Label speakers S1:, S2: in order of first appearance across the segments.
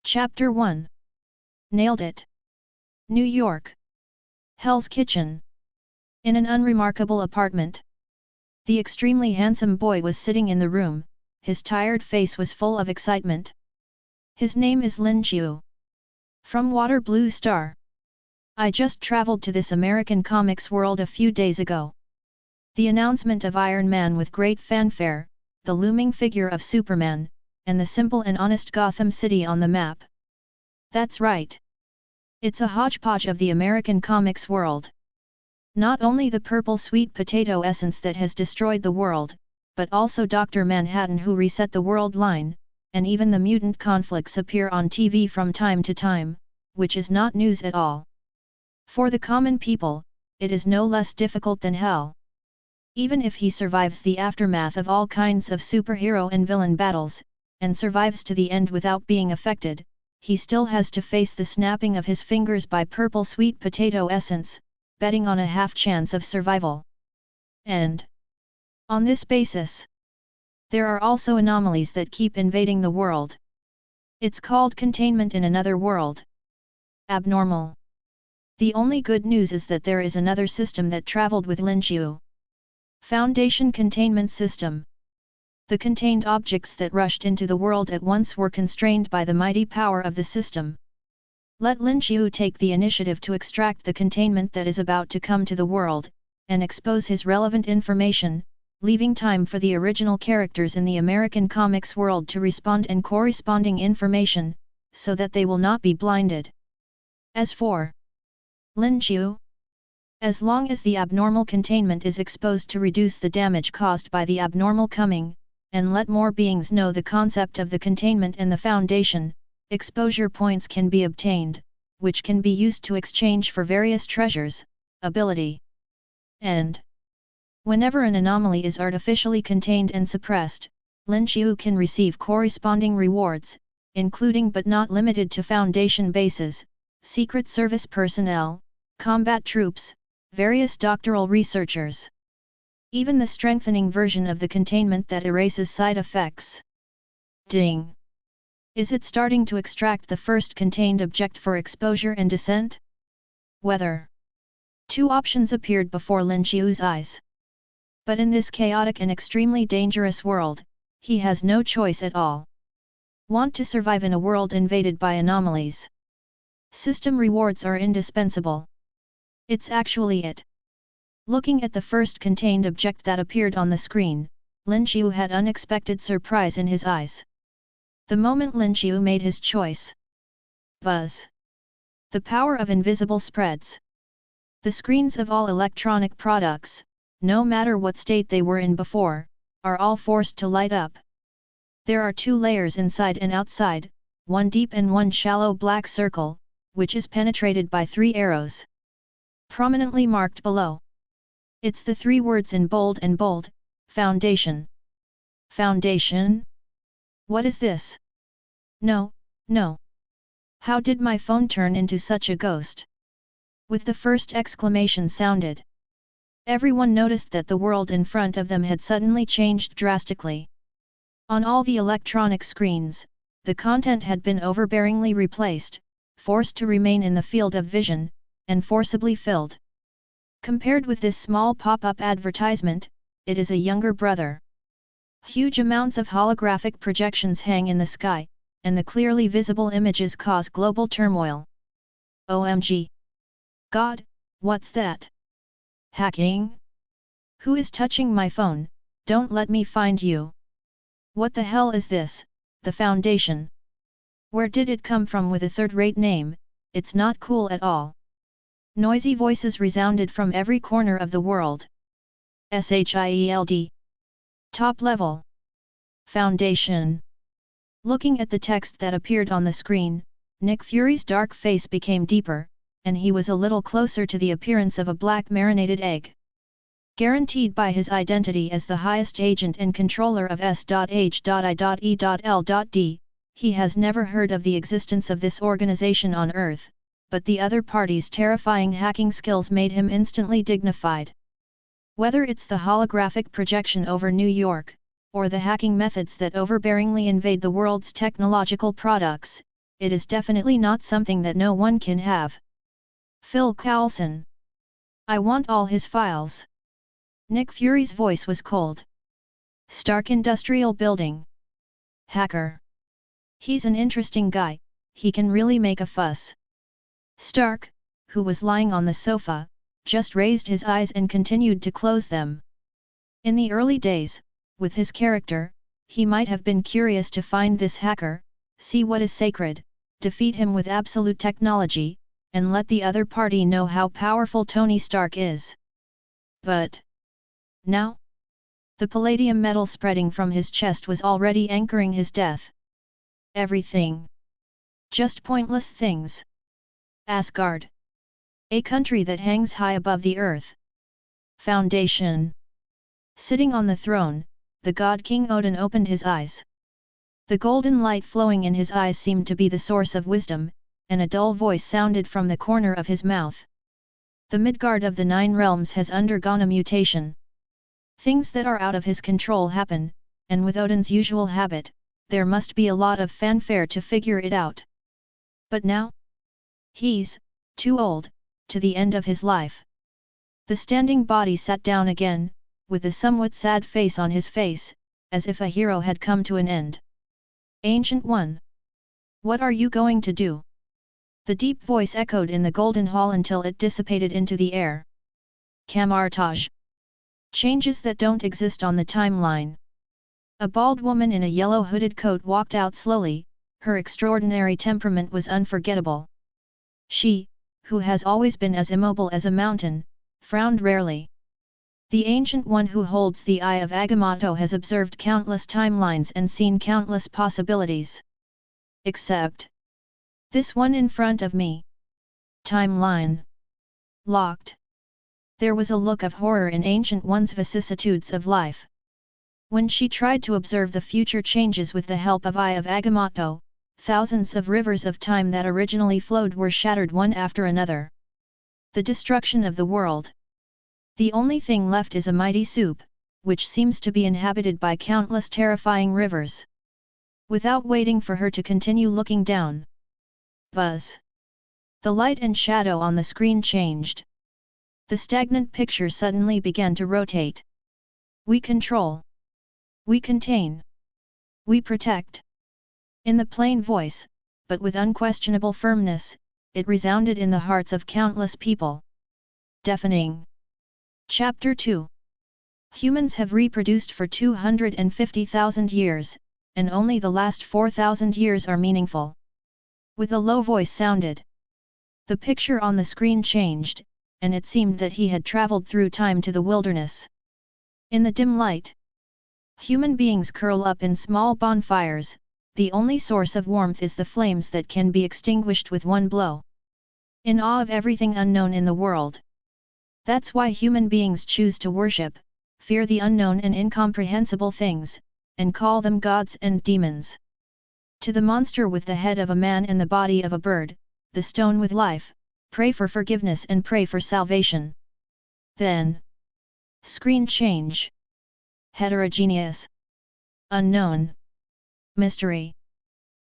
S1: Chapter 1. Nailed it. New York. Hell's Kitchen. In an unremarkable apartment. The extremely handsome boy was sitting in the room, his tired face was full of excitement. His name is Lin Xiu. From Water Blue Star. I just traveled to this American comics world a few days ago. The announcement of Iron Man with great fanfare, the looming figure of Superman, and the simple and honest Gotham City on the map. That's right. It's a hodgepodge of the American comics world. Not only the purple sweet potato essence that has destroyed the world, but also Dr. Manhattan who reset the world line, and even the mutant conflicts appear on TV from time to time, which is not news at all. For the common people, it is no less difficult than hell. Even if he survives the aftermath of all kinds of superhero and villain battles, and survives to the end without being affected, he still has to face the snapping of his fingers by purple sweet potato essence, betting on a half chance of survival. And on this basis, there are also anomalies that keep invading the world. It's called containment in another world. Abnormal. The only good news is that there is another system that traveled with Lin Xiu. Foundation Containment System. The contained objects that rushed into the world at once were constrained by the mighty power of the system. Let Lin Xiu take the initiative to extract the containment that is about to come to the world, and expose his relevant information, leaving time for the original characters in the American comics world to respond and corresponding information, so that they will not be blinded. As for Lin Xiu, as long as the abnormal containment is exposed to reduce the damage caused by the abnormal coming, and let more beings know the concept of the containment and the foundation, exposure points can be obtained, which can be used to exchange for various treasures, ability. And whenever an anomaly is artificially contained and suppressed, Lin Xiu can receive corresponding rewards, including but not limited to Foundation bases, Secret Service personnel, combat troops, various doctoral researchers. Even the strengthening version of the containment that erases side effects. Ding! Is it starting to extract the first contained object for exposure and descent? Whether. Two options appeared before Lin Xiu's eyes. But in this chaotic and extremely dangerous world, he has no choice at all. Want to survive in a world invaded by anomalies? System rewards are indispensable. It's actually it. Looking at the first contained object that appeared on the screen, Lin Xiu had unexpected surprise in his eyes. The moment Lin Xiu made his choice. Buzz. The power of invisible spreads. The screens of all electronic products, no matter what state they were in before, are all forced to light up. There are two layers inside and outside, one deep and one shallow black circle, which is penetrated by three arrows. Prominently marked below. It's the three words in bold and bold, Foundation. Foundation? What is this? No, no. How did my phone turn into such a ghost? With the first exclamation sounded, everyone noticed that the world in front of them had suddenly changed drastically. On all the electronic screens, the content had been overbearingly replaced, forced to remain in the field of vision, and forcibly filled. Compared with this small pop-up advertisement, it is a younger brother. Huge amounts of holographic projections hang in the sky, and the clearly visible images cause global turmoil. OMG! God, what's that? Hacking? Who is touching my phone? Don't let me find you. What the hell is this, the Foundation? Where did it come from with a third-rate name? It's not cool at all. Noisy voices resounded from every corner of the world. SHIELD. Top level. Foundation. Looking at the text that appeared on the screen, Nick Fury's dark face became deeper, and he was a little closer to the appearance of a black marinated egg. Guaranteed by his identity as the highest agent and controller of S.H.I.E.L.D, he has never heard of the existence of this organization on Earth, but the other party's terrifying hacking skills made him instantly dignified. Whether it's the holographic projection over New York, or the hacking methods that overbearingly invade the world's technological products, it is definitely not something that no one can have. Phil Coulson. I want all his files. Nick Fury's voice was cold. Stark Industrial Building. Hacker. He's an interesting guy, he can really make a fuss. Stark, who was lying on the sofa, just raised his eyes and continued to close them. In the early days, with his character, he might have been curious to find this hacker, see what is sacred, defeat him with absolute technology, and let the other party know how powerful Tony Stark is. But now? The palladium metal spreading from his chest was already anchoring his death. Everything. Just pointless things. Asgard. A country that hangs high above the earth. Foundation. Sitting on the throne, the god King Odin opened his eyes. The golden light flowing in his eyes seemed to be the source of wisdom, and a dull voice sounded from the corner of his mouth. The Midgard of the Nine Realms has undergone a mutation. Things that are out of his control happen, and with Odin's usual habit, there must be a lot of fanfare to figure it out. But now? He's too old, to the end of his life. The standing body sat down again, with a somewhat sad face on his face, as if a hero had come to an end. Ancient One. What are you going to do? The deep voice echoed in the golden hall until it dissipated into the air. Camartage. Changes that don't exist on the timeline. A bald woman in a yellow hooded coat walked out slowly, her extraordinary temperament was unforgettable. She, who has always been as immobile as a mountain, frowned rarely. The Ancient One who holds the Eye of Agamotto has observed countless timelines and seen countless possibilities. Except this one in front of me. Timeline. Locked. There was a look of horror in Ancient One's vicissitudes of life. When she tried to observe the future changes with the help of Eye of Agamotto, thousands of rivers of time that originally flowed were shattered one after another. The destruction of the world. The only thing left is a mighty soup, which seems to be inhabited by countless terrifying rivers. Without waiting for her to continue looking down. Buzz. The light and shadow on the screen changed. The stagnant picture suddenly began to rotate. We control. We contain. We protect. In the plain voice, but with unquestionable firmness, it resounded in the hearts of countless people. Deafening. Chapter 2. Humans have reproduced for 250,000 years, and only the last 4,000 years are meaningful. With a low voice sounded. The picture on the screen changed, and it seemed that he had traveled through time to the wilderness. In the dim light, human beings curl up in small bonfires, the only source of warmth is the flames that can be extinguished with one blow. In awe of everything unknown in the world. That's why human beings choose to worship, fear the unknown and incomprehensible things, and call them gods and demons. To the monster with the head of a man and the body of a bird, the stone with life, pray for forgiveness and pray for salvation. Then. Screen change. Heterogeneous. Unknown. Mystery.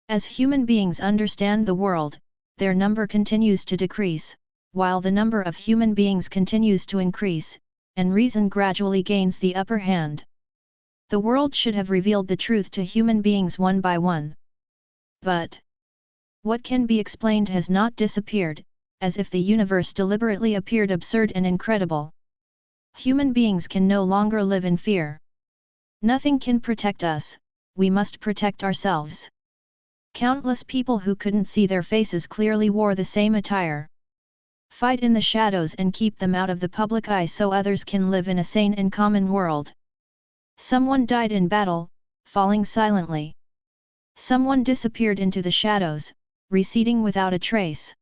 S1: As human beings understand the world, their number continues to decrease, while the number of human beings continues to increase, and reason gradually gains the upper hand. The world should have revealed the truth to human beings one by one. But what can be explained has not disappeared, as if the universe deliberately appeared absurd and incredible. Human beings can no longer live in fear. Nothing can protect us, we must protect ourselves. Countless people who couldn't see their faces clearly wore the same attire. Fight in the shadows and keep them out of the public eye so others can live in a sane and common world. Someone died in battle, falling silently. Someone disappeared into the shadows, receding without a trace.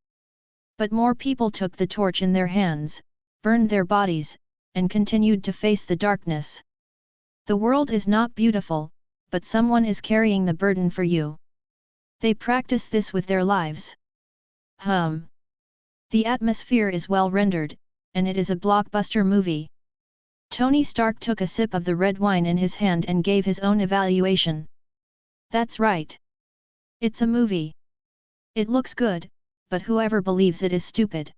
S1: But more people took the torch in their hands, burned their bodies, and continued to face the darkness. The world is not beautiful, but someone is carrying the burden for you. They practice this with their lives. The atmosphere is well rendered, and it is a blockbuster movie. Tony Stark took a sip of the red wine in his hand and gave his own evaluation. That's right. It's a movie. It looks good, but whoever believes it is stupid.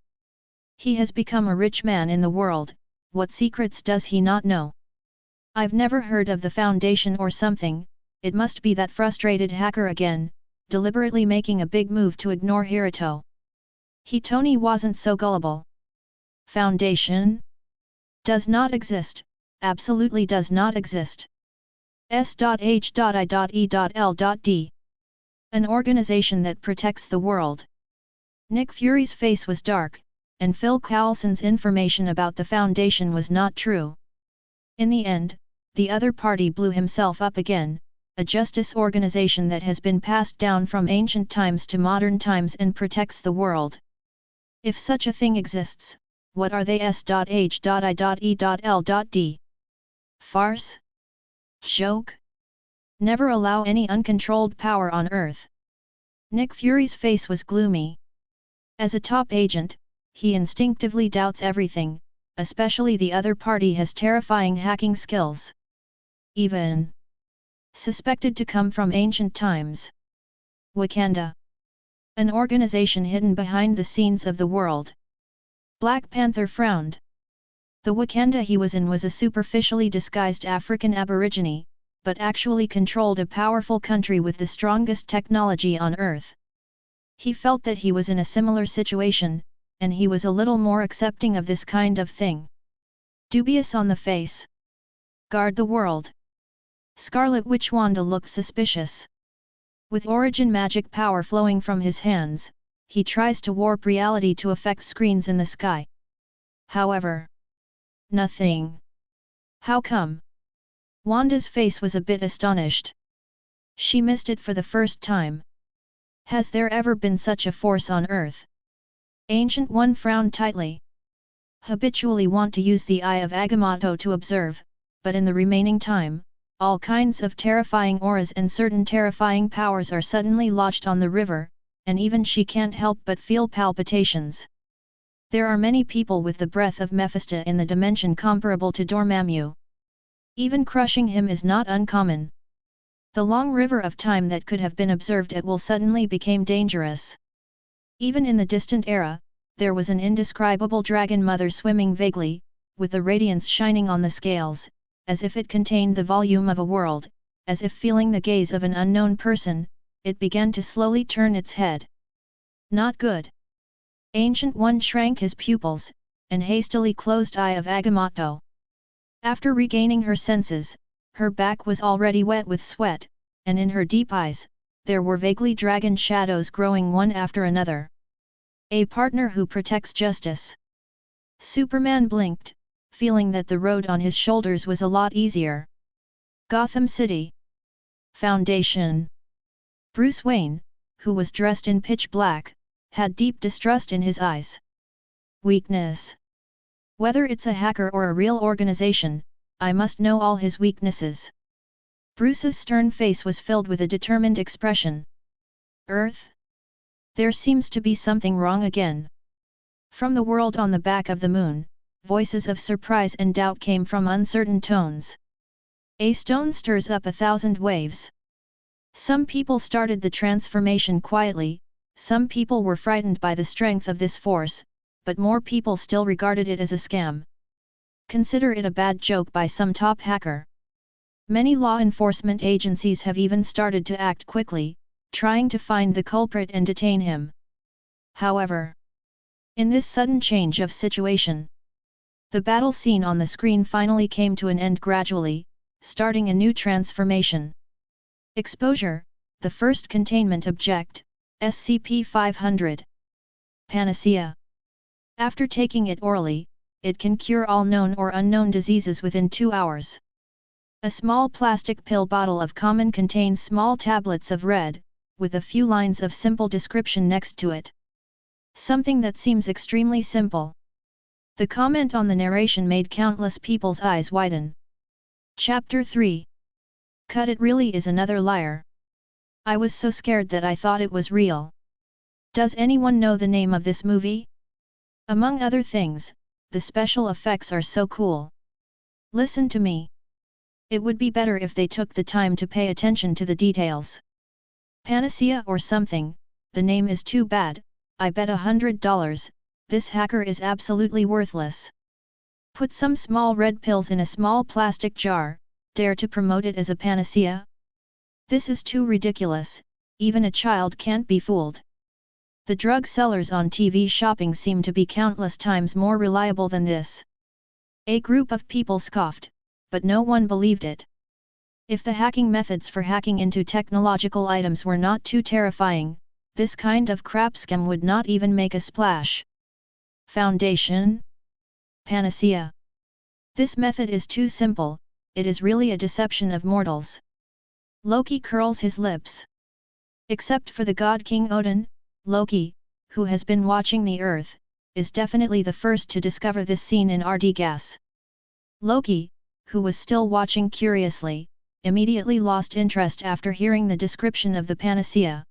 S1: He has become a rich man in the world, what secrets does he not know? I've never heard of the Foundation or something, it must be that frustrated hacker again, deliberately making a big move to ignore Hiruto. Tony wasn't so gullible. Foundation? Does not exist, absolutely does not exist. S.H.I.E.L.D. An organization that protects the world. Nick Fury's face was dark, and Phil Coulson's information about the Foundation was not true. In the end, the other party blew himself up again, a justice organization that has been passed down from ancient times to modern times and protects the world. If such a thing exists, what are they? S.H.I.E.L.D. Farce? Joke? Never allow any uncontrolled power on Earth. Nick Fury's face was gloomy. As a top agent, he instinctively doubts everything, especially the other party has terrifying hacking skills. Even suspected to come from ancient times. Wakanda. An organization hidden behind the scenes of the world. Black Panther frowned. The Wakanda he was in was a superficially disguised African aborigine, but actually controlled a powerful country with the strongest technology on Earth. He felt that he was in a similar situation, and he was a little more accepting of this kind of thing. Dubious on the face. Guard the world. Scarlet Witch Wanda looked suspicious. With origin magic power flowing from his hands, he tries to warp reality to affect screens in the sky. However, nothing. How come? Wanda's face was a bit astonished. She missed it for the first time. Has there ever been such a force on Earth? Ancient One frowned tightly. Habitually want to use the Eye of Agamotto to observe, but in the remaining time, all kinds of terrifying auras and certain terrifying powers are suddenly lodged on the river, and even she can't help but feel palpitations. There are many people with the breath of Mephisto in the dimension comparable to Dormammu. Even crushing him is not uncommon. The long river of time that could have been observed at will suddenly became dangerous. Even in the distant era, there was an indescribable dragon mother swimming vaguely, with the radiance shining on the scales, as if it contained the volume of a world, as if feeling the gaze of an unknown person, it began to slowly turn its head. Not good. Ancient One shrank his pupils, and hastily closed Eye of Agamotto. After regaining her senses, her back was already wet with sweat, and in her deep eyes, there were vaguely dragon shadows growing one after another. A partner who protects justice. Superman blinked, feeling that the road on his shoulders was a lot easier. Gotham City. Foundation. Bruce Wayne, who was dressed in pitch black, had deep distrust in his eyes. Weakness. Whether it's a hacker or a real organization, I must know all his weaknesses. Bruce's stern face was filled with a determined expression. Earth? There seems to be something wrong again. From the world on the back of the moon, voices of surprise and doubt came from uncertain tones. A stone stirs up 1,000 waves. Some people started the transformation quietly, some people were frightened by the strength of this force, but more people still regarded it as a scam. Consider it a bad joke by some top hacker. Many law enforcement agencies have even started to act quickly, trying to find the culprit and detain him. However, in this sudden change of situation, the battle scene on the screen finally came to an end gradually, starting a new transformation. Exposure, the first containment object, SCP-500. Panacea. After taking it orally, it can cure all known or unknown diseases within 2 hours. A small plastic pill bottle of common contains small tablets of red, with a few lines of simple description next to it. Something that seems extremely simple. The comment on the narration made countless people's eyes widen. Chapter 3. Cut, it really is another liar. I was so scared that I thought it was real. Does anyone know the name of this movie? Among other things, the special effects are so cool. Listen to me. It would be better if they took the time to pay attention to the details. Panacea or something, the name is too bad, I bet $100, this hacker is absolutely worthless. Put some small red pills in a small plastic jar, dare to promote it as a panacea? This is too ridiculous, even a child can't be fooled. The drug sellers on TV shopping seem to be countless times more reliable than this. A group of people scoffed, but no one believed it. If the hacking methods for hacking into technological items were not too terrifying, this kind of crap scam would not even make a splash. Foundation? Panacea. This method is too simple, it is really a deception of mortals. Loki curls his lips. Except for the god King Odin, Loki, who has been watching the earth, is definitely the first to discover this scene in Ardgas. Loki, who was still watching curiously, immediately lost interest after hearing the description of the panacea.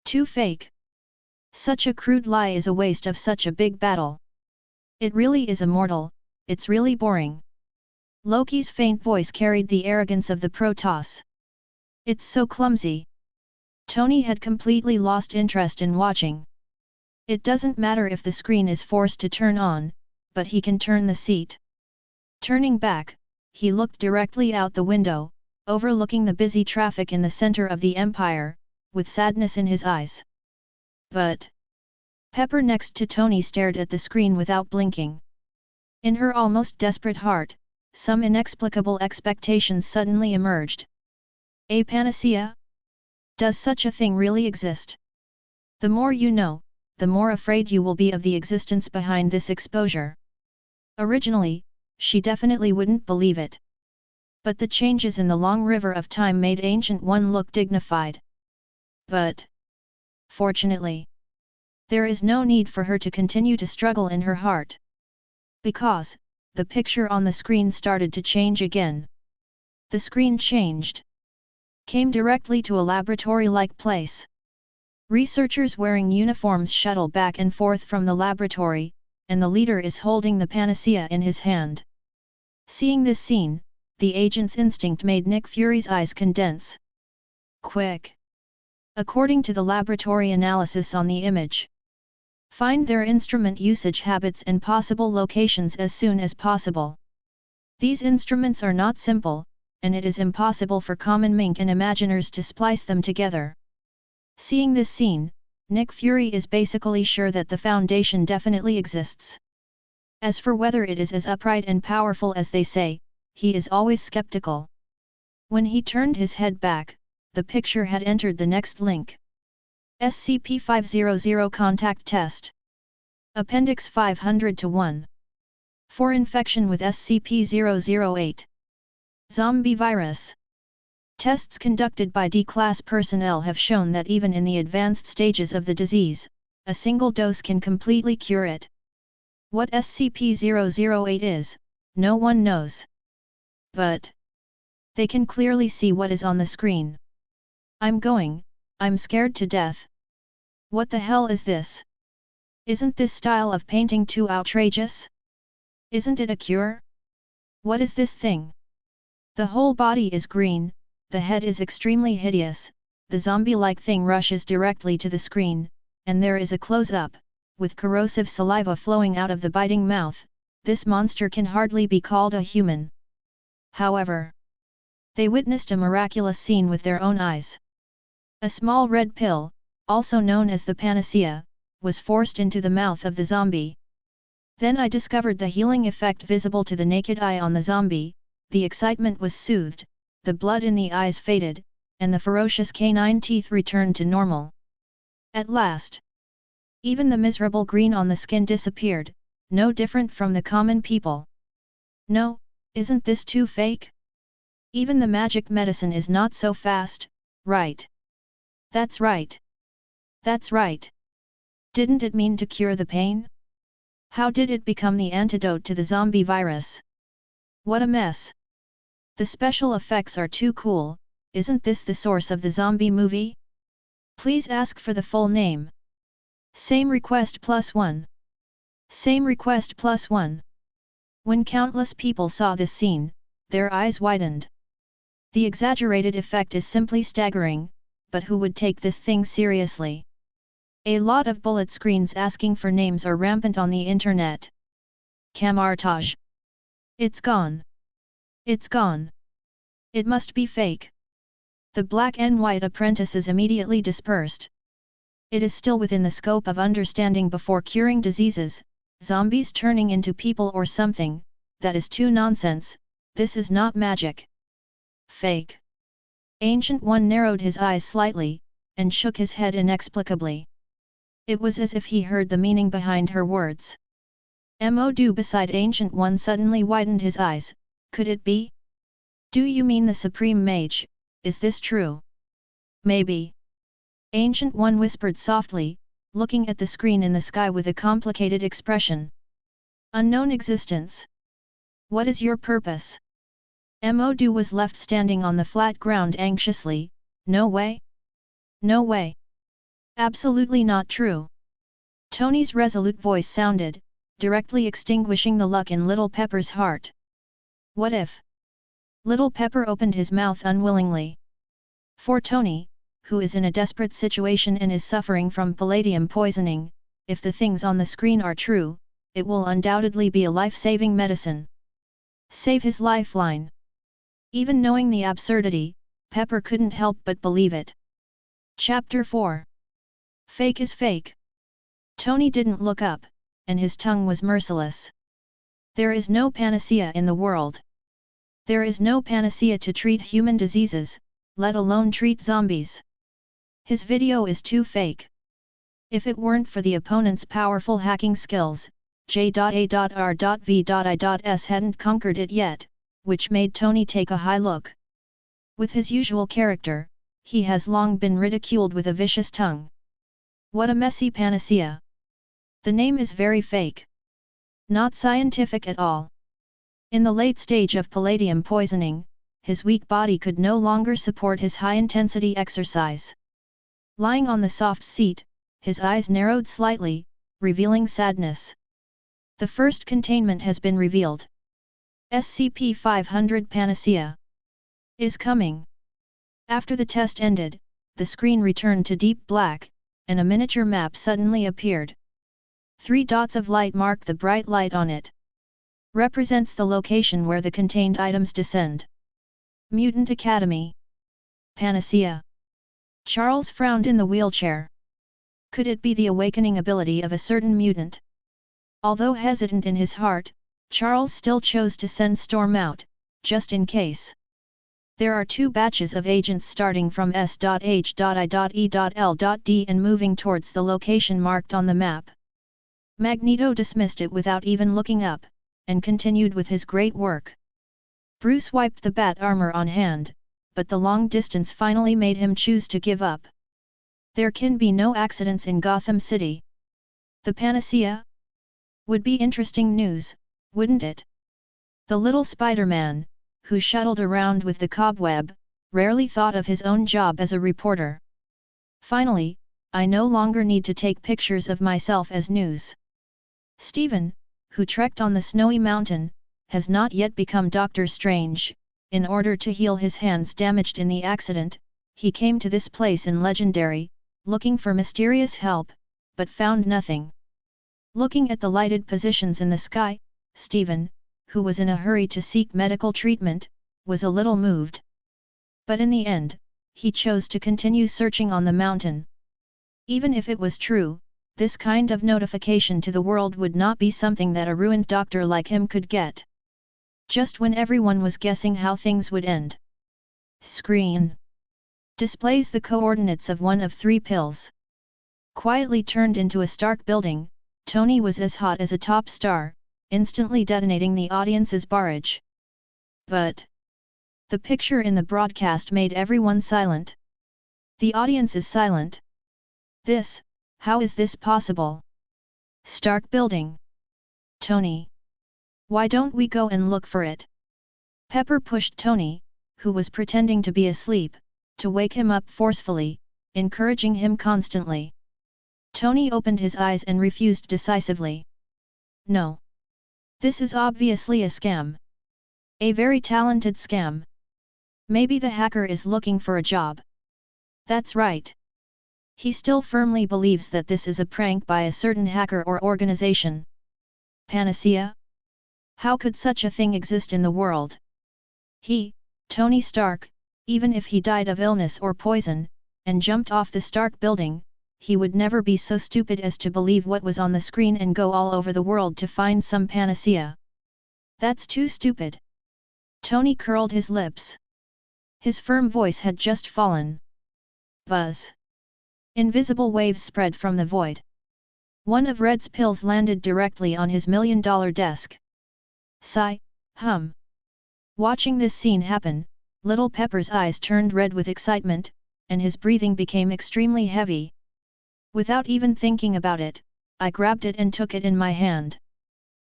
S1: Too fake. Such a crude lie is a waste of such a big battle. It really is immortal, it's really boring. Loki's faint voice carried the arrogance of the Protoss. It's so clumsy. Tony had completely lost interest in watching. It doesn't matter if the screen is forced to turn on, but he can turn the seat. Turning back, he looked directly out the window, overlooking the busy traffic in the center of the Empire, with sadness in his eyes. But Pepper next to Tony stared at the screen without blinking. In her almost desperate heart, some inexplicable expectations suddenly emerged. A panacea? Does such a thing really exist? The more you know, the more afraid you will be of the existence behind this exposure. Originally, she definitely wouldn't believe it. But the changes in the long river of time made Ancient One look dignified. But fortunately, there is no need for her to continue to struggle in her heart. Because the picture on the screen started to change again. The screen changed. Came directly to a laboratory-like place. Researchers wearing uniforms shuttle back and forth from the laboratory, and the leader is holding the panacea in his hand. Seeing this scene, the agent's instinct made Nick Fury's eyes condense. Quick! According to the laboratory analysis on the image, find their instrument usage habits and possible locations as soon as possible. These instruments are not simple, and it is impossible for common Mink and Imaginers to splice them together. Seeing this scene, Nick Fury is basically sure that the Foundation definitely exists. As for whether it is as upright and powerful as they say, he is always skeptical. When he turned his head back, the picture had entered the next link. SCP-500 Contact Test. Appendix 500-1. For infection with SCP-008. Zombie virus. Tests conducted by D-Class personnel have shown that even in the advanced stages of the disease, a single dose can completely cure it. What SCP-008 is, no one knows. But they can clearly see what is on the screen. I'm scared to death. What the hell is this? Isn't this style of painting too outrageous? Isn't it a cure? What is this thing? The whole body is green, the head is extremely hideous, the zombie-like thing rushes directly to the screen, and there is a close-up, with corrosive saliva flowing out of the biting mouth. This monster can hardly be called a human. However, they witnessed a miraculous scene with their own eyes. A small red pill, also known as the panacea, was forced into the mouth of the zombie. Then I discovered the healing effect visible to the naked eye on the zombie, the excitement was soothed, the blood in the eyes faded, and the ferocious canine teeth returned to normal. At last, even the miserable green on the skin disappeared, no different from the common people. No, isn't this too fake? Even the magic medicine is not so fast, right? That's right. That's right. Didn't it mean to cure the pain? How did it become the antidote to the zombie virus? What a mess. The special effects are too cool, isn't this the source of the zombie movie? Please ask for the full name. Same request +1. Same request +1. When countless people saw this scene, their eyes widened. The exaggerated effect is simply staggering, but who would take this thing seriously? A lot of bullet screens asking for names are rampant on the internet. Camartage. It's gone. It's gone. It must be fake. The black and white apprentices immediately dispersed. It is still within the scope of understanding before curing diseases, zombies turning into people or something, that is too nonsense, this is not magic. Fake. Ancient One narrowed his eyes slightly, and shook his head inexplicably. It was as if he heard the meaning behind her words. Mo beside Ancient One suddenly widened his eyes, could it be? Do you mean the Supreme Mage, is this true? Maybe. Ancient One whispered softly, looking at the screen in the sky with a complicated expression. Unknown existence. What is your purpose? Mo was left standing on the flat ground anxiously, no way? No way. Absolutely not true. Tony's resolute voice sounded, directly extinguishing the luck in Little Pepper's heart. What if? Little Pepper opened his mouth unwillingly. For Tony, who is in a desperate situation and is suffering from palladium poisoning, if the things on the screen are true, it will undoubtedly be a life-saving medicine. Save his lifeline. Even knowing the absurdity, Pepper couldn't help but believe it. Chapter 4. Fake is fake. Tony didn't look up, and his tongue was merciless. There is no panacea in the world. There is no panacea to treat human diseases, let alone treat zombies. His video is too fake. If it weren't for the opponent's powerful hacking skills, J.A.R.V.I.S hadn't conquered it yet, which made Tony take a high look. With his usual character, he has long been ridiculed with a vicious tongue. What a messy panacea. The name is very fake. Not scientific at all. In the late stage of palladium poisoning, his weak body could no longer support his high-intensity exercise. Lying on the soft seat, his eyes narrowed slightly, revealing sadness. The first containment has been revealed. SCP-500 Panacea is coming. After the test ended, the screen returned to deep black, and a miniature map suddenly appeared. 3 dots of light mark the bright light on it. Represents the location where the contained items descend. Mutant Academy. Panacea. Charles frowned in the wheelchair. Could it be the awakening ability of a certain mutant? Although hesitant in his heart, Charles still chose to send Storm out, just in case. There are 2 batches of agents starting from S.H.I.E.L.D. and moving towards the location marked on the map. Magneto dismissed it without even looking up, and continued with his great work. Bruce wiped the bat armor on hand, but the long distance finally made him choose to give up. There can be no accidents in Gotham City. The Panacea? Would be interesting news, wouldn't it? The little Spider-Man, who shuttled around with the cobweb, rarely thought of his own job as a reporter. Finally, I no longer need to take pictures of myself as news. Stephen, who trekked on the snowy mountain, has not yet become Doctor Strange. In order to heal his hands damaged in the accident, he came to this place in Legendary, looking for mysterious help, but found nothing. Looking at the lighted positions in the sky, Stephen, who was in a hurry to seek medical treatment, was a little moved. But in the end, he chose to continue searching on the mountain. Even if it was true, this kind of notification to the world would not be something that a ruined doctor like him could get. Just when everyone was guessing how things would end. Screen displays the coordinates of one of 3 pills. Quietly turned into a stark building, Tony was as hot as a top star, instantly detonating the audience's barrage. But the picture in the broadcast made everyone silent. The audience is silent. How is this possible? Stark building. Tony. Why don't we go and look for it? Pepper pushed Tony, who was pretending to be asleep, to wake him up forcefully, encouraging him constantly. Tony opened his eyes and refused decisively. No. This is obviously a scam. A very talented scam. Maybe the hacker is looking for a job. That's right. He still firmly believes that this is a prank by a certain hacker or organization. Panacea? How could such a thing exist in the world? He, Tony Stark, even if he died of illness or poison, and jumped off the Stark building, he would never be so stupid as to believe what was on the screen and go all over the world to find some panacea. That's too stupid. Tony curled his lips. His firm voice had just fallen. Buzz. Invisible waves spread from the void. One of Red's pills landed directly on his $1,000,000 desk. Sigh, hum. Watching this scene happen, Little Pepper's eyes turned red with excitement, and his breathing became extremely heavy. Without even thinking about it, I grabbed it and took it in my hand.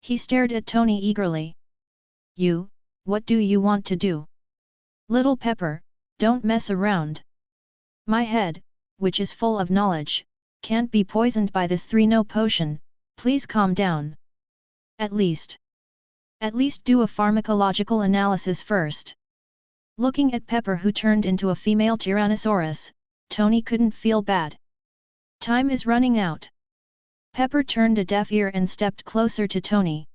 S1: He stared at Tony eagerly. You, what do you want to do? Little Pepper, don't mess around. My head, which is full of knowledge, can't be poisoned by this 3-no potion, please calm down. At least do a pharmacological analysis first. Looking at Pepper, who turned into a female Tyrannosaurus, Tony couldn't feel bad. Time is running out. Pepper turned a deaf ear and stepped closer to Tony.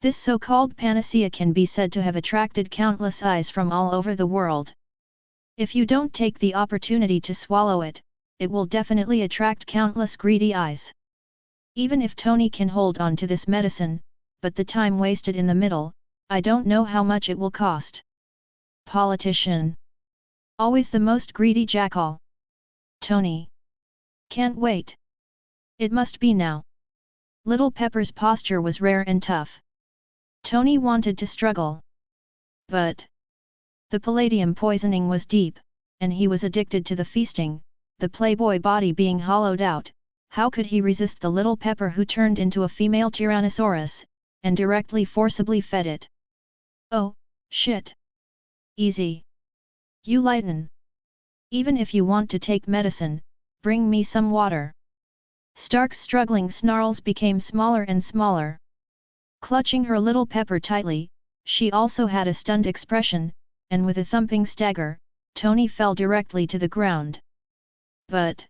S1: This so-called panacea can be said to have attracted countless eyes from all over the world. If you don't take the opportunity to swallow it, it will definitely attract countless greedy eyes. Even if Tony can hold on to this medicine, but the time wasted in the middle, I don't know how much it will cost. Politician. Always the most greedy jackal. Tony. Can't wait. It must be now. Little Pepper's posture was rare and tough. Tony wanted to struggle. But the palladium poisoning was deep, and he was addicted to the feasting, the playboy body being hollowed out. How could he resist the Little Pepper who turned into a female Tyrannosaurus, and directly forcibly fed it? Oh, shit. Easy. You lighten. Even if you want to take medicine, bring me some water. Stark's struggling snarls became smaller and smaller. Clutching her Little Pepper tightly, she also had a stunned expression, and with a thumping stagger, Tony fell directly to the ground. But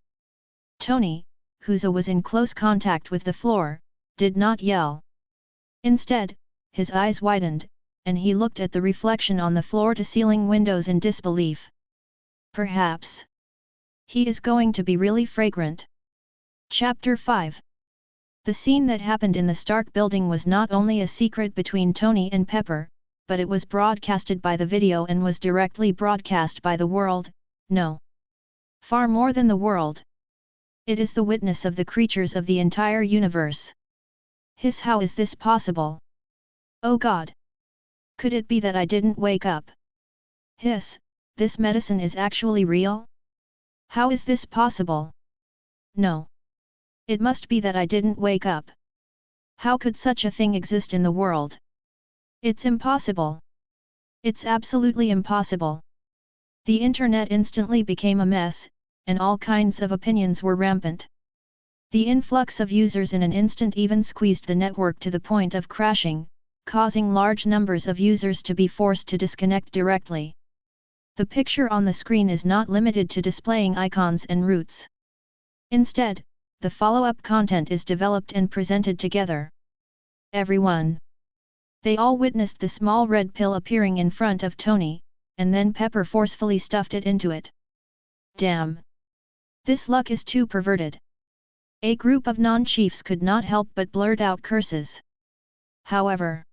S1: Tony, whose was in close contact with the floor, did not yell. Instead, his eyes widened, and he looked at the reflection on the floor-to-ceiling windows in disbelief. Perhaps he is going to be really fragrant. Chapter 5. The scene that happened in the Stark building was not only a secret between Tony and Pepper, but it was broadcasted by the video and was directly broadcast by the world, no. Far more than the world. It is the witness of the creatures of the entire universe. Hiss, how is this possible? Oh God! Could it be that I didn't wake up? Hiss, this medicine is actually real? How is this possible? No. It must be that I didn't wake up. How could such a thing exist in the world? It's impossible. It's absolutely impossible. The internet instantly became a mess, and all kinds of opinions were rampant. The influx of users in an instant even squeezed the network to the point of crashing, causing large numbers of users to be forced to disconnect directly. The picture on the screen is not limited to displaying icons and roots. Instead, the follow-up content is developed and presented together. Everyone. They all witnessed the small red pill appearing in front of Tony, and then Pepper forcefully stuffed it into it. Damn! This luck is too perverted. A group of non-chiefs could not help but blurt out curses. However,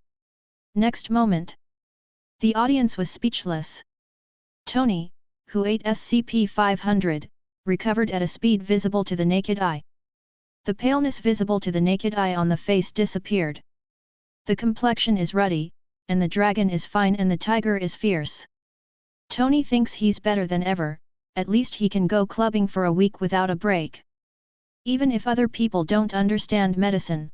S1: next moment, the audience was speechless. Tony, who ate SCP-500, recovered at a speed visible to the naked eye. The paleness visible to the naked eye on the face disappeared. The complexion is ruddy, and the dragon is fine and the tiger is fierce. Tony thinks he's better than ever, at least he can go clubbing for a week without a break. Even if other people don't understand medicine.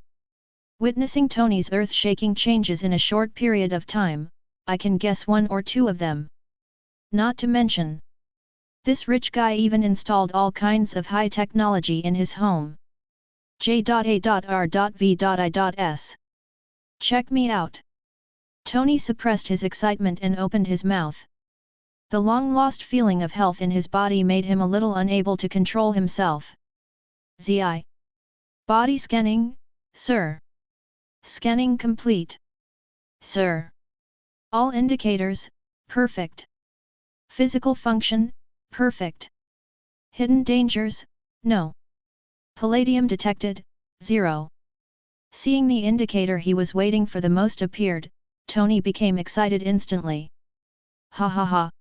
S1: Witnessing Tony's earth-shaking changes in a short period of time, I can guess one or two of them. Not to mention, this rich guy even installed all kinds of high technology in his home. J.A.R.V.I.S. Check me out. Tony suppressed his excitement and opened his mouth. The long-lost feeling of health in his body made him a little unable to control himself. ZI. Body scanning, sir. Scanning complete. Sir. All indicators, perfect. Physical function, perfect. Hidden dangers, no. Palladium detected, 0. Seeing the indicator he was waiting for the most appeared, Tony became excited instantly. Ha ha ha.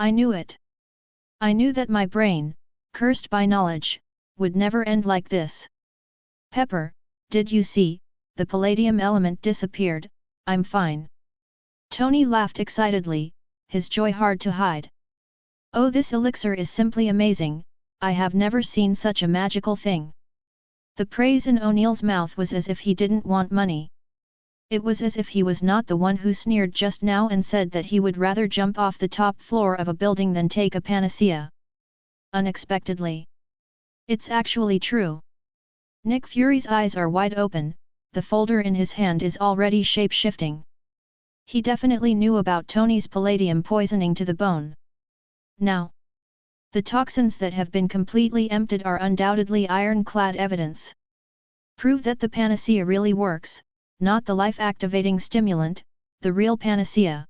S1: I knew it. I knew that my brain, cursed by knowledge, would never end like this. Pepper, did you see, the palladium element disappeared, I'm fine. Tony laughed excitedly, his joy hard to hide. Oh, this elixir is simply amazing, I have never seen such a magical thing. The praise in O'Neill's mouth was as if he didn't want money. It was as if he was not the one who sneered just now and said that he would rather jump off the top floor of a building than take a panacea. Unexpectedly. It's actually true. Nick Fury's eyes are wide open, the folder in his hand is already shape-shifting. He definitely knew about Tony's palladium poisoning to the bone. Now, the toxins that have been completely emptied are undoubtedly ironclad evidence. Prove that the panacea really works, not the life-activating stimulant, the real panacea.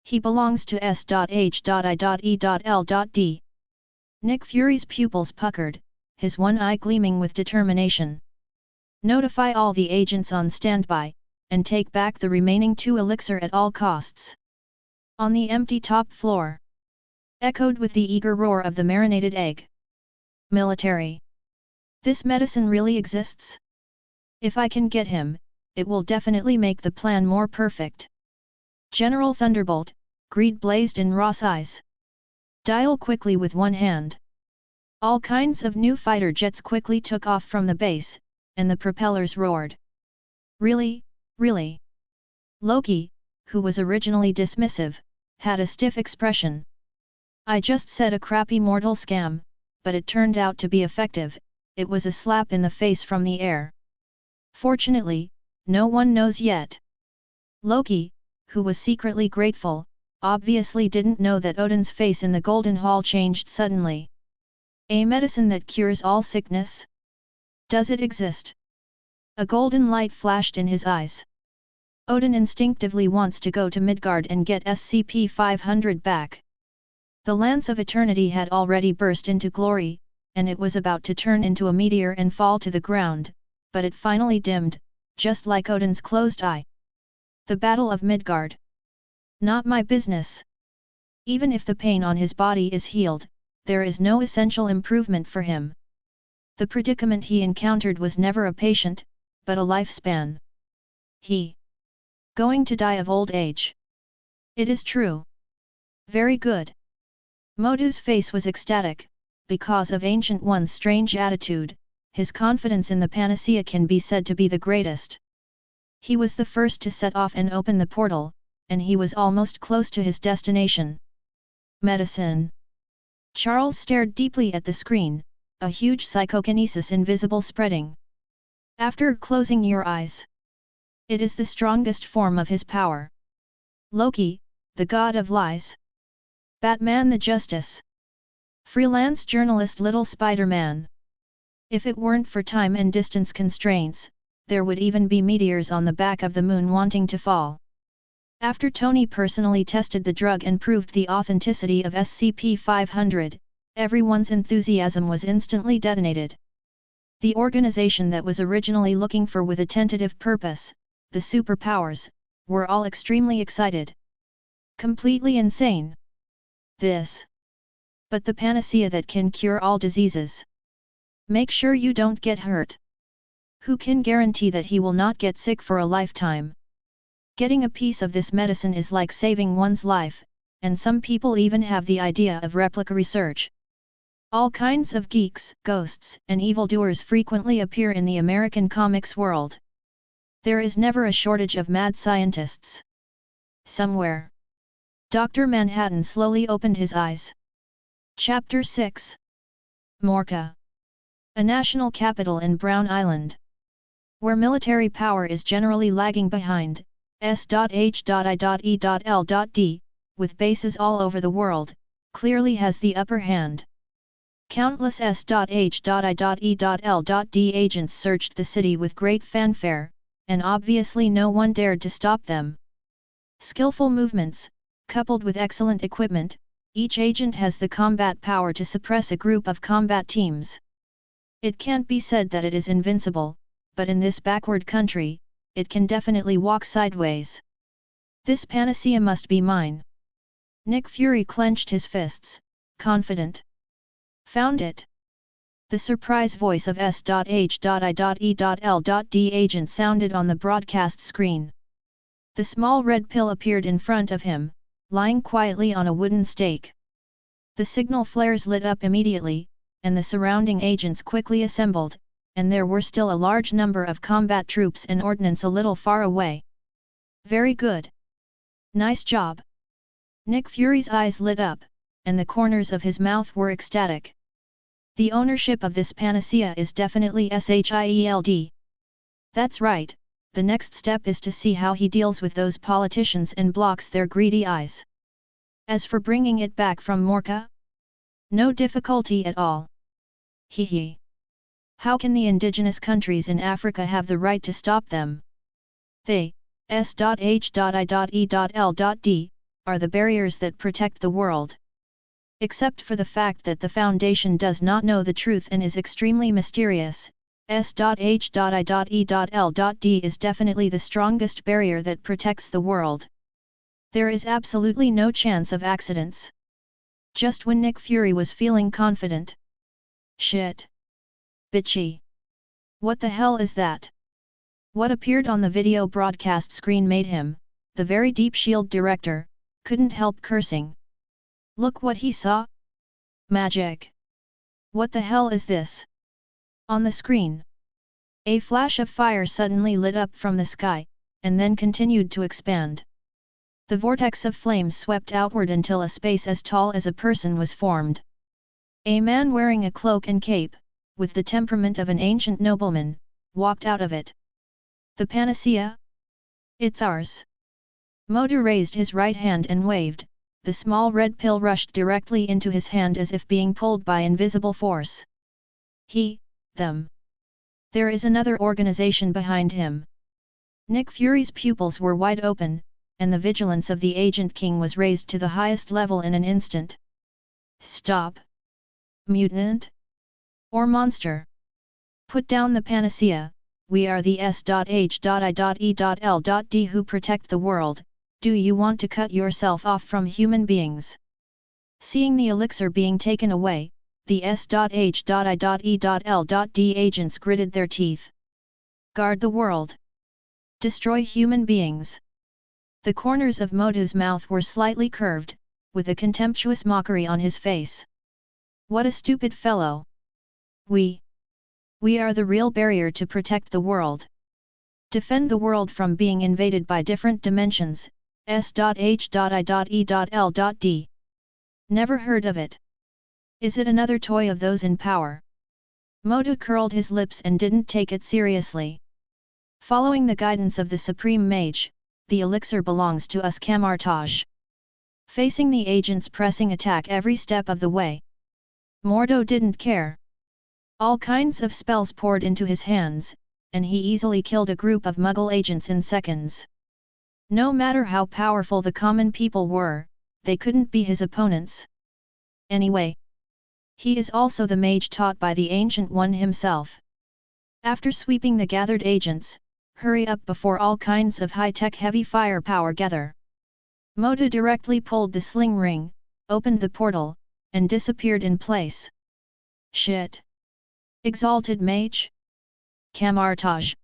S1: He belongs to S.H.I.E.L.D. Nick Fury's pupils puckered, his one eye gleaming with determination. Notify all the agents on standby, and take back the remaining 2 elixir at all costs. On the empty top floor. Echoed with the eager roar of the marinated egg. Military. This medicine really exists? If I can get him, it will definitely make the plan more perfect. General Thunderbolt, greed blazed in Ross' eyes. Dial quickly with one hand. All kinds of new fighter jets quickly took off from the base, and the propellers roared. Really, really? Loki, who was originally dismissive, had a stiff expression. I just said a crappy mortal scam, but it turned out to be effective, it was a slap in the face from the air. Fortunately, no one knows yet. Loki, who was secretly grateful, obviously didn't know that Odin's face in the Golden Hall changed suddenly. A medicine that cures all sickness? Does it exist? A golden light flashed in his eyes. Odin instinctively wants to go to Midgard and get SCP-500 back. The Lance of Eternity had already burst into glory, and it was about to turn into a meteor and fall to the ground, but it finally dimmed, just like Odin's closed eye. The Battle of Midgard. Not my business. Even if the pain on his body is healed, there is no essential improvement for him. The predicament he encountered was never a patient, but a lifespan. He going to die of old age. It is true. Very good. Modu's face was ecstatic, because of Ancient One's strange attitude, his confidence in the panacea can be said to be the greatest. He was the first to set off and open the portal, and he was almost close to his destination. Medicine. Charles stared deeply at the screen, a huge psychokinesis invisible spreading. After closing your eyes. It is the strongest form of his power. Loki, the god of lies. Batman the Justice. Freelance journalist Little Spider-Man. If it weren't for time and distance constraints, there would even be meteors on the back of the moon wanting to fall. After Tony personally tested the drug and proved the authenticity of SCP-500, everyone's enthusiasm was instantly detonated. The organization that was originally looking for with a tentative purpose, the superpowers, were all extremely excited. Completely insane. This. But the panacea that can cure all diseases. Make sure you don't get hurt. Who can guarantee that he will not get sick for a lifetime? Getting a piece of this medicine is like saving one's life, and some people even have the idea of replica research. All kinds of geeks, ghosts, and evildoers frequently appear in the American comics world. There is never a shortage of mad scientists. Somewhere. Dr. Manhattan slowly opened his eyes. Chapter 6. Morka. A national capital in Brown Island. Where military power is generally lagging behind, S.H.I.E.L.D., with bases all over the world, clearly has the upper hand. Countless S.H.I.E.L.D. agents searched the city with great fanfare, and obviously no one dared to stop them. Skillful movements, coupled with excellent equipment, each agent has the combat power to suppress a group of combat teams. It can't be said that it is invincible, but in this backward country, it can definitely walk sideways. This panacea must be mine. Nick Fury clenched his fists, confident. Found it! The surprise voice of S.H.I.E.L.D. agent sounded on the broadcast screen. The small red pill appeared in front of him, lying quietly on a wooden stake. The signal flares lit up immediately, and the surrounding agents quickly assembled, and there were still a large number of combat troops and ordnance a little far away. Very good. Nice job. Nick Fury's eyes lit up, and the corners of his mouth were ecstatic. The ownership of this panacea is definitely SHIELD. That's right, the next step is to see how he deals with those politicians and blocks their greedy eyes. As for bringing it back from Morka? No difficulty at all. Hee. How can the indigenous countries in Africa have the right to stop them? They, S.H.I.E.L.D., are the barriers that protect the world. Except for the fact that the Foundation does not know the truth and is extremely mysterious, S.H.I.E.L.D. is definitely the strongest barrier that protects the world. There is absolutely no chance of accidents. Just when Nick Fury was feeling confident. Shit. Bitchy. What the hell is that? What appeared on the video broadcast screen made him, the very deep shield director, couldn't help cursing. Look what he saw? Magic. What the hell is this? On the screen. A flash of fire suddenly lit up from the sky, and then continued to expand. The vortex of flames swept outward until a space as tall as a person was formed. A man wearing a cloak and cape, with the temperament of an ancient nobleman, walked out of it. The panacea? It's ours. Modu raised his right hand and waved, the small red pill rushed directly into his hand as if being pulled by invisible force. Them. There is another organization behind him. Nick Fury's pupils were wide open, and the vigilance of the Agent King was raised to the highest level in an instant. Stop! Mutant? Or monster? Put down the panacea, we are the S.H.I.E.L.D. who protect the world, do you want to cut yourself off from human beings? Seeing the elixir being taken away, the S.H.I.E.L.D. agents gritted their teeth. Guard the world. Destroy human beings. The corners of Modu's mouth were slightly curved, with a contemptuous mockery on his face. What a stupid fellow. We are the real barrier to protect the world. Defend the world from being invaded by different dimensions, S.H.I.E.L.D. Never heard of it. Is it another toy of those in power? Modu curled his lips and didn't take it seriously. Following the guidance of the Supreme Mage, the elixir belongs to us Camartage. Facing the agent's pressing attack every step of the way. Mordo didn't care. All kinds of spells poured into his hands, and he easily killed a group of Muggle agents in seconds. No matter how powerful the common people were, they couldn't be his opponents. Anyway, he is also the mage taught by the Ancient One himself. After sweeping the gathered agents, hurry up before all kinds of high-tech heavy firepower gather. Modu directly pulled the sling ring, opened the portal, and disappeared in place. Shit! Exalted Mage? Camartage.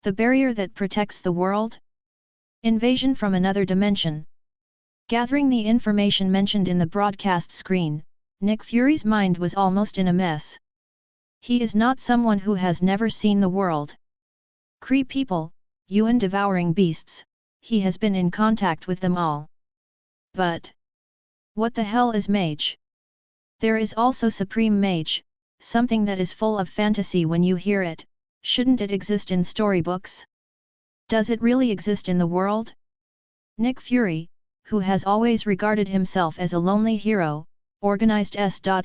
S1: The barrier that protects the world? Invasion from another dimension. Gathering the information mentioned in the broadcast screen, Nick Fury's mind was almost in a mess. He is not someone who has never seen the world. Kree people, Yuan devouring beasts, he has been in contact with them all. But what the hell is mage? There is also Supreme Mage, something that is full of fantasy when you hear it. Shouldn't it exist in storybooks? Does it really exist in the world? Nick Fury, who has always regarded himself as a lonely hero, organized S.H.I.E.L.D,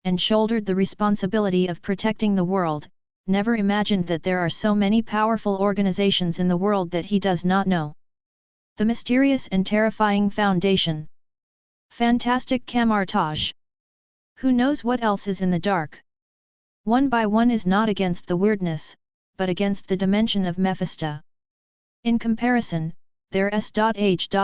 S1: and shouldered the responsibility of protecting the world, never imagined that there are so many powerful organizations in the world that he does not know. The mysterious and terrifying Foundation. Fantastic camouflage. Who knows what else is in the dark? One by one is not against the weirdness, but against the dimension of Mephisto. In comparison, their S.H.I.E.L.D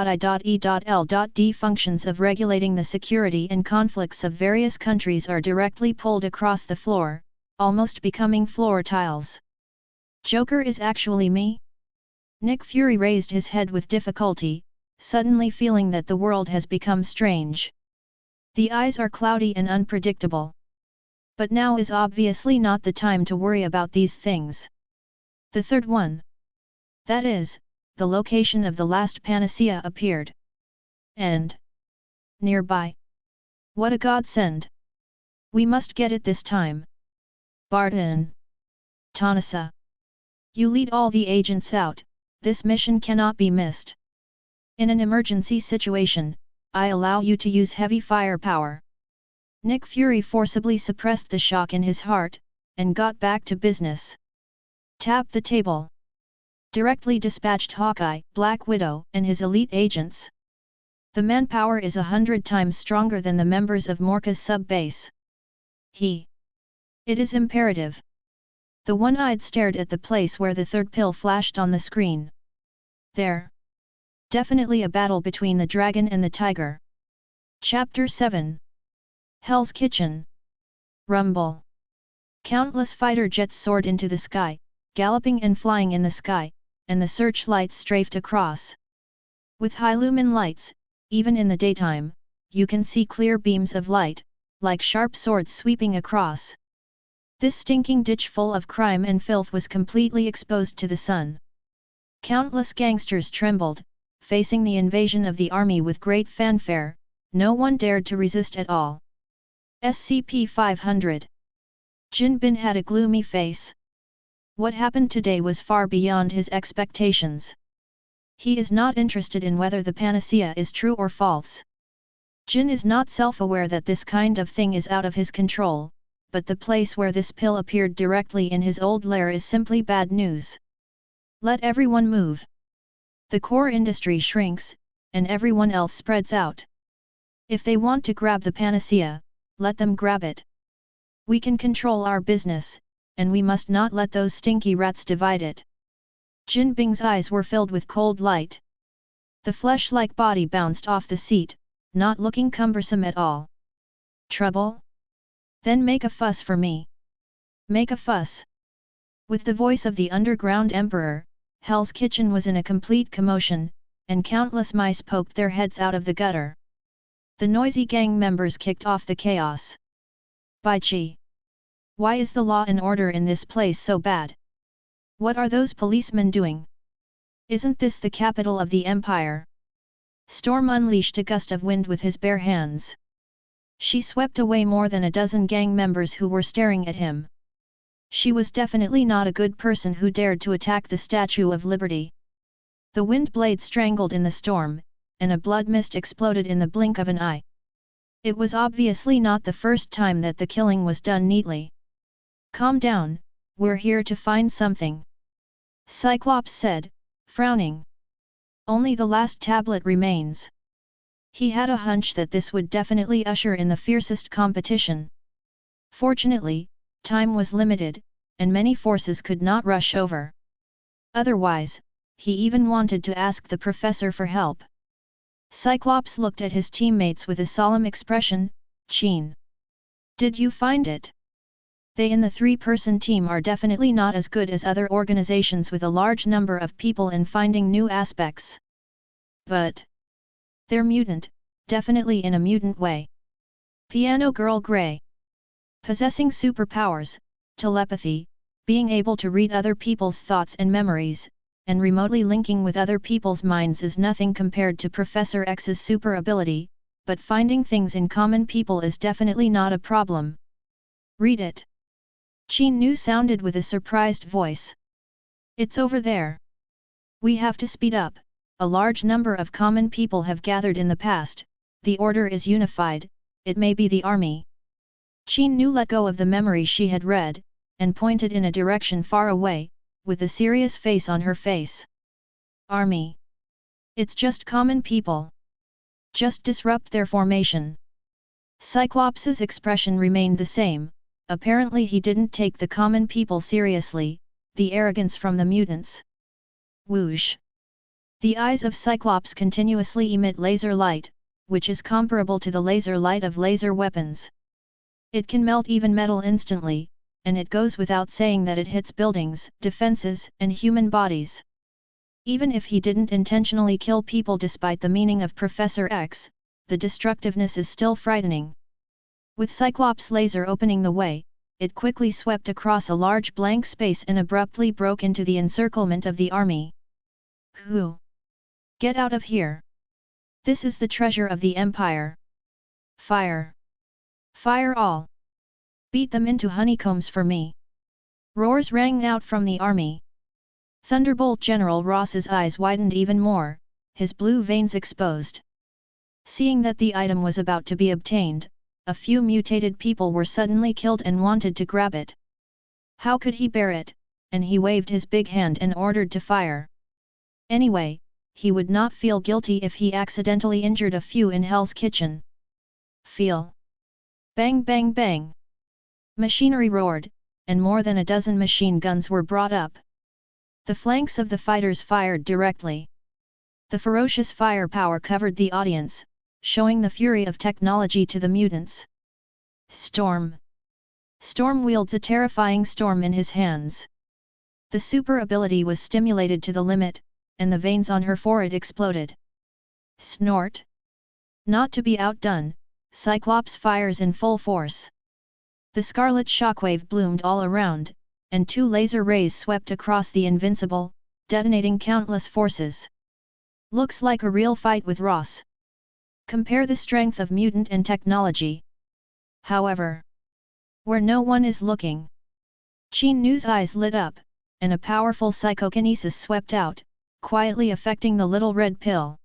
S1: functions of regulating the security and conflicts of various countries are directly pulled across the floor, almost becoming floor tiles. Joker is actually me? Nick Fury raised his head with difficulty, suddenly feeling that the world has become strange. The eyes are cloudy and unpredictable. But now is obviously not the time to worry about these things. The third one. That is, the location of the last panacea appeared. And nearby. What a godsend! We must get it this time. Barton. Tanasa. You lead all the agents out, this mission cannot be missed. In an emergency situation, I allow you to use heavy firepower. Nick Fury forcibly suppressed the shock in his heart, and got back to business. Tap the table. Directly dispatched Hawkeye, Black Widow, and his elite agents. The manpower is 100 times stronger than the members of Morca's sub-base. It is imperative. The one-eyed stared at the place where the third pill flashed on the screen. There. Definitely a battle between the dragon and the tiger. Chapter 7. Hell's Kitchen. Rumble. Countless fighter jets soared into the sky, galloping and flying in the sky, and the searchlights strafed across. With high lumen lights, even in the daytime, you can see clear beams of light, like sharp swords sweeping across. This stinking ditch full of crime and filth was completely exposed to the sun. Countless gangsters trembled, facing the invasion of the army with great fanfare. No one dared to resist at all. SCP-500. Jin Bin had a gloomy face. What happened today was far beyond his expectations. He is not interested in whether the panacea is true or false. Jin is not self-aware that this kind of thing is out of his control, but the place where this pill appeared directly in his old lair is simply bad news. Let everyone move. The core industry shrinks, and everyone else spreads out. If they want to grab the panacea, let them grab it. We can control our business, and we must not let those stinky rats divide it. Jin Bing's eyes were filled with cold light. The flesh-like body bounced off the seat, not looking cumbersome at all. Trouble? Then make a fuss for me. Make a fuss. With the voice of the underground emperor, Hell's Kitchen was in a complete commotion, and countless mice poked their heads out of the gutter. The noisy gang members kicked off the chaos. Bai Chi. Why is the law and order in this place so bad? What are those policemen doing? Isn't this the capital of the empire? Storm unleashed a gust of wind with his bare hands. She swept away more than a dozen gang members who were staring at him. She was definitely not a good person who dared to attack the Statue of Liberty. The wind blade strangled in the storm, and a blood mist exploded in the blink of an eye. It was obviously not the first time that the killing was done neatly. Calm down, we're here to find something. Cyclops said, frowning. Only the last tablet remains. He had a hunch that this would definitely usher in the fiercest competition. Fortunately, time was limited, and many forces could not rush over. Otherwise, he even wanted to ask the professor for help. Cyclops looked at his teammates with a solemn expression. Chin. Did you find it? They in the three-person team are definitely not as good as other organizations with a large number of people in finding new aspects. But they're mutant, definitely in a mutant way. Piano Girl Grey. Possessing superpowers, telepathy, being able to read other people's thoughts and memories, and remotely linking with other people's minds is nothing compared to Professor X's super ability, but finding things in common people is definitely not a problem. Read it. Chin Nu sounded with a surprised voice. It's over there. We have to speed up, a large number of common people have gathered in the past, the order is unified, it may be the army. Qin Nu let go of the memory she had read, and pointed in a direction far away, with a serious face on her face. Army. It's just common people. Just disrupt their formation. Cyclops' expression remained the same, apparently he didn't take the common people seriously, the arrogance from the mutants. Whoosh! The eyes of Cyclops continuously emit laser light, which is comparable to the laser light of laser weapons. It can melt even metal instantly, and it goes without saying that it hits buildings, defenses, and human bodies. Even if he didn't intentionally kill people despite the meaning of Professor X, the destructiveness is still frightening. With Cyclops' laser opening the way, it quickly swept across a large blank space and abruptly broke into the encirclement of the army. Who? Get out of here! This is the treasure of the Empire! Fire! Fire all! Beat them into honeycombs for me! Roars rang out from the army. Thunderbolt General Ross's eyes widened even more, his blue veins exposed. Seeing that the item was about to be obtained, a few mutated people were suddenly killed and wanted to grab it. How could he bear it? And he waved his big hand and ordered to fire. Anyway, he would not feel guilty if he accidentally injured a few in Hell's Kitchen. Feel. Bang bang bang. Machinery roared, and more than a dozen machine guns were brought up. The flanks of the fighters fired directly. The ferocious firepower covered the audience, showing the fury of technology to the mutants. Storm. Storm wields a terrifying storm in his hands. The super ability was stimulated to the limit, and the veins on her forehead exploded. Snort. Not to be outdone, Cyclops fires in full force. The scarlet shockwave bloomed all around, and two laser rays swept across the Invincible, detonating countless forces. Looks like a real fight with Ross. Compare the strength of mutant and technology. However, where no one is looking. Qin Nu's eyes lit up, and a powerful psychokinesis swept out, quietly affecting the little red pill.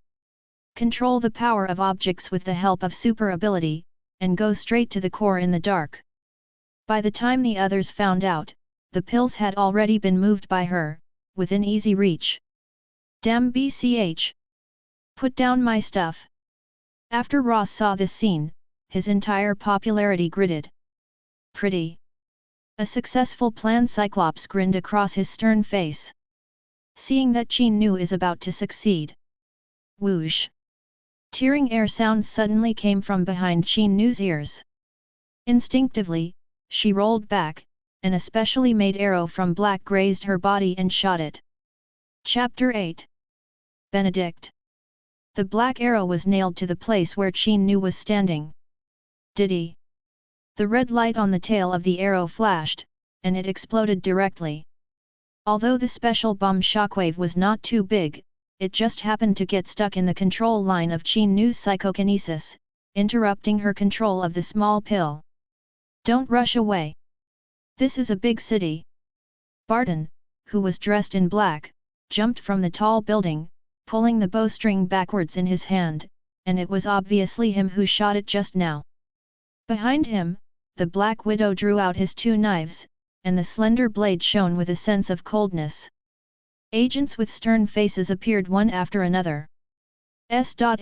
S1: Control the power of objects with the help of super ability, and go straight to the core in the dark. By the time the others found out, the pills had already been moved by her, within easy reach. Damn BCH! Put down my stuff! After Ross saw this scene, his entire popularity gritted. Pretty. A successful plan. Cyclops grinned across his stern face. Seeing that Qin Nu is about to succeed. Whoosh! Tearing air sounds suddenly came from behind Qin Nu's ears. Instinctively, she rolled back, and a specially made arrow from black grazed her body and shot it. Chapter 8. Benedict. The black arrow was nailed to the place where Qin Nu was standing. Diddy. The red light on the tail of the arrow flashed, and it exploded directly. Although the special bomb shockwave was not too big, it just happened to get stuck in the control line of Qin Nu's psychokinesis, interrupting her control of the small pill. Don't rush away. This is a big city. Barton, who was dressed in black, jumped from the tall building, pulling the bowstring backwards in his hand, and it was obviously him who shot it just now. Behind him, the Black Widow drew out his two knives, and the slender blade shone with a sense of coldness. Agents with stern faces appeared one after another. S.H.I.E.L.D.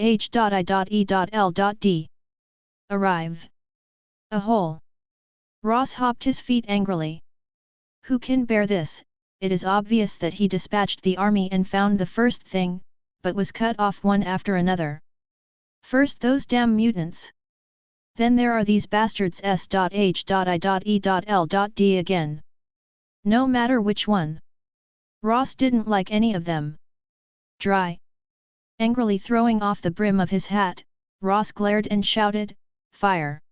S1: Arrive. A hole. Ross hopped his feet angrily. Who can bear this? It is obvious that he dispatched the army and found the first thing, but was cut off one after another. First those damn mutants. Then there are these bastards. S.H.I.E.L.D. again. No matter which one. Ross didn't like any of them. Dry. Angrily throwing off the brim of his hat, Ross glared and shouted, Fire!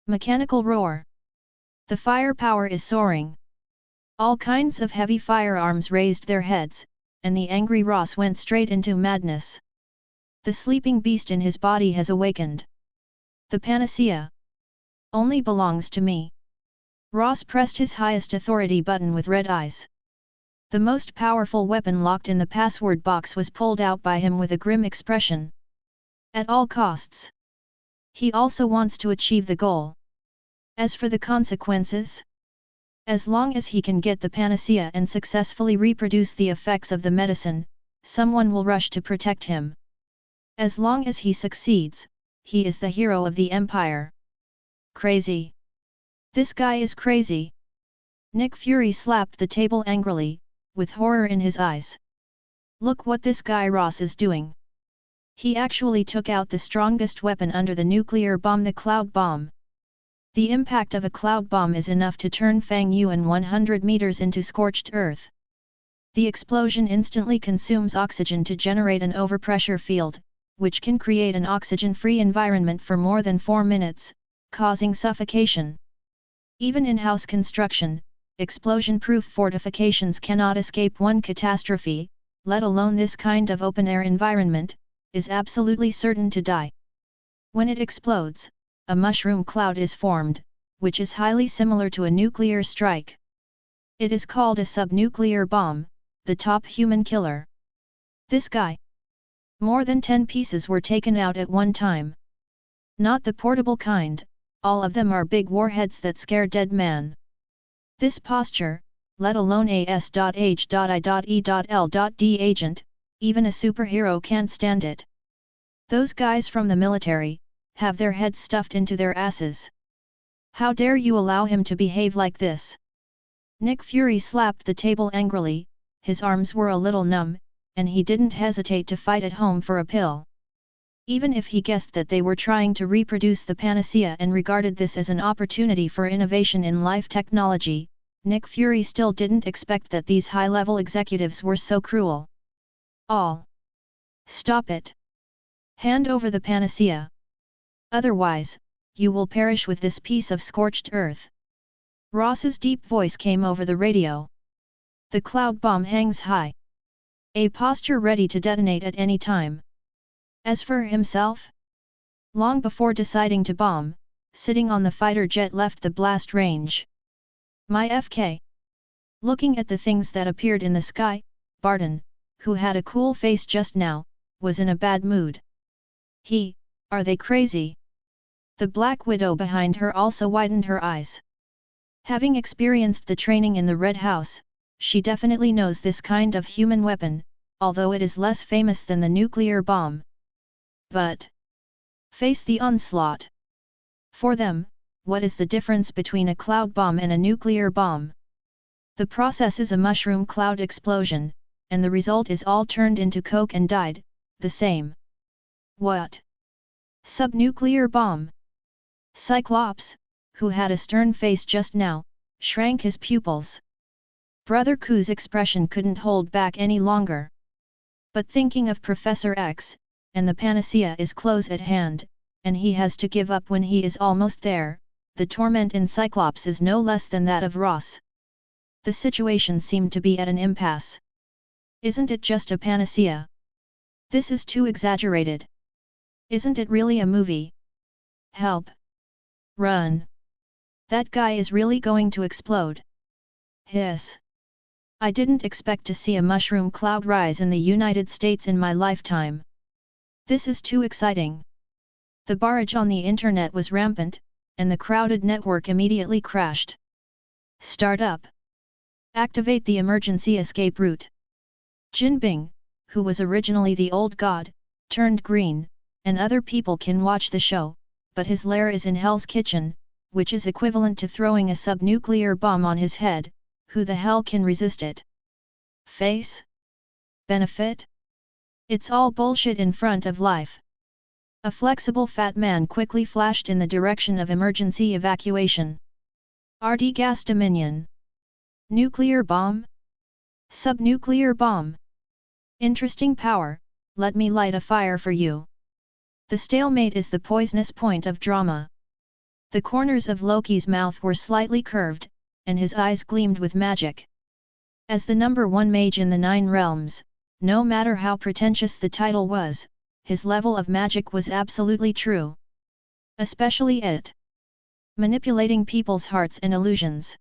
S1: Mechanical roar. The firepower is soaring. All kinds of heavy firearms raised their heads, and the angry Ross went straight into madness. The sleeping beast in his body has awakened. The panacea only belongs to me. Ross pressed his highest authority button with red eyes. The most powerful weapon locked in the password box was pulled out by him with a grim expression. At all costs. He also wants to achieve the goal. As for the consequences? As long as he can get the panacea and successfully reproduce the effects of the medicine, someone will rush to protect him. As long as he succeeds, he is the hero of the empire. Crazy. This guy is crazy. Nick Fury slapped the table angrily, with horror in his eyes. Look what this guy Ross is doing. He actually took out the strongest weapon under the nuclear bomb, the cloud bomb. The impact of a cloud bomb is enough to turn Fang Yuan 100 meters into scorched earth. The explosion instantly consumes oxygen to generate an overpressure field, which can create an oxygen-free environment for more than 4 minutes, causing suffocation. Even in house construction, explosion-proof fortifications cannot escape one catastrophe, let alone this kind of open-air environment, is absolutely certain to die. When it explodes, a mushroom cloud is formed, which is highly similar to a nuclear strike. It is called a subnuclear bomb, the top human killer. This guy. More than 10 pieces were taken out at one time. Not the portable kind, all of them are big warheads that scare dead man. This posture, let alone as.h.i.e.l.d agent, even a superhero can't stand it. Those guys from the military, have their heads stuffed into their asses. How dare you allow him to behave like this? Nick Fury slapped the table angrily, his arms were a little numb, and he didn't hesitate to fight at home for a pill. Even if he guessed that they were trying to reproduce the panacea and regarded this as an opportunity for innovation in life technology, Nick Fury still didn't expect that these high-level executives were so cruel. All. Stop it. Hand over the panacea. Otherwise, you will perish with this piece of scorched earth. Ross's deep voice came over the radio. The cloud bomb hangs high. A posture ready to detonate at any time. As for himself? Long before deciding to bomb, sitting on the fighter jet left the blast range. My FK. Looking at the things that appeared in the sky, Barton, who had a cool face just now, was in a bad mood. Are they crazy? The Black Widow behind her also widened her eyes. Having experienced the training in the Red House, she definitely knows this kind of human weapon, although it is less famous than the nuclear bomb. But face the onslaught. For them, what is the difference between a cloud bomb and a nuclear bomb? The process is a mushroom cloud explosion, and the result is all turned into coke and died, the same. What? Subnuclear bomb? Cyclops, who had a stern face just now, shrank his pupils. Brother Ku's expression couldn't hold back any longer. But thinking of Professor X, and the panacea is close at hand, and he has to give up when he is almost there, the torment in Cyclops is no less than that of Ross. The situation seemed to be at an impasse. Isn't it just a panacea? This is too exaggerated. Isn't it really a movie? Help! Run! That guy is really going to explode. Hiss! I didn't expect to see a mushroom cloud rise in the United States in my lifetime. This is too exciting. The barrage on the internet was rampant, and the crowded network immediately crashed. Start up. Activate the emergency escape route. Jin Bing, who was originally the old god, turned green, and other people can watch the show, but his lair is in Hell's Kitchen, which is equivalent to throwing a subnuclear bomb on his head. Who the hell can resist it? Face? Benefit? It's all bullshit in front of life. A flexible fat man quickly flashed in the direction of emergency evacuation. RD gas dominion. Nuclear bomb? Subnuclear bomb? Interesting power, let me light a fire for you. The stalemate is the poisonous point of drama. The corners of Loki's mouth were slightly curved, and his eyes gleamed with magic. As the number 1 mage in the 9 realms, no matter how pretentious the title was, his level of magic was absolutely true. Especially it. Manipulating people's hearts and illusions.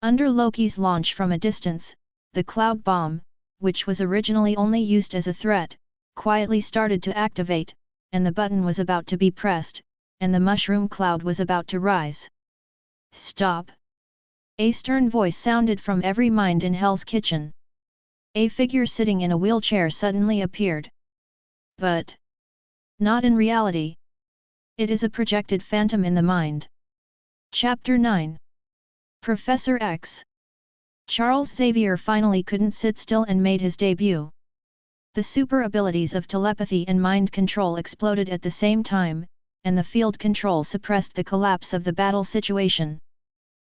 S1: Under Loki's launch from a distance, the cloud bomb, which was originally only used as a threat, quietly started to activate, and the button was about to be pressed, and the mushroom cloud was about to rise. Stop! A stern voice sounded from every mind in Hell's Kitchen. A figure sitting in a wheelchair suddenly appeared. But not in reality. It is a projected phantom in the mind. Chapter 9. Professor X. Charles Xavier finally couldn't sit still and made his debut. The super abilities of telepathy and mind control exploded at the same time, and the field control suppressed the collapse of the battle situation.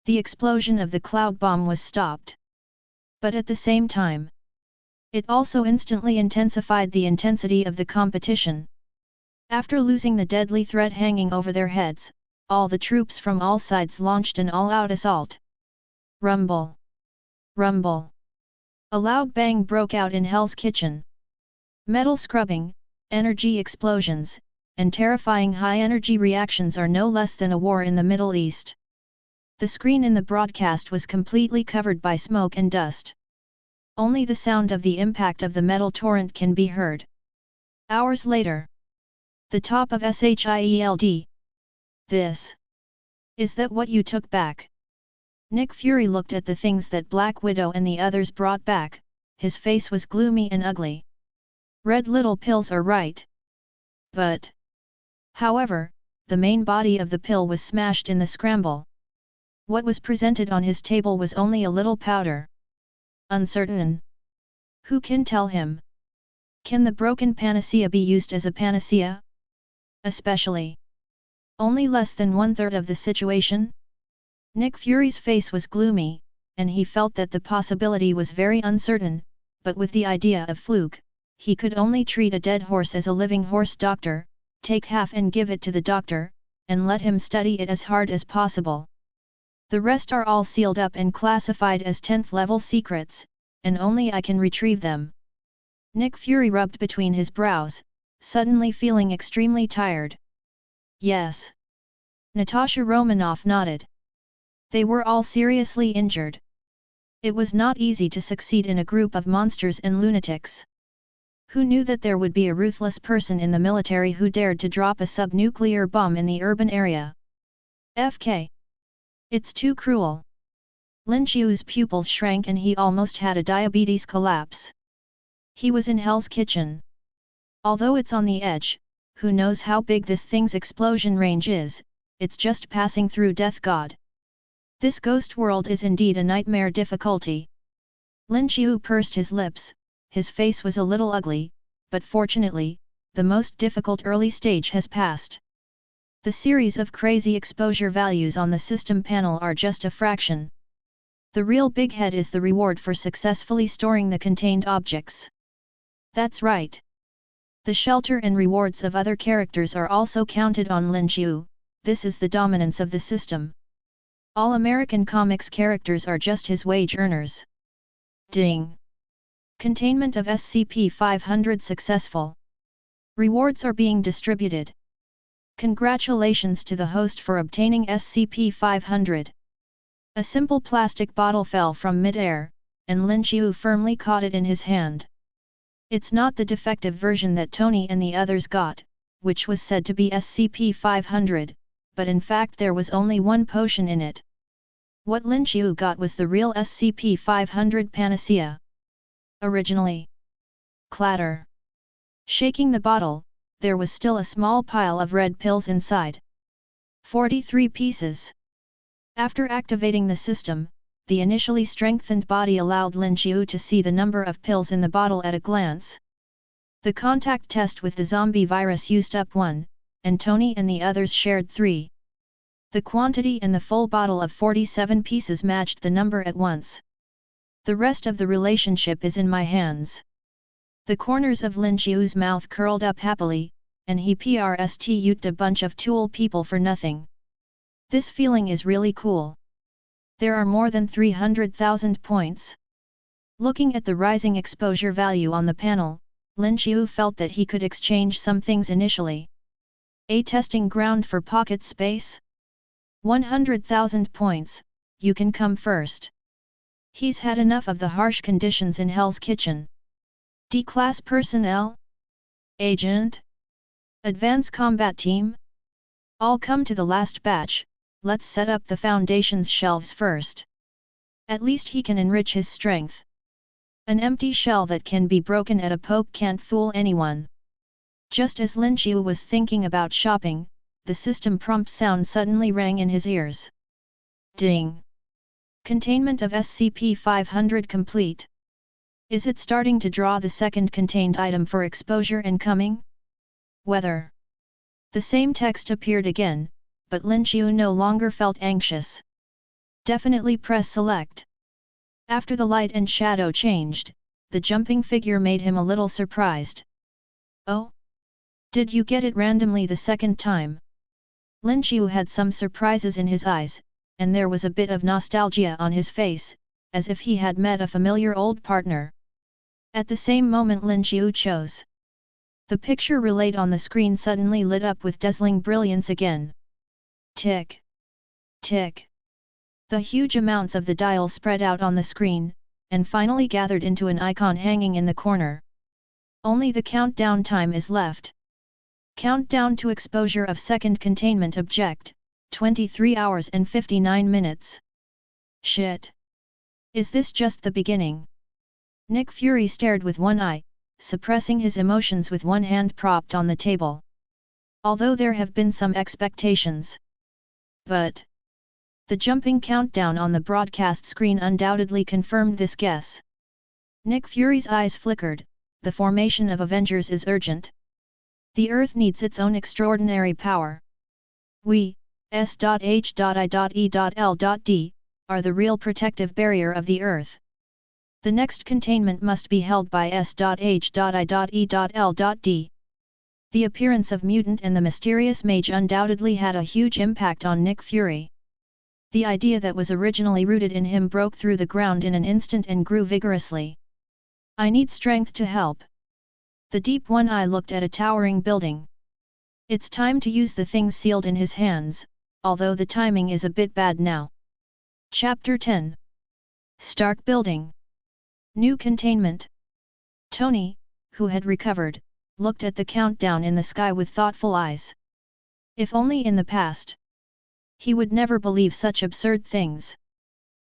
S1: The explosion of the cloud bomb was stopped. But at the same time, it also instantly intensified the intensity of the competition. After losing the deadly threat hanging over their heads, all the troops from all sides launched an all-out assault. Rumble! Rumble! A loud bang broke out in Hell's Kitchen. Metal scrubbing, energy explosions, and terrifying high-energy reactions are no less than a war in the Middle East. The screen in the broadcast was completely covered by smoke and dust. Only the sound of the impact of the metal torrent can be heard. Hours later. The top of SHIELD. This. Is that what you took back? Nick Fury looked at the things that Black Widow and the others brought back, his face was gloomy and ugly. Red little pills are right. But. However, the main body of the pill was smashed in the scramble. What was presented on his table was only a little powder. Uncertain. Who can tell him? Can the broken panacea be used as a panacea? Especially. Only less than 1/3 of the situation? Nick Fury's face was gloomy, and he felt that the possibility was very uncertain, but with the idea of fluke, he could only treat a dead horse as a living horse doctor, take half and give it to the doctor, and let him study it as hard as possible. The rest are all sealed up and classified as 10th level secrets, and only I can retrieve them. Nick Fury rubbed between his brows, suddenly feeling extremely tired. Yes. Natasha Romanoff nodded. They were all seriously injured. It was not easy to succeed in a group of monsters and lunatics. Who knew that there would be a ruthless person in the military who dared to drop a sub-nuclear bomb in the urban area? FK. It's too cruel. Lin Xiu's pupils shrank and he almost had a diabetes collapse. He was in Hell's Kitchen. Although it's on the edge, who knows how big this thing's explosion range is, it's just passing through Death God. This ghost world is indeed a nightmare difficulty. Lin Xiu pursed his lips, his face was a little ugly, but fortunately, the most difficult early stage has passed. The series of crazy exposure values on the system panel are just a fraction. The real big head is the reward for successfully storing the contained objects. That's right. The shelter and rewards of other characters are also counted on Lin Xiu. This is the dominance of the system. All American Comics characters are just his wage earners. Ding! Containment of SCP-500 successful. Rewards are being distributed. Congratulations to the host for obtaining SCP-500. A simple plastic bottle fell from mid-air, and Lin Xiu firmly caught it in his hand. It's not the defective version that Tony and the others got, which was said to be SCP-500, but in fact there was only one potion in it. What Lin Xiu got was the real SCP-500 panacea. Originally. Clatter. Shaking the bottle, there was still a small pile of red pills inside. 43 pieces. After activating the system, the initially strengthened body allowed Lin Xiu to see the number of pills in the bottle at a glance. The contact test with the zombie virus used up 1, and Tony and the others shared 3. The quantity and the full bottle of 47 pieces matched the number at once. The rest of the relationship is in my hands. The corners of Lin Xiu's mouth curled up happily, and he prst'd a bunch of tool people for nothing. This feeling is really cool. There are more than 300,000 points. Looking at the rising exposure value on the panel, Lin Xiu felt that he could exchange some things initially. A testing ground for pocket space? 100,000 points, you can come first. He's had enough of the harsh conditions in Hell's Kitchen. D-class personnel? Agent? Advanced combat team? All come to the last batch, let's set up the Foundation's shelves first. At least he can enrich his strength. An empty shell that can be broken at a poke can't fool anyone. Just as Lin Xiu was thinking about shopping, the system prompt sound suddenly rang in his ears. Ding! Containment of SCP-500 complete. Is it starting to draw the second contained item for exposure and coming? Weather. The same text appeared again, but Lin Xiu no longer felt anxious. Definitely press select. After the light and shadow changed, the jumping figure made him a little surprised. Oh? Did you get it randomly the second time? Lin Xiu had some surprises in his eyes, and there was a bit of nostalgia on his face, as if he had met a familiar old partner. At the same moment Lin Xiu chose. The picture relayed on the screen suddenly lit up with dazzling brilliance again. Tick! Tick! The huge amounts of the dial spread out on the screen, and finally gathered into an icon hanging in the corner. Only the countdown time is left. Countdown to exposure of second containment object, 23 hours and 59 minutes. Shit! Is this just the beginning? Nick Fury stared with one eye, suppressing his emotions with one hand propped on the table. Although there have been some expectations. But the jumping countdown on the broadcast screen undoubtedly confirmed this guess. Nick Fury's eyes flickered, the formation of Avengers is urgent. The Earth needs its own extraordinary power. We, S.H.I.E.L.D, are the real protective barrier of the Earth. The next containment must be held by S.H.I.E.L.D. The appearance of Mutant and the mysterious mage undoubtedly had a huge impact on Nick Fury. The idea that was originally rooted in him broke through the ground in an instant and grew vigorously. I need strength to help. The deep one eye looked at a towering building. It's time to use the thing sealed in his hands, although the timing is a bit bad now. Chapter 10. Stark Building. New containment. Tony, who had recovered, looked at the countdown in the sky with thoughtful eyes. If only in the past. He would never believe such absurd things.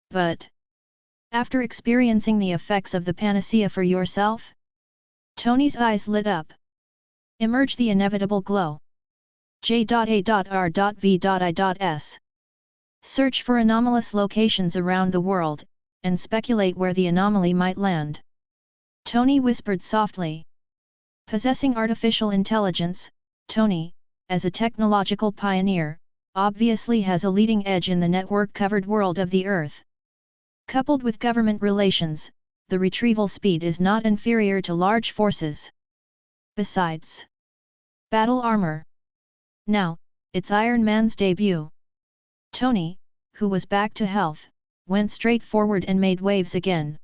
S1: But after experiencing the effects of the panacea for yourself? Tony's eyes lit up. Emerged the inevitable glow. J.A.R.V.I.S. Search for anomalous locations around the world, and speculate where the anomaly might land. Tony whispered softly. Possessing artificial intelligence, Tony, as a technological pioneer, obviously has a leading edge in the network-covered world of the Earth. Coupled with government relations, the retrieval speed is not inferior to large forces. Besides, battle armor. Now, it's Iron Man's debut. Tony, who was back to health, went straight forward and made waves again.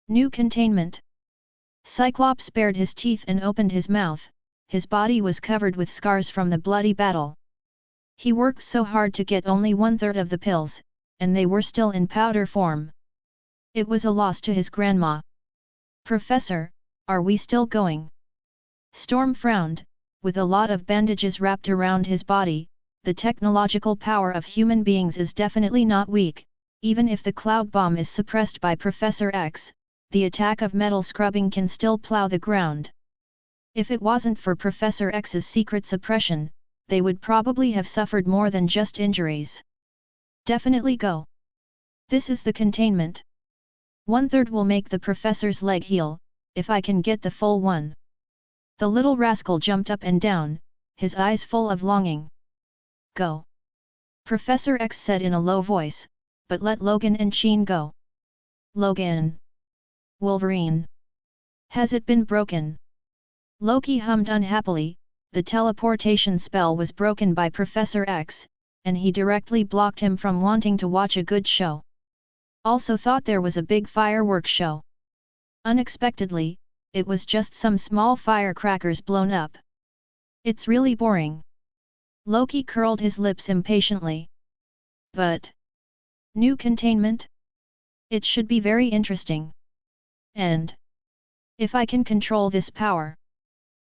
S1: New containment. Cyclops bared his teeth and opened his mouth, his body was covered with scars from the bloody battle. He worked so hard to get only 1/3 of the pills, and they were still in powder form. It was a loss to his grandma. Professor, are we still going? Storm frowned, with a lot of bandages wrapped around his body. The technological power of human beings is definitely not weak, even if the cloud bomb is suppressed by Professor X, the attack of metal scrubbing can still plow the ground. If it wasn't for Professor X's secret suppression, they would probably have suffered more than just injuries. Definitely go. This is the containment. 1/3 will make the professor's leg heal, if I can get the full one. The little rascal jumped up and down, his eyes full of longing. Go. Professor X said in a low voice, but let Logan and Sheen go. Logan. Wolverine. Has it been broken? Loki hummed unhappily. The teleportation spell was broken by Professor X, and he directly blocked him from wanting to watch a good show. Also thought there was a big firework show. Unexpectedly, it was just some small firecrackers blown up. It's really boring. Loki curled his lips impatiently. But new containment? It should be very interesting. And if I can control this power.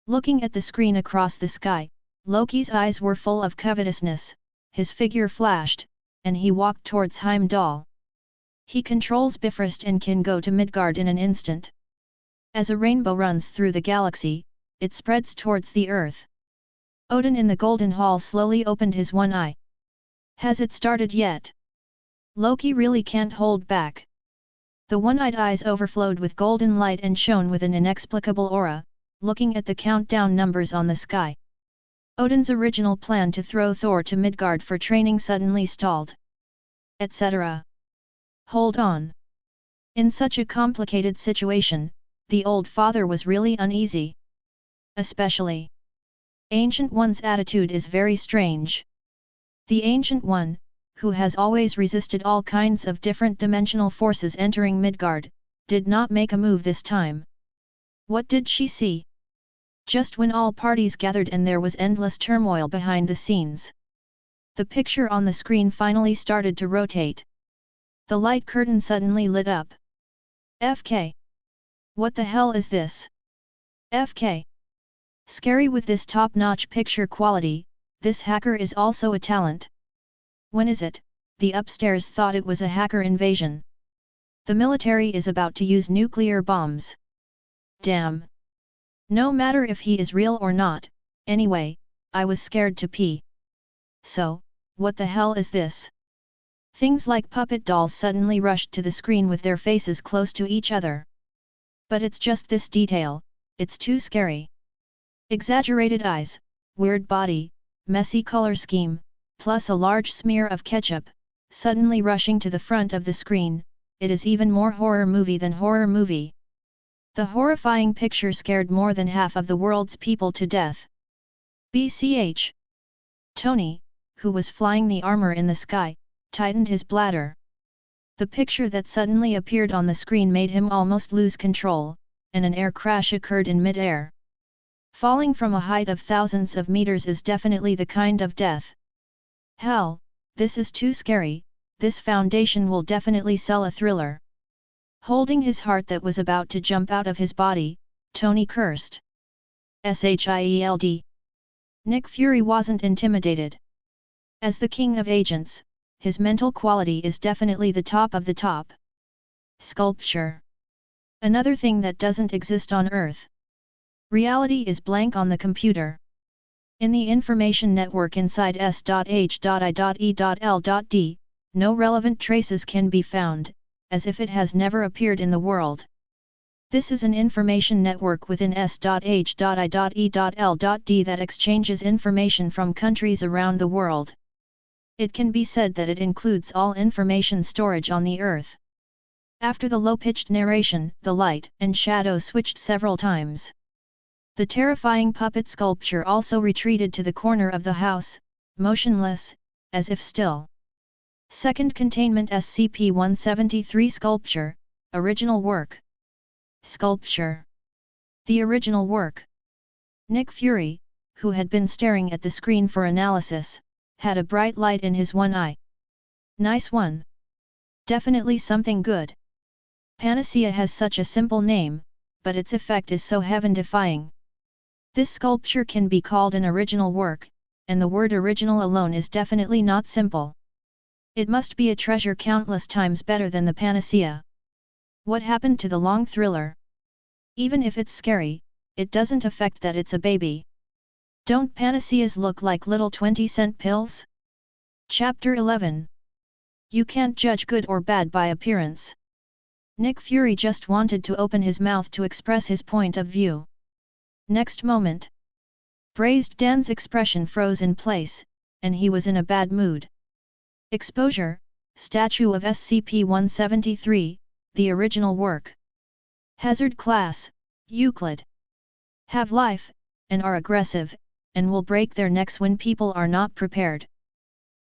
S1: Looking at the screen across the sky, Loki's eyes were full of covetousness, his figure flashed, and he walked towards Heimdall. He controls Bifrost and can go to Midgard in an instant. As a rainbow runs through the galaxy, it spreads towards the earth. Odin in the Golden Hall slowly opened his one eye. Has it started yet? Loki really can't hold back. The one-eyed eyes overflowed with golden light and shone with an inexplicable aura, looking at the countdown numbers on the sky. Odin's original plan to throw Thor to Midgard for training suddenly stalled. Etc. Hold on. In such a complicated situation, the old father was really uneasy. Especially. Ancient One's attitude is very strange. The Ancient One, who has always resisted all kinds of different dimensional forces entering Midgard, did not make a move this time. What did she see? Just when all parties gathered and there was endless turmoil behind the scenes. The picture on the screen finally started to rotate. The light curtain suddenly lit up. FK. What the hell is this? FK. Scary with this top-notch picture quality, this hacker is also a talent. When is it? The upstairs thought it was a hacker invasion. The military is about to use nuclear bombs. Damn. No matter if he is real or not, anyway, I was scared to pee. So, what the hell is this? Things like puppet dolls suddenly rushed to the screen with their faces close to each other. But it's just this detail, it's too scary. Exaggerated eyes, weird body, messy color scheme, plus a large smear of ketchup, suddenly rushing to the front of the screen, it is even more horror movie than horror movie. The horrifying picture scared more than half of the world's people to death. BCH. Tony, who was flying the armor in the sky, tightened his bladder. The picture that suddenly appeared on the screen made him almost lose control, and an air crash occurred in mid-air. Falling from a height of thousands of meters is definitely the kind of death. Hell, this is too scary, this foundation will definitely sell a thriller. Holding his heart that was about to jump out of his body, Tony cursed. SHIELD. Nick Fury wasn't intimidated. As the king of agents, his mental quality is definitely the top of the top. Sculpture. Another thing that doesn't exist on Earth. Reality is blank on the computer. In the information network inside S.H.I.E.L.D, no relevant traces can be found, as if it has never appeared in the world. This is an information network within S.H.I.E.L.D that exchanges information from countries around the world. It can be said that it includes all information storage on the Earth. After the low-pitched narration, the light and shadow switched several times. The terrifying puppet sculpture also retreated to the corner of the house, motionless, as if still. Second Containment SCP-173 Sculpture, Original Work. Sculpture. The original work. Nick Fury, who had been staring at the screen for analysis, had a bright light in his one eye. Nice one. Definitely something good. Panacea has such a simple name, but its effect is so heaven-defying. This sculpture can be called an original work, and the word original alone is definitely not simple. It must be a treasure countless times better than the Panacea. What happened to the long thriller? Even if it's scary, it doesn't affect that it's a baby. Don't Panaceas look like little 20-cent pills? Chapter 11. You can't judge good or bad by appearance. Nick Fury just wanted to open his mouth to express his point of view. Next moment, Braised Dan's expression froze in place, and he was in a bad mood. Exposure, Statue of SCP-173, the original work. Hazard class, Euclid. Have life, and are aggressive, and will break their necks when people are not prepared.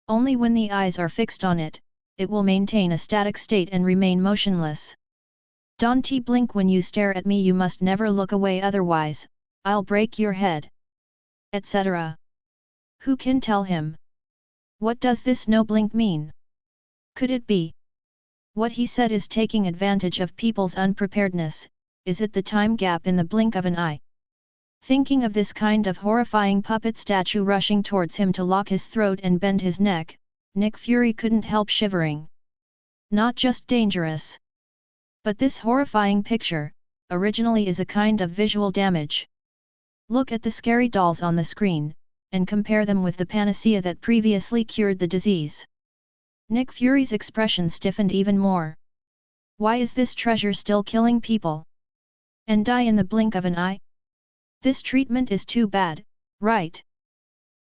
S1: Only when the eyes are fixed on it, it will maintain a static state and remain motionless. Don't blink when you stare at me, you must never look away, otherwise, I'll break your head. Etc. Who can tell him? What does this no blink mean? Could it be What he said is taking advantage of people's unpreparedness. Is it the time gap in the blink of an eye? Thinking of this kind of horrifying puppet statue rushing towards him to lock his throat and bend his neck, Nick Fury couldn't help shivering. Not just dangerous. But this horrifying picture, originally is a kind of visual damage. Look at the scary dolls on the screen, and compare them with the panacea that previously cured the disease. Nick Fury's expression stiffened even more. Why is this treasure still killing people? And die in the blink of an eye? This treatment is too bad, right?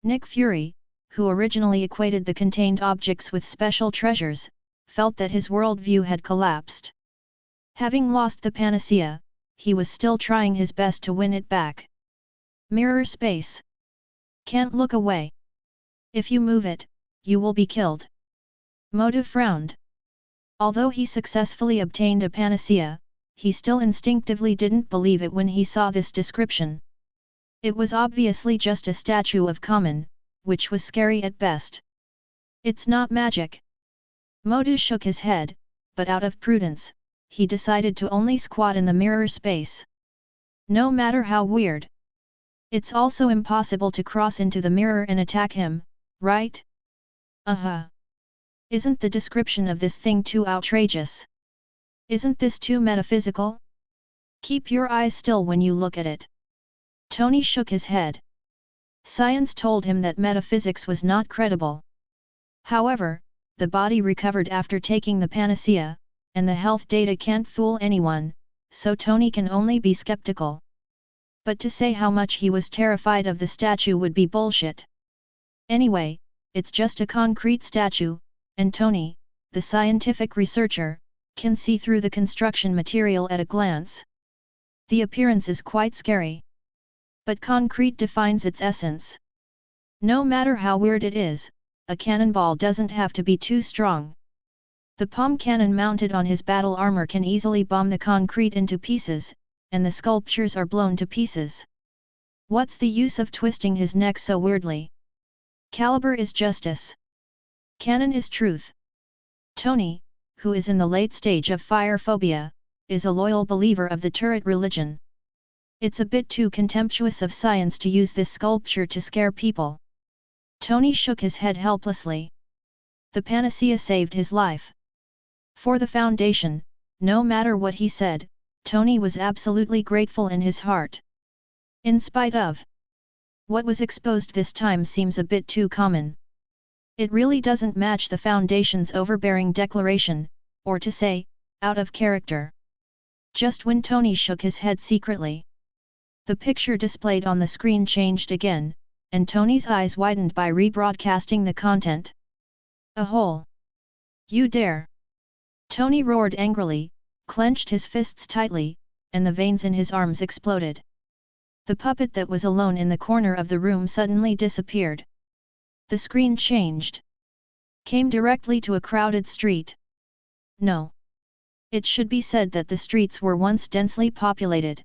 S1: Nick Fury, who originally equated the contained objects with special treasures, felt that his worldview had collapsed. Having lost the panacea, he was still trying his best to win it back. Mirror space. Can't look away. If you move it, you will be killed. Motive frowned. Although he successfully obtained a panacea, he still instinctively didn't believe it when he saw this description. It was obviously just a statue of common, which was scary at best. It's not magic. Motive shook his head, but out of prudence, he decided to only squat in the mirror space. No matter how weird. It's also impossible to cross into the mirror and attack him, right? Isn't the description of this thing too outrageous? Isn't this too metaphysical? Keep your eyes still when you look at it. Tony shook his head. Science told him that metaphysics was not credible. However, the body recovered after taking the panacea, and the health data can't fool anyone, so Tony can only be skeptical. But to say how much he was terrified of the statue would be bullshit. Anyway, it's just a concrete statue, and Tony, the scientific researcher, can see through the construction material at a glance. The appearance is quite scary. But concrete defines its essence. No matter how weird it is, a cannonball doesn't have to be too strong. The palm cannon mounted on his battle armor can easily bomb the concrete into pieces, and the sculptures are blown to pieces. What's the use of twisting his neck so weirdly? Caliber is justice. Cannon is truth. Tony, who is in the late stage of fire phobia, is a loyal believer of the turret religion. It's a bit too contemptuous of science to use this sculpture to scare people. Tony shook his head helplessly. The panacea saved his life. For the Foundation, no matter what he said, Tony was absolutely grateful in his heart. In spite of what was exposed this time seems a bit too common. It really doesn't match the Foundation's overbearing declaration, or to say, out of character. Just when Tony shook his head secretly, the picture displayed on the screen changed again, and Tony's eyes widened by rebroadcasting the content. A hole! You dare! Tony roared angrily, clenched his fists tightly, and the veins in his arms exploded. The puppet that was alone in the corner of the room suddenly disappeared. The screen changed. Came directly to a crowded street. No. It should be said that the streets were once densely populated.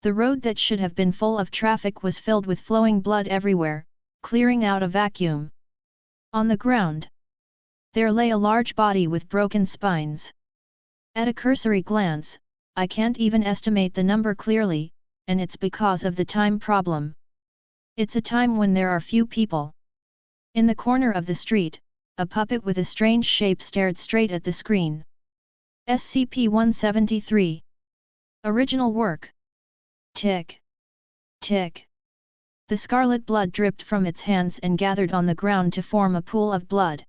S1: The road that should have been full of traffic was filled with flowing blood everywhere, clearing out a vacuum. On the ground, there lay a large body with broken spines. At a cursory glance, I can't even estimate the number clearly, and it's because of the time problem. It's a time when there are few people. In the corner of the street, a puppet with a strange shape stared straight at the screen. SCP-173. Original work. Tick. Tick. The scarlet blood dripped from its hands and gathered on the ground to form a pool of blood.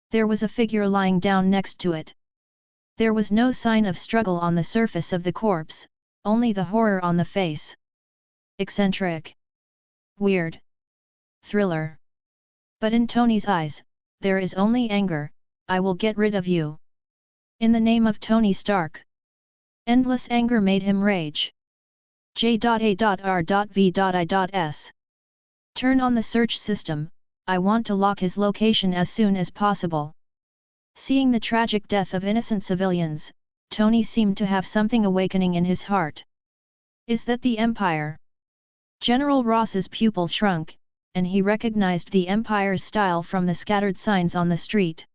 S1: There was a figure lying down next to it. There was no sign of struggle on the surface of the corpse, only the horror on the face. Eccentric. Weird. Thriller. But in Tony's eyes, there is only anger. I will get rid of you. In the name of Tony Stark. Endless anger made him rage. J.A.R.V.I.S. Turn on the search system, I want to lock his location as soon as possible. Seeing the tragic death of innocent civilians, Tony seemed to have something awakening in his heart. Is that the Empire? General Ross's pupil shrunk, and he recognized the Empire's style from the scattered signs on the street.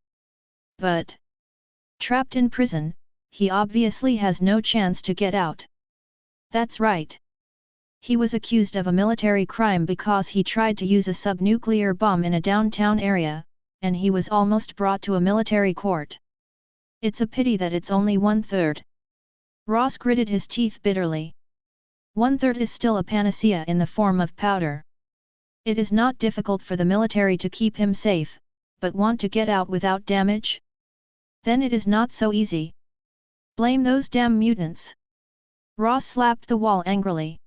S1: But Trapped in prison, he obviously has no chance to get out. That's right. He was accused of a military crime because he tried to use a sub-nuclear bomb in a downtown area, and he was almost brought to a military court. It's a pity that it's only 1/3. Ross gritted his teeth bitterly. 1/3 is still a panacea in the form of powder. It is not difficult for the military to keep him safe, but want to get out without damage? Then it is not so easy. Blame those damn mutants. Ross slapped the wall angrily.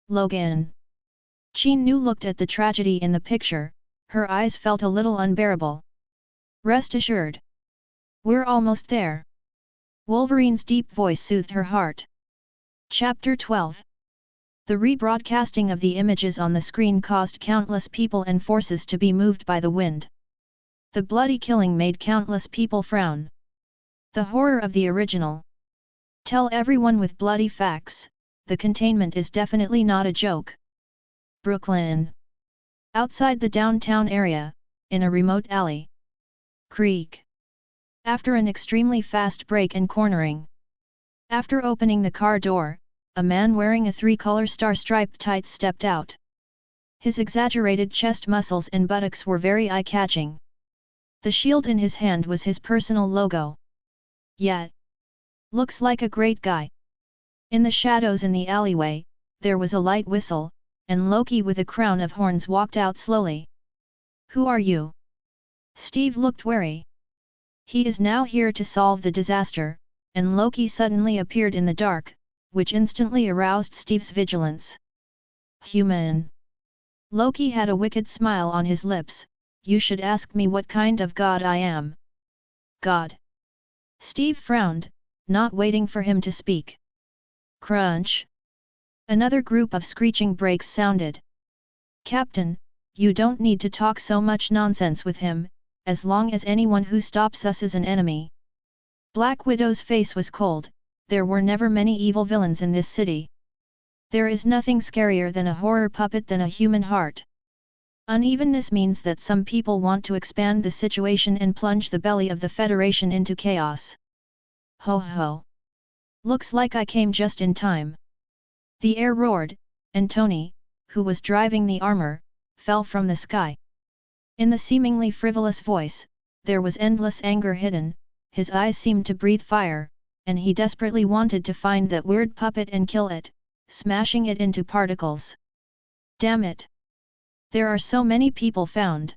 S1: Logan. Qin Nu looked at the tragedy in the picture, her eyes felt a little unbearable. Rest assured. We're almost there. Wolverine's deep voice soothed her heart. Chapter 12. The rebroadcasting of the images on the screen caused countless people and forces to be moved by the wind. The bloody killing made countless people frown. The horror of the original. Tell everyone with bloody facts, the containment is definitely not a joke. Brooklyn. Outside the downtown area, in a remote alley. Creak. After an extremely fast break and cornering. After opening the car door, a man wearing a 3-color star-striped tights stepped out. His exaggerated chest muscles and buttocks were very eye-catching. The shield in his hand was his personal logo. Yet. Looks like a great guy. In the shadows in the alleyway, there was a light whistle, and Loki with a crown of horns walked out slowly. Who are you? Steve looked wary. He is now here to solve the disaster, and Loki suddenly appeared in the dark, which instantly aroused Steve's vigilance. Human. Loki had a wicked smile on his lips. You should ask me what kind of god I am. God. Steve frowned, not waiting for him to speak. Crunch. Another group of screeching brakes sounded. Captain, you don't need to talk so much nonsense with him, as long as anyone who stops us is an enemy. Black Widow's face was cold. There were never many evil villains in this city. There is nothing scarier than a horror puppet than a human heart. Unevenness means that some people want to expand the situation and plunge the belly of the Federation into chaos. Ho ho! Looks like I came just in time. The air roared, and Tony, who was driving the armor, fell from the sky. In the seemingly frivolous voice, there was endless anger hidden, his eyes seemed to breathe fire, and he desperately wanted to find that weird puppet and kill it, smashing it into particles. Damn it! There are so many people found.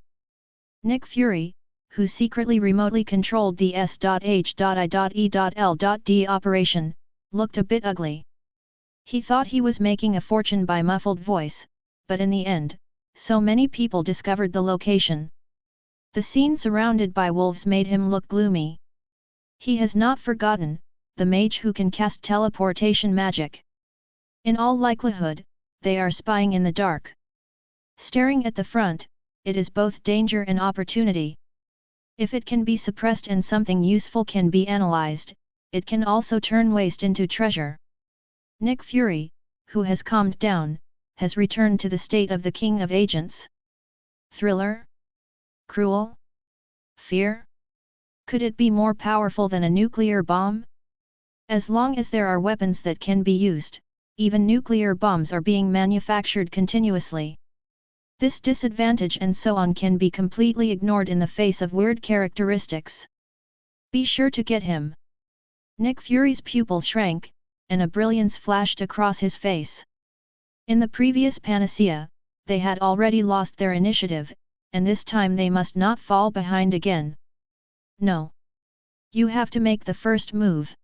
S1: Nick Fury, who secretly remotely controlled the S.H.I.E.L.D operation, looked a bit ugly. He thought he was making a fortune by muffled voice, but in the end, so many people discovered the location. The scene surrounded by wolves made him look gloomy. He has not forgotten, the mage who can cast teleportation magic. In all likelihood, they are spying in the dark. Staring at the front, it is both danger and opportunity. If it can be suppressed and something useful can be analyzed, it can also turn waste into treasure. Nick Fury, who has calmed down, has returned to the state of the king of agents. Thriller? Cruel? Fear? Could it be more powerful than a nuclear bomb? As long as there are weapons that can be used, even nuclear bombs are being manufactured continuously. This disadvantage and so on can be completely ignored in the face of weird characteristics. Be sure to get him. Nick Fury's pupils shrank, and a brilliance flashed across his face. In the previous panacea, they had already lost their initiative, and this time they must not fall behind again. No. You have to make the first move.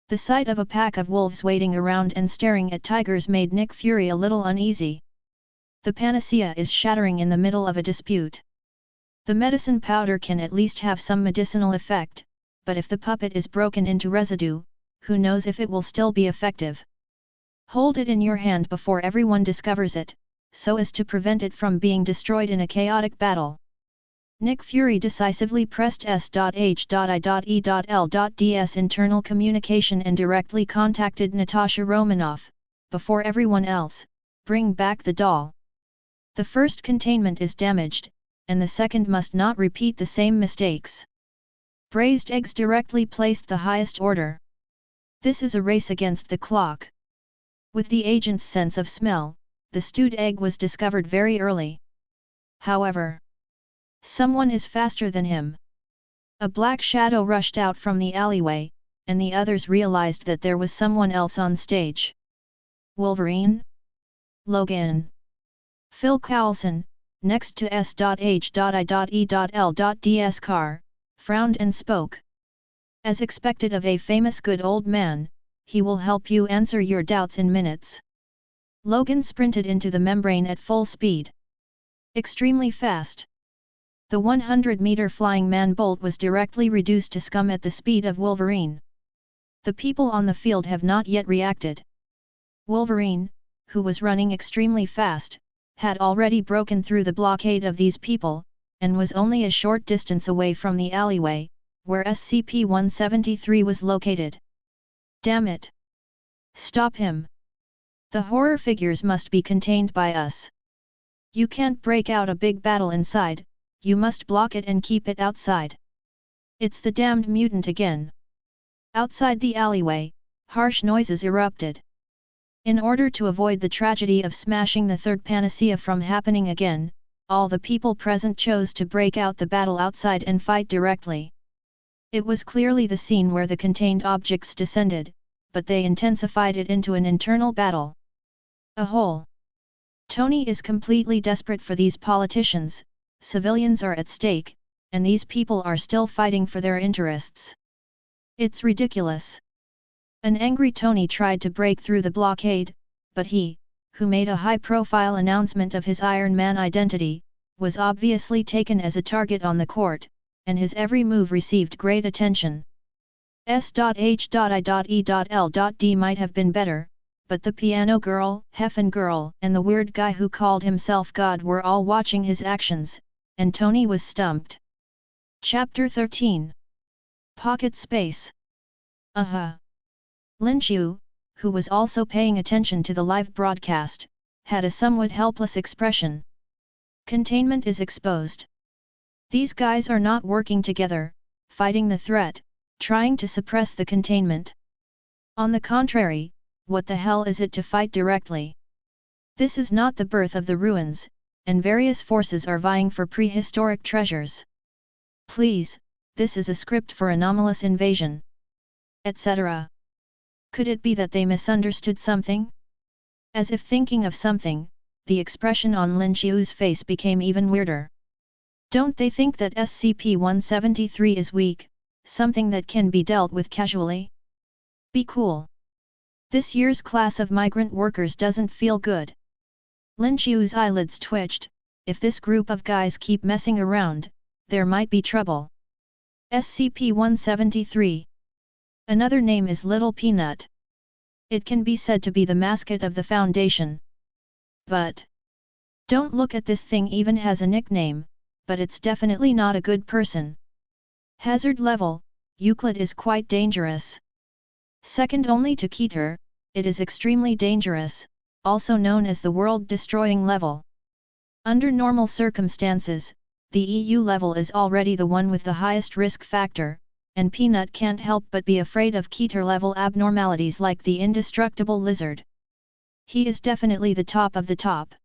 S1: The sight of a pack of wolves waiting around and staring at tigers made Nick Fury a little uneasy. The panacea is shattering in the middle of a dispute. The medicine powder can at least have some medicinal effect, but if the puppet is broken into residue, who knows if it will still be effective. Hold it in your hand before everyone discovers it, so as to prevent it from being destroyed in a chaotic battle. Nick Fury decisively pressed S.H.I.E.L.D's internal communication and directly contacted Natasha Romanoff, before everyone else, bring back the doll. The first containment is damaged, and the second must not repeat the same mistakes. Braised eggs directly placed the highest order. This is a race against the clock. With the agent's sense of smell, the stewed egg was discovered very early. However, someone is faster than him. A black shadow rushed out from the alleyway, and the others realized that there was someone else on stage. Wolverine? Logan. Phil Coulson, next to S.H.I.E.L.'s car, frowned and spoke. As expected of a famous good old man, he will help you answer your doubts in minutes. Logan sprinted into the membrane at full speed. Extremely fast. The 100-meter flying man bolt was directly reduced to scum at the speed of Wolverine. The people on the field have not yet reacted. Wolverine, who was running extremely fast, had already broken through the blockade of these people, and was only a short distance away from the alleyway, where SCP-173 was located. Damn it! Stop him! The horror figures must be contained by us. You can't break out a big battle inside, you must block it and keep it outside. It's the damned mutant again. Outside the alleyway, harsh noises erupted. In order to avoid the tragedy of smashing the third panacea from happening again, all the people present chose to break out the battle outside and fight directly. It was clearly the scene where the contained objects descended, but they intensified it into an internal battle. A whole. Tony is completely desperate for these politicians, civilians are at stake, and these people are still fighting for their interests. It's ridiculous. An angry Tony tried to break through the blockade, but he, who made a high-profile announcement of his Iron Man identity, was obviously taken as a target on the court, and his every move received great attention. S.H.I.E.L.D might have been better, but the piano girl, Heffin girl, and the weird guy who called himself God were all watching his actions, and Tony was stumped. Chapter 13. Pocket Space. Lin Xiu, who was also paying attention to the live broadcast, had a somewhat helpless expression. Containment is exposed. These guys are not working together, fighting the threat, trying to suppress the containment. On the contrary, what the hell is it to fight directly? This is not the birth of the ruins, and various forces are vying for prehistoric treasures. Please, this is a script for anomalous invasion. Etc. Could it be that they misunderstood something? As if thinking of something, the expression on Lin Xiu's face became even weirder. Don't they think that SCP-173 is weak, something that can be dealt with casually? Be cool. This year's class of migrant workers doesn't feel good. Lin Xiu's eyelids twitched. If this group of guys keep messing around, there might be trouble. SCP-173. Another name is Little Peanut. It can be said to be the mascot of the Foundation. But don't look at this thing, even has a nickname, but it's definitely not a good person. Hazard level, Euclid is quite dangerous. Second only to Keter, it is extremely dangerous, also known as the world-destroying level. Under normal circumstances, the EU level is already the one with the highest risk factor, and Peanut can't help but be afraid of Keter-level abnormalities like the indestructible lizard. He is definitely the top of the top.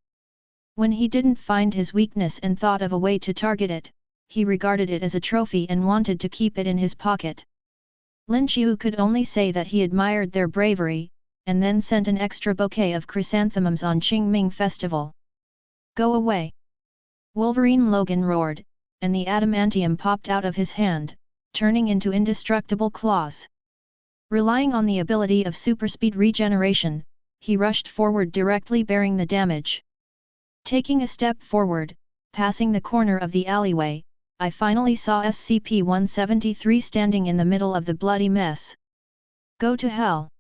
S1: When he didn't find his weakness and thought of a way to target it, he regarded it as a trophy and wanted to keep it in his pocket. Lin Xiu could only say that he admired their bravery, and then sent an extra bouquet of chrysanthemums on Qingming Festival. Go away! Wolverine Logan roared, and the adamantium popped out of his hand, turning into indestructible claws. Relying on the ability of superspeed regeneration, he rushed forward directly bearing the damage. Taking a step forward, passing the corner of the alleyway, I finally saw SCP-173 standing in the middle of the bloody mess. Go to hell!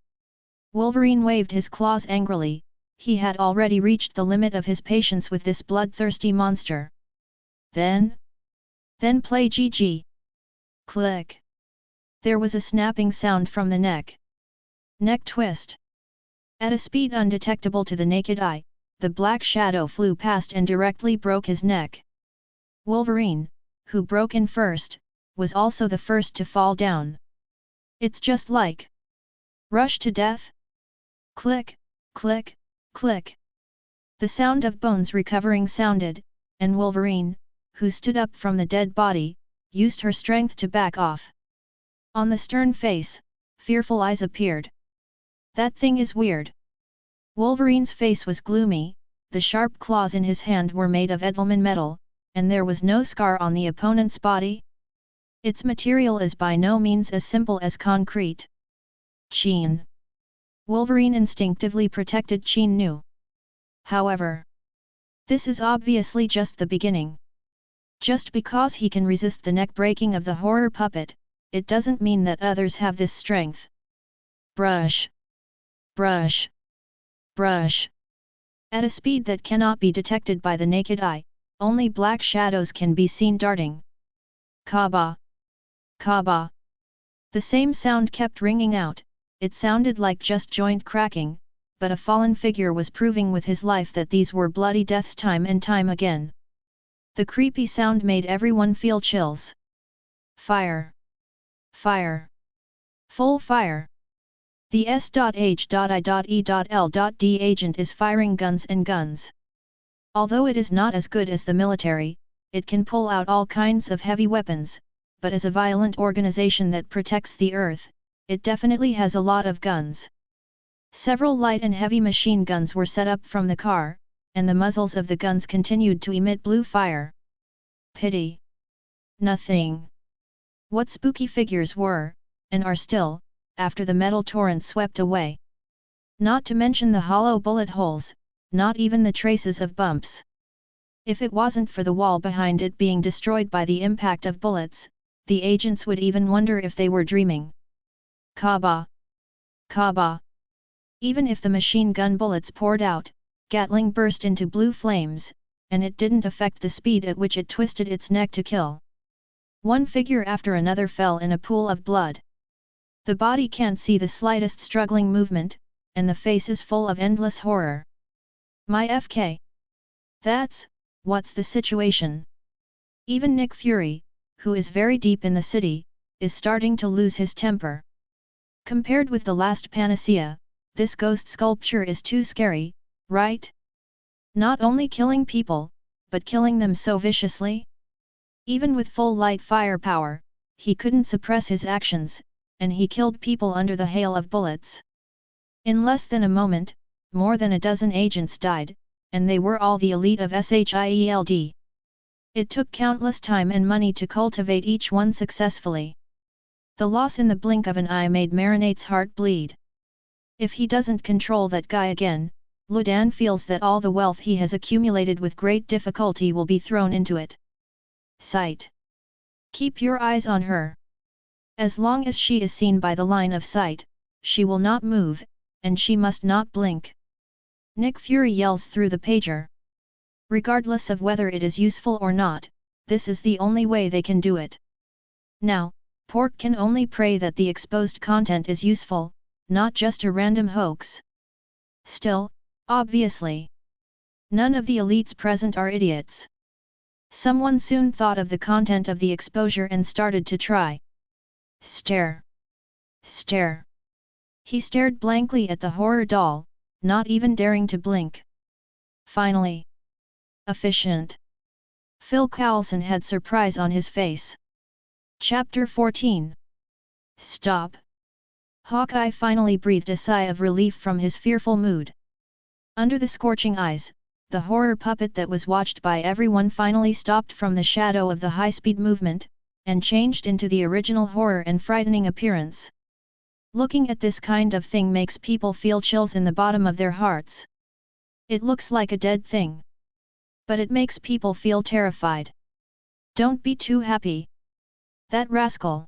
S1: Wolverine waved his claws angrily. He had already reached the limit of his patience with this bloodthirsty monster. Then play GG. Click. There was a snapping sound from the neck. Neck twist. At a speed undetectable to the naked eye, the black shadow flew past and directly broke his neck. Wolverine, who broke in first, was also the first to fall down. It's just like rush to death. Click, click, click. The sound of bones recovering sounded, and Wolverine, who stood up from the dead body, used her strength to back off. On the stern face, fearful eyes appeared. That thing is weird. Wolverine's face was gloomy, the sharp claws in his hand were made of Edelman metal, and there was no scar on the opponent's body. Its material is by no means as simple as concrete. Qin. Wolverine instinctively protected Qin Nu. However, this is obviously just the beginning. Just because he can resist the neck-breaking of the horror puppet, it doesn't mean that others have this strength. Brush. Brush. Brush. At a speed that cannot be detected by the naked eye, only black shadows can be seen darting. Kaba. Kaba. The same sound kept ringing out, it sounded like just joint cracking, but a fallen figure was proving with his life that these were bloody deaths time and time again. The creepy sound made everyone feel chills. Fire! Fire! Full fire! The S.H.I.E.L.D agent is firing guns and guns. Although it is not as good as the military, it can pull out all kinds of heavy weapons, but as a violent organization that protects the Earth, it definitely has a lot of guns. Several light and heavy machine guns were set up from the car, and the muzzles of the guns continued to emit blue fire. Pity. Nothing. What spooky figures were, and are still, after the metal torrent swept away. Not to mention the hollow bullet holes, not even the traces of bumps. If it wasn't for the wall behind it being destroyed by the impact of bullets, the agents would even wonder if they were dreaming. Kaba. Kaba. Even if the machine gun bullets poured out, Gatling burst into blue flames, and it didn't affect the speed at which it twisted its neck to kill. One figure after another fell in a pool of blood. The body can't see the slightest struggling movement, and the face is full of endless horror. My FK. What's the situation? Even Nick Fury, who is very deep in the city, is starting to lose his temper. Compared with the last panacea, this ghost sculpture is too scary, right? Not only killing people, but killing them so viciously? Even with full light firepower, he couldn't suppress his actions, and he killed people under the hail of bullets. In less than a moment, more than a dozen agents died, and they were all the elite of SHIELD. It took countless time and money to cultivate each one successfully. The loss in the blink of an eye made Marinate's heart bleed. If he doesn't control that guy again, Ludan feels that all the wealth he has accumulated with great difficulty will be thrown into it. Sight. Keep your eyes on her. As long as she is seen by the line of sight, she will not move, and she must not blink. Nick Fury yells through the pager. Regardless of whether it is useful or not, this is the only way they can do it. Now, Pork can only pray that the exposed content is useful, not just a random hoax. Still, obviously, none of the elites present are idiots. Someone soon thought of the content of the exposure and started to try. Stare. Stare. He stared blankly at the horror doll, not even daring to blink. Finally. Efficient. Phil Coulson had surprise on his face. Chapter 14. Stop. Hawkeye finally breathed a sigh of relief from his fearful mood. Under the scorching eyes, the horror puppet that was watched by everyone finally stopped from the shadow of the high-speed movement, and changed into the original horror and frightening appearance. Looking at this kind of thing makes people feel chills in the bottom of their hearts. It looks like a dead thing. But it makes people feel terrified. Don't be too happy. That rascal.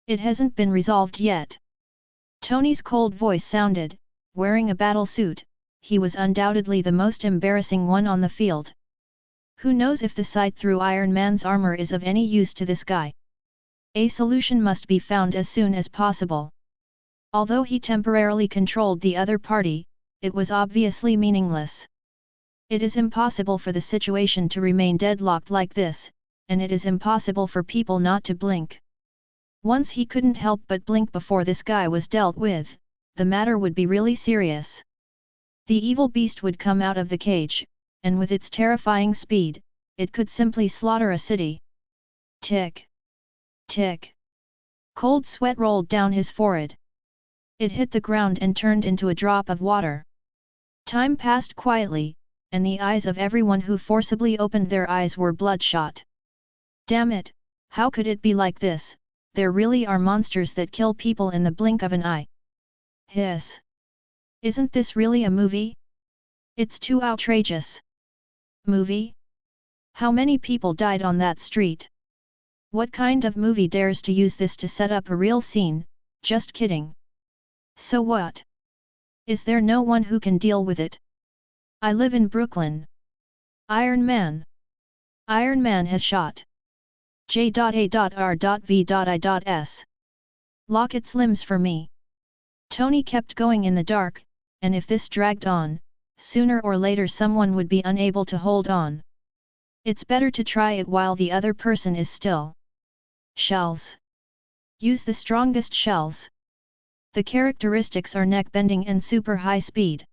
S1: It hasn't been resolved yet. Tony's cold voice sounded. Wearing a battle suit, he was undoubtedly the most embarrassing one on the field. Who knows if the sight through Iron Man's armor is of any use to this guy? A solution must be found as soon as possible. Although he temporarily controlled the other party, it was obviously meaningless. It is impossible for the situation to remain deadlocked like this, and it is impossible for people not to blink. Once he couldn't help but blink before this guy was dealt with, the matter would be really serious. The evil beast would come out of the cage, and with its terrifying speed, it could simply slaughter a city. Tick! Tick! Cold sweat rolled down his forehead. It hit the ground and turned into a drop of water. Time passed quietly, and the eyes of everyone who forcibly opened their eyes were bloodshot. Damn it, how could it be like this? There really are monsters that kill people in the blink of an eye. Hiss! Isn't this really a movie? It's too outrageous. Movie? How many people died on that street? What kind of movie dares to use this to set up a real scene? Just kidding. So what? Is there no one who can deal with it? I live in Brooklyn. Iron Man. Iron Man has shot J.A.R.V.I.S. Lock its limbs for me. Tony kept going in the dark, and if this dragged on, sooner or later someone would be unable to hold on. It's better to try it while the other person is still. Shells. Use the strongest shells. The characteristics are neck-bending and super high speed.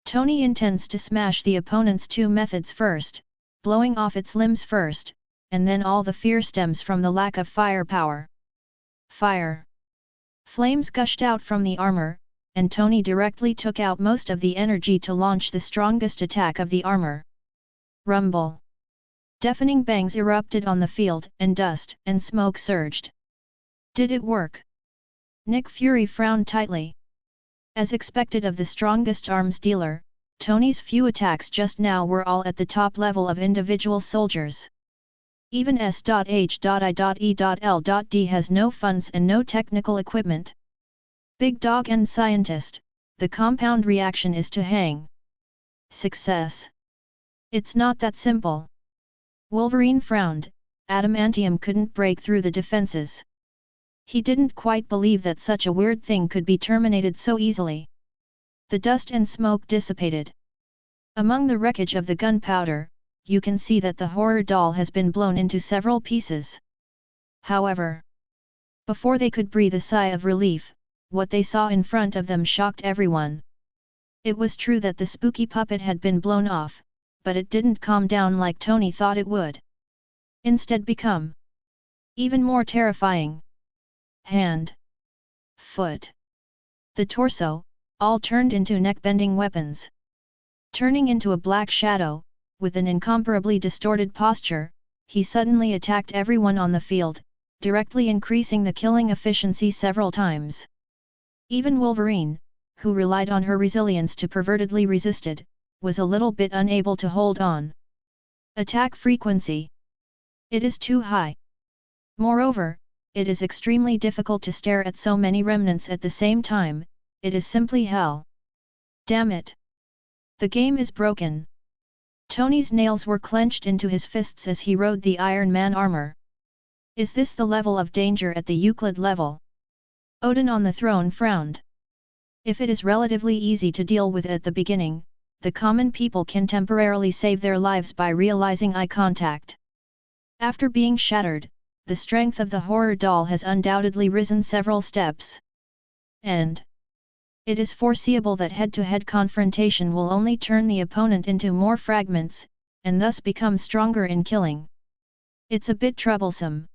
S1: Tony intends to smash the opponent's two methods first, blowing off its limbs first, and then all the fear stems from the lack of firepower. Fire! Flames gushed out from the armor, and Tony directly took out most of the energy to launch the strongest attack of the armor. Rumble! Deafening bangs erupted on the field, and dust and smoke surged. Did it work? Nick Fury frowned tightly. As expected of the strongest arms dealer, Tony's few attacks just now were all at the top level of individual soldiers. Even S.H.I.E.L.D. has no funds and no technical equipment. Big dog and scientist, the compound reaction is to hang. Success. It's not that simple. Wolverine frowned, adamantium couldn't break through the defenses. He didn't quite believe that such a weird thing could be terminated so easily. The dust and smoke dissipated. Among the wreckage of the gunpowder, you can see that the horror doll has been blown into several pieces. However, before they could breathe a sigh of relief, what they saw in front of them shocked everyone. It was true that the spooky puppet had been blown off, but it didn't calm down like Tony thought it would. Instead become even more terrifying. Hand, foot, the torso, all turned into neck-bending weapons. Turning into a black shadow, with an incomparably distorted posture, he suddenly attacked everyone on the field, directly increasing the killing efficiency several times. Even Wolverine, who relied on her resilience to pervertedly resisted, was a little bit unable to hold on. Attack frequency. It is too high. Moreover, it is extremely difficult to stare at so many remnants at the same time, it is simply hell. Damn it! The game is broken. Tony's nails were clenched into his fists as he rode the Iron Man armor. Is this the level of danger at the Euclid level? Odin on the throne frowned. If it is relatively easy to deal with at the beginning, the common people can temporarily save their lives by realizing eye contact. After being shattered, the strength of the horror doll has undoubtedly risen several steps. And it is foreseeable that head-to-head confrontation will only turn the opponent into more fragments, and thus become stronger in killing. It's a bit troublesome.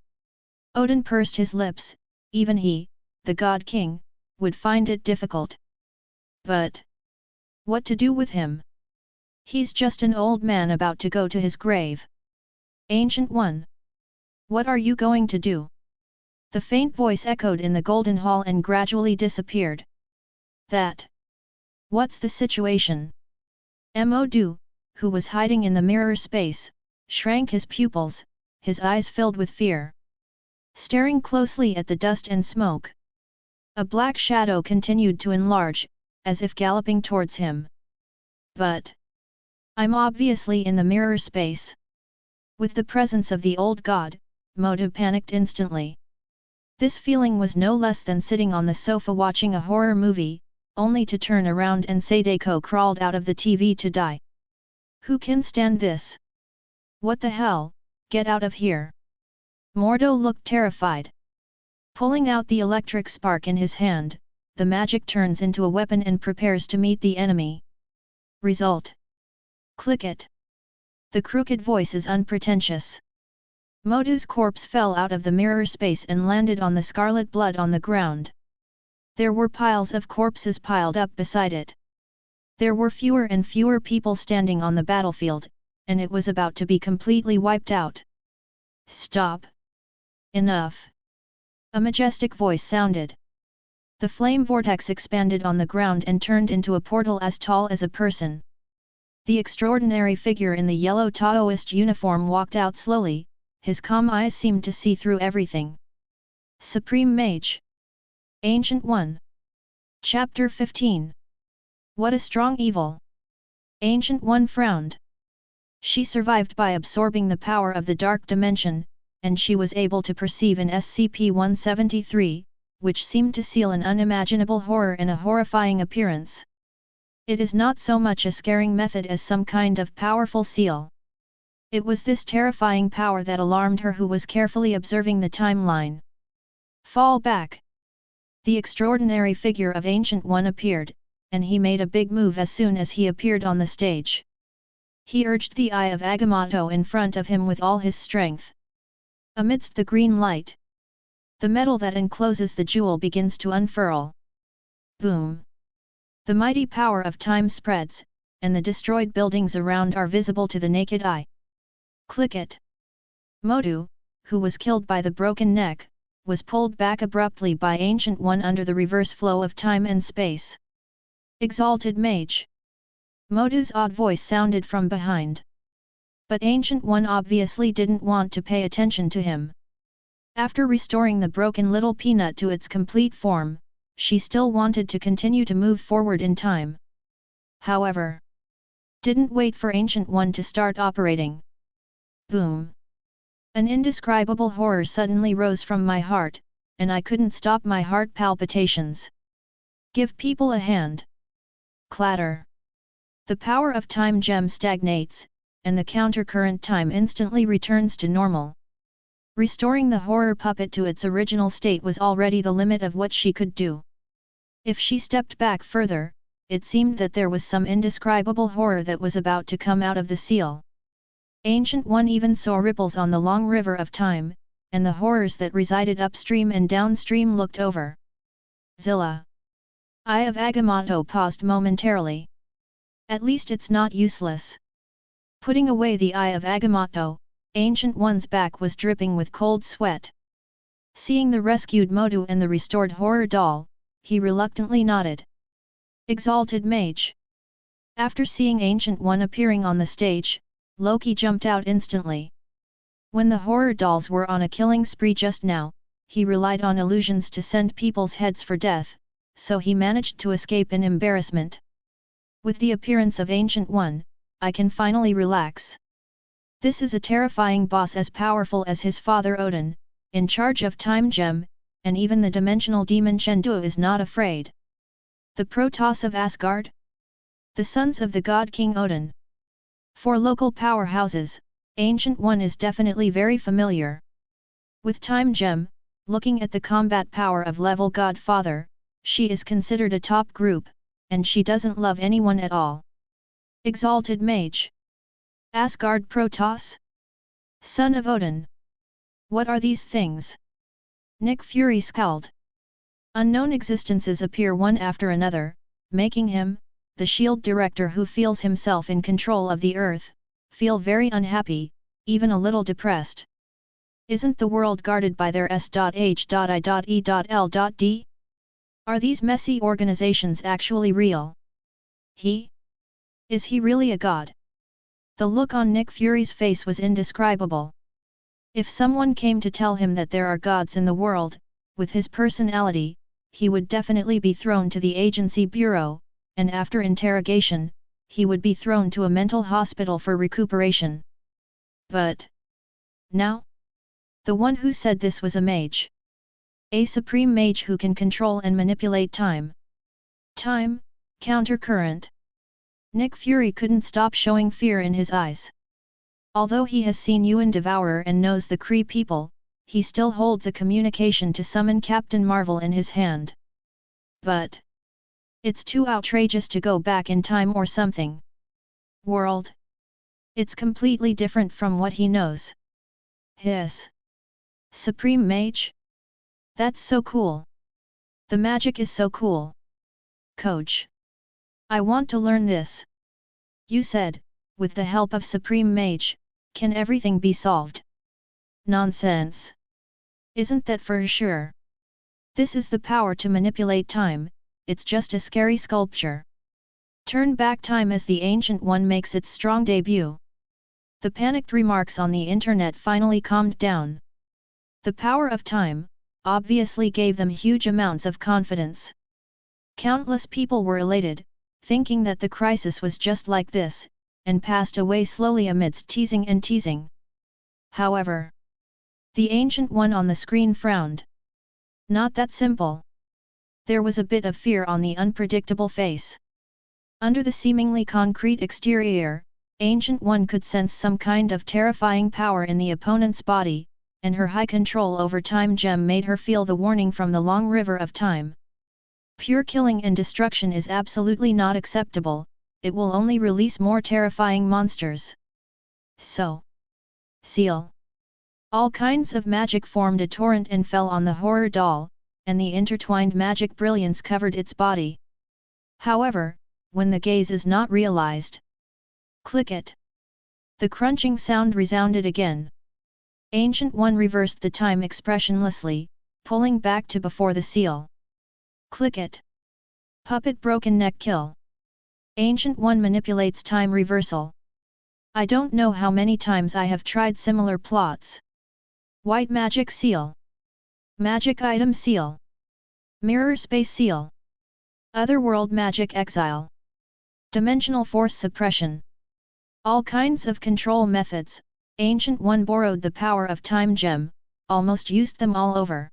S1: Odin pursed his lips, even he, the God King, would find it difficult. But what to do with him? He's just an old man about to go to his grave. Ancient One! What are you going to do? The faint voice echoed in the Golden Hall and gradually disappeared. That. What's the situation? Mo-Do, who was hiding in the mirror space, shrank his pupils, his eyes filled with fear. Staring closely at the dust and smoke. A black shadow continued to enlarge, as if galloping towards him. But I'm obviously in the mirror space. With the presence of the old god, Mo-Do panicked instantly. This feeling was no less than sitting on the sofa watching a horror movie, only to turn around and Sadako crawled out of the TV to die. Who can stand this? What the hell? Get out of here! Mordo looked terrified. Pulling out the electric spark in his hand, the magic turns into a weapon and prepares to meet the enemy. Result. Click it. The crooked voice is unpretentious. Mordo's corpse fell out of the mirror space and landed on the scarlet blood on the ground. There were piles of corpses piled up beside it. There were fewer and fewer people standing on the battlefield, and it was about to be completely wiped out. Stop! Enough! A majestic voice sounded. The flame vortex expanded on the ground and turned into a portal as tall as a person. The extraordinary figure in the yellow Taoist uniform walked out slowly, his calm eyes seemed to see through everything. Supreme Mage. Ancient One. Chapter 15. What a strong evil! Ancient One frowned. She survived by absorbing the power of the dark dimension, and she was able to perceive an SCP-173, which seemed to seal an unimaginable horror in a horrifying appearance. It is not so much a scaring method as some kind of powerful seal. It was this terrifying power that alarmed her, who was carefully observing the timeline. Fall back! The extraordinary figure of Ancient One appeared, and he made a big move as soon as he appeared on the stage. He urged the Eye of Agamotto in front of him with all his strength. Amidst the green light, the metal that encloses the jewel begins to unfurl. Boom! The mighty power of time spreads, and the destroyed buildings around are visible to the naked eye. Click it! Mordo, who was killed by the broken neck, was pulled back abruptly by Ancient One under the reverse flow of time and space. Exalted Mage! Mordo's odd voice sounded from behind. But Ancient One obviously didn't want to pay attention to him. After restoring the broken little peanut to its complete form, she still wanted to continue to move forward in time. However, didn't wait for Ancient One to start operating. Boom! An indescribable horror suddenly rose from my heart, and I couldn't stop my heart palpitations. Give people a hand! Clatter! The power of time gem stagnates, and the countercurrent time instantly returns to normal. Restoring the horror puppet to its original state was already the limit of what she could do. If she stepped back further, it seemed that there was some indescribable horror that was about to come out of the seal. Ancient One even saw ripples on the long river of time, and the horrors that resided upstream and downstream looked over. Zilla. Eye of Agamotto paused momentarily. At least it's not useless. Putting away the Eye of Agamotto, Ancient One's back was dripping with cold sweat. Seeing the rescued Mordo and the restored horror doll, he reluctantly nodded. Exalted Mage. After seeing Ancient One appearing on the stage, Loki jumped out instantly. When the horror dolls were on a killing spree just now, he relied on illusions to send people's heads for death, so he managed to escape in embarrassment. With the appearance of Ancient One, I can finally relax. This is a terrifying boss as powerful as his father Odin, in charge of Time Gem, and even the dimensional demon Chengdu is not afraid. The Protoss of Asgard? The sons of the god King Odin. For local powerhouses, Ancient One is definitely very familiar. With Time Gem, looking at the combat power of level Godfather, she is considered a top group, and she doesn't love anyone at all. Exalted Mage. Asgard Protoss? Son of Odin. What are these things? Nick Fury scowled. Unknown existences appear one after another, making him, the SHIELD director who feels himself in control of the Earth, feel very unhappy, even a little depressed. Isn't the world guarded by their S.H.I.E.L.D? Are these messy organizations actually real? Is he really a god? The look on Nick Fury's face was indescribable. If someone came to tell him that there are gods in the world, with his personality, he would definitely be thrown to the agency bureau, and after interrogation, he would be thrown to a mental hospital for recuperation. But now? The one who said this was a mage. A supreme mage who can control and manipulate time. Time, countercurrent. Nick Fury couldn't stop showing fear in his eyes. Although he has seen Yuan Devourer and knows the Kree people, he still holds a communication to summon Captain Marvel in his hand. But it's too outrageous to go back in time or something. World. It's completely different from what he knows. His Supreme Mage? That's so cool. The magic is so cool. Coach. I want to learn this. You said, with the help of Supreme Mage, can everything be solved? Nonsense. Isn't that for sure? This is the power to manipulate time, it's just a scary sculpture. Turn back time as the Ancient One makes its strong debut. The panicked remarks on the internet finally calmed down. The power of time, obviously gave them huge amounts of confidence. Countless people were elated, thinking that the crisis was just like this, and passed away slowly amidst teasing and teasing. However, the Ancient One on the screen frowned. Not that simple. There was a bit of fear on the unpredictable face. Under the seemingly concrete exterior, Ancient One could sense some kind of terrifying power in the opponent's body, and her high control over time gem made her feel the warning from the long river of time. Pure killing and destruction is absolutely not acceptable, it will only release more terrifying monsters. So, seal. All kinds of magic formed a torrent and fell on the horror doll, and the intertwined magic brilliance covered its body. However, when the gaze is not realized. Click it. The crunching sound resounded again. Ancient One reversed the time expressionlessly, pulling back to before the seal. Click it. Puppet broken neck kill. Ancient One manipulates time reversal. I don't know how many times I have tried similar plots. White magic seal. Magic item seal. Mirror space seal. Otherworld magic exile. Dimensional force suppression. All kinds of control methods, Ancient One borrowed the power of time gem, almost used them all over.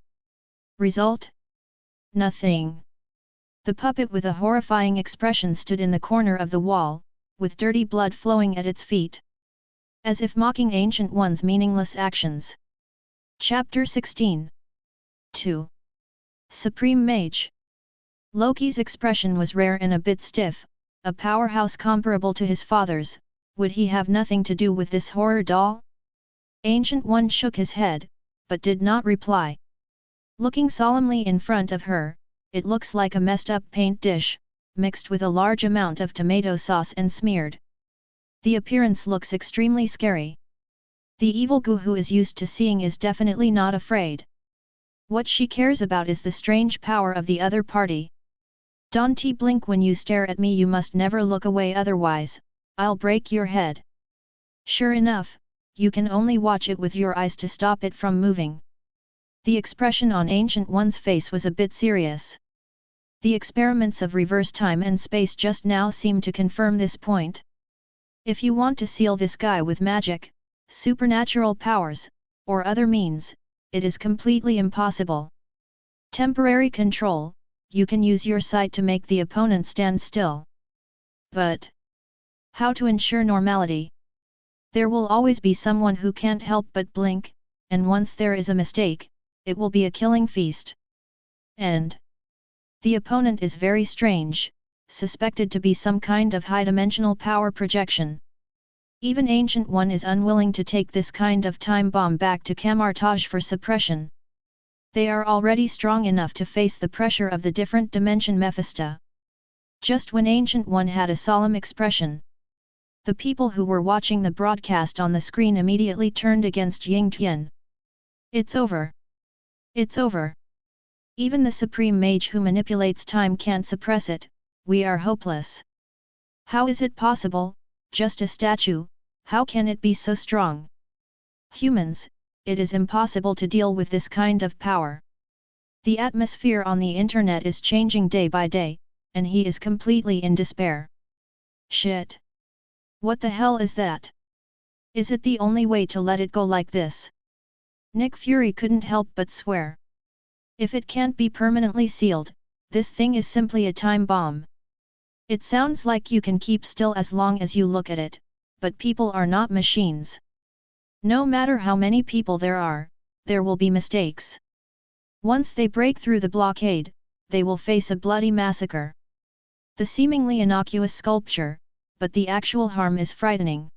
S1: Result? Nothing. The puppet with a horrifying expression stood in the corner of the wall, with dirty blood flowing at its feet. As if mocking Ancient One's meaningless actions. Chapter 16. 2. Supreme Mage. Loki's expression was rare and a bit stiff, a powerhouse comparable to his father's. Would he have nothing to do with this horror doll? Ancient One shook his head, but did not reply. Looking solemnly in front of her, it looks like a messed up paint dish, mixed with a large amount of tomato sauce and smeared. The appearance looks extremely scary. The evil goo who is used to seeing is definitely not afraid. What she cares about is the strange power of the other party. Don't blink when you stare at me, you must never look away, otherwise, I'll break your head. Sure enough, you can only watch it with your eyes to stop it from moving. The expression on Ancient One's face was a bit serious. The experiments of reverse time and space just now seem to confirm this point. If you want to seal this guy with magic, supernatural powers, or other means, it is completely impossible. Temporary control, you can use your sight to make the opponent stand still. But how to ensure normality? There will always be someone who can't help but blink, and once there is a mistake, it will be a killing feast. And the opponent is very strange, suspected to be some kind of high-dimensional power projection. Even Ancient One is unwilling to take this kind of time bomb back to Camartage for suppression. They are already strong enough to face the pressure of the different dimension Mephisto. Just when Ancient One had a solemn expression, the people who were watching the broadcast on the screen immediately turned against Ying Tian. It's over. It's over. Even the Supreme Mage who manipulates time can't suppress it, we are hopeless. How is it possible, just a statue, how can it be so strong? Humans, it is impossible to deal with this kind of power. The atmosphere on the internet is changing day by day, and he is completely in despair. Shit. What the hell is that? Is it the only way to let it go like this? Nick Fury couldn't help but swear. If it can't be permanently sealed, this thing is simply a time bomb. It sounds like you can keep still as long as you look at it, but people are not machines. No matter how many people there will be mistakes. Once they break through the blockade, they will face a bloody massacre. The seemingly innocuous sculpture, but the actual harm is frightening.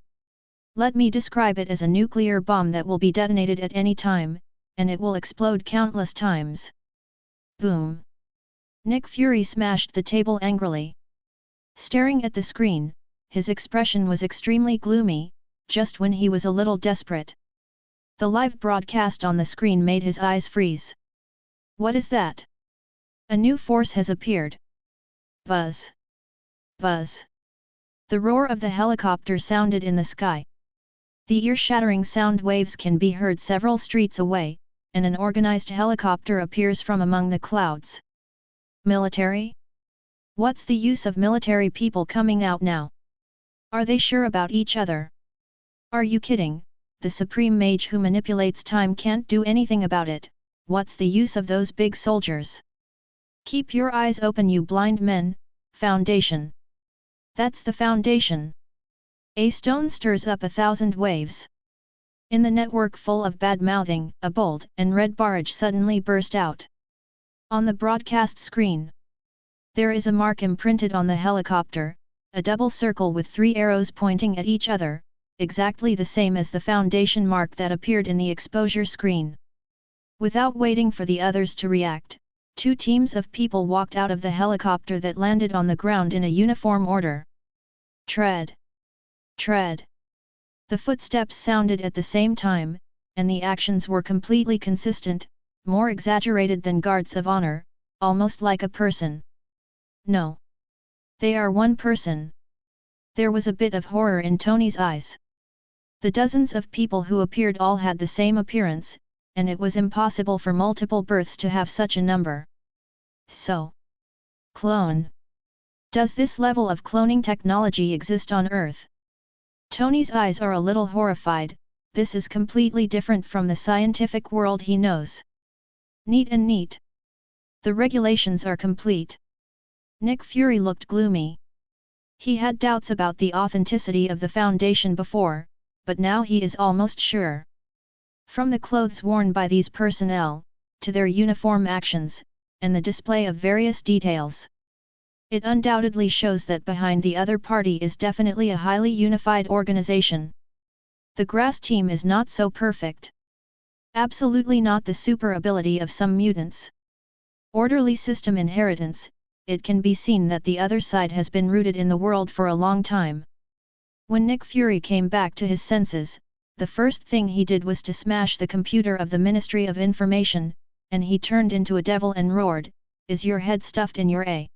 S1: Let me describe it as a nuclear bomb that will be detonated at any time, and it will explode countless times. Boom! Nick Fury smashed the table angrily. Staring at the screen, his expression was extremely gloomy, just when he was a little desperate. The live broadcast on the screen made his eyes freeze. What is that? A new force has appeared. Buzz! Buzz! The roar of the helicopter sounded in the sky. The ear-shattering sound waves can be heard several streets away, and an organized helicopter appears from among the clouds. Military? What's the use of military people coming out now? Are they sure about each other? Are you kidding? The supreme mage who manipulates time can't do anything about it. What's the use of those big soldiers? Keep your eyes open, you blind men. Foundation. That's the Foundation. A stone stirs up 1,000 waves. In the network full of bad-mouthing, a bold and red barrage suddenly burst out. On the broadcast screen, there is a mark imprinted on the helicopter, a double circle with 3 arrows pointing at each other, exactly the same as the Foundation mark that appeared in the exposure screen. Without waiting for the others to react, 2 teams of people walked out of the helicopter that landed on the ground in a uniform order. Tread! Tread! The footsteps sounded at the same time, and the actions were completely consistent, more exaggerated than guards of honor, almost like a person. No. They are one person. There was a bit of horror in Tony's eyes. The dozens of people who appeared all had the same appearance, and it was impossible for multiple births to have such a number. So, clone. Does this level of cloning technology exist on Earth? Tony's eyes are a little horrified. This is completely different from the scientific world he knows. Neat and neat. The regulations are complete. Nick Fury looked gloomy. He had doubts about the authenticity of the Foundation before, but now he is almost sure. From the clothes worn by these personnel, to their uniform actions, and the display of various details, it undoubtedly shows that behind the other party is definitely a highly unified organization. The grass team is not so perfect. Absolutely not the super ability of some mutants. Orderly system inheritance, it can be seen that the other side has been rooted in the world for a long time. When Nick Fury came back to his senses, the first thing he did was to smash the computer of the Ministry of Information, and he turned into a devil and roared, "Is your head stuffed in your A?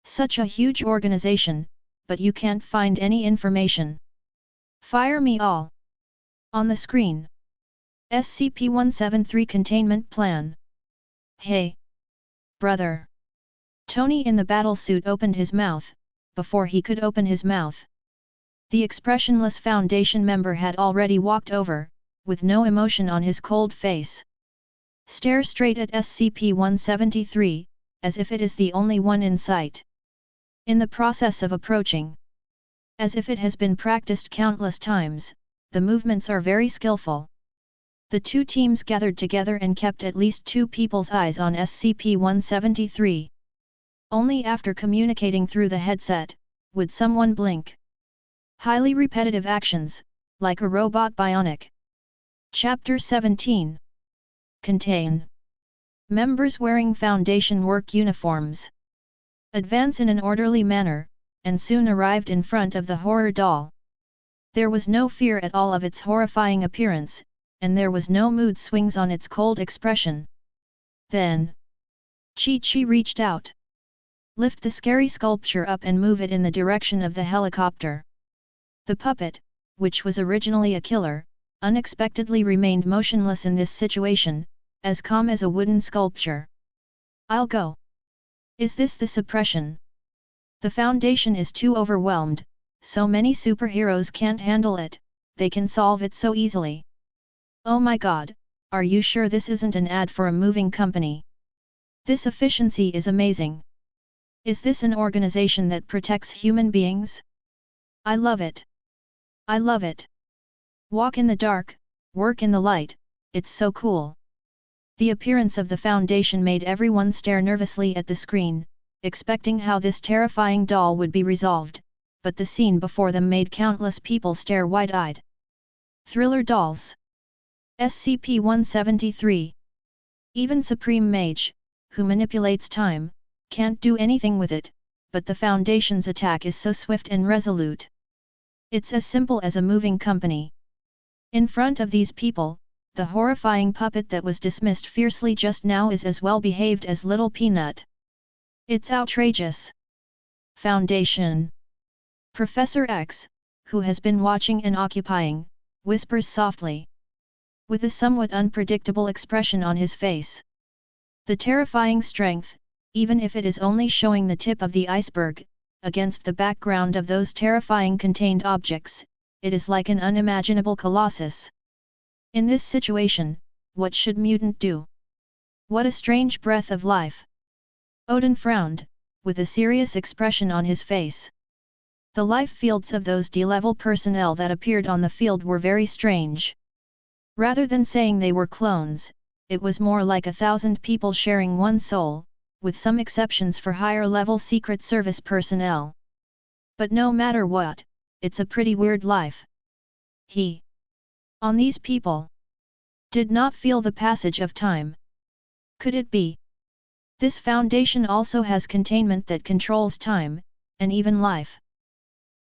S1: Such a huge organization, but you can't find any information. Fire me all!" On the screen, SCP-173 Containment Plan. Hey! Brother! Tony in the battlesuit opened his mouth, before he could open his mouth. The expressionless Foundation member had already walked over, with no emotion on his cold face. Stare straight at SCP-173, as if it is the only one in sight. In the process of approaching, as if it has been practiced countless times, the movements are very skillful. The 2 teams gathered together and kept at least 2 people's eyes on SCP-173. Only after communicating through the headset, would someone blink. Highly repetitive actions, like a robot bionic. Chapter 17. Contain. Members wearing Foundation work uniforms. Advance in an orderly manner, and soon arrived in front of the horror doll. There was no fear at all of its horrifying appearance, and there was no mood swings on its cold expression. Then, Chi-Chi reached out. Lift the scary sculpture up and move it in the direction of the helicopter. The puppet, which was originally a killer, unexpectedly remained motionless in this situation, as calm as a wooden sculpture. I'll go. Is this the suppression? The Foundation is too overwhelmed, so many superheroes can't handle it, they can solve it so easily. Oh my god, are you sure this isn't an ad for a moving company? This efficiency is amazing. Is this an organization that protects human beings? I love it. I love it. Walk in the dark, work in the light, it's so cool. The appearance of the foundation made everyone stare nervously at the screen, expecting how this terrifying doll would be resolved, but the scene before them made countless people stare wide-eyed. Thriller dolls. SCP-173. Even Supreme Mage, who manipulates time, can't do anything with it, but the Foundation's attack is so swift and resolute. It's as simple as a moving company. In front of these people, the horrifying puppet that was dismissed fiercely just now is as well behaved as Little Peanut. It's outrageous. Foundation. Professor X, who has been watching and occupying, whispers softly. With a somewhat unpredictable expression on his face. The terrifying strength, even if it is only showing the tip of the iceberg, against the background of those terrifying contained objects, it is like an unimaginable colossus. In this situation, what should mutant do? What a strange breath of life! Odin frowned, with a serious expression on his face. The life fields of those D-level personnel that appeared on the field were very strange. Rather than saying they were clones, it was more like 1,000 people sharing one soul, with some exceptions for higher-level Secret Service personnel. But no matter what, it's a pretty weird life. On these people, did not feel the passage of time. Could it be? This foundation also has containment that controls time, and even life.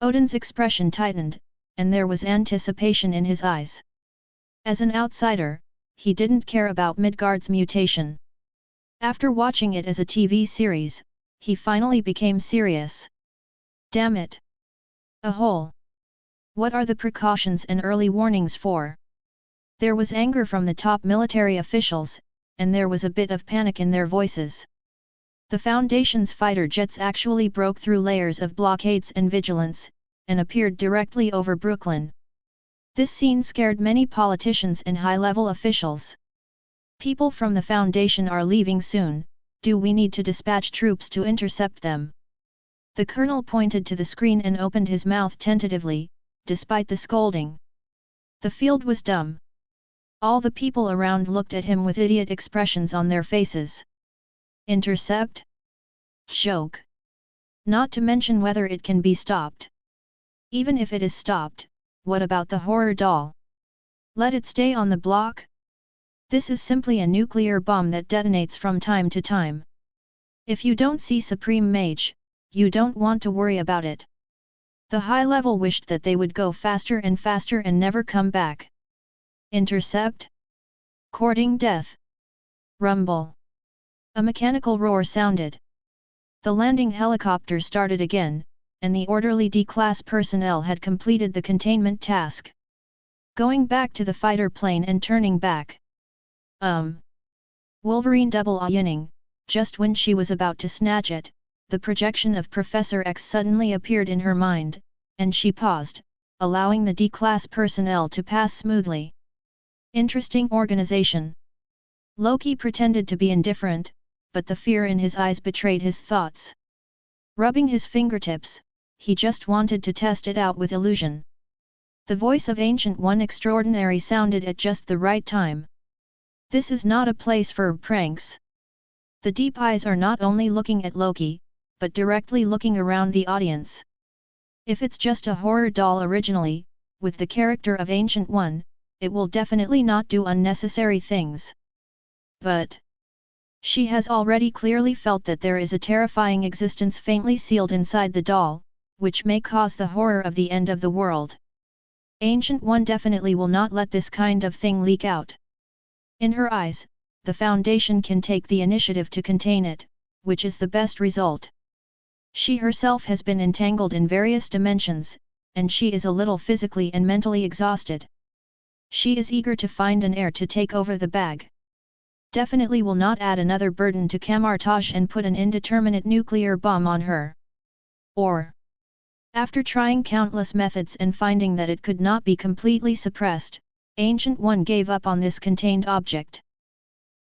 S1: Odin's expression tightened, and there was anticipation in his eyes. As an outsider, he didn't care about Midgard's mutation. After watching it as a TV series, he finally became serious. Damn it! A hole! What are the precautions and early warnings for? There was anger from the top military officials, and there was a bit of panic in their voices. The Foundation's fighter jets actually broke through layers of blockades and vigilance, and appeared directly over Brooklyn. This scene scared many politicians and high-level officials. People from the Foundation are leaving soon, do we need to dispatch troops to intercept them? The colonel pointed to the screen and opened his mouth tentatively, despite the scolding. The field was dumb. All the people around looked at him with idiot expressions on their faces. Intercept? Joke. Not to mention whether it can be stopped. Even if it is stopped, what about the horror doll? Let it stay on the block? This is simply a nuclear bomb that detonates from time to time. If you don't see Supreme Mage, you don't want to worry about it. The high level wished that they would go faster and never come back. Intercept? Courting death. Rumble. A mechanical roar sounded. The landing helicopter started again, and the orderly D-class personnel had completed the containment task. Going back to the fighter plane and turning back. Wolverine double-yinning, just when she was about to snatch it, the projection of Professor X suddenly appeared in her mind, and she paused, allowing the D-class personnel to pass smoothly. Interesting organization. Loki pretended to be indifferent, but the fear in his eyes betrayed his thoughts. Rubbing his fingertips, he just wanted to test it out with illusion. The voice of Ancient One Extraordinary sounded at just the right time. This is not a place for pranks. The deep eyes are not only looking at Loki, but directly looking around the audience. If it's just a horror doll originally, with the character of Ancient One, it will definitely not do unnecessary things. But she has already clearly felt that there is a terrifying existence faintly sealed inside the doll, which may cause the horror of the end of the world. Ancient One definitely will not let this kind of thing leak out. In her eyes, the Foundation can take the initiative to contain it, which is the best result. She herself has been entangled in various dimensions, and she is a little physically and mentally exhausted. She is eager to find an heir to take over the bag. Definitely will not add another burden to Kamartaj and put an indeterminate nuclear bomb on her. Or, after trying countless methods and finding that it could not be completely suppressed, Ancient One gave up on this contained object.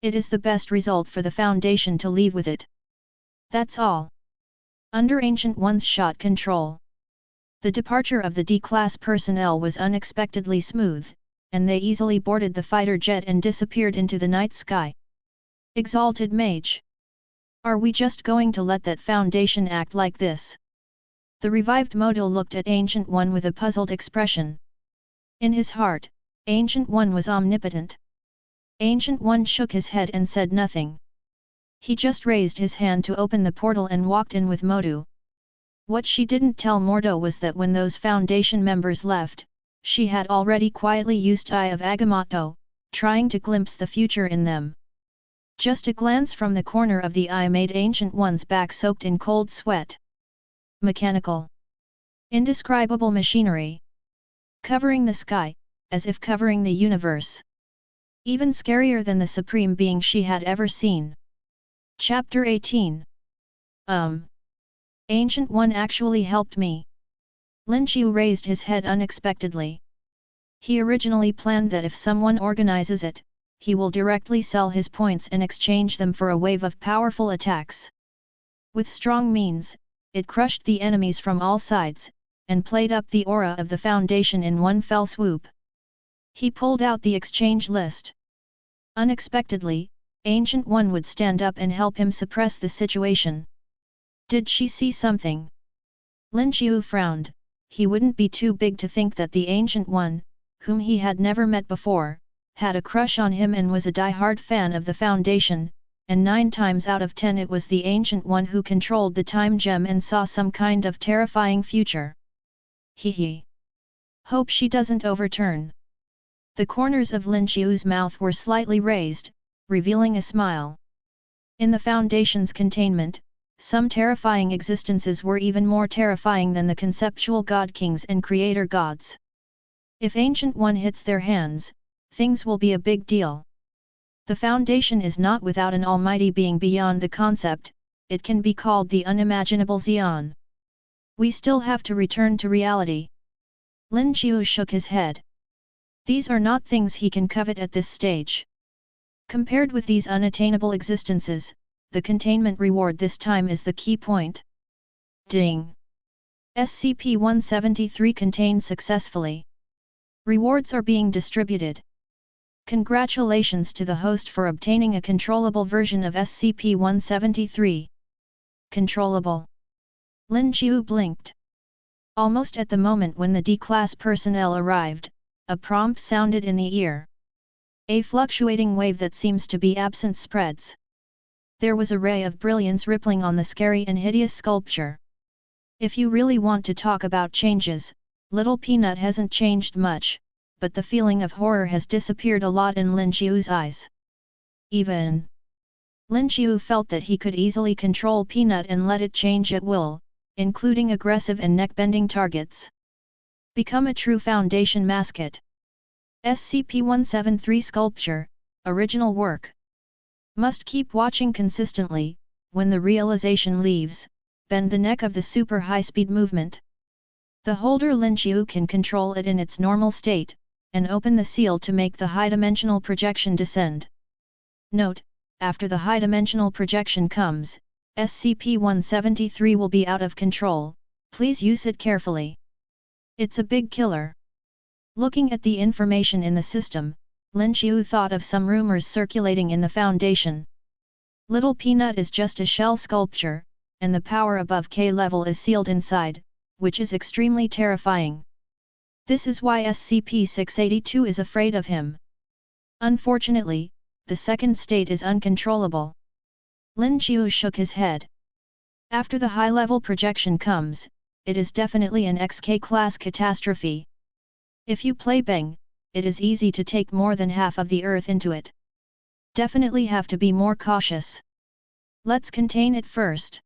S1: It is the best result for the Foundation to leave with it. That's all. Under Ancient One's shot control, the departure of the D-class personnel was unexpectedly smooth, and they easily boarded the fighter jet and disappeared into the night sky. Exalted Mage! Are we just going to let that Foundation act like this? The revived Modo looked at Ancient One with a puzzled expression. In his heart, Ancient One was omnipotent. Ancient One shook his head and said nothing. He just raised his hand to open the portal and walked in with Modu. What she didn't tell Mordo was that when those Foundation members left, she had already quietly used Eye of Agamotto, trying to glimpse the future in them. Just a glance from the corner of the eye made Ancient One's back soaked in cold sweat. Mechanical. Indescribable machinery. Covering the sky, as if covering the universe. Even scarier than the supreme being she had ever seen. Chapter 18. Ancient One actually helped me. Lin Xiu raised his head unexpectedly. He originally planned that if someone organizes it, he will directly sell his points and exchange them for a wave of powerful attacks. With strong means, it crushed the enemies from all sides, and played up the aura of the Foundation in one fell swoop. He pulled out the exchange list. Unexpectedly, Ancient One would stand up and help him suppress the situation. Did she see something? Lin Xiu frowned. He wouldn't be too big to think that the Ancient One, whom he had never met before, had a crush on him and was a die-hard fan of the Foundation, and 9 times out of 10 it was the Ancient One who controlled the time gem and saw some kind of terrifying future. Hee. Hope she doesn't overturn. The corners of Lin Xiu's mouth were slightly raised, revealing a smile. In the Foundation's containment, some terrifying existences were even more terrifying than the conceptual God Kings and Creator Gods. If Ancient One hits their hands, things will be a big deal. The Foundation is not without an almighty being beyond the concept, it can be called the unimaginable Xian. We still have to return to reality. Lin Xiu shook his head. These are not things he can covet at this stage. Compared with these unattainable existences, the containment reward this time is the key point. Ding! SCP-173 contained successfully. Rewards are being distributed. Congratulations to the host for obtaining a controllable version of SCP-173. Controllable. Lin Xiu blinked. Almost at the moment when the D-Class personnel arrived, a prompt sounded in the ear. A fluctuating wave that seems to be absent spreads. There was a ray of brilliance rippling on the scary and hideous sculpture. If you really want to talk about changes, Little Peanut hasn't changed much, but the feeling of horror has disappeared a lot in Lin Xiu's eyes. Even Lin Xiu felt that he could easily control Peanut and let it change at will, including aggressive and neck-bending targets. Become a true Foundation mascot. SCP-173 Sculpture, original work. Must keep watching consistently. When the realization leaves, bend the neck of the super high-speed movement. The holder Lin Xiu can control it in its normal state, and open the seal to make the high-dimensional projection descend. Note: after the high-dimensional projection comes, SCP-173 will be out of control, please use it carefully. It's a big killer. Looking at the information in the system, Lin Xiu thought of some rumors circulating in the Foundation. Little Peanut is just a shell sculpture, and the power above K level is sealed inside, which is extremely terrifying. This is why SCP-682 is afraid of him. Unfortunately, the second state is uncontrollable. Lin Xiu shook his head. After the high-level projection comes, it is definitely an XK-class catastrophe. If you play Bang, it is easy to take more than half of the Earth into it. Definitely have to be more cautious. Let's contain it first.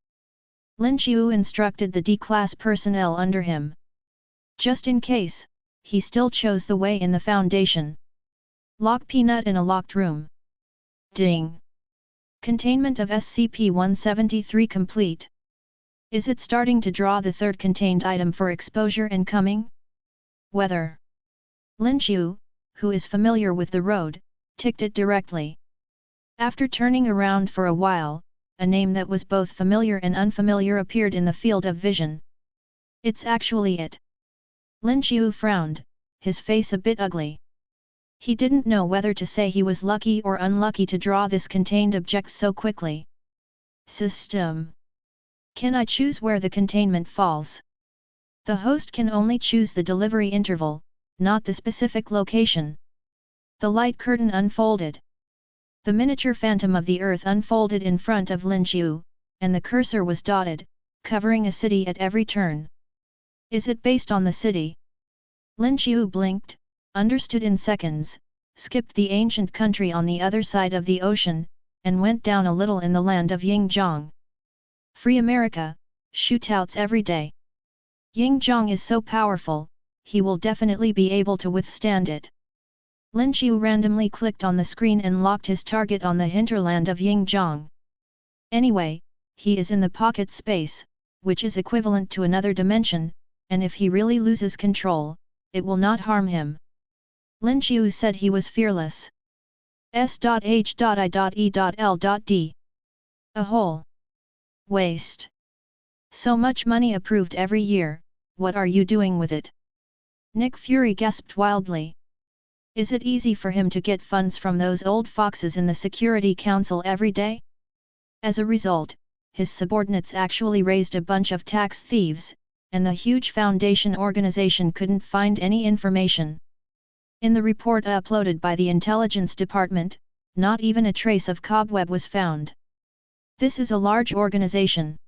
S1: Lin Xiu instructed the D-Class personnel under him. Just in case, he still chose the way in the Foundation. Lock Peanut in a locked room. Ding! Containment of SCP-173 complete. Is it starting to draw the third contained item for exposure and coming? Weather. Lin Xiu, who is familiar with the road, ticked it directly. After turning around for a while, a name that was both familiar and unfamiliar appeared in the field of vision. It's actually it. Lin Xiu frowned, his face a bit ugly. He didn't know whether to say he was lucky or unlucky to draw this contained object so quickly. System. Can I choose where the containment falls? The host can only choose the delivery interval, not the specific location. The light curtain unfolded. The miniature phantom of the Earth unfolded in front of Lin Xiu, and the cursor was dotted, covering a city at every turn. Is it based on the city? Lin Xiu blinked, understood in seconds, skipped the ancient country on the other side of the ocean, and went down a little in the land of Yingzhong. Free America, shootouts every day. Yingzhong is so powerful, he will definitely be able to withstand it. Lin Xiu randomly clicked on the screen and locked his target on the hinterland of Yingzhong. Anyway, he is in the pocket space, which is equivalent to another dimension, and if he really loses control, it will not harm him. Lin Xiu said he was fearless. S.H.I.E.L.D. A hole. Waste. So much money approved every year, what are you doing with it? Nick Fury gasped wildly. Is it easy for him to get funds from those old foxes in the Security Council every day? As a result, his subordinates actually raised a bunch of tax thieves, and the huge foundation organization couldn't find any information. In the report uploaded by the Intelligence Department, not even a trace of cobweb was found. This is a large organization.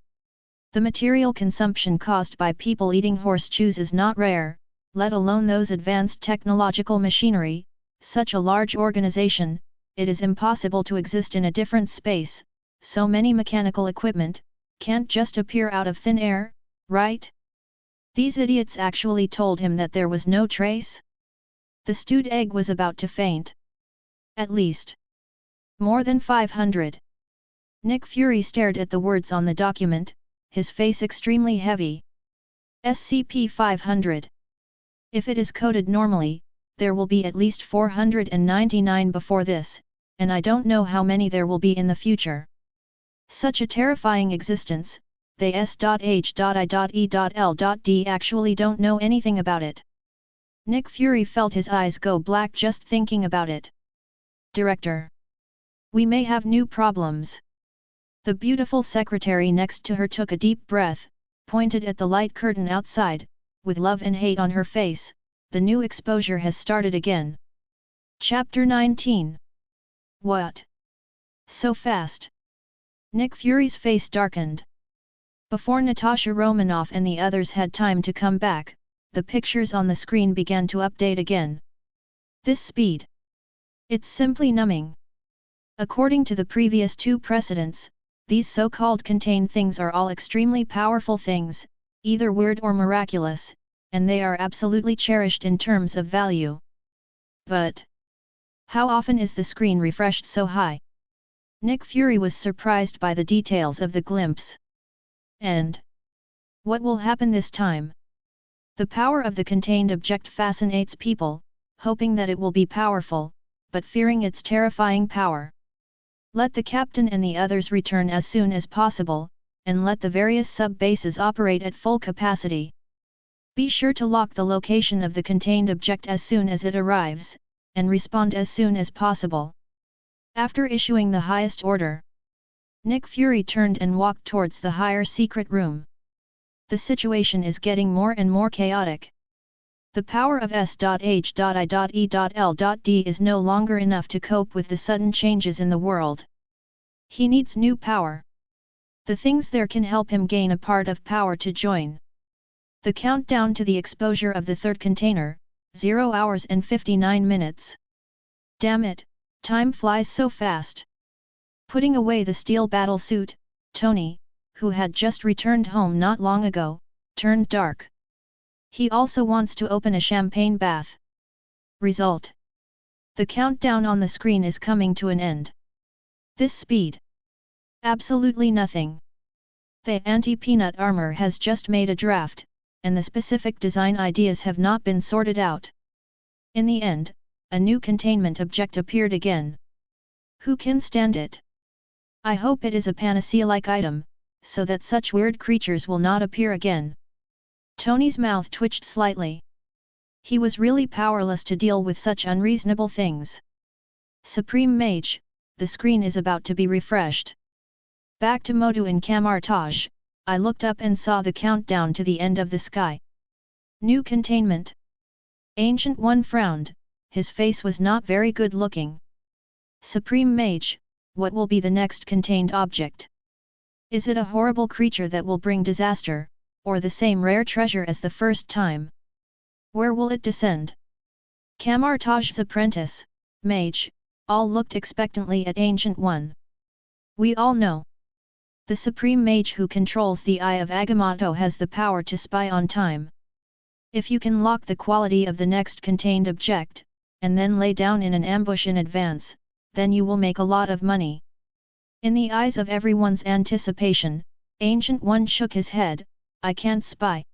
S1: The material consumption caused by people eating horseshoes is not rare, let alone those advanced technological machinery. Such a large organization, it is impossible to exist in a different space. So many mechanical equipment can't just appear out of thin air, right? These idiots actually told him that there was no trace? The stewed egg was about to faint. At least more than 500. Nick Fury stared at the words on the document, his face extremely heavy. SCP-500. If it is coded normally, there will be at least 499 before this, and I don't know how many there will be in the future. Such a terrifying existence, they S.H.I.E.L.D. actually don't know anything about it. Nick Fury felt his eyes go black just thinking about it. Director. We may have new problems. The beautiful secretary next to her took a deep breath, pointed at the light curtain outside, with love and hate on her face. The new exposure has started again. Chapter 19. What? So fast? Nick Fury's face darkened. Before Natasha Romanoff and the others had time to come back, the pictures on the screen began to update again. This speed. It's simply numbing. According to the previous two precedents, these so-called contained things are all extremely powerful things, either weird or miraculous, and they are absolutely cherished in terms of value. But how often is the screen refreshed so high? Nick Fury was surprised by the details of the glimpse. And what will happen this time? The power of the contained object fascinates people, hoping that it will be powerful, but fearing its terrifying power. Let the captain and the others return as soon as possible, and let the various sub-bases operate at full capacity. Be sure to lock the location of the contained object as soon as it arrives, and respond as soon as possible. After issuing the highest order, Nick Fury turned and walked towards the higher secret room. The situation is getting more and more chaotic. The power of S.H.I.E.L.D. is no longer enough to cope with the sudden changes in the world. He needs new power. The things there can help him gain a part of power to join. The countdown to the exposure of the third container, 0 hours and 59 minutes. Damn it, time flies so fast. Putting away the steel battlesuit, Tony, who had just returned home not long ago, turned dark. He also wants to open a champagne bath. Result. The countdown on the screen is coming to an end. This speed. Absolutely nothing. The anti-peanut armor has just made a draft, and the specific design ideas have not been sorted out. In the end, a new containment object appeared again. Who can stand it? I hope it is a panacea-like item, so that such weird creatures will not appear again. Tony's mouth twitched slightly. He was really powerless to deal with such unreasonable things. Supreme Mage, the screen is about to be refreshed. Back to Modu in Kamartaj, I looked up and saw the countdown to the end of the sky. New containment. Ancient One frowned, his face was not very good looking. Supreme Mage, what will be the next contained object? Is it a horrible creature that will bring disaster, or the same rare treasure as the first time? Where will it descend? Kamartaj's apprentice, Mage, all looked expectantly at Ancient One. We all know. The Supreme Mage who controls the Eye of Agamotto has the power to spy on time. If you can lock the quality of the next contained object, and then lay down in an ambush in advance, then you will make a lot of money. In the eyes of everyone's anticipation, Ancient One shook his head, I can't spy.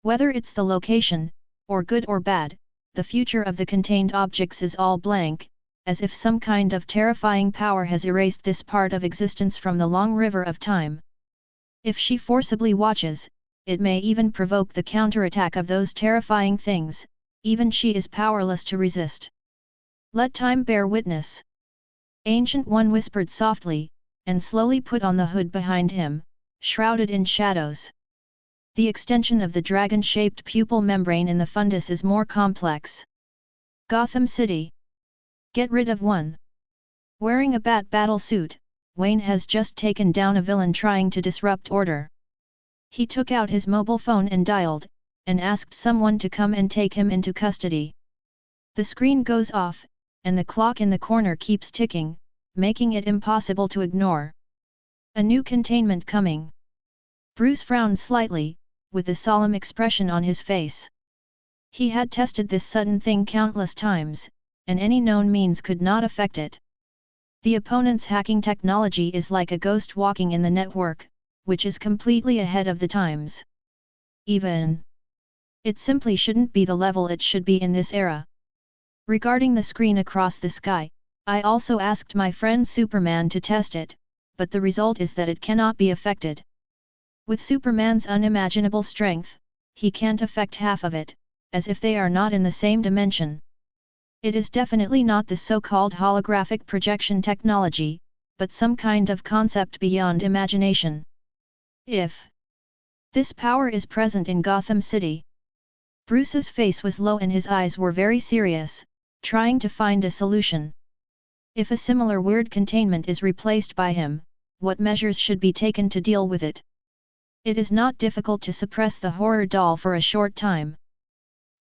S1: Whether it's the location, or good or bad, the future of the contained objects is all blank, as if some kind of terrifying power has erased this part of existence from the long river of time. If she forcibly watches, it may even provoke the counterattack of those terrifying things, even she is powerless to resist. Let time bear witness. Ancient One whispered softly, and slowly put on the hood behind him, shrouded in shadows. The extension of the dragon-shaped pupil membrane in the fundus is more complex. Gotham City. Get rid of one. Wearing a bat battle suit, Wayne has just taken down a villain trying to disrupt order. He took out his mobile phone and dialed, and asked someone to come and take him into custody. The screen goes off, and the clock in the corner keeps ticking, making it impossible to ignore. A new containment coming. Bruce frowned slightly, with a solemn expression on his face. He had tested this sudden thing countless times, and any known means could not affect it. The opponent's hacking technology is like a ghost walking in the network, which is completely ahead of the times. Even it simply shouldn't be the level it should be in this era. Regarding the screen across the sky, I also asked my friend Superman to test it, but the result is that it cannot be affected. With Superman's unimaginable strength, he can't affect half of it, as if they are not in the same dimension. It is definitely not the so-called holographic projection technology, but some kind of concept beyond imagination. If this power is present in Gotham City. Bruce's face was low and his eyes were very serious, trying to find a solution. If a similar weird containment is replaced by him, what measures should be taken to deal with it? It is not difficult to suppress the horror doll for a short time.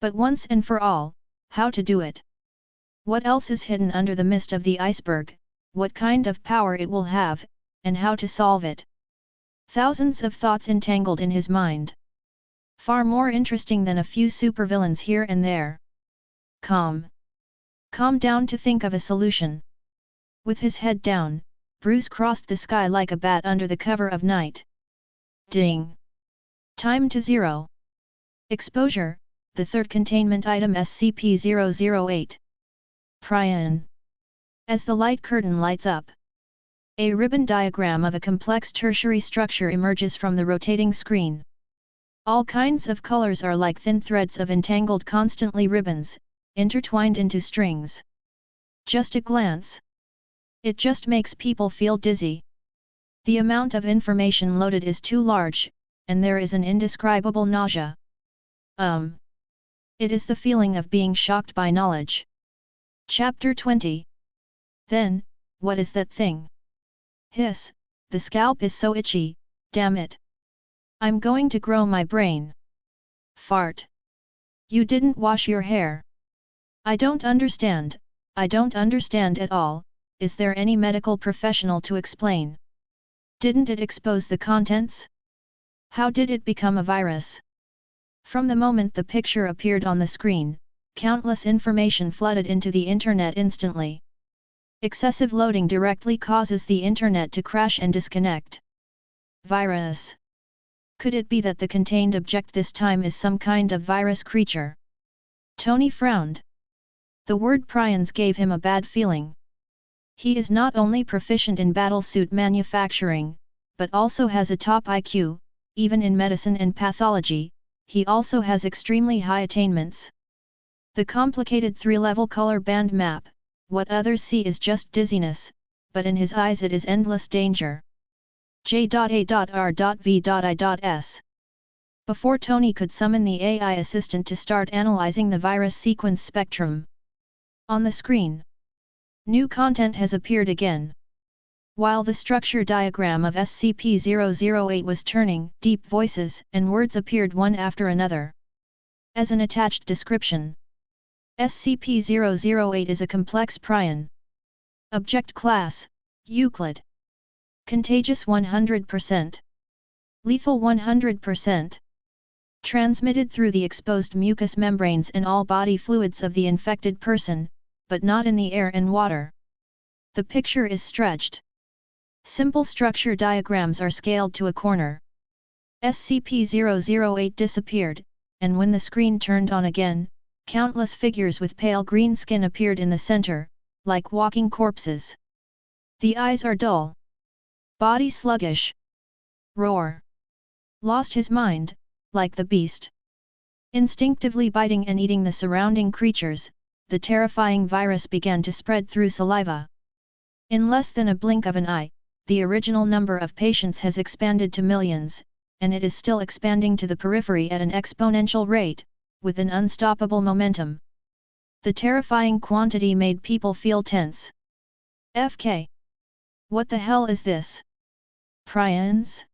S1: But once and for all, how to do it? What else is hidden under the mist of the iceberg, what kind of power it will have, and how to solve it? Thousands of thoughts entangled in his mind. Far more interesting than a few supervillains here and there. Calm down to think of a solution. With his head down, Bruce crossed the sky like a bat under the cover of night. Ding! Time to 0. Exposure, the third containment item SCP-008. Prion. As the light curtain lights up, a ribbon diagram of a complex tertiary structure emerges from the rotating screen. All kinds of colors are like thin threads of entangled constantly ribbons, intertwined into strings. Just a glance. It just makes people feel dizzy. The amount of information loaded is too large, and there is an indescribable nausea. It is the feeling of being shocked by knowledge. Chapter 20. Then, what is that thing? Hiss, the scalp is so itchy, damn it. I'm going to grow my brain. Fart. You didn't wash your hair. I don't understand at all, is there any medical professional to explain? Didn't it expose the contents? How did it become a virus? From the moment the picture appeared on the screen, countless information flooded into the internet instantly. Excessive loading directly causes the internet to crash and disconnect. Virus. Could it be that the contained object this time is some kind of virus creature? Tony frowned. The word prions gave him a bad feeling. He is not only proficient in battlesuit manufacturing, but also has a top IQ, even in medicine and pathology, he also has extremely high attainments. The complicated three-level color band map, what others see is just dizziness, but in his eyes it is endless danger. J.A.R.V.I.S. Before Tony could summon the AI assistant to start analyzing the virus sequence spectrum. On the screen, new content has appeared again. While the structure diagram of SCP-008 was turning, deep voices and words appeared one after another. As an attached description, SCP-008 is a complex prion. Object Class, Euclid. Contagious 100%. Lethal 100%. Transmitted through the exposed mucous membranes and all body fluids of the infected person, but not in the air and water. The picture is stretched. Simple structure diagrams are scaled to a corner. SCP-008 disappeared, and when the screen turned on again, countless figures with pale green skin appeared in the center, like walking corpses. The eyes are dull. Body sluggish. Roar. Lost his mind, like the beast. Instinctively biting and eating the surrounding creatures, the terrifying virus began to spread through saliva. In less than a blink of an eye, the original number of patients has expanded to millions, and it is still expanding to the periphery at an exponential rate, with an unstoppable momentum. The terrifying quantity made people feel tense. FK. What the hell is this? Prions?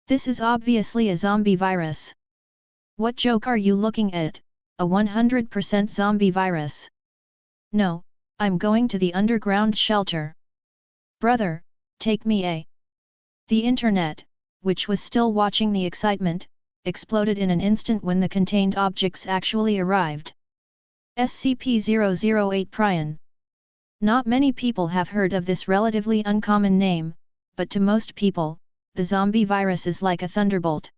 S1: This is obviously a zombie virus. What joke are you looking at, a 100% zombie virus? No, I'm going to the underground shelter. Brother, take me. The internet, which was still watching the excitement, exploded in an instant when the contained objects actually arrived. SCP-008 Prion. Not many people have heard of this relatively uncommon name, but to most people, the zombie virus is like a thunderbolt.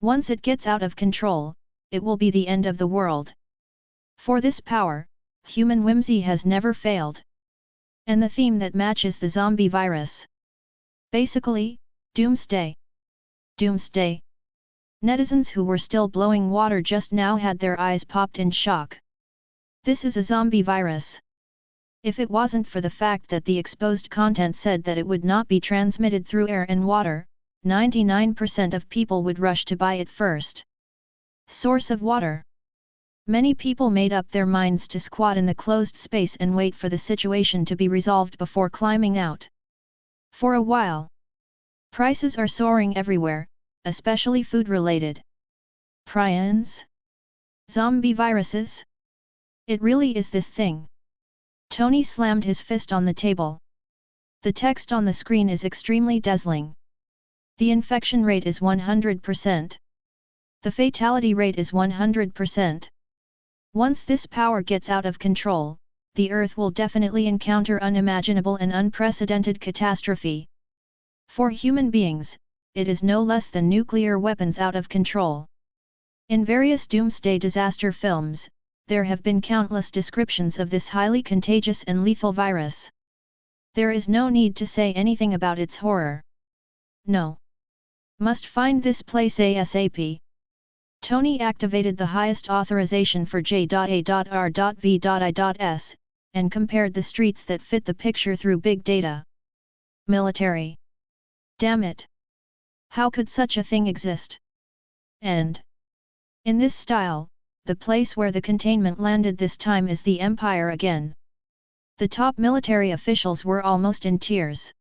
S1: Once it gets out of control, it will be the end of the world. For this power, human whimsy has never failed. And the theme that matches the zombie virus. Basically, doomsday. Doomsday. Netizens who were still blowing water just now had their eyes popped in shock. This is a zombie virus. If it wasn't for the fact that the exposed content said that it would not be transmitted through air and water, 99% of people would rush to buy it first. Source of water. Many people made up their minds to squat in the closed space and wait for the situation to be resolved before climbing out. For a while, prices are soaring everywhere, especially food-related. Prions? Zombie viruses? It really is this thing. Tony slammed his fist on the table. The text on the screen is extremely dazzling. The infection rate is 100%. The fatality rate is 100%. Once this power gets out of control, the Earth will definitely encounter unimaginable and unprecedented catastrophe. For human beings, it is no less than nuclear weapons out of control. In various doomsday disaster films, there have been countless descriptions of this highly contagious and lethal virus. There is no need to say anything about its horror. No. Must find this place ASAP. Tony activated the highest authorization for J.A.R.V.I.S, and compared the streets that fit the picture through big data. Military. Damn it. How could such a thing exist? And in this style, the place where the containment landed this time is the Empire again. The top military officials were almost in tears.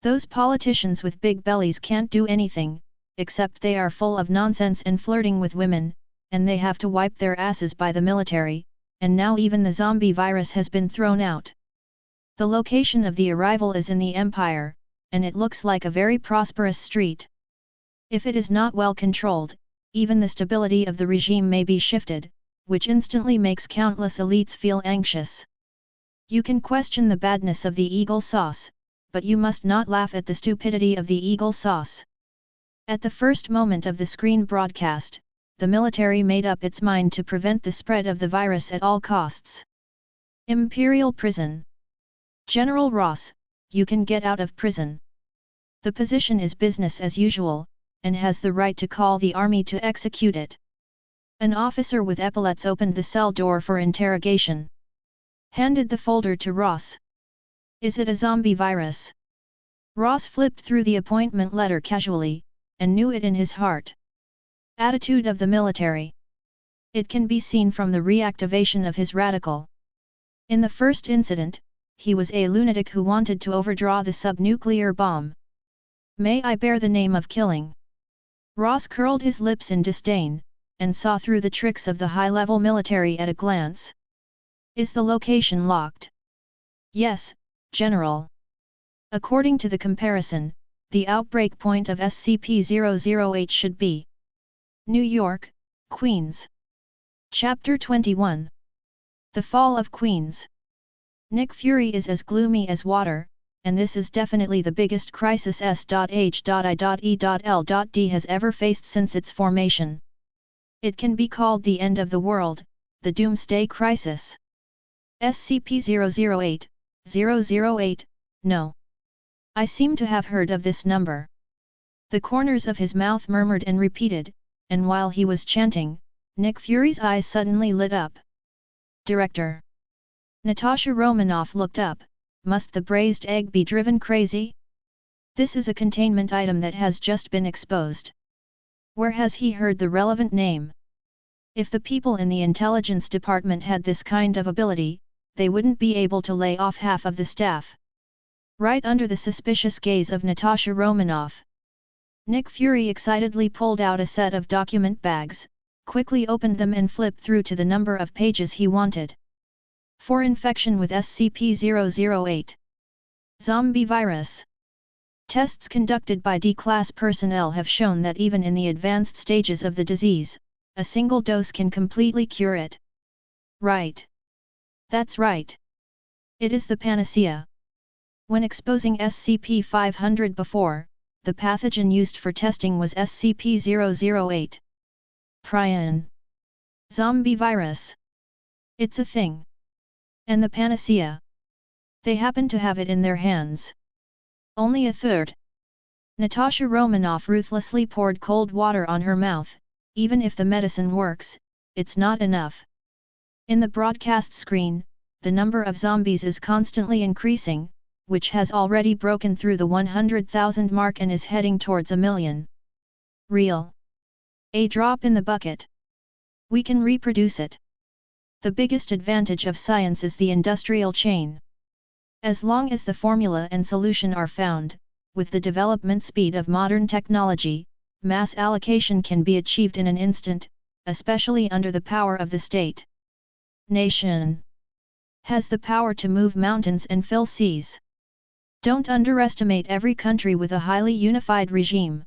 S1: Those politicians with big bellies can't do anything, except they are full of nonsense and flirting with women, and they have to wipe their asses by the military, and now even the zombie virus has been thrown out. The location of the arrival is in the Empire, and it looks like a very prosperous street. If it is not well controlled, even the stability of the regime may be shifted, which instantly makes countless elites feel anxious. You can question the badness of the eagle sauce, but you must not laugh at the stupidity of the eagle sauce. At the first moment of the screen broadcast, the military made up its mind to prevent the spread of the virus at all costs. Imperial Prison. General Ross, you can get out of prison. The position is business as usual, and has the right to call the army to execute it. An officer with epaulets opened the cell door for interrogation. Handed the folder to Ross. Is it a zombie virus? Ross flipped through the appointment letter casually, and knew it in his heart. Attitude of the military. It can be seen from the reactivation of his radical. In the first incident, he was a lunatic who wanted to overdraw the subnuclear bomb. May I bear the name of killing? Ross curled his lips in disdain, and saw through the tricks of the high-level military at a glance. Is the location locked? Yes, General. According to the comparison, the outbreak point of SCP-008 should be New York, Queens. Chapter 21. The Fall of Queens. Nick Fury is as gloomy as water, and this is definitely the biggest crisis S.H.I.E.L.D. has ever faced since its formation. It can be called the end of the world, the Doomsday Crisis. SCP-008, 008, no. I seem to have heard of this number. The corners of his mouth murmured and repeated, and while he was chanting, Nick Fury's eyes suddenly lit up. Director. Natasha Romanoff looked up. Must the braised egg be driven crazy? This is a containment item that has just been exposed. Where has he heard the relevant name? If the people in the intelligence department had this kind of ability, they wouldn't be able to lay off half of the staff. Right under the suspicious gaze of Natasha Romanoff, Nick Fury excitedly pulled out a set of document bags, quickly opened them and flipped through to the number of pages he wanted. For infection with SCP-008. Zombie virus. Tests conducted by D-Class personnel have shown that even in the advanced stages of the disease, a single dose can completely cure it. Right. That's right. It is the panacea. When exposing SCP-500 before, the pathogen used for testing was SCP-008. Prion. Zombie virus. It's a thing. And the panacea. They happen to have it in their hands. Only a third. Natasha Romanoff ruthlessly poured cold water on her mouth. Even if the medicine works, it's not enough. In the broadcast screen, the number of zombies is constantly increasing, which has already broken through the 100,000 mark and is heading towards 1 million. Real. A drop in the bucket. We can reproduce it. The biggest advantage of science is the industrial chain. As long as the formula and solution are found, with the development speed of modern technology, mass allocation can be achieved in an instant, especially under the power of the state. Nation has the power to move mountains and fill seas. Don't underestimate every country with a highly unified regime.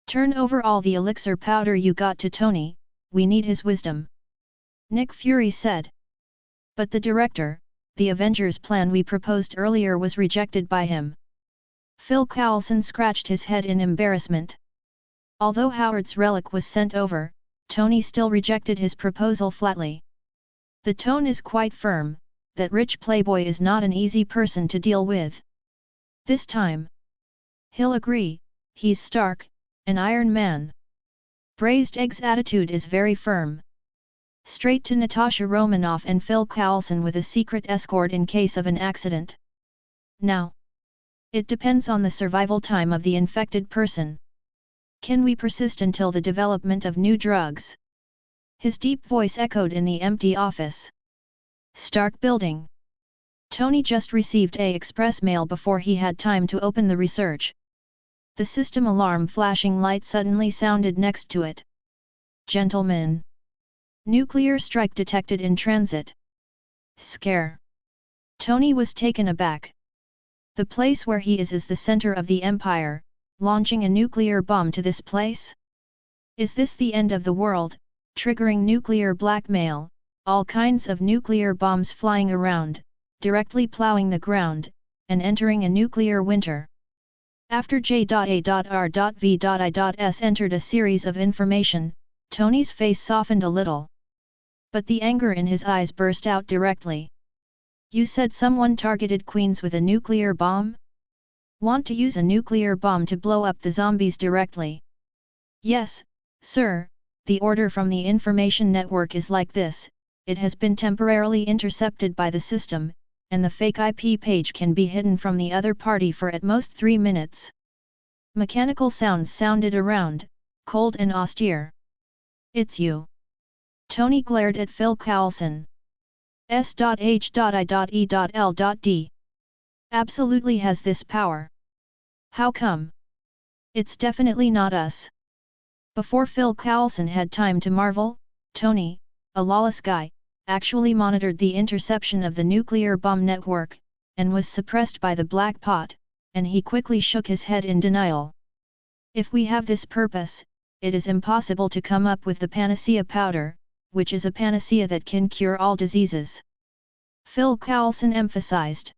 S1: Turn over all the elixir powder you got to Tony, we need his wisdom. Nick Fury said. But the director, the Avengers plan we proposed earlier was rejected by him. Phil Coulson scratched his head in embarrassment. Although Howard's relic was sent over, Tony still rejected his proposal flatly. The tone is quite firm, that rich playboy is not an easy person to deal with. This time. He'll agree, he's Stark, an Iron Man. Braised Egg's attitude is very firm. Straight to Natasha Romanoff and Phil Coulson with a secret escort in case of an accident. Now. It depends on the survival time of the infected person. Can we persist until the development of new drugs? His deep voice echoed in the empty office. Stark Building. Tony just received a express mail before he had time to open the research. The system alarm flashing light suddenly sounded next to it. Gentlemen. Nuclear strike detected in transit. Scare. Tony was taken aback. The place where he is the center of the empire, launching a nuclear bomb to this place? Is this the end of the world, triggering nuclear blackmail, all kinds of nuclear bombs flying around, directly plowing the ground, and entering a nuclear winter? After J.A.R.V.I.S entered a series of information, Tony's face softened a little. But the anger in his eyes burst out directly. You said someone targeted Queens with a nuclear bomb? Want to use a nuclear bomb to blow up the zombies directly? Yes, sir, the order from the information network is like this: it has been temporarily intercepted by the system, and the fake IP page can be hidden from the other party for at most 3 minutes. Mechanical sounds sounded around, cold and austere. It's you. Tony glared at Phil Coulson. S.H.I.E.L.D. Absolutely has this power. How come? It's definitely not us. Before Phil Coulson had time to marvel, Tony, a lawless guy, actually monitored the interception of the nuclear bomb network, and was suppressed by the black pot, and he quickly shook his head in denial. If we have this purpose, it is impossible to come up with the panacea powder, which is a panacea that can cure all diseases. Phil Coulson emphasized.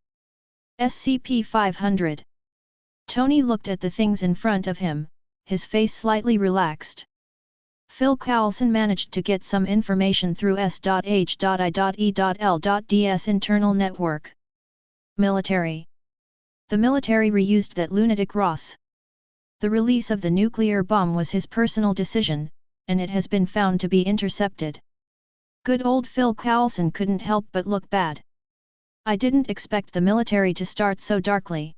S1: SCP-500. Tony looked at the things in front of him, his face slightly relaxed. Phil Coulson managed to get some information through S.H.I.E.L.D's internal network. Military. The military reused that lunatic Ross. The release of the nuclear bomb was his personal decision, and it has been found to be intercepted. Good old Phil Coulson couldn't help but look bad. I didn't expect the military to start so darkly.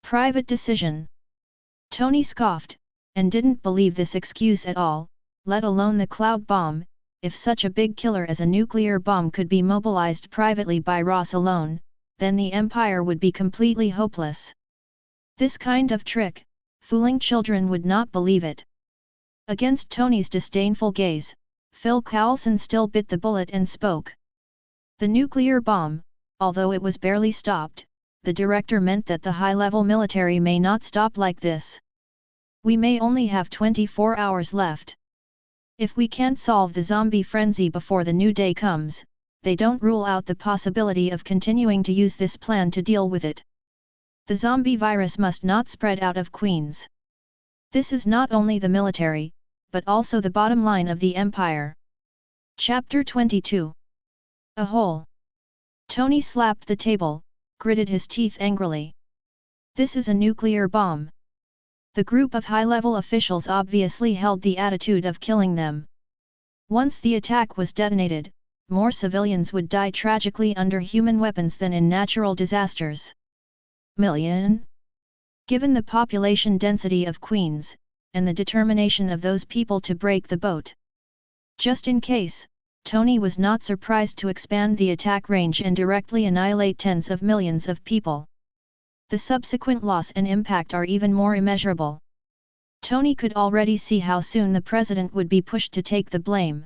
S1: Private decision. Tony scoffed, and didn't believe this excuse at all, let alone the cloud bomb. If such a big killer as a nuclear bomb could be mobilized privately by Ross alone, then the Empire would be completely hopeless. This kind of trick, fooling children would not believe it. Against Tony's disdainful gaze, Phil Coulson still bit the bullet and spoke. The nuclear bomb, although it was barely stopped, the director meant that the high-level military may not stop like this. We may only have 24 hours left. If we can't solve the zombie frenzy before the new day comes, they don't rule out the possibility of continuing to use this plan to deal with it. The zombie virus must not spread out of Queens. This is not only the military, but also the bottom line of the Empire. Chapter 22. A hole. Tony slapped the table, gritted his teeth angrily. This is a nuclear bomb. The group of high-level officials obviously held the attitude of killing them. Once the attack was detonated, more civilians would die tragically under human weapons than in natural disasters. Million? Given the population density of Queens, and the determination of those people to break the boat. Just in case, Tony was not surprised to expand the attack range and directly annihilate tens of millions of people. The subsequent loss and impact are even more immeasurable. Tony could already see how soon the president would be pushed to take the blame.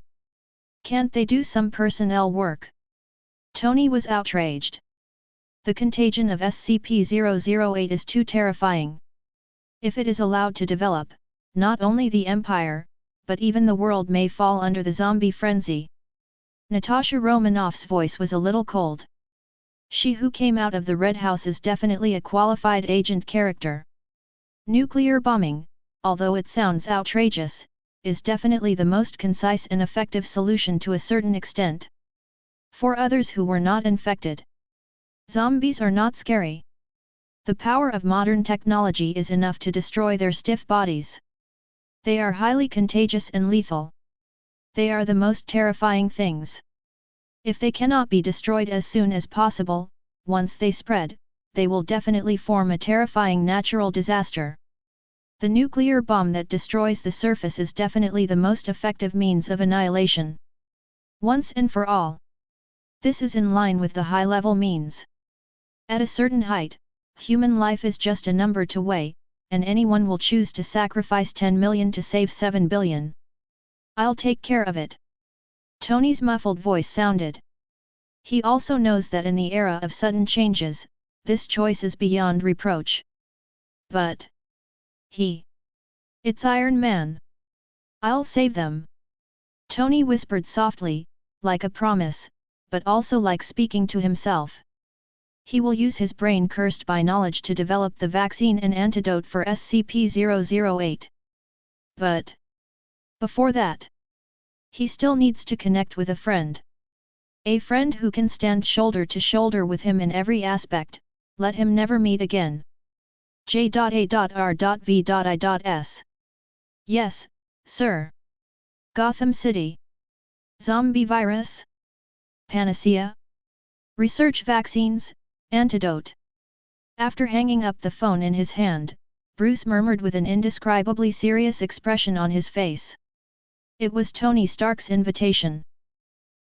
S1: Can't they do some personnel work? Tony was outraged. The contagion of SCP-008 is too terrifying. If it is allowed to develop, not only the Empire, but even the world may fall under the zombie frenzy. Natasha Romanoff's voice was a little cold. She who came out of the Red House is definitely a qualified agent character. Nuclear bombing, although it sounds outrageous, is definitely the most concise and effective solution to a certain extent. For others who were not infected, zombies are not scary. The power of modern technology is enough to destroy their stiff bodies. They are highly contagious and lethal. They are the most terrifying things. If they cannot be destroyed as soon as possible, once they spread, they will definitely form a terrifying natural disaster. The nuclear bomb that destroys the surface is definitely the most effective means of annihilation. Once and for all. This is in line with the high-level means. At a certain height, human life is just a number to weigh, and anyone will choose to sacrifice 10 million to save 7 billion. I'll take care of it. Tony's muffled voice sounded. He also knows that in the era of sudden changes, this choice is beyond reproach. But it's Iron Man. I'll save them. Tony whispered softly, like a promise, but also like speaking to himself. He will use his brain cursed by knowledge to develop the vaccine and antidote for SCP-008. But before that, he still needs to connect with a friend. A friend who can stand shoulder to shoulder with him in every aspect, let him never meet again. J.A.R.V.I.S. Yes, sir. Gotham City. Zombie virus? Panacea? Research vaccines, antidote. After hanging up the phone in his hand, Bruce murmured with an indescribably serious expression on his face. It was Tony Stark's invitation.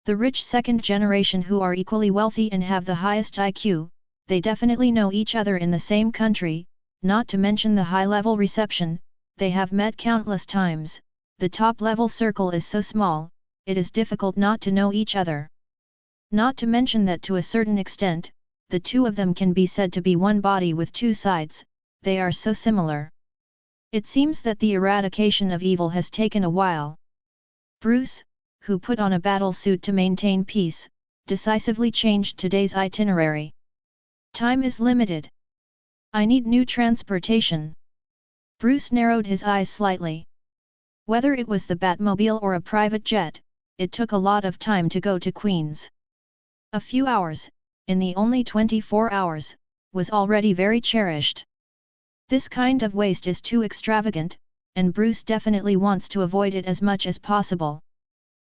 S1: The rich second generation who are equally wealthy and have the highest IQ, they definitely know each other in the same country, not to mention the high-level reception, they have met countless times, the top-level circle is so small, it is difficult not to know each other. Not to mention that to a certain extent, the two of them can be said to be one body with two sides, they are so similar. It seems that the eradication of evil has taken a while. Bruce, who put on a battle suit to maintain peace, decisively changed today's itinerary. Time is limited. I need new transportation. Bruce narrowed his eyes slightly. Whether it was the Batmobile or a private jet, it took a lot of time to go to Queens. A few hours, in the only 24 hours, was already very cherished. This kind of waste is too extravagant, and Bruce definitely wants to avoid it as much as possible.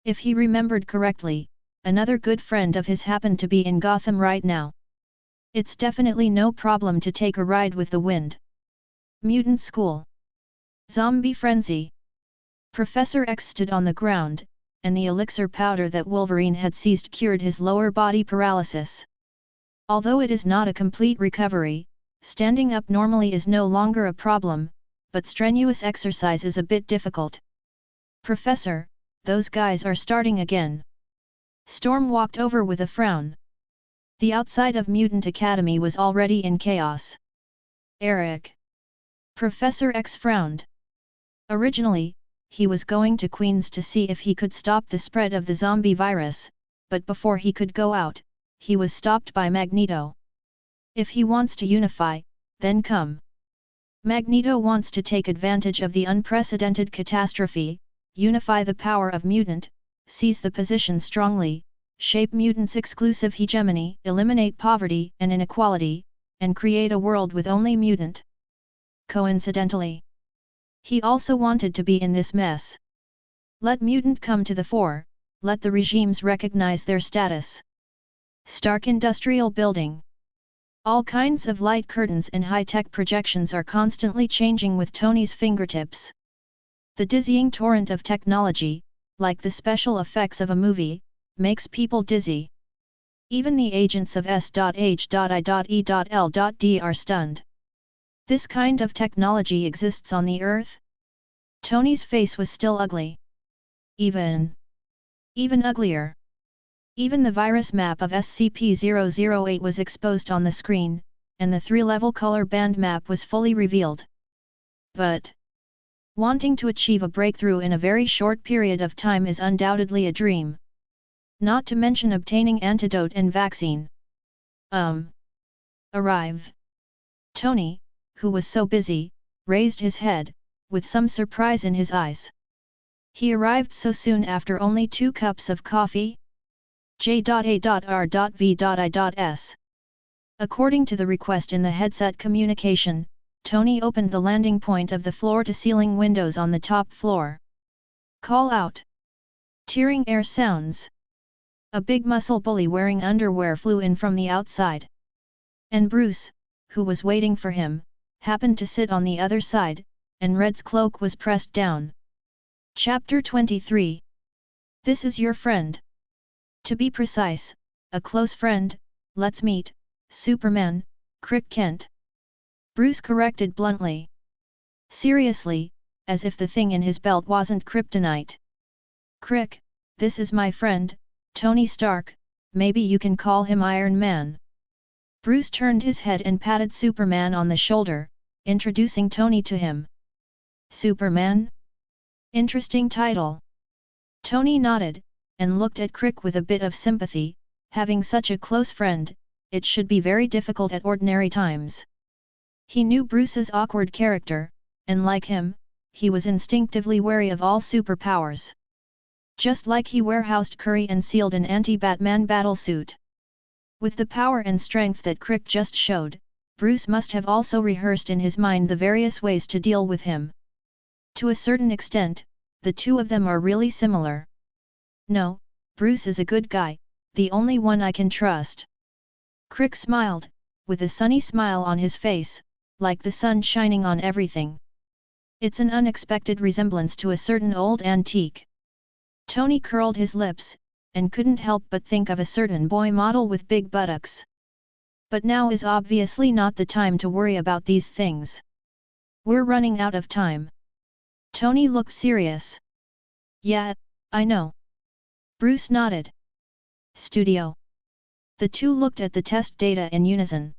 S1: If he remembered correctly, another good friend of his happened to be in Gotham right now. It's definitely no problem to take a ride with the wind. Mutant School. Zombie Frenzy. Professor X stood on the ground, and the elixir powder that Wolverine had seized cured his lower body paralysis. Although it is not a complete recovery, standing up normally is no longer a problem, but strenuous exercise is a bit difficult. Professor, those guys are starting again. Storm walked over with a frown. The outside of Mutant Academy was already in chaos. Eric. Professor X frowned. Originally, he was going to Queens to see if he could stop the spread of the zombie virus, but before he could go out, he was stopped by Magneto. If he wants to unify, then come. Magneto wants to take advantage of the unprecedented catastrophe, unify the power of mutant, seize the position strongly, shape mutants' exclusive hegemony, eliminate poverty and inequality, and create a world with only mutant. Coincidentally, he also wanted to be in this mess. Let mutant come to the fore, let the regimes recognize their status. Stark Industrial Building. All kinds of light curtains and high-tech projections are constantly changing with Tony's fingertips. The dizzying torrent of technology, like the special effects of a movie, makes people dizzy. Even the agents of S.H.I.E.L.D. are stunned. This kind of technology exists on the Earth? Tony's face was still ugly. Even uglier. Even the virus map of SCP-008 was exposed on the screen, and the 3-level color band map was fully revealed. But wanting to achieve a breakthrough in a very short period of time is undoubtedly a dream. Not to mention obtaining antidote and vaccine. Arrive. Tony, who was so busy, raised his head, with some surprise in his eyes. He arrived so soon after only 2 cups of coffee? J.A.R.V.I.S. According to the request in the headset communication, Tony opened the landing point of the floor-to-ceiling windows on the top floor. Call out. Tearing air sounds. A big muscle bully wearing underwear flew in from the outside. And Bruce, who was waiting for him, happened to sit on the other side, and Red's cloak was pressed down. Chapter 23. This is your friend. To be precise, a close friend, let's meet, Superman, Crick Kent. Bruce corrected bluntly. Seriously, as if the thing in his belt wasn't kryptonite. Crick, this is my friend, Tony Stark, maybe you can call him Iron Man. Bruce turned his head and patted Superman on the shoulder, introducing Tony to him. Superman? Interesting title. Tony nodded, and looked at Crick with a bit of sympathy. Having such a close friend, it should be very difficult at ordinary times. He knew Bruce's awkward character, and like him, he was instinctively wary of all superpowers. Just like he warehoused Curry and sealed an anti-Batman battlesuit. With the power and strength that Crick just showed, Bruce must have also rehearsed in his mind the various ways to deal with him. To a certain extent, the two of them are really similar. No, Bruce is a good guy, the only one I can trust. Crick smiled, with a sunny smile on his face, like the sun shining on everything. It's an unexpected resemblance to a certain old antique. Tony curled his lips, and couldn't help but think of a certain boy model with big buttocks. But now is obviously not the time to worry about these things. We're running out of time. Tony looked serious. Yeah, I know. Bruce nodded. Studio. The two looked at the test data in unison.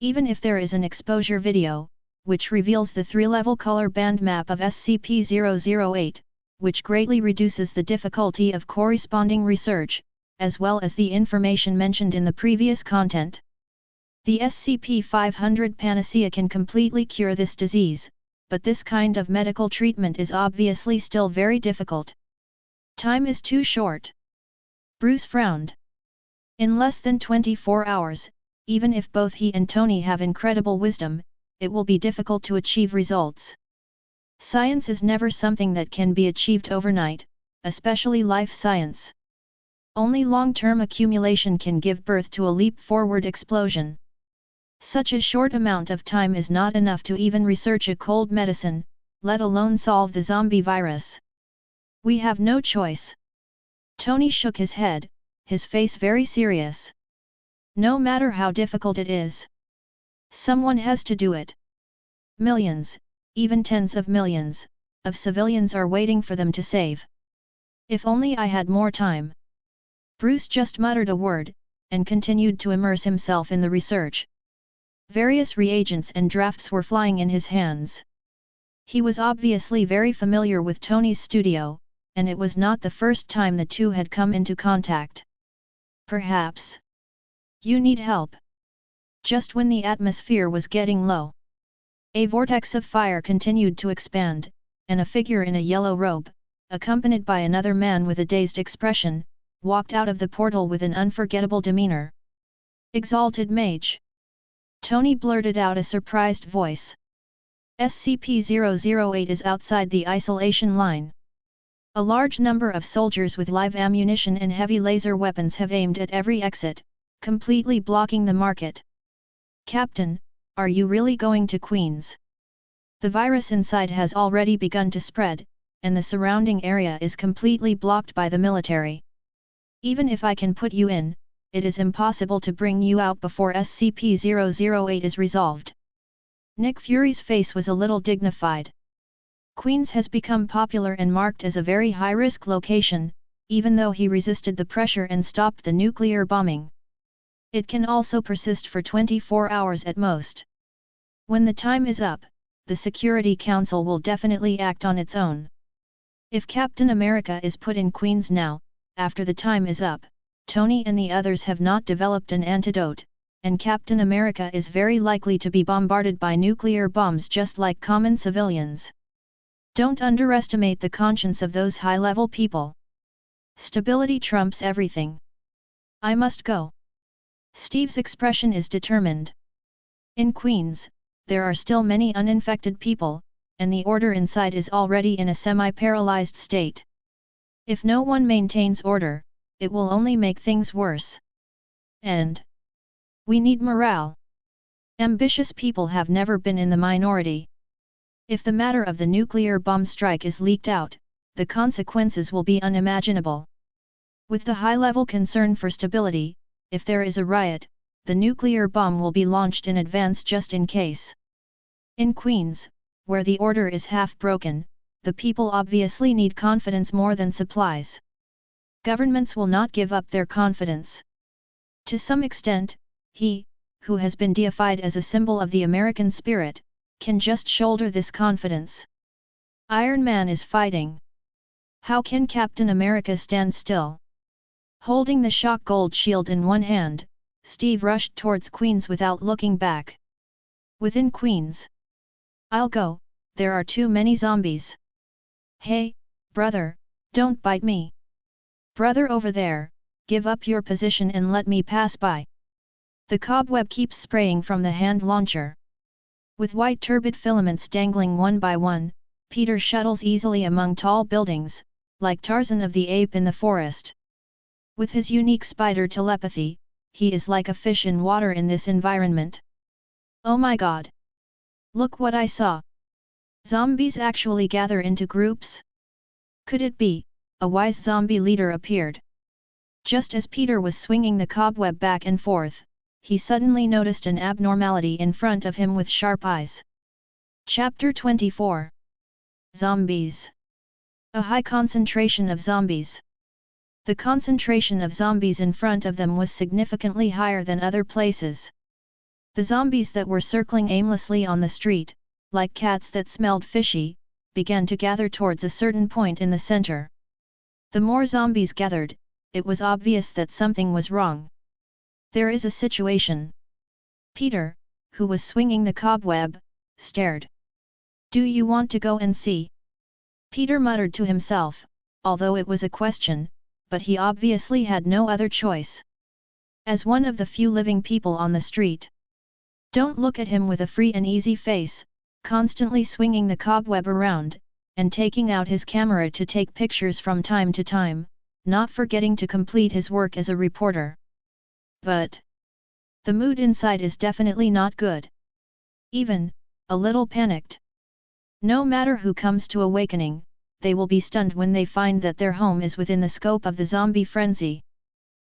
S1: Even if there is an exposure video, which reveals the 3-level color band map of SCP-008, which greatly reduces the difficulty of corresponding research, as well as the information mentioned in the previous content. The SCP-500 panacea can completely cure this disease, but this kind of medical treatment is obviously still very difficult. Time is too short. Bruce frowned. In less than 24 hours, even if both he and Tony have incredible wisdom, it will be difficult to achieve results. Science is never something that can be achieved overnight, especially life science. Only long-term accumulation can give birth to a leap-forward explosion. Such a short amount of time is not enough to even research a cold medicine, let alone solve the zombie virus. We have no choice. Tony shook his head, his face very serious. No matter how difficult it is, someone has to do it. Millions, even tens of millions, of civilians are waiting for them to save. If only I had more time. Bruce just muttered a word, and continued to immerse himself in the research. Various reagents and drafts were flying in his hands. He was obviously very familiar with Tony's studio, and it was not the first time the two had come into contact. Perhaps you need help. Just when the atmosphere was getting low, a vortex of fire continued to expand, and a figure in a yellow robe, accompanied by another man with a dazed expression, walked out of the portal with an unforgettable demeanor. Exalted Mage. Tony blurted out a surprised voice. SCP-008 is outside the isolation line. A large number of soldiers with live ammunition and heavy laser weapons have aimed at every exit, completely blocking the market. Captain, are you really going to Queens? The virus inside has already begun to spread, and the surrounding area is completely blocked by the military. Even if I can put you in, it is impossible to bring you out before SCP-008 is resolved. Nick Fury's face was a little dignified. Queens has become popular and marked as a very high-risk location, even though he resisted the pressure and stopped the nuclear bombing. It can also persist for 24 hours at most. When the time is up, the Security Council will definitely act on its own. If Captain America is put in Queens now, after the time is up, Tony and the others have not developed an antidote, and Captain America is very likely to be bombarded by nuclear bombs just like common civilians. Don't underestimate the conscience of those high-level people. Stability trumps everything. I must go. Steve's expression is determined. In Queens, there are still many uninfected people, and the order inside is already in a semi-paralyzed state. If no one maintains order, it will only make things worse. And we need morale. Ambitious people have never been in the minority. If the matter of the nuclear bomb strike is leaked out, the consequences will be unimaginable. With the high-level concern for stability, if there is a riot, the nuclear bomb will be launched in advance just in case. In Queens, where the order is half broken, the people obviously need confidence more than supplies. Governments will not give up their confidence. To some extent, he, who has been deified as a symbol of the American spirit, can just shoulder this confidence. Iron Man is fighting. How can Captain America stand still? Holding the shock gold shield in one hand, Steve rushed towards Queens without looking back. Within Queens. I'll go, there are too many zombies. Hey, brother, don't bite me. Brother over there, give up your position and let me pass by. The cobweb keeps spraying from the hand launcher. With white turbid filaments dangling one by one, Peter shuttles easily among tall buildings, like Tarzan of the ape in the forest. With his unique spider telepathy, he is like a fish in water in this environment. Oh my god! Look what I saw! Zombies actually gather into groups? Could it be, a wise zombie leader appeared? Just as Peter was swinging the cobweb back and forth, he suddenly noticed an abnormality in front of him with sharp eyes. Chapter 24. Zombies. A high concentration of zombies. The concentration of zombies in front of them was significantly higher than other places. The zombies that were circling aimlessly on the street, like cats that smelled fishy, began to gather towards a certain point in the center. The more zombies gathered, it was obvious that something was wrong. There is a situation. Peter, who was swinging the cobweb, stared. Do you want to go and see? Peter muttered to himself, although it was a question, but he obviously had no other choice. As one of the few living people on the street. Don't look at him with a free and easy face, constantly swinging the cobweb around, and taking out his camera to take pictures from time to time, not forgetting to complete his work as a reporter. But the mood inside is definitely not good. Even a little panicked. No matter who comes to awakening, they will be stunned when they find that their home is within the scope of the zombie frenzy.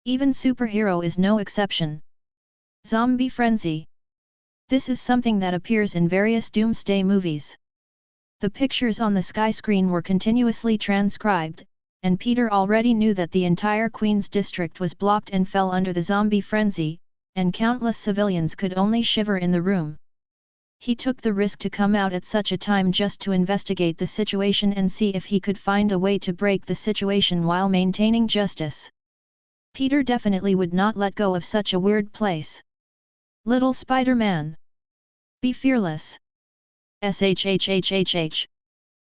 S1: Even superhero is no exception. Zombie frenzy. This is something that appears in various doomsday movies. The pictures on the sky screen were continuously transcribed, and Peter already knew that the entire Queen's district was blocked and fell under the zombie frenzy, and countless civilians could only shiver in the room. He took the risk to come out at such a time just to investigate the situation and see if he could find a way to break the situation while maintaining justice. Peter definitely would not let go of such a weird place. Little Spider-Man. Be fearless. SHHHHH.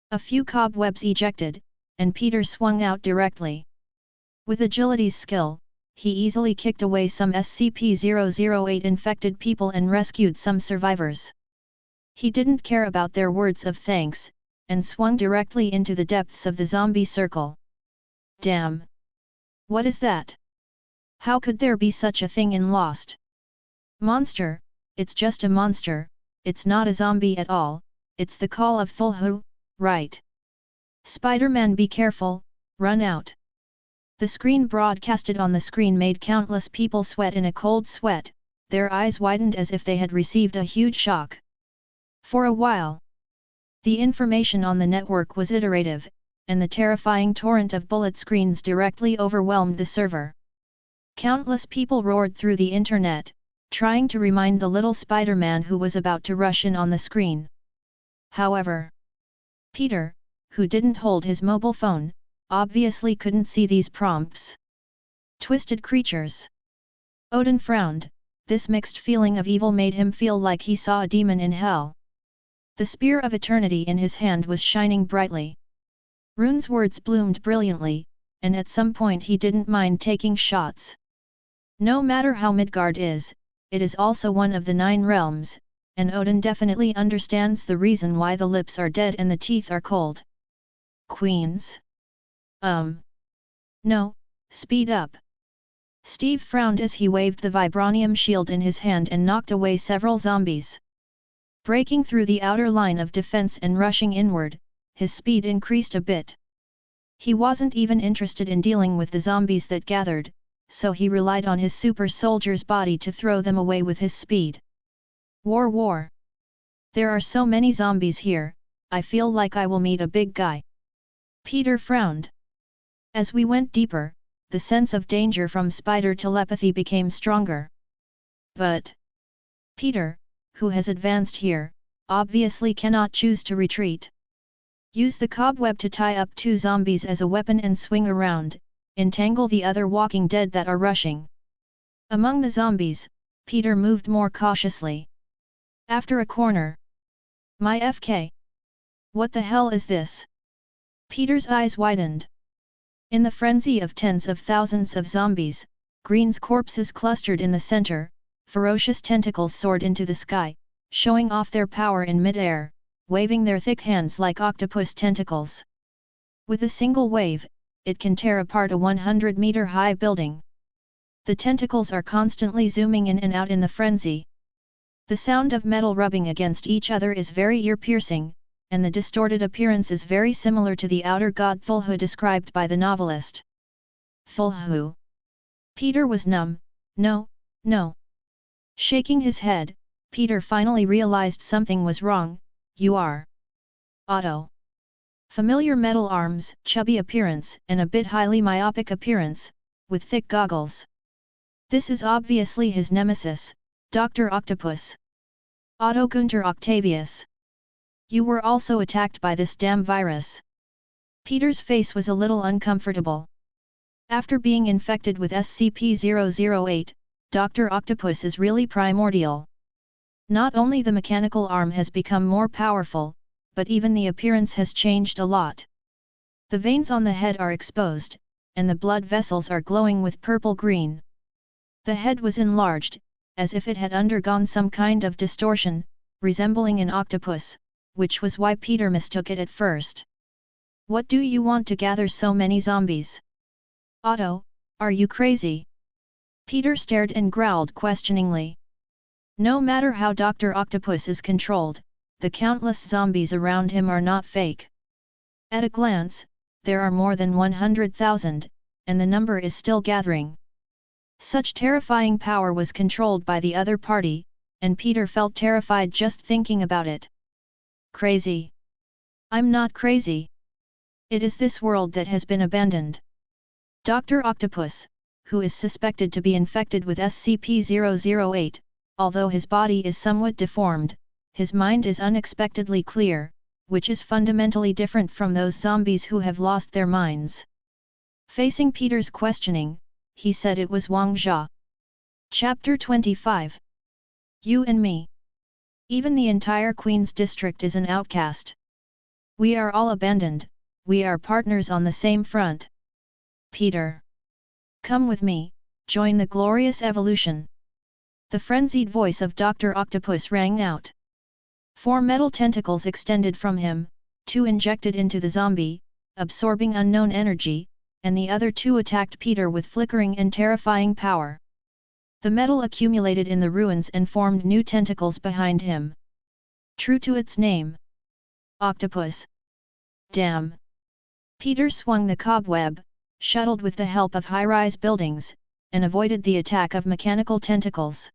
S1: A few cobwebs ejected, and Peter swung out directly. With agility's skill, he easily kicked away some SCP-008 infected people and rescued some survivors. He didn't care about their words of thanks, and swung directly into the depths of the zombie circle. Damn! What is that? How could there be such a thing in Lost? Monster, it's just a monster, it's not a zombie at all, it's the Call of Cthulhu, right? Spider-Man, be careful, run out. The screen broadcasted on the screen made countless people sweat in a cold sweat, their eyes widened as if they had received a huge shock. For a while, the information on the network was iterative, and the terrifying torrent of bullet screens directly overwhelmed the server. Countless people roared through the internet, trying to remind the little Spider-Man who was about to rush in on the screen. However, Peter, who didn't hold his mobile phone, obviously couldn't see these prompts. Twisted creatures. Odin frowned. This mixed feeling of evil made him feel like he saw a demon in hell. The spear of eternity in his hand was shining brightly. Rune's words bloomed brilliantly, and at some point he didn't mind taking shots. No matter how Midgard is, it is also one of the 9 realms, and Odin definitely understands the reason why the lips are dead and the teeth are cold. Queens? No, speed up. Steve frowned as he waved the vibranium shield in his hand and knocked away several zombies. Breaking through the outer line of defense and rushing inward, his speed increased a bit. He wasn't even interested in dealing with the zombies that gathered, so he relied on his super soldier's body to throw them away with his speed. War. There are so many zombies here, I feel like I will meet a big guy. Peter frowned. As we went deeper, the sense of danger from spider telepathy became stronger. But Peter, who has advanced here, obviously cannot choose to retreat. Use the cobweb to tie up 2 zombies as a weapon and swing around, entangle the other walking dead that are rushing. Among the zombies, Peter moved more cautiously. After a corner. My FK! What the hell is this? Peter's eyes widened. In the frenzy of tens of thousands of zombies, Green's corpses clustered in the center, ferocious tentacles soared into the sky, showing off their power in mid-air, waving their thick hands like octopus tentacles. With a single wave, it can tear apart a 100-meter-high building. The tentacles are constantly zooming in and out in the frenzy. The sound of metal rubbing against each other is very ear-piercing, and the distorted appearance is very similar to the outer god Thulhu described by the novelist. Thulhu. Peter was numb. No, no. Shaking his head, Peter finally realized something was wrong. You are Otto. Familiar metal arms, chubby appearance, and a bit highly myopic appearance, with thick goggles. This is obviously his nemesis, Dr. Octopus. Otto Günther Octavius. You were also attacked by this damn virus. Peter's face was a little uncomfortable. After being infected with SCP-008, Dr. Octopus is really primordial. Not only the mechanical arm has become more powerful, but even the appearance has changed a lot. The veins on the head are exposed, and the blood vessels are glowing with purple-green. The head was enlarged, as if it had undergone some kind of distortion, resembling an octopus, which was why Peter mistook it at first. What do you want to gather so many zombies? Otto, are you crazy? Peter stared and growled questioningly. No matter how Dr. Octopus is controlled, the countless zombies around him are not fake. At a glance, there are more than 100,000, and the number is still gathering. Such terrifying power was controlled by the other party, and Peter felt terrified just thinking about it. Crazy? I'm not crazy. It is this world that has been abandoned. Dr. Octopus, who is suspected to be infected with SCP-008, although his body is somewhat deformed, his mind is unexpectedly clear, which is fundamentally different from those zombies who have lost their minds. Facing Peter's questioning, he said it was Wang Jia. Chapter 25. You and me. Even the entire Queen's district is an outcast. We are all abandoned, we are partners on the same front. Peter. Come with me, join the glorious evolution. The frenzied voice of Dr. Octopus rang out. 4 metal tentacles extended from him, 2 injected into the zombie, absorbing unknown energy, and the other 2 attacked Peter with flickering and terrifying power. The metal accumulated in the ruins and formed new tentacles behind him. True to its name. Octopus. Damn. Peter swung the cobweb, shuttled with the help of high-rise buildings, and avoided the attack of mechanical tentacles.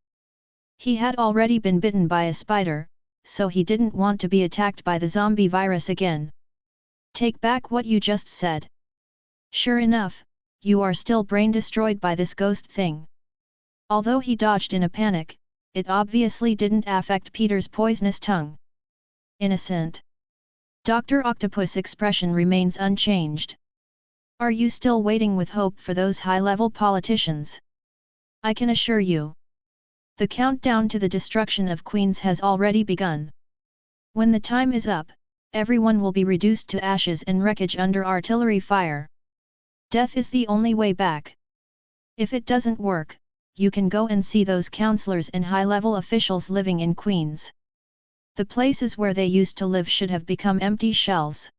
S1: He had already been bitten by a spider, so he didn't want to be attacked by the zombie virus again. Take back what you just said. Sure enough, you are still brain-destroyed by this ghost thing. Although he dodged in a panic, it obviously didn't affect Peter's poisonous tongue. Innocent. Dr. Octopus' expression remains unchanged. Are you still waiting with hope for those high-level politicians? I can assure you. The countdown to the destruction of Queens has already begun. When the time is up, everyone will be reduced to ashes and wreckage under artillery fire. Death is the only way back. If it doesn't work, you can go and see those councillors and high-level officials living in Queens. The places where they used to live should have become empty shells.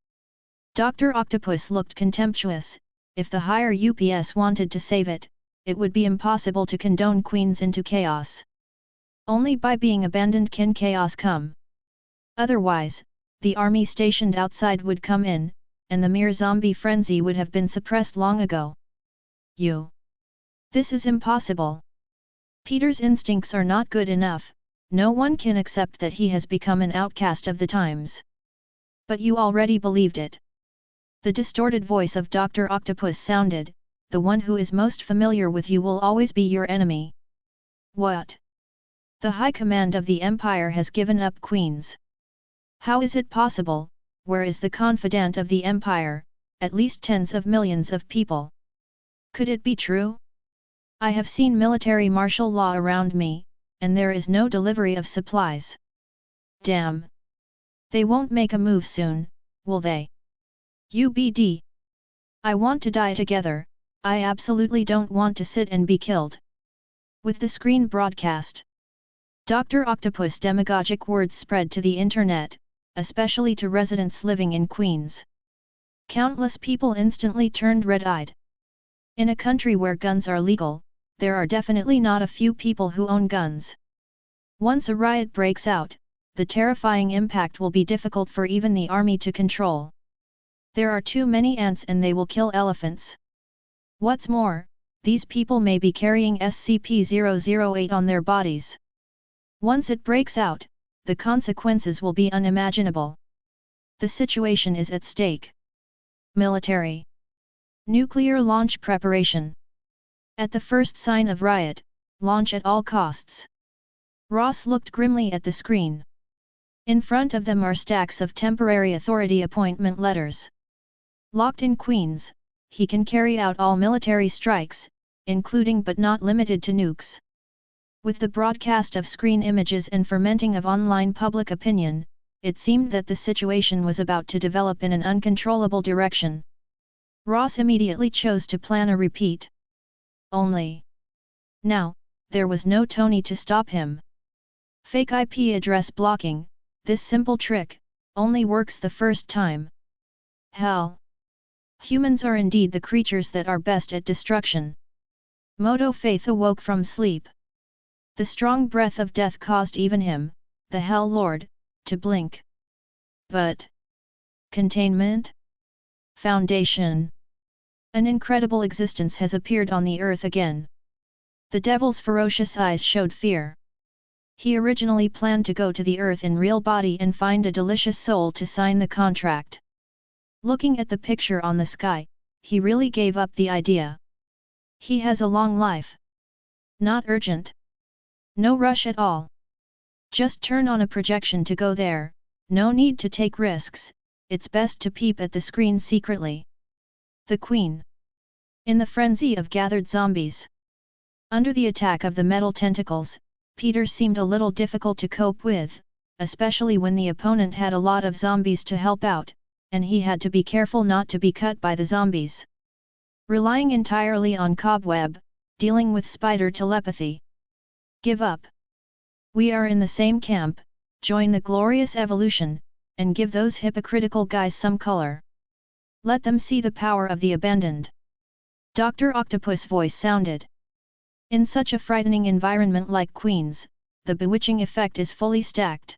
S1: Dr. Octopus looked contemptuous. If the higher UPS wanted to save it, it would be impossible to condone Queens into chaos. Only by being abandoned can chaos come. Otherwise, the army stationed outside would come in, and the mere zombie frenzy would have been suppressed long ago. This is impossible. Peter's instincts are not good enough, no one can accept that he has become an outcast of the times. But you already believed it. The distorted voice of Dr. Octopus sounded, the one who is most familiar with you will always be your enemy. What? The High Command of the Empire has given up Queens. How is it possible? Where is the confidant of the Empire, at least tens of millions of people? Could it be true? I have seen military martial law around me, and there is no delivery of supplies. Damn! They won't make a move soon, will they? UBD. I want to die together, I absolutely don't want to sit and be killed. With the screen broadcast, Dr. Octopus' demagogic words spread to the internet, especially to residents living in Queens. Countless people instantly turned red-eyed. In a country where guns are legal, there are definitely not a few people who own guns. Once a riot breaks out, the terrifying impact will be difficult for even the army to control. There are too many ants and they will kill elephants. What's more, these people may be carrying SCP-008 on their bodies. Once it breaks out, the consequences will be unimaginable. The situation is at stake. Military. Nuclear launch preparation. At the first sign of riot, launch at all costs. Ross looked grimly at the screen. In front of them are stacks of temporary authority appointment letters. Locked in Queens, he can carry out all military strikes, including but not limited to nukes. With the broadcast of screen images and fermenting of online public opinion, it seemed that the situation was about to develop in an uncontrollable direction. Ross immediately chose to plan a repeat. Only. Now, there was no Tony to stop him. Fake IP address blocking, this simple trick, only works the first time. Hell! Humans are indeed the creatures that are best at destruction. Moto Faith awoke from sleep. The strong breath of death caused even him, the Hell Lord, to blink. But... Containment? Foundation. An incredible existence has appeared on the earth again. The devil's ferocious eyes showed fear. He originally planned to go to the earth in real body and find a delicious soul to sign the contract. Looking at the picture on the sky, he really gave up the idea. He has a long life. Not urgent. No rush at all. Just turn on a projection to go there, no need to take risks, it's best to peep at the screen secretly. The Queen. In the frenzy of gathered zombies. Under the attack of the metal tentacles, Peter seemed a little difficult to cope with, especially when the opponent had a lot of zombies to help out, and he had to be careful not to be cut by the zombies. Relying entirely on cobweb, dealing with spider telepathy. Give up. We are in the same camp, join the glorious evolution, and give those hypocritical guys some color. Let them see the power of the abandoned. Dr. Octopus' voice sounded. In such a frightening environment like Queens, the bewitching effect is fully stacked.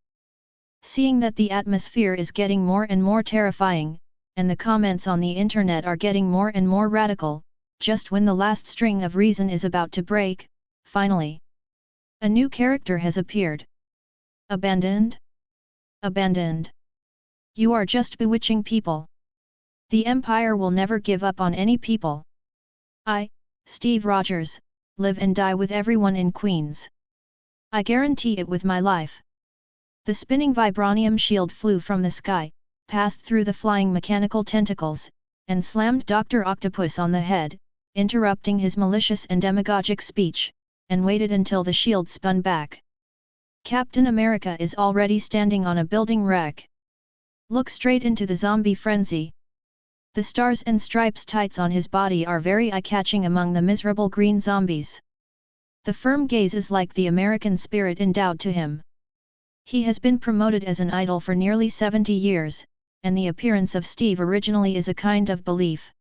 S1: Seeing that the atmosphere is getting more and more terrifying, and the comments on the internet are getting more and more radical, just when the last string of reason is about to break, finally. A new character has appeared. Abandoned? Abandoned. You are just bewitching people. The Empire will never give up on any people. I, Steve Rogers, live and die with everyone in Queens. I guarantee it with my life. The spinning vibranium shield flew from the sky, passed through the flying mechanical tentacles, and slammed Dr. Octopus on the head, interrupting his malicious and demagogic speech, and waited until the shield spun back. Captain America is already standing on a building wreck. Look straight into the zombie frenzy. The stars and stripes tights on his body are very eye-catching among the miserable green zombies. The firm gaze is like the American spirit endowed to him. He has been promoted as an idol for nearly 70 years, and the appearance of Steve originally is a kind of belief.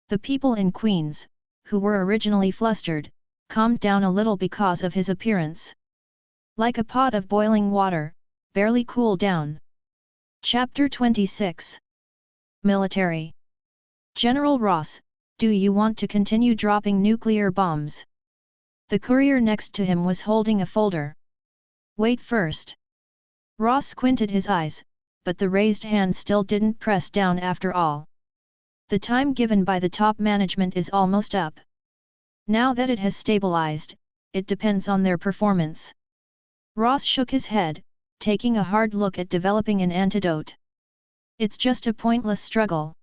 S1: The people in Queens, who were originally flustered, calmed down a little because of his appearance. Like a pot of boiling water, barely cooled down. Chapter 26. Military. General Ross, do you want to continue dropping nuclear bombs? The courier next to him was holding a folder. Wait first. Ross squinted his eyes, but the raised hand still didn't press down after all. The time given by the top management is almost up. Now that it has stabilized, it depends on their performance. Ross shook his head, taking a hard look at developing an antidote. It's just a pointless struggle.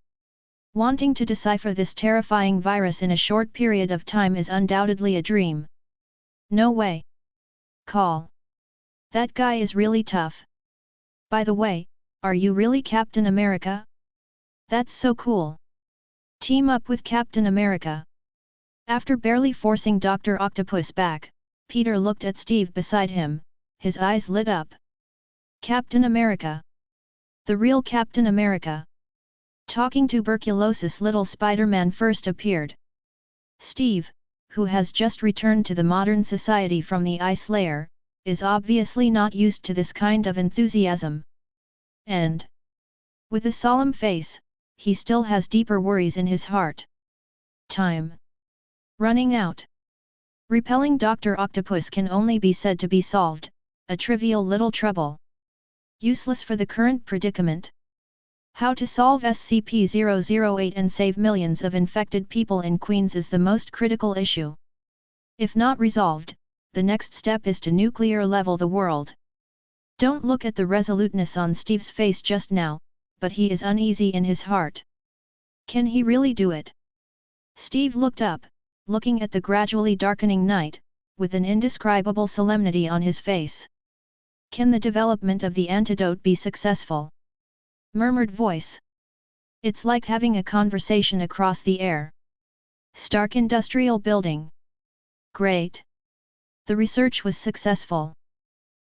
S1: Wanting to decipher this terrifying virus in a short period of time is undoubtedly a dream. No way. Call. That guy is really tough. By the way, are you really Captain America? That's so cool. Team up with Captain America. After barely forcing Dr. Octopus back, Peter looked at Steve beside him, his eyes lit up. Captain America. The real Captain America. Talking tuberculosis little Spider-Man first appeared. Steve, who has just returned to the modern society from the ice layer, is obviously not used to this kind of enthusiasm. And, with a solemn face, he still has deeper worries in his heart. Time. Running out. Repelling Dr. Octopus can only be said to be solved, a trivial little trouble. Useless for the current predicament. How to solve SCP-008 and save millions of infected people in Queens is the most critical issue. If not resolved, the next step is to nuclear level the world. Don't look at the resoluteness on Steve's face just now, but he is uneasy in his heart. Can he really do it? Steve looked up, looking at the gradually darkening night, with an indescribable solemnity on his face. Can the development of the antidote be successful? Murmured voice. It's like having a conversation across the air. Stark Industrial Building. Great. The research was successful.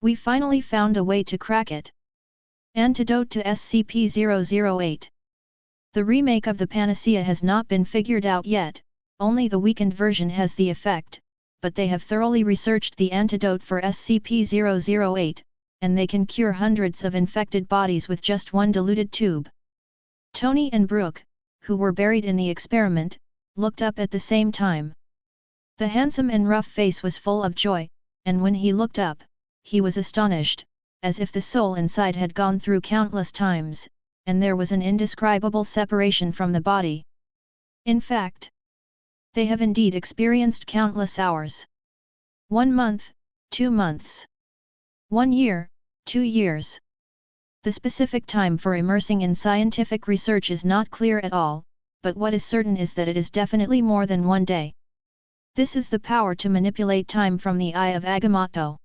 S1: We finally found a way to crack it. Antidote to SCP-008. The remake of the panacea has not been figured out yet, only the weakened version has the effect, but they have thoroughly researched the antidote for SCP-008, and they can cure hundreds of infected bodies with just one diluted tube. Tony and Brooke, who were buried in the experiment, looked up at the same time. The handsome and rough face was full of joy, and when he looked up, he was astonished, as if the soul inside had gone through countless times, and there was an indescribable separation from the body. In fact, they have indeed experienced countless hours. 1 month, 2 months. 1 year, 2 years. The specific time for immersing in scientific research is not clear at all, but what is certain is that it is definitely more than 1 day. This is the power to manipulate time from the Eye of Agamotto.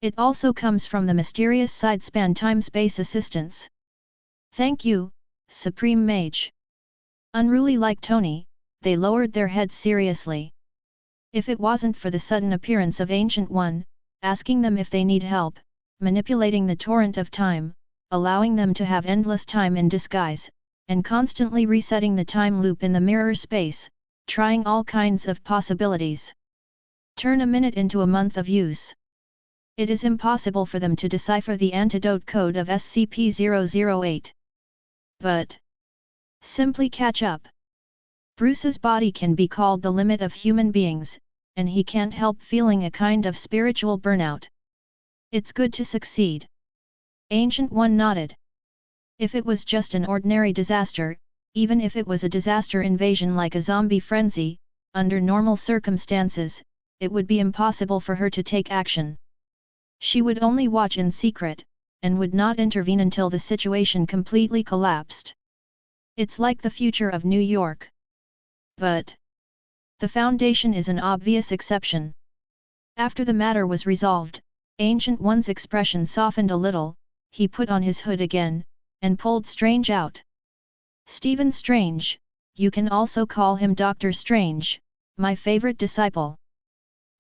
S1: It also comes from the mysterious sidespan time-space assistance. Thank you, Supreme Mage. Unruly like Tony, they lowered their heads seriously. If it wasn't for the sudden appearance of Ancient One, asking them if they need help, manipulating the torrent of time, allowing them to have endless time in disguise, and constantly resetting the time loop in the mirror space, trying all kinds of possibilities. Turn a minute into a month of use. It is impossible for them to decipher the antidote code of SCP-008. But simply catch up. Bruce's body can be called the limit of human beings, and he can't help feeling a kind of spiritual burnout. It's good to succeed. Ancient One nodded. If it was just an ordinary disaster, even if it was a disaster invasion like a zombie frenzy, under normal circumstances, it would be impossible for her to take action. She would only watch in secret, and would not intervene until the situation completely collapsed. It's like the future of New York. But the Foundation is an obvious exception. After the matter was resolved, Ancient One's expression softened a little, he put on his hood again, and pulled Strange out. Stephen Strange, you can also call him Dr. Strange, my favorite disciple.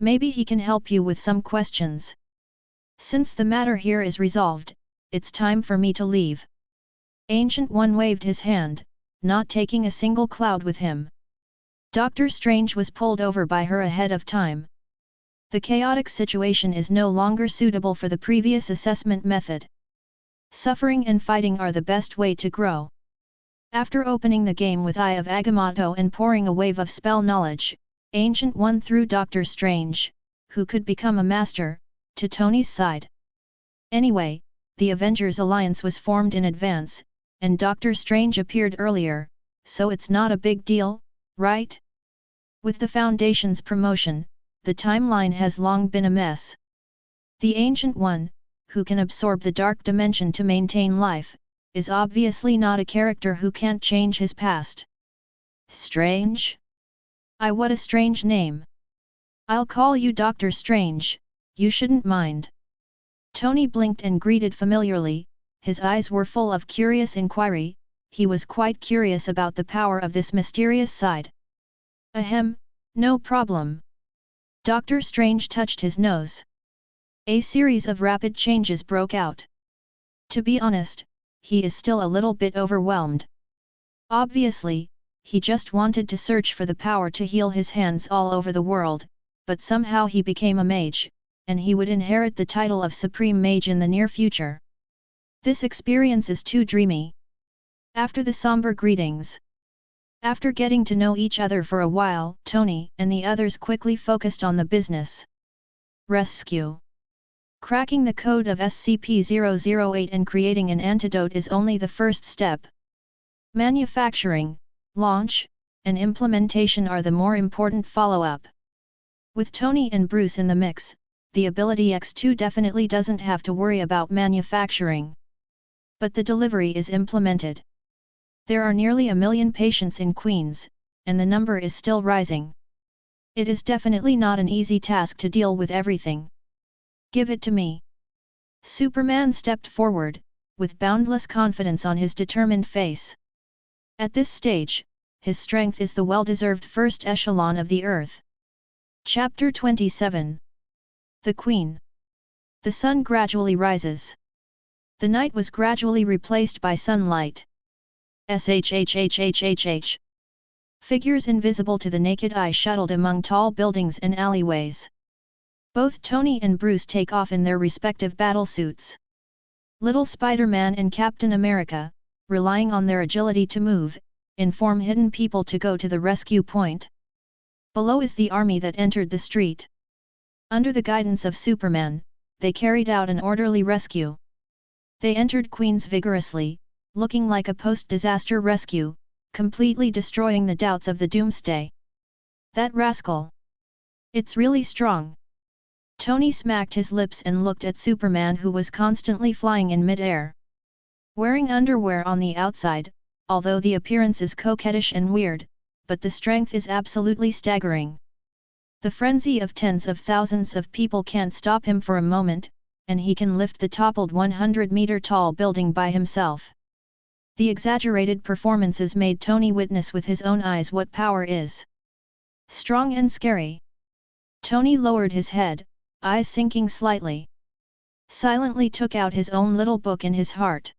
S1: Maybe he can help you with some questions. Since the matter here is resolved, it's time for me to leave. Ancient One waved his hand, not taking a single cloud with him. Dr. Strange was pulled over by her ahead of time. The chaotic situation is no longer suitable for the previous assessment method. Suffering and fighting are the best way to grow. After opening the game with Eye of Agamotto and pouring a wave of spell knowledge, Ancient One threw Dr. Strange, who could become a master, to Tony's side. Anyway, the Avengers alliance was formed in advance, and Dr. Strange appeared earlier, so it's not a big deal, right? With the Foundation's promotion, the timeline has long been a mess. The Ancient One, who can absorb the dark dimension to maintain life, is obviously not a character who can't change his past. Strange? What a strange name. I'll call you Dr. Strange, you shouldn't mind. Tony blinked and greeted familiarly, his eyes were full of curious inquiry, he was quite curious about the power of this mysterious side. Ahem, no problem. Dr. Strange touched his nose. A series of rapid changes broke out. To be honest, he is still a little bit overwhelmed. Obviously, he just wanted to search for the power to heal his hands all over the world, but somehow he became a mage, and he would inherit the title of Supreme Mage in the near future. This experience is too dreamy. After the somber greetings. After getting to know each other for a while, Tony and the others quickly focused on the business. Rescue. Cracking the code of SCP-008 and creating an antidote is only the first step. Manufacturing, launch, and implementation are the more important follow-up. With Tony and Bruce in the mix, the Ability X2 definitely doesn't have to worry about manufacturing. But the delivery is implemented. There are nearly 1 million patients in Queens, and the number is still rising. It is definitely not an easy task to deal with everything. Give it to me. Superman stepped forward, with boundless confidence on his determined face. At this stage, his strength is the well-deserved first echelon of the Earth. Chapter 27. The Queen. The sun gradually rises. The night was gradually replaced by sunlight. Shhhhhhh. Figures invisible to the naked eye shuttled among tall buildings and alleyways. Both Tony and Bruce take off in their respective battlesuits. Little Spider-Man and Captain America, relying on their agility to move, inform hidden people to go to the rescue point. Below is the army that entered the street. Under the guidance of Superman, they carried out an orderly rescue. They entered Queens vigorously, looking like a post-disaster rescue, completely destroying the doubts of the doomsday. That rascal! It's really strong. Tony smacked his lips and looked at Superman, who was constantly flying in mid-air. Wearing underwear on the outside, although the appearance is coquettish and weird, but the strength is absolutely staggering. The frenzy of tens of thousands of people can't stop him for a moment, and he can lift the toppled 100-meter-tall building by himself. The exaggerated performances made Tony witness with his own eyes what power is. Strong and scary. Tony lowered his head, eyes sinking slightly. Silently took out his own little book in his heart.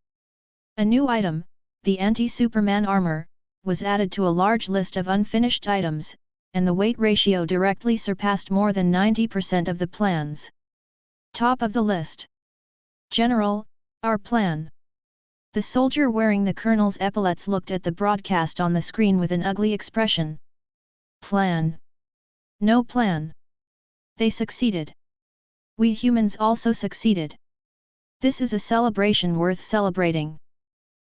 S1: A new item, the anti-Superman armor, was added to a large list of unfinished items, and the weight ratio directly surpassed more than 90% of the plans. Top of the list. General, our plan. The soldier wearing the colonel's epaulets looked at the broadcast on the screen with an ugly expression. Plan. No plan. They succeeded. We humans also succeeded. This is a celebration worth celebrating.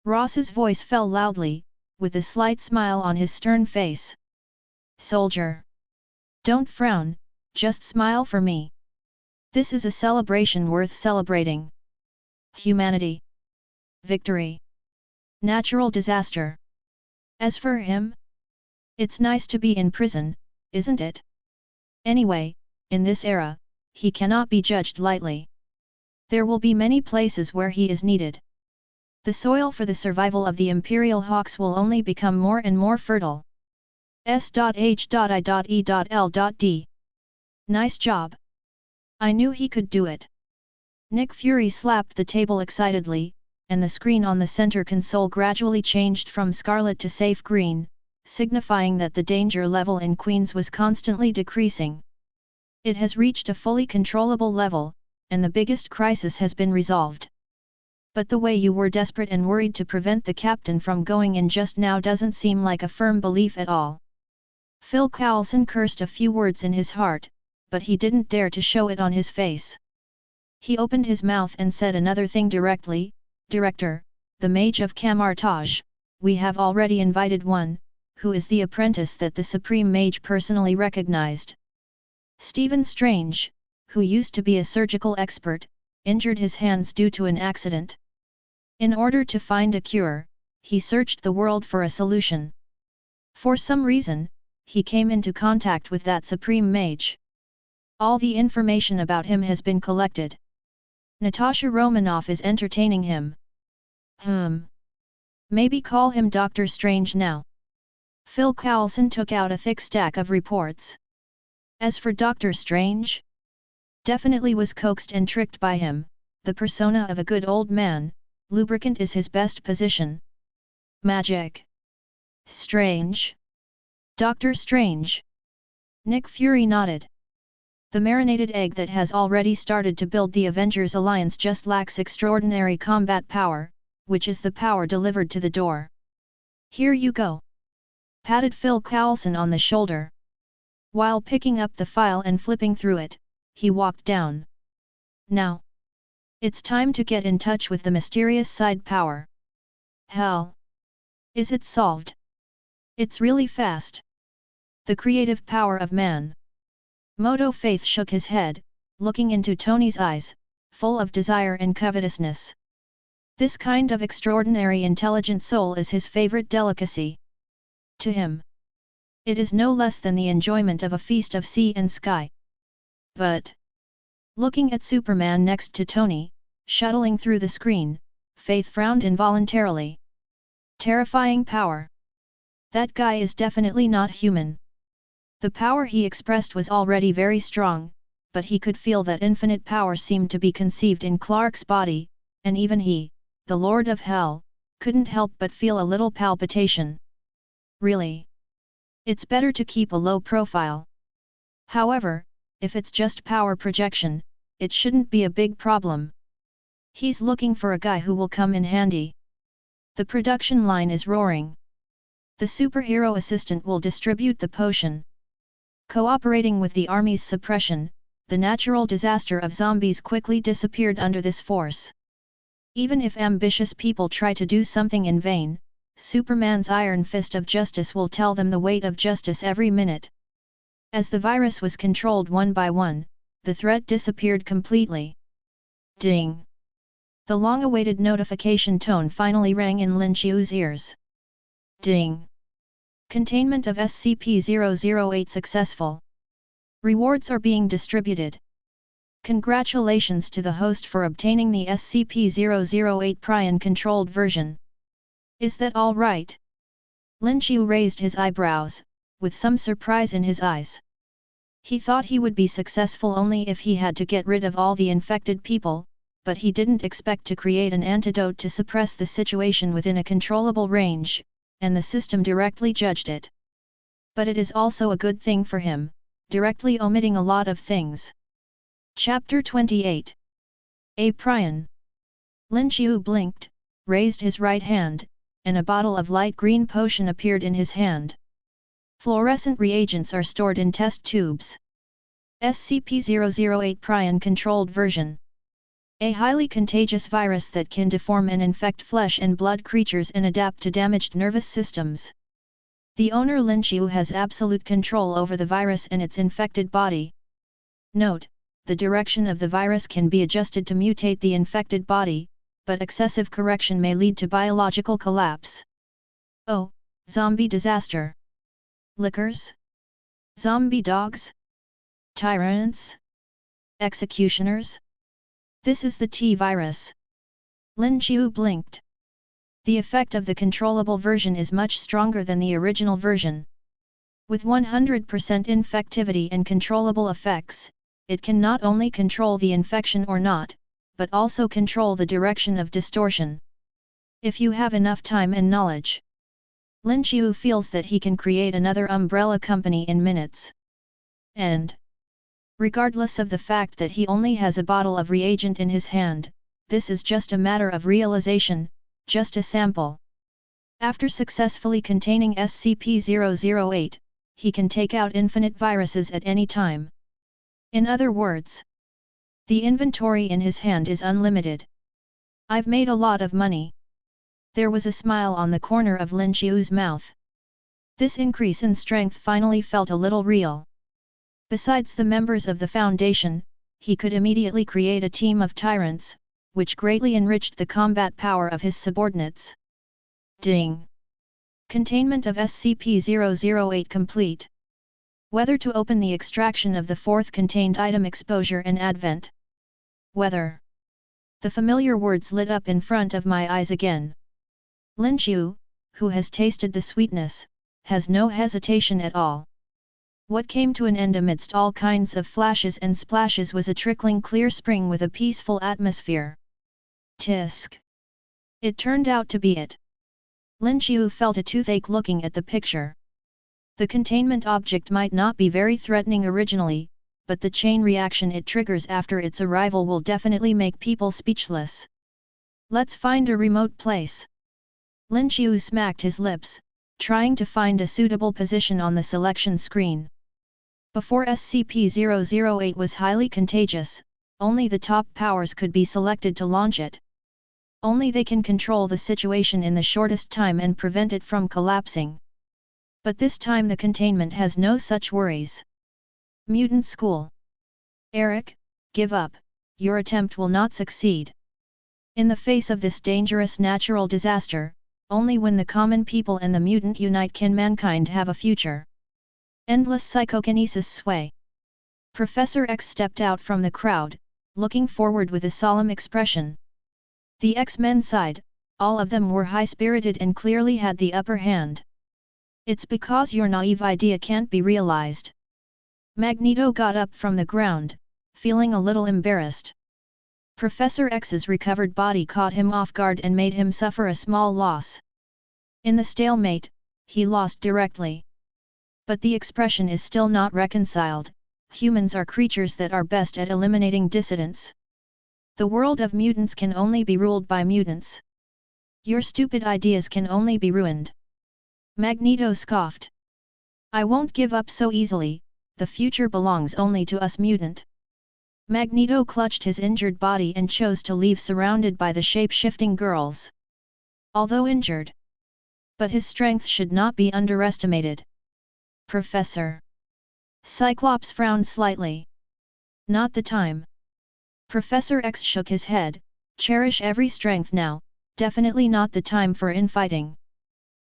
S1: Ross's voice fell loudly, with a slight smile on his stern face. Soldier. Don't frown, just smile for me. This is a celebration worth celebrating. Humanity. Victory. Natural disaster. As for him? It's nice to be in prison, isn't it? Anyway, in this era, he cannot be judged lightly. There will be many places where he is needed. The soil for the survival of the Imperial Hawks will only become more and more fertile. S.H.I.E.L.D. Nice job. I knew he could do it. Nick Fury slapped the table excitedly, and the screen on the center console gradually changed from scarlet to safe green, signifying that the danger level in Queens was constantly decreasing. It has reached a fully controllable level, and the biggest crisis has been resolved. But the way you were desperate and worried to prevent the captain from going in just now doesn't seem like a firm belief at all. Phil Coulson cursed a few words in his heart, but he didn't dare to show it on his face. He opened his mouth and said another thing directly. Director, the Mage of Camartage, we have already invited one, who is the apprentice that the Supreme Mage personally recognized. Stephen Strange, who used to be a surgical expert, injured his hands due to an accident. In order to find a cure, he searched the world for a solution. For some reason, he came into contact with that Supreme Mage. All the information about him has been collected. Natasha Romanoff is entertaining him. Maybe call him Dr. Strange now. Phil Coulson took out a thick stack of reports. As for Dr. Strange, definitely was coaxed and tricked by him, the persona of a good old man, lubricant is his best position. Magic. Strange. Doctor Strange. Nick Fury nodded. The marinated egg that has already started to build the Avengers alliance just lacks extraordinary combat power, which is the power delivered to the door. Here you go. Patted Phil Coulson on the shoulder. While picking up the file and flipping through it, he walked down. Now. It's time to get in touch with the mysterious side power. Hell. Is it solved? It's really fast. The creative power of man. Moto Faith shook his head, looking into Tony's eyes, full of desire and covetousness. This kind of extraordinary intelligent soul is his favorite delicacy. To him, it is no less than the enjoyment of a feast of sea and sky. But, looking at Superman next to Tony, shuttling through the screen, Faith frowned involuntarily. Terrifying power. That guy is definitely not human. The power he expressed was already very strong, but he could feel that infinite power seemed to be conceived in Clark's body, and even he, the Lord of Hell, couldn't help but feel a little palpitation. Really? It's better to keep a low profile. However, if it's just power projection, it shouldn't be a big problem. He's looking for a guy who will come in handy. The production line is roaring. The superhero assistant will distribute the potion. Cooperating with the army's suppression, the natural disaster of zombies quickly disappeared under this force. Even if ambitious people try to do something in vain, Superman's iron fist of justice will tell them the weight of justice every minute. As the virus was controlled one by one, the threat disappeared completely. Ding! The long-awaited notification tone finally rang in Lin Xiu's ears. Ding! Containment of SCP-008 successful. Rewards are being distributed. Congratulations to the host for obtaining the SCP-008 Prion-controlled version. Is that all right? Lin Xiu raised his eyebrows, with some surprise in his eyes. He thought he would be successful only if he had to get rid of all the infected people, but he didn't expect to create an antidote to suppress the situation within a controllable range, and the system directly judged it. But it is also a good thing for him, directly omitting a lot of things. Chapter 28. A Prion. Lin Xiu blinked, raised his right hand, and a bottle of light green potion appeared in his hand. Fluorescent reagents are stored in test tubes. SCP-008 Prion-controlled version. A highly contagious virus that can deform and infect flesh and blood creatures and adapt to damaged nervous systems. The owner Lin Xiu has absolute control over the virus and its infected body. Note: the direction of the virus can be adjusted to mutate the infected body, but excessive correction may lead to biological collapse. Oh, zombie disaster! Lickers? Zombie dogs? Tyrants? Executioners? This is the T-virus. Lin Xiu blinked. The effect of the controllable version is much stronger than the original version. With 100% infectivity and controllable effects, it can not only control the infection or not, but also control the direction of distortion. If you have enough time and knowledge, Lin Xiu feels that he can create another umbrella company in minutes. And, regardless of the fact that he only has a bottle of reagent in his hand, this is just a matter of realization, just a sample. After successfully containing SCP-008, he can take out infinite viruses at any time. In other words, the inventory in his hand is unlimited. I've made a lot of money. There was a smile on the corner of Lin Xiu's mouth. This increase in strength finally felt a little real. Besides the members of the Foundation, he could immediately create a team of tyrants, which greatly enriched the combat power of his subordinates. Ding! Containment of SCP-008 complete. Whether to open the extraction of the fourth contained item exposure and advent. Whether. The familiar words lit up in front of my eyes again. Lin Xiu, who has tasted the sweetness, has no hesitation at all. What came to an end amidst all kinds of flashes and splashes was a trickling clear spring with a peaceful atmosphere. Tisk! It turned out to be it. Lin Xiu felt a toothache looking at the picture. The containment object might not be very threatening originally, but the chain reaction it triggers after its arrival will definitely make people speechless. Let's find a remote place. Lin Xiu smacked his lips, trying to find a suitable position on the selection screen. Before SCP-008 was highly contagious, only the top powers could be selected to launch it. Only they can control the situation in the shortest time and prevent it from collapsing. But this time the containment has no such worries. Mutant School. Eric, give up, your attempt will not succeed. In the face of this dangerous natural disaster, only when the common people and the mutant unite can mankind have a future. Endless psychokinesis sway. Professor X stepped out from the crowd, looking forward with a solemn expression. The X-Men side, all of them were high-spirited and clearly had the upper hand. It's because your naive idea can't be realized. Magneto got up from the ground, feeling a little embarrassed. Professor X's recovered body caught him off guard and made him suffer a small loss. In the stalemate, he lost directly. But the expression is still not reconciled. Humans are creatures that are best at eliminating dissidents. The world of mutants can only be ruled by mutants. Your stupid ideas can only be ruined. Magneto scoffed. I won't give up so easily, the future belongs only to us mutant. Magneto clutched his injured body and chose to leave surrounded by the shape-shifting girls. Although injured. But his strength should not be underestimated. Professor. Cyclops frowned slightly. Not the time. Professor X shook his head, cherish every strength now, definitely not the time for infighting.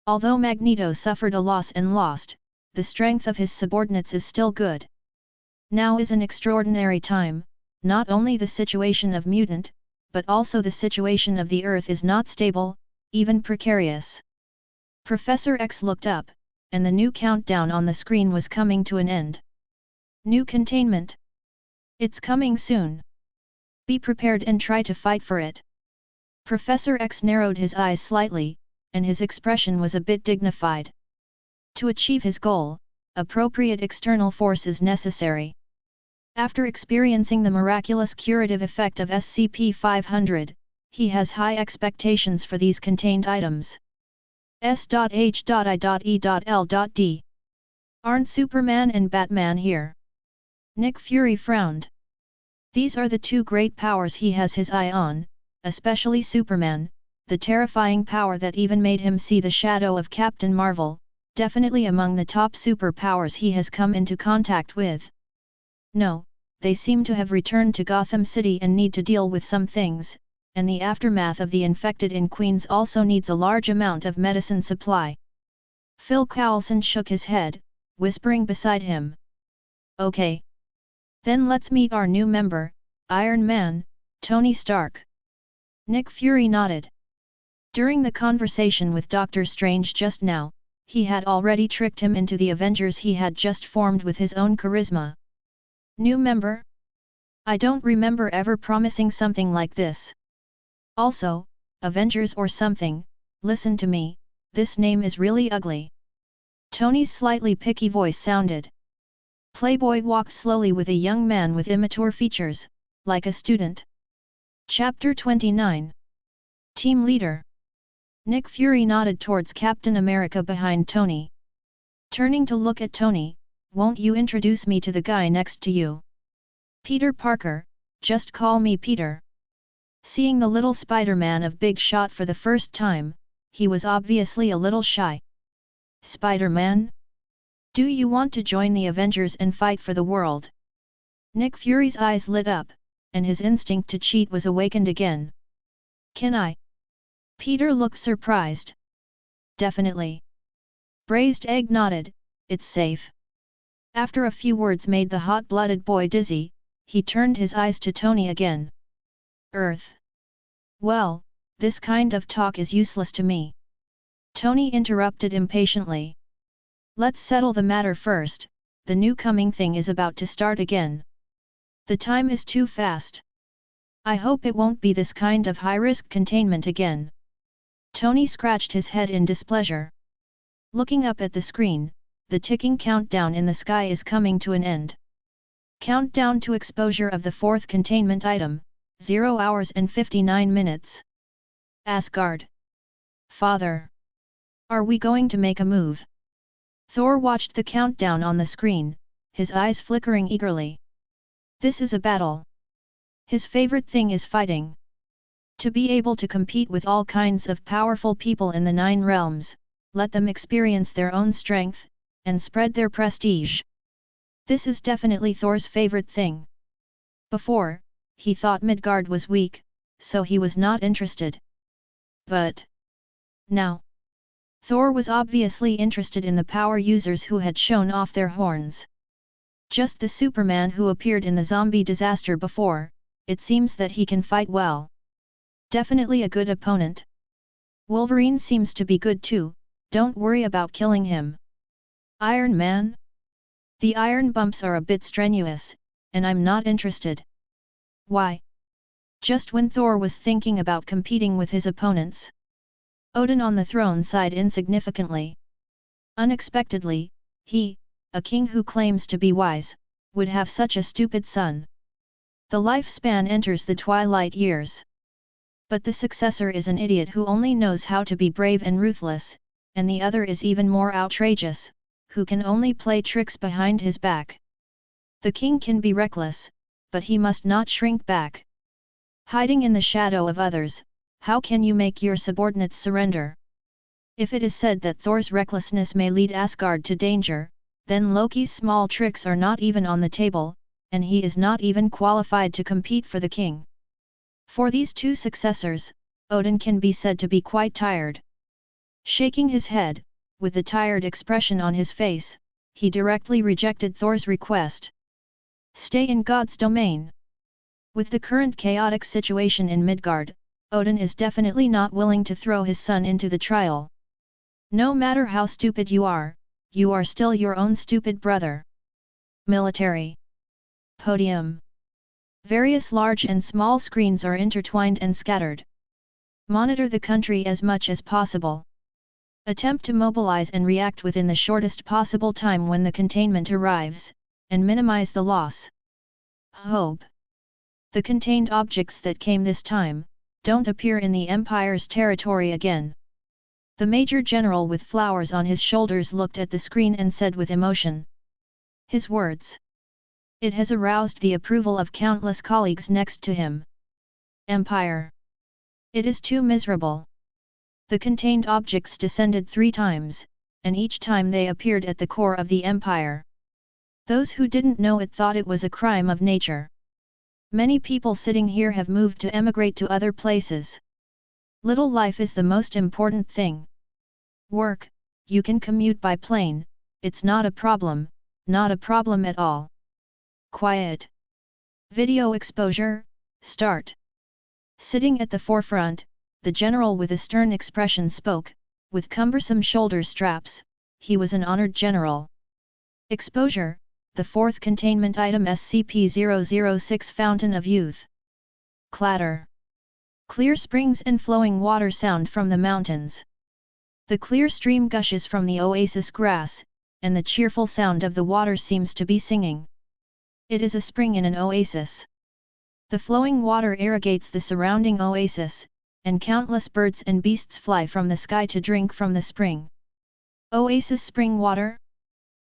S1: Although Magneto suffered a loss and lost, the strength of his subordinates is still good. Now is an extraordinary time, not only the situation of mutant, but also the situation of the Earth is not stable, even precarious. Professor X looked up, and the new countdown on the screen was coming to an end. New containment. It's coming soon. Be prepared and try to fight for it. Professor X narrowed his eyes slightly, and his expression was a bit dignified. To achieve his goal, appropriate external force is necessary. After experiencing the miraculous curative effect of SCP-500, he has high expectations for these contained items. S.H.I.E.L.D. Aren't Superman and Batman here? Nick Fury frowned. These are the two great powers he has his eye on, especially Superman, the terrifying power that even made him see the shadow of Captain Marvel, definitely among the top superpowers he has come into contact with. No, they seem to have returned to Gotham City and need to deal with some things, and the aftermath of the infected in Queens also needs a large amount of medicine supply. Phil Coulson shook his head, whispering beside him. Okay. Then let's meet our new member, Iron Man, Tony Stark. Nick Fury nodded. During the conversation with Doctor Strange just now, he had already tricked him into the Avengers he had just formed with his own charisma. New member? I don't remember ever promising something like this. Also, Avengers or something, listen to me, this name is really ugly. Tony's slightly picky voice sounded. Playboy walked slowly with a young man with immature features, like a student. Chapter 29. Team Leader. Nick Fury nodded towards Captain America behind Tony. Turning to look at Tony, won't you introduce me to the guy next to you? Peter Parker, just call me Peter. Seeing the little Spider-Man of Big Shot for the first time, he was obviously a little shy. Spider-Man? Do you want to join the Avengers and fight for the world? Nick Fury's eyes lit up, and his instinct to cheat was awakened again. Can I? Peter looked surprised. Definitely. Braised Egg nodded, it's safe. After a few words made the hot-blooded boy dizzy, he turned his eyes to Tony again. Earth. Well, this kind of talk is useless to me. Tony interrupted impatiently. Let's settle the matter first, the new coming thing is about to start again. The time is too fast. I hope it won't be this kind of high-risk containment again. Tony scratched his head in displeasure. Looking up at the screen, the ticking countdown in the sky is coming to an end. Countdown to exposure of the fourth containment item, 0 hours and 59 minutes. Asgard. Father. Are we going to make a move? Thor watched the countdown on the screen, his eyes flickering eagerly. This is a battle. His favorite thing is fighting. To be able to compete with all kinds of powerful people in the 9 realms, let them experience their own strength, and spread their prestige. This is definitely Thor's favorite thing. Before, he thought Midgard was weak, so he was not interested. But now, Thor was obviously interested in the power users who had shown off their horns. Just the Superman who appeared in the zombie disaster before, it seems that he can fight well. Definitely a good opponent. Wolverine seems to be good too, don't worry about killing him. Iron Man? The iron bumps are a bit strenuous, and I'm not interested. Why? Just when Thor was thinking about competing with his opponents, Odin on the throne sighed insignificantly. Unexpectedly, he, a king who claims to be wise, would have such a stupid son. The lifespan enters the twilight years. But the successor is an idiot who only knows how to be brave and ruthless, and the other is even more outrageous, who can only play tricks behind his back. The king can be reckless, but he must not shrink back. Hiding in the shadow of others, how can you make your subordinates surrender? If it is said that Thor's recklessness may lead Asgard to danger, then Loki's small tricks are not even on the table, and he is not even qualified to compete for the king. For these two successors, Odin can be said to be quite tired. Shaking his head, with a tired expression on his face, he directly rejected Thor's request. Stay in God's domain. With the current chaotic situation in Midgard, Odin is definitely not willing to throw his son into the trial. No matter how stupid you are still your own stupid brother. Military. Podium. Various large and small screens are intertwined and scattered. Monitor the country as much as possible. Attempt to mobilize and react within the shortest possible time when the containment arrives, and minimize the loss. Hope. The contained objects that came this time, don't appear in the Empire's territory again. The Major General with flowers on his shoulders looked at the screen and said with emotion. His words. It has aroused the approval of countless colleagues next to him. Empire. It is too miserable. The contained objects descended 3 times, and each time they appeared at the core of the Empire. Those who didn't know it thought it was a crime of nature. Many people sitting here have moved to emigrate to other places. Little life is the most important thing. Work, you can commute by plane, it's not a problem at all. Quiet. Video exposure, start. Sitting at the forefront, the general with a stern expression spoke, with cumbersome shoulder straps, he was an honored general. Exposure, the 4th containment item SCP-006 Fountain of Youth. Clatter. Clear springs and flowing water sound from the mountains. The clear stream gushes from the oasis grass, and the cheerful sound of the water seems to be singing. It is a spring in an oasis. The flowing water irrigates the surrounding oasis, and countless birds and beasts fly from the sky to drink from the spring. Oasis spring water?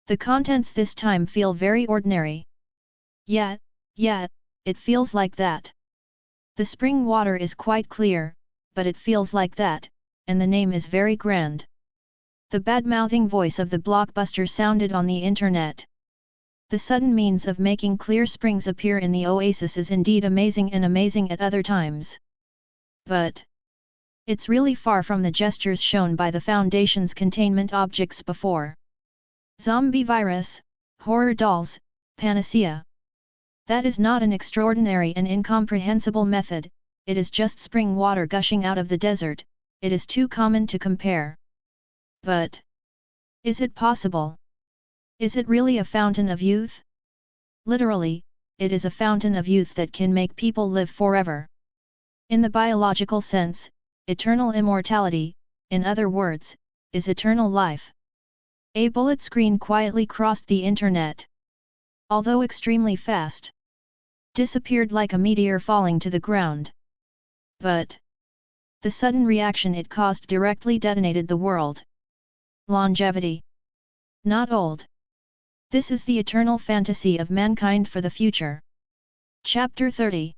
S1: The contents this time feel very ordinary. Yet, it feels like that. The spring water is quite clear, but it feels like that, and the name is very grand. The bad-mouthing voice of the blockbuster sounded on the internet. The sudden means of making clear springs appear in the oasis is indeed amazing and amazing at other times. But it's really far from the gestures shown by the Foundation's containment objects before. Zombie virus, horror dolls, panacea. That is not an extraordinary and incomprehensible method, it is just spring water gushing out of the desert, it is too common to compare. But is it possible? Is it really a fountain of youth? Literally, it is a fountain of youth that can make people live forever. In the biological sense, eternal immortality, in other words, is eternal life. A bullet screen quietly crossed the internet. Although extremely fast, disappeared like a meteor falling to the ground. But the sudden reaction it caused directly detonated the world. Longevity. Not old. This is the eternal fantasy of mankind for the future. Chapter 30.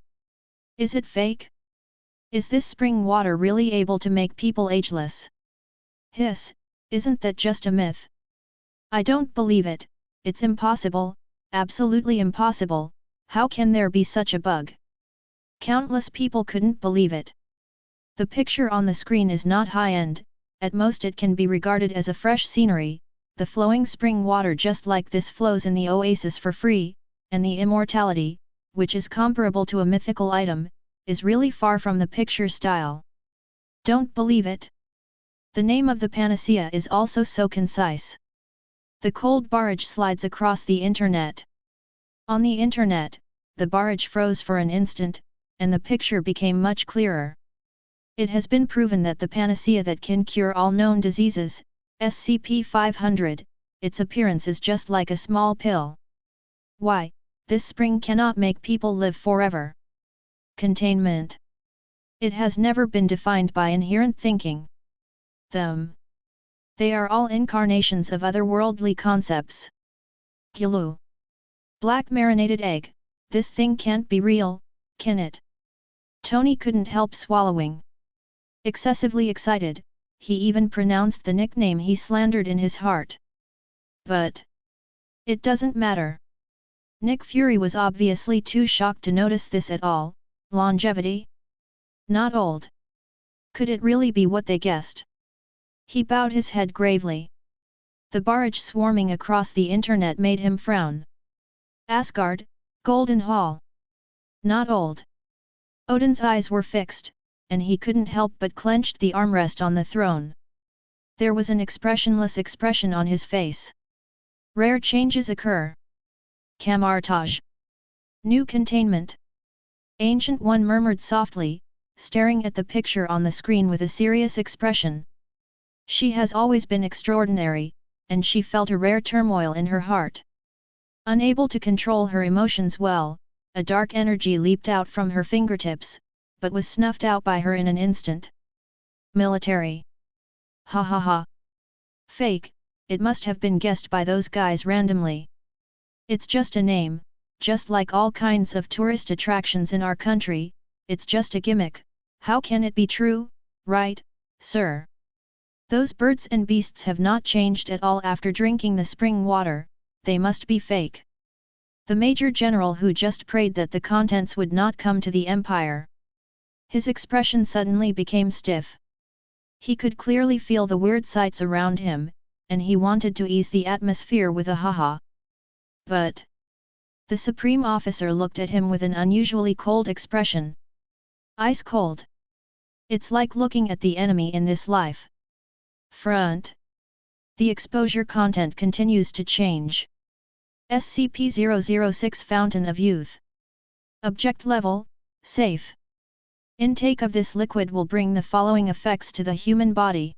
S1: Is it fake? Is this spring water really able to make people ageless? Hiss, isn't that just a myth? I don't believe it, it's impossible, absolutely impossible, how can there be such a bug? Countless people couldn't believe it. The picture on the screen is not high-end, at most it can be regarded as a fresh scenery, the flowing spring water just like this flows in the oasis for free, and the immortality, which is comparable to a mythical item, is really far from the picture style. Don't believe it? The name of the panacea is also so concise. The cold barrage slides across the internet. On the internet, the barrage froze for an instant, and the picture became much clearer. It has been proven that the panacea that can cure all known diseases, SCP-500, its appearance is just like a small pill. Why, this spring cannot make people live forever. Containment. It has never been defined by inherent thinking. They are all incarnations of otherworldly concepts. Gilu. Black marinated egg, this thing can't be real, can it? Tony couldn't help swallowing. Excessively excited, he even pronounced the nickname he slandered in his heart. But it doesn't matter. Nick Fury was obviously too shocked to notice this at all. Longevity? Not old. Could it really be what they guessed? He bowed his head gravely. The barrage swarming across the internet made him frown. Asgard, Golden Hall. Not old. Odin's eyes were fixed, and he couldn't help but clenched the armrest on the throne. There was an expressionless expression on his face. Rare changes occur. Camartage. New containment. Ancient One murmured softly, staring at the picture on the screen with a serious expression. She has always been extraordinary, and she felt a rare turmoil in her heart. Unable to control her emotions well, a dark energy leaped out from her fingertips, but was snuffed out by her in an instant. Military. Ha ha ha. Fake, it must have been guessed by those guys randomly. It's just a name, just like all kinds of tourist attractions in our country, it's just a gimmick, how can it be true, right, sir? Those birds and beasts have not changed at all after drinking the spring water, they must be fake. The Major General who just prayed that the contents would not come to the Empire. His expression suddenly became stiff. He could clearly feel the weird sights around him, and he wanted to ease the atmosphere with a haha. But the Supreme Officer looked at him with an unusually cold expression. Ice cold. It's like looking at the enemy in this life. Front. The exposure content continues to change. SCP-006 Fountain of Youth. Object level, safe. Intake of this liquid will bring the following effects to the human body.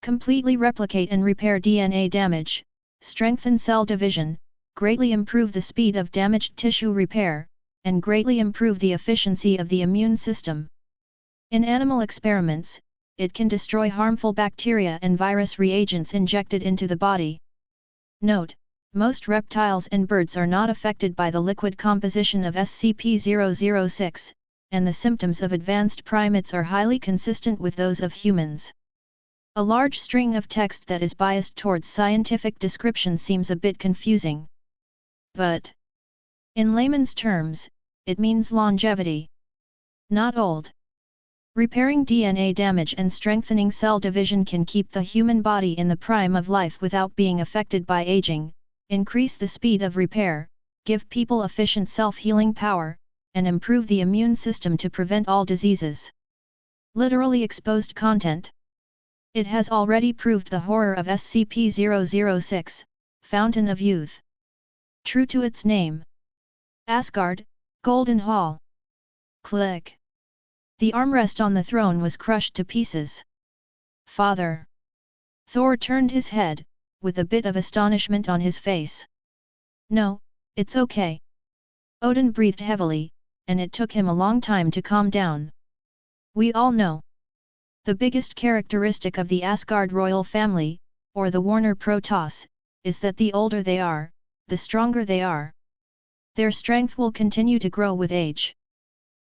S1: Completely replicate and repair DNA damage, strengthen cell division, greatly improve the speed of damaged tissue repair, and greatly improve the efficiency of the immune system. In animal experiments, it can destroy harmful bacteria and virus reagents injected into the body. Note: most reptiles and birds are not affected by the liquid composition of SCP-006, and the symptoms of advanced primates are highly consistent with those of humans. A large string of text that is biased towards scientific description seems a bit confusing. But in layman's terms, it means longevity. Not old. Repairing DNA damage and strengthening cell division can keep the human body in the prime of life without being affected by aging, increase the speed of repair, give people efficient self-healing power, and improve the immune system to prevent all diseases. Literally exposed content. It has already proved the horror of SCP-006, Fountain of Youth. True to its name. Asgard, Golden Hall. Click. The armrest on the throne was crushed to pieces. Father! Thor turned his head, with a bit of astonishment on his face. No, it's okay. Odin breathed heavily, and it took him a long time to calm down. We all know. The biggest characteristic of the Asgard royal family, or the Warner Protoss, is that the older they are, the stronger they are. Their strength will continue to grow with age.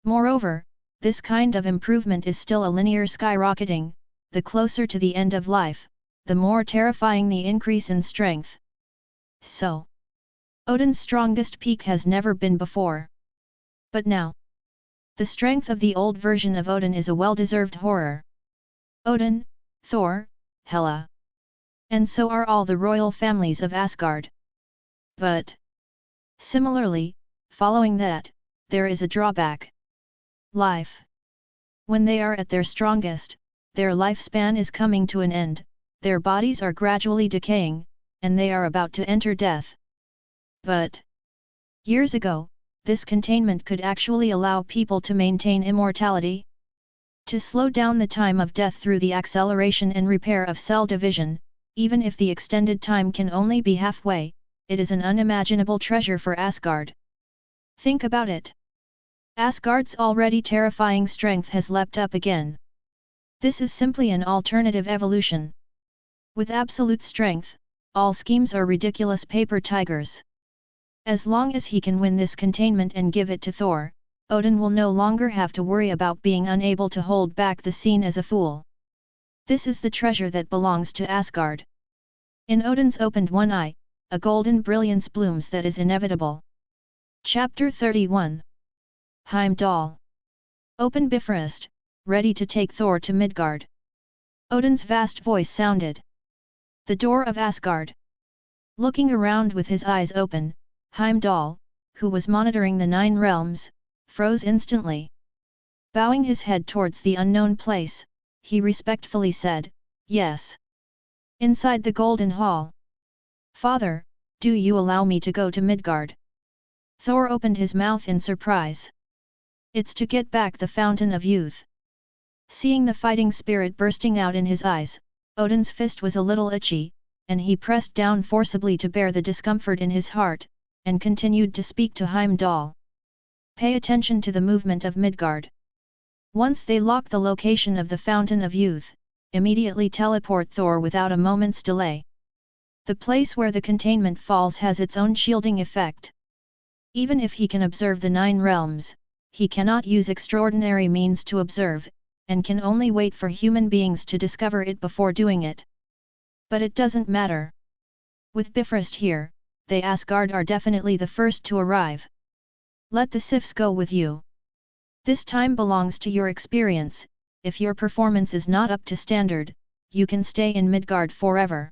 S1: Moreover, this kind of improvement is still a linear skyrocketing. The closer to the end of life, the more terrifying the increase in strength. So, Odin's strongest peak has never been before. But now, the strength of the old version of Odin is a well-deserved horror. Odin, Thor, Hela. And so are all the royal families of Asgard. But, similarly, following that, there is a drawback. Life. When they are at their strongest, their lifespan is coming to an end, their bodies are gradually decaying, and they are about to enter death. But years ago, this containment could actually allow people to maintain immortality. To slow down the time of death through the acceleration and repair of cell division, even if the extended time can only be halfway, it is an unimaginable treasure for Asgard. Think about it. Asgard's already terrifying strength has leapt up again. This is simply an alternative evolution. With absolute strength, all schemes are ridiculous paper tigers. As long as he can win this containment and give it to Thor, Odin will no longer have to worry about being unable to hold back the scene as a fool. This is the treasure that belongs to Asgard. In Odin's opened one eye, a golden brilliance blooms that is inevitable. Chapter 31. Heimdall. Open Bifrost, ready to take Thor to Midgard. Odin's vast voice sounded. The door of Asgard. Looking around with his eyes open, Heimdall, who was monitoring the 9 realms, froze instantly. Bowing his head towards the unknown place, he respectfully said, "Yes." Inside the Golden Hall. "Father, do you allow me to go to Midgard?" Thor opened his mouth in surprise. "It's to get back the Fountain of Youth." Seeing the fighting spirit bursting out in his eyes, Odin's fist was a little itchy, and he pressed down forcibly to bear the discomfort in his heart, and continued to speak to Heimdall. "Pay attention to the movement of Midgard. Once they lock the location of the Fountain of Youth, immediately teleport Thor without a moment's delay. The place where the containment falls has its own shielding effect. Even if he can observe the 9 realms, he cannot use extraordinary means to observe, and can only wait for human beings to discover it before doing it. But it doesn't matter. With Bifrost here, they Asgard are definitely the first to arrive. Let the Sifs go with you. This time belongs to your experience. If your performance is not up to standard, you can stay in Midgard forever.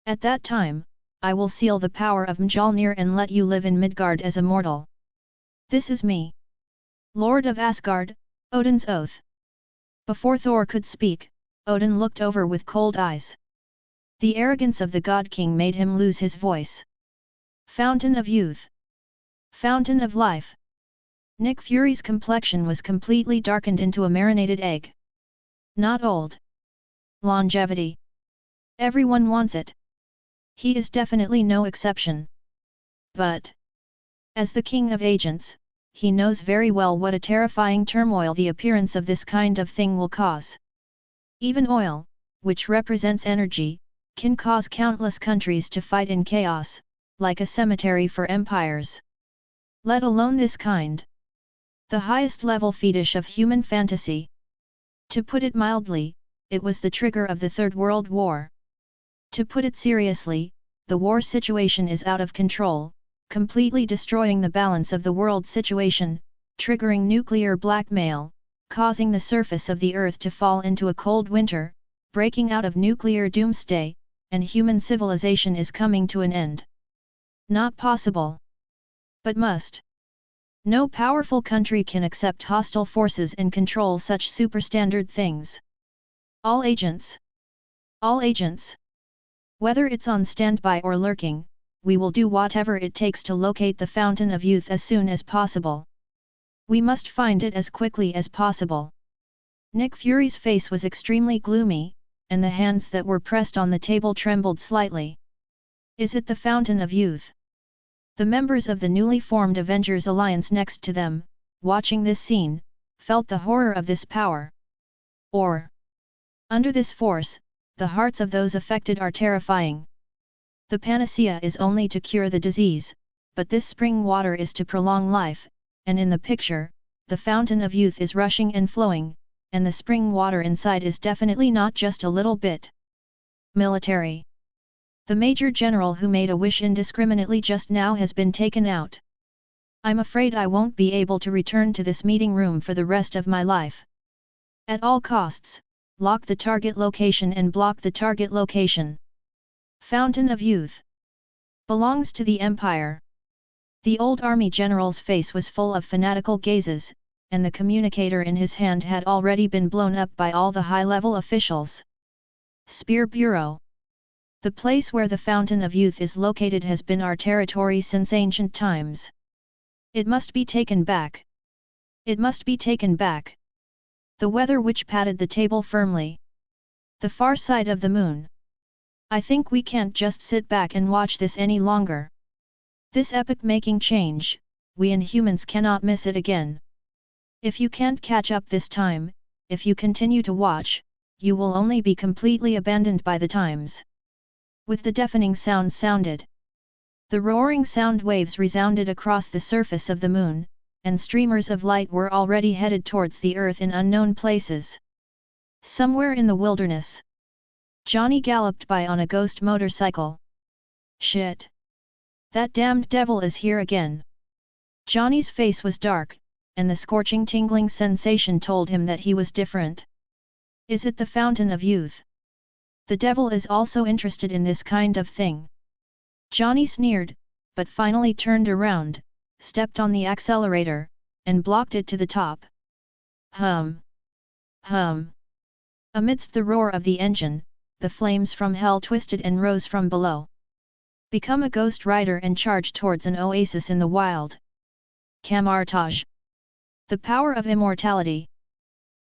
S1: At that time, I will seal the power of Mjolnir and let you live in Midgard as a mortal. This is me. Lord of Asgard, Odin's oath." Before Thor could speak, Odin looked over with cold eyes. The arrogance of the God King made him lose his voice. Fountain of Youth. Fountain of Life. Nick Fury's complexion was completely darkened into a marinated egg. Not old. Longevity. Everyone wants it. He is definitely no exception. But, as the king of agents, he knows very well what a terrifying turmoil the appearance of this kind of thing will cause. Even oil, which represents energy, can cause countless countries to fight in chaos, like a cemetery for empires. Let alone this kind. The highest level fetish of human fantasy. To put it mildly, it was the trigger of the Third World War. To put it seriously, the war situation is out of control, completely destroying the balance of the world situation, triggering nuclear blackmail, causing the surface of the Earth to fall into a cold winter, breaking out of nuclear doomsday, and human civilization is coming to an end. Not possible. But must. No powerful country can accept hostile forces and control such superstandard things. All agents. All agents. Whether it's on standby or lurking, we will do whatever it takes to locate the Fountain of Youth as soon as possible. We must find it as quickly as possible. Nick Fury's face was extremely gloomy, and the hands that were pressed on the table trembled slightly. Is it the Fountain of Youth? The members of the newly formed Avengers alliance next to them, watching this scene, felt the horror of this power. Or, under this force, the hearts of those affected are terrifying. The panacea is only to cure the disease, but this spring water is to prolong life, and in the picture, the Fountain of Youth is rushing and flowing, and the spring water inside is definitely not just a little bit. Military. The Major General who made a wish indiscriminately just now has been taken out. I'm afraid I won't be able to return to this meeting room for the rest of my life. At all costs, lock the target location and block the target location. Fountain of Youth belongs to the Empire. The old army general's face was full of fanatical gazes, and the communicator in his hand had already been blown up by all the high-level officials. Spear Bureau. The place where the Fountain of Youth is located has been our territory since ancient times. It must be taken back. It must be taken back. The Weather Witch patted the table firmly. The far side of the moon. I think we can't just sit back and watch this any longer. This epoch-making change, we Inhumans cannot miss it again. If you can't catch up this time, if you continue to watch, you will only be completely abandoned by the times. With the deafening sound sounded. The roaring sound waves resounded across the surface of the moon, and streamers of light were already headed towards the earth in unknown places. Somewhere in the wilderness, Johnny galloped by on a ghost motorcycle. Shit! That damned devil is here again. Johnny's face was dark, and the scorching tingling sensation told him that he was different. Is it the Fountain of Youth? The devil is also interested in this kind of thing. Johnny sneered, but finally turned around, stepped on the accelerator, and blocked it to the top. Hum! Hum! Amidst the roar of the engine, the flames from hell twisted and rose from below. Become a ghost rider and charge towards an oasis in the wild. Camartage. The power of immortality.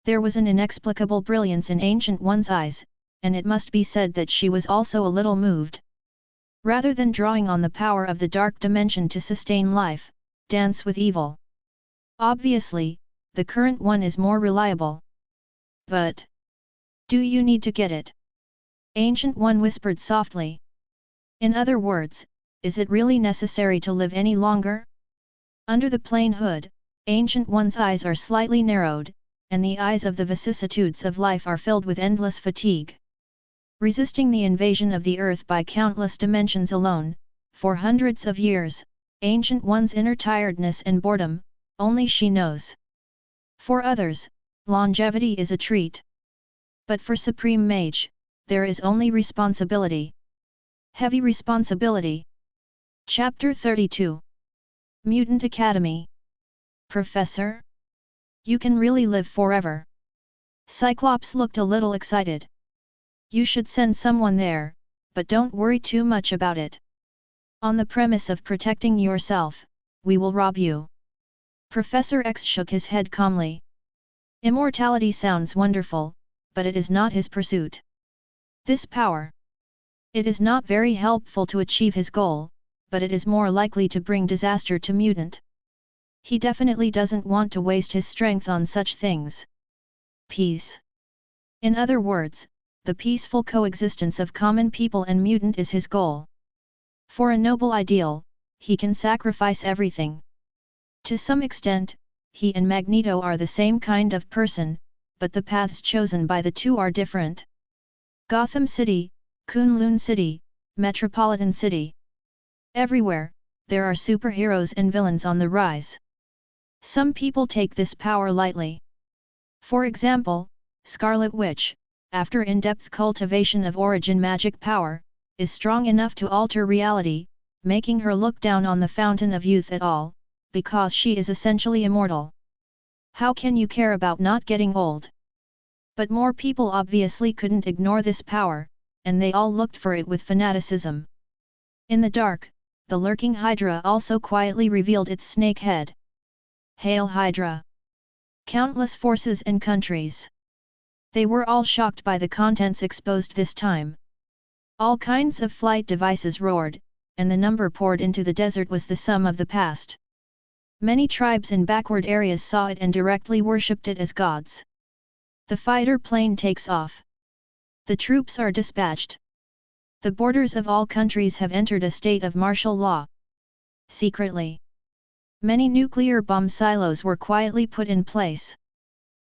S1: There was an inexplicable brilliance in Ancient One's eyes, and it must be said that she was also a little moved. Rather than drawing on the power of the dark dimension to sustain life, dance with evil. Obviously, the current one is more reliable. But do you need to get it? Ancient One whispered softly. In other words, is it really necessary to live any longer? Under the plain hood, Ancient One's eyes are slightly narrowed, and the eyes of the vicissitudes of life are filled with endless fatigue. Resisting the invasion of the earth by countless dimensions alone, for hundreds of years, Ancient One's inner tiredness and boredom, only she knows. For others, longevity is a treat. But for Supreme Mage, there is only responsibility. Heavy responsibility. Chapter 32. Mutant Academy. Professor? You can really live forever. Cyclops looked a little excited. You should send someone there, but don't worry too much about it. On the premise of protecting yourself, we will rob you. Professor X shook his head calmly. Immortality sounds wonderful, but it is not his pursuit. This power. It is not very helpful to achieve his goal, but it is more likely to bring disaster to mutant. He definitely doesn't want to waste his strength on such things. Peace. In other words, the peaceful coexistence of common people and mutant is his goal. For a noble ideal, he can sacrifice everything. To some extent, he and Magneto are the same kind of person, but the paths chosen by the two are different. Gotham City, Kunlun City, Metropolitan City. Everywhere, there are superheroes and villains on the rise. Some people take this power lightly. For example, Scarlet Witch, after in-depth cultivation of origin magic power, is strong enough to alter reality, making her look down on the Fountain of Youth at all, because she is essentially immortal. How can you care about not getting old? But more people obviously couldn't ignore this power, and they all looked for it with fanaticism. In the dark, the lurking Hydra also quietly revealed its snake head. Hail Hydra! Countless forces and countries. They were all shocked by the contents exposed this time. All kinds of flight devices roared, and the number poured into the desert was the sum of the past. Many tribes in backward areas saw it and directly worshipped it as gods. The fighter plane takes off. The troops are dispatched. The borders of all countries have entered a state of martial law. Secretly, many nuclear bomb silos were quietly put in place.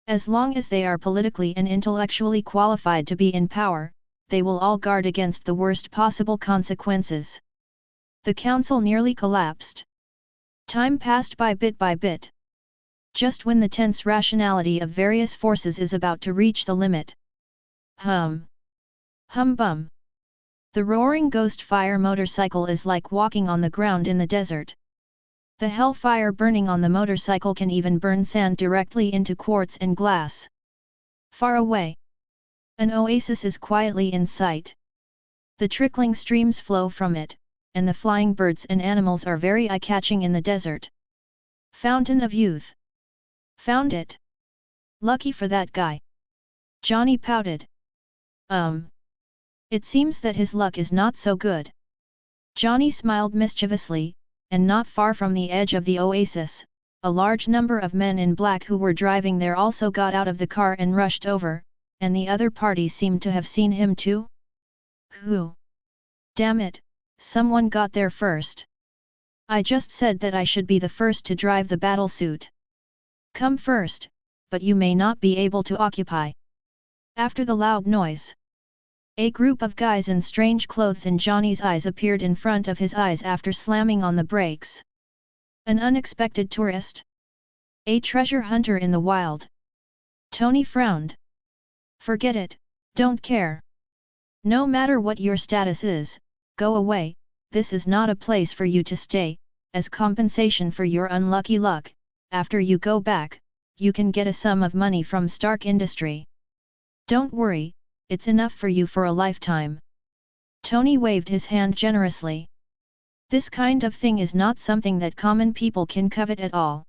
S1: As long as they are politically and intellectually qualified to be in power, they will all guard against the worst possible consequences. The council nearly collapsed. Time passed by bit. Just when the tense rationality of various forces is about to reach the limit. Hum bum. The roaring ghost fire motorcycle is like walking on the ground in the desert. The hellfire burning on the motorcycle can even burn sand directly into quartz and glass. Far away, an oasis is quietly in sight. The trickling streams flow from it, and the flying birds and animals are very eye-catching in the desert. Fountain of Youth. Found it. Lucky for that guy. Johnny pouted. It seems that his luck is not so good. Johnny smiled mischievously, and not far from the edge of the oasis, a large number of men in black who were driving there also got out of the car and rushed over, and the other party seemed to have seen him too. Who? Damn it, someone got there first. I just said that I should be the first to drive the battlesuit. Come first, but you may not be able to occupy. After the loud noise, a group of guys in strange clothes in Johnny's eyes appeared in front of his eyes after slamming on the brakes. An unexpected tourist? A treasure hunter in the wild? Tony frowned. Forget it, don't care. No matter what your status is, go away, this is not a place for you to stay. As compensation for your unlucky luck, after you go back, you can get a sum of money from Stark Industry. Don't worry, it's enough for you for a lifetime. Tony waved his hand generously. This kind of thing is not something that common people can covet at all.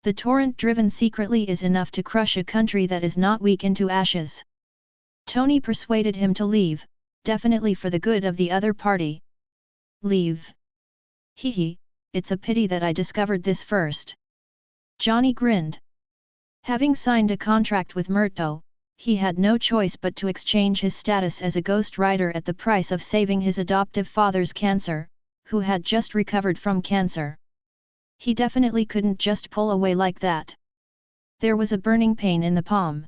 S1: The torrent driven secretly is enough to crush a country that is not weak into ashes. Tony persuaded him to leave, definitely for the good of the other party. Leave? Hee, it's a pity that I discovered this first. Johnny grinned. Having signed a contract with Murto, he had no choice but to exchange his status as a ghost rider at the price of saving his adoptive father's cancer, who had just recovered from cancer. He definitely couldn't just pull away like that. There was a burning pain in the palm.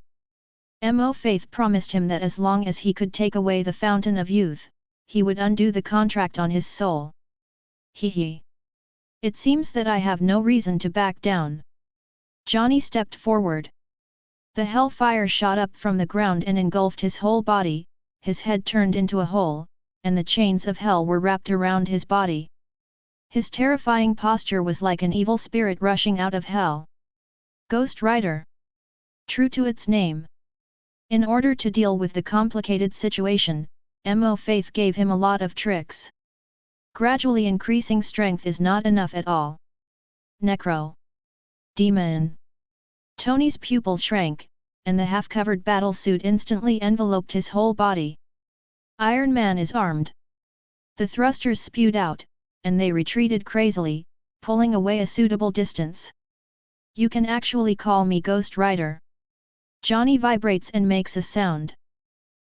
S1: Mo Faith promised him that as long as he could take away the Fountain of Youth, he would undo the contract on his soul. Hee. It seems that I have no reason to back down. Johnny stepped forward. The hellfire shot up from the ground and engulfed his whole body, his head turned into a hole, and the chains of hell were wrapped around his body. His terrifying posture was like an evil spirit rushing out of hell. Ghost Rider. True to its name. In order to deal with the complicated situation, Mo Faith gave him a lot of tricks. Gradually increasing strength is not enough at all. Necro. Demon. Tony's pupils shrank, and the half-covered battlesuit instantly enveloped his whole body. Iron Man is armed. The thrusters spewed out, and they retreated crazily, pulling away a suitable distance. You can actually call me Ghost Rider. Johnny vibrates and makes a sound.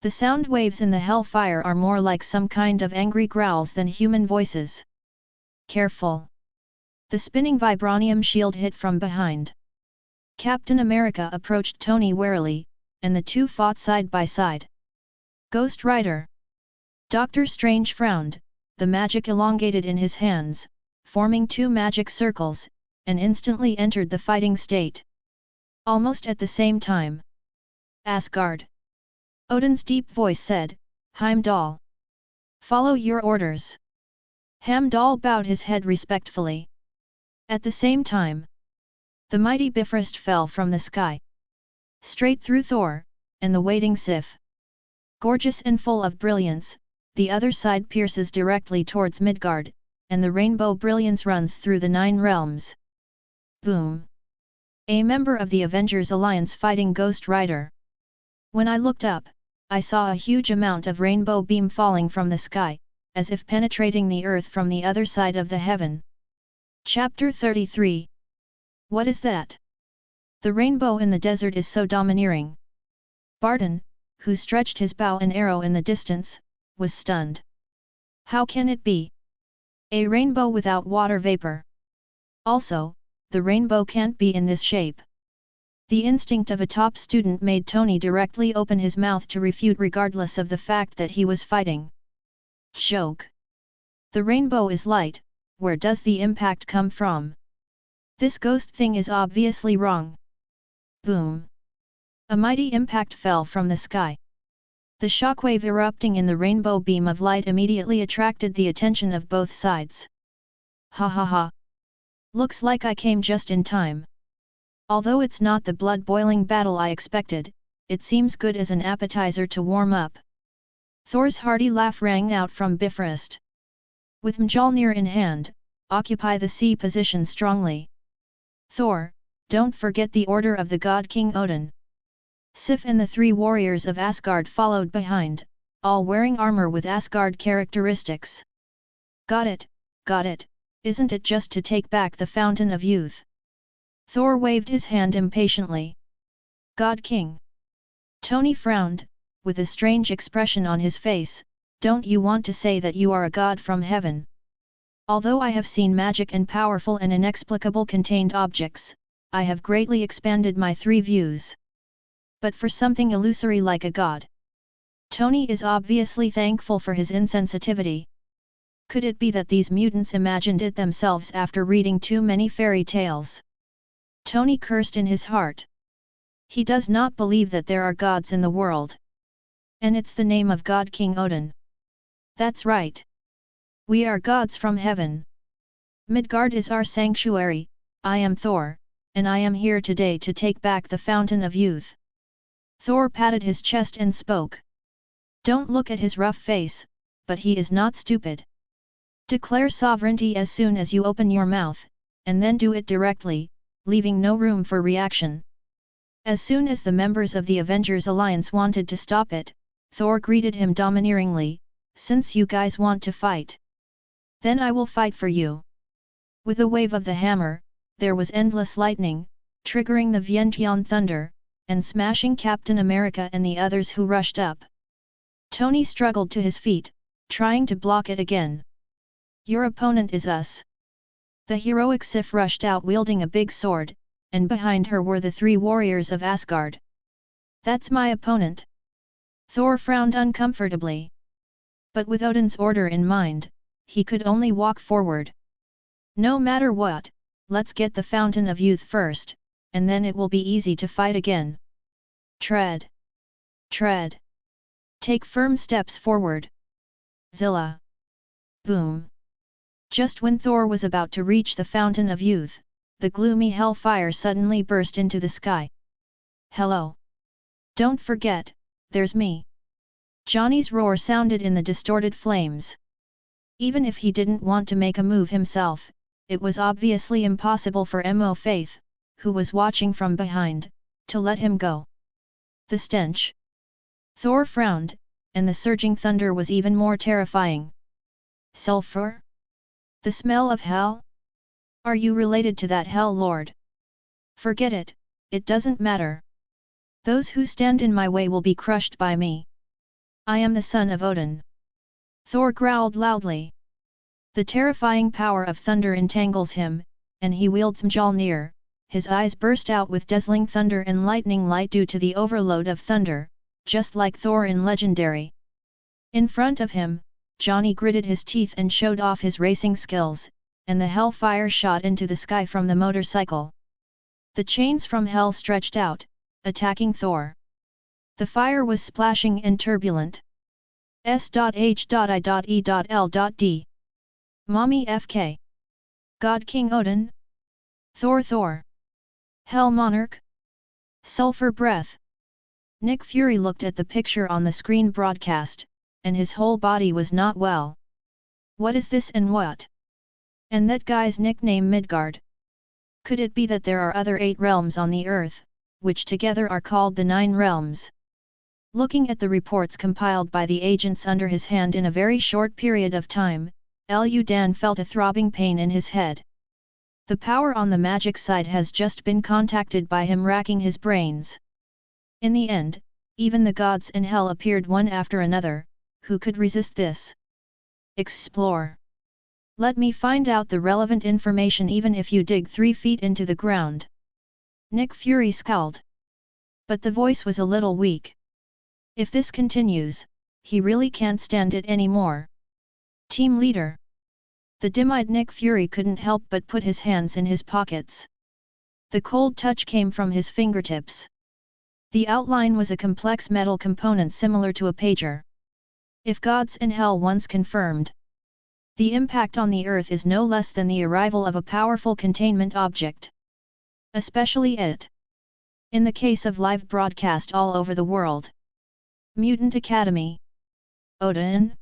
S1: The sound waves in the hellfire are more like some kind of angry growls than human voices. Careful. The spinning vibranium shield hit from behind. Captain America approached Tony warily, and the two fought side by side. Ghost Rider. Doctor Strange frowned, the magic elongated in his hands, forming two magic circles, and instantly entered the fighting state. Almost at the same time. Asgard. Odin's deep voice said, Heimdall. Follow your orders. Heimdall bowed his head respectfully. At the same time, the mighty Bifrost fell from the sky. Straight through Thor, and the waiting Sif. Gorgeous and full of brilliance, the other side pierces directly towards Midgard, and the rainbow brilliance runs through the 9 realms. Boom. A member of the Avengers Alliance fighting Ghost Rider. When I looked up, I saw a huge amount of rainbow beam falling from the sky, as if penetrating the earth from the other side of the heaven. Chapter 33. What is that? The rainbow in the desert is so domineering. Barton, who stretched his bow and arrow in the distance, was stunned. How can it be? A rainbow without water vapor. Also, the rainbow can't be in this shape. The instinct of a top student made Tony directly open his mouth to refute regardless of the fact that he was fighting. Joke. The rainbow is light, where does the impact come from? This ghost thing is obviously wrong. Boom. A mighty impact fell from the sky. The shockwave erupting in the rainbow beam of light immediately attracted the attention of both sides. Ha ha ha. Looks like I came just in time. Although it's not the blood-boiling battle I expected, it seems good as an appetizer to warm up. Thor's hearty laugh rang out from Bifrost. With Mjolnir in hand, occupy the C position strongly. Thor, don't forget the order of the god King Odin. Sif and the three warriors of Asgard followed behind, all wearing armor with Asgard characteristics. Got it, isn't it just to take back the Fountain of Youth? Thor waved his hand impatiently. God King. Tony frowned, with a strange expression on his face. Don't you want to say that you are a god from heaven? Although I have seen magic and powerful and inexplicable contained objects, I have greatly expanded my three views. But for something illusory like a god, Tony is obviously thankful for his insensitivity. Could it be that these mutants imagined it themselves after reading too many fairy tales? Tony cursed in his heart. He does not believe that there are gods in the world. And it's the name of God King Odin. That's right. We are gods from heaven. Midgard is our sanctuary. I am Thor, and I am here today to take back the Fountain of Youth. Thor patted his chest and spoke. Don't look at his rough face, but he is not stupid. Declare sovereignty as soon as you open your mouth, and then do it directly, leaving no room for reaction. As soon as the members of the Avengers Alliance wanted to stop it, Thor greeted him domineeringly, since you guys want to fight. Then I will fight for you. With a wave of the hammer, there was endless lightning, triggering the Vientiane thunder, and smashing Captain America and the others who rushed up. Tony struggled to his feet, trying to block it again. Your opponent is us. The heroic Sif rushed out wielding a big sword, and behind her were the three warriors of Asgard. That's my opponent. Thor frowned uncomfortably. But with Odin's order in mind, he could only walk forward. No matter what, let's get the Fountain of Youth first, and then it will be easy to fight again. Tread. Tread. Take firm steps forward. Zilla. Boom. Just when Thor was about to reach the Fountain of Youth, the gloomy hellfire suddenly burst into the sky. Hello. Don't forget, there's me. Johnny's roar sounded in the distorted flames. Even if he didn't want to make a move himself, it was obviously impossible for Mo Faith, who was watching from behind, to let him go. The stench. Thor frowned, and the surging thunder was even more terrifying. Sulfur? The smell of hell? Are you related to that Hell Lord? Forget it, it doesn't matter. Those who stand in my way will be crushed by me. I am the son of Odin. Thor growled loudly. The terrifying power of thunder entangles him, and he wields Mjolnir. His eyes burst out with dazzling thunder and lightning light due to the overload of thunder, just like Thor in Legendary. In front of him, Johnny gritted his teeth and showed off his racing skills, and the hellfire shot into the sky from the motorcycle. The chains from hell stretched out, attacking Thor. The fire was splashing and turbulent. S.H.I.E.L.D. Mommy FK. God King Odin? Thor. Hell Monarch? Sulfur Breath. Nick Fury looked at the picture on the screen broadcast, and his whole body was not well. What is this and what? And that guy's nickname Midgard? Could it be that there are other 8 realms on the earth, which together are called the 9 realms? Looking at the reports compiled by the agents under his hand in a very short period of time, Lu Dan felt a throbbing pain in his head. The power on the magic side has just been contacted by him, racking his brains. In the end, even the gods in hell appeared one after another. Who could resist this? Explore. Let me find out the relevant information even if you dig 3 feet into the ground. Nick Fury scowled. But the voice was a little weak. If this continues, he really can't stand it anymore. Team leader. The dim-eyed Nick Fury couldn't help but put his hands in his pockets. The cold touch came from his fingertips. The outline was a complex metal component similar to a pager. If gods in hell once confirmed, the impact on the earth is no less than the arrival of a powerful containment object. Especially it. In the case of live broadcast all over the world. Mutant Academy. Odin?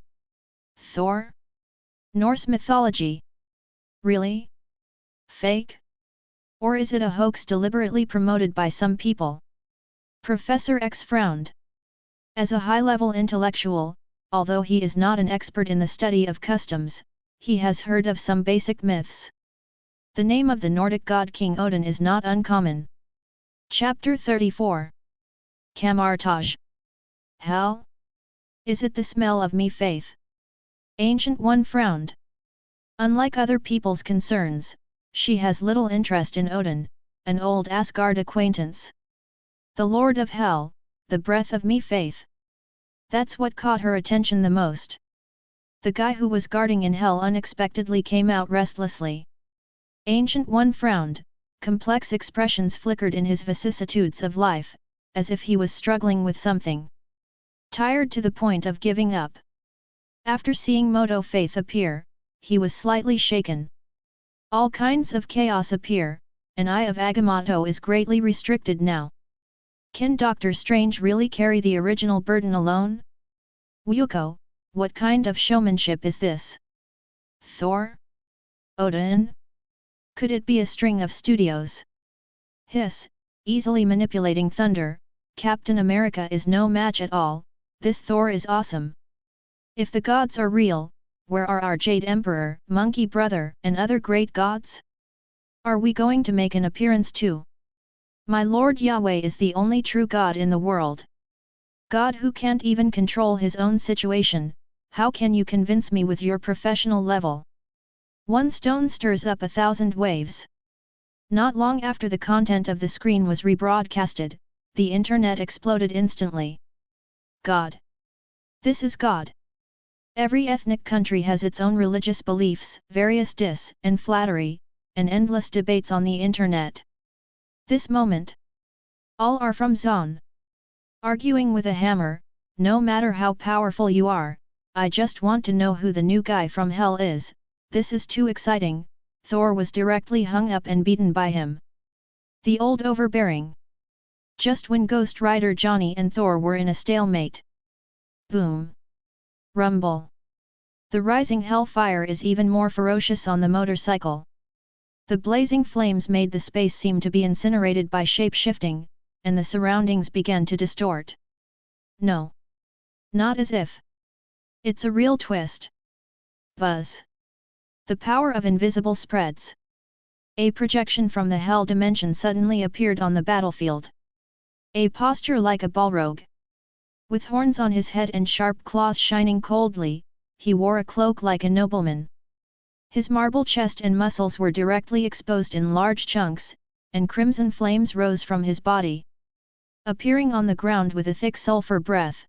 S1: Thor? Norse mythology? Really? Fake? Or is it a hoax deliberately promoted by some people? Professor X frowned. As a high-level intellectual, although he is not an expert in the study of customs, he has heard of some basic myths. The name of the Nordic god King Odin is not uncommon. Chapter 34. Camartage. Hell? Is it the smell of me faith? Ancient One frowned. Unlike other people's concerns, she has little interest in Odin, an old Asgard acquaintance. The Lord of Hell, the breath of me faith. That's what caught her attention the most. The guy who was guarding in hell unexpectedly came out restlessly. Ancient One frowned, complex expressions flickered in his vicissitudes of life, as if he was struggling with something. Tired to the point of giving up. After seeing Moto Faith appear, he was slightly shaken. All kinds of chaos appear, and Eye of Agamotto is greatly restricted now. Can Doctor Strange really carry the original burden alone? Ryuko, what kind of showmanship is this? Thor? Odin? Could it be a string of studios? Hiss, easily manipulating thunder, Captain America is no match at all, this Thor is awesome. If the gods are real, where are our Jade Emperor, Monkey Brother, and other great gods? Are we going to make an appearance too? My Lord Yahweh is the only true God in the world. God who can't even control his own situation, how can you convince me with your professional level? One stone stirs up 1,000 waves. Not long after the content of the screen was rebroadcasted, the internet exploded instantly. God. This is God. Every ethnic country has its own religious beliefs, various diss and flattery, and endless debates on the internet. This moment. All are from Zon. Arguing with a hammer, no matter how powerful you are, I just want to know who the new guy from hell is, this is too exciting, Thor was directly hung up and beaten by him. The old overbearing. Just when Ghost Rider Johnny and Thor were in a stalemate. Boom. Rumble. The rising hellfire is even more ferocious on the motorcycle. The blazing flames made the space seem to be incinerated by shape-shifting, and the surroundings began to distort. No. Not as if. It's a real twist. Buzz. The power of invisible spreads. A projection from the hell dimension suddenly appeared on the battlefield. A posture like a Balrog. With horns on his head and sharp claws shining coldly, he wore a cloak like a nobleman. His marble chest and muscles were directly exposed in large chunks, and crimson flames rose from his body. Appearing on the ground with a thick sulfur breath.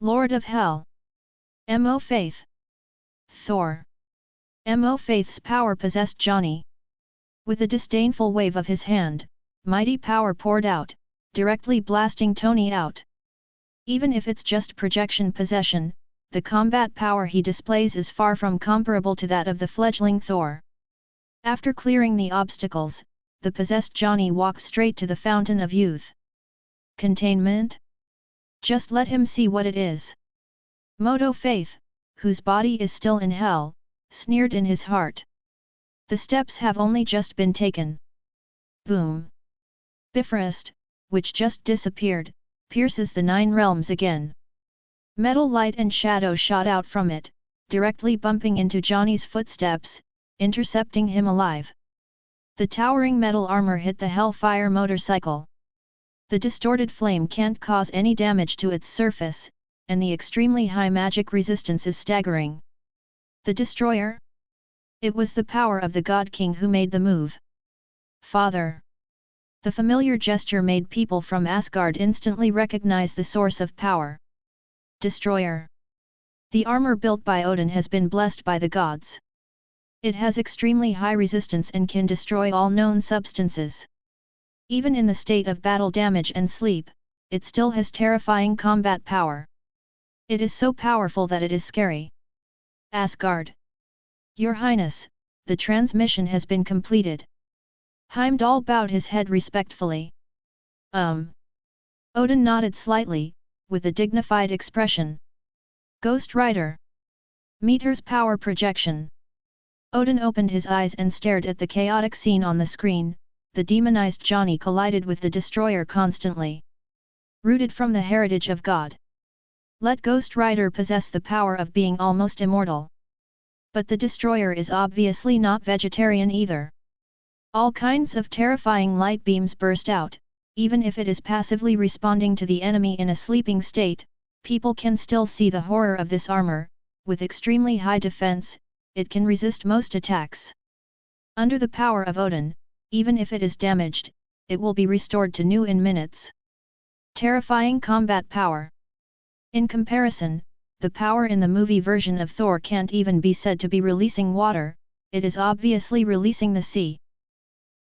S1: Lord of Hell. Mo Faith. Thor. Mo Faith's power possessed Johnny. With a disdainful wave of his hand, mighty power poured out, directly blasting Tony out. Even if it's just projection possession, the combat power he displays is far from comparable to that of the fledgling Thor. After clearing the obstacles, the possessed Johnny walked straight to the Fountain of Youth. Containment? Just let him see what it is. Moto Faith, whose body is still in hell, sneered in his heart. The steps have only just been taken. Boom! Bifrost, which just disappeared, pierces the 9 realms again. Metal light and shadow shot out from it, directly bumping into Johnny's footsteps, intercepting him alive. The towering metal armor hit the Hellfire motorcycle. The distorted flame can't cause any damage to its surface, and the extremely high magic resistance is staggering. The destroyer? It was the power of the God King who made the move. Father! The familiar gesture made people from Asgard instantly recognize the source of power. Destroyer. The armor built by Odin has been blessed by the gods. It has extremely high resistance and can destroy all known substances. Even in the state of battle damage and sleep, it still has terrifying combat power. It is so powerful that it is scary. Asgard. Your Highness, the transmission has been completed. Heimdall bowed his head respectfully. Odin nodded slightly, with a dignified expression. Ghost Rider. Meter's power projection. Odin opened his eyes and stared at the chaotic scene on the screen. The demonized Johnny collided with the destroyer constantly. Rooted from the heritage of God. Let Ghost Rider possess the power of being almost immortal. But the destroyer is obviously not vegetarian either. All kinds of terrifying light beams burst out. Even if it is passively responding to the enemy in a sleeping state, people can still see the horror of this armor. With extremely high defense, it can resist most attacks. Under the power of Odin, even if it is damaged, it will be restored to new in minutes. Terrifying combat power. In comparison, the power in the movie version of Thor can't even be said to be releasing water, it is obviously releasing the sea.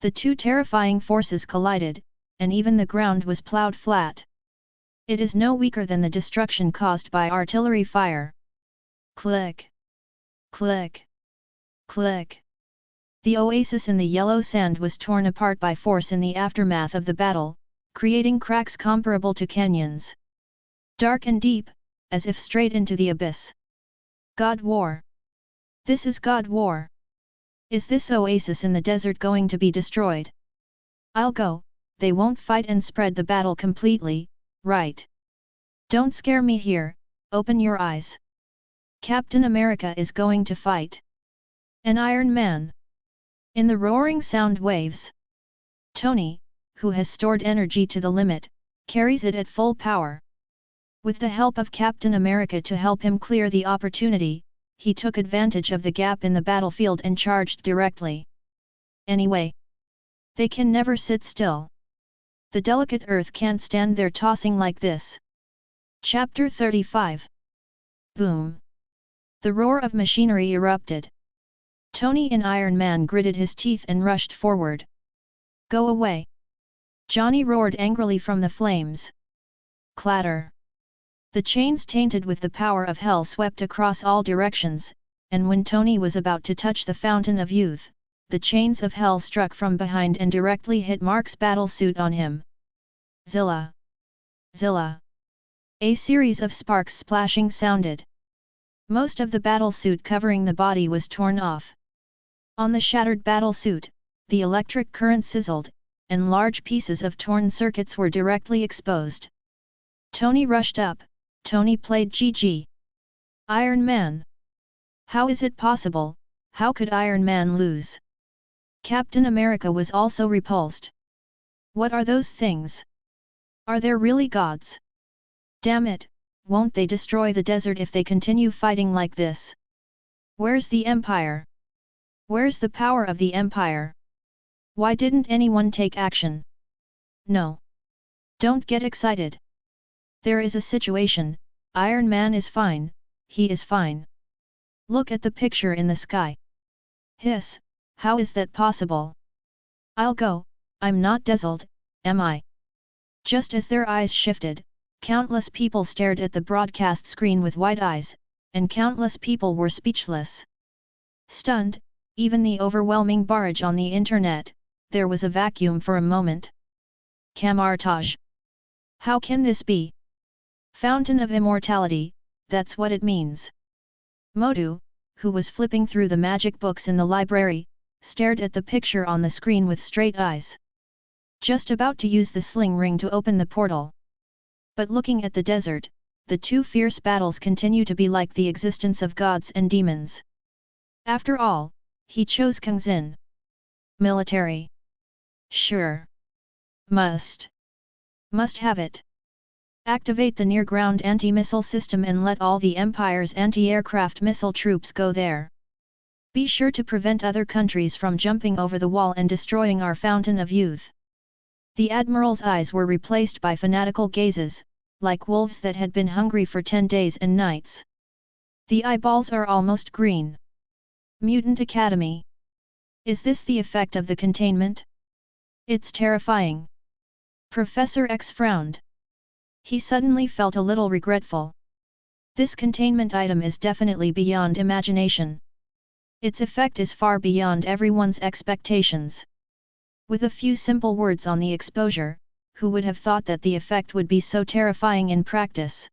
S1: The two terrifying forces collided, and even the ground was plowed flat. It is no weaker than the destruction caused by artillery fire. Click! Click! Click! The oasis in the yellow sand was torn apart by force in the aftermath of the battle, creating cracks comparable to canyons. Dark and deep, as if straight into the abyss. God War. This is God War. Is this oasis in the desert going to be destroyed? I'll go, they won't fight and spread the battle completely, right? Don't scare me here, open your eyes. Captain America is going to fight. An Iron Man. In the roaring sound waves. Tony, who has stored energy to the limit, carries it at full power. With the help of Captain America to help him clear the opportunity, he took advantage of the gap in the battlefield and charged directly. Anyway, they can never sit still. The delicate earth can't stand there tossing like this. Chapter 35. Boom! The roar of machinery erupted. Tony in Iron Man gritted his teeth and rushed forward. Go away! Johnny roared angrily from the flames. Clatter! The chains tainted with the power of hell swept across all directions, and when Tony was about to touch the fountain of youth, the chains of hell struck from behind and directly hit Mark's battlesuit on him. Zilla! Zilla! A series of sparks splashing sounded. Most of the battlesuit covering the body was torn off. On the shattered battlesuit, the electric current sizzled, and large pieces of torn circuits were directly exposed. Tony rushed up. Tony played GG. Iron Man. How is it possible? How could Iron Man lose? Captain America was also repulsed. What are those things? Are there really gods? Damn it, won't they destroy the desert if they continue fighting like this? Where's the Empire? Where's the power of the Empire? Why didn't anyone take action? No. Don't get excited. There is a situation. Iron Man is fine, he is fine. Look at the picture in the sky. Hiss, how is that possible? I'll go, I'm not dazzled, am I? Just as their eyes shifted, countless people stared at the broadcast screen with wide eyes, and countless people were speechless. Stunned, even the overwhelming barrage on the internet, there was a vacuum for a moment. Camartage. How can this be? Fountain of Immortality, that's what it means. Motu, who was flipping through the magic books in the library, stared at the picture on the screen with straight eyes. just about to use the sling ring to open the portal. But looking at the desert, the two fierce battles continue to be like the existence of gods and demons. After all, he chose Kungzin. Military. Sure. Must have it. Activate the near-ground anti-missile system and let all the Empire's anti-aircraft missile troops go there. Be sure to prevent other countries from jumping over the wall and destroying our fountain of youth. The Admiral's eyes were replaced by fanatical gazes, like wolves that had been hungry for 10 days and nights. The eyeballs are almost green. Mutant Academy. Is this the effect of the containment? It's terrifying. Professor X frowned. He suddenly felt a little regretful. This containment item is definitely beyond imagination. Its effect is far beyond everyone's expectations. With a few simple words on the exposure, who would have thought that the effect would be so terrifying in practice?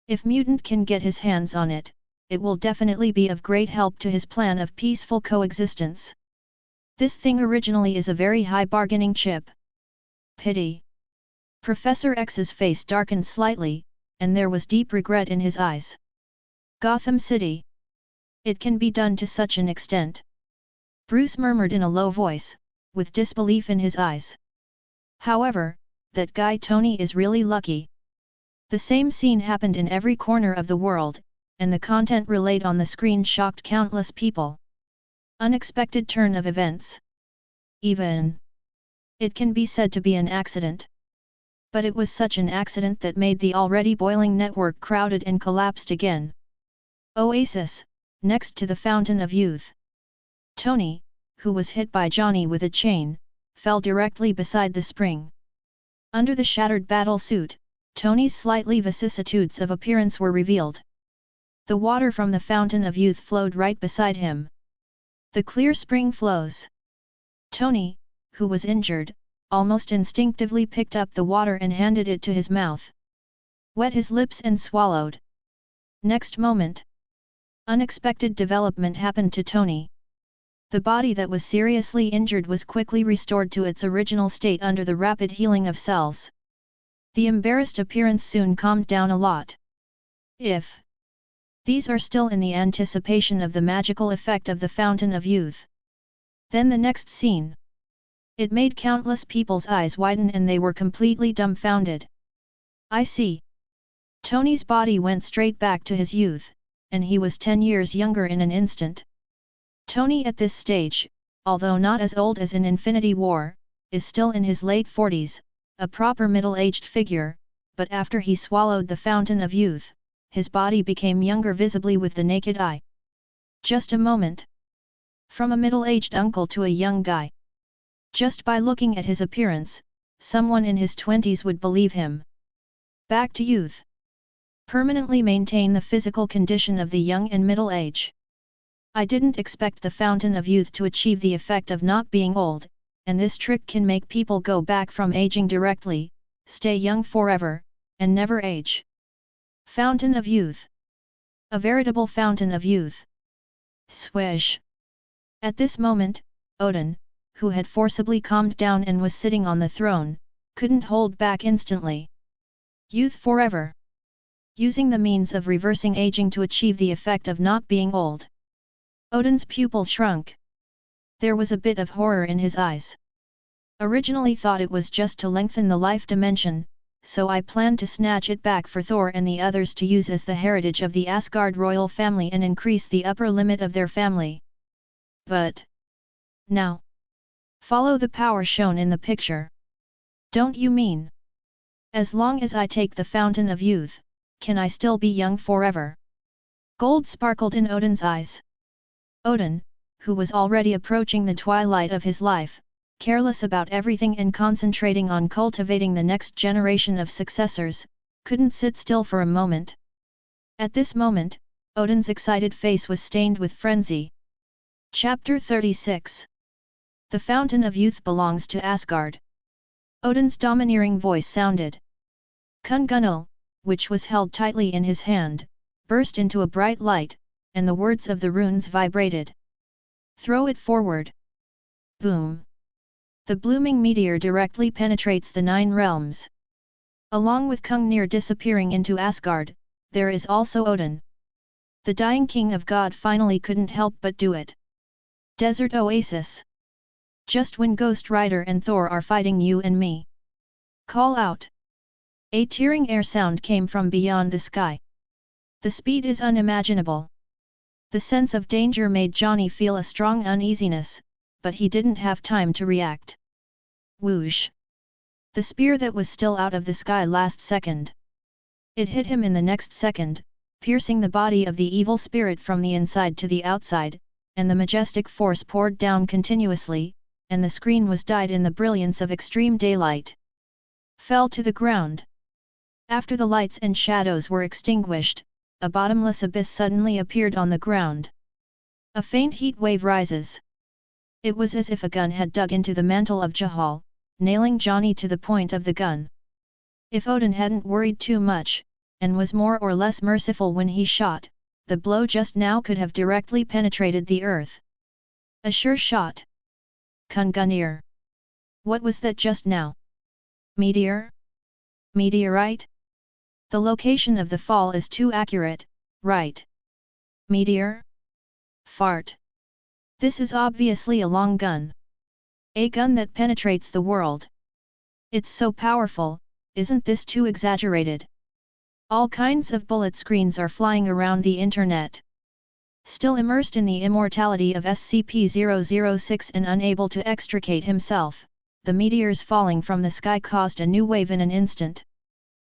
S1: If Mutant can get his hands on it, it will definitely be of great help to his plan of peaceful coexistence. This thing originally is a very high bargaining chip. Pity. Professor X's face darkened slightly, and there was deep regret in his eyes. Gotham City. It can be done to such an extent. Bruce murmured in a low voice, with disbelief in his eyes. However, that guy Tony is really lucky. The same scene happened in every corner of the world, and the content relayed on the screen shocked countless people. Unexpected turn of events. Even. It can be said to be an accident. But it was such an accident that made the already boiling network crowded and collapsed again. Oasis, next to the Fountain of Youth. Tony, who was hit by Johnny with a chain, fell directly beside the spring. Under the shattered battle suit, Tony's slightly vicissitudes of appearance were revealed. The water from the Fountain of Youth flowed right beside him. The clear spring flows. Tony, who was injured, almost instinctively picked up the water and handed it to his mouth. Wet his lips and swallowed. Next moment, unexpected development happened to Tony. The body that was seriously injured was quickly restored to its original state under the rapid healing of cells. The embarrassed appearance soon calmed down a lot. If these are still in the anticipation of the magical effect of the Fountain of Youth. Then the next scene. It made countless people's eyes widen and they were completely dumbfounded. I see. Tony's body went straight back to his youth, and he was 10 years younger in an instant. Tony at this stage, although not as old as in Infinity War, is still in his late 40s, a proper middle-aged figure, but after he swallowed the Fountain of Youth, his body became younger visibly with the naked eye. Just a moment. From a middle-aged uncle to a young guy. Just by looking at his appearance, someone in his 20s would believe him. Back to youth. Permanently maintain the physical condition of the young and middle age. I didn't expect the Fountain of Youth to achieve the effect of not being old, and this trick can make people go back from aging directly, stay young forever, and never age. Fountain of Youth. A veritable Fountain of Youth. Swish. At this moment, Odin, who had forcibly calmed down and was sitting on the throne, couldn't hold back instantly. Youth forever. Using the means of reversing aging to achieve the effect of not being old. Odin's pupils shrunk. There was a bit of horror in his eyes. Originally thought it was just to lengthen the life dimension, so I planned to snatch it back for Thor and the others to use as the heritage of the Asgard royal family and increase the upper limit of their family. But now, follow the power shown in the picture. Don't you mean? As long as I take the Fountain of Youth, can I still be young forever? Gold sparkled in Odin's eyes. Odin, who was already approaching the twilight of his life, careless about everything and concentrating on cultivating the next generation of successors, couldn't sit still for a moment. At this moment, Odin's excited face was stained with frenzy. Chapter 36. The Fountain of Youth belongs to Asgard. Odin's domineering voice sounded. Kungunil, which was held tightly in his hand, burst into a bright light, and the words of the runes vibrated. Throw it forward. Boom. The blooming meteor directly penetrates the 9 realms. Along with Gungnir disappearing into Asgard, there is also Odin. The dying king of God finally couldn't help but do it. Desert Oasis. Just when Ghost Rider and Thor are fighting you and me. Call out. A tearing air sound came from beyond the sky. The speed is unimaginable. The sense of danger made Johnny feel a strong uneasiness, but he didn't have time to react. Whoosh! The spear that was still out of the sky last second. It hit him in the next second, piercing the body of the evil spirit from the inside to the outside, and the majestic force poured down continuously, and the screen was dyed in the brilliance of extreme daylight. Fell to the ground. After the lights and shadows were extinguished, a bottomless abyss suddenly appeared on the ground. A faint heat wave rises. It was as if a gun had dug into the mantle of Jahal, nailing Johnny to the point of the gun. If Odin hadn't worried too much, and was more or less merciful when he shot, the blow just now could have directly penetrated the earth. A sure shot. Gungnir. What was that just now? Meteor? Meteorite? The location of the fall is too accurate, right? Meteor? Fart. This is obviously a long gun. A gun that penetrates the world. It's so powerful, isn't this too exaggerated? All kinds of bullet screens are flying around the internet. Still immersed in the immortality of SCP-006 and unable to extricate himself, the meteors falling from the sky caused a new wave in an instant.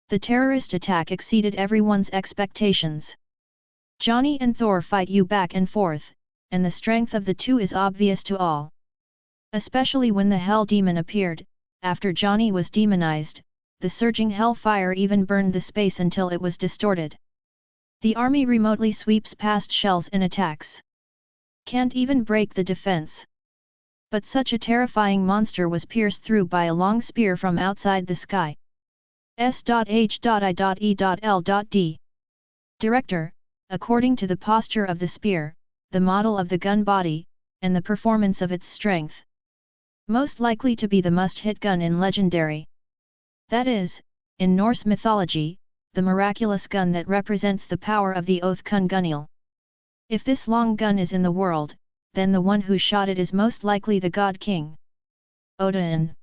S1: The terrorist attack exceeded everyone's expectations. Johnny and Thor fight you back and forth, and the strength of the two is obvious to all. Especially when the Hell Demon appeared, after Johnny was demonized, the surging hellfire even burned the space until it was distorted. The army remotely sweeps past shells and attacks. Can't even break the defense. But such a terrifying monster was pierced through by a long spear from outside the sky. S.H.I.E.L.D. Director, according to the posture of the spear, the model of the gun body, and the performance of its strength. Most likely to be the must-hit gun in Legendary. That is, in Norse mythology, the miraculous gun that represents the power of the oath Gungnir. If this long gun is in the world, then the one who shot it is most likely the God King. Odin.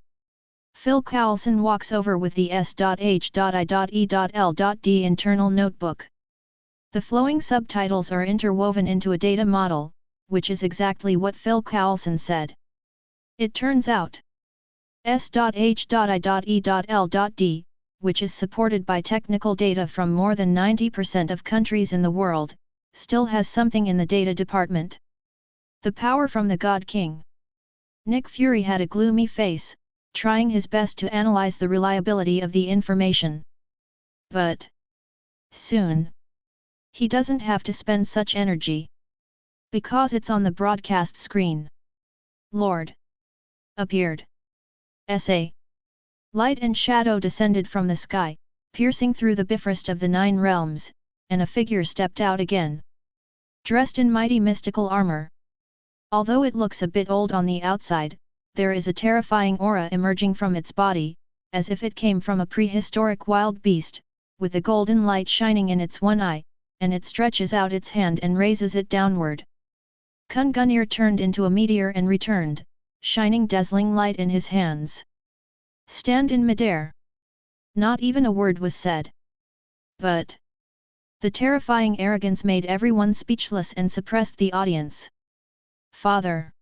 S1: Phil Coulson walks over with the S.H.I.E.L.D. internal notebook. The flowing subtitles are interwoven into a data model, which is exactly what Phil Coulson said. It turns out, S.H.I.E.L.D., which is supported by technical data from more than 90% of countries in the world, still has something in the data department. The power from the God King. Nick Fury had a gloomy face, trying his best to analyze the reliability of the information. But soon, he doesn't have to spend such energy. Because it's on the broadcast screen. Lord. Appeared. S.A. Light and shadow descended from the sky, piercing through the bifrost of the 9 realms, and a figure stepped out again. Dressed in mighty mystical armor. Although it looks a bit old on the outside, there is a terrifying aura emerging from its body, as if it came from a prehistoric wild beast, with a golden light shining in its one eye, and it stretches out its hand and raises it downward. Gungnir turned into a meteor and returned, shining dazzling light in his hands. Stand in midair. Not even a word was said. But the terrifying arrogance made everyone speechless and suppressed the audience. Father.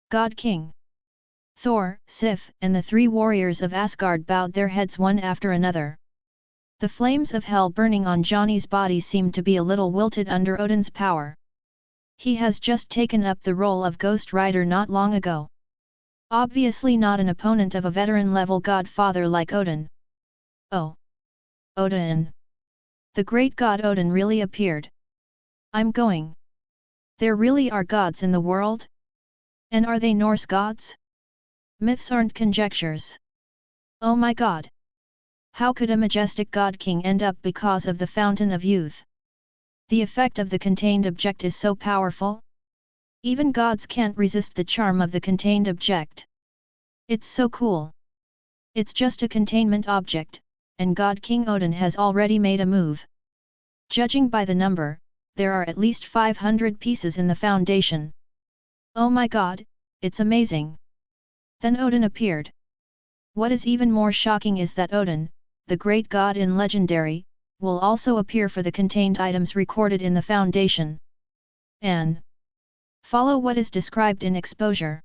S1: God King. Thor, Sif, and the 3 warriors of Asgard bowed their heads one after another. The flames of hell burning on Johnny's body seemed to be a little wilted under Odin's power. He has just taken up the role of Ghost Rider not long ago. Obviously not an opponent of a veteran-level godfather like Odin. Oh! Odin! The great god Odin really appeared. I'm going. There really are gods in the world? And are they Norse gods? Myths aren't conjectures. Oh my god! How could a majestic god king end up because of the Fountain of Youth? The effect of the contained object is so powerful? Even gods can't resist the charm of the contained object. It's so cool. It's just a containment object, and God King Odin has already made a move. Judging by the number, there are at least 500 pieces in the foundation. Oh my god, it's amazing! Then Odin appeared. What is even more shocking is that Odin, the great god in Legendary, will also appear for the contained items recorded in the foundation. And follow what is described in exposure.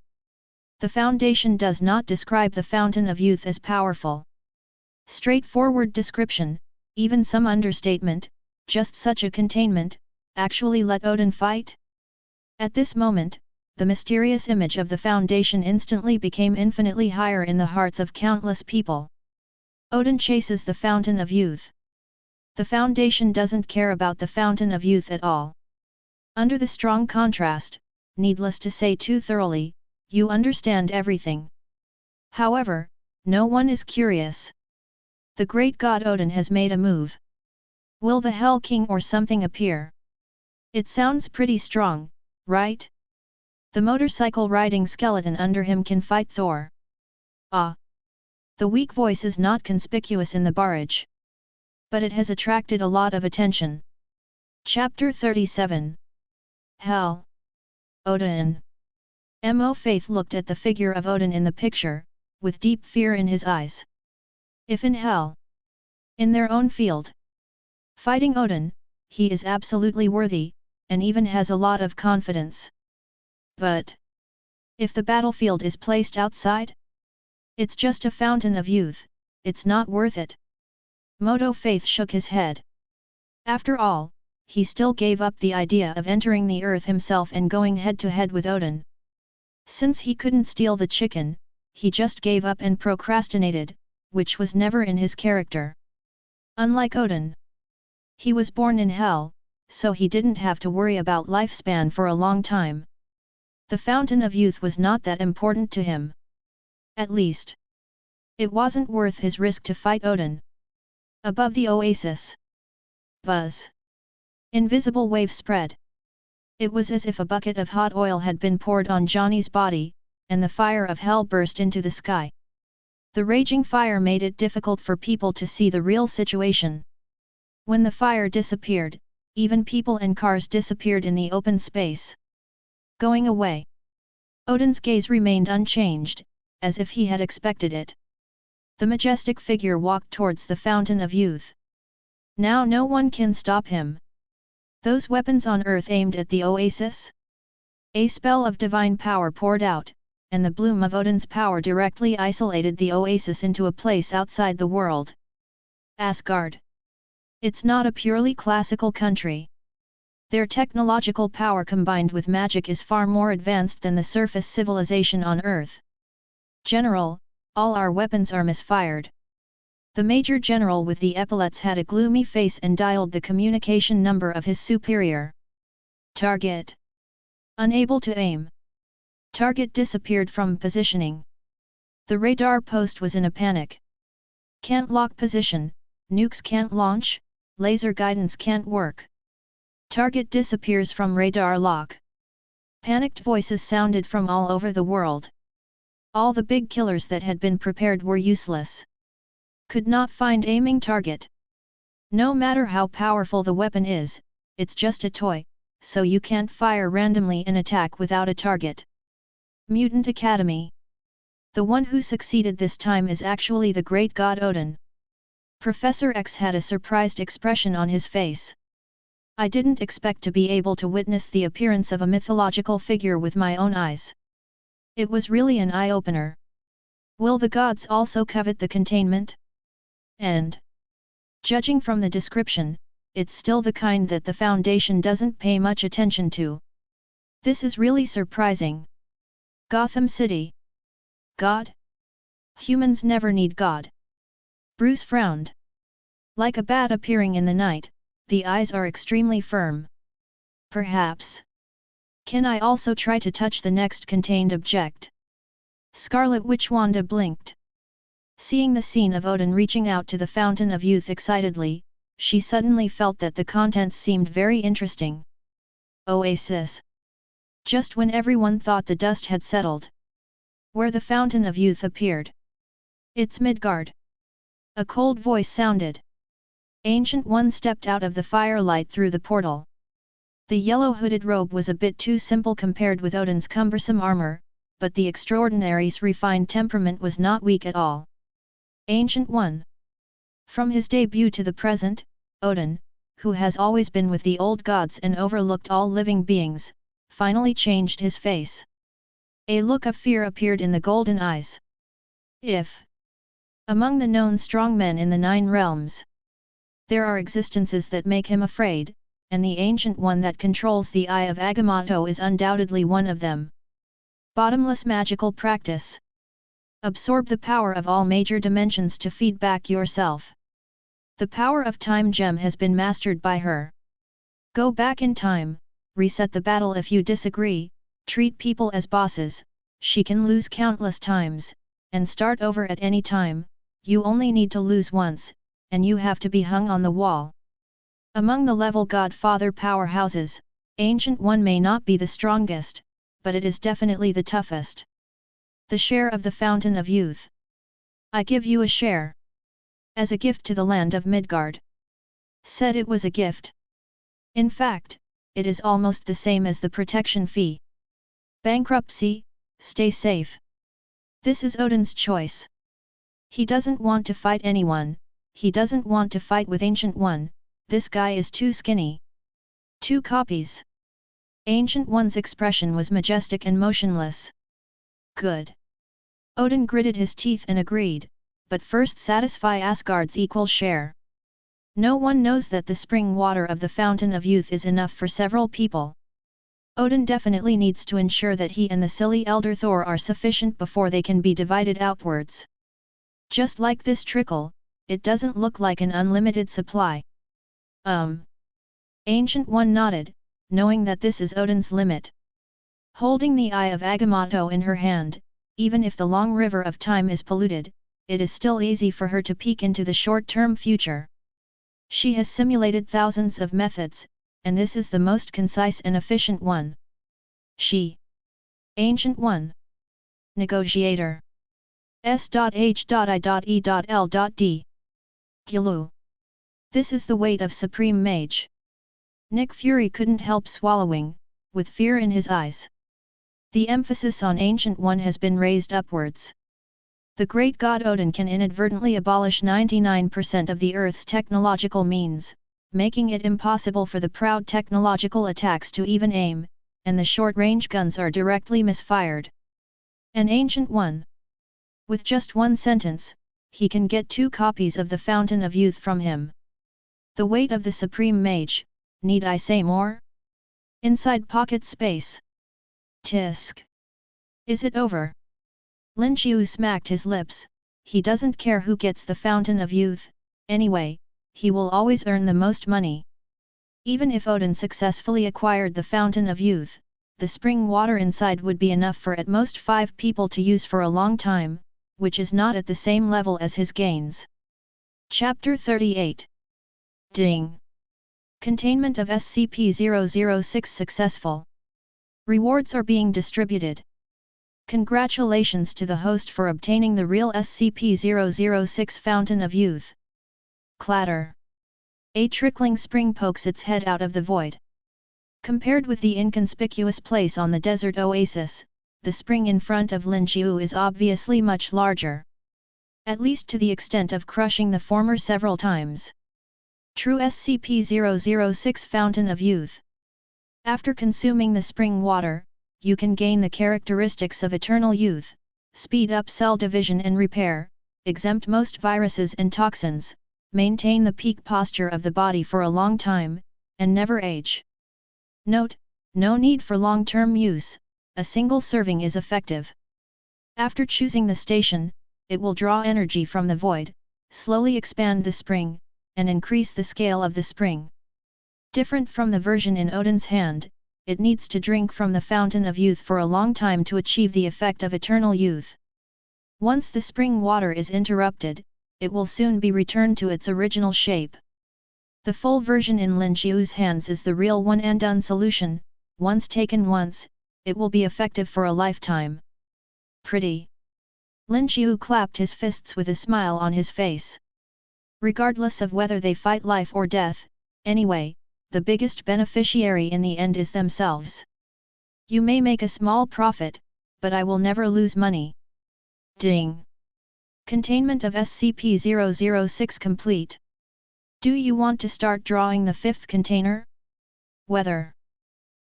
S1: The foundation does not describe the Fountain of Youth as powerful. Straightforward description, even some understatement, just such a containment, actually let Odin fight? At this moment, the mysterious image of the foundation instantly became infinitely higher in the hearts of countless people. Odin chases the Fountain of Youth. The foundation doesn't care about the Fountain of Youth at all. Under the strong contrast, needless to say too thoroughly, you understand everything. However, no one is curious. The great god Odin has made a move. Will the Hell King or something appear? It sounds pretty strong, right? The motorcycle-riding skeleton under him can fight Thor. Ah! The weak voice is not conspicuous in the barrage. But it has attracted a lot of attention. Chapter 37. Hell. Odin. Mo Faith looked at the figure of Odin in the picture, with deep fear in his eyes. If in hell, in their own field, fighting Odin, he is absolutely worthy, and even has a lot of confidence. But if the battlefield is placed outside? It's just a Fountain of Youth, it's not worth it. Moto Faith shook his head. After all, he still gave up the idea of entering the earth himself and going head-to-head with Odin. Since he couldn't steal the chicken, he just gave up and procrastinated, which was never in his character. Unlike Odin, he was born in hell, so he didn't have to worry about lifespan for a long time. The Fountain of Youth was not that important to him. At least, it wasn't worth his risk to fight Odin. Above the oasis. Buzz. Invisible wave spread. It was as if a bucket of hot oil had been poured on Johnny's body, and the fire of hell burst into the sky. The raging fire made it difficult for people to see the real situation. When the fire disappeared, even people and cars disappeared in the open space. Going away. Odin's gaze remained unchanged, as if he had expected it. The majestic figure walked towards the Fountain of Youth. Now no one can stop him. Those weapons on earth aimed at the oasis? A spell of divine power poured out, and the bloom of Odin's power directly isolated the oasis into a place outside the world. Asgard. It's not a purely classical country. Their technological power combined with magic is far more advanced than the surface civilization on Earth. General, all our weapons are misfired. The Major General with the epaulets had a gloomy face and dialed the communication number of his superior. Target. Unable to aim. Target disappeared from positioning. The radar post was in a panic. Can't lock position, nukes can't launch, laser guidance can't work. Target disappears from radar lock. Panicked voices sounded from all over the world. All the big killers that had been prepared were useless. Could not find aiming target. No matter how powerful the weapon is, it's just a toy, so you can't fire randomly an attack without a target. Mutant Academy. The one who succeeded this time is actually the great god Odin. Professor X had a surprised expression on his face. I didn't expect to be able to witness the appearance of a mythological figure with my own eyes. It was really an eye-opener. Will the gods also covet the containment? And, judging from the description, it's still the kind that the Foundation doesn't pay much attention to. This is really surprising. Gotham City. God? Humans never need God. Bruce frowned. Like a bat appearing in the night, the eyes are extremely firm. Perhaps. Can I also try to touch the next contained object? Scarlet Witch Wanda blinked. Seeing the scene of Odin reaching out to the Fountain of Youth excitedly, she suddenly felt that the contents seemed very interesting. Oasis. Just when everyone thought the dust had settled. where the Fountain of Youth appeared. "It's Midgard." A cold voice sounded. Ancient One stepped out of the firelight through the portal. The yellow-hooded robe was a bit too simple compared with Odin's cumbersome armor, but the extraordinary's refined temperament was not weak at all. Ancient One. From his debut to the present, Odin, who has always been with the old gods and overlooked all living beings, finally changed his face. A look of fear appeared in the golden eyes. If among the known strong men in the 9 realms, there are existences that make him afraid, and the Ancient One that controls the Eye of Agamotto is undoubtedly one of them. Bottomless magical practice. Absorb the power of all major dimensions to feed back yourself. The power of Time Gem has been mastered by her. Go back in time, reset the battle if you disagree, treat people as bosses, she can lose countless times, and start over at any time. You only need to lose once, and you have to be hung on the wall. Among the level Godfather powerhouses, Ancient One may not be the strongest, but it is definitely the toughest. The share of the Fountain of Youth. I give you a share. As a gift to the land of Midgard. Said it was a gift. In fact, it is almost the same as the protection fee. Bankruptcy, stay safe. This is Odin's choice. He doesn't want to fight anyone, he doesn't want to fight with Ancient One, this guy is too skinny. 2 copies. Ancient One's expression was majestic and motionless. Good. Odin gritted his teeth and agreed, but first satisfy Asgard's equal share. No one knows that the spring water of the Fountain of Youth is enough for several people. Odin definitely needs to ensure that he and the silly elder Thor are sufficient before they can be divided outwards. Just like this trickle, it doesn't look like an unlimited supply. Ancient One nodded, knowing that this is Odin's limit. Holding the Eye of Agamotto in her hand, even if the long river of time is polluted, it is still easy for her to peek into the short-term future. She has simulated thousands of methods, and this is the most concise and efficient one. She. Ancient One. Negotiator. S.H.I.E.L.D. Gilu. This is the weight of Supreme Mage. Nick Fury couldn't help swallowing, with fear in his eyes. The emphasis on Ancient One has been raised upwards. The great god Odin can inadvertently abolish 99% of the Earth's technological means, making it impossible for the proud technological attacks to even aim, and the short-range guns are directly misfired. An Ancient One. With just one sentence, he can get 2 copies of the Fountain of Youth from him. The weight of the Supreme Mage, need I say more? Inside pocket space. Tisk. Is it over? Lin Xiu smacked his lips. He doesn't care who gets the Fountain of Youth, anyway, he will always earn the most money. Even if Odin successfully acquired the Fountain of Youth, the spring water inside would be enough for at most 5 people to use for a long time, which is not at the same level as his gains. Chapter 38. Ding! Containment of SCP-006 successful. Rewards are being distributed. Congratulations to the host for obtaining the real SCP-006 Fountain of Youth. Clatter. A trickling spring pokes its head out of the void. Compared with the inconspicuous place on the desert oasis, the spring in front of Lin Xiu is obviously much larger. At least to the extent of crushing the former several times. True SCP-006 Fountain of Youth. After consuming the spring water, you can gain the characteristics of eternal youth, speed up cell division and repair, exempt most viruses and toxins, maintain the peak posture of the body for a long time, and never age. Note: no need for long-term use, a single serving is effective. After choosing the station, it will draw energy from the void, slowly expand the spring, and increase the scale of the spring. Different from the version in Odin's hand, it needs to drink from the Fountain of Youth for a long time to achieve the effect of eternal youth. Once the spring water is interrupted, it will soon be returned to its original shape. The full version in Lin Xiu's hands is the real one-and-done solution. Once taken once, it will be effective for a lifetime. Pretty. Lin Xiu clapped his fists with a smile on his face. Regardless of whether they fight life or death, anyway, the biggest beneficiary in the end is themselves. You may make a small profit, but I will never lose money. Ding! Containment of SCP-006 complete. Do you want to start drawing the fifth container? Whether.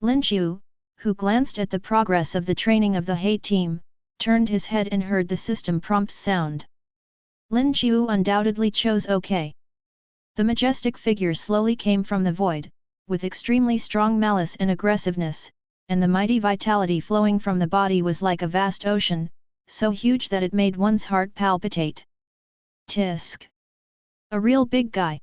S1: Lin Xiu, who glanced at the progress of the training of the Hate team, turned his head and heard the system prompt sound. Lin Xiu undoubtedly chose OK. The majestic figure slowly came from the void, with extremely strong malice and aggressiveness, and the mighty vitality flowing from the body was like a vast ocean, so huge that it made one's heart palpitate. Tisk! A real big guy.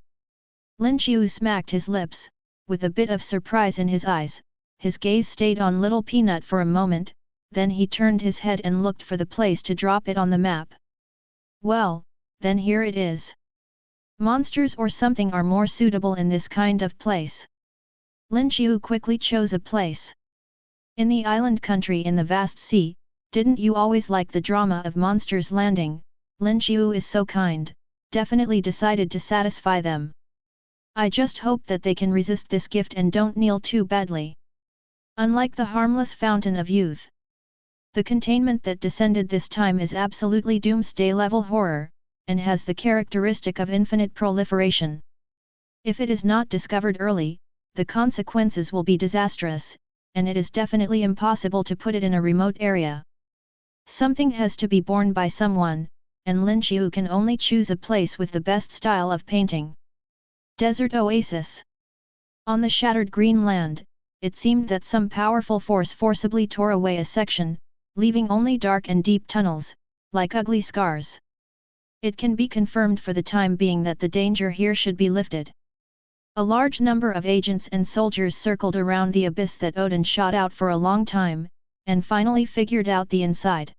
S1: Lin Xiu smacked his lips, with a bit of surprise in his eyes. His gaze stayed on Little Peanut for a moment, then he turned his head and looked for the place to drop it on the map. Well, then here it is. Monsters or something are more suitable in this kind of place. Lin Xiu quickly chose a place. In the island country in the vast sea, didn't you always like the drama of monsters landing? Lin Xiu is so kind, definitely decided to satisfy them. I just hope that they can resist this gift and don't kneel too badly. Unlike the harmless fountain of youth, the containment that descended this time is absolutely doomsday-level horror, and has the characteristic of infinite proliferation. If it is not discovered early, the consequences will be disastrous, and it is definitely impossible to put it in a remote area. Something has to be borne by someone, and Lin Xiu can only choose a place with the best style of painting. Desert Oasis. On the shattered green land, it seemed that some powerful force forcibly tore away a section, leaving only dark and deep tunnels, like ugly scars. It can be confirmed for the time being that the danger here should be lifted. A large number of agents and soldiers circled around the abyss that Odin shot out for a long time, and finally figured out the inside.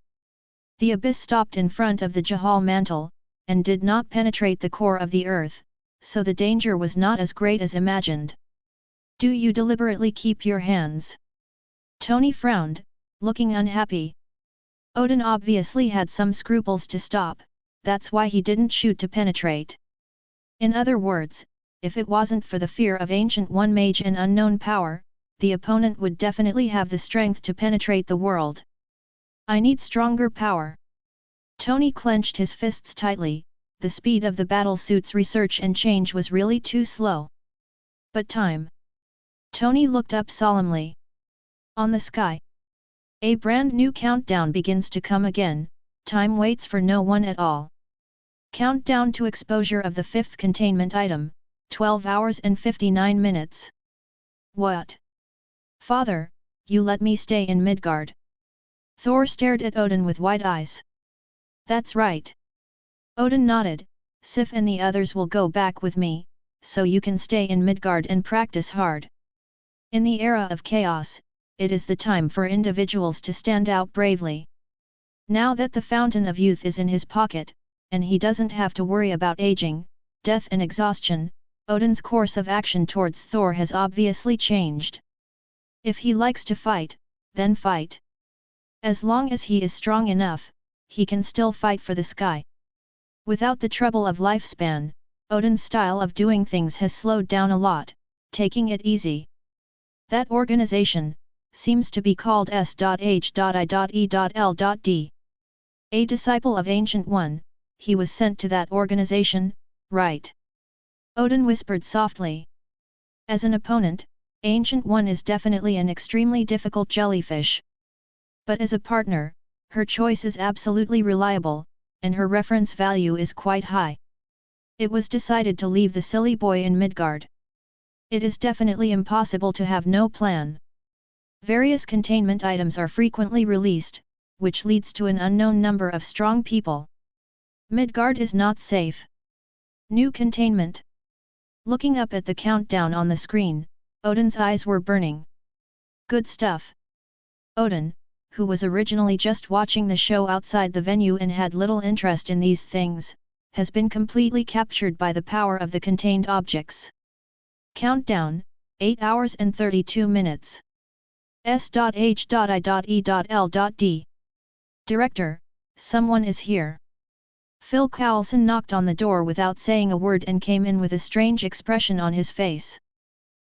S1: The abyss stopped in front of the Jahal mantle, and did not penetrate the core of the earth, so the danger was not as great as imagined. Do you deliberately keep your hands? Tony frowned, looking unhappy. Odin obviously had some scruples to stop, that's why he didn't shoot to penetrate. In other words, if it wasn't for the fear of Ancient One mage and unknown power, the opponent would definitely have the strength to penetrate the world. I need stronger power. Tony clenched his fists tightly, the speed of the battlesuit's research and change was really too slow. But time. Tony looked up solemnly. On the sky. A brand new countdown begins to come again, time waits for no one at all. Countdown to exposure of the fifth containment item, 12 hours and 59 minutes. What? Father, you let me stay in Midgard. Thor stared at Odin with wide eyes. That's right. Odin nodded, Sif and the others will go back with me, so you can stay in Midgard and practice hard. In the era of chaos, it is the time for individuals to stand out bravely. Now that the fountain of youth is in his pocket, and he doesn't have to worry about aging, death and exhaustion, Odin's course of action towards Thor has obviously changed. If he likes to fight, then fight. As long as he is strong enough, he can still fight for the sky. Without the trouble of lifespan, Odin's style of doing things has slowed down a lot, taking it easy. That organization seems to be called S.H.I.E.L.D. A disciple of Ancient One, he was sent to that organization, right? Odin whispered softly. As an opponent, Ancient One is definitely an extremely difficult jellyfish. But as a partner, her choice is absolutely reliable, and her reference value is quite high. It was decided to leave the silly boy in Midgard. It is definitely impossible to have no plan. Various containment items are frequently released, which leads to an unknown number of strong people. Midgard is not safe. New containment. Looking up at the countdown on the screen, Odin's eyes were burning. Good stuff. Odin, who was originally just watching the show outside the venue and had little interest in these things, has been completely captured by the power of the contained objects. Countdown, 8 hours and 32 minutes. S.H.I.E.L.D. Director, someone is here. Phil Coulson knocked on the door without saying a word and came in with a strange expression on his face.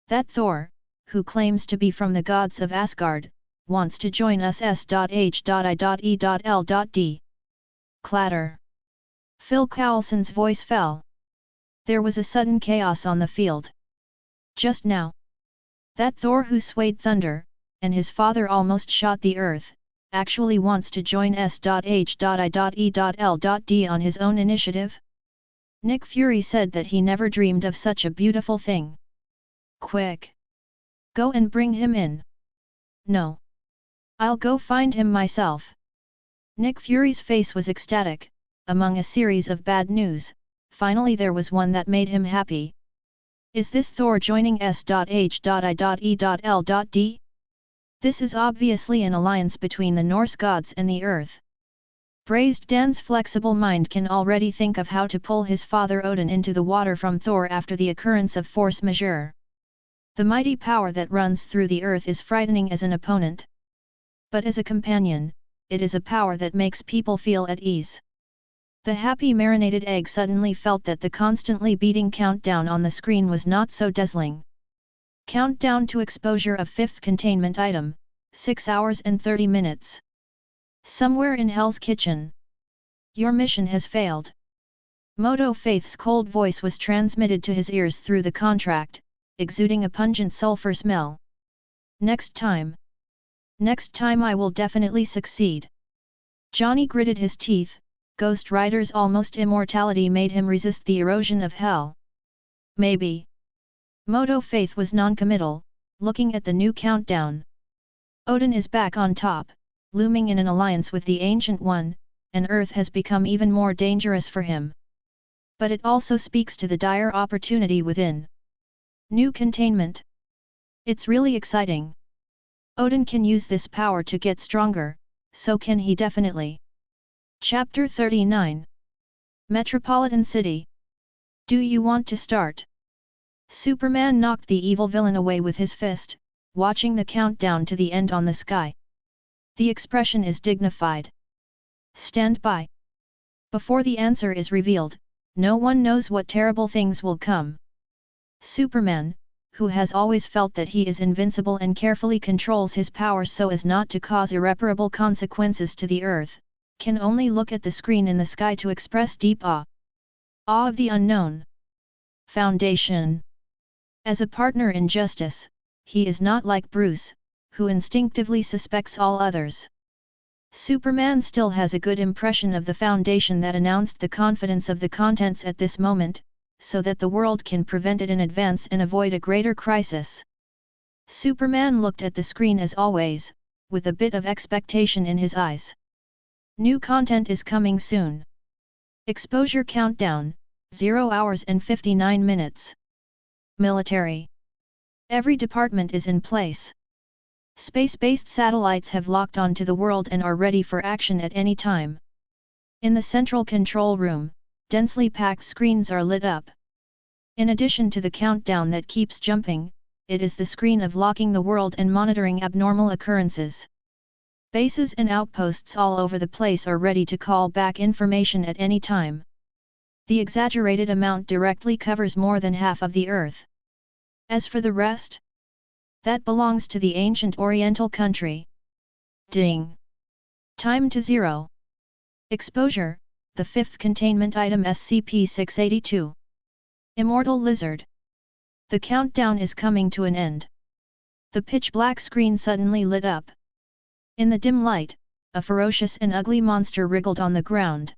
S1: That Thor, who claims to be from the gods of Asgard, wants to join us s.h.i.e.l.d. Clatter. Phil Coulson's voice fell. There was a sudden chaos on the field. Just now. That Thor who swayed thunder, and his father almost shot the earth, actually wants to join s.h.i.e.l.d. on his own initiative? Nick Fury said that he never dreamed of such a beautiful thing. Quick! Go and bring him in. No. I'll go find him myself. Nick Fury's face was ecstatic. Among a series of bad news, finally there was one that made him happy. Is this Thor joining s.h.i.e.l.d? This is obviously an alliance between the Norse gods and the earth. Braised Dan's flexible mind can already think of how to pull his father Odin into the water from Thor after the occurrence of force majeure. The mighty power that runs through the earth is frightening as an opponent. But as a companion, it is a power that makes people feel at ease. The happy marinated egg suddenly felt that the constantly beating countdown on the screen was not so dazzling. Countdown to exposure of 5th containment item, 6 hours and 30 minutes. Somewhere in Hell's Kitchen. Your mission has failed. Moto Faith's cold voice was transmitted to his ears through the contract, exuding a pungent sulfur smell. Next time. Next time I will definitely succeed. Johnny gritted his teeth. Ghost Rider's almost immortality made him resist the erosion of hell. Maybe. Moto Faith was non-committal, looking at the new countdown. Odin is back on top, looming in an alliance with the Ancient One, and Earth has become even more dangerous for him. But it also speaks to the dire opportunity within. New containment. It's really exciting. Odin can use this power to get stronger, so can he definitely. Chapter 39. Metropolitan City. Do you want to start? Superman knocked the evil villain away with his fist, watching the countdown to the end on the sky. The expression is dignified. Stand by. Before the answer is revealed, no one knows what terrible things will come. Superman, who has always felt that he is invincible and carefully controls his power so as not to cause irreparable consequences to the earth, can only look at the screen in the sky to express deep awe. Awe of the unknown. Foundation. As a partner in justice, he is not like Bruce, who instinctively suspects all others. Superman still has a good impression of the Foundation that announced the confidence of the contents at this moment, so that the world can prevent it in advance and avoid a greater crisis. Superman looked at the screen as always, with a bit of expectation in his eyes. New content is coming soon. Exposure countdown, 0 hours and 59 minutes. Military. Every department is in place. Space-based satellites have locked onto the world and are ready for action at any time. In the central control room, densely packed screens are lit up. In addition to the countdown that keeps jumping, it is the screen of locking the world and monitoring abnormal occurrences. Bases and outposts all over the place are ready to call back information at any time. The exaggerated amount directly covers more than half of the Earth. As for the rest, that belongs to the ancient Oriental country. Ding! Time to 0. Exposure, the 5th containment item SCP-682. Immortal Lizard. The countdown is coming to an end. The pitch-black screen suddenly lit up. In the dim light, a ferocious and ugly monster wriggled on the ground.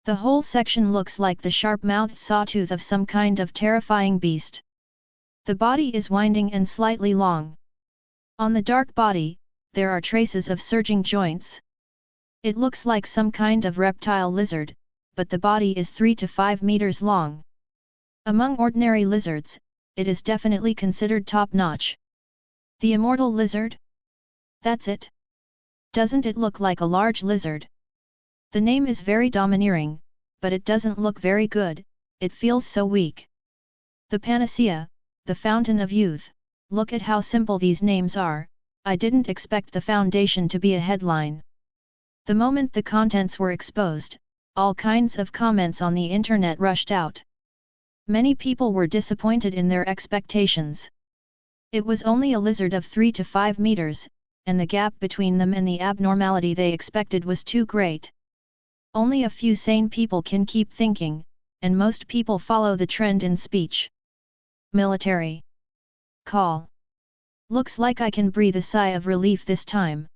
S1: The whole section looks like the sharp-mouthed sawtooth of some kind of terrifying beast. The body is winding and slightly long. On the dark body, there are traces of surging joints. It looks like some kind of reptile lizard, but the body is 3 to 5 meters long. Among ordinary lizards, it is definitely considered top-notch. The immortal lizard? That's it. Doesn't it look like a large lizard? The name is very domineering, but it doesn't look very good, it feels so weak. The Panacea, the Fountain of Youth, look at how simple these names are, I didn't expect the Foundation to be a headline. The moment the contents were exposed, all kinds of comments on the internet rushed out. Many people were disappointed in their expectations. It was only a lizard of 3 to 5 meters, and the gap between them and the abnormality they expected was too great. Only a few sane people can keep thinking, and most people follow the trend in speech. Military call. Looks like I can breathe a sigh of relief this time.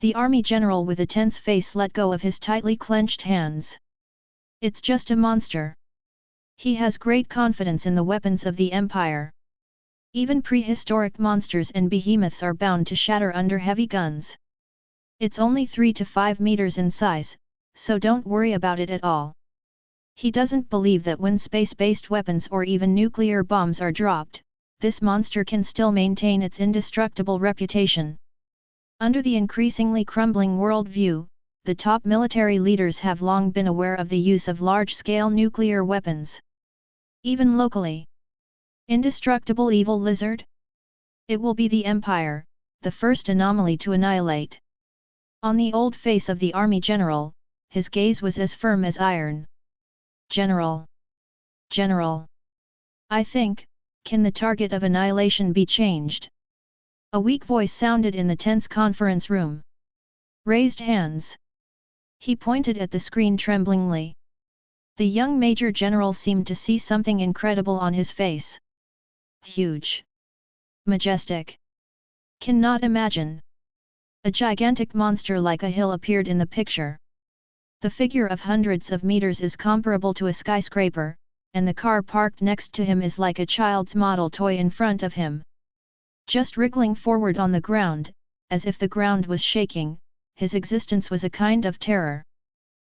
S1: The army general with a tense face let go of his tightly clenched hands. It's just a monster. He has great confidence in the weapons of the Empire. Even prehistoric monsters and behemoths are bound to shatter under heavy guns. It's only 3 to 5 meters in size, so don't worry about it at all. He doesn't believe that when space-based weapons or even nuclear bombs are dropped, this monster can still maintain its indestructible reputation. Under the increasingly crumbling worldview, the top military leaders have long been aware of the use of large-scale nuclear weapons. Even locally. Indestructible evil lizard? It will be the Empire, the first anomaly to annihilate. On the old face of the army general, his gaze was as firm as iron. General. General. I think, can the target of annihilation be changed? A weak voice sounded in the tense conference room. Raised hands. He pointed at the screen tremblingly. The young Major General seemed to see something incredible on his face. Huge. Majestic. Cannot imagine. A gigantic monster like a hill appeared in the picture. The figure of hundreds of meters is comparable to a skyscraper, and the car parked next to him is like a child's model toy in front of him. Just wriggling forward on the ground, as if the ground was shaking, his existence was a kind of terror.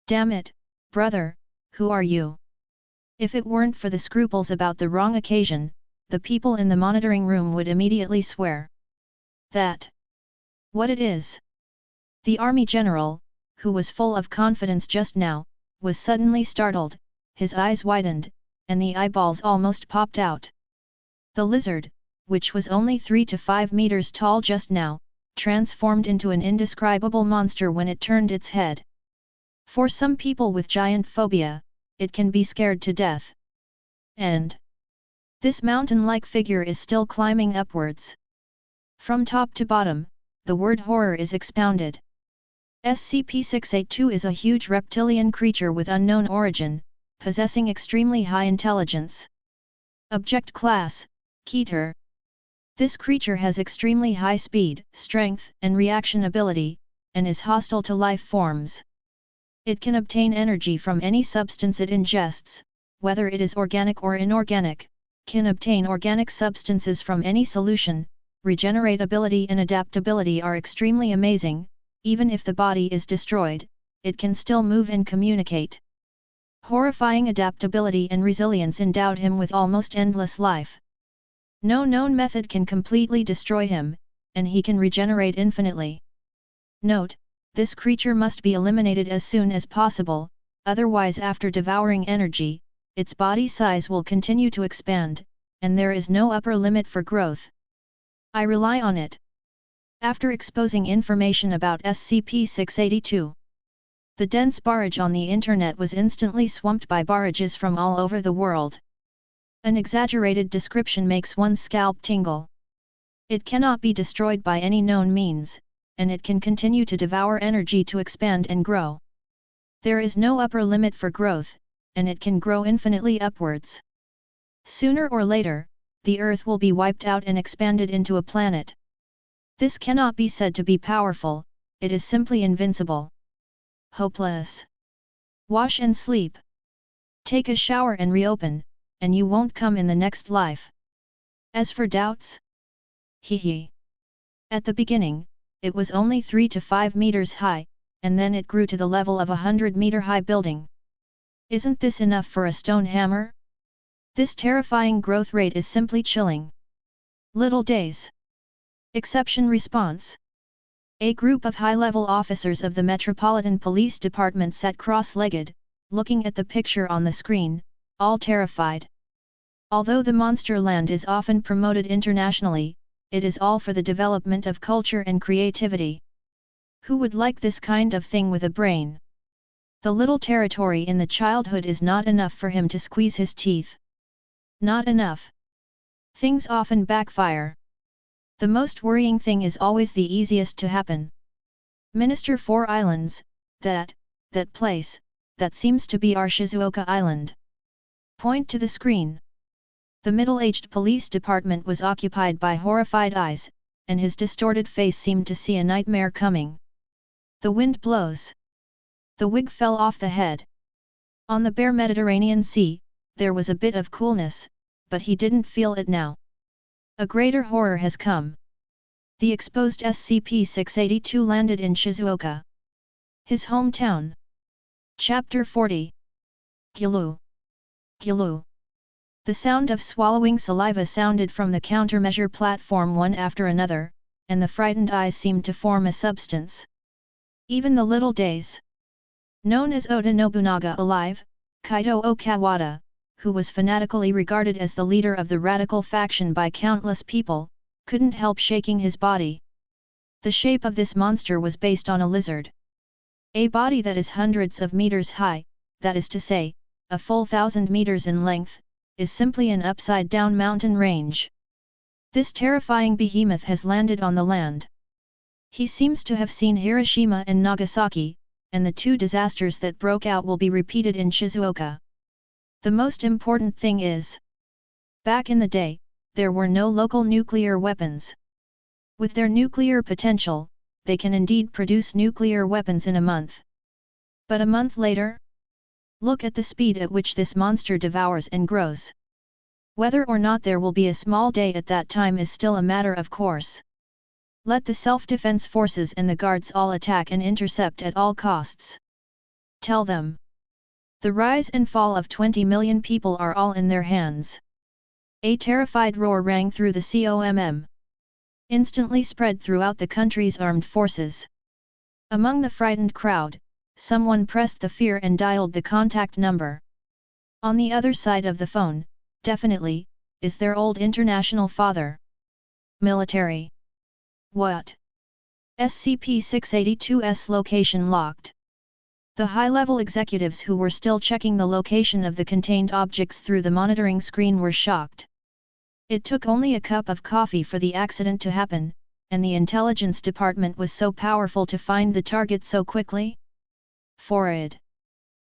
S1: Damn it, brother, who are you? If it weren't for the scruples about the wrong occasion, the people in the monitoring room would immediately swear that what it is. The army general, who was full of confidence just now, was suddenly startled, his eyes widened, and the eyeballs almost popped out. The lizard, which was only 3 to 5 meters tall just now, transformed into an indescribable monster when it turned its head. For some people with giant phobia, it can be scared to death. And this mountain-like figure is still climbing upwards. From top to bottom, the word horror is expounded. SCP-682 is a huge reptilian creature with unknown origin, possessing extremely high intelligence. Object Class, Keter. This creature has extremely high speed, strength, and reaction ability, and is hostile to life forms. It can obtain energy from any substance it ingests, whether it is organic or inorganic, can obtain organic substances from any solution. Regeneratability and adaptability are extremely amazing. Even if the body is destroyed, it can still move and communicate. Horrifying adaptability and resilience endowed him with almost endless life. No known method can completely destroy him, and he can regenerate infinitely. Note, this creature must be eliminated as soon as possible, otherwise after devouring energy, its body size will continue to expand, and there is no upper limit for growth. I rely on it. After exposing information about SCP-682, the dense barrage on the internet was instantly swamped by barrages from all over the world. An exaggerated description makes one's scalp tingle. It cannot be destroyed by any known means, and it can continue to devour energy to expand and grow. There is no upper limit for growth, and it can grow infinitely upwards. Sooner or later, the Earth will be wiped out and expanded into a planet. This cannot be said to be powerful, it is simply invincible. Hopeless. Wash and sleep. Take a shower and reopen, and you won't come in the next life. As for doubts? Hee. At the beginning, it was only 3 to 5 meters high, and then it grew to the level of a 100-meter high building. Isn't this enough for a stone hammer? This terrifying growth rate is simply chilling. Little days. Exception response. A group of high-level officers of the Metropolitan Police Department sat cross-legged, looking at the picture on the screen, all terrified. Although the Monster Land is often promoted internationally, it is all for the development of culture and creativity. Who would like this kind of thing with a brain? The little territory in the childhood is not enough for him to squeeze his teeth. Not enough. Things often backfire. The most worrying thing is always the easiest to happen. Minister 4 Islands, that place, that seems to be our Shizuoka Island. Point to the screen. The middle-aged police department was occupied by horrified eyes, and his distorted face seemed to see a nightmare coming. The wind blows. The wig fell off the head. On the bare Mediterranean Sea, there was a bit of coolness, but he didn't feel it now. A greater horror has come. The exposed SCP-682 landed in Shizuoka, his hometown. Chapter 40. Gilu. Gilu. The sound of swallowing saliva sounded from the countermeasure platform one after another, and the frightened eyes seemed to form a substance. Even the little days. Known as Oda Nobunaga alive, Kaito Okawada, who was fanatically regarded as the leader of the radical faction by countless people, couldn't help shaking his body. The shape of this monster was based on a lizard. A body that is hundreds of meters high, that is to say, a full 1,000 meters in length, is simply an upside-down mountain range. This terrifying behemoth has landed on the land. He seems to have seen Hiroshima and Nagasaki, and the two disasters that broke out will be repeated in Shizuoka. The most important thing is, back in the day, there were no local nuclear weapons. With their nuclear potential, they can indeed produce nuclear weapons in a month. But a month later? Look at the speed at which this monster devours and grows. Whether or not there will be a small day at that time is still a matter of course. Let the self-defense forces and the guards all attack and intercept at all costs. Tell them. The rise and fall of 20 million people are all in their hands. A terrified roar rang through the COMM. Instantly spread throughout the country's armed forces. Among the frightened crowd, someone pressed the fear and dialed the contact number. On the other side of the phone, definitely, is their old international father. Military. What? SCP-682's location locked. The high-level executives who were still checking the location of the contained objects through the monitoring screen were shocked. It took only a cup of coffee for the accident to happen, and the intelligence department was so powerful to find the target so quickly? Forward.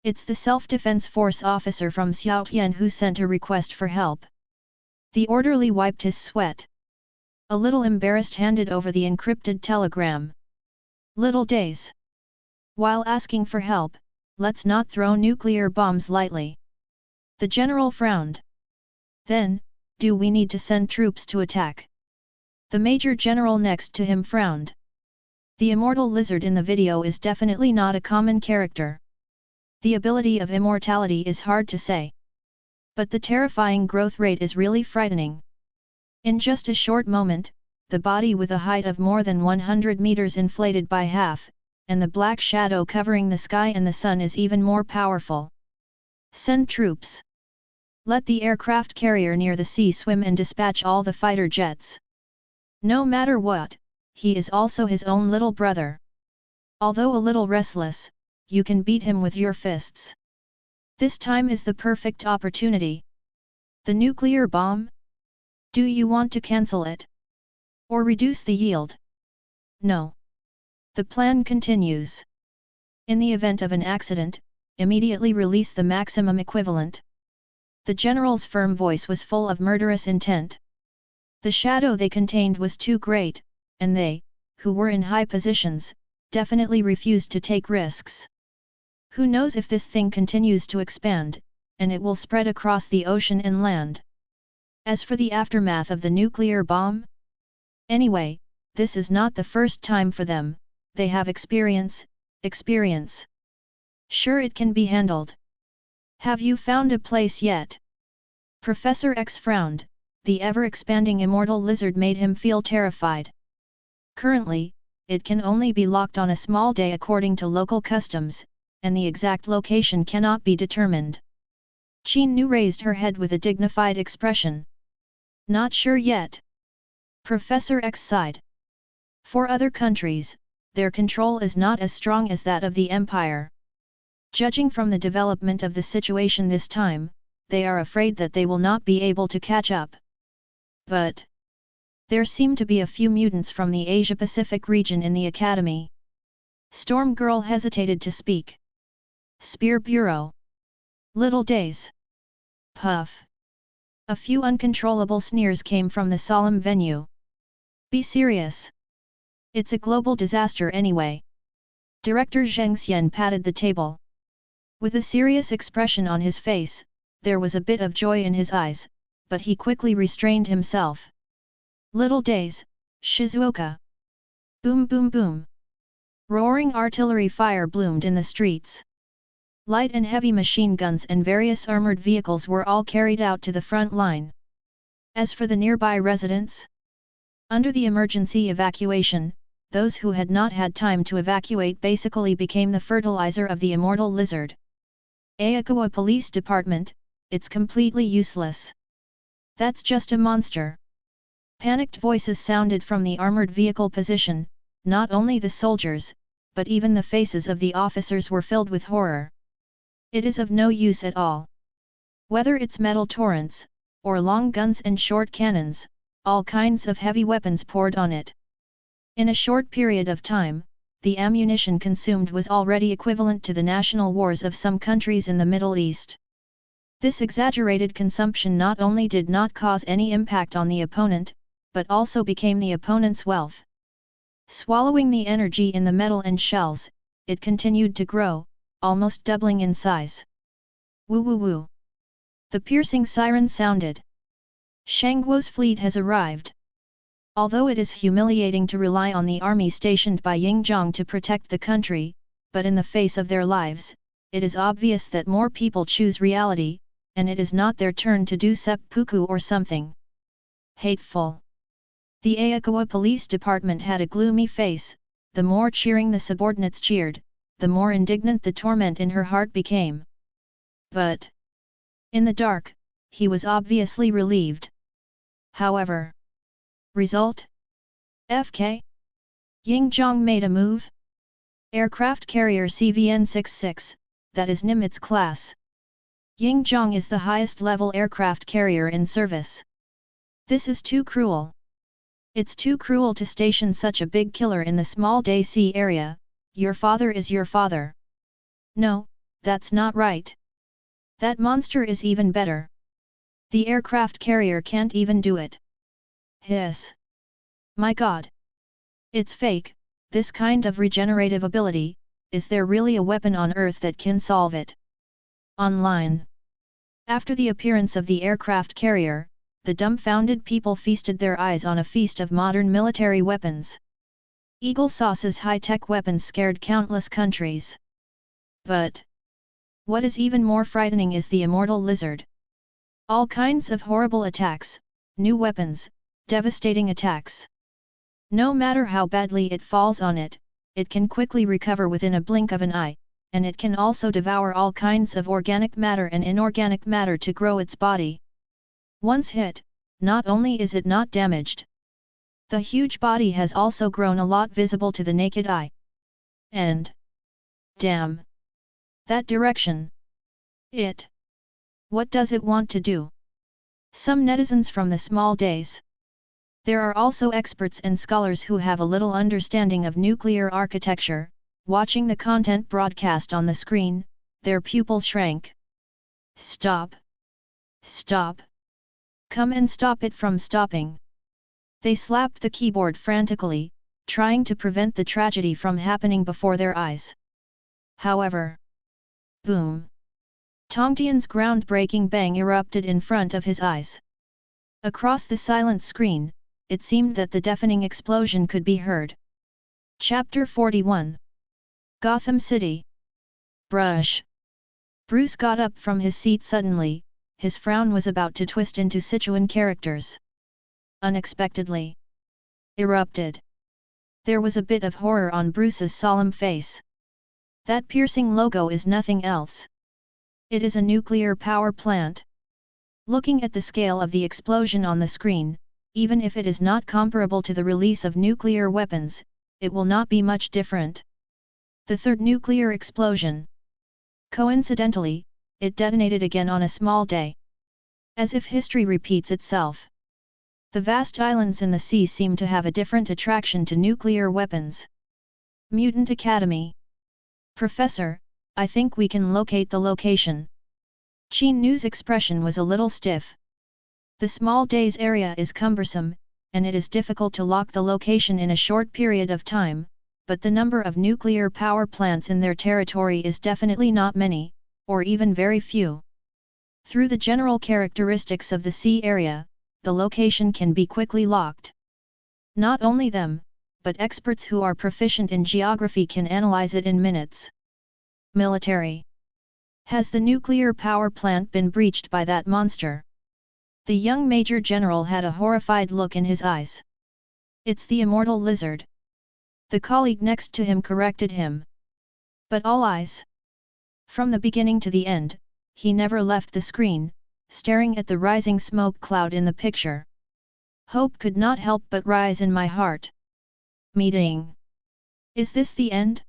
S1: It's the self-defense force officer from Xiaotian who sent a request for help. The orderly wiped his sweat. A little embarrassed handed over the encrypted telegram. Little days. While asking for help, let's not throw nuclear bombs lightly. The general frowned. Then, do we need to send troops to attack? The major general next to him frowned. The immortal lizard in the video is definitely not a common character. The ability of immortality is hard to say. But the terrifying growth rate is really frightening. In just a short moment, the body with a height of more than 100 meters inflated by half, and the black shadow covering the sky and the sun is even more powerful. Send troops. Let the aircraft carrier near the sea swim and dispatch all the fighter jets. No matter what, he is also his own little brother. Although a little restless, you can beat him with your fists. This time is the perfect opportunity. The nuclear bomb? Do you want to cancel it? Or reduce the yield? No. The plan continues. In the event of an accident, immediately release the maximum equivalent. The general's firm voice was full of murderous intent. The shadow they contained was too great, and they, who were in high positions, definitely refused to take risks. Who knows if this thing continues to expand, and it will spread across the ocean and land. As for the aftermath of the nuclear bomb? Anyway, this is not the first time for them, they have experience. Sure, it can be handled. Have you found a place yet? Professor X frowned. The ever-expanding immortal lizard made him feel terrified. Currently, it can only be locked on a small day according to local customs, and the exact location cannot be determined. Qin Nu raised her head with a dignified expression. Not sure yet. Professor X sighed. For other countries, their control is not as strong as that of the Empire. Judging from the development of the situation this time, they are afraid that they will not be able to catch up. But there seem to be a few mutants from the Asia-Pacific region in the Academy. Storm Girl hesitated to speak. Spear Bureau. Little days. Puff. A few uncontrollable sneers came from the solemn venue. Be serious. It's a global disaster anyway. Director Zheng Xian patted the table. With a serious expression on his face, there was a bit of joy in his eyes, but he quickly restrained himself. Little days, Shizuoka. Boom boom boom. Roaring artillery fire bloomed in the streets. Light and heavy machine guns and various armored vehicles were all carried out to the front line. As for the nearby residents, under the emergency evacuation, those who had not had time to evacuate basically became the fertilizer of the immortal lizard. Ayakawa Police Department, it's completely useless. That's just a monster. Panicked voices sounded from the armored vehicle position. Not only the soldiers, but even the faces of the officers were filled with horror. It is of no use at all. Whether it's metal torrents, or long guns and short cannons, all kinds of heavy weapons poured on it. In a short period of time, the ammunition consumed was already equivalent to the national wars of some countries in the Middle East. This exaggerated consumption not only did not cause any impact on the opponent, but also became the opponent's wealth. Swallowing the energy in the metal and shells, it continued to grow, almost doubling in size. Woo woo woo. The piercing siren sounded. Shangguo's fleet has arrived. Although it is humiliating to rely on the army stationed by Yingzhong to protect the country, but in the face of their lives, it is obvious that more people choose reality, and it is not their turn to do seppuku or something hateful. The Ayakawa Police Department had a gloomy face. The more cheering the subordinates cheered, the more indignant the torment in her heart became. But in the dark, he was obviously relieved. However, result? FK? Yingzhong made a move? Aircraft carrier CVN-66, that is Nimitz class. Yingzhong is the highest level aircraft carrier in service. This is too cruel. It's too cruel to station such a big killer in the small Day Sea area. Your father is your father. No, that's not right. That monster is even better. The aircraft carrier can't even do it. Hiss. My god. It's fake. This kind of regenerative ability, is there really a weapon on Earth that can solve it? Online. After the appearance of the aircraft carrier, the dumbfounded people feasted their eyes on a feast of modern military weapons. Eagle Sauce's high-tech weapons scared countless countries. But what is even more frightening is the immortal lizard. All kinds of horrible attacks, new weapons, devastating attacks. No matter how badly it falls on it, it can quickly recover within a blink of an eye, and it can also devour all kinds of organic matter and inorganic matter to grow its body. Once hit, not only is it not damaged, the huge body has also grown a lot visible to the naked eye. And damn! That direction! What does it want to do? Some netizens from the small days. There are also experts and scholars who have a little understanding of nuclear architecture. Watching the content broadcast on the screen, their pupils shrank. Stop! Stop! Come and stop it from stopping! They slapped the keyboard frantically, trying to prevent the tragedy from happening before their eyes. However, boom! Tongtian's groundbreaking bang erupted in front of his eyes. Across the silent screen, it seemed that the deafening explosion could be heard. Chapter 41. Gotham City. Brush. Bruce got up from his seat suddenly. His frown was about to twist into Sichuan characters. Unexpectedly. Erupted. There was a bit of horror on Bruce's solemn face. That piercing logo is nothing else. It is a nuclear power plant. Looking at the scale of the explosion on the screen, even if it is not comparable to the release of nuclear weapons, it will not be much different. The third nuclear explosion. Coincidentally, it detonated again on a small day. As if history repeats itself. The vast islands in the sea seem to have a different attraction to nuclear weapons. Mutant Academy. Professor, I think we can locate the location. Qin Nu's expression was a little stiff. The small day's area is cumbersome, and it is difficult to lock the location in a short period of time, but the number of nuclear power plants in their territory is definitely not many, or even very few. Through the general characteristics of the sea area, the location can be quickly locked. Not only them, but experts who are proficient in geography can analyze it in minutes. Military. Has the nuclear power plant been breached by that monster? The young Major General had a horrified look in his eyes. It's the immortal lizard. The colleague next to him corrected him. But all eyes. From the beginning to the end, he never left the screen, staring at the rising smoke cloud in the picture. Hope could not help but rise in my heart. Meeting. Is this the end?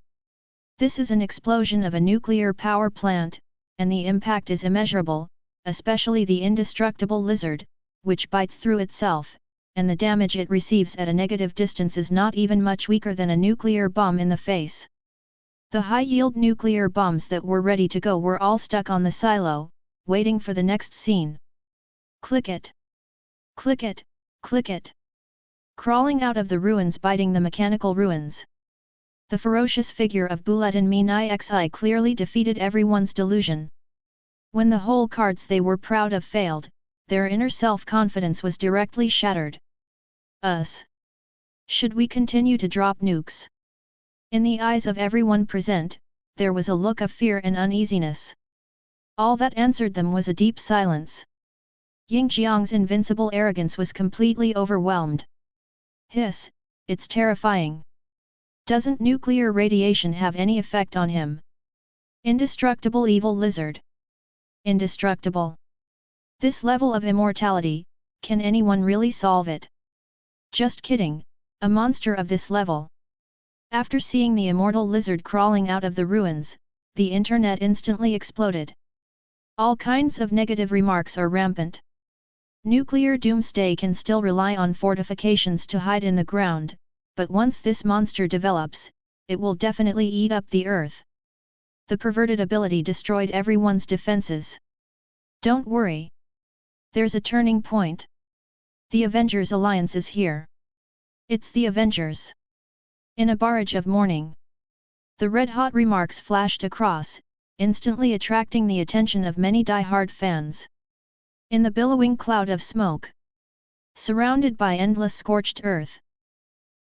S1: This is an explosion of a nuclear power plant, and the impact is immeasurable, especially the indestructible lizard, which bites through itself, and the damage it receives at a negative distance is not even much weaker than a nuclear bomb in the face. The high-yield nuclear bombs that were ready to go were all stuck on the silo, waiting for the next scene. Click it! Click it! Click it! Crawling out of the ruins, biting the mechanical ruins. The ferocious figure of Bulletin Mean Ixi clearly defeated everyone's delusion. When the whole cards they were proud of failed, their inner self-confidence was directly shattered. Us. Should we continue to drop nukes? In the eyes of everyone present, there was a look of fear and uneasiness. All that answered them was a deep silence. Yingjiang's invincible arrogance was completely overwhelmed. Hiss, it's terrifying. Doesn't nuclear radiation have any effect on him? Indestructible evil lizard. Indestructible. This level of immortality, can anyone really solve it? Just kidding, a monster of this level. After seeing the immortal lizard crawling out of the ruins, the internet instantly exploded. All kinds of negative remarks are rampant. Nuclear doomsday can still rely on fortifications to hide in the ground, but once this monster develops, it will definitely eat up the earth. The perverted ability destroyed everyone's defenses. Don't worry. There's a turning point. The Avengers alliance is here. It's the Avengers. In a barrage of mourning. The red-hot remarks flashed across, instantly attracting the attention of many die-hard fans. In the billowing cloud of smoke, surrounded by endless scorched earth,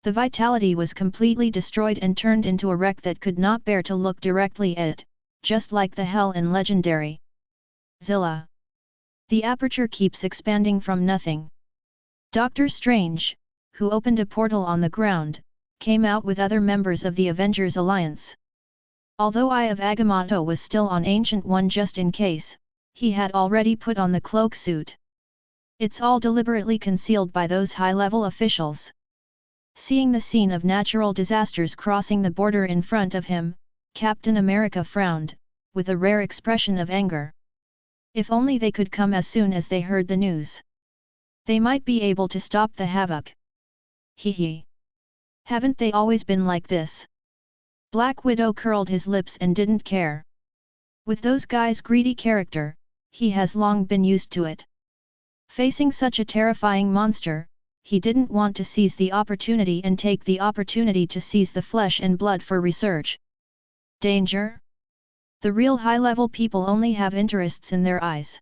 S1: the vitality was completely destroyed and turned into a wreck that could not bear to look directly at it, just like the hell in Legendary. Zilla. The aperture keeps expanding from nothing. Doctor Strange, who opened a portal on the ground, came out with other members of the Avengers Alliance. Although Eye of Agamotto was still on Ancient One just in case, he had already put on the cloak suit. It's all deliberately concealed by those high-level officials. Seeing the scene of natural disasters crossing the border in front of him, Captain America frowned, with a rare expression of anger. If only they could come as soon as they heard the news. They might be able to stop the havoc. Hee hee. Haven't they always been like this? Black Widow curled his lips and didn't care. With those guys' greedy character, he has long been used to it. Facing such a terrifying monster, he didn't want to seize the opportunity and take the opportunity to seize the flesh and blood for research. Danger? The real high-level people only have interests in their eyes.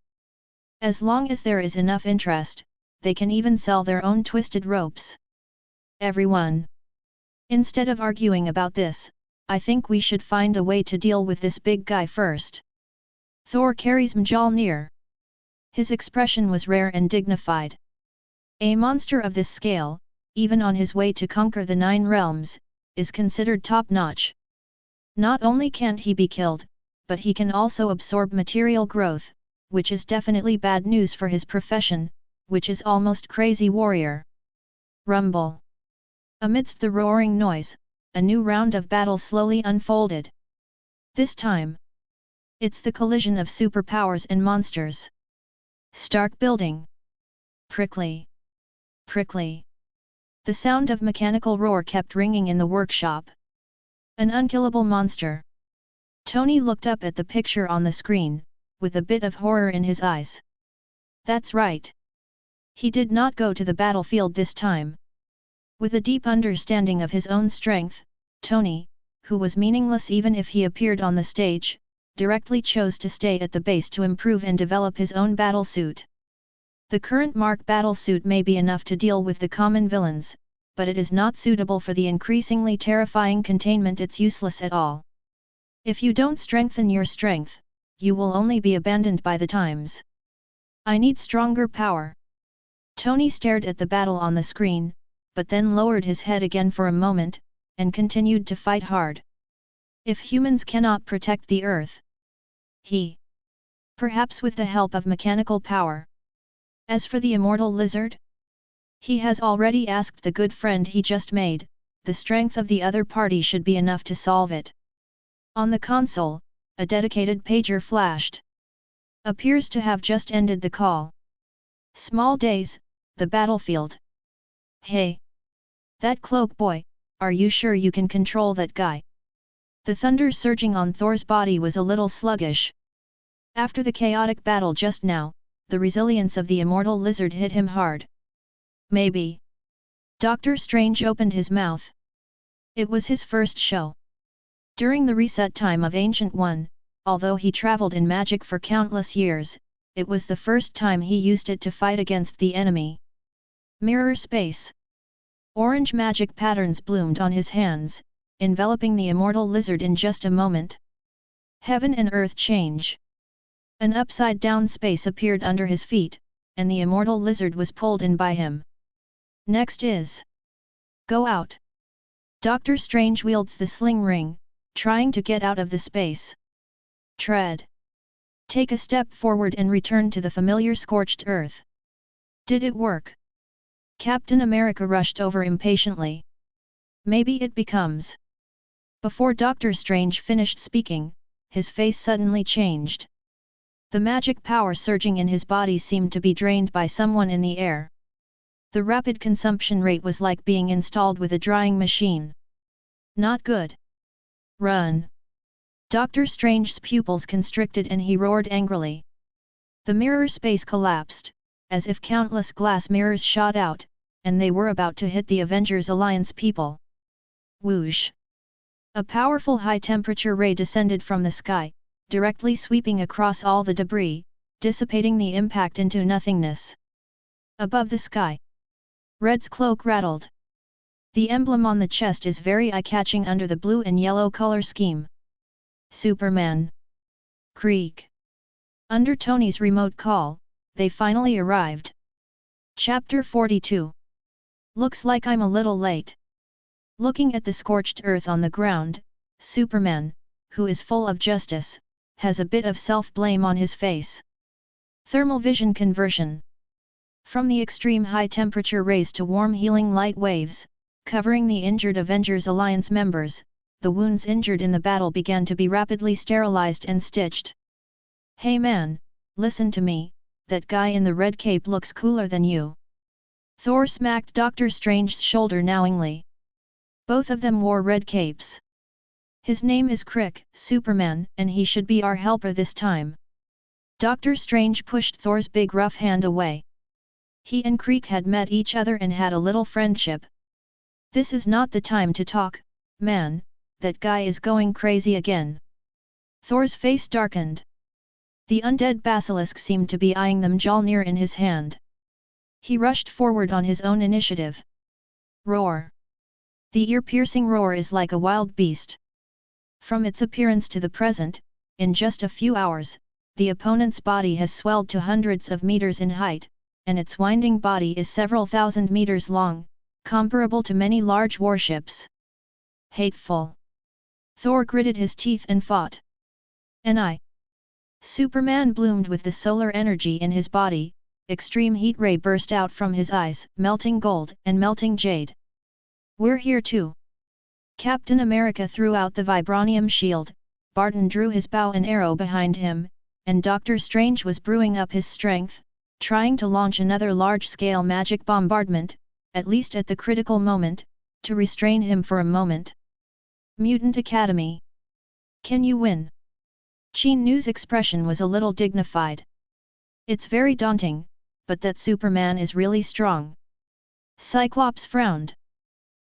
S1: As long as there is enough interest, they can even sell their own twisted ropes. Everyone. Instead of arguing about this, I think we should find a way to deal with this big guy first. Thor carries Mjolnir. His expression was rare and dignified. A monster of this scale, even on his way to conquer the 9 realms, is considered top-notch. Not only can't he be killed, but he can also absorb material growth, which is definitely bad news for his profession, which is almost crazy warrior. Rumble. Amidst the roaring noise, a new round of battle slowly unfolded. This time, it's the collision of superpowers and monsters. Stark building. Prickly. Prickly. The sound of mechanical roar kept ringing in the workshop. An unkillable monster. Tony looked up at the picture on the screen, with a bit of horror in his eyes. That's right. He did not go to the battlefield this time. With a deep understanding of his own strength, Tony, who was meaningless even if he appeared on the stage, directly chose to stay at the base to improve and develop his own battlesuit. The current Mark battlesuit may be enough to deal with the common villains, but it is not suitable for the increasingly terrifying containment. It's useless at all. If you don't strengthen your strength, you will only be abandoned by the times. I need stronger power. Tony stared at the battle on the screen, but then lowered his head again for a moment, and continued to fight hard. If humans cannot protect the Earth, perhaps with the help of mechanical power. As for the immortal lizard? He has already asked the good friend he just made, the strength of the other party should be enough to solve it. On the console, a dedicated pager flashed. Appears to have just ended the call. Small days, the battlefield. Hey! That cloak boy, are you sure you can control that guy? The thunder surging on Thor's body was a little sluggish. After the chaotic battle just now, the resilience of the immortal lizard hit him hard. Maybe. Doctor Strange opened his mouth. It was his first show. During the reset time of Ancient One, although he traveled in magic for countless years, it was the first time he used it to fight against the enemy. Mirror space. Orange magic patterns bloomed on his hands, enveloping the immortal lizard in just a moment. Heaven and earth change. An upside-down space appeared under his feet, and the immortal lizard was pulled in by him. Next is... Go out! Doctor Strange wields the sling ring, trying to get out of the space. Tread. Take a step forward and return to the familiar scorched earth. Did it work? Captain America rushed over impatiently. Maybe it becomes... Before Doctor Strange finished speaking, his face suddenly changed. The magic power surging in his body seemed to be drained by someone in the air. The rapid consumption rate was like being installed with a drying machine. Not good. Run! Doctor Strange's pupils constricted and he roared angrily. The mirror space collapsed, as if countless glass mirrors shot out, and they were about to hit the Avengers Alliance people. Whoosh! A powerful high-temperature ray descended from the sky, directly sweeping across all the debris, dissipating the impact into nothingness. Above the sky, Red's cloak rattled. The emblem on the chest is very eye-catching under the blue and yellow color scheme. Superman. Creak. Under Tony's remote call, they finally arrived. Chapter 42. Looks like I'm a little late. Looking at the scorched earth on the ground, Superman, who is full of justice, has a bit of self-blame on his face. Thermal vision conversion. From the extreme high temperature rays to warm healing light waves, covering the injured Avengers Alliance members, the wounds injured in the battle began to be rapidly sterilized and stitched. Hey man, listen to me, that guy in the red cape looks cooler than you. Thor smacked Doctor Strange's shoulder knowingly. Both of them wore red capes. His name is Crick, Superman, and he should be our helper this time. Doctor Strange pushed Thor's big rough hand away. He and Crick had met each other and had a little friendship. This is not the time to talk, man, that guy is going crazy again. Thor's face darkened. The undead basilisk seemed to be eyeing them Mjolnir in his hand. He rushed forward on his own initiative. Roar! The ear-piercing roar is like a wild beast. From its appearance to the present, in just a few hours, the opponent's body has swelled to hundreds of meters in height, and its winding body is several thousand meters long, comparable to many large warships. Hateful! Thor gritted his teeth and fought. Superman bloomed with the solar energy in his body, extreme heat ray burst out from his eyes, melting gold and melting jade. We're here too. Captain America threw out the vibranium shield, Barton drew his bow and arrow behind him, and Doctor Strange was brewing up his strength, trying to launch another large-scale magic bombardment, at least at the critical moment, to restrain him for a moment. Mutant Academy. Can you win? Qin Nu's expression was a little dignified. It's very daunting, but that Superman is really strong. Cyclops frowned.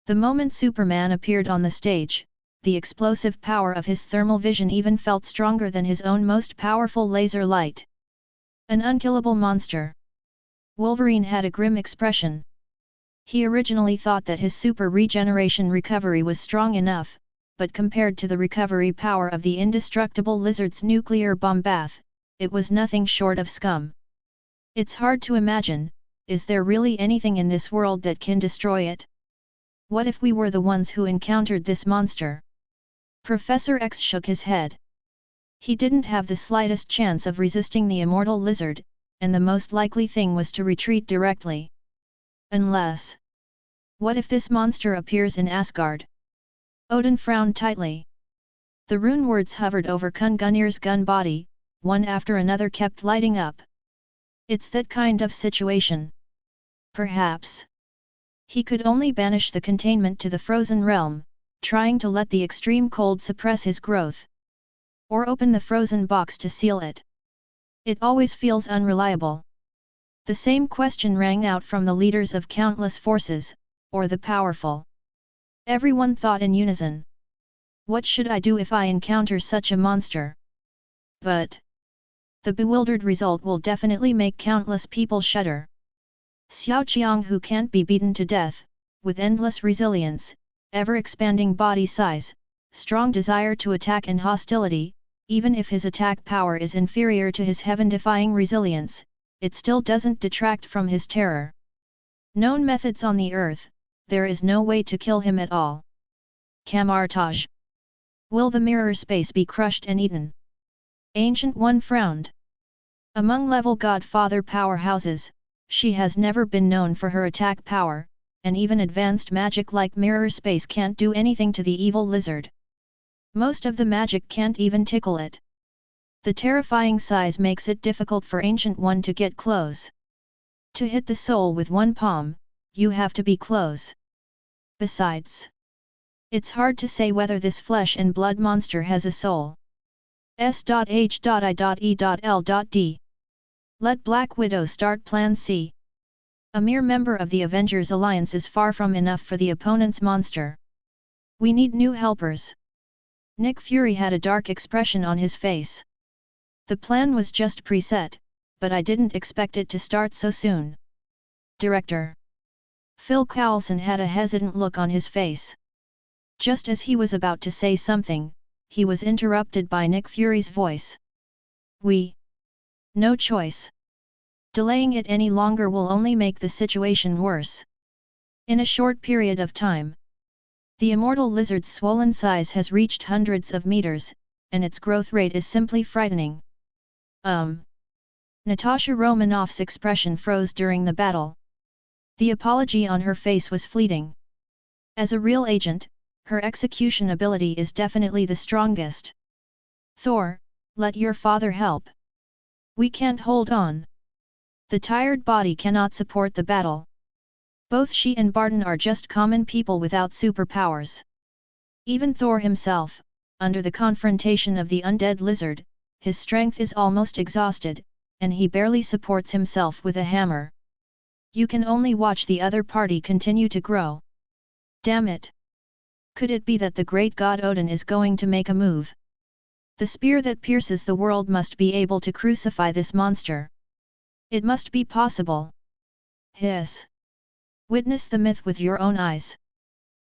S1: The moment Superman appeared on the stage, the explosive power of his thermal vision even felt stronger than his own most powerful laser light. An unkillable monster. Wolverine had a grim expression. He originally thought that his super regeneration recovery was strong enough, but compared to the recovery power of the indestructible lizard's nuclear bomb bath, it was nothing short of scum. It's hard to imagine, is there really anything in this world that can destroy it? What if we were the ones who encountered this monster? Professor X shook his head. He didn't have the slightest chance of resisting the immortal lizard, and the most likely thing was to retreat directly. Unless... what if this monster appears in Asgard? Odin frowned tightly. The rune words hovered over Kun Gunnir's gun body, one after another kept lighting up. It's that kind of situation. Perhaps. He could only banish the containment to the frozen realm, trying to let the extreme cold suppress his growth. Or open the frozen box to seal it. It always feels unreliable. The same question rang out from the leaders of countless forces, or the powerful. Everyone thought in unison. What should I do if I encounter such a monster? But the bewildered result will definitely make countless people shudder. Xiao Qiang, who can't be beaten to death, with endless resilience, ever-expanding body size, strong desire to attack and hostility, even if his attack power is inferior to his heaven-defying resilience, it still doesn't detract from his terror. Known methods on the earth, there is no way to kill him at all. Camartage. Will the mirror space be crushed and eaten? Ancient One frowned. Among level Godfather powerhouses, she has never been known for her attack power, and even advanced magic like mirror space can't do anything to the evil lizard. Most of the magic can't even tickle it. The terrifying size makes it difficult for Ancient One to get close. To hit the soul with one palm, you have to be close. Besides, it's hard to say whether this flesh and blood monster has a soul. S.H.I.E.L.D. Let Black Widow start Plan C. A mere member of the Avengers Alliance is far from enough for the opponent's monster. We need new helpers. Nick Fury had a dark expression on his face. The plan was just preset, but I didn't expect it to start so soon. Director Phil Coulson had a hesitant look on his face. Just as he was about to say something, he was interrupted by Nick Fury's voice. No choice. Delaying it any longer will only make the situation worse. In a short period of time, the immortal lizard's swollen size has reached hundreds of meters, and its growth rate is simply frightening. Natasha Romanoff's expression froze during the battle. The apology on her face was fleeting. As a real agent, her execution ability is definitely the strongest. Thor, let your father help. We can't hold on. The tired body cannot support the battle. Both she and Barton are just common people without superpowers. Even Thor himself, under the confrontation of the undead lizard, his strength is almost exhausted, and he barely supports himself with a hammer. You can only watch the other party continue to grow. Damn it! Could it be that the great god Odin is going to make a move? The spear that pierces the world must be able to crucify this monster. It must be possible. Hiss! Witness the myth with your own eyes.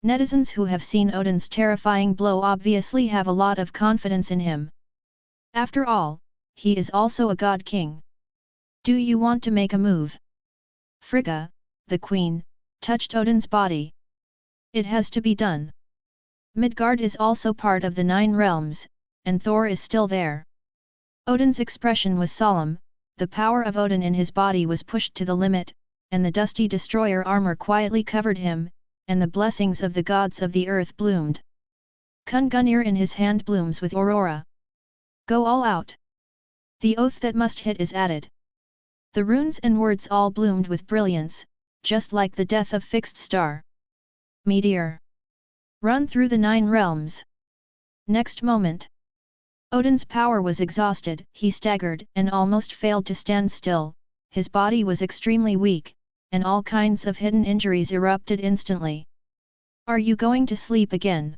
S1: Netizens who have seen Odin's terrifying blow obviously have a lot of confidence in him. After all, he is also a god king. Do you want to make a move? Frigga, the queen, touched Odin's body. It has to be done. Midgard is also part of the Nine Realms, and Thor is still there. Odin's expression was solemn, the power of Odin in his body was pushed to the limit, and the dusty destroyer armor quietly covered him, and the blessings of the gods of the earth bloomed. Kun Gunir in his hand blooms with aurora. Go all out. The oath that must hit is added. The runes and words all bloomed with brilliance, just like the death of fixed star. Meteor. Run through the 9 realms. Next moment. Odin's power was exhausted, he staggered and almost failed to stand still, his body was extremely weak, and all kinds of hidden injuries erupted instantly. Are you going to sleep again?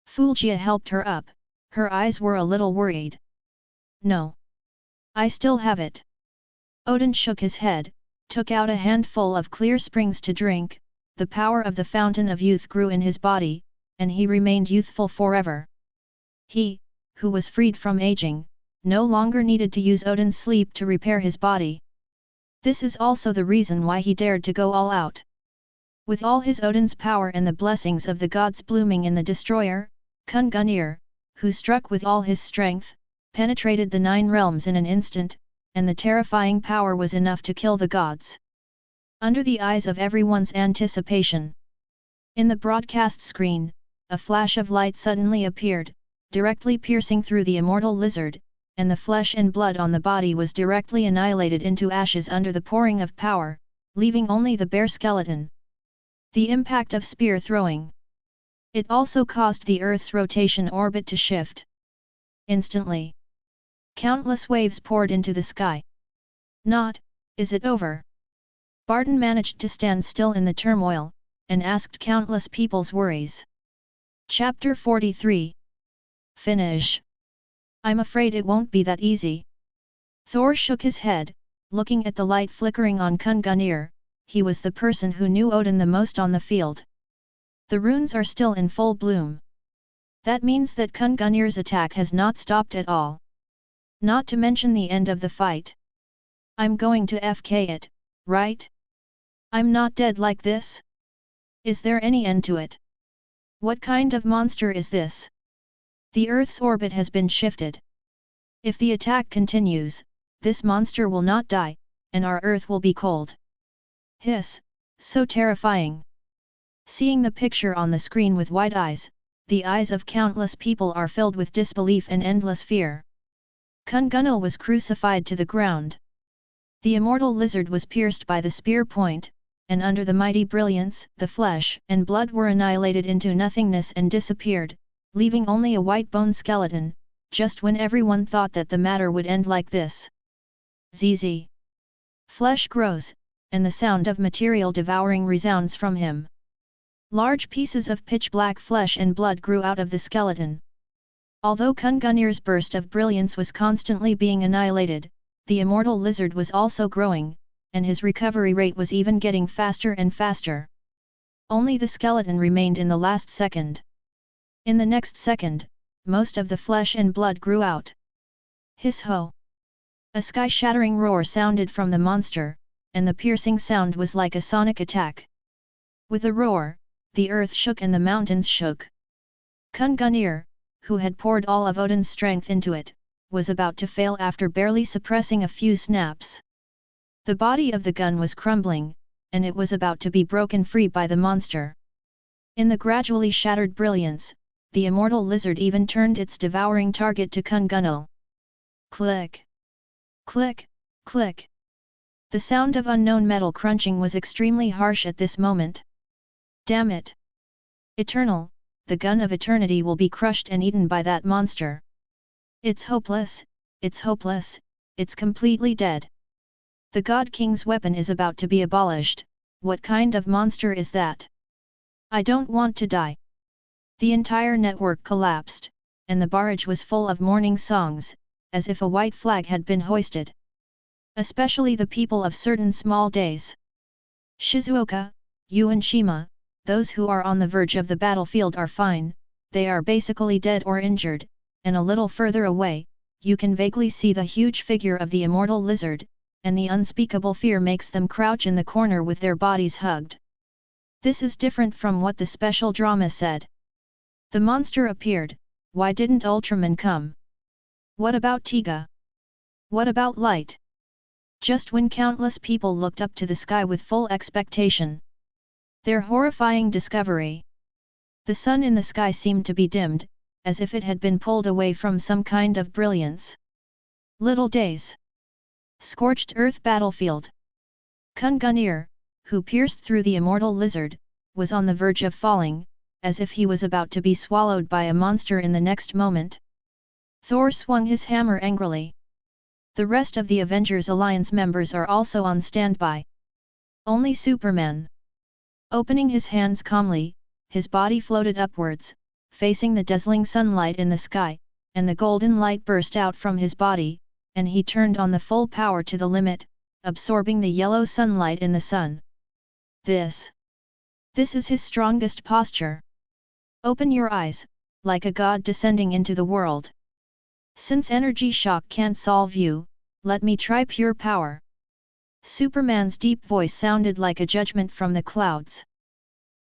S1: Fulgia helped her up, her eyes were a little worried. No. I still have it. Odin shook his head, took out a handful of clear springs to drink, the power of the fountain of youth grew in his body, and he remained youthful forever. He, who was freed from aging, no longer needed to use Odin's sleep to repair his body. This is also the reason why he dared to go all out. With all his Odin's power and the blessings of the gods blooming in the destroyer, Kun Gunir, who struck with all his strength, penetrated the 9 realms in an instant, and the terrifying power was enough to kill the gods. Under the eyes of everyone's anticipation. In the broadcast screen, a flash of light suddenly appeared, directly piercing through the immortal lizard, and the flesh and blood on the body was directly annihilated into ashes under the pouring of power, leaving only the bare skeleton. The impact of spear throwing. It also caused the Earth's rotation orbit to shift. Instantly. Countless waves poured into the sky. Not, is it over? Barton managed to stand still in the turmoil, and asked countless people's worries. Chapter 43. Finish. I'm afraid it won't be that easy. Thor shook his head, looking at the light flickering on Kun Gunir, he was the person who knew Odin the most on the field. The runes are still in full bloom. That means that Kun Gunir's attack has not stopped at all. Not to mention the end of the fight. I'm going to FK it, right? I'm not dead like this? Is there any end to it? What kind of monster is this? The Earth's orbit has been shifted. If the attack continues, this monster will not die, and our Earth will be cold. Hiss, so terrifying. Seeing the picture on the screen with wide eyes, the eyes of countless people are filled with disbelief and endless fear. Kun Gunil was crucified to the ground. The immortal lizard was pierced by the spear point, and under the mighty brilliance, the flesh and blood were annihilated into nothingness and disappeared, leaving only a white bone skeleton, just when everyone thought that the matter would end like this. ZZ. Flesh grows, and the sound of material devouring resounds from him. Large pieces of pitch-black flesh and blood grew out of the skeleton. Although Kun Gunir's burst of brilliance was constantly being annihilated, the immortal lizard was also growing, and his recovery rate was even getting faster and faster. Only the skeleton remained in the last second. In the next second, most of the flesh and blood grew out. Hiss-ho! A sky-shattering roar sounded from the monster, and the piercing sound was like a sonic attack. With a roar, the earth shook and the mountains shook. Kun Gunir, who had poured all of Odin's strength into it, was about to fail after barely suppressing a few snaps. The body of the gun was crumbling, and it was about to be broken free by the monster. In the gradually shattered brilliance, the immortal lizard even turned its devouring target to Kun Gunil. Click! Click! Click! The sound of unknown metal crunching was extremely harsh at this moment. Damn it! Eternal, the gun of eternity will be crushed and eaten by that monster. It's hopeless, it's completely dead. The God King's weapon is about to be abolished, what kind of monster is that? I don't want to die. The entire network collapsed, and the barrage was full of mourning songs, as if a white flag had been hoisted. Especially the people of certain small days. Shizuoka, Yu and Shima, those who are on the verge of the battlefield are fine, they are basically dead or injured, and a little further away, you can vaguely see the huge figure of the immortal lizard, and the unspeakable fear makes them crouch in the corner with their bodies hugged. This is different from what the special drama said. The monster appeared, why didn't Ultraman come? What about Tiga? What about Light? Just when countless people looked up to the sky with full expectation. Their horrifying discovery. The sun in the sky seemed to be dimmed, as if it had been pulled away from some kind of brilliance. Little days. Scorched earth battlefield. Kun Gunir, who pierced through the immortal lizard, was on the verge of falling, as if he was about to be swallowed by a monster in the next moment. Thor swung his hammer angrily. The rest of the Avengers Alliance members are also on standby. Only Superman. Opening his hands calmly, his body floated upwards, facing the dazzling sunlight in the sky, and the golden light burst out from his body, and he turned on the full power to the limit, absorbing the yellow sunlight in the sun. This is his strongest posture. Open your eyes, like a god descending into the world. Since energy shock can't solve you, let me try pure power. Superman's deep voice sounded like a judgment from the clouds.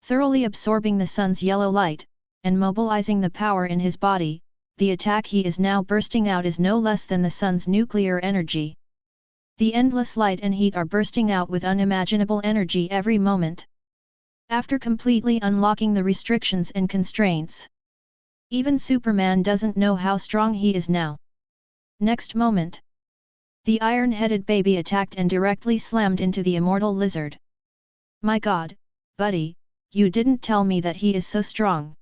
S1: Thoroughly absorbing the sun's yellow light, and mobilizing the power in his body, the attack he is now bursting out is no less than the sun's nuclear energy. The endless light and heat are bursting out with unimaginable energy every moment. After completely unlocking the restrictions and constraints, even Superman doesn't know how strong he is now. Next moment, the iron-headed baby attacked and directly slammed into the immortal lizard. My God, buddy, you didn't tell me that he is so strong.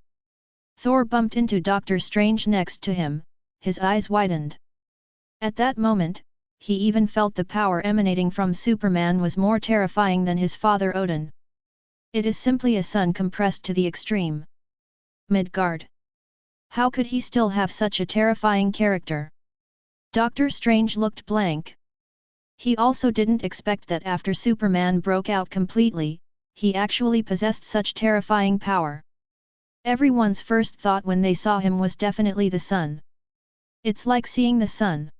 S1: Thor bumped into Doctor Strange next to him, his eyes widened. At that moment, he even felt the power emanating from Superman was more terrifying than his father Odin. It is simply a sun compressed to the extreme. Midgard. How could he still have such a terrifying character? Doctor Strange looked blank. He also didn't expect that after Superman broke out completely, he actually possessed such terrifying power. Everyone's first thought when they saw him was definitely the sun. It's like seeing the sun.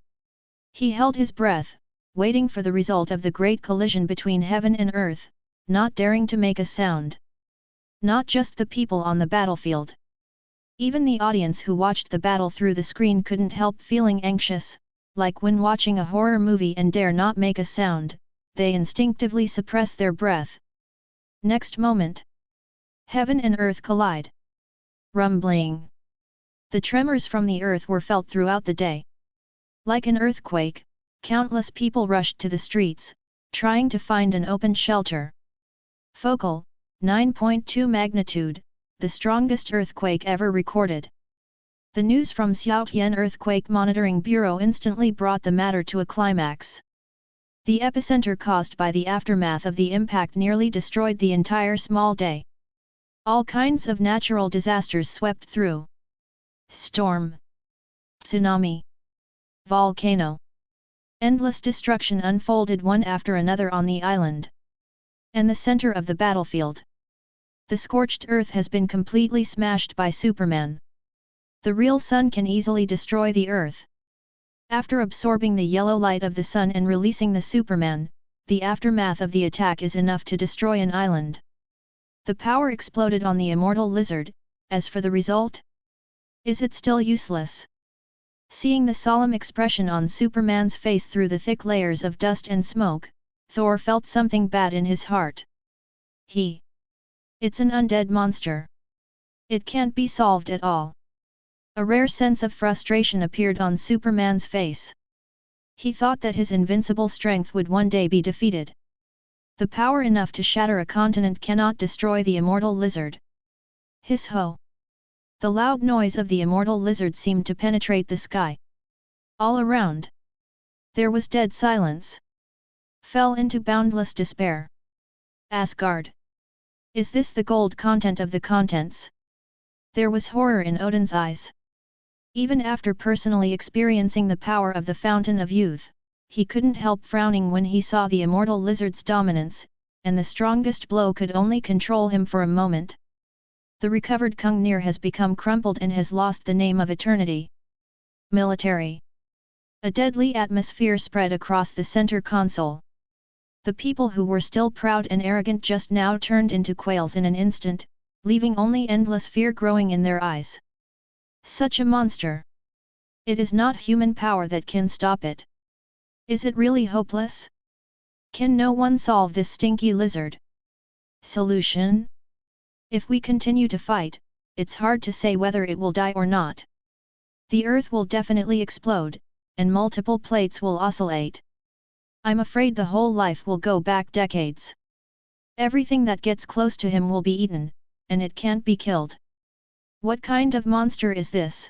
S1: He held his breath, waiting for the result of the great collision between heaven and earth, not daring to make a sound. Not just the people on the battlefield. Even the audience who watched the battle through the screen couldn't help feeling anxious, like when watching a horror movie and dare not make a sound, they instinctively suppress their breath. Next moment, heaven and earth collide. Rumbling. The tremors from the earth were felt throughout the day. Like an earthquake, countless people rushed to the streets, trying to find an open shelter. Focal, 9.2 magnitude, the strongest earthquake ever recorded. The news from Xiaotian Earthquake Monitoring Bureau instantly brought the matter to a climax. The epicenter caused by the aftermath of the impact nearly destroyed the entire small day. All kinds of natural disasters swept through. Storm, tsunami, volcano. Endless destruction unfolded one after another on the island. And the center of the battlefield. The scorched earth has been completely smashed by Superman. The real sun can easily destroy the earth. After absorbing the yellow light of the sun and releasing the Superman, the aftermath of the attack is enough to destroy an island. The power exploded on the immortal lizard. As for the result? Is it still useless? Seeing the solemn expression on Superman's face through the thick layers of dust and smoke, Thor felt something bad in his heart. It's an undead monster. It can't be solved at all. A rare sense of frustration appeared on Superman's face. He thought that his invincible strength would one day be defeated. The power enough to shatter a continent cannot destroy the immortal lizard. Hiss-ho! The loud noise of the immortal lizard seemed to penetrate the sky. All around, there was dead silence. Fell into boundless despair. Asgard. Is this the gold content of the contents? There was horror in Odin's eyes. Even after personally experiencing the power of the Fountain of Youth, he couldn't help frowning when he saw the immortal lizard's dominance, and the strongest blow could only control him for a moment. The recovered Kungnir has become crumpled and has lost the name of eternity. Military. A deadly atmosphere spread across the center console. The people who were still proud and arrogant just now turned into quails in an instant, leaving only endless fear growing in their eyes. Such a monster! It is not human power that can stop it. Is it really hopeless? Can no one solve this stinky lizard? Solution? If we continue to fight, it's hard to say whether it will die or not. The Earth will definitely explode, and multiple plates will oscillate. I'm afraid the whole life will go back decades. Everything that gets close to him will be eaten, and it can't be killed. What kind of monster is this?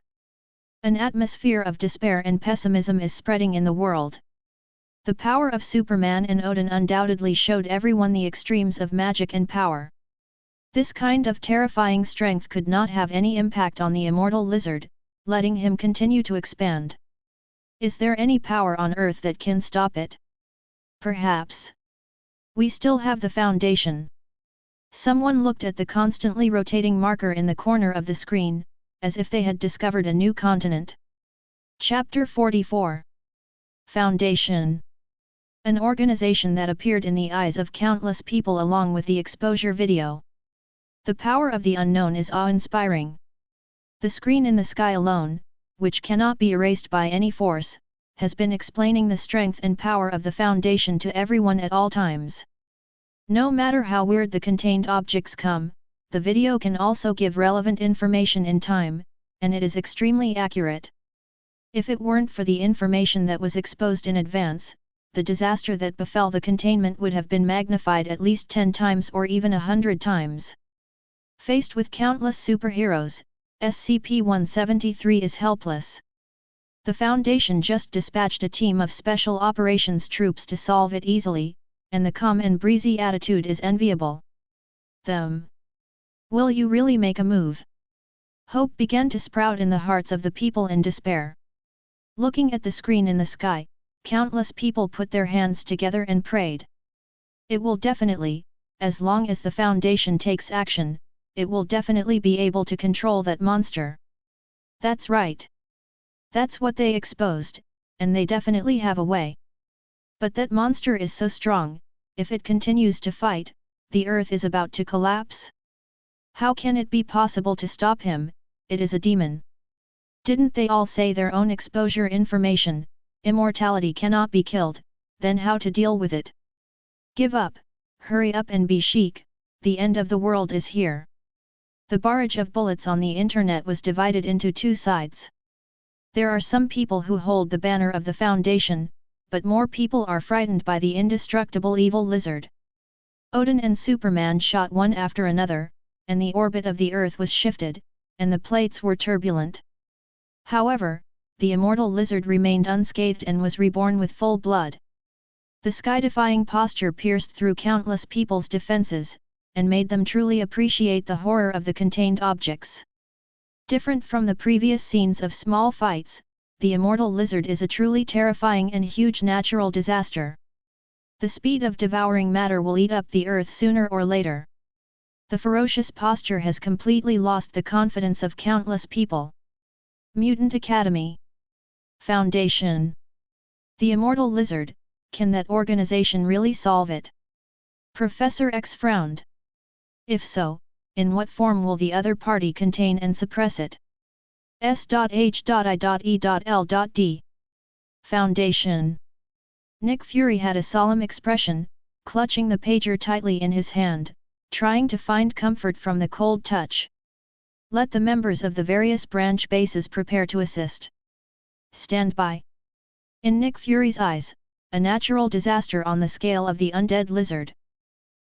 S1: An atmosphere of despair and pessimism is spreading in the world. The power of Superman and Odin undoubtedly showed everyone the extremes of magic and power. This kind of terrifying strength could not have any impact on the immortal lizard, letting him continue to expand. Is there any power on Earth that can stop it? Perhaps. We still have the foundation. Someone looked at the constantly rotating marker in the corner of the screen, as if they had discovered a new continent. Chapter 44. Foundation. An organization that appeared in the eyes of countless people along with the exposure video. The power of the unknown is awe-inspiring. The screen in the sky alone, which cannot be erased by any force, has been explaining the strength and power of the Foundation to everyone at all times. No matter how weird the contained objects come, the video can also give relevant information in time, and it is extremely accurate. If it weren't for the information that was exposed in advance, the disaster that befell the containment would have been magnified at least 10 times or even 100 times. Faced with countless superheroes, SCP-173 is helpless. The Foundation just dispatched a team of Special Operations troops to solve it easily, and the calm and breezy attitude is enviable. Them. Will you really make a move? Hope began to sprout in the hearts of the people in despair. Looking at the screen in the sky, countless people put their hands together and prayed. It will definitely, as long as the Foundation takes action, it will definitely be able to control that monster. That's right. That's what they exposed, and they definitely have a way. But that monster is so strong, if it continues to fight, the Earth is about to collapse. How can it be possible to stop him? It is a demon. Didn't they all say their own exposure information? Immortality cannot be killed, then how to deal with it? Give up, hurry up and be chic, the end of the world is here. The barrage of bullets on the internet was divided into two sides. There are some people who hold the banner of the Foundation, but more people are frightened by the indestructible evil lizard. Odin and Superman shot one after another, and the orbit of the Earth was shifted, and the plates were turbulent. However, the immortal lizard remained unscathed and was reborn with full blood. The sky-defying posture pierced through countless people's defenses, and made them truly appreciate the horror of the contained objects. Different from the previous scenes of small fights, the immortal lizard is a truly terrifying and huge natural disaster. The speed of devouring matter will eat up the Earth sooner or later. The ferocious posture has completely lost the confidence of countless people. Mutant Academy. Foundation. The immortal lizard, can that organization really solve it? Professor X frowned. If so, in what form will the other party contain and suppress it? S.H.I.E.L.D. Foundation. Nick Fury had a solemn expression, clutching the pager tightly in his hand, trying to find comfort from the cold touch. Let the members of the various branch bases prepare to assist. Stand by. In Nick Fury's eyes, a natural disaster on the scale of the undead lizard.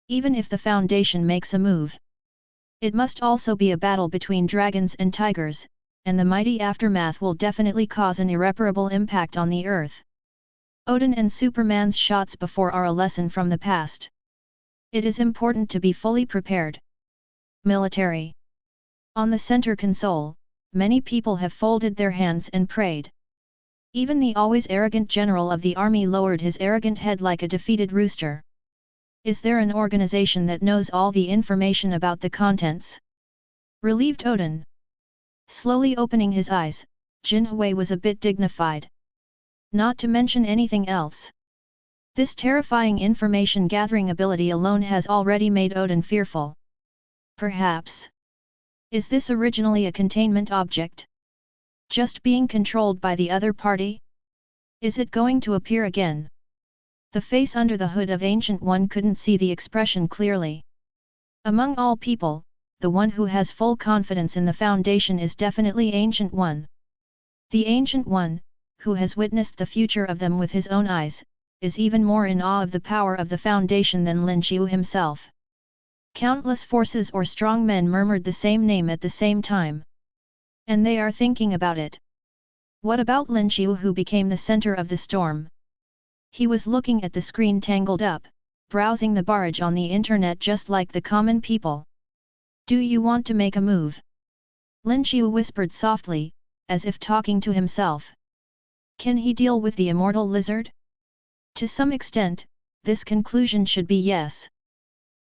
S1: Even if the Foundation makes a move, it must also be a battle between dragons and tigers, and the mighty aftermath will definitely cause an irreparable impact on the Earth. Odin and Superman's shots before are a lesson from the past. It is important to be fully prepared. Military. On the center console, many people have folded their hands and prayed. Even the always arrogant general of the army lowered his arrogant head like a defeated rooster. Is there an organization that knows all the information about the contents? Relieved Odin. Slowly opening his eyes, Jinhui was a bit dignified. Not to mention anything else. This terrifying information-gathering ability alone has already made Odin fearful. Perhaps. Is this originally a containment object? Just being controlled by the other party? Is it going to appear again? The face under the hood of Ancient One couldn't see the expression clearly. Among all people, the one who has full confidence in the foundation is definitely Ancient One. The Ancient One, who has witnessed the future of them with his own eyes, is even more in awe of the power of the foundation than Lin Xiu himself. Countless forces or strong men murmured the same name at the same time. And they are thinking about it. What about Lin Xiu, who became the center of the storm? He was looking at the screen tangled up, browsing the barrage on the internet just like the common people. Do you want to make a move? Lin Xiu whispered softly, as if talking to himself. Can he deal with the immortal lizard? To some extent, this conclusion should be yes.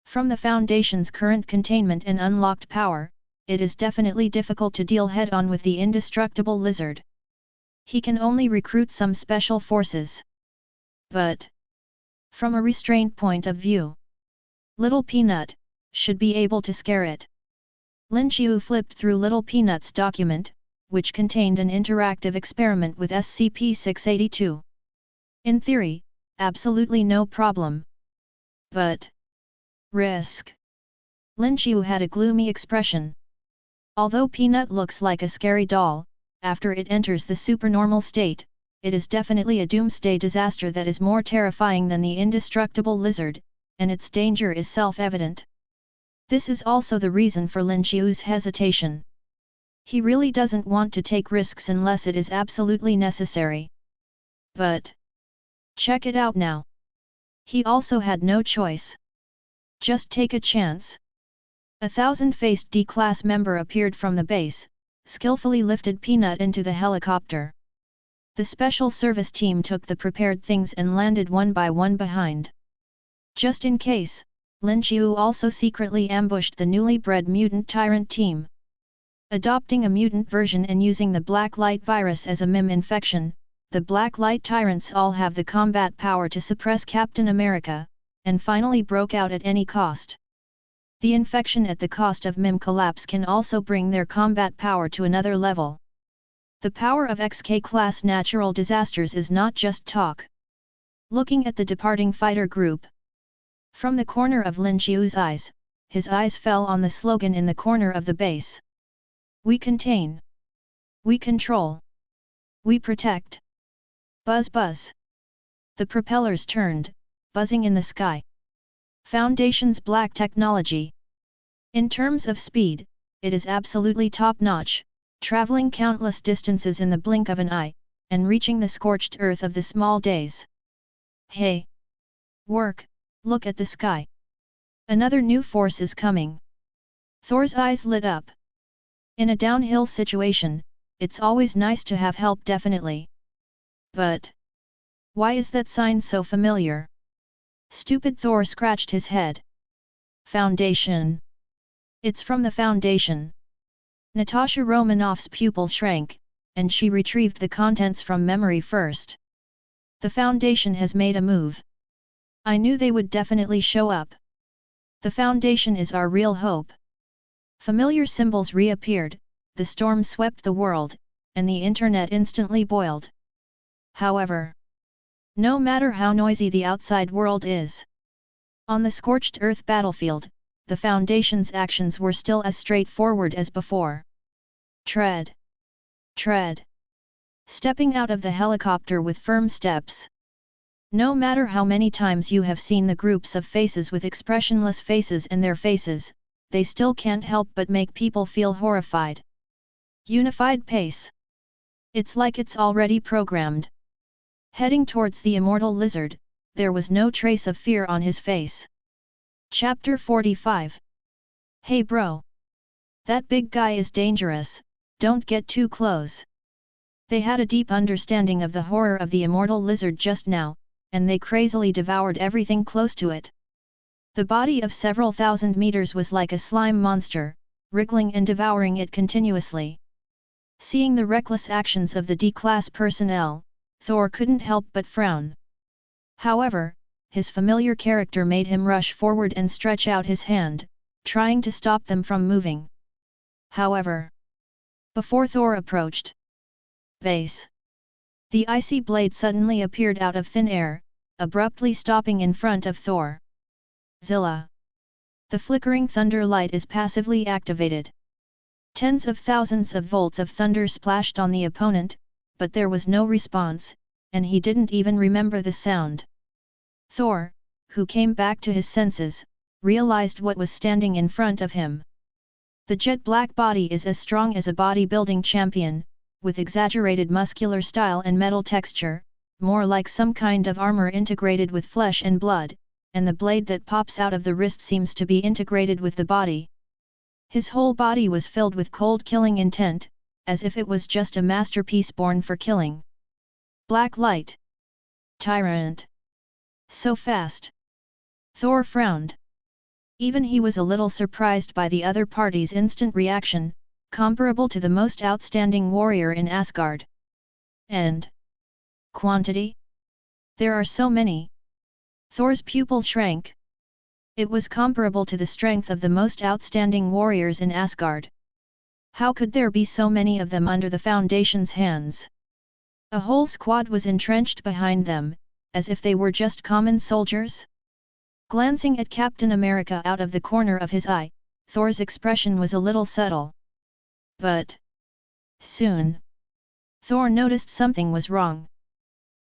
S1: From the Foundation's current containment and unlocked power, it is definitely difficult to deal head-on with the indestructible lizard. He can only recruit some special forces. But from a restraint point of view, Little Peanut should be able to scare it. Lin Xiu flipped through Little Peanut's document, which contained an interactive experiment with SCP-682. In theory, absolutely no problem. But risk. Lin Xiu had a gloomy expression. Although Peanut looks like a scary doll, after it enters the supernormal state, it is definitely a doomsday disaster that is more terrifying than the indestructible lizard, and its danger is self-evident. This is also the reason for Lin Xiu's hesitation. He really doesn't want to take risks unless it is absolutely necessary. But check it out now. He also had no choice. Just take a chance. A thousand-faced D-class member appeared from the base, skillfully lifted Peanut into the helicopter. The special service team took the prepared things and landed one by one behind. Just in case, Lin Xiu also secretly ambushed the newly bred mutant tyrant team. Adopting a mutant version and using the Black Light virus as a MIM infection, the Black Light tyrants all have the combat power to suppress Captain America, and finally broke out at any cost. The infection at the cost of MIM collapse can also bring their combat power to another level. The power of XK-class natural disasters is not just talk. Looking at the departing fighter group. From the corner of Lin Xiu's eyes, his eyes fell on the slogan in the corner of the base. We contain. We control. We protect. Buzz buzz. The propellers turned, buzzing in the sky. Foundation's black technology. In terms of speed, it is absolutely top-notch, traveling countless distances in the blink of an eye, and reaching the scorched earth of the small days. Hey! Work, look at the sky. Another new force is coming. Thor's eyes lit up. In a downhill situation, it's always nice to have help definitely. But why is that sign so familiar? Stupid Thor scratched his head. Foundation. It's from the Foundation. Natasha Romanoff's pupil shrank, and she retrieved the contents from memory first. The Foundation has made a move. I knew they would definitely show up. The Foundation is our real hope. Familiar symbols reappeared, the storm swept the world, and the internet instantly boiled. However, no matter how noisy the outside world is, on the scorched earth battlefield, the Foundation's actions were still as straightforward as before. Tread. Tread. Stepping out of the helicopter with firm steps. No matter how many times you have seen the groups of faces with expressionless faces and their faces, they still can't help but make people feel horrified. Unified pace. It's like it's already programmed. Heading towards the immortal lizard, there was no trace of fear on his face. Chapter 45. Hey bro! That big guy is dangerous, don't get too close. They had a deep understanding of the horror of the immortal lizard just now, and they crazily devoured everything close to it. The body of several thousand meters was like a slime monster, wriggling and devouring it continuously. Seeing the reckless actions of the D-class personnel, Thor couldn't help but frown. However, his familiar character made him rush forward and stretch out his hand, trying to stop them from moving. However, before Thor approached base, the icy blade suddenly appeared out of thin air, abruptly stopping in front of Thor. Zilla! The flickering thunder light is passively activated. Tens of thousands of volts of thunder splashed on the opponent, but there was no response, and he didn't even remember the sound. Thor, who came back to his senses, realized what was standing in front of him. The jet-black body is as strong as a bodybuilding champion, with exaggerated muscular style and metal texture, more like some kind of armor integrated with flesh and blood, and the blade that pops out of the wrist seems to be integrated with the body. His whole body was filled with cold killing intent, as if it was just a masterpiece born for killing. Black light. Tyrant. So fast. Thor frowned. Even he was a little surprised by the other party's instant reaction, comparable to the most outstanding warrior in Asgard. And quantity? There are so many. Thor's pupil shrank. It was comparable to the strength of the most outstanding warriors in Asgard. How could there be so many of them under the Foundation's hands? A whole squad was entrenched behind them, as if they were just common soldiers? Glancing at Captain America out of the corner of his eye, Thor's expression was a little subtle. But soon, Thor noticed something was wrong.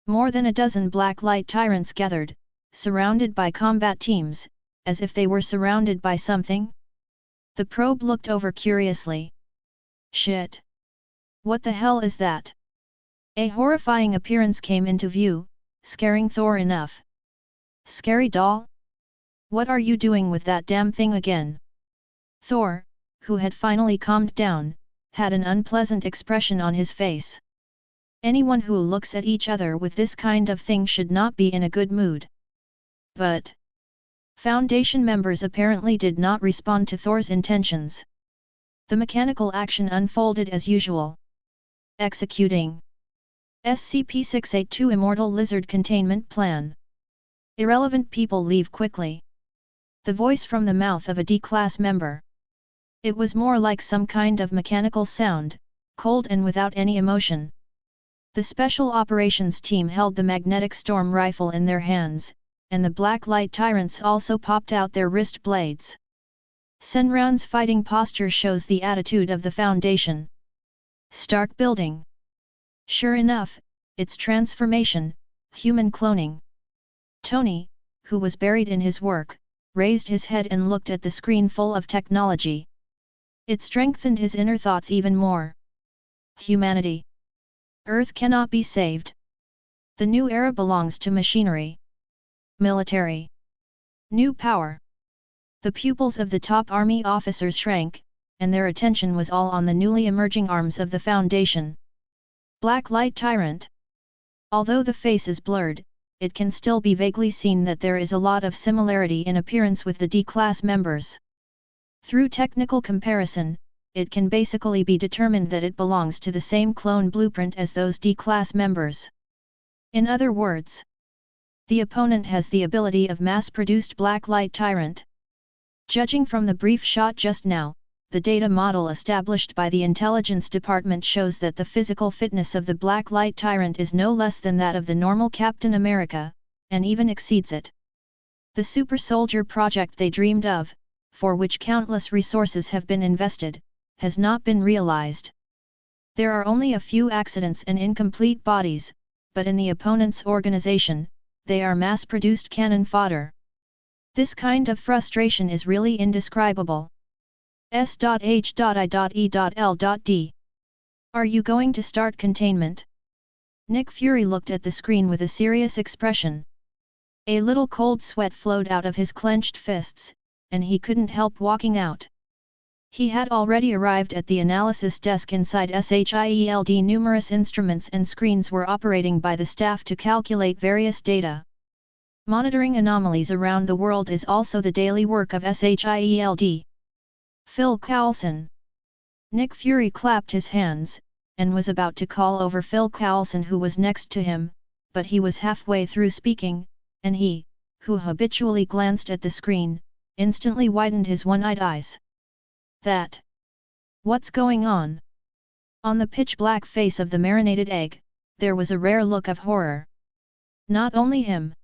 S1: More than a dozen black light tyrants gathered, surrounded by combat teams, as if they were surrounded by something. The probe looked over curiously. Shit! What the hell is that? A horrifying appearance came into view, scaring Thor enough. Scary doll? What are you doing with that damn thing again? Thor, who had finally calmed down, had an unpleasant expression on his face. Anyone who looks at each other with this kind of thing should not be in a good mood. But Foundation members apparently did not respond to Thor's intentions. The mechanical action unfolded as usual. Executing SCP-682 Immortal Lizard Containment Plan. Irrelevant people leave quickly. The voice from the mouth of a D-class member. It was more like some kind of mechanical sound, cold and without any emotion. The Special Operations team held the magnetic storm rifle in their hands, and the black light tyrants also popped out their wrist blades. Senran's fighting posture shows the attitude of the Foundation. Stark building. Sure enough, it's transformation, human cloning. Tony, who was buried in his work, raised his head and looked at the screen full of technology. It strengthened his inner thoughts even more. Humanity. Earth cannot be saved. The new era belongs to machinery. Military. New power. The pupils of the top army officers shrank, and their attention was all on the newly emerging arms of the Foundation. Black Light Tyrant. Although the face is blurred, it can still be vaguely seen that there is a lot of similarity in appearance with the D-class members. Through technical comparison, it can basically be determined that it belongs to the same clone blueprint as those D-class members. In other words, the opponent has the ability of mass-produced Black Light Tyrant. Judging from the brief shot just now, the data model established by the Intelligence Department shows that the physical fitness of the Black Light Tyrant is no less than that of the normal Captain America, and even exceeds it. The super soldier project they dreamed of, for which countless resources have been invested, has not been realized. There are only a few accidents and incomplete bodies, but in the opponent's organization, they are mass-produced cannon fodder. This kind of frustration is really indescribable. S.H.I.E.L.D. Are you going to start containment? Nick Fury looked at the screen with a serious expression. A little cold sweat flowed out of his clenched fists, and he couldn't help walking out. He had already arrived at the analysis desk inside SHIELD. Numerous instruments and screens were operating by the staff to calculate various data. Monitoring anomalies around the world is also the daily work of SHIELD. Phil Coulson. Nick Fury clapped his hands, and was about to call over Phil Coulson, who was next to him, but he was halfway through speaking, and he, who habitually glanced at the screen, instantly widened his one-eyed eyes. That? What's going on? On the pitch-black face of the marinated egg, there was a rare look of horror. Not only him.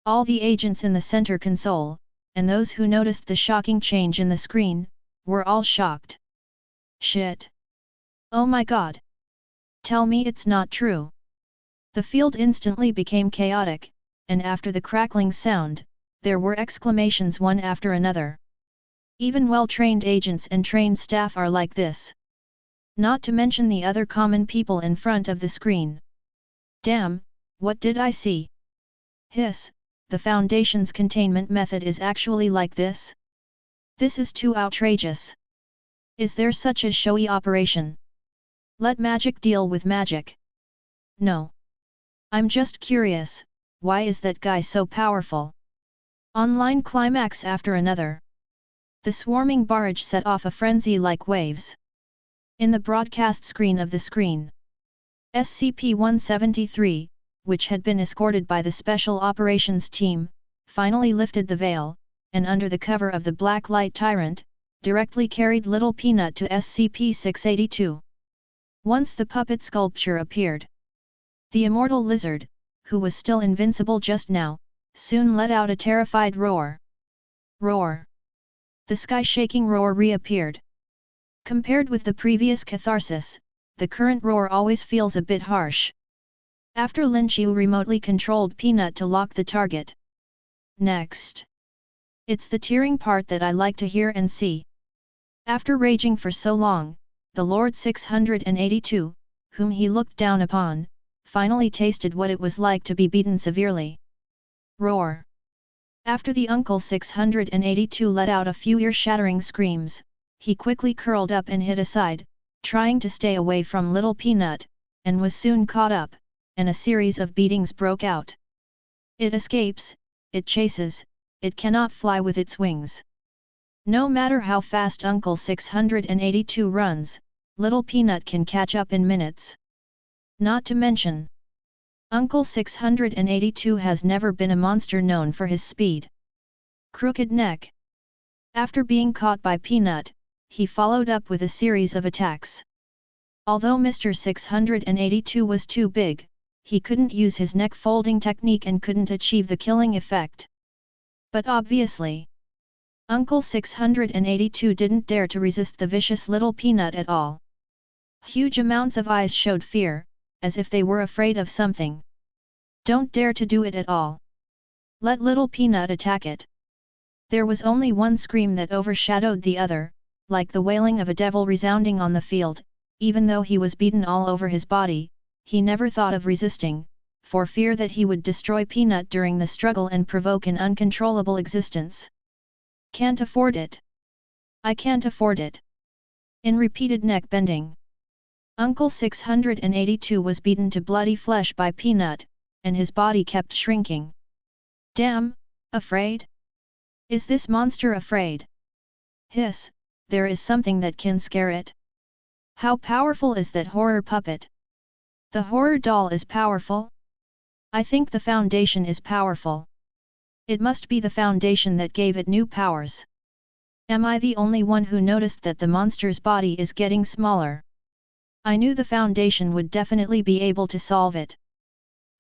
S1: All the agents in the center console, and those who noticed the shocking change in the screen, were all shocked. Shit! Oh my god! Tell me it's not true! The field instantly became chaotic, and after the crackling sound, there were exclamations one after another. Even well-trained agents and trained staff are like this. Not to mention the other common people in front of the screen. Damn, what did I see? Hiss, the Foundation's containment method is actually like this? This is too outrageous. Is there such a showy operation? Let magic deal with magic. No. I'm just curious, why is that guy so powerful? Online climax after another. The swarming barrage set off a frenzy like waves. In the broadcast screen of the screen, SCP-173, which had been escorted by the Special Operations Team, finally lifted the veil, and under the cover of the Black Light Tyrant, directly carried Little Peanut to SCP-682. Once the puppet sculpture appeared, the immortal lizard, who was still invincible just now, soon let out a terrified roar. Roar! The sky-shaking roar reappeared. Compared with the previous catharsis, the current roar always feels a bit harsh. After Lin Xiu remotely controlled Peanut to lock the target. Next. It's the tearing part that I like to hear and see. After raging for so long, the Lord 682, whom he looked down upon, finally tasted what it was like to be beaten severely. Roar! After the Uncle 682 let out a few ear-shattering screams, he quickly curled up and hid aside, trying to stay away from Little Peanut, and was soon caught up, and a series of beatings broke out. It escapes, it chases, it cannot fly with its wings. No matter how fast Uncle 682 runs, Little Peanut can catch up in minutes. Not to mention, Uncle 682 has never been a monster known for his speed. Crooked neck. After being caught by Peanut, he followed up with a series of attacks. Although Mr. 682 was too big, he couldn't use his neck folding technique and couldn't achieve the killing effect. But obviously, Uncle 682 didn't dare to resist the vicious Little Peanut at all. Huge amounts of eyes showed fear, as if they were afraid of something. Don't dare to do it at all. Let Little Peanut attack it. There was only one scream that overshadowed the other, like the wailing of a devil resounding on the field. Even though he was beaten all over his body, he never thought of resisting, for fear that he would destroy Peanut during the struggle and provoke an uncontrollable existence. Can't afford it. I can't afford it. In repeated neck bending, Uncle 682 was beaten to bloody flesh by Peanut, and his body kept shrinking. Damn, afraid? Is this monster afraid? Hiss, there is something that can scare it. How powerful is that horror puppet? The horror doll is powerful? I think the Foundation is powerful. It must be the Foundation that gave it new powers. Am I the only one who noticed that the monster's body is getting smaller? I knew the Foundation would definitely be able to solve it.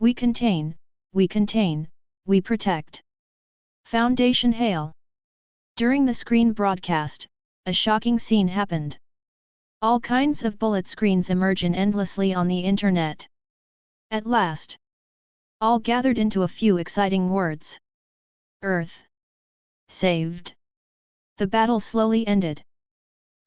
S1: We contain, we protect. Foundation hail! During the screen broadcast, a shocking scene happened. All kinds of bullet screens emerge endlessly on the internet. At last, all gathered into a few exciting words. Earth. Saved. The battle slowly ended.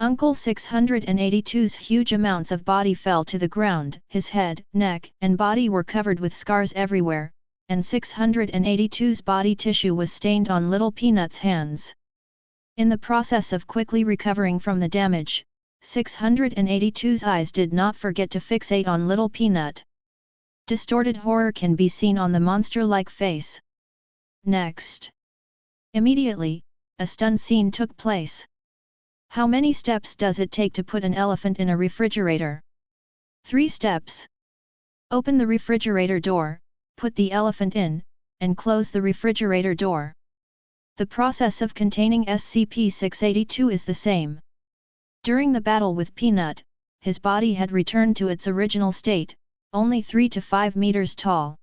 S1: Uncle 682's huge amounts of body fell to the ground, his head, neck, and body were covered with scars everywhere, and 682's body tissue was stained on Little Peanut's hands. In the process of quickly recovering from the damage, 682's eyes did not forget to fixate on Little Peanut. Distorted horror can be seen on the monster-like face. Next. Immediately, a stun scene took place. How many steps does it take to put an elephant in a refrigerator? 3 steps. Open the refrigerator door, put the elephant in, and close the refrigerator door. The process of containing SCP-682 is the same. During the battle with Peanut, his body had returned to its original state, only 3 to 5 meters tall.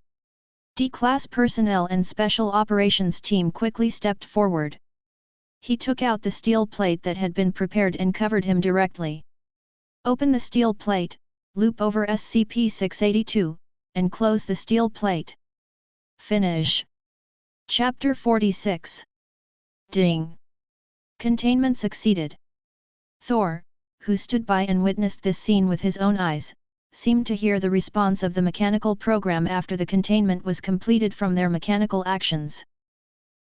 S1: D-Class personnel and Special Operations Team quickly stepped forward, He took out the steel plate that had been prepared and covered him directly. Open the steel plate, loop over SCP-682, and close the steel plate. Finish. Chapter 46. Ding. Containment succeeded. Thor, who stood by and witnessed this scene with his own eyes, seemed to hear the response of the mechanical program after the containment was completed from their mechanical actions.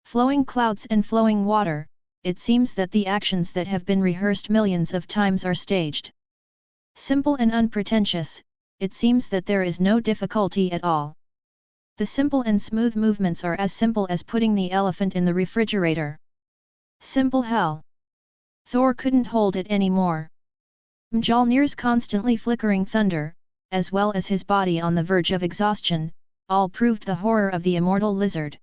S1: Flowing clouds and flowing water, it seems that the actions that have been rehearsed millions of times are staged. Simple and unpretentious, it seems that there is no difficulty at all. The simple and smooth movements are as simple as putting the elephant in the refrigerator. Simple hell. Thor couldn't hold it anymore. Mjolnir's constantly flickering thunder, as well as his body on the verge of exhaustion, all proved the horror of the immortal lizard.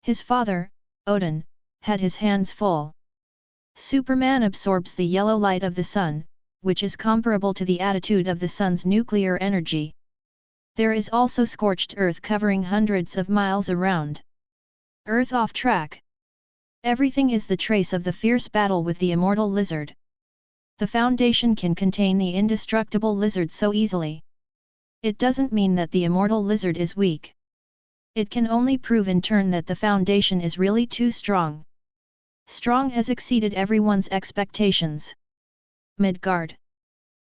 S1: His father, Odin, had his hands full. Superman absorbs the yellow light of the sun, which is comparable to the attitude of the sun's nuclear energy. There is also scorched earth covering hundreds of miles around. Earth off track. Everything is the trace of the fierce battle with the immortal lizard. The Foundation can contain the indestructible lizard so easily. It doesn't mean that the immortal lizard is weak. It can only prove in turn that the Foundation is really too strong. Strong has exceeded everyone's expectations. Midgard.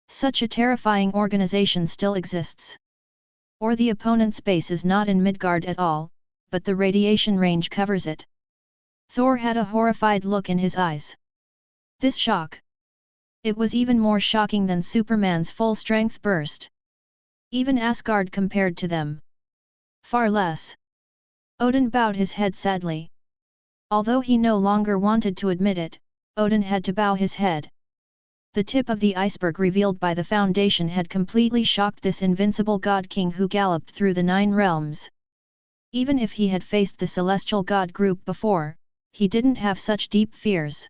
S1: Such a terrifying organization still exists. Or the opponent's base is not in Midgard at all, but the radiation range covers it. Thor had a horrified look in his eyes. This shock. It was even more shocking than Superman's full-strength burst. Even Asgard compared to them. Far less. Odin bowed his head sadly. Although he no longer wanted to admit it, Odin had to bow his head. The tip of the iceberg revealed by the Foundation had completely shocked this invincible God King who galloped through the 9 realms. Even if he had faced the celestial god group before, he didn't have such deep fears.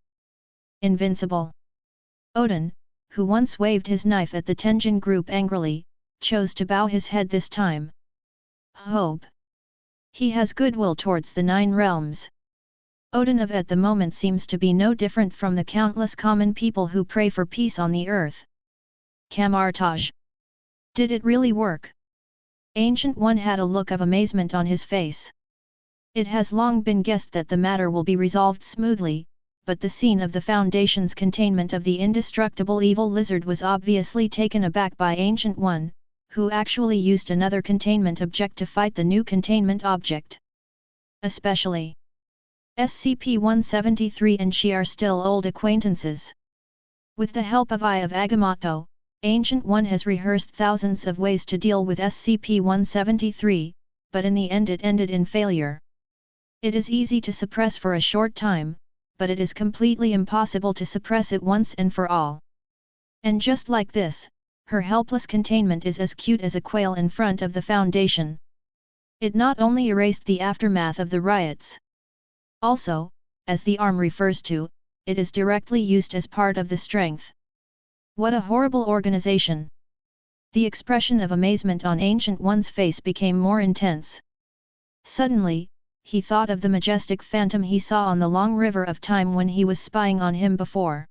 S1: Invincible. Odin, who once waved his knife at the Tenjin group angrily, chose to bow his head this time. Hope. He has goodwill towards the 9 realms. Odin of at the moment seems to be no different from the countless common people who pray for peace on the earth. Camartage. Did it really work? Ancient One had a look of amazement on his face. It has long been guessed that the matter will be resolved smoothly, but the scene of the Foundation's containment of the indestructible evil lizard was obviously taken aback by Ancient One, who actually used another containment object to fight the new containment object. Especially SCP-173 and she are still old acquaintances. With the help of Eye of Agamotto, Ancient One has rehearsed thousands of ways to deal with SCP-173, but in the end it ended in failure. It is easy to suppress for a short time, but it is completely impossible to suppress it once and for all. And just like this, her helpless containment is as cute as a quail in front of the Foundation. It not only erased the aftermath of the riots. Also, as the arm refers to, it is directly used as part of the strength. What a horrible organization! The expression of amazement on Ancient One's face became more intense. Suddenly, he thought of the majestic phantom he saw on the long river of time when he was spying on him before.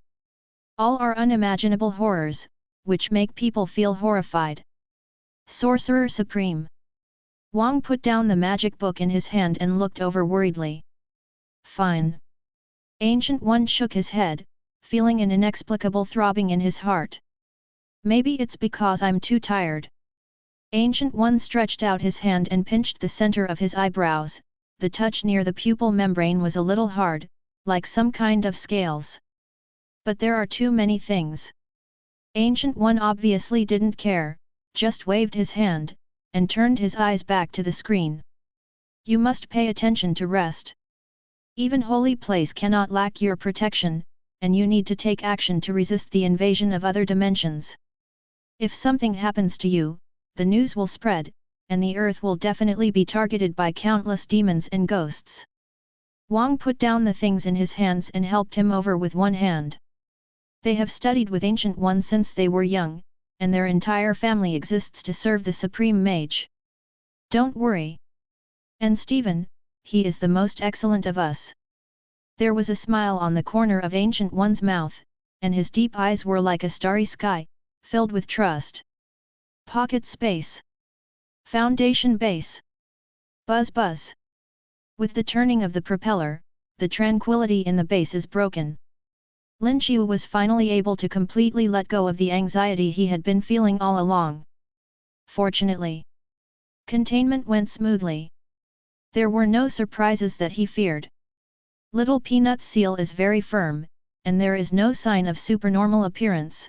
S1: All are unimaginable horrors, which make people feel horrified. Sorcerer Supreme. Wang put down the magic book in his hand and looked over worriedly. Fine. Ancient One shook his head, feeling an inexplicable throbbing in his heart. Maybe it's because I'm too tired. Ancient One stretched out his hand and pinched the center of his eyebrows. The touch near the pupil membrane was a little hard, like some kind of scales. But there are too many things. Ancient One obviously didn't care, just waved his hand, and turned his eyes back to the screen. You must pay attention to rest. Even holy place cannot lack your protection, and you need to take action to resist the invasion of other dimensions. If something happens to you, the news will spread, and the earth will definitely be targeted by countless demons and ghosts. Wang put down the things in his hands and helped him over with one hand. They have studied with Ancient One since they were young, and their entire family exists to serve the Supreme Mage. Don't worry. And Stephen, he is the most excellent of us. There was a smile on the corner of Ancient One's mouth, and his deep eyes were like a starry sky, filled with trust. Pocket space. Foundation base. Buzz buzz. With the turning of the propeller, the tranquility in the base is broken. Lin Xiu was finally able to completely let go of the anxiety he had been feeling all along. Fortunately, containment went smoothly. There were no surprises that he feared. Little Peanut's seal is very firm, and there is no sign of supernormal appearance.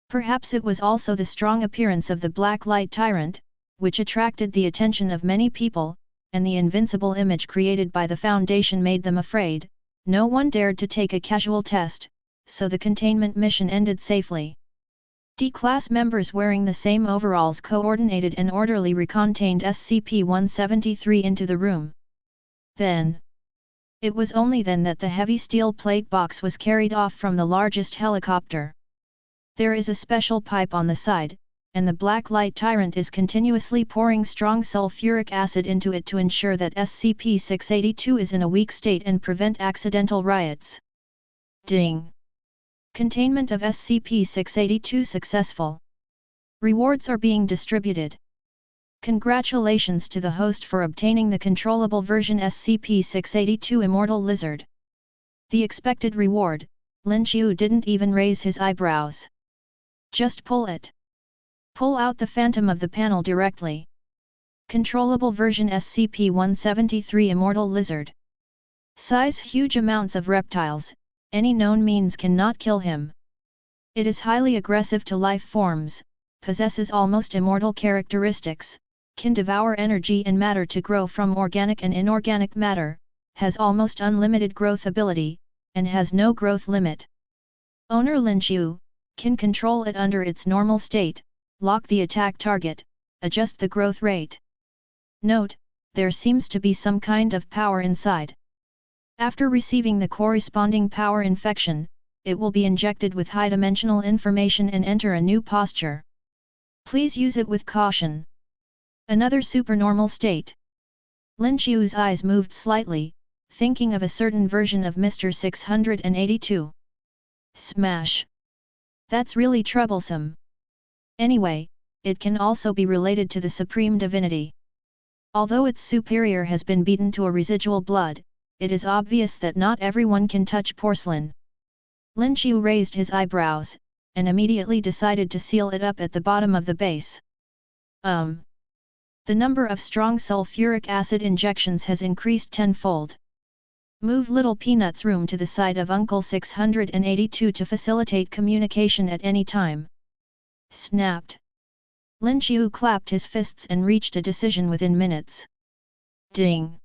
S1: Perhaps it was also the strong appearance of the Black Light Tyrant, which attracted the attention of many people, and the invincible image created by the Foundation made them afraid. No one dared to take a casual test, so the containment mission ended safely. D-class members wearing the same overalls coordinated and orderly recontained SCP-173 into the room. Then, it was only then that the heavy steel plate box was carried off from the largest helicopter. There is a special pipe on the side, and the Black Light Tyrant is continuously pouring strong sulfuric acid into it to ensure that SCP-682 is in a weak state and prevent accidental riots. Ding! Containment of SCP-682 successful. Rewards are being distributed. Congratulations to the host for obtaining the controllable version SCP-682 Immortal Lizard. The expected reward, Lin Xiu didn't even raise his eyebrows. Just pull it. Pull out the phantom of the panel directly. Controllable version SCP-173 Immortal Lizard. Size huge amounts of reptiles, any known means cannot kill him. It is highly aggressive to life forms, possesses almost immortal characteristics, can devour energy and matter to grow from organic and inorganic matter, has almost unlimited growth ability, and has no growth limit. Owner Lin Xiu can control it under its normal state, lock the attack target, adjust the growth rate. Note, there seems to be some kind of power inside. After receiving the corresponding power infection, it will be injected with high-dimensional information and enter a new posture. Please use it with caution. Another supernormal state. Lin Xiu's eyes moved slightly, thinking of a certain version of Mr. 682. Smash! That's really troublesome. Anyway, it can also be related to the Supreme Divinity. Although its superior has been beaten to a residual blood, it is obvious that not everyone can touch porcelain. Lin Xiu raised his eyebrows, and immediately decided to seal it up at the bottom of the base. The number of strong sulfuric acid injections has increased tenfold. Move Little Peanut's room to the side of Uncle 682 to facilitate communication at any time. Snapped. Lin Xiu clapped his fists and reached a decision within minutes. Ding!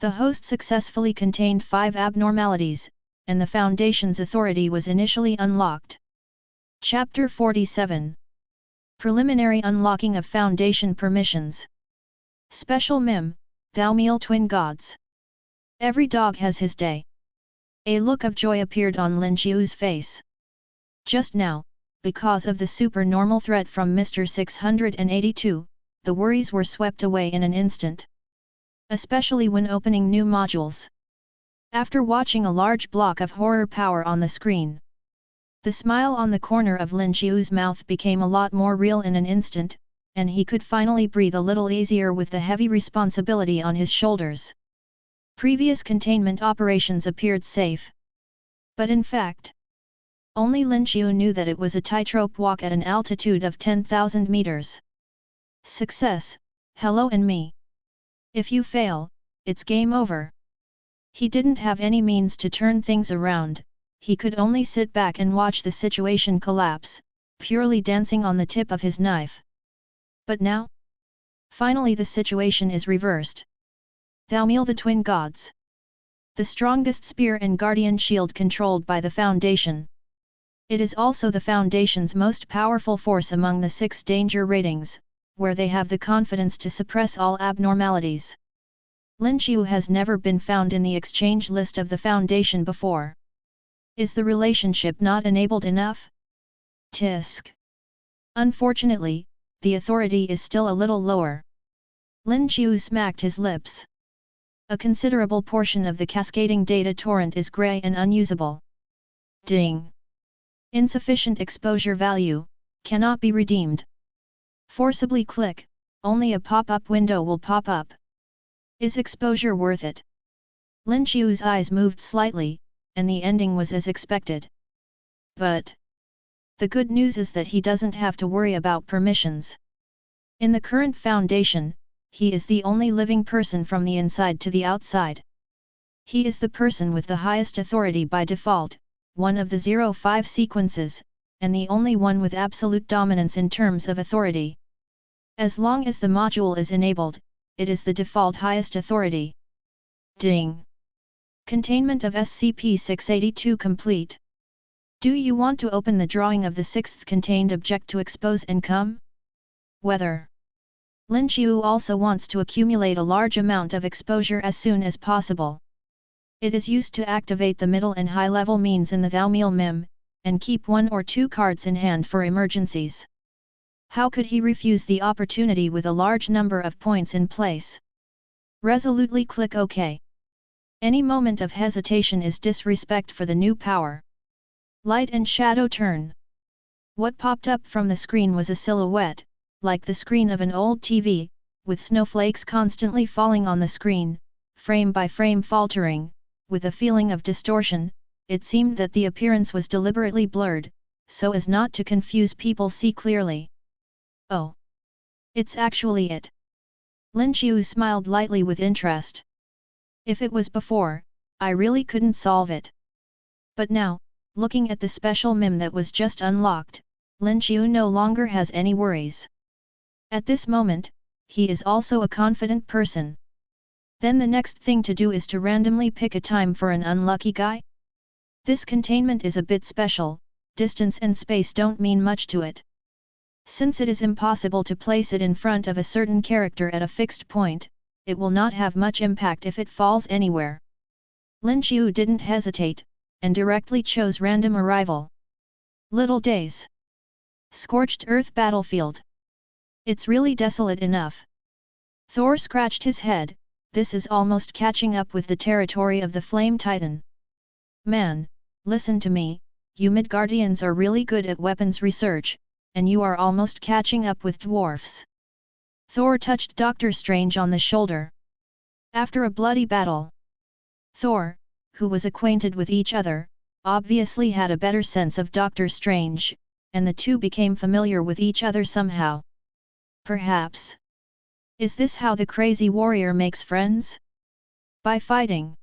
S1: The host successfully contained 5 abnormalities, and the Foundation's authority was initially unlocked. Chapter 47. Preliminary Unlocking of Foundation Permissions. Special Mim, Thou Meal Twin Gods. Every dog has his day. A look of joy appeared on Lin Xiu's face. Just now, because of the supernormal threat from Mr. 682, the worries were swept away in an instant. Especially when opening new modules. After watching a large block of horror power on the screen, the smile on the corner of Lin Xiu's mouth became a lot more real in an instant, and he could finally breathe a little easier with the heavy responsibility on his shoulders. Previous containment operations appeared safe. But in fact, only Lin Xiu knew that it was a tightrope walk at an altitude of 10,000 meters. Success, hello and me. If you fail, it's game over. He didn't have any means to turn things around, he could only sit back and watch the situation collapse, purely dancing on the tip of his knife. But now? Finally the situation is reversed. Thou Meal the Twin Gods. The strongest spear and guardian shield controlled by the Foundation. It is also the Foundation's most powerful force among the 6 danger ratings, where they have the confidence to suppress all abnormalities. Lin Xiu has never been found in the exchange list of the Foundation before. Is the relationship not enabled enough? Tisk. Unfortunately, the authority is still a little lower. Lin Xiu smacked his lips. A considerable portion of the cascading data torrent is gray and unusable. Ding! Insufficient exposure value, cannot be redeemed. Forcibly click, only a pop-up window will pop up. Is exposure worth it? Lin Xiu's eyes moved slightly, and the ending was as expected. But the good news is that he doesn't have to worry about permissions. In the current foundation, he is the only living person from the inside to the outside. He is the person with the highest authority by default, one of the 05 sequences, and the only one with absolute dominance in terms of authority. As long as the module is enabled, it is the default highest authority. Ding! Containment of SCP-682 complete. Do you want to open the drawing of the sixth contained object to expose and come? Whether Lin Xiu also wants to accumulate a large amount of exposure as soon as possible. It is used to activate the middle and high-level means in the Thaumiel Mem, and keep 1 or 2 cards in hand for emergencies. How could he refuse the opportunity with a large number of points in place? Resolutely click OK. Any moment of hesitation is disrespect for the new power. Light and shadow turn. What popped up from the screen was a silhouette, like the screen of an old TV, with snowflakes constantly falling on the screen, frame by frame faltering, with a feeling of distortion. It seemed that the appearance was deliberately blurred, so as not to confuse people see clearly. Oh! It's actually it! Lin Xiu smiled lightly with interest. If it was before, I really couldn't solve it. But now, looking at the special MIM that was just unlocked, Lin Xiu no longer has any worries. At this moment, he is also a confident person. Then the next thing to do is to randomly pick a time for an unlucky guy. This containment is a bit special, distance and space don't mean much to it. Since it is impossible to place it in front of a certain character at a fixed point, it will not have much impact if it falls anywhere. Lin Xiu didn't hesitate, and directly chose random arrival. Little days. Scorched earth battlefield. It's really desolate enough. Thor scratched his head. This is almost catching up with the territory of the Flame Titan. Man, listen to me, you Midgardians are really good at weapons research, and you are almost catching up with dwarfs. Thor touched Doctor Strange on the shoulder. After a bloody battle, Thor, who was acquainted with each other, obviously had a better sense of Doctor Strange, and the two became familiar with each other somehow. Perhaps. Is this how the crazy warrior makes friends? By fighting.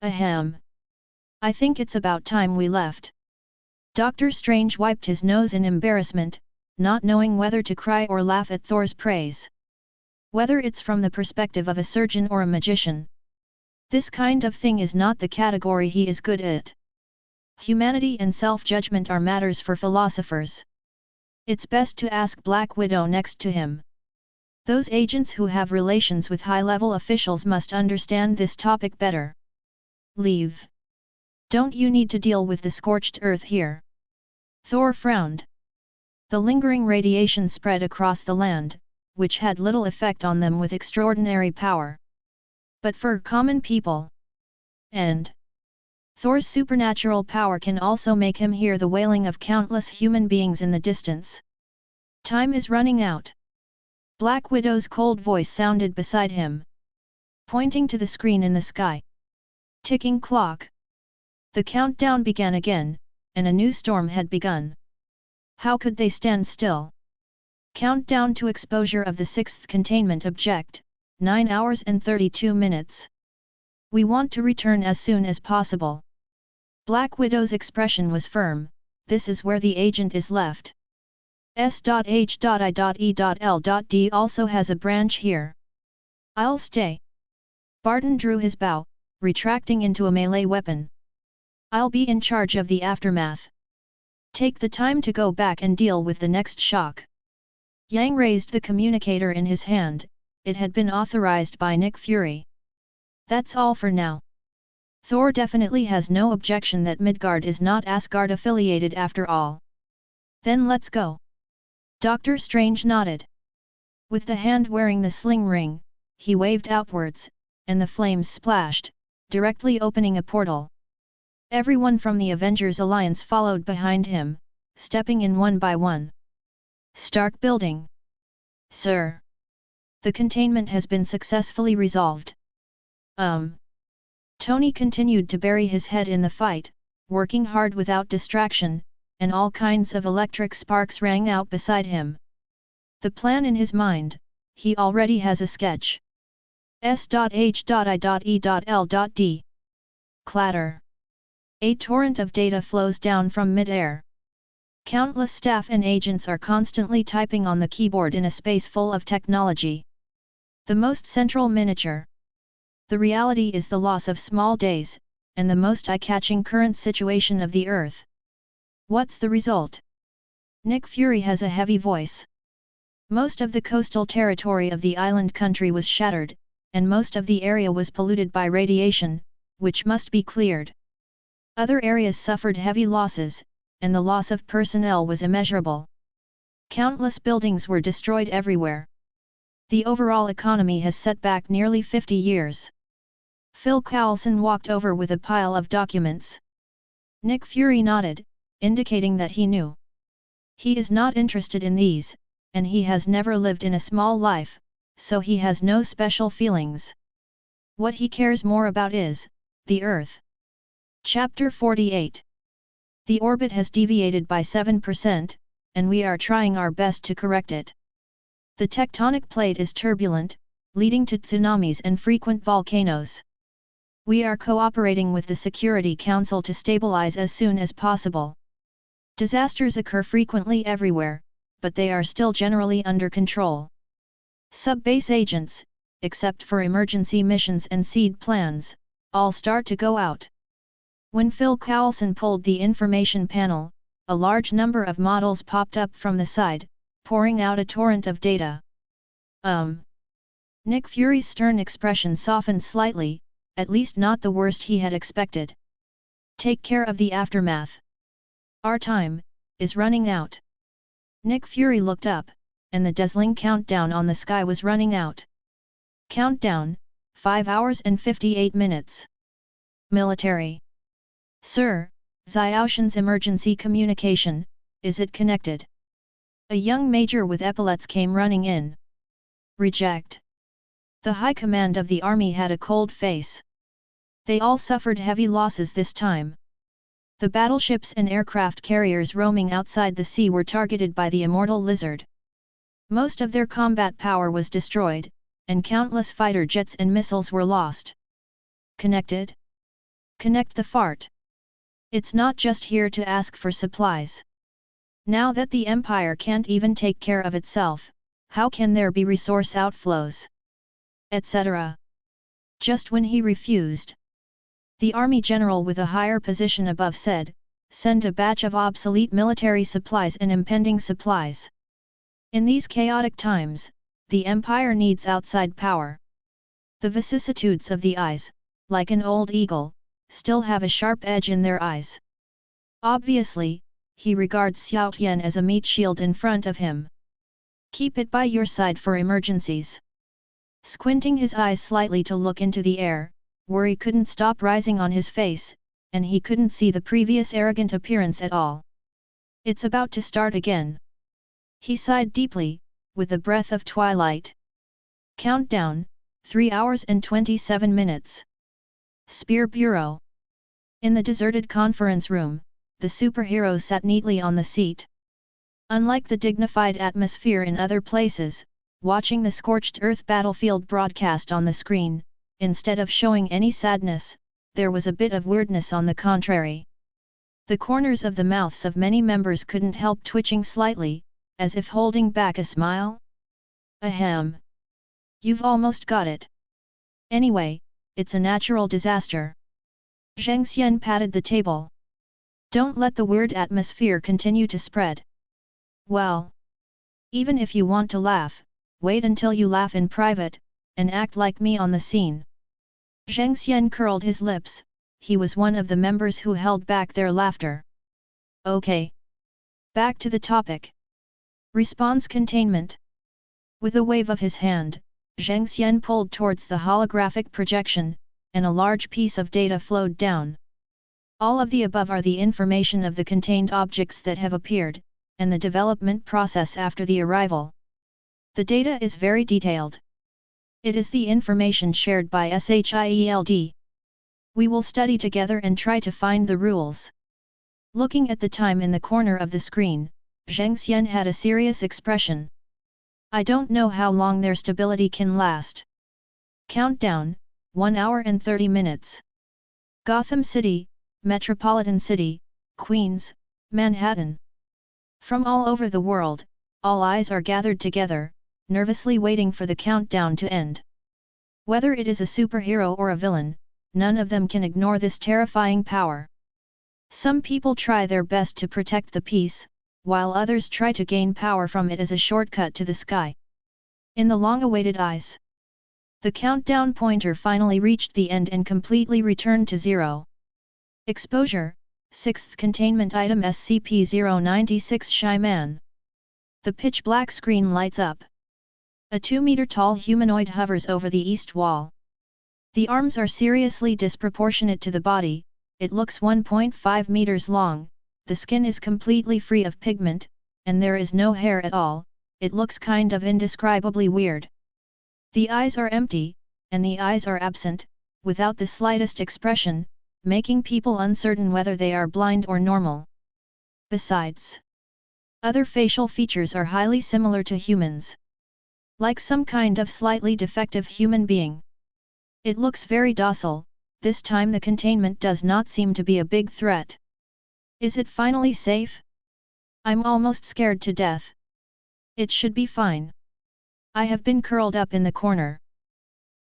S1: Ahem. I think it's about time we left. Doctor Strange wiped his nose in embarrassment, not knowing whether to cry or laugh at Thor's praise. Whether it's from the perspective of a surgeon or a magician. This kind of thing is not the category he is good at. Humanity and self-judgment are matters for philosophers. It's best to ask Black Widow next to him. Those agents who have relations with high-level officials must understand this topic better. Leave. Don't you need to deal with the scorched earth here? Thor frowned. The lingering radiation spread across the land, which had little effect on them with extraordinary power. But for common people. And Thor's supernatural power can also make him hear the wailing of countless human beings in the distance. Time is running out. Black Widow's cold voice sounded beside him, pointing to the screen in the sky. Ticking clock. The countdown began again, and a new storm had begun. How could they stand still? Countdown to exposure of the sixth containment object, 9 hours and 32 minutes. We want to return as soon as possible. Black Widow's expression was firm. This is where the agent is left. S.H.I.E.L.D. also has a branch here. I'll stay. Barton drew his bow, retracting into a melee weapon. I'll be in charge of the aftermath. Take the time to go back and deal with the next shock. Yang raised the communicator in his hand. It had been authorized by Nick Fury. That's all for now. Thor definitely has no objection that Midgard is not Asgard affiliated after all. Then let's go. Doctor Strange nodded. With the hand wearing the sling ring, he waved outwards, and the flames splashed, directly opening a portal. Everyone from the Avengers Alliance followed behind him, stepping in one by one. Stark Building. Sir. The containment has been successfully resolved. Tony continued to bury his head in the fight, working hard without distraction, and all kinds of electric sparks rang out beside him. The plan in his mind, he already has a sketch. S.H.I.E.L.D. Clatter. A torrent of data flows down from mid-air. Countless staff and agents are constantly typing on the keyboard in a space full of technology. The most central miniature. The reality is the loss of small days, and the most eye-catching current situation of the Earth. What's the result? Nick Fury has a heavy voice. Most of the coastal territory of the island country was shattered, and most of the area was polluted by radiation, which must be cleared. Other areas suffered heavy losses, and the loss of personnel was immeasurable. Countless buildings were destroyed everywhere. The overall economy has set back nearly 50 years. Phil Coulson walked over with a pile of documents. Nick Fury nodded, indicating that he knew. He is not interested in these, and he has never lived in a small life, so he has no special feelings. What he cares more about is the Earth. Chapter 48. The orbit has deviated by 7%, and we are trying our best to correct it. The tectonic plate is turbulent, leading to tsunamis and frequent volcanoes. We are cooperating with the Security Council to stabilize as soon as possible. Disasters occur frequently everywhere, but they are still generally under control. Sub-base agents, except for emergency missions and seed plans, all start to go out. When Phil Coulson pulled the information panel, a large number of models popped up from the side, pouring out a torrent of data. Nick Fury's stern expression softened slightly, at least not the worst he had expected. Take care of the aftermath. Our time is running out. Nick Fury looked up, and the dazzling countdown on the sky was running out. Countdown, 5 hours and 58 minutes. Military. Sir, Xiaoshan's emergency communication, is it connected? A young major with epaulets came running in. Reject. The high command of the army had a cold face. They all suffered heavy losses this time. The battleships and aircraft carriers roaming outside the sea were targeted by the immortal lizard. Most of their combat power was destroyed, and countless fighter jets and missiles were lost. Connected? Connect the fart. It's not just here to ask for supplies. Now that the Empire can't even take care of itself, how can there be resource outflows? Etc. Just when he refused, the army general with a higher position above said, send a batch of obsolete military supplies and impending supplies. In these chaotic times, the Empire needs outside power. The vicissitudes of the eyes, like an old eagle, still have a sharp edge in their eyes. Obviously, he regards Xiao Tian as a meat shield in front of him. Keep it by your side for emergencies. Squinting his eyes slightly to look into the air, worry couldn't stop rising on his face, and he couldn't see the previous arrogant appearance at all. It's about to start again. He sighed deeply, with a breath of twilight. Countdown, 3 hours and 27 minutes. Spear Bureau. In the deserted conference room, the superhero sat neatly on the seat. Unlike the dignified atmosphere in other places, watching the scorched earth battlefield broadcast on the screen, instead of showing any sadness, there was a bit of weirdness on the contrary. The corners of the mouths of many members couldn't help twitching slightly, as if holding back a smile. Ahem. You've almost got it. Anyway, it's a natural disaster. Zheng Xian patted the table. Don't let the weird atmosphere continue to spread. Well, even if you want to laugh, wait until you laugh in private, and act like me on the scene. Zheng Xian curled his lips, he was one of the members who held back their laughter. Okay. Back to the topic. Response containment. With a wave of his hand, Zheng Xian pulled towards the holographic projection, and a large piece of data flowed down. All of the above are the information of the contained objects that have appeared, and the development process after the arrival. The data is very detailed. It is the information shared by SHIELD. We will study together and try to find the rules. Looking at the time in the corner of the screen, Zheng Xian had a serious expression. I don't know how long their stability can last. Countdown, 1 hour and 30 minutes. Gotham City, Metropolitan City, Queens, Manhattan. From all over the world, all eyes are gathered together, nervously waiting for the countdown to end. Whether it is a superhero or a villain, none of them can ignore this terrifying power. Some people try their best to protect the peace, while others try to gain power from it as a shortcut to the sky. In the long-awaited eyes, the countdown pointer finally reached the end and completely returned to 0. Exposure, 6th containment item SCP-096 Shy Man. The pitch-black screen lights up. A 2-meter-tall humanoid hovers over the east wall. The arms are seriously disproportionate to the body, it looks 1.5 meters long, the skin is completely free of pigment, and there is no hair at all, it looks kind of indescribably weird. The eyes are empty, and the eyes are absent, without the slightest expression, making people uncertain whether they are blind or normal. Besides, other facial features are highly similar to humans. Like some kind of slightly defective human being. It looks very docile, this time the containment does not seem to be a big threat. Is it finally safe? I'm almost scared to death. It should be fine. I have been curled up in the corner.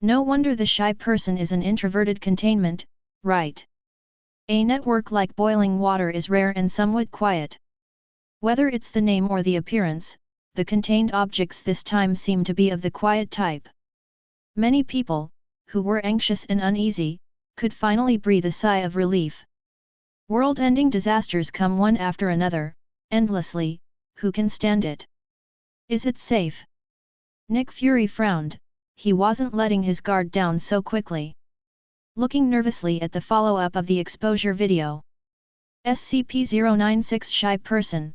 S1: No wonder the shy person is an introverted containment, right? A network like boiling water is rare and somewhat quiet. Whether it's the name or the appearance, the contained objects this time seem to be of the quiet type. Many people, who were anxious and uneasy, could finally breathe a sigh of relief. World-ending disasters come one after another, endlessly, who can stand it? Is it safe? Nick Fury frowned, he wasn't letting his guard down so quickly. Looking nervously at the follow-up of the exposure video. SCP-096 Shy Person.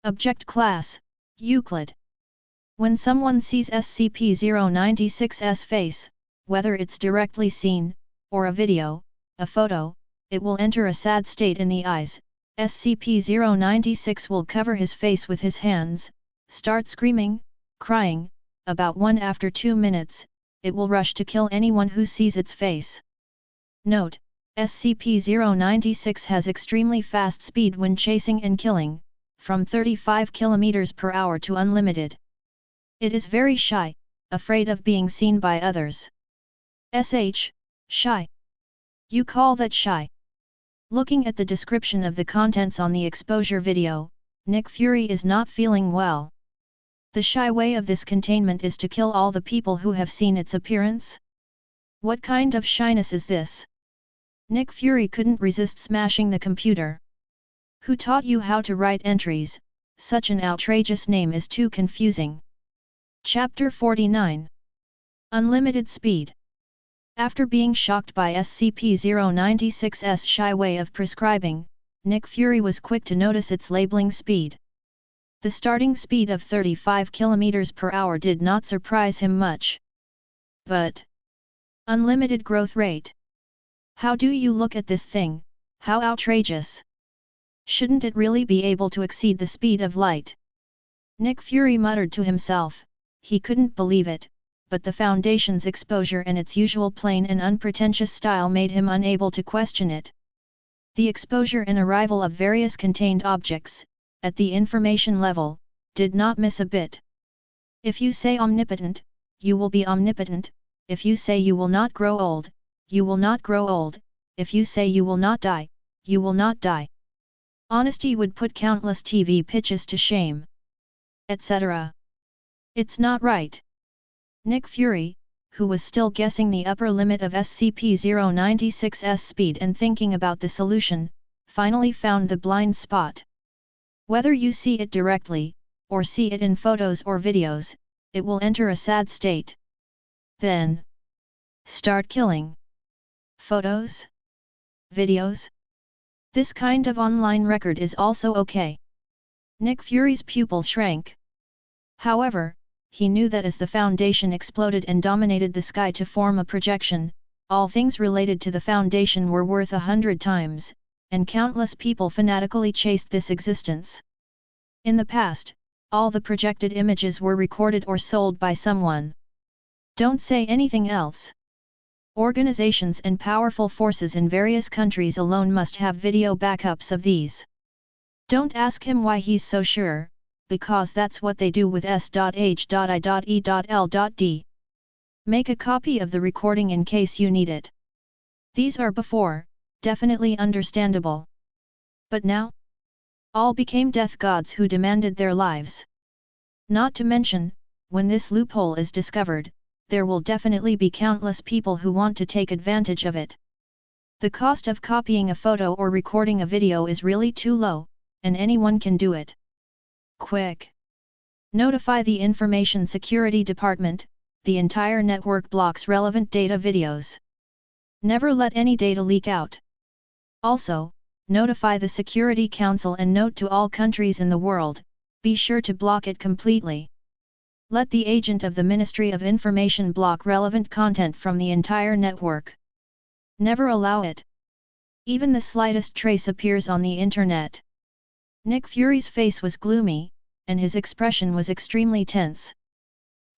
S1: Object Class, Euclid. When someone sees SCP-096's face, whether it's directly seen, or a video, a photo, it will enter a sad state in the eyes. SCP-096 will cover his face with his hands, start screaming, crying, about 1 after 2 minutes, it will rush to kill anyone who sees its face. Note, SCP-096 has extremely fast speed when chasing and killing, from 35 km per hour to unlimited. It is very shy, afraid of being seen by others. Shy. You call that shy? Looking at the description of the contents on the exposure video, Nick Fury is not feeling well. The shy way of this containment is to kill all the people who have seen its appearance? What kind of shyness is this? Nick Fury couldn't resist smashing the computer. Who taught you how to write entries? Such an outrageous name is too confusing. Chapter 49. Unlimited Speed. After being shocked by SCP-096's shy way of prescribing, Nick Fury was quick to notice its labeling speed. The starting speed of 35 km per hour did not surprise him much. But unlimited growth rate. How do you look at this thing? How outrageous! Shouldn't it really be able to exceed the speed of light? Nick Fury muttered to himself, he couldn't believe it, but the Foundation's exposure and its usual plain and unpretentious style made him unable to question it. The exposure and arrival of various contained objects, at the information level, did not miss a bit. If you say omnipotent, you will be omnipotent. If you say you will not grow old, you will not grow old. If you say you will not die, you will not die. Honesty would put countless TV pitches to shame. Etc. It's not right. Nick Fury, who was still guessing the upper limit of SCP-096's speed and thinking about the solution, finally found the blind spot. Whether you see it directly, or see it in photos or videos, it will enter a sad state. Then, start killing. Photos? Videos? This kind of online record is also okay. Nick Fury's pupil shrank. However, he knew that as the Foundation exploded and dominated the sky to form a projection, all things related to the Foundation were worth 100 times, and countless people fanatically chased this existence. In the past, all the projected images were recorded or sold by someone. Don't say anything else. Organizations and powerful forces in various countries alone must have video backups of these. Don't ask him why he's so sure, because that's what they do with S.H.I.E.L.D. Make a copy of the recording in case you need it. These are before, definitely understandable. But now? All became death gods who demanded their lives. Not to mention, when this loophole is discovered, there will definitely be countless people who want to take advantage of it. The cost of copying a photo or recording a video is really too low, and anyone can do it. Quick! Notify the Information Security Department, the entire network blocks relevant data videos. Never let any data leak out. Also, notify the Security Council and note to all countries in the world, be sure to block it completely. Let the agent of the Ministry of Information block relevant content from the entire network. Never allow it. Even the slightest trace appears on the internet. Nick Fury's face was gloomy, and his expression was extremely tense.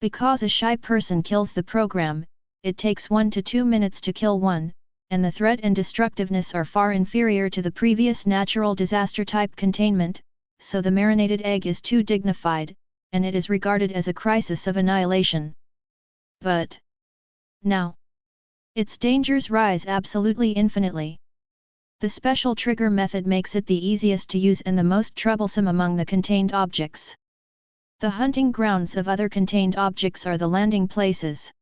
S1: Because a shy person kills the program, it takes 1 to 2 minutes to kill one, and the threat and destructiveness are far inferior to the previous natural disaster type containment, so the marinated egg is too dignified, and it is regarded as a crisis of annihilation. But now, its dangers rise absolutely infinitely. The special trigger method makes it the easiest to use and the most troublesome among the contained objects. The hunting grounds of other contained objects are the landing places.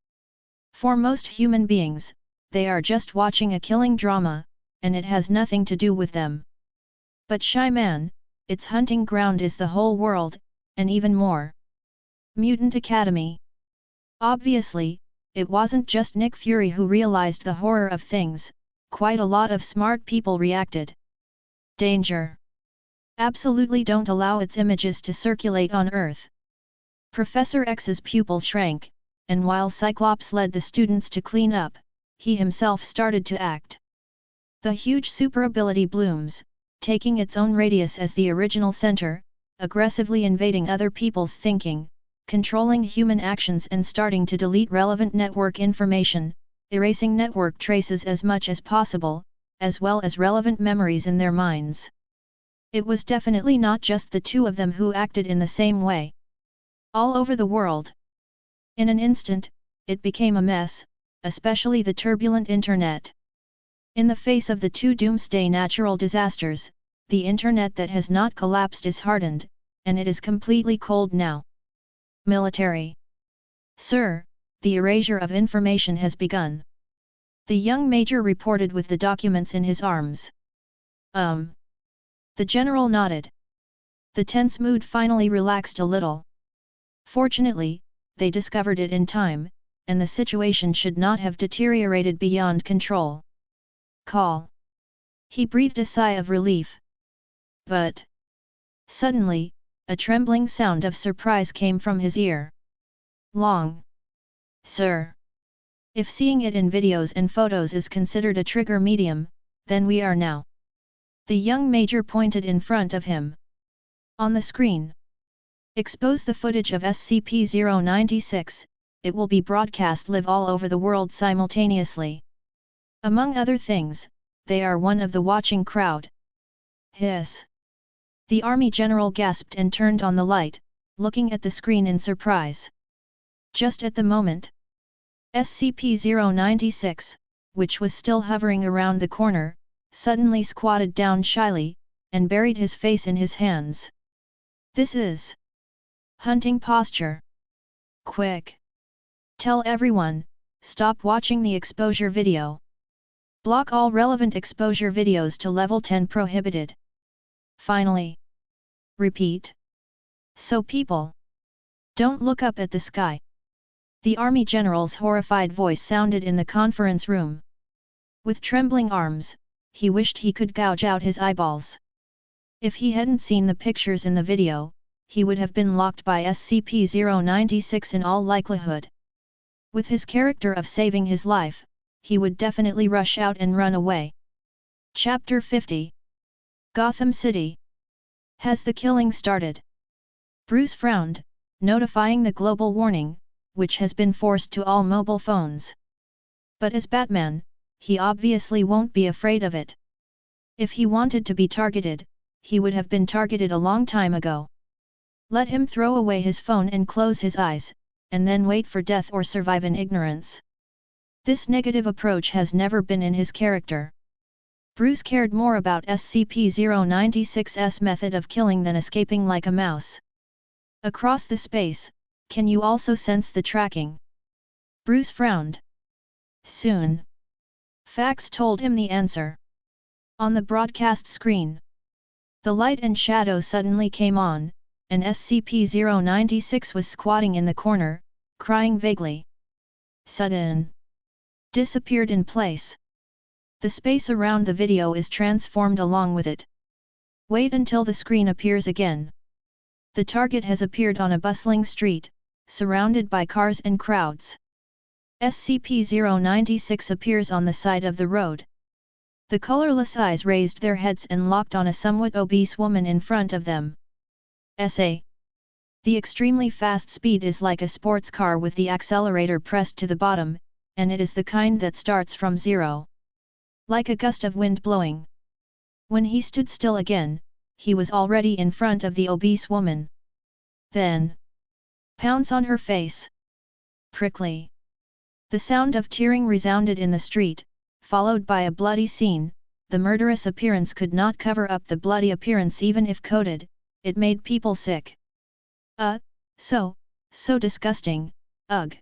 S1: For most human beings, they are just watching a killing drama, and it has nothing to do with them. But Shy Man, its hunting ground is the whole world, and even more. Mutant Academy. Obviously, it wasn't just Nick Fury who realized the horror of things, quite a lot of smart people reacted. Danger! Absolutely don't allow its images to circulate on Earth. Professor X's pupil shrank, and while Cyclops led the students to clean up, he himself started to act. The huge super ability blooms, taking its own radius as the original center, aggressively invading other people's thinking, controlling human actions and starting to delete relevant network information, erasing network traces as much as possible, as well as relevant memories in their minds. It was definitely not just the two of them who acted in the same way. All over the world. In an instant, it became a mess, especially the turbulent internet. In the face of the two doomsday natural disasters, the internet that has not collapsed is hardened, and it is completely cold now. Military. Sir, the erasure of information has begun. The young major reported with the documents in his arms. The general nodded. The tense mood finally relaxed a little. Fortunately, they discovered it in time, and the situation should not have deteriorated beyond control. Call. He breathed a sigh of relief. But suddenly, a trembling sound of surprise came from his ear. Long. Sir. If seeing it in videos and photos is considered a trigger medium, then we are now. The young major pointed in front of him. On the screen. Expose the footage of SCP-096, it will be broadcast live all over the world simultaneously. Among other things, they are one of the watching crowd. Hiss. The army general gasped and turned on the light, looking at the screen in surprise. Just at the moment, SCP-096, which was still hovering around the corner, suddenly squatted down shyly, and buried his face in his hands. This is hunting posture. Quick! Tell everyone, stop watching the exposure video. Block all relevant exposure videos to level 10 prohibited. Finally. Repeat. So people, don't look up at the sky. The army general's horrified voice sounded in the conference room. With trembling arms, he wished he could gouge out his eyeballs. If he hadn't seen the pictures in the video, he would have been locked by SCP-096 in all likelihood. With his character of saving his life, he would definitely rush out and run away. Chapter 50. Gotham City. Has the killing started? Bruce frowned, notifying the global warning, which has been forced to all mobile phones. But as Batman, he obviously won't be afraid of it. If he wanted to be targeted, he would have been targeted a long time ago. Let him throw away his phone and close his eyes, and then wait for death or survive in ignorance. This negative approach has never been in his character. Bruce cared more about SCP-096's method of killing than escaping like a mouse. Across the space, can you also sense the tracking? Bruce frowned. Soon. Fax told him the answer. On the broadcast screen. The light and shadow suddenly came on, and SCP-096 was squatting in the corner, crying vaguely. Sudden. Disappeared in place. The space around the video is transformed along with it. Wait until the screen appears again. The target has appeared on a bustling street, surrounded by cars and crowds. SCP-096 appears on the side of the road. The colorless eyes raised their heads and locked on a somewhat obese woman in front of them. The extremely fast speed is like a sports car with the accelerator pressed to the bottom, and it is the kind that starts from zero. Like a gust of wind blowing. When he stood still again, he was already in front of the obese woman. Then, pounce on her face. Prickly. The sound of tearing resounded in the street, followed by a bloody scene. The murderous appearance could not cover up the bloody appearance even if coated, it made people sick. So disgusting, ugh.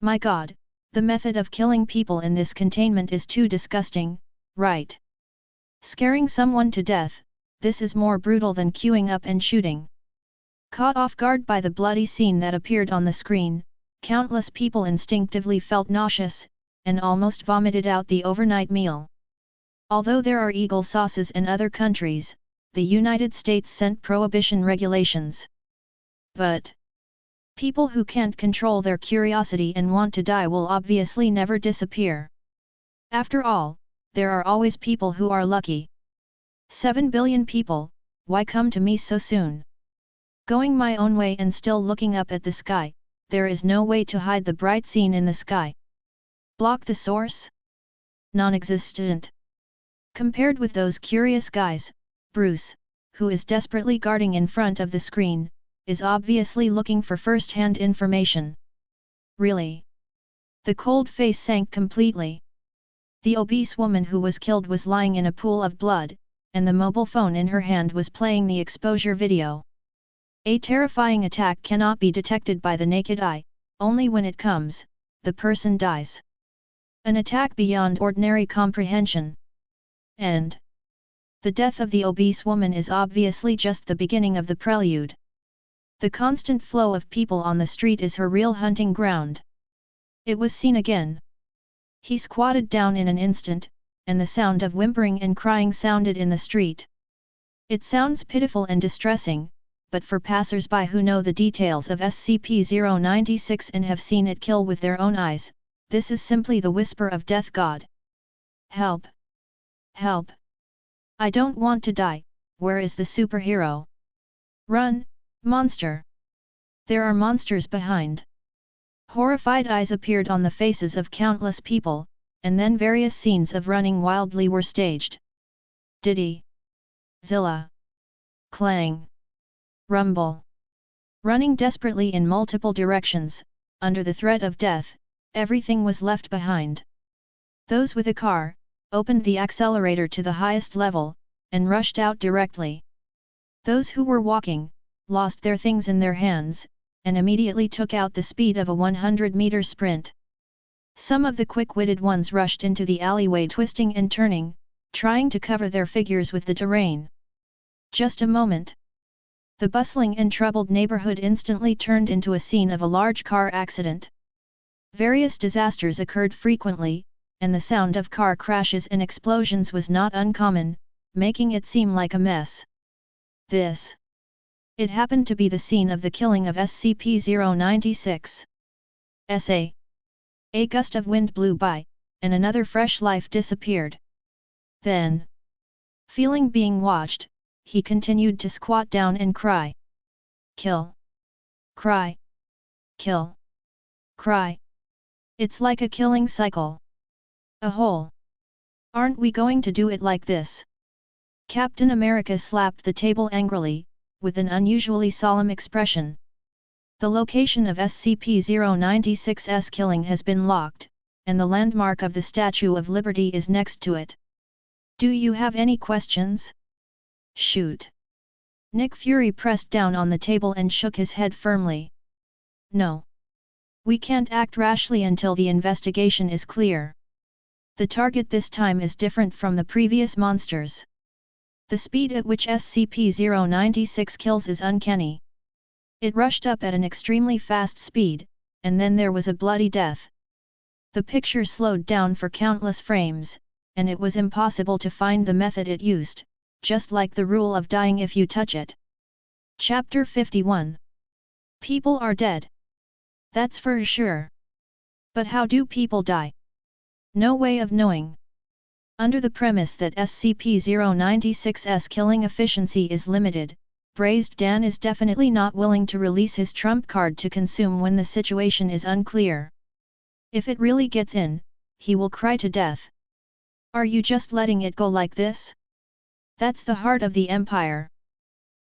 S1: My god, the method of killing people in this containment is too disgusting, right? Scaring someone to death, this is more brutal than queuing up and shooting. Caught off guard by the bloody scene that appeared on the screen, countless people instinctively felt nauseous, and almost vomited out the overnight meal. Although there are eagle sauces in other countries, the United States sent prohibition regulations. But people who can't control their curiosity and want to die will obviously never disappear. After all, there are always people who are lucky. 7 billion people, why come to me so soon? Going my own way and still looking up at the sky, there is no way to hide the bright scene in the sky. Block the source? Non-existent. Compared with those curious guys, Bruce, who is desperately guarding in front of the screen, is obviously looking for first-hand information. Really? The cold face sank completely. The obese woman who was killed was lying in a pool of blood, and the mobile phone in her hand was playing the exposure video. A terrifying attack cannot be detected by the naked eye, only when it comes, the person dies. An attack beyond ordinary comprehension. And the death of the obese woman is obviously just the beginning of the prelude. The constant flow of people on the street is her real hunting ground. It was seen again. He squatted down in an instant, and the sound of whimpering and crying sounded in the street. It sounds pitiful and distressing, but for passers-by who know the details of SCP-096 and have seen it kill with their own eyes, this is simply the whisper of death god. Help! Help! I don't want to die, where is the superhero? Run, monster! There are monsters behind. Horrified eyes appeared on the faces of countless people, and then various scenes of running wildly were staged. Diddy! Zilla! Clang! Rumble! Running desperately in multiple directions, under the threat of death, everything was left behind. Those with a car, opened the accelerator to the highest level, and rushed out directly. Those who were walking, lost their things in their hands, and immediately took out the speed of a 100-meter sprint. Some of the quick-witted ones rushed into the alleyway twisting and turning, trying to cover their figures with the terrain. Just a moment. The bustling and troubled neighborhood instantly turned into a scene of a large car accident. Various disasters occurred frequently, and the sound of car crashes and explosions was not uncommon, making it seem like a mess. It happened to be the scene of the killing of SCP-096. A gust of wind blew by, and another fresh life disappeared. Then, feeling being watched, he continued to squat down and cry. Kill. Cry. Kill. Cry. It's like a killing cycle. A whole. Aren't we going to do it like this? Captain America slapped the table angrily, with an unusually solemn expression. The location of SCP-096's killing has been locked, and the landmark of the Statue of Liberty is next to it. Do you have any questions? Shoot. Nick Fury pressed down on the table and shook his head firmly. No. We can't act rashly until the investigation is clear. The target this time is different from the previous monsters. The speed at which SCP-096 kills is uncanny. It rushed up at an extremely fast speed, and then there was a bloody death. The picture slowed down for countless frames, and it was impossible to find the method it used, just like the rule of dying if you touch it. Chapter 51. People are dead. That's for sure. But how do people die? No way of knowing. Under the premise that SCP-096's killing efficiency is limited, Braised Dan is definitely not willing to release his trump card to consume when the situation is unclear. If it really gets in, he will cry to death. Are you just letting it go like this? That's the heart of the Empire.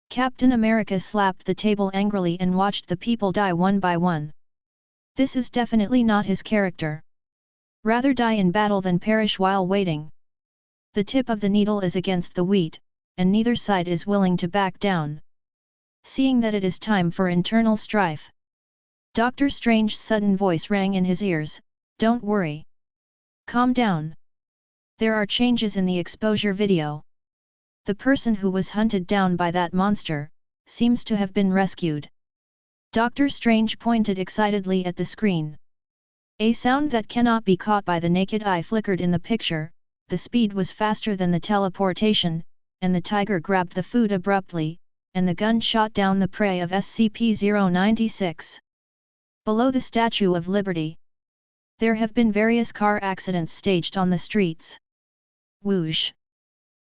S1: Captain America slapped the table angrily and watched the people die one by one. This is definitely not his character. Rather die in battle than perish while waiting. The tip of the needle is against the wheat, and neither side is willing to back down. Seeing that it is time for internal strife, Doctor Strange's sudden voice rang in his ears, "Don't worry. Calm down. There are changes in the exposure video. The person who was hunted down by that monster seems to have been rescued." Doctor Strange pointed excitedly at the screen. A sound that cannot be caught by the naked eye flickered in the picture. The speed was faster than the teleportation, and the tiger grabbed the food abruptly, and the gun shot down the prey of SCP-096. Below the Statue of Liberty, there have been various car accidents staged on the streets. Whoosh!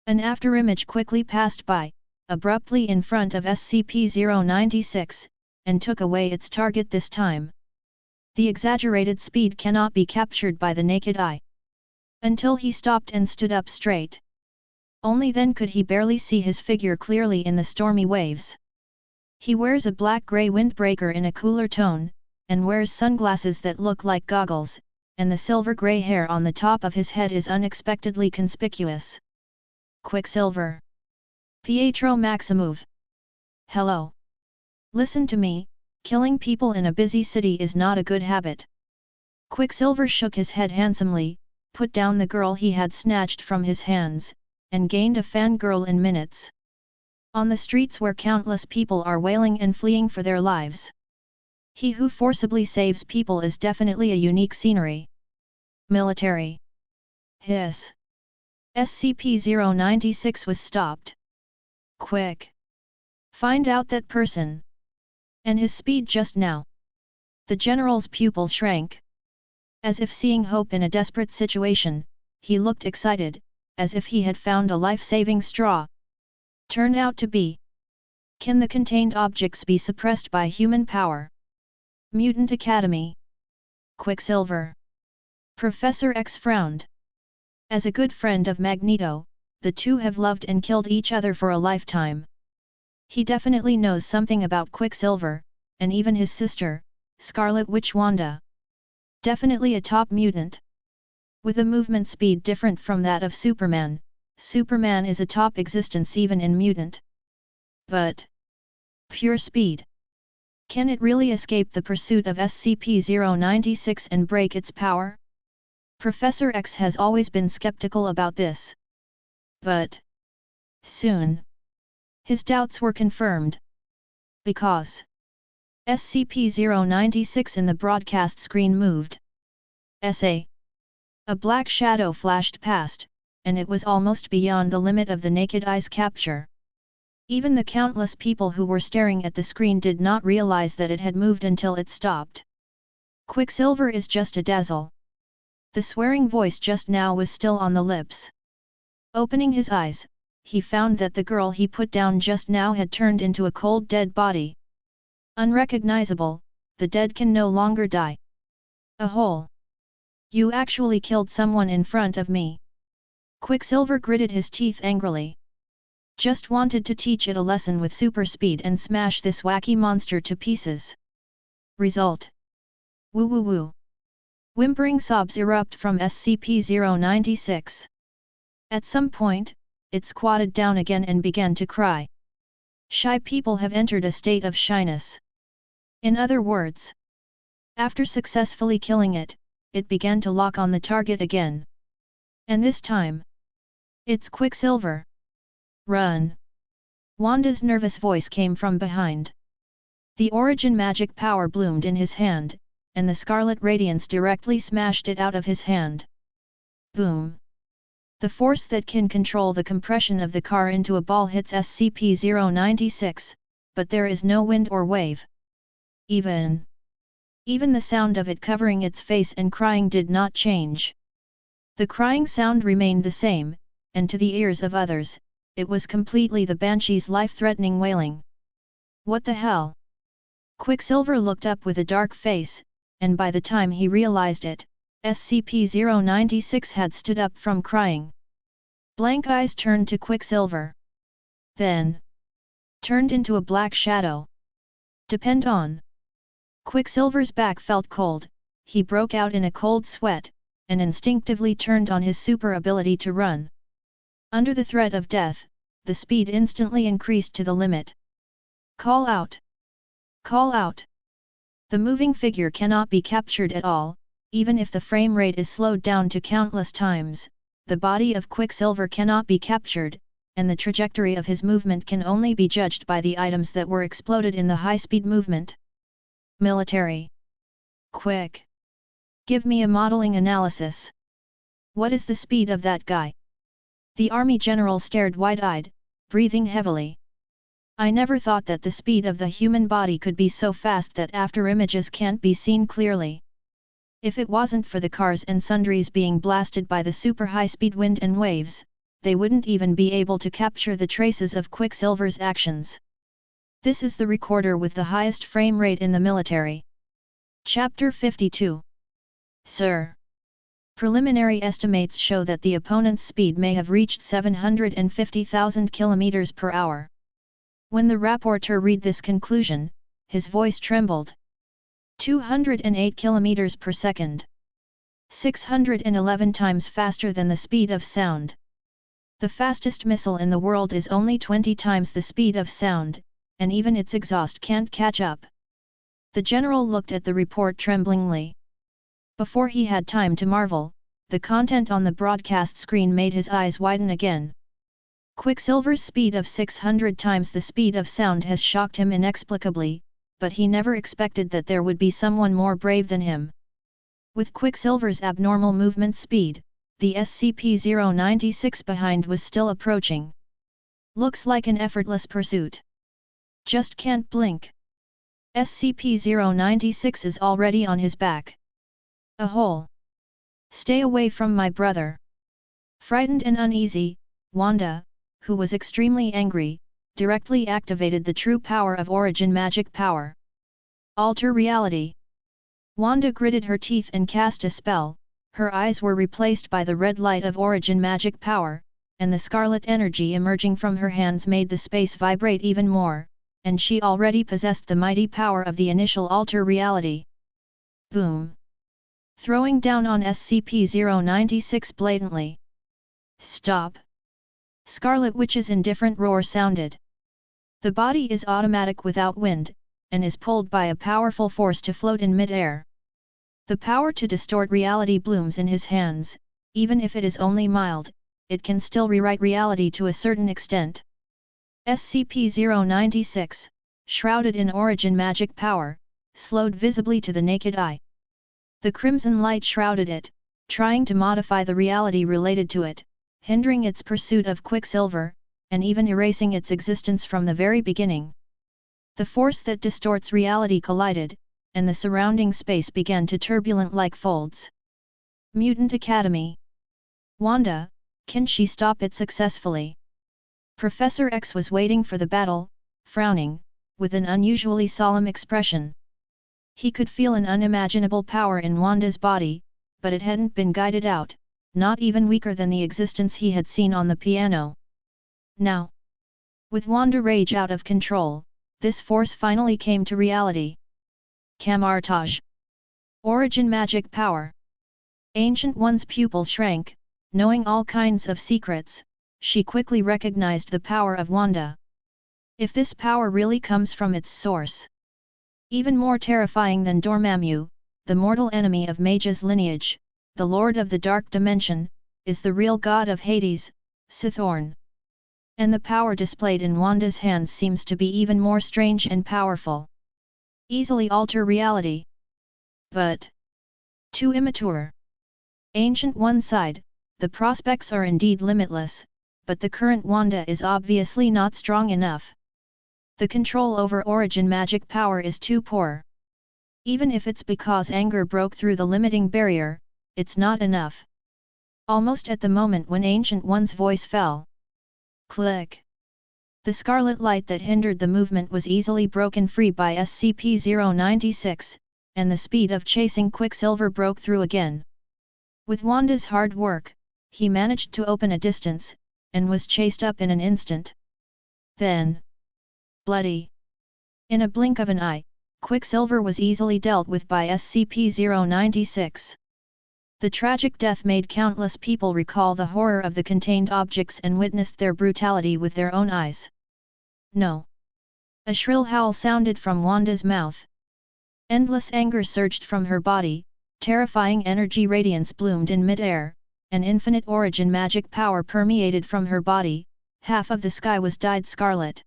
S1: An afterimage quickly passed by, abruptly in front of SCP-096, and took away its target this time. The exaggerated speed cannot be captured by the naked eye. Until he stopped and stood up straight. Only then could he barely see his figure clearly in the stormy waves. He wears a black-gray windbreaker in a cooler tone, and wears sunglasses that look like goggles, and the silver-gray hair on the top of his head is unexpectedly conspicuous. Quicksilver. Pietro Maximove. Hello. Listen to me, killing people in a busy city is not a good habit. Quicksilver shook his head handsomely, put down the girl he had snatched from his hands, and gained a fangirl in minutes. On the streets where countless people are wailing and fleeing for their lives, he who forcibly saves people is definitely a unique scenery. Military. Hiss. SCP-096 was stopped. Quick! Find out that person. And his speed just now. The general's pupil shrank. As if seeing hope in a desperate situation, he looked excited, as if he had found a life-saving straw. Turned out to be. Can the contained objects be suppressed by human power? Mutant Academy. Quicksilver. Professor X frowned. As a good friend of Magneto, the two have loved and killed each other for a lifetime. He definitely knows something about Quicksilver, and even his sister, Scarlet Witch Wanda. Definitely a top mutant. With a movement speed different from that of Superman, Superman is a top existence even in mutant. But pure speed. Can it really escape the pursuit of SCP-096 and break its power? Professor X has always been skeptical about this. But soon, his doubts were confirmed. Because SCP-096 in the broadcast screen moved. SA. A black shadow flashed past, and it was almost beyond the limit of the naked eye's capture. Even the countless people who were staring at the screen did not realize that it had moved until it stopped. Quicksilver is just a dazzle. The swearing voice just now was still on the lips. Opening his eyes, he found that the girl he put down just now had turned into a cold dead body. Unrecognizable, the dead can no longer die. A hole. You actually killed someone in front of me. Quicksilver gritted his teeth angrily. Just wanted to teach it a lesson with super speed and smash this wacky monster to pieces. Result. Woo woo woo. Whimpering sobs erupt from SCP-096. At some point, it squatted down again and began to cry. Shy people have entered a state of shyness. In other words, after successfully killing it, it began to lock on the target again. And this time, it's Quicksilver. Run! Wanda's nervous voice came from behind. The origin magic power bloomed in his hand, and the scarlet radiance directly smashed it out of his hand. Boom! The force that can control the compression of the car into a ball hits SCP-096, but there is no wind or wave. Even the sound of it covering its face and crying did not change. The crying sound remained the same, and to the ears of others, it was completely the banshee's life-threatening wailing. What the hell? Quicksilver looked up with a dark face, and by the time he realized it, SCP-096 had stood up from crying. Blank eyes turned to Quicksilver. Then turned into a black shadow. Depend on. Quicksilver's back felt cold, he broke out in a cold sweat, and instinctively turned on his super ability to run. Under the threat of death, the speed instantly increased to the limit. Call out! Call out! The moving figure cannot be captured at all, even if the frame rate is slowed down to countless times, the body of Quicksilver cannot be captured, and the trajectory of his movement can only be judged by the items that were exploded in the high-speed movement. Military. Quick! Give me a modeling analysis. What is the speed of that guy? The army general stared wide-eyed, breathing heavily. I never thought that the speed of the human body could be so fast that after images can't be seen clearly. If it wasn't for the cars and sundries being blasted by the super high-speed wind and waves, they wouldn't even be able to capture the traces of Quicksilver's actions. This is the recorder with the highest frame rate in the military. Chapter 52. Sir. Preliminary estimates show that the opponent's speed may have reached 750,000 km per hour. When the rapporteur read this conclusion, his voice trembled. 208 km per second. 611 times faster than the speed of sound. The fastest missile in the world is only 20 times the speed of sound, and even its exhaust can't catch up. The general looked at the report tremblingly. Before he had time to marvel, the content on the broadcast screen made his eyes widen again. Quicksilver's speed of 600 times the speed of sound has shocked him inexplicably, but he never expected that there would be someone more brave than him. With Quicksilver's abnormal movement speed, the SCP-096 behind was still approaching. Looks like an effortless pursuit. Just can't blink. SCP-096 is already on his back. A hole. Stay away from my brother. Frightened and uneasy, Wanda, who was extremely angry, directly activated the true power of origin magic power. Alter reality. Wanda gritted her teeth and cast a spell, her eyes were replaced by the red light of origin magic power, and the scarlet energy emerging from her hands made the space vibrate even more, and she already possessed the mighty power of the initial alter reality. Boom! Throwing down on SCP-096 blatantly. Stop! Scarlet Witch's indifferent roar sounded. The body is automatic without wind, and is pulled by a powerful force to float in mid-air. The power to distort reality blooms in his hands, even if it is only mild, it can still rewrite reality to a certain extent. SCP-096, shrouded in origin magic power, slowed visibly to the naked eye. The crimson light shrouded it, trying to modify the reality related to it, hindering its pursuit of Quicksilver, and even erasing its existence from the very beginning. The force that distorts reality collided, and the surrounding space began to turbulent like folds. Mutant Academy. Wanda, can she stop it successfully? Professor X was waiting for the battle, frowning, with an unusually solemn expression. He could feel an unimaginable power in Wanda's body, but it hadn't been guided out, not even weaker than the existence he had seen on the piano. Now, with Wanda rage out of control, this force finally came to reality. Camartage. Origin magic power. Ancient One's pupil shrank, knowing all kinds of secrets, she quickly recognized the power of Wanda. If this power really comes from its source. Even more terrifying than Dormammu, the mortal enemy of Mage's lineage, the Lord of the Dark Dimension, is the real god of Hades, Sithorn. And the power displayed in Wanda's hands seems to be even more strange and powerful. Easily alter reality. But too immature. Ancient One sighed, the prospects are indeed limitless, but the current Wanda is obviously not strong enough. The control over origin magic power is too poor. Even if it's because anger broke through the limiting barrier, it's not enough. Almost at the moment when Ancient One's voice fell. Click. The scarlet light that hindered the movement was easily broken free by SCP-096, and the speed of chasing Quicksilver broke through again. With Wanda's hard work, he managed to open a distance, and was chased up in an instant. Then, bloody. In a blink of an eye, Quicksilver was easily dealt with by SCP-096. The tragic death made countless people recall the horror of the contained objects and witnessed their brutality with their own eyes. No! A shrill howl sounded from Wanda's mouth. Endless anger surged from her body, terrifying energy radiance bloomed in mid-air, and infinite origin magic power permeated from her body, half of the sky was dyed scarlet.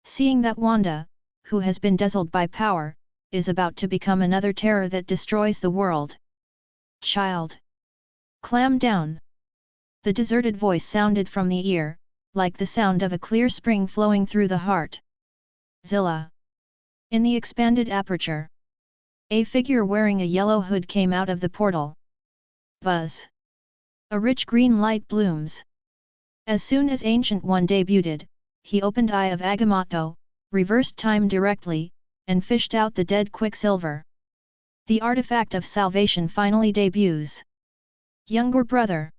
S1: Seeing that Wanda, who has been dazzled by power, is about to become another terror that destroys the world. Child! Clam down! The deserted voice sounded from the ear, like the sound of a clear spring flowing through the heart. Zilla! In the expanded aperture, a figure wearing a yellow hood came out of the portal. Buzz! A rich green light blooms. As soon as Ancient One debuted, he opened Eye of Agamotto, reversed time directly, and fished out the dead Quicksilver. The artifact of salvation finally debuts. Younger brother!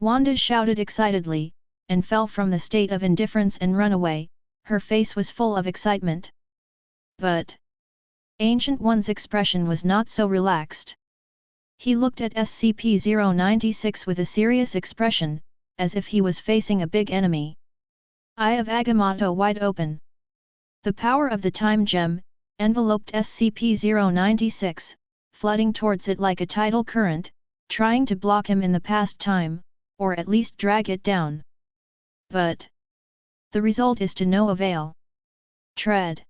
S1: Wanda shouted excitedly, and fell from the state of indifference and runaway, her face was full of excitement. But Ancient One's expression was not so relaxed. He looked at SCP-096 with a serious expression, as if he was facing a big enemy. Eye of Agamotto wide open. The power of the time gem enveloped SCP-096, flooding towards it like a tidal current, trying to block him in the past time, or at least drag it down. But the result is to no avail. Tread!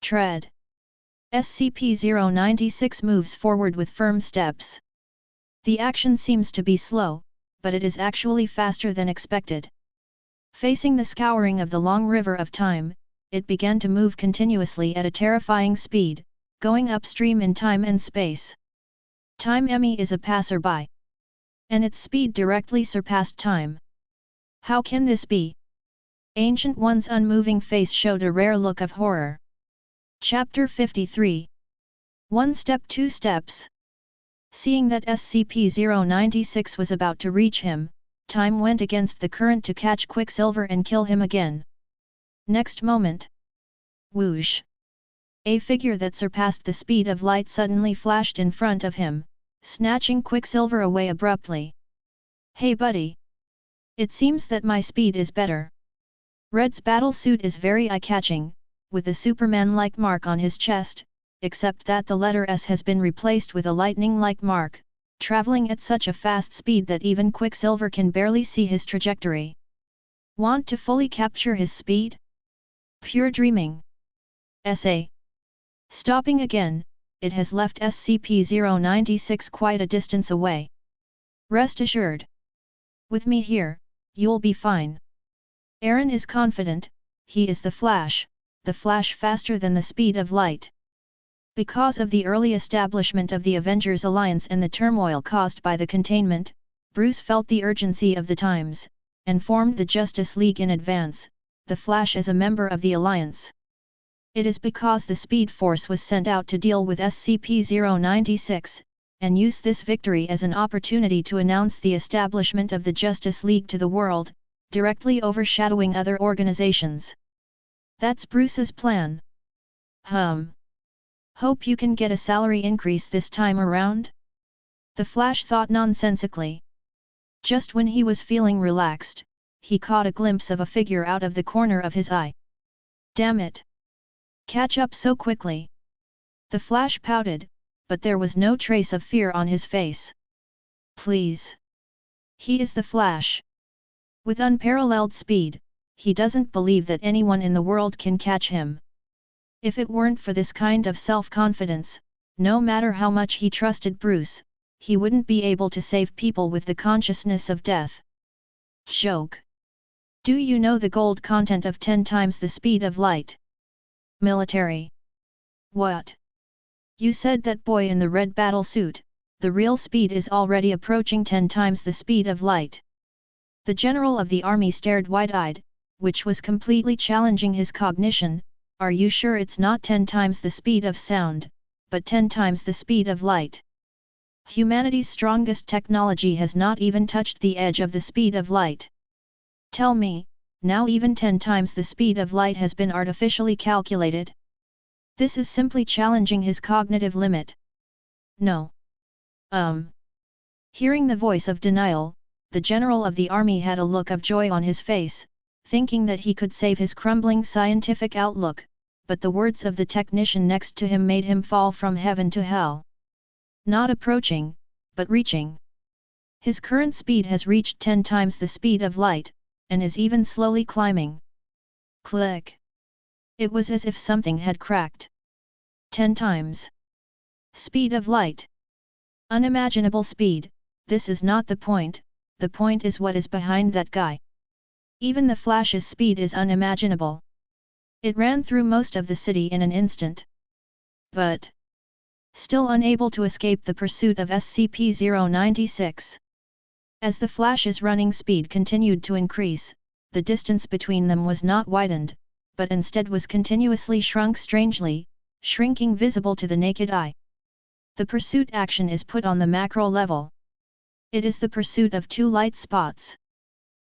S1: Tread! SCP-096 moves forward with firm steps. The action seems to be slow, but it is actually faster than expected. Facing the scouring of the long river of time, it began to move continuously at a terrifying speed, going upstream in time and space. Time Emmy is a passerby. And its speed directly surpassed time. How can this be? Ancient One's unmoving face showed a rare look of horror. Chapter 53. One step, two steps. Seeing that SCP-096 was about to reach him, time went against the current to catch Quicksilver and kill him again. Next moment. Whoosh! A figure that surpassed the speed of light suddenly flashed in front of him, snatching Quicksilver away abruptly. Hey buddy! It seems that my speed is better. Red's battlesuit is very eye-catching, with a Superman-like mark on his chest, except that the letter S has been replaced with a lightning-like mark, traveling at such a fast speed that even Quicksilver can barely see his trajectory. Want to fully capture his speed? Pure dreaming. SA. Stopping again, it has left SCP-096 quite a distance away. Rest assured. With me here, you'll be fine. Aaron is confident, he is the Flash faster than the speed of light. Because of the early establishment of the Avengers Alliance and the turmoil caused by the containment, Bruce felt the urgency of the times, and formed the Justice League in advance, the Flash as a member of the Alliance. It is because the Speed Force was sent out to deal with SCP-096, and use this victory as an opportunity to announce the establishment of the Justice League to the world, directly overshadowing other organizations. That's Bruce's plan. Hope you can get a salary increase this time around? The Flash thought nonsensically. Just when he was feeling relaxed, he caught a glimpse of a figure out of the corner of his eye. Damn it! Catch up so quickly! The Flash pouted, but there was no trace of fear on his face. Please! He is the Flash. With unparalleled speed, he doesn't believe that anyone in the world can catch him. If it weren't for this kind of self-confidence, no matter how much he trusted Bruce, he wouldn't be able to save people with the consciousness of death. Joke. Do you know the gold content of 10 times the speed of light? Military. What? You said that boy in the red battle suit, the real speed is already approaching 10 times the speed of light. The general of the army stared wide-eyed, which was completely challenging his cognition. Are you sure it's not 10 times the speed of sound, but 10 times the speed of light? Humanity's strongest technology has not even touched the edge of the speed of light. Tell me, now even 10 times the speed of light has been artificially calculated? This is simply challenging his cognitive limit. No. Hearing the voice of denial, the general of the army had a look of joy on his face, thinking that he could save his crumbling scientific outlook, but the words of the technician next to him made him fall from heaven to hell. Not approaching, but reaching. His current speed has reached 10 times the speed of light, and is even slowly climbing. Click. It was as if something had cracked. 10 times. Speed of light. Unimaginable speed, this is not the point is what is behind that guy. Even the Flash's speed is unimaginable. It ran through most of the city in an instant. But still unable to escape the pursuit of SCP-096. As the Flash's running speed continued to increase, the distance between them was not widened, but instead was continuously shrunk strangely, shrinking visible to the naked eye. The pursuit action is put on the macro level. It is the pursuit of 2 light spots.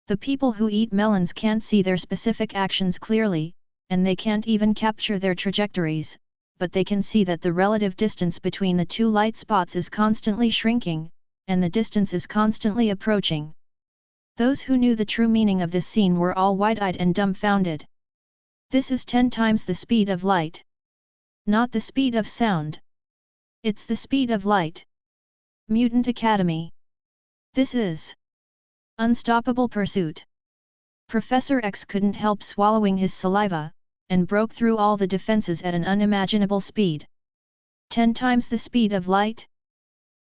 S1: The people who eat melons can't see their specific actions clearly, and they can't even capture their trajectories, but they can see that the relative distance between the 2 light spots is constantly shrinking, and the distance is constantly approaching. Those who knew the true meaning of this scene were all wide-eyed and dumbfounded. This is 10 times the speed of light. Not the speed of sound. It's the speed of light. Mutant Academy. This is unstoppable pursuit. Professor X couldn't help swallowing his saliva, and broke through all the defenses at an unimaginable speed. 10 times the speed of light?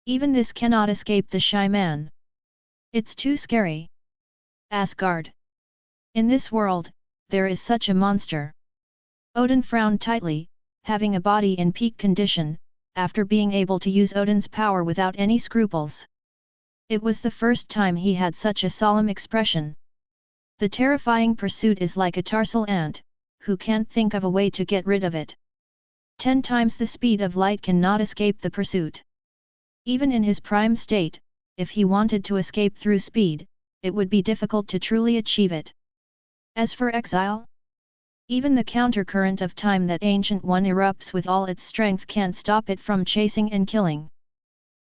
S1: Even this cannot escape the shy man. It's too scary. Asgard. In this world, there is such a monster. Odin frowned tightly, having a body in peak condition, after being able to use Odin's power without any scruples. It was the first time he had such a solemn expression. The terrifying pursuit is like a tarsal ant, who can't think of a way to get rid of it. 10 times the speed of light cannot escape the pursuit. Even in his prime state, if he wanted to escape through speed, it would be difficult to truly achieve it. As for exile? Even the countercurrent of time that Ancient One erupts with all its strength can't stop it from chasing and killing.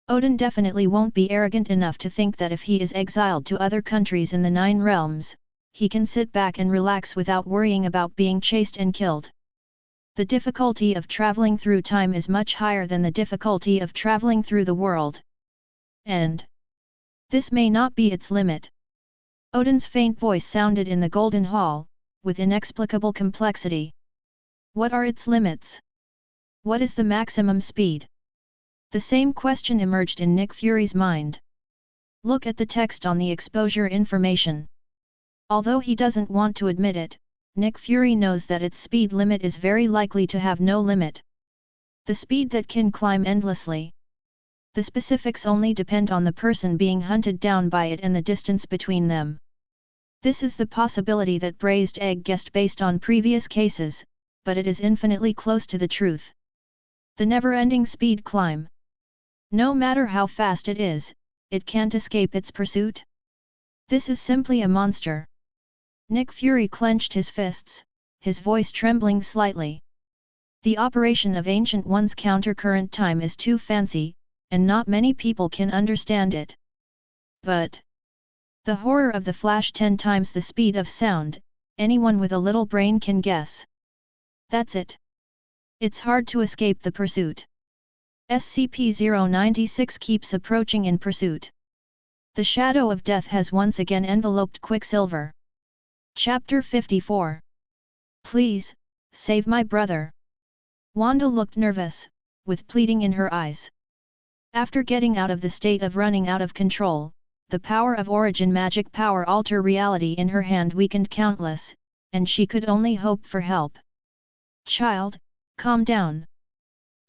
S1: Odin definitely won't be arrogant enough to think that if he is exiled to other countries in the 9 realms, he can sit back and relax without worrying about being chased and killed. The difficulty of traveling through time is much higher than the difficulty of traveling through the world. And this may not be its limit. Odin's faint voice sounded in the Golden Hall, with inexplicable complexity. What are its limits? What is the maximum speed? The same question emerged in Nick Fury's mind. Look at the text on the exposure information. Although he doesn't want to admit it, Nick Fury knows that its speed limit is very likely to have no limit. The speed that can climb endlessly. The specifics only depend on the person being hunted down by it and the distance between them. This is the possibility that Braised Egg guessed based on previous cases, but it is infinitely close to the truth. The never-ending speed climb. No matter how fast it is, it can't escape its pursuit. This is simply a monster. Nick Fury clenched his fists, his voice trembling slightly. The operation of Ancient One's countercurrent time is too fancy, and not many people can understand it. But the horror of the flash 10 times the speed of sound, anyone with a little brain can guess. That's it. It's hard to escape the pursuit. SCP-096 keeps approaching in pursuit. The shadow of death has once again enveloped Quicksilver. Chapter 54. Please, save my brother. Wanda looked nervous, with pleading in her eyes. After getting out of the state of running out of control, the power of origin magic power alter reality in her hand weakened countless, and she could only hope for help. Child, calm down.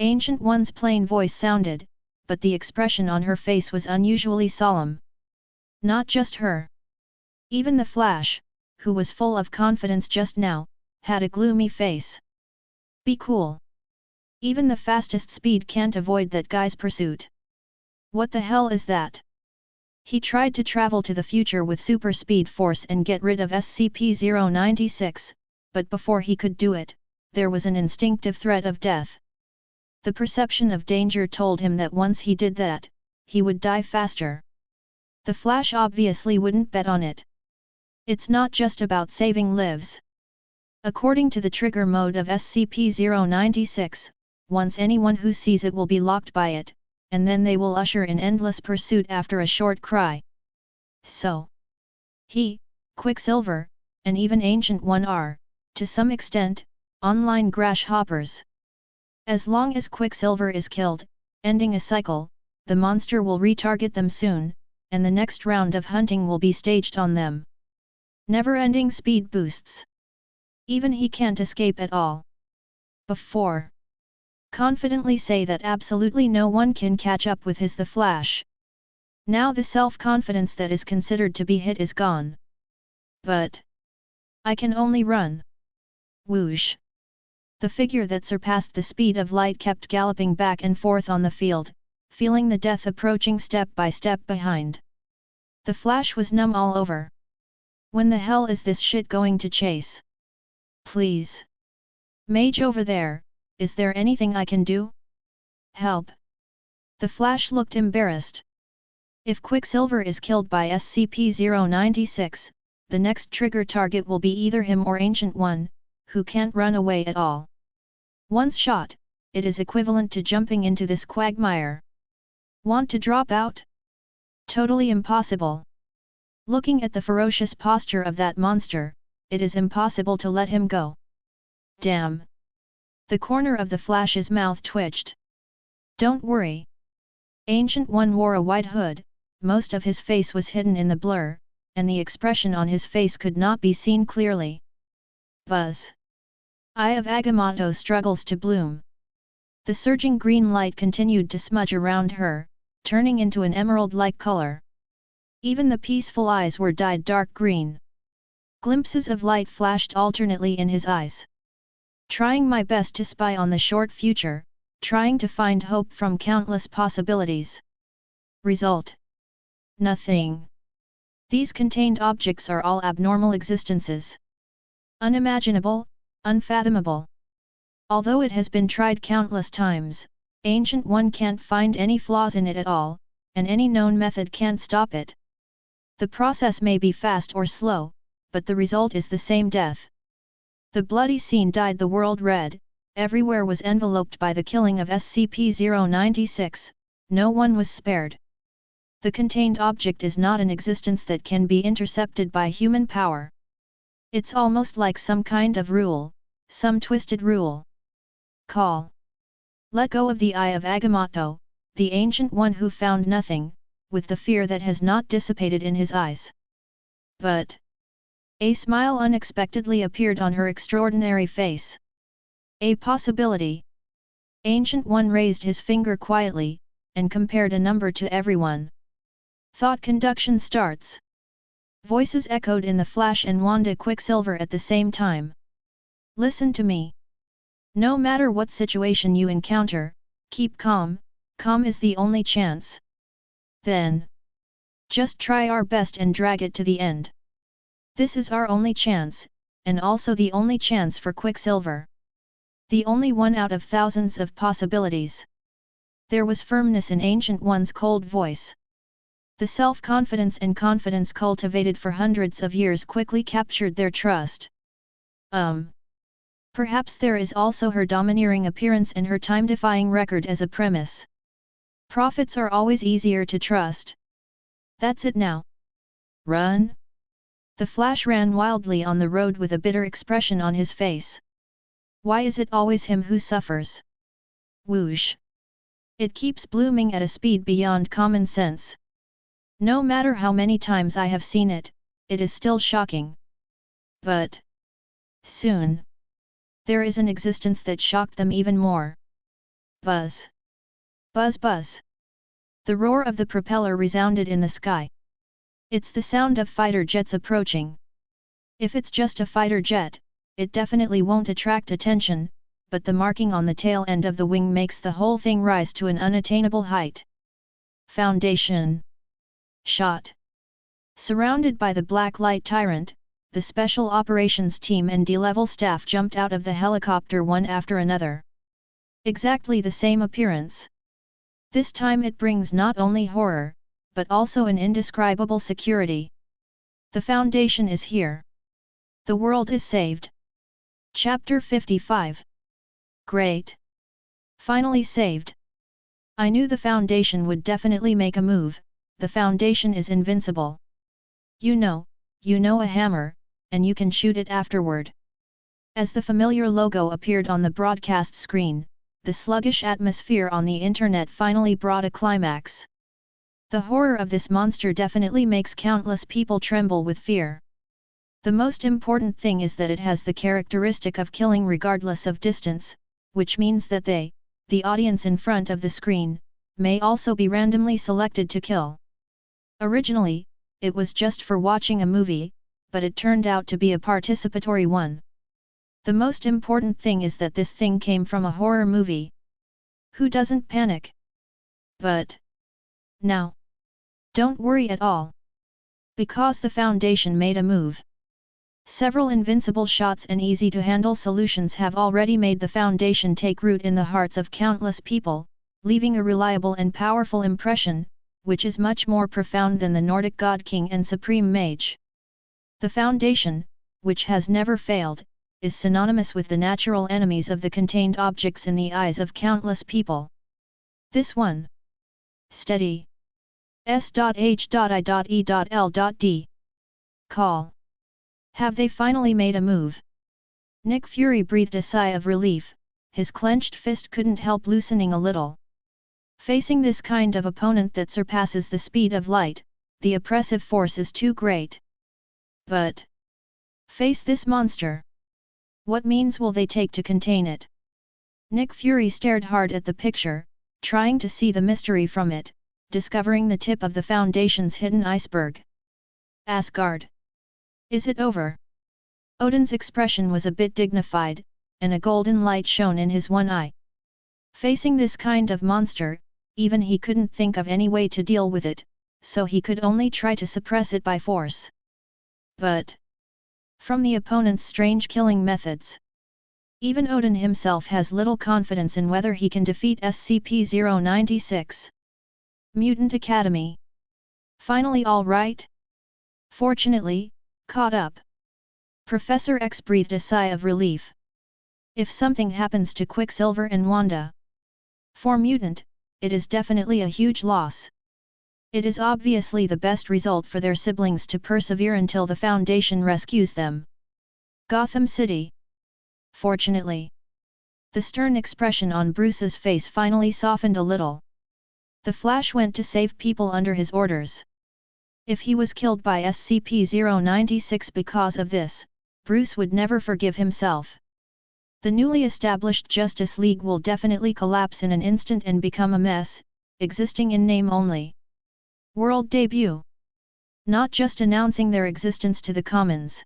S1: Ancient One's plain voice sounded, but the expression on her face was unusually solemn. Not just her. Even the Flash, who was full of confidence just now, had a gloomy face. Be cool. Even the fastest speed can't avoid that guy's pursuit. What the hell is that? He tried to travel to the future with super speed force and get rid of SCP-096, but before he could do it, there was an instinctive threat of death. The perception of danger told him that once he did that, he would die faster. The Flash obviously wouldn't bet on it. It's not just about saving lives. According to the trigger mode of SCP-096, once anyone who sees it will be locked by it, and then they will usher in endless pursuit after a short cry. So, he, Quicksilver, and even Ancient One are, to some extent, online grasshoppers. As long as Quicksilver is killed, ending a cycle, the monster will retarget them soon, and the next round of hunting will be staged on them. Never-ending speed boosts. Even he can't escape at all. Before. Confidently say that absolutely no one can catch up with his The Flash. Now the self-confidence that is considered to be hit is gone. But I can only run. Whoosh. The figure that surpassed the speed of light kept galloping back and forth on the field, feeling the death approaching step by step behind. The Flash was numb all over. When the hell is this shit going to chase? Please. Mage over there, is there anything I can do? Help. The Flash looked embarrassed. If Quicksilver is killed by SCP-096, the next trigger target will be either him or Ancient One, who can't run away at all. Once shot, it is equivalent to jumping into this quagmire. Want to drop out? Totally impossible. Looking at the ferocious posture of that monster, it is impossible to let him go. Damn. The corner of the Flash's mouth twitched. Don't worry. Ancient One wore a white hood, most of his face was hidden in the blur, and the expression on his face could not be seen clearly. Buzz. Eye of Agamotto struggles to bloom. The surging green light continued to smudge around her, turning into an emerald-like color. Even the peaceful eyes were dyed dark green. Glimpses of light flashed alternately in his eyes. Trying my best to spy on the short future, trying to find hope from countless possibilities. Result. Nothing. These contained objects are all abnormal existences. Unimaginable, unfathomable. Although it has been tried countless times, Ancient One can't find any flaws in it at all, and any known method can't stop it. The process may be fast or slow, but the result is the same: death. The bloody scene dyed the world red, everywhere was enveloped by the killing of SCP-096, no one was spared. The contained object is not an existence that can be intercepted by human power. It's almost like some kind of rule, some twisted rule. Call. Let go of the Eye of Agamotto, the Ancient One who found nothing, with the fear that has not dissipated in his eyes. But a smile unexpectedly appeared on her extraordinary face. A possibility. Ancient One raised his finger quietly, and compared a number to everyone. Thought conduction starts. Voices echoed in the Flash and Wanda Quicksilver at the same time. Listen to me. No matter what situation you encounter, keep calm, calm is the only chance. Then, just try our best and drag it to the end. This is our only chance, and also the only chance for Quicksilver. The only one out of thousands of possibilities. There was firmness in Ancient One's cold voice. The self-confidence and confidence cultivated for hundreds of years quickly captured their trust. Perhaps there is also her domineering appearance and her time-defying record as a premise. Prophets are always easier to trust. That's it now. Run! The Flash ran wildly on the road with a bitter expression on his face. Why is it always him who suffers? Whoosh! It keeps blooming at a speed beyond common sense. No matter how many times I have seen it, it is still shocking. But soon, there is an existence that shocked them even more. Buzz! Buzz buzz! The roar of the propeller resounded in the sky. It's the sound of fighter jets approaching. If it's just a fighter jet, it definitely won't attract attention, but the marking on the tail end of the wing makes the whole thing rise to an unattainable height. Foundation. Shot. Surrounded by the black light tyrant, the Special Operations Team and D-level staff jumped out of the helicopter one after another. Exactly the same appearance. This time it brings not only horror, but also an indescribable security. The Foundation is here. The world is saved. Chapter 55. Great! Finally saved. I knew the Foundation would definitely make a move. The Foundation is invincible. You know a hammer, and you can shoot it afterward. As the familiar logo appeared on the broadcast screen, the sluggish atmosphere on the internet finally brought a climax. The horror of this monster definitely makes countless people tremble with fear. The most important thing is that it has the characteristic of killing regardless of distance, which means that they, the audience in front of the screen, may also be randomly selected to kill. Originally, it was just for watching a movie, but it turned out to be a participatory one. The most important thing is that this thing came from a horror movie. Who doesn't panic? But now, don't worry at all. Because the Foundation made a move. Several invincible shots and easy-to-handle solutions have already made the Foundation take root in the hearts of countless people, leaving a reliable and powerful impression, which is much more profound than the Nordic God King and Supreme Mage. The Foundation, which has never failed, is synonymous with the natural enemies of the contained objects in the eyes of countless people. This one. Steady. S.H.I.E.L.D. Call. Have they finally made a move? Nick Fury breathed a sigh of relief, his clenched fist couldn't help loosening a little. Facing this kind of opponent that surpasses the speed of light, the oppressive force is too great. But face this monster. What means will they take to contain it? Nick Fury stared hard at the picture, trying to see the mystery from it, discovering the tip of the Foundation's hidden iceberg. Asgard. Is it over? Odin's expression was a bit dignified, and a golden light shone in his one eye. Facing this kind of monster, even he couldn't think of any way to deal with it, so he could only try to suppress it by force. But from the opponent's strange killing methods, even Odin himself has little confidence in whether he can defeat SCP-096. Mutant Academy. Finally all right? Fortunately, caught up. Professor X breathed a sigh of relief. If something happens to Quicksilver and Wanda, for Mutant, it is definitely a huge loss. It is obviously the best result for their siblings to persevere until the Foundation rescues them. Gotham City. Fortunately. The stern expression on Bruce's face finally softened a little. The Flash went to save people under his orders. If he was killed by SCP-096 because of this, Bruce would never forgive himself. The newly established Justice League will definitely collapse in an instant and become a mess, existing in name only. World debut. Not just announcing their existence to the commons.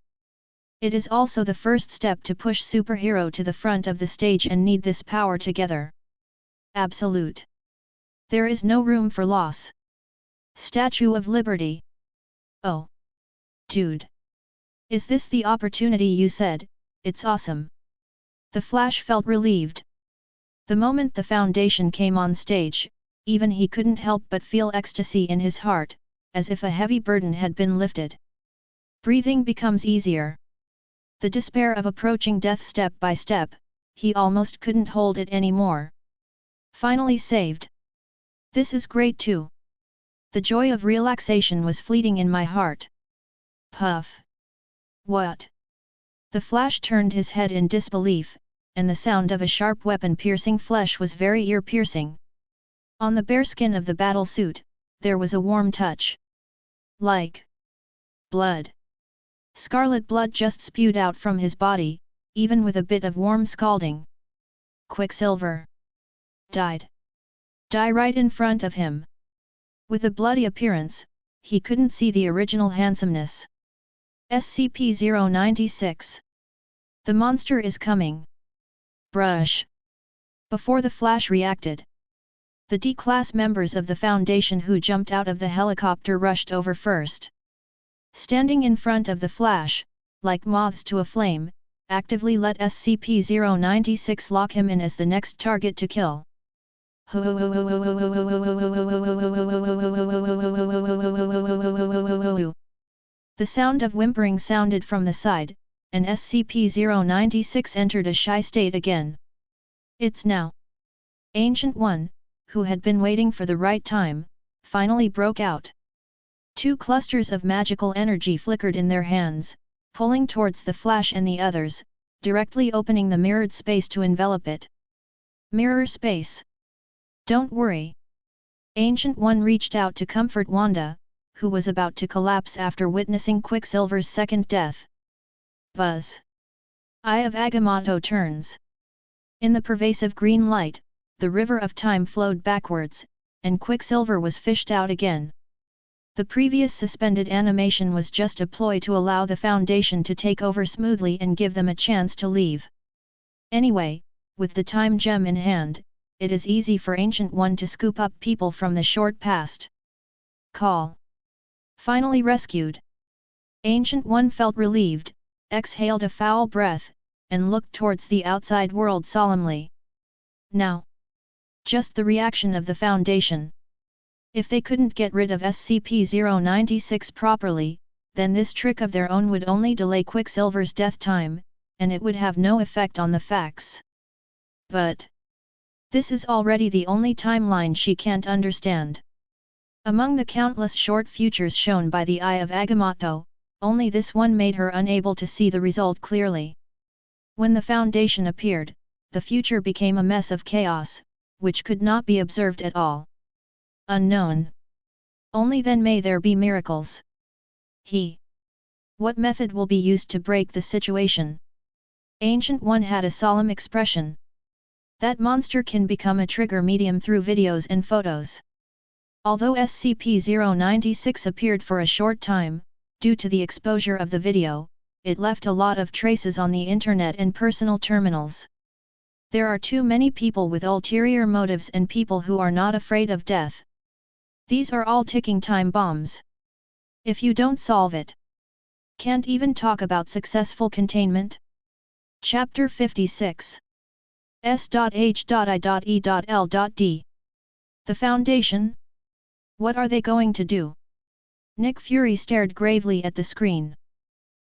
S1: It is also the first step to push superhero to the front of the stage and need this power together. Absolute. There is no room for loss. Statue of Liberty. Oh. Dude. Is this the opportunity you said? It's awesome. The Flash felt relieved. The moment the Foundation came on stage, even he couldn't help but feel ecstasy in his heart, as if a heavy burden had been lifted. Breathing becomes easier. The despair of approaching death step by step, he almost couldn't hold it anymore. Finally saved. This is great too. The joy of relaxation was fleeting in my heart. Puff. What? The Flash turned his head in disbelief, and the sound of a sharp weapon piercing flesh was very ear-piercing. On the bare skin of the battle suit, there was a warm touch. Like blood. Scarlet blood just spewed out from his body, even with a bit of warm scalding. Quicksilver. Died. Die right in front of him. With a bloody appearance, he couldn't see the original handsomeness. SCP-096. The monster is coming. Brush. Before the Flash reacted, the D-Class members of the Foundation who jumped out of the helicopter rushed over first. Standing in front of the Flash, like moths to a flame, actively let SCP-096 lock him in as the next target to kill. The sound of whimpering sounded from the side, and SCP-096 entered a shy state again. It's now. Ancient One, who had been waiting for the right time, finally broke out. Two clusters of magical energy flickered in their hands, pulling towards the Flash and the others, directly opening the mirrored space to envelop it. Mirror space. Don't worry. Ancient One reached out to comfort Wanda, who was about to collapse after witnessing Quicksilver's second death. Buzz. Eye of Agamotto turns. In the pervasive green light, the river of time flowed backwards, and Quicksilver was fished out again. The previous suspended animation was just a ploy to allow the Foundation to take over smoothly and give them a chance to leave. Anyway, with the time gem in hand, it is easy for Ancient One to scoop up people from the short past. Call. Finally rescued. Ancient One felt relieved, exhaled a foul breath, and looked towards the outside world solemnly. Now. Just the reaction of the Foundation. If they couldn't get rid of SCP-096 properly, then this trick of their own would only delay Quicksilver's death time, and it would have no effect on the facts. But this is already the only timeline she can't understand. Among the countless short futures shown by the Eye of Agamotto, only this one made her unable to see the result clearly. When the Foundation appeared, the future became a mess of chaos, which could not be observed at all. Unknown. Only then may there be miracles. What method will be used to break the situation? Ancient One had a solemn expression. That monster can become a trigger medium through videos and photos. Although SCP-096 appeared for a short time, due to the exposure of the video, it left a lot of traces on the internet and personal terminals. There are too many people with ulterior motives and people who are not afraid of death. These are all ticking time bombs. If you don't solve it, can't even talk about successful containment. Chapter 56. S.H.I.E.L.D. The Foundation? What are they going to do? Nick Fury stared gravely at the screen.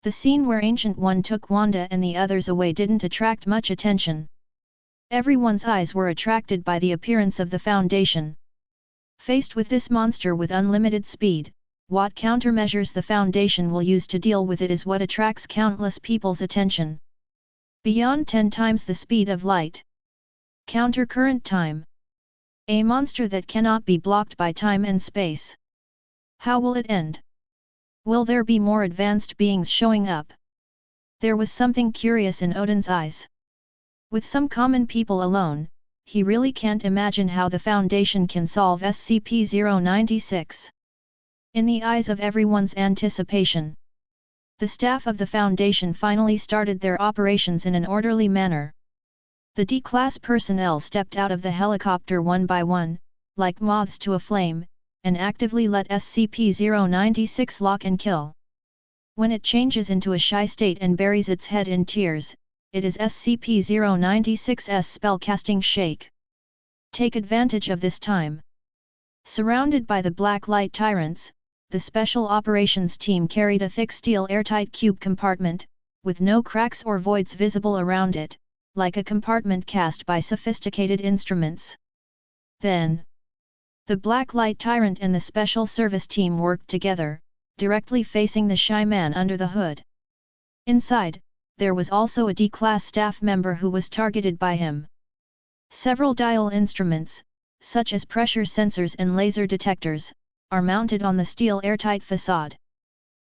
S1: The scene where Ancient One took Wanda and the others away didn't attract much attention. Everyone's eyes were attracted by the appearance of the Foundation. Faced with this monster with unlimited speed, what countermeasures the Foundation will use to deal with it is what attracts countless people's attention. Beyond 10 times the speed of light. Counter-current time. A monster that cannot be blocked by time and space. How will it end? Will there be more advanced beings showing up? There was something curious in Odin's eyes. With some common people alone, he really can't imagine how the Foundation can solve SCP-096. In the eyes of everyone's anticipation, the staff of the Foundation finally started their operations in an orderly manner. The D-Class personnel stepped out of the helicopter one by one, like moths to a flame, and actively let SCP-096 lock and kill. When it changes into a shy state and buries its head in tears, it is SCP-096's spellcasting shake. Take advantage of this time. Surrounded by the black light tyrants, the Special Operations Team carried a thick steel airtight cube compartment, with no cracks or voids visible around it, like a compartment cast by sophisticated instruments. Then, the Black Light Tyrant and the Special Service Team worked together, directly facing the shy man under the hood. Inside, there was also a D-Class staff member who was targeted by him. Several dial instruments, such as pressure sensors and laser detectors, are mounted on the steel airtight facade,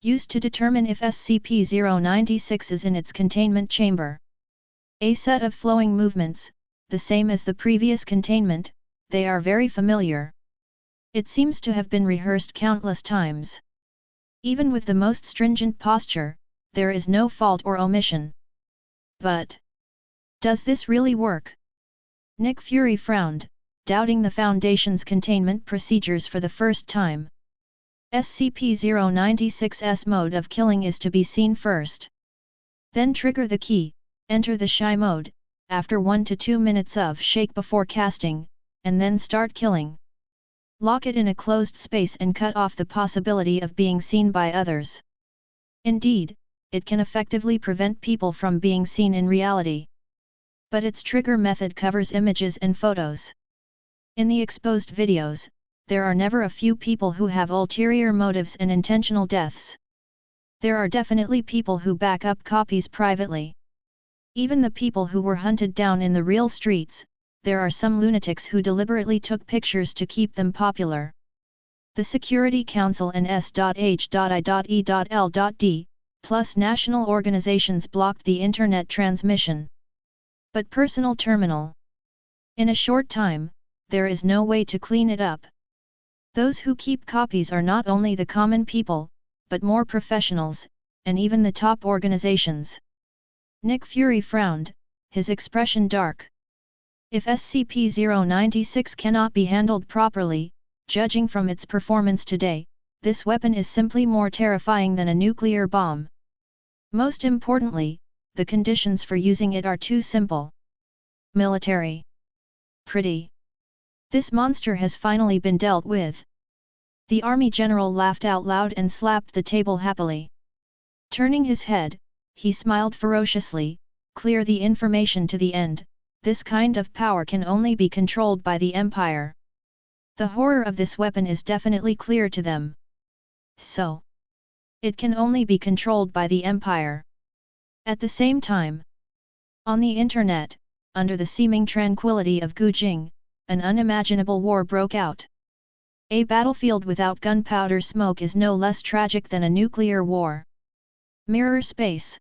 S1: used to determine if SCP-096 is in its containment chamber. A set of flowing movements, the same as the previous containment, they are very familiar. It seems to have been rehearsed countless times. Even with the most stringent posture, there is no fault or omission. But, does this really work? Nick Fury frowned, doubting the Foundation's containment procedures for the first time. SCP-096's mode of killing is to be seen first. Then trigger the key, enter the shy mode, after 1 to 2 minutes of shake before casting, and then start killing. Lock it in a closed space and cut off the possibility of being seen by others. Indeed, it can effectively prevent people from being seen in reality. But its trigger method covers images and photos. In the exposed videos, there are never a few people who have ulterior motives and intentional deaths. There are definitely people who back up copies privately. Even the people who were hunted down in the real streets, there are some lunatics who deliberately took pictures to keep them popular. The Security Council and S.H.I.E.L.D. plus national organizations blocked the internet transmission. But personal terminal. In a short time, there is no way to clean it up. Those who keep copies are not only the common people, but more professionals, and even the top organizations. Nick Fury frowned, his expression dark. If SCP-096 cannot be handled properly, judging from its performance today, this weapon is simply more terrifying than a nuclear bomb. Most importantly, the conditions for using it are too simple. Military. Pretty. This monster has finally been dealt with. The army general laughed out loud and slapped the table happily. Turning his head, he smiled ferociously, clear the information to the end. This kind of power can only be controlled by the Empire. The horror of this weapon is definitely clear to them. So, it can only be controlled by the Empire. At the same time, on the internet, under the seeming tranquility of Gujing, an unimaginable war broke out. A battlefield without gunpowder smoke is no less tragic than a nuclear war. Mirror space.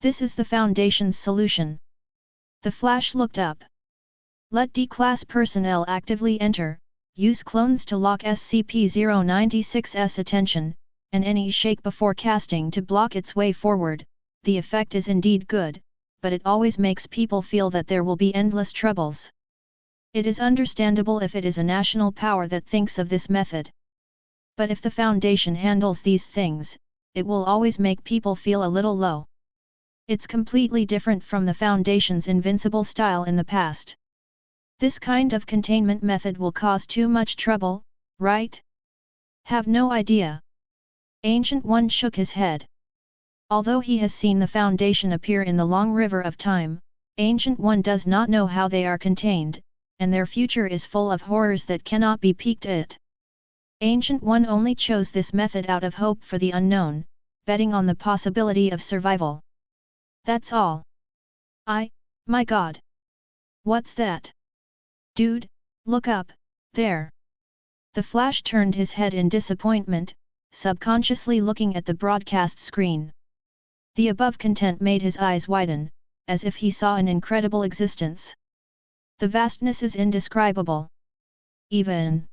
S1: This is the Foundation's solution. The Flash looked up. Let D-Class personnel actively enter, use clones to lock SCP-096's attention, and any shake before casting to block its way forward. The effect is indeed good, but it always makes people feel that there will be endless troubles. It is understandable if it is a national power that thinks of this method. But if the Foundation handles these things, it will always make people feel a little low. It's completely different from the Foundation's invincible style in the past. This kind of containment method will cause too much trouble, right? Have no idea. Ancient One shook his head. Although he has seen the Foundation appear in the long river of time, Ancient One does not know how they are contained, and their future is full of horrors that cannot be peeked at. Ancient One only chose this method out of hope for the unknown, betting on the possibility of survival. That's all. My God! What's that? Dude, Look up, there! The Flash turned his head in disappointment, subconsciously looking at the broadcast screen. The above content made his eyes widen, as if he saw an incredible existence. The vastness is indescribable. Even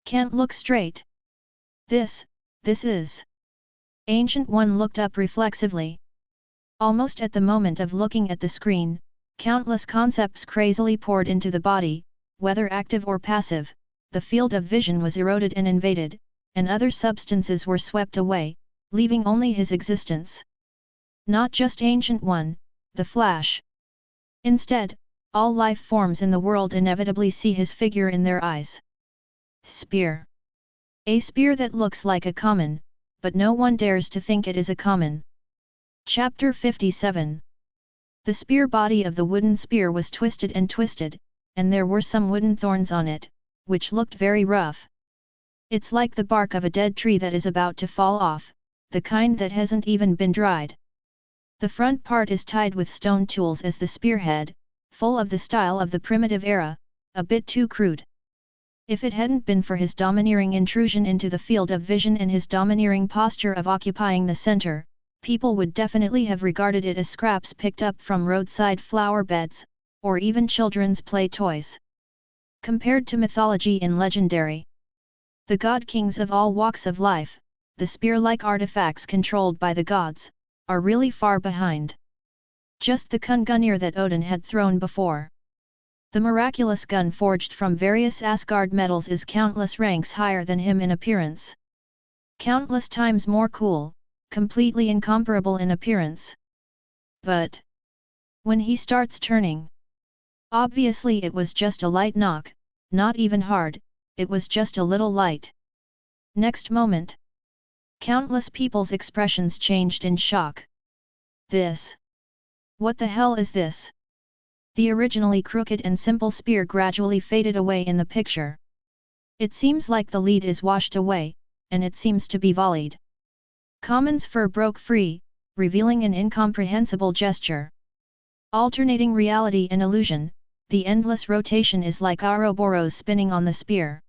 S1: can't look straight. This is... Ancient One looked up reflexively. Almost at the moment of looking at the screen, countless concepts crazily poured into the body, whether active or passive. The field of vision was eroded and invaded, and other substances were swept away, leaving only his existence. Not just Ancient One, the Flash. Instead, all life forms in the world inevitably see his figure in their eyes. Spear. A spear that looks like a common, but no one dares to think it is a common. Chapter 57. The spear body of the wooden spear was twisted, and there were some wooden thorns on it, which looked very rough. It's like the bark of a dead tree that is about to fall off, the kind that hasn't even been dried. The front part is tied with stone tools as the spearhead, full of the style of the primitive era, a bit too crude. If it hadn't been for his domineering intrusion into the field of vision and his domineering posture of occupying the center, people would definitely have regarded it as scraps picked up from roadside flower beds, or even children's play toys. Compared to mythology and legendary, the god-kings of all walks of life, the spear-like artifacts controlled by the gods, are really far behind. Just the Gungnir that Odin had thrown before. The miraculous gun forged from various Asgard metals is countless ranks higher than him in appearance. Countless times more cool, completely incomparable in appearance. But when he starts turning, obviously it was just a light knock, not even hard, it was just a little light. Next moment, countless people's expressions changed in shock. This? What the hell is this? The originally crooked and simple spear gradually faded away in the picture. It seems like the lead is washed away, and it seems to be volleyed. Common's fur broke free, revealing an incomprehensible gesture. Alternating reality and illusion, the endless rotation is like Ouroboros spinning on the spear.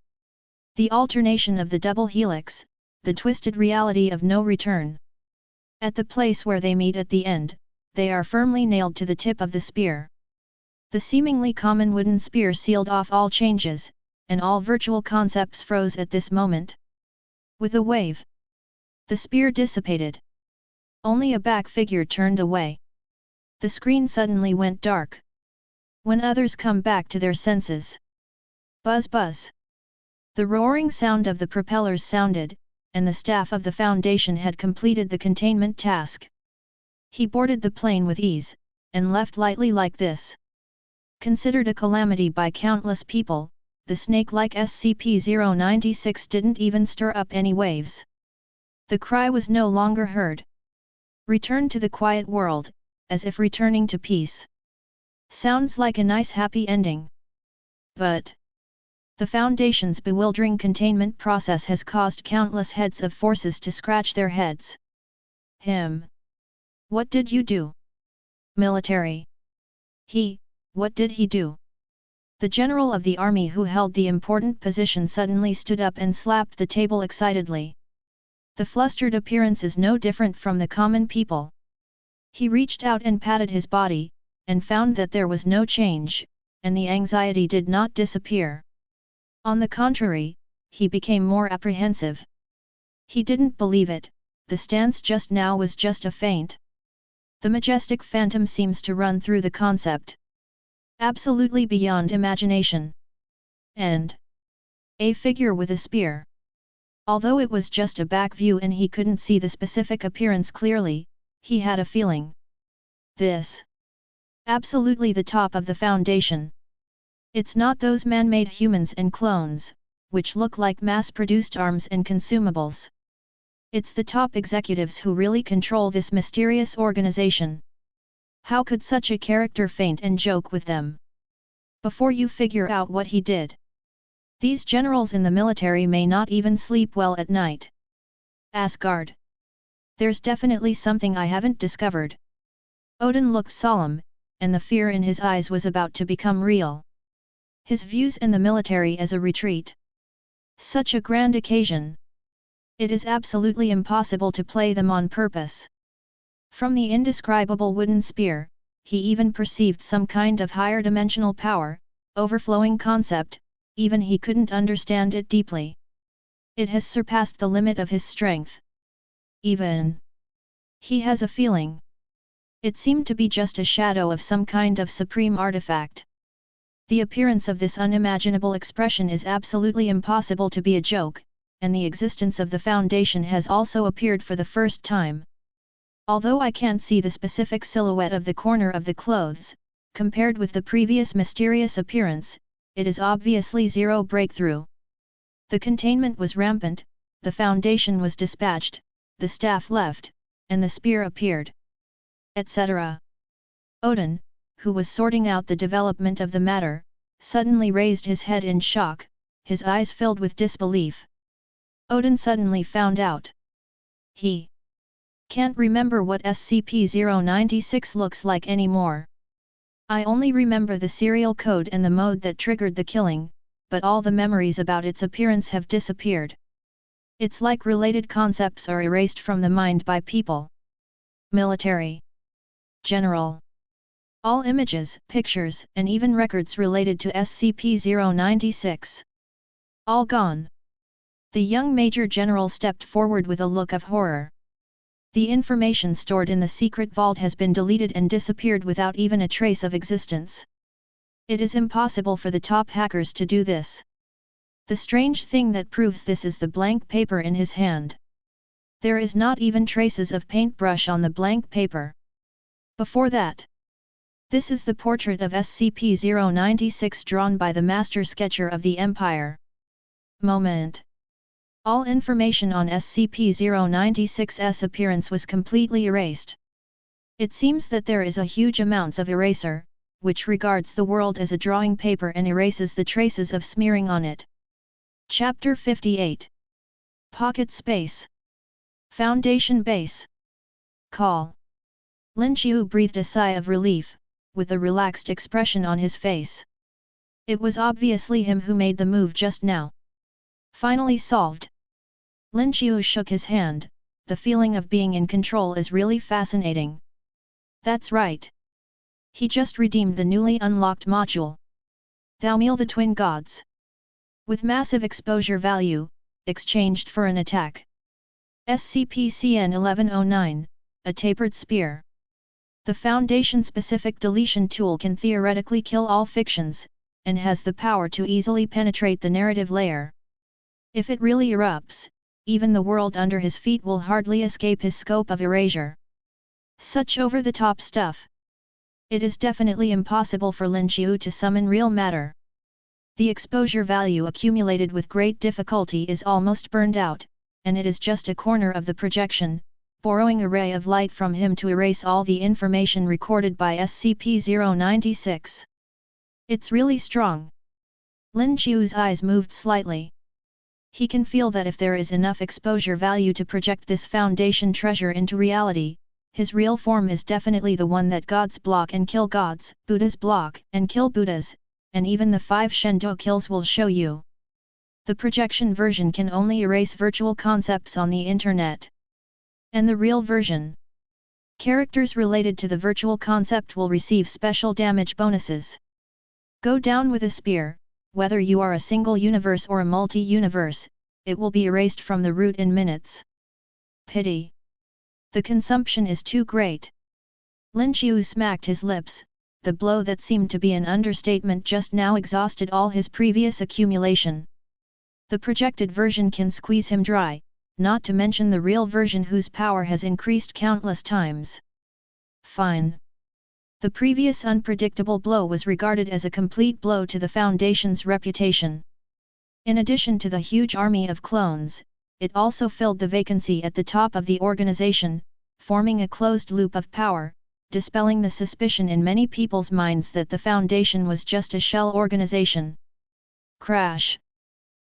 S1: The alternation of the double helix, the twisted reality of no return. At the place where they meet at the end, they are firmly nailed to the tip of the spear. The seemingly common wooden spear sealed off all changes, and all virtual concepts froze at this moment. With a wave, the spear dissipated. Only a back figure turned away. The screen suddenly went dark. When others come back to their senses. Buzz buzz. The roaring sound of the propellers sounded, and the staff of the Foundation had completed the containment task. He boarded the plane with ease, and left lightly like this. Considered a calamity by countless people, the snake-like SCP-096 didn't even stir up any waves. The cry was no longer heard. Return to the quiet world, as if returning to peace. Sounds like a nice happy ending. But the Foundation's bewildering containment process has caused countless heads of forces to scratch their heads. Him. What did you do? Military. What did he do? The general of the army who held the important position suddenly stood up and slapped the table excitedly. The flustered appearance is no different from the common people. He reached out and patted his body, and found that there was no change, and the anxiety did not disappear. On the contrary, he became more apprehensive. He didn't believe it, the stance just now was just a feint. The majestic phantom seems to run through the concept. Absolutely beyond imagination. And a figure with a spear. Although it was just a back view and he couldn't see the specific appearance clearly, he had a feeling. This. Absolutely the top of the Foundation. It's not those man-made humans and clones, which look like mass-produced arms and consumables. It's the top executives who really control this mysterious organization. How could such a character feint and joke with them? Before you figure out what he did. These generals in the military may not even sleep well at night. Asgard. There's definitely something I haven't discovered. Odin looked solemn, and the fear in his eyes was about to become real. his views and the military as a retreat. Such a grand occasion. It is absolutely impossible to play them on purpose. From the indescribable wooden spear, he even perceived some kind of higher dimensional power, overflowing concept, even he couldn't understand it deeply. It has surpassed the limit of his strength. Even he has a feeling. It seemed to be just a shadow of some kind of supreme artifact. The appearance of this unimaginable expression is absolutely impossible to be a joke, and the existence of the foundation has also appeared for the first time. Although I can't see the specific silhouette of the corner of the clothes, compared with the previous mysterious appearance, it is obviously zero breakthrough. The containment was rampant, the foundation was dispatched, the staff left, and the spear appeared. Etc. Odin, who was sorting out the development of the matter, suddenly raised his head in shock, his eyes filled with disbelief. Odin suddenly found out. He can't remember what SCP-096 looks like anymore. I only remember the serial code and the mode that triggered the killing, but all the memories about its appearance have disappeared. It's like related concepts are erased from the mind by people. Military. General. All images, pictures, and even records related to SCP-096. All gone. The young Major General stepped forward with a look of horror. The information stored in the secret vault has been deleted and disappeared without even a trace of existence. It is impossible for the top hackers to do this. The strange thing that proves this is the blank paper in his hand. There is not even traces of paintbrush on the blank paper. Before that, this is the portrait of SCP-096 drawn by the master sketcher of the Empire. Moment. All information on SCP-096's appearance was completely erased. It seems that there is a huge amount of eraser, which regards the world as a drawing paper and erases the traces of smearing on it. Chapter 58. Pocket Space. Foundation Base. Call. Lin Xiu breathed a sigh of relief, with a relaxed expression on his face. It was obviously him who made the move just now. Finally solved. Lin Xiu shook his hand. The feeling of being in control is really fascinating. That's right. He just redeemed the newly unlocked module. Thaumiel the Twin Gods. With massive exposure value, exchanged for an attack. SCP-CN-1109, a tapered spear. The Foundation-specific deletion tool can theoretically kill all fictions, and has the power to easily penetrate the narrative layer. If it really erupts, even the world under his feet will hardly escape his scope of erasure. Such over-the-top stuff. It is definitely impossible for Lin Xiu to summon real matter. The exposure value accumulated with great difficulty is almost burned out, and it is just a corner of the projection, borrowing a ray of light from him to erase all the information recorded by SCP-096. It's really strong. Lin Xiu's eyes moved slightly. He can feel that if there is enough exposure value to project this Foundation treasure into reality, his real form is definitely the one that gods block and kill gods, Buddhas block and kill Buddhas, and even the 5 Shendo kills will show you. The projection version can only erase virtual concepts on the internet. And the real version. Characters related to the virtual concept will receive special damage bonuses. Go down with a spear, whether you are a single universe or a multi-universe, it will be erased from the root in minutes. Pity. The consumption is too great. Lin Xiu smacked his lips. The blow that seemed to be an understatement just now exhausted all his previous accumulation. The projected version can squeeze him dry, not to mention the real version whose power has increased countless times. Fine. The previous unpredictable blow was regarded as a complete blow to the Foundation's reputation. In addition to the huge army of clones, it also filled the vacancy at the top of the organization, forming a closed loop of power, dispelling the suspicion in many people's minds that the Foundation was just a shell organization. Crash.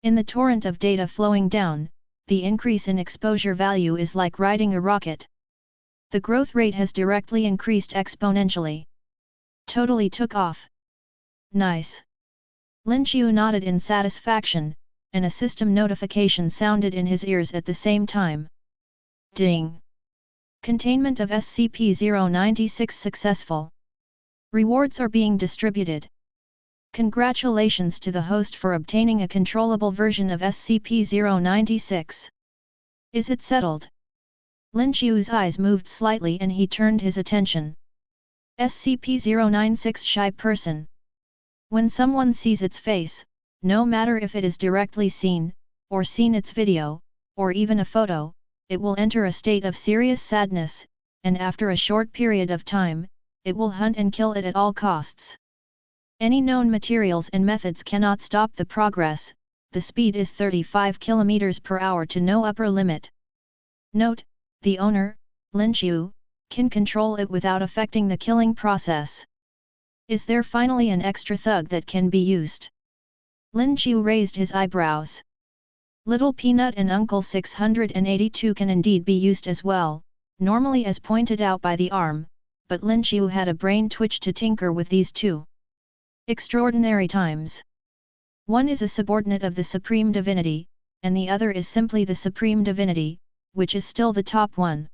S1: In the torrent of data flowing down, the increase in exposure value is like riding a rocket. The growth rate has directly increased exponentially. Totally took off. Nice. Lin Xiu nodded in satisfaction, and a system notification sounded in his ears at the same time. Ding! Containment of SCP-096 successful. Rewards are being distributed. Congratulations to the host for obtaining a controllable version of SCP-096. Is it settled? Lin Xiu's eyes moved slightly and he turned his attention. SCP-096 Shy Person. When someone sees its face, no matter if it is directly seen, or seen its video, or even a photo, it will enter a state of serious sadness, and after a short period of time, it will hunt and kill it at all costs. Any known materials and methods cannot stop the progress. The speed is 35 km per hour to no upper limit. Note, the owner, Lin Xiu, can control it without affecting the killing process. Is there finally an extra thug that can be used? Lin Xiu raised his eyebrows. Little Peanut and Uncle 682 can indeed be used as well, normally as pointed out by the arm, but Lin Xiu had a brain twitch to tinker with these two. Extraordinary times. One is a subordinate of the Supreme Divinity, and the other is simply the Supreme Divinity, which is still the top one.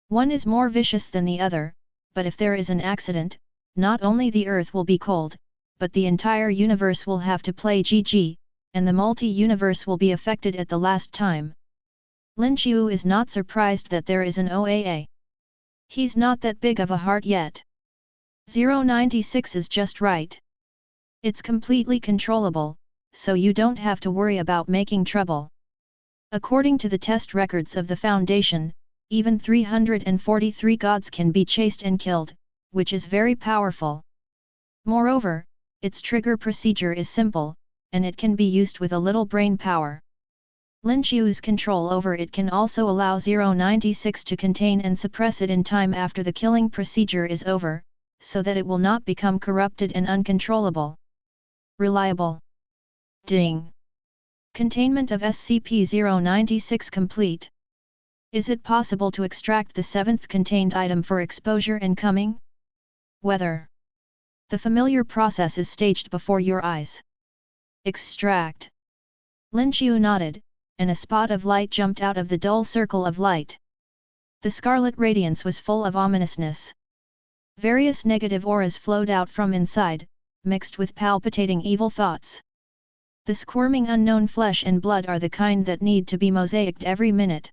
S1: One is more vicious than the other, but if there is an accident, not only the Earth will be cold, but the entire universe will have to play GG, and the multi-universe will be affected at the last time. Lin Xiu is not surprised that there is an OAA. He's not that big of a heart yet. 096 is just right. It's completely controllable, so you don't have to worry about making trouble. According to the test records of the Foundation, even 343 gods can be chased and killed, which is very powerful. Moreover, its trigger procedure is simple, and it can be used with a little brain power. Lin Xiu's control over it can also allow 096 to contain and suppress it in time after the killing procedure is over, so that it will not become corrupted and uncontrollable. Reliable. Ding! Containment of SCP-096 complete. Is it possible to extract the 7th contained item for exposure and coming? Whether. The familiar process is staged before your eyes. Extract. Lin Xiu nodded, and a spot of light jumped out of the dull circle of light. The scarlet radiance was full of ominousness. Various negative auras flowed out from inside, mixed with palpitating evil thoughts. The squirming unknown flesh and blood are the kind that need to be mosaicked every minute.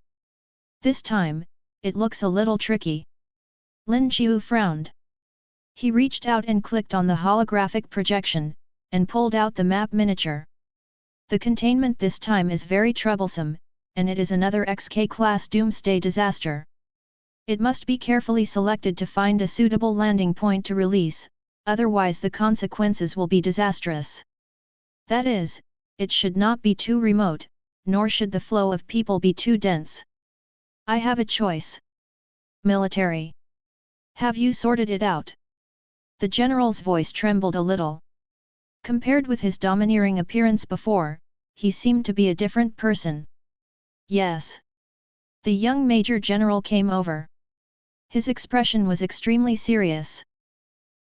S1: This time, it looks a little tricky. Lin Xiu frowned. He reached out and clicked on the holographic projection, and pulled out the map miniature. The containment this time is very troublesome, and it is another XK-class doomsday disaster. It must be carefully selected to find a suitable landing point to release, otherwise the consequences will be disastrous. That is, it should not be too remote, nor should the flow of people be too dense. I have a choice. Military. Have you sorted it out? The general's voice trembled a little. Compared with his domineering appearance before, he seemed to be a different person. Yes. The young Major General came over. His expression was extremely serious.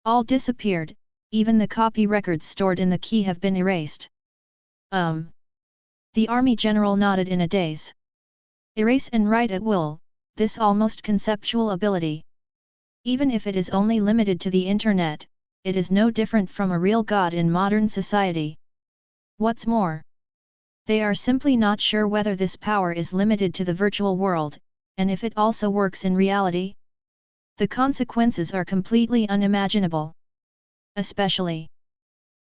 S1: All disappeared, even the copy records stored in the key have been erased. The Army General nodded in a daze. Erase and write at will, this almost conceptual ability. Even if it is only limited to the internet, it is no different from a real god in modern society. What's more, they are simply not sure whether this power is limited to the virtual world, and if it also works in reality. The consequences are completely unimaginable. Especially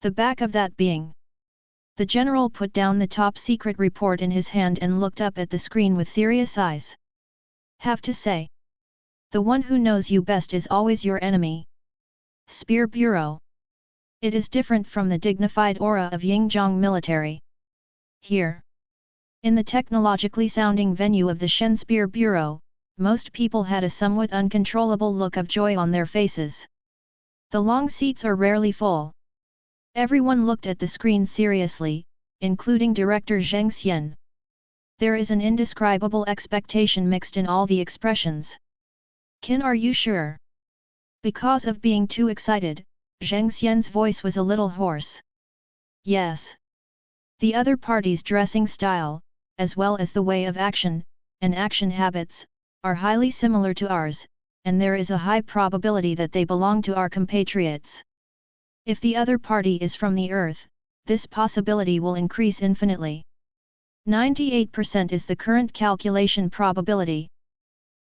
S1: the back of that being. The general put down the top secret report in his hand and looked up at the screen with serious eyes. Have to say, the one who knows you best is always your enemy. Spear Bureau. It is different from the dignified aura of Yingjiang military. Here, in the technologically sounding venue of the Shen Spear Bureau, most people had a somewhat uncontrollable look of joy on their faces. The long seats are rarely full. Everyone looked at the screen seriously, including Director Zheng Xian. There is an indescribable expectation mixed in all the expressions. Qin, are you sure? Because of being too excited, Zheng Xian's voice was a little hoarse. Yes. The other party's dressing style, as well as the way of action, and action habits, are highly similar to ours, and there is a high probability that they belong to our compatriots. If the other party is from the Earth, this possibility will increase infinitely. 98% is the current calculation probability.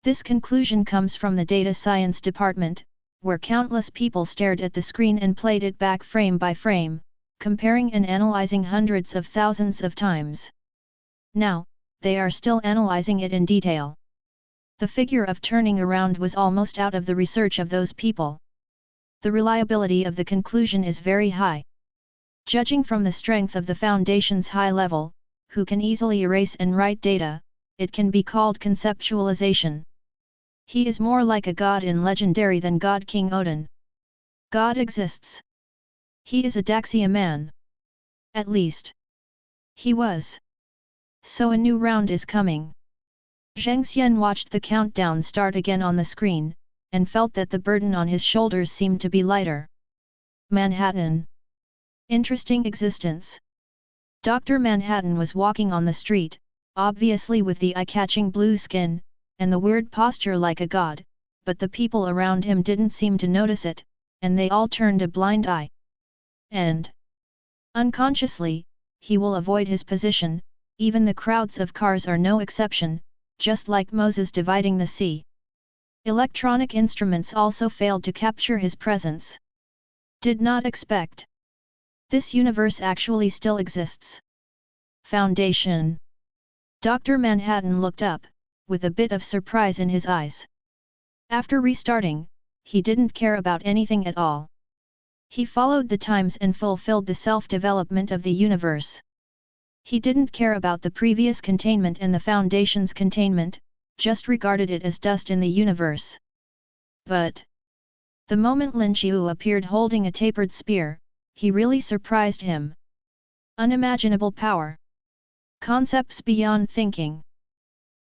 S1: This conclusion comes from the data science department, where countless people stared at the screen and played it back frame by frame, comparing and analyzing hundreds of thousands of times. Now, they are still analyzing it in detail. The figure of turning around was almost out of the research of those people. The reliability of the conclusion is very high. Judging from the strength of the Foundation's high level, who can easily erase and write data, it can be called conceptualization. He is more like a god in legendary than God King Odin. God exists. He is a Daxia man. At least. He was. So a new round is coming. Zheng Xian watched the countdown start again on the screen, and felt that the burden on his shoulders seemed to be lighter. Manhattan. Interesting existence. Dr. Manhattan was walking on the street, obviously with the eye-catching blue skin, and the weird posture like a god, but the people around him didn't seem to notice it, and they all turned a blind eye. And unconsciously, he will avoid his position, even the crowds of cars are no exception, just like Moses dividing the sea. Electronic instruments also failed to capture his presence. Did not expect. This universe actually still exists. Foundation. Dr. Manhattan looked up, with a bit of surprise in his eyes. After restarting, he didn't care about anything at all. He followed the times and fulfilled the self-development of the universe. He didn't care about the previous containment and the Foundation's containment, just regarded it as dust in the universe. But the moment Lin Xiu appeared holding a tapered spear, he really surprised him. Unimaginable power. Concepts beyond thinking.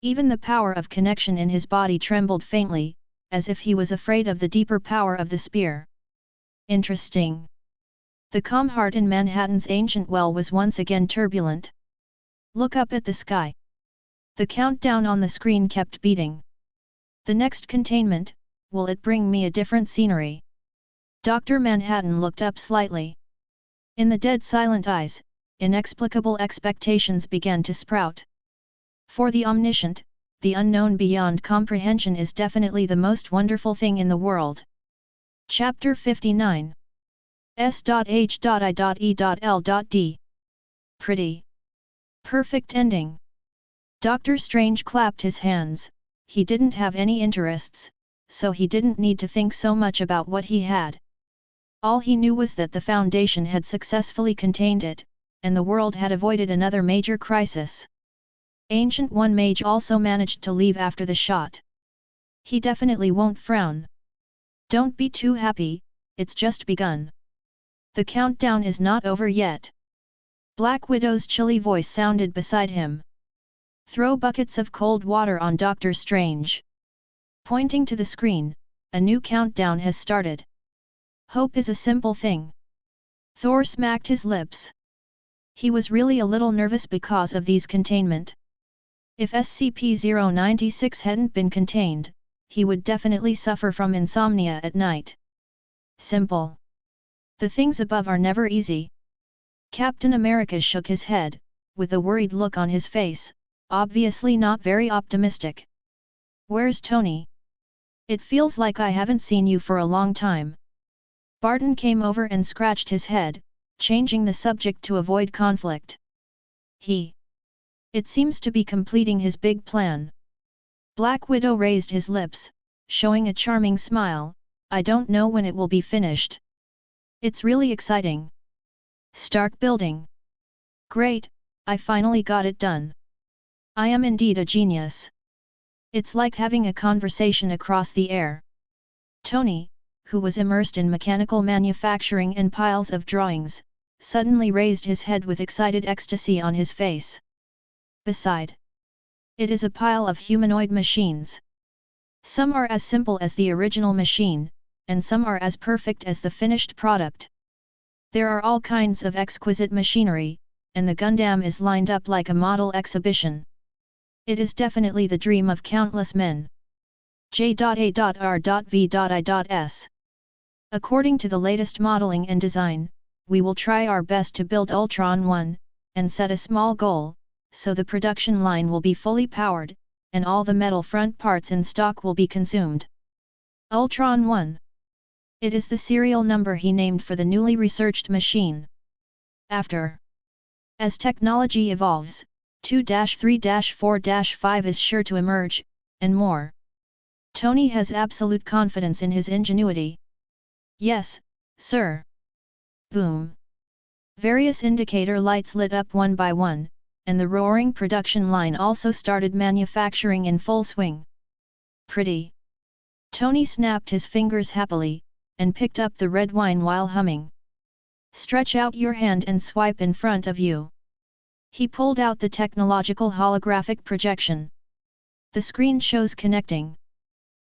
S1: Even the power of connection in his body trembled faintly, as if he was afraid of the deeper power of the spear. Interesting. The calm heart in Manhattan's ancient well was once again turbulent. Look up at the sky. The countdown on the screen kept beating. The next containment, will it bring me a different scenery? Dr. Manhattan looked up slightly. In the dead silent eyes, inexplicable expectations began to sprout. For the omniscient, the unknown beyond comprehension is definitely the most wonderful thing in the world. Chapter 59. S.H.I.E.L.D. Pretty. Perfect ending. Doctor Strange clapped his hands. He didn't have any interests, so he didn't need to think so much about what he had. All he knew was that the Foundation had successfully contained it, and the world had avoided another major crisis. Ancient One Mage also managed to leave after the shot. He definitely won't frown. Don't be too happy, it's just begun. The countdown is not over yet. Black Widow's chilly voice sounded beside him. Throw buckets of cold water on Dr. Strange. Pointing to the screen, a new countdown has started. Hope is a simple thing. Thor smacked his lips. He was really a little nervous because of these containment. If SCP-096 hadn't been contained, he would definitely suffer from insomnia at night. Simple. The things above are never easy. Captain America shook his head, with a worried look on his face, obviously not very optimistic. Where's Tony? It feels like I haven't seen you for a long time. Barton came over and scratched his head, changing the subject to avoid conflict. It seems to be completing his big plan. Black Widow raised his lips, showing a charming smile. I don't know when it will be finished. It's really exciting. Stark building. Great, I finally got it done. I am indeed a genius. It's like having a conversation across the air. Tony, who was immersed in mechanical manufacturing and piles of drawings, suddenly raised his head with excited ecstasy on his face. Beside it is a pile of humanoid machines. Some are as simple as the original machine, and some are as perfect as the finished product. There are all kinds of exquisite machinery, and the Gundam is lined up like a model exhibition. It is definitely the dream of countless men. J.A.R.V.I.S. According to the latest modeling and design, we will try our best to build Ultron 1, and set a small goal, so the production line will be fully powered, and all the metal front parts in stock will be consumed. Ultron 1. It is the serial number he named for the newly researched machine. As technology evolves, 2-3-4-5 is sure to emerge, and more. Tony has absolute confidence in his ingenuity. Yes, sir. Boom. Various indicator lights lit up one by one, and the roaring production line also started manufacturing in full swing. Pretty. Tony snapped his fingers happily, and picked up the red wine while humming. Stretch out your hand and swipe in front of you. He pulled out the technological holographic projection. The screen shows connecting.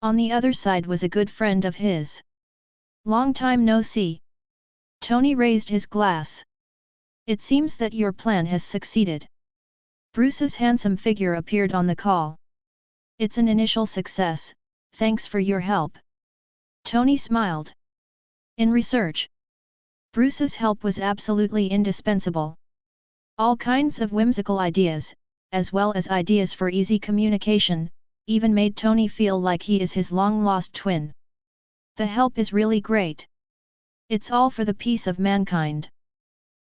S1: On the other side was a good friend of his. Long time no see. Tony raised his glass. It seems that your plan has succeeded. Bruce's handsome figure appeared on the call. It's an initial success, thanks for your help. Tony smiled. In research, Bruce's help was absolutely indispensable. All kinds of whimsical ideas, as well as ideas for easy communication, even made Tony feel like he is his long-lost twin. The help is really great. It's all for the peace of mankind.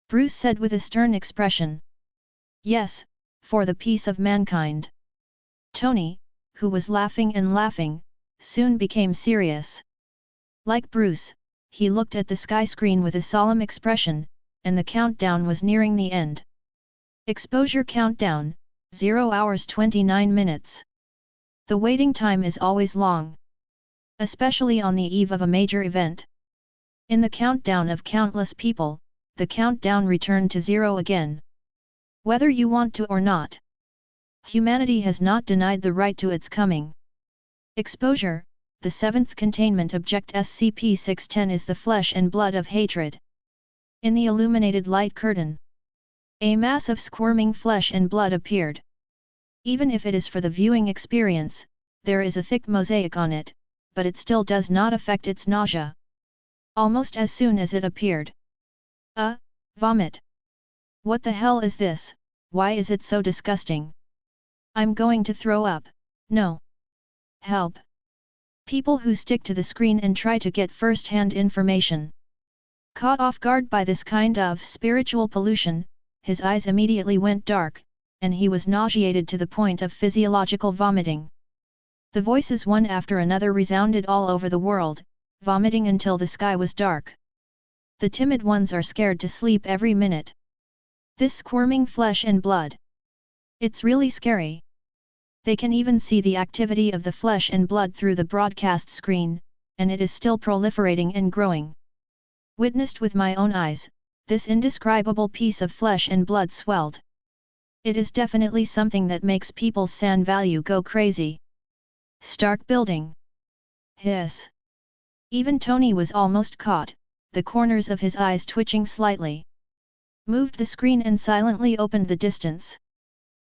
S1: Bruce said with a stern expression. Yes, for the peace of mankind. Tony, who was laughing and laughing, soon became serious. Like Bruce, he looked at the sky screen with a solemn expression, and the countdown was nearing the end. Exposure countdown, 0 hours 29 minutes. The waiting time is always long. Especially on the eve of a major event. In the countdown of countless people, the countdown returned to 0 again. Whether you want to or not, humanity has not denied the right to its coming. Exposure, the seventh containment object SCP-610 is the flesh and blood of hatred. In the illuminated light curtain, a mass of squirming flesh and blood appeared. Even if it is for the viewing experience, there is a thick mosaic on it, but it still does not affect its nausea. Almost as soon as it appeared. Vomit. What the hell is this? Why is it so disgusting? I'm going to throw up. No. Help. People who stick to the screen and try to get first-hand information. Caught off guard by this kind of spiritual pollution, his eyes immediately went dark, and he was nauseated to the point of physiological vomiting. The voices one after another resounded all over the world, vomiting until the sky was dark. The timid ones are scared to sleep every minute. This squirming flesh and blood. It's really scary. They can even see the activity of the flesh and blood through the broadcast screen, and it is still proliferating and growing. Witnessed with my own eyes, this indescribable piece of flesh and blood swelled. It is definitely something that makes people's san value go crazy. Stark building. Hiss. Even Tony was almost caught, the corners of his eyes twitching slightly. Moved the screen and silently opened the distance.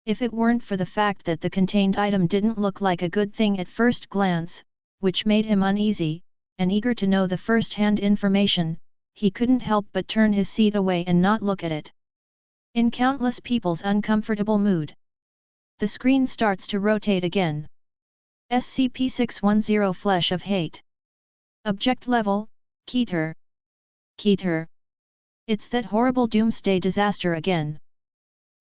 S1: If it weren't for the fact that the contained item didn't look like a good thing at first glance, which made him uneasy, and eager to know the first-hand information, he couldn't help but turn his seat away and not look at it. In countless people's uncomfortable mood, the screen starts to rotate again. SCP-610 Flesh of Hate. Object Level, Keter. Keter. It's that horrible doomsday disaster again.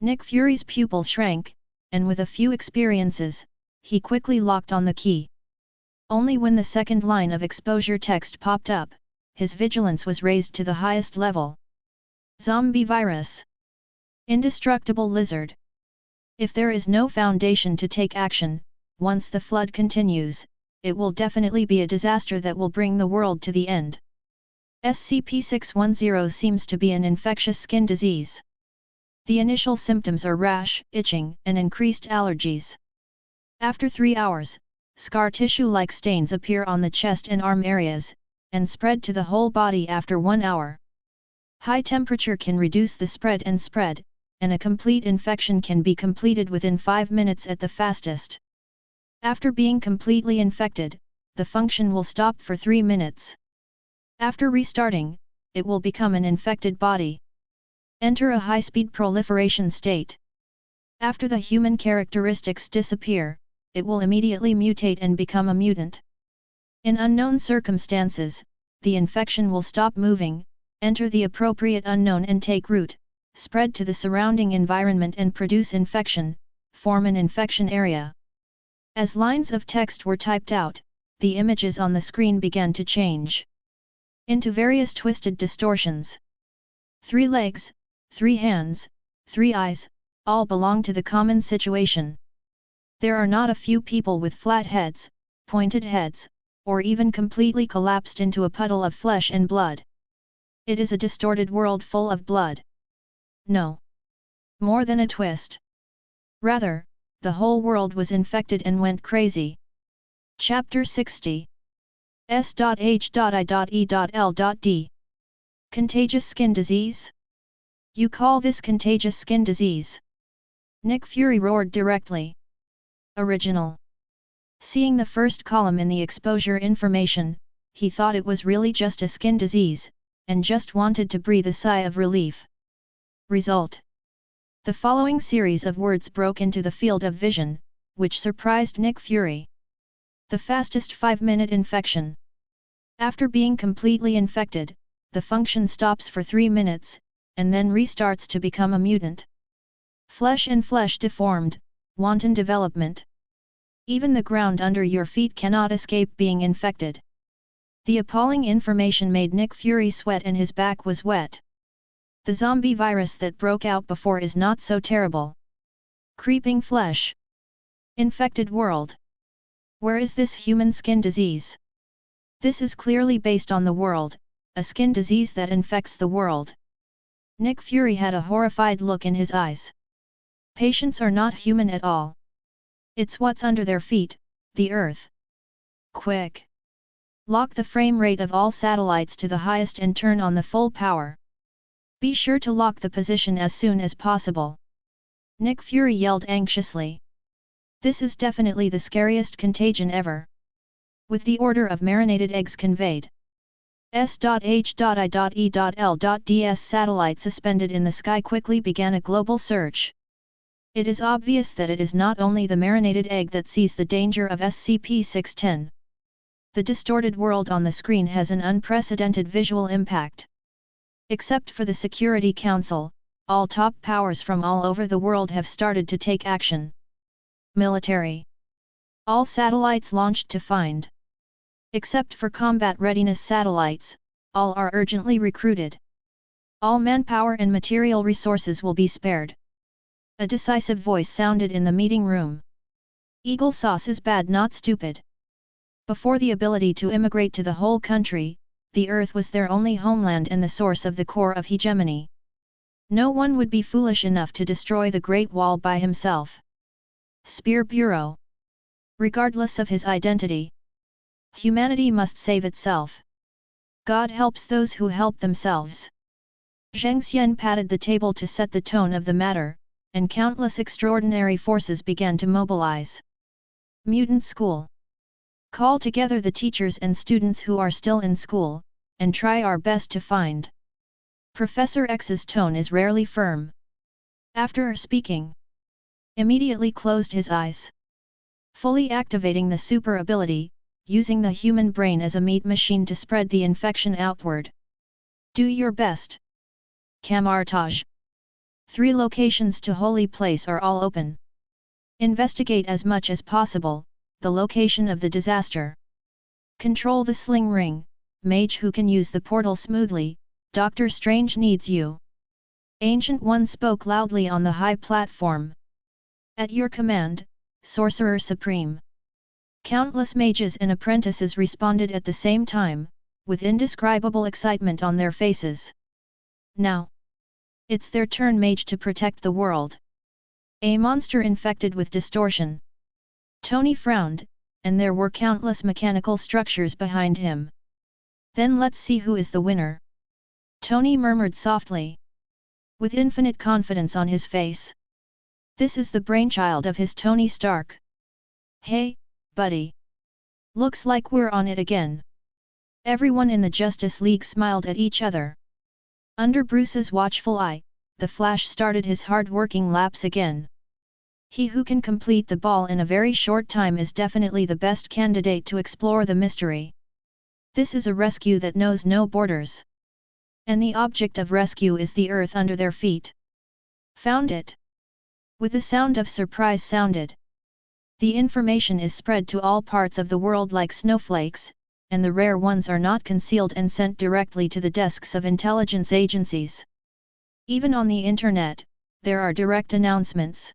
S1: Nick Fury's pupil shrank, and with a few experiences, he quickly locked on the key. Only when the second line of exposure text popped up, his vigilance was raised to the highest level. Zombie virus. Indestructible lizard. If there is no foundation to take action, once the flood continues, it will definitely be a disaster that will bring the world to the end. SCP-610 seems to be an infectious skin disease. The initial symptoms are rash, itching, and increased allergies. After 3 hours, scar tissue-like stains appear on the chest and arm areas, and spread to the whole body after 1 hour. High temperature can reduce the spread, and a complete infection can be completed within 5 minutes at the fastest. After being completely infected, the function will stop for 3 minutes. After restarting, it will become an infected body. Enter a high-speed proliferation state. After the human characteristics disappear, it will immediately mutate and become a mutant. In unknown circumstances, the infection will stop moving, enter the appropriate unknown and take root, spread to the surrounding environment and produce infection, form an infection area. As lines of text were typed out, the images on the screen began to change into various twisted distortions. 3 legs, 3 hands, 3 eyes, all belong to the common situation. There are not a few people with flat heads, pointed heads, or even completely collapsed into a puddle of flesh and blood. It is a distorted world full of blood. No. More than a twist. Rather, the whole world was infected and went crazy. Chapter 60. S.H.I.E.L.D. Contagious skin disease? You call this contagious skin disease? Nick Fury roared directly. Original. Seeing the first column in the exposure information, he thought it was really just a skin disease, and just wanted to breathe a sigh of relief. Result. The following series of words broke into the field of vision, which surprised Nick Fury. The fastest 5-minute infection. After being completely infected, the function stops for 3 minutes, and then restarts to become a mutant. Flesh and flesh deformed, wanton development. Even the ground under your feet cannot escape being infected. The appalling information made Nick Fury sweat and his back was wet. The zombie virus that broke out before is not so terrible. Creeping flesh. Infected world. Where is this human skin disease? This is clearly based on the world, a skin disease that infects the world. Nick Fury had a horrified look in his eyes. Patients are not human at all. It's what's under their feet, the earth. Quick! Lock the frame rate of all satellites to the highest and turn on the full power. Be sure to lock the position as soon as possible. Nick Fury yelled anxiously. This is definitely the scariest contagion ever. With the order of marinated eggs conveyed. S.H.I.E.L.D.'s satellite suspended in the sky quickly began a global search. It is obvious that it is not only the marinated egg that sees the danger of SCP-610. The distorted world on the screen has an unprecedented visual impact. Except for the Security Council, all top powers from all over the world have started to take action. Military. All satellites launched to find. Except for combat readiness satellites, all are urgently recruited. All manpower and material resources will be spared. A decisive voice sounded in the meeting room. Eagle sauce is bad, not stupid. Before the ability to immigrate to the whole country, the Earth was their only homeland and the source of the core of hegemony. No one would be foolish enough to destroy the Great Wall by himself. Spear Bureau. Regardless of his identity. Humanity must save itself. God helps those who help themselves. Zheng Xian patted the table to set the tone of the matter, and countless extraordinary forces began to mobilize. Mutant School. Call together the teachers and students who are still in school, and try our best to find. Professor X's tone is rarely firm. After speaking, immediately closed his eyes. Fully activating the super ability, using the human brain as a meat machine to spread the infection outward. Do your best. Camartage. 3 locations to holy place are all open. Investigate as much as possible the location of the disaster. Control the sling ring, mage who can use the portal smoothly, Doctor Strange needs you. Ancient One spoke loudly on the high platform. At your command, Sorcerer Supreme. Countless mages and apprentices responded at the same time, with indescribable excitement on their faces. Now. It's their turn, mage, to protect the world. A monster infected with distortion. Tony frowned, and there were countless mechanical structures behind him. Then let's see who is the winner. Tony murmured softly, with infinite confidence on his face. This is the brainchild of his Tony Stark. Hey, buddy. Looks like we're on it again. Everyone in the Justice League smiled at each other. Under Bruce's watchful eye, the Flash started his hard-working laps again. He who can complete the ball in a very short time is definitely the best candidate to explore the mystery. This is a rescue that knows no borders. And the object of rescue is the earth under their feet. Found it. With a sound of surprise sounded. The information is spread to all parts of the world like snowflakes, and the rare ones are not concealed and sent directly to the desks of intelligence agencies. Even on the internet, there are direct announcements.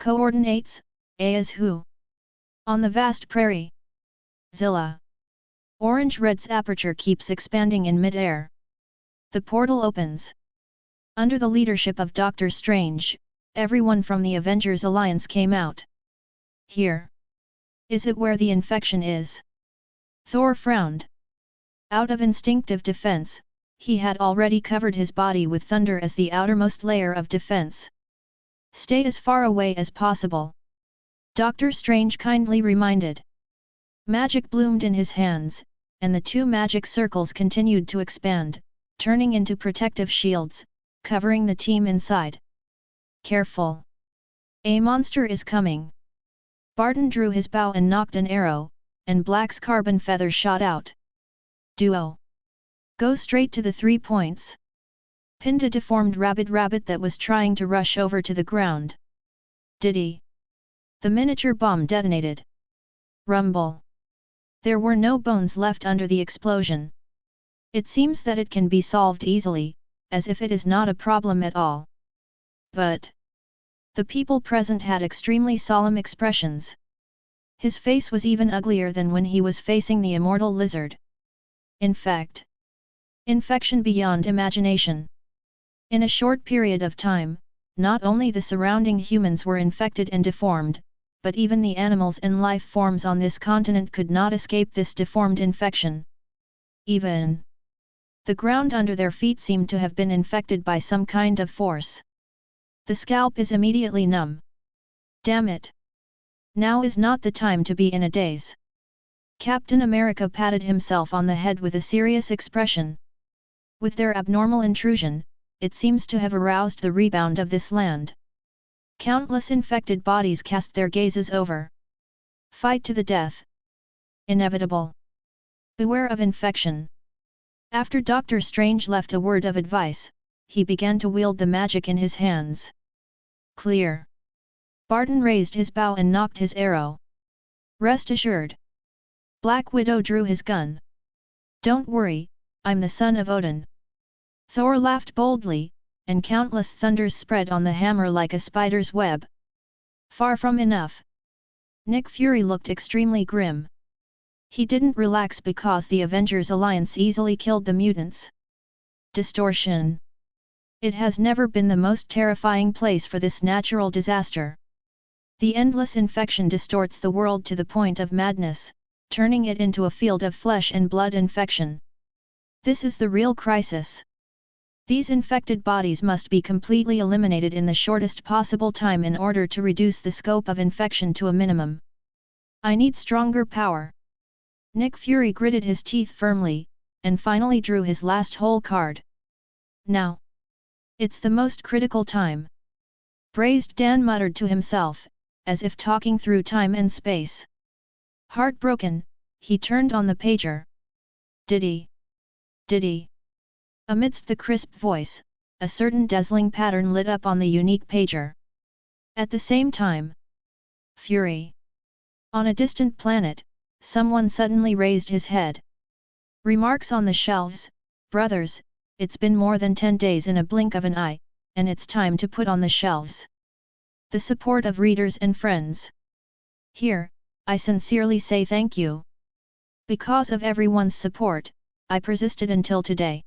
S1: Coordinates, A is who? On the vast prairie. Zilla. Orange-red's aperture keeps expanding in mid-air. The portal opens. Under the leadership of Doctor Strange, everyone from the Avengers Alliance came out. Here. Is it where the infection is? Thor frowned. Out of instinctive defense, he had already covered his body with thunder as the outermost layer of defense. Stay as far away as possible. Doctor Strange kindly reminded. Magic bloomed in his hands, and the two magic circles continued to expand, turning into protective shields, covering the team inside. Careful! A monster is coming! Barton drew his bow and knocked an arrow, and Black's carbon feather shot out. Duo! Go straight to the 3 points! Pinned a deformed rabbit that was trying to rush over to the ground. Diddy! The miniature bomb detonated. Rumble! There were no bones left under the explosion. It seems that it can be solved easily, as if it is not a problem at all. But the people present had extremely solemn expressions. His face was even uglier than when he was facing the immortal lizard. In fact, infection beyond imagination. In a short period of time, not only the surrounding humans were infected and deformed, but even the animals and life forms on this continent could not escape this deformed infection. Even the ground under their feet seemed to have been infected by some kind of force. The scalp is immediately numb. Damn it! Now is not the time to be in a daze. Captain America patted himself on the head with a serious expression. With their abnormal intrusion, it seems to have aroused the rebound of this land. Countless infected bodies cast their gazes over. Fight to the death. Inevitable. Beware of infection. After Doctor Strange left a word of advice, he began to wield the magic in his hands. Clear. Barton raised his bow and knocked his arrow. Rest assured. Black Widow drew his gun. Don't worry, I'm the son of Odin. Thor laughed boldly, and countless thunders spread on the hammer like a spider's web. Far from enough. Nick Fury looked extremely grim. He didn't relax because the Avengers Alliance easily killed the mutants. Distortion. It has never been the most terrifying place for this natural disaster. The endless infection distorts the world to the point of madness, turning it into a field of flesh and blood infection. This is the real crisis. These infected bodies must be completely eliminated in the shortest possible time in order to reduce the scope of infection to a minimum. I need stronger power. Nick Fury gritted his teeth firmly, and finally drew his last hole card. Now. It's the most critical time. Braised Dan muttered to himself, as if talking through time and space. Heartbroken, he turned on the pager. Diddy. Diddy. Amidst the crisp voice, a certain dazzling pattern lit up on the unique pager. At the same time, Fury. On a distant planet, someone suddenly raised his head. Remarks on the shelves, brothers, it's been more than 10 days in a blink of an eye, and it's time to put on the shelves. The support of readers and friends. Here, I sincerely say thank you. Because of everyone's support, I persisted until today.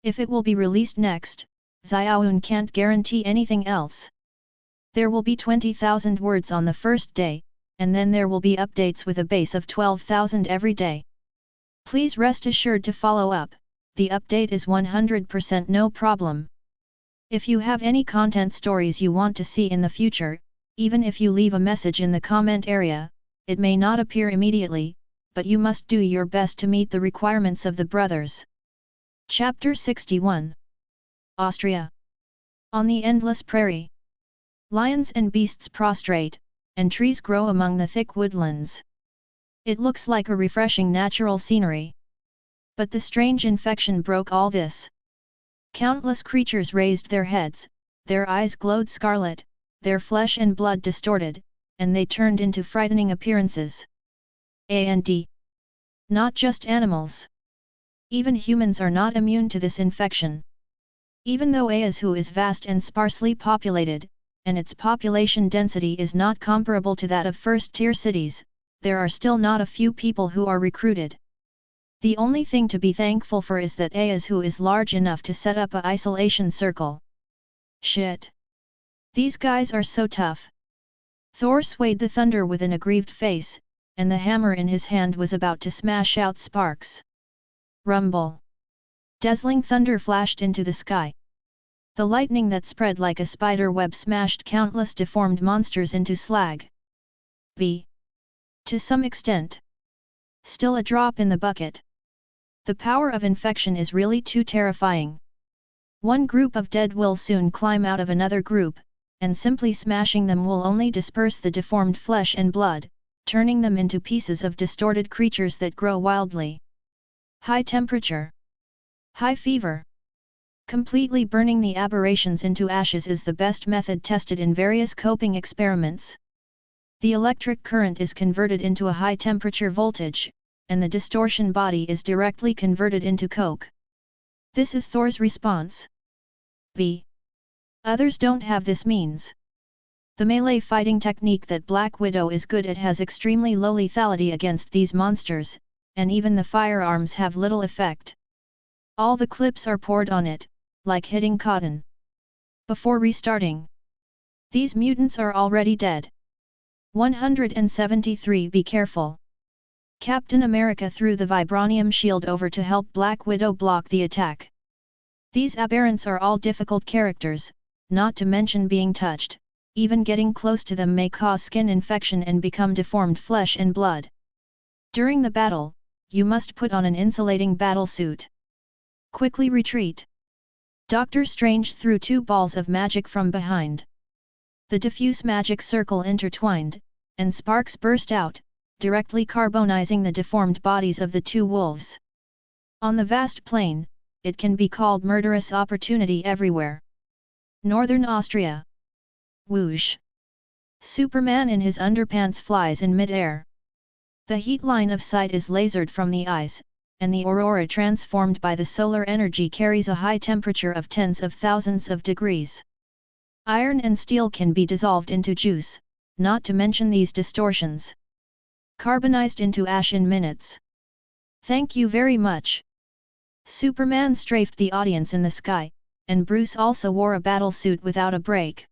S1: If it will be released next, Xiaoyun can't guarantee anything else. There will be 20,000 words on the first day, and then there will be updates with a base of 12,000 every day. Please rest assured to follow up. the update is 100% no problem. If you have any content stories you want to see in the future, even if you leave a message in the comment area, it may not appear immediately, but you must do your best to meet the requirements of the brothers. Chapter 61. Austria. On the endless prairie. Lions and beasts prostrate, and trees grow among the thick woodlands. It looks like a refreshing natural scenery. But the strange infection broke all this. Countless creatures raised their heads, their eyes glowed scarlet, their flesh and blood distorted, and they turned into frightening appearances. And not just animals. Even humans are not immune to this infection. Even though Ayazhu is vast and sparsely populated, and its population density is not comparable to that of first-tier cities, there are still not a few people who are recruited. The only thing to be thankful for is that Ayazhu is large enough to set up a isolation circle. Shit! These guys are so tough. Thor swayed the thunder with an aggrieved face, and the hammer in his hand was about to smash out sparks. Rumble! Dazzling thunder flashed into the sky. The lightning that spread like a spider web smashed countless deformed monsters into slag. To some extent. Still a drop in the bucket. The power of infection is really too terrifying. One group of dead will soon climb out of another group, and simply smashing them will only disperse the deformed flesh and blood, turning them into pieces of distorted creatures that grow wildly. High temperature. High fever. Completely burning the aberrations into ashes is the best method tested in various coping experiments. The electric current is converted into a high temperature voltage, and the distortion body is directly converted into coke. This is Thor's response. Others don't have this means. The melee fighting technique that Black Widow is good at has extremely low lethality against these monsters, and even the firearms have little effect. All the clips are poured on it, like hitting cotton. Before restarting. These mutants are already dead. 173 Be careful. Captain America threw the vibranium shield over to help Black Widow block the attack. These aberrants are all difficult characters, not to mention being touched, even getting close to them may cause skin infection and become deformed flesh and blood. During the battle, you must put on an insulating battle suit. Quickly retreat. Doctor Strange threw 2 balls of magic from behind. The diffuse magic circle intertwined, and sparks burst out, directly carbonizing the deformed bodies of the 2 wolves. On the vast plain, it can be called murderous opportunity everywhere. Northern Austria. Whoosh! Superman in his underpants flies in mid-air. The heat line of sight is lasered from the eyes, and the aurora transformed by the solar energy carries a high temperature of tens of thousands of degrees. Iron and steel can be dissolved into juice, not to mention these distortions. Carbonized into ash in minutes. Thank you very much. Superman strafed the audience in the sky, and Bruce also wore a battle suit without a break.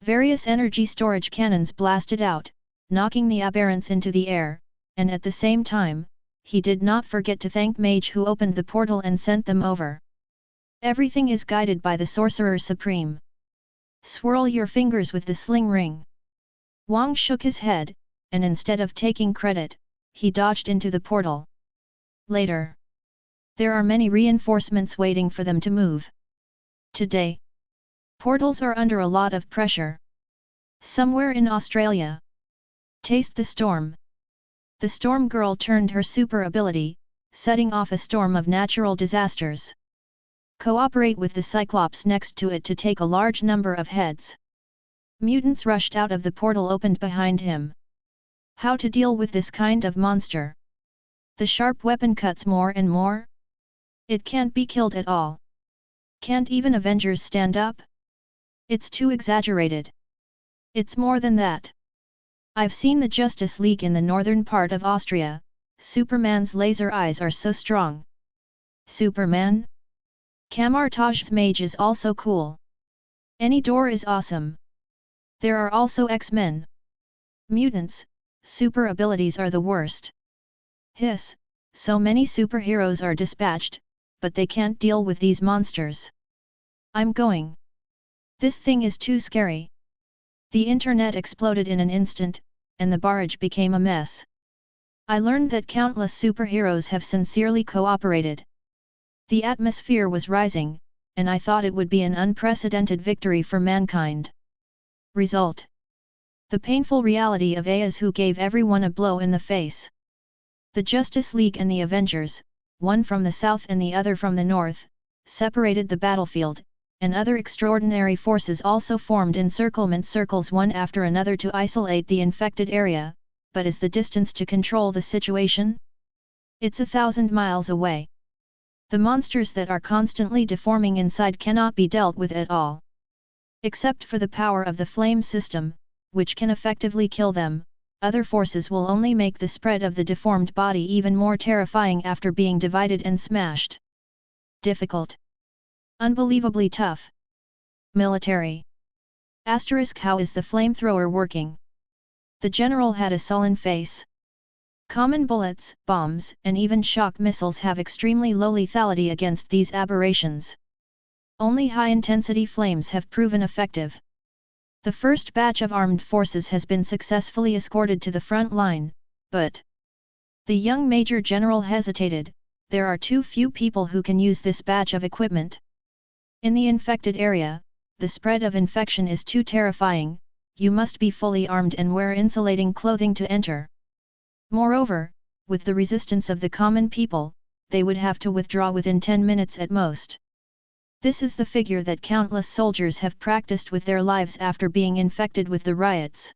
S1: Various energy storage cannons blasted out, knocking the aberrants into the air, and at the same time, he did not forget to thank Mage who opened the portal and sent them over. Everything is guided by the Sorcerer Supreme. Swirl your fingers with the sling ring. Wong shook his head, and instead of taking credit, he dodged into the portal. Later. There are many reinforcements waiting for them to move. Today. Portals are under a lot of pressure. Somewhere in Australia. Taste the storm. The Storm Girl turned her super ability, setting off a storm of natural disasters. Cooperate with the Cyclops next to it to take a large number of heads. Mutants rushed out of the portal opened behind him. How to deal with this kind of monster? The sharp weapon cuts more and more? It can't be killed at all. Can't even Avengers stand up? It's too exaggerated. It's more than that. I've seen the Justice League in the northern part of Austria. Superman's laser eyes are so strong. Superman? Kamartaj's mage is also cool. Any door is awesome. There are also X-Men. Mutants, super abilities are the worst. Hiss, so many superheroes are dispatched, but they can't deal with these monsters. I'm going. This thing is too scary. The internet exploded in an instant, and the barrage became a mess. I learned that countless superheroes have sincerely cooperated. The atmosphere was rising, and I thought it would be an unprecedented victory for mankind. Result: the painful reality of Ayaz, who gave everyone a blow in the face. The Justice League and the Avengers, one from the south and the other from the north, separated the battlefield, and other extraordinary forces also formed encirclement circles one after another to isolate the infected area. But is the distance to control the situation? It's 1,000 miles away. The monsters that are constantly deforming inside cannot be dealt with at all. Except for the power of the flame system, which can effectively kill them, other forces will only make the spread of the deformed body even more terrifying after being divided and smashed. Difficult. Unbelievably tough. Military. How is the flamethrower working? The general had a sullen face. Common bullets, bombs, and even shock missiles have extremely low lethality against these aberrations. Only high-intensity flames have proven effective. The first batch of armed forces has been successfully escorted to the front line, but the young Major General hesitated. There are too few people who can use this batch of equipment. In the infected area, the spread of infection is too terrifying. You must be fully armed and wear insulating clothing to enter. Moreover, with the resistance of the common people, they would have to withdraw within 10 minutes at most. This is the figure that countless soldiers have practiced with their lives after being infected with the riots.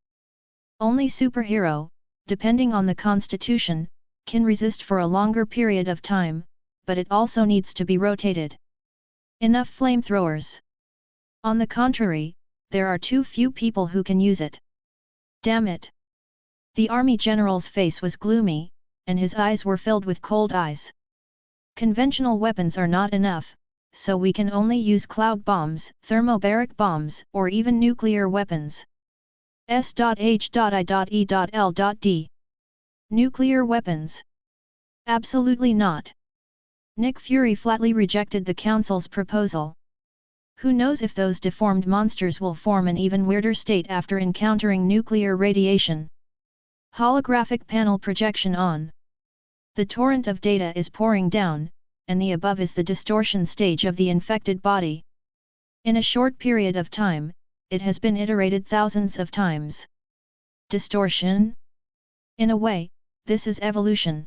S1: Only superhero, depending on the constitution, can resist for a longer period of time, but it also needs to be rotated. Enough flamethrowers. On the contrary, there are too few people who can use it. Damn it! The army general's face was gloomy, and his eyes were filled with cold eyes. Conventional weapons are not enough, so we can only use cloud bombs, thermobaric bombs, or even nuclear weapons. S.H.I.E.L.D. Nuclear weapons? Absolutely not. Nick Fury flatly rejected the Council's proposal. Who knows if those deformed monsters will form an even weirder state after encountering nuclear radiation. Holographic panel projection on. The torrent of data is pouring down, and the above is the distortion stage of the infected body. In a short period of time, it has been iterated thousands of times. Distortion? In a way, this is evolution.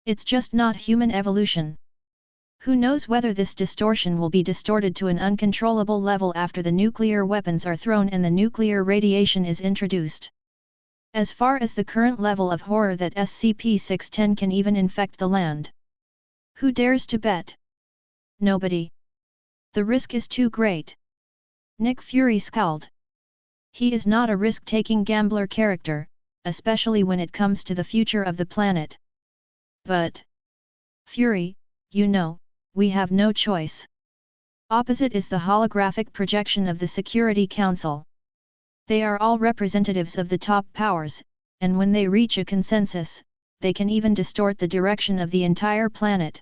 S1: It's just not human evolution. Who knows whether this distortion will be distorted to an uncontrollable level after the nuclear weapons are thrown and the nuclear radiation is introduced. As far as the current level of horror that SCP-610 can even infect the land. Who dares to bet? Nobody. The risk is too great. Nick Fury scowled. He is not a risk-taking gambler character, especially when it comes to the future of the planet. But Fury, you know, we have no choice. Opposite is the holographic projection of the Security Council. They are all representatives of the top powers, and when they reach a consensus, they can even distort the direction of the entire planet.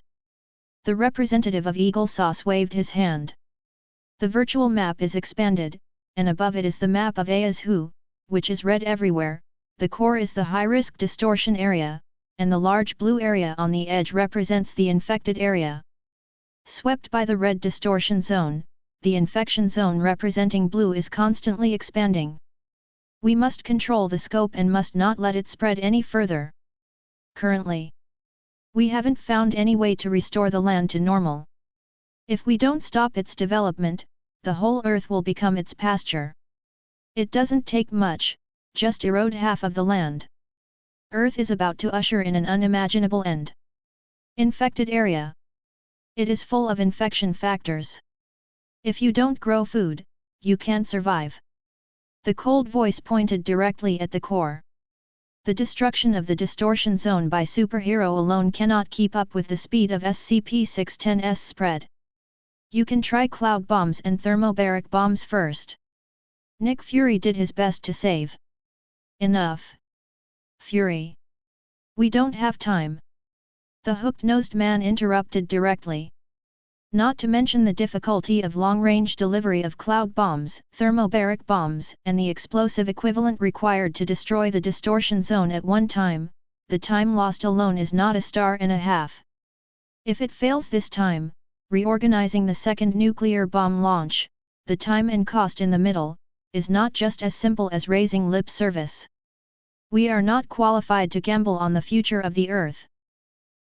S1: The representative of Eagle Sauce waved his hand. The virtual map is expanded, and above it is the map of Ayaz, which is red everywhere. The core is the high-risk distortion area, and the large blue area on the edge represents the infected area. Swept by the red distortion zone, the infection zone representing blue is constantly expanding. We must control the scope and must not let it spread any further. Currently, we haven't found any way to restore the land to normal. If we don't stop its development, the whole earth will become its pasture. It doesn't take much, just erode half of the land. Earth is about to usher in an unimaginable end. Infected area. It is full of infection factors. If you don't grow food, you can't survive. The cold voice pointed directly at the core. The destruction of the distortion zone by superhero alone cannot keep up with the speed of SCP-610's spread. You can try cloud bombs and thermobaric bombs first. Nick Fury did his best to save. Enough. Fury. We don't have time. The hooked-nosed man interrupted directly. Not to mention the difficulty of long-range delivery of cloud bombs, thermobaric bombs, and the explosive equivalent required to destroy the distortion zone at one time, the time lost alone is not a star and a half. If it fails this time, reorganizing the second nuclear bomb launch, the time and cost in the middle, is not just as simple as raising lip service. We are not qualified to gamble on the future of the Earth.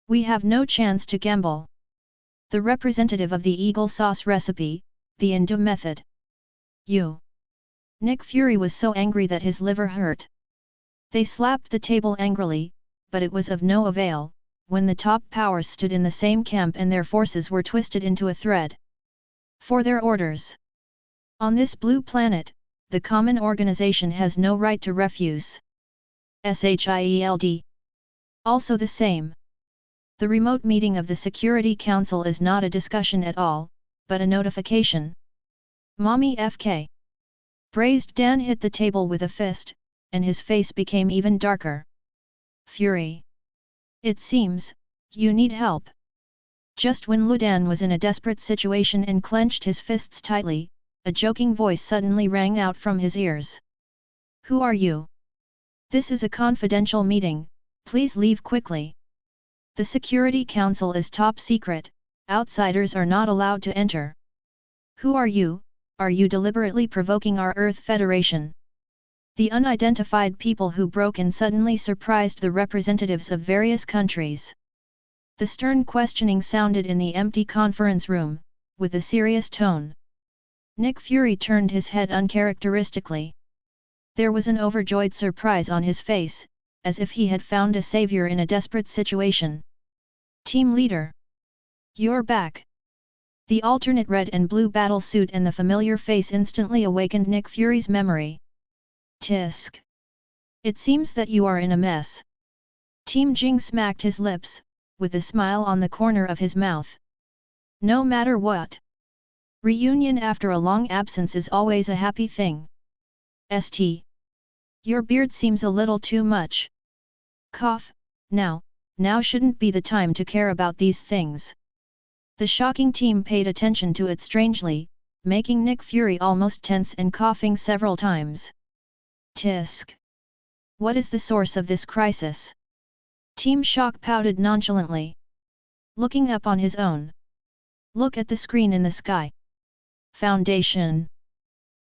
S1: We have no chance to gamble. The representative of the Eagle Sauce recipe, the Indo method. You. Nick Fury was so angry that his liver hurt. They slapped the table angrily, but it was of no avail, when the top powers stood in the same camp and their forces were twisted into a thread. For their orders. On this blue planet, the common organization has no right to refuse. SHIELD. Also the same. The remote meeting of the Security Council is not a discussion at all, but a notification. Mommy FK. Braised Dan hit the table with a fist, and his face became even darker. Fury. It seems, you need help. Just when Ludan was in a desperate situation and clenched his fists tightly, a joking voice suddenly rang out from his ears. Who are you? This is a confidential meeting, please leave quickly. The Security Council is top secret, outsiders are not allowed to enter. Who are you? Are you deliberately provoking our Earth Federation? The unidentified people who broke in suddenly surprised the representatives of various countries. The stern questioning sounded in the empty conference room, with a serious tone. Nick Fury turned his head uncharacteristically. There was an overjoyed surprise on his face, as if he had found a savior in a desperate situation. Team leader. You're back. The alternate red and blue battle suit and the familiar face instantly awakened Nick Fury's memory. Tisk. It seems that you are in a mess. Team Jing smacked his lips, with a smile on the corner of his mouth. No matter what. Reunion after a long absence is always a happy thing. St. Your beard seems a little too much. Cough, now shouldn't be the time to care about these things. The shocking team paid attention to it strangely, making Nick Fury almost tense and coughing several times. Tisk. What is the source of this crisis? Team Shock pouted nonchalantly. Looking up on his own. Look at the screen in the sky. Foundation.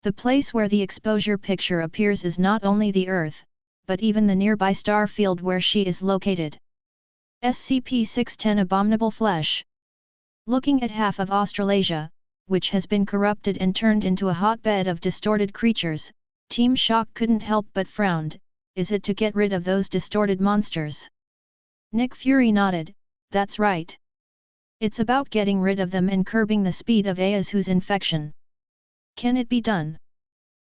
S1: The place where the exposure picture appears is not only the Earth, but even the nearby star field where she is located. SCP-610 Abominable Flesh. Looking at half of Australasia, which has been corrupted and turned into a hotbed of distorted creatures, Team Shock couldn't help but frowned. Is it to get rid of those distorted monsters? Nick Fury nodded, that's right. It's about getting rid of them and curbing the speed of Ayahu's infection. Can it be done?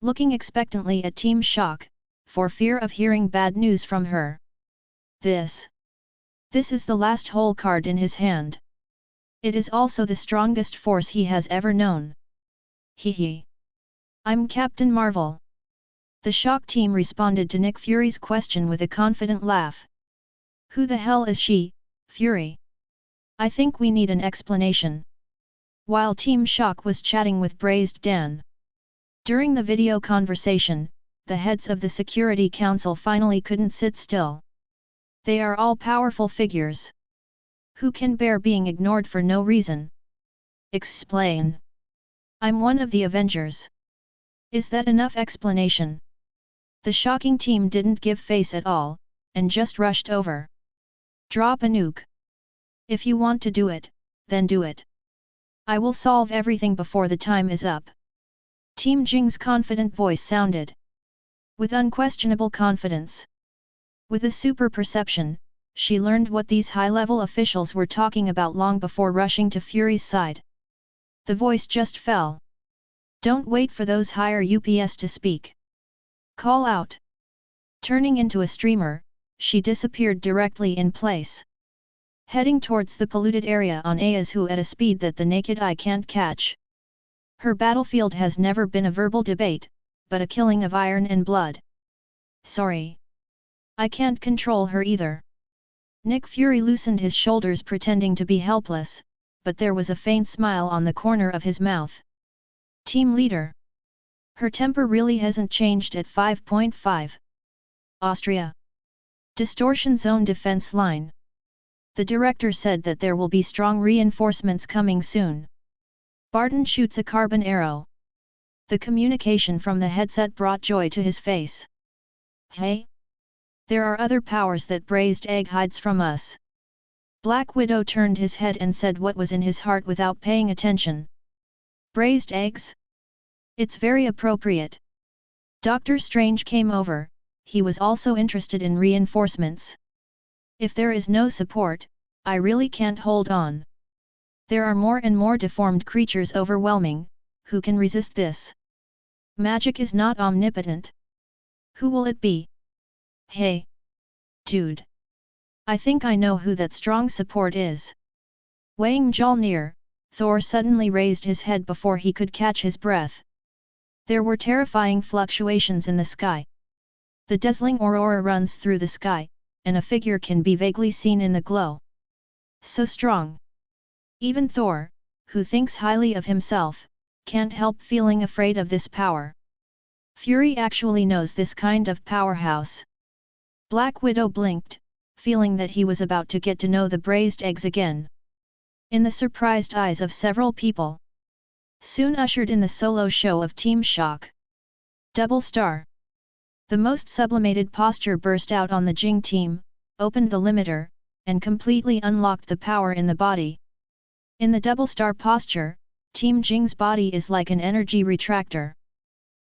S1: Looking expectantly at Team Shock, for fear of hearing bad news from her. This is the last hole card in his hand. It is also the strongest force he has ever known. Hee. I'm Captain Marvel. The Shock team responded to Nick Fury's question with a confident laugh. Who the hell is she, Fury? I think we need an explanation. While Team Shock was chatting with Braised Dan. During the video conversation, the heads of the Security Council finally couldn't sit still. They are all powerful figures. Who can bear being ignored for no reason? Explain. I'm one of the Avengers. Is that enough explanation? The shocking team didn't give face at all, and just rushed over. Drop a nuke. If you want to do it, then do it. I will solve everything before the time is up. Team Jing's confident voice sounded. With unquestionable confidence. With a super perception, she learned what these high-level officials were talking about long before rushing to Fury's side. The voice just fell. Don't wait for those higher UPS to speak. Call out. Turning into a streamer, she disappeared directly in place. Heading towards the polluted area on Ayahu at a speed that the naked eye can't catch. Her battlefield has never been a verbal debate, but a killing of iron and blood. Sorry. I can't control her either. Nick Fury loosened his shoulders pretending to be helpless, but there was a faint smile on the corner of his mouth. Team leader. Her temper really hasn't changed at 5.5. Austria. Distortion Zone Defense Line. The director said that there will be strong reinforcements coming soon. Barton shoots a carbon arrow. The communication from the headset brought joy to his face. Hey? There are other powers that Braised Egg hides from us. Black Widow turned his head and said what was in his heart without paying attention. Braised eggs? It's very appropriate. Doctor Strange came over, he was also interested in reinforcements. If there is no support, I really can't hold on. There are more and more deformed creatures overwhelming, who can resist this? Magic is not omnipotent. Who will it be? Hey! Dude! I think I know who that strong support is. Weighing Mjolnir, Thor suddenly raised his head before he could catch his breath. There were terrifying fluctuations in the sky. The dazzling aurora runs through the sky, and a figure can be vaguely seen in the glow. So strong! Even Thor, who thinks highly of himself, can't help feeling afraid of this power. Fury actually knows this kind of powerhouse. Black Widow blinked, feeling that he was about to get to know the braised eggs again. In the surprised eyes of several people. Soon ushered in the solo show of Team Shock. Double Star. The most sublimated posture burst out on the Jing team, opened the limiter, and completely unlocked the power in the body. In the Double Star posture, Team Jing's body is like an energy retractor.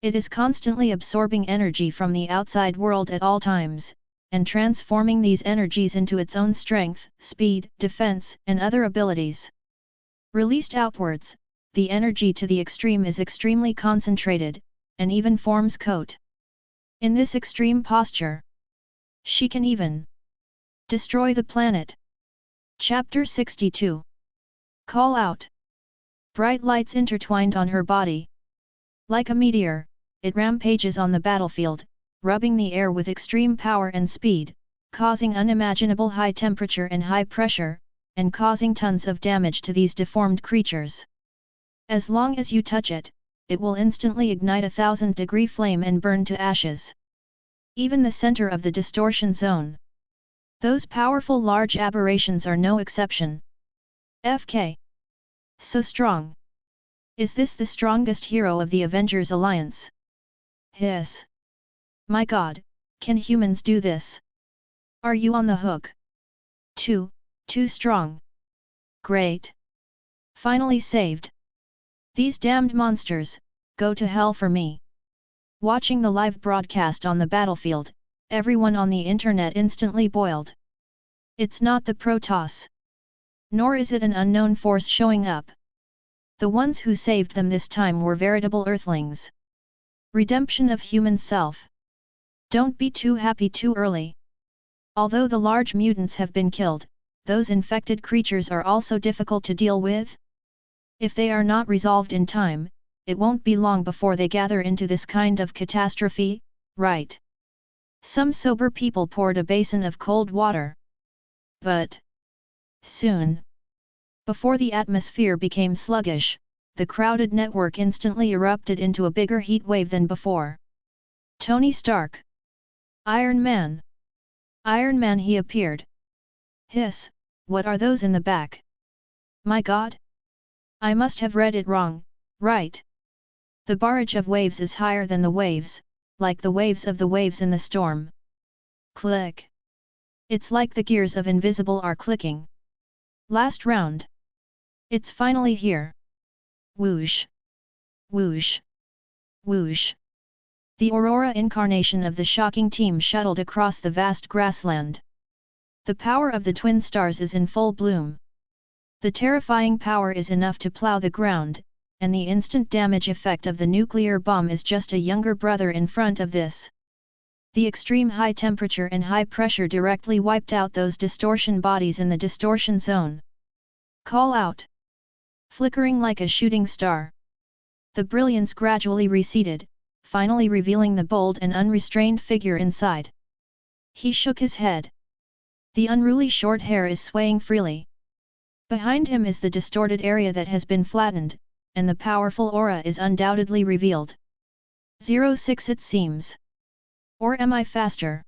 S1: It is constantly absorbing energy from the outside world at all times, and transforming these energies into its own strength, speed, defense, and other abilities. Released outwards, the energy to the extreme is extremely concentrated, and even forms coat. In this extreme posture, she can even destroy the planet. Chapter 62. Call out. Bright lights intertwined on her body. Like a meteor, it rampages on the battlefield, rubbing the air with extreme power and speed, causing unimaginable high temperature and high pressure, and causing tons of damage to these deformed creatures. As long as you touch it, it will instantly ignite a 1000-degree flame and burn to ashes. Even the center of the distortion zone. Those powerful large aberrations are no exception. FK. So strong. Is this the strongest hero of the Avengers alliance? Hiss. My god, can humans do this? Are you on the hook? Too strong. Great. Finally saved. These damned monsters, go to hell for me. Watching the live broadcast on the battlefield, everyone on the internet instantly boiled. It's not the Protoss. Nor is it an unknown force showing up. The ones who saved them this time were veritable Earthlings. Redemption of human self. Don't be too happy too early. Although the large mutants have been killed, those infected creatures are also difficult to deal with. If they are not resolved in time, it won't be long before they gather into this kind of catastrophe, right? Some sober people poured a basin of cold water. But soon, before the atmosphere became sluggish, the crowded network instantly erupted into a bigger heat wave than before. Tony Stark. Iron Man. Iron Man, he appeared. Hiss, what are those in the back? My god? I must have read it wrong, right? The barrage of waves is higher than the waves, like the waves of the waves in the storm. Click. It's like the gears of invisible are clicking. Last round. It's finally here. Whoosh. Whoosh. Whoosh. The Aurora incarnation of the shocking team shuttled across the vast grassland. The power of the twin stars is in full bloom. The terrifying power is enough to plow the ground, and the instant damage effect of the nuclear bomb is just a younger brother in front of this. The extreme high temperature and high pressure directly wiped out those distortion bodies in the distortion zone. Call out. Flickering like a shooting star. The brilliance gradually receded, finally revealing the bold and unrestrained figure inside. He shook his head. The unruly short hair is swaying freely. Behind him is the distorted area that has been flattened, and the powerful aura is undoubtedly revealed. 06 it seems. Or am I faster?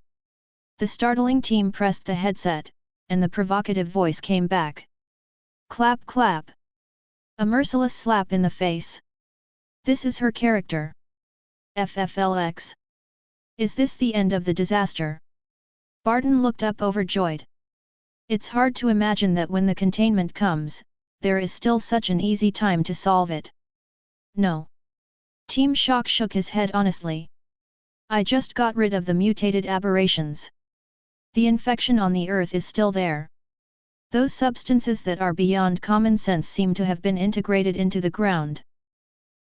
S1: The startling team pressed the headset, and the provocative voice came back. Clap clap. A merciless slap in the face. This is her character. FFLX. Is this the end of the disaster? Barton looked up overjoyed. It's hard to imagine that when the containment comes, there is still such an easy time to solve it. No. Team Shock shook his head honestly. I just got rid of the mutated aberrations. The infection on the Earth is still there. Those substances that are beyond common sense seem to have been integrated into the ground.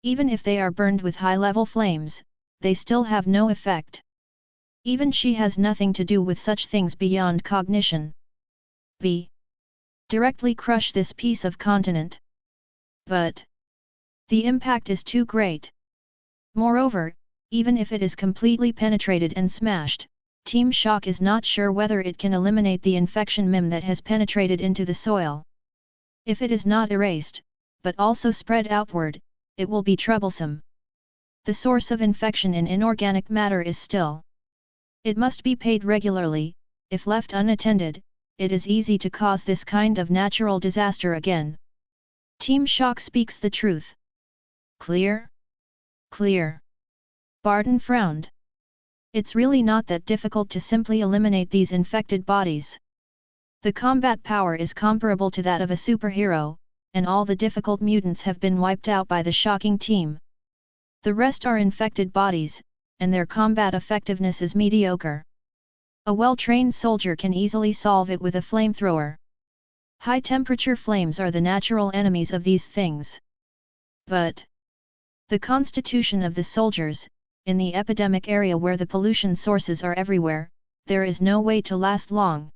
S1: Even if they are burned with high-level flames, they still have no effect. Even she has nothing to do with such things beyond cognition. B. Directly crush this piece of continent. But the impact is too great. Moreover, even if it is completely penetrated and smashed, Team Shock is not sure whether it can eliminate the infection MIM that has penetrated into the soil. If it is not erased, but also spread outward, it will be troublesome. The source of infection in inorganic matter is still. It must be paid regularly. If left unattended, it is easy to cause this kind of natural disaster again. Team Shock speaks the truth. Clear? Clear. Barton frowned. It's really not that difficult to simply eliminate these infected bodies. The combat power is comparable to that of a superhero, and all the difficult mutants have been wiped out by the shocking team. The rest are infected bodies, and their combat effectiveness is mediocre. A well-trained soldier can easily solve it with a flamethrower. High-temperature flames are the natural enemies of these things. But the constitution of the soldiers, in the epidemic area where the pollution sources are everywhere, there is no way to last long.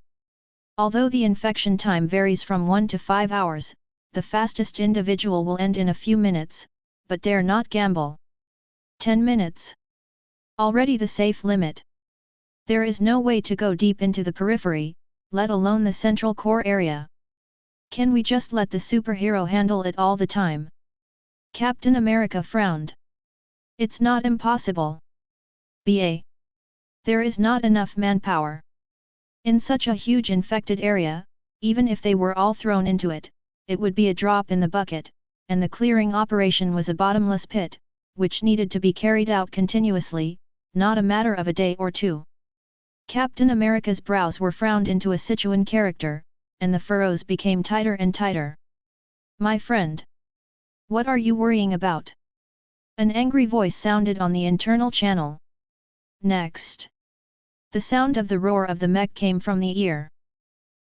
S1: Although the infection time varies from 1 to 5 hours, the fastest individual will end in a few minutes, but dare not gamble. 10 minutes. Already the safe limit. There is no way to go deep into the periphery, let alone the central core area. Can we just let the superhero handle it all the time? Captain America frowned. It's not impossible. BA. There is not enough manpower. In such a huge infected area, even if they were all thrown into it, it would be a drop in the bucket, and the clearing operation was a bottomless pit, which needed to be carried out continuously, not a matter of a day or two. Captain America's brows were frowned into a Sichuan character, and the furrows became tighter and tighter. My friend. What are you worrying about? An angry voice sounded on the internal channel. Next. The sound of the roar of the mech came from the ear.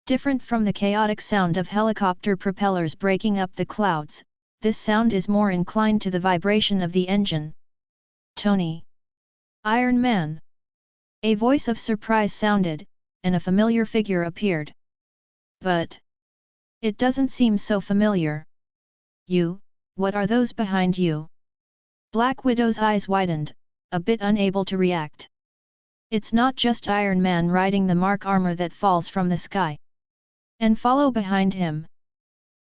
S1: Different from the chaotic sound of helicopter propellers breaking up the clouds, this sound is more inclined to the vibration of the engine. Tony. Iron Man. A voice of surprise sounded, and a familiar figure appeared. But it doesn't seem so familiar. You, what are those behind you? Black Widow's eyes widened, a bit unable to react. It's not just Iron Man riding the Mark armor that falls from the sky. And follow behind him.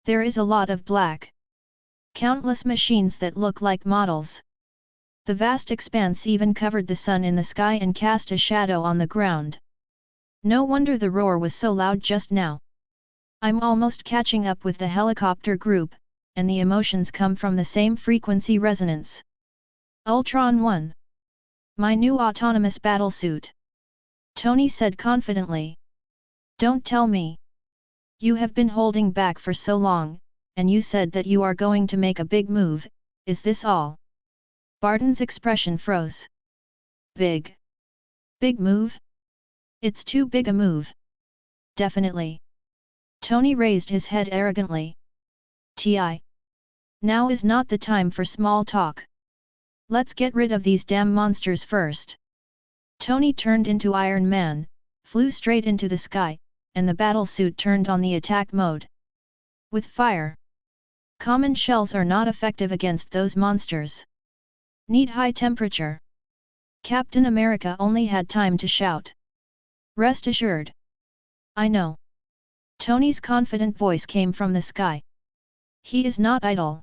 S1: There is a lot of black. Countless machines that look like models. The vast expanse even covered the sun in the sky and cast a shadow on the ground. No wonder the roar was so loud just now. I'm almost catching up with the helicopter group, and the emotions come from the same frequency resonance. Ultron 1. My new autonomous battlesuit. Tony said confidently. Don't tell me. You have been holding back for so long, and you said that you are going to make a big move, is this all? Barton's expression froze. Big. Big move? It's too big a move. Definitely. Tony raised his head arrogantly. Ti. Now is not the time for small talk. Let's get rid of these damn monsters first. Tony turned into Iron Man, flew straight into the sky, and the battlesuit turned on the attack mode. With fire. Common shells are not effective against those monsters. Need high temperature. Captain America only had time to shout. Rest assured. I know. Tony's confident voice came from the sky. He is not idle.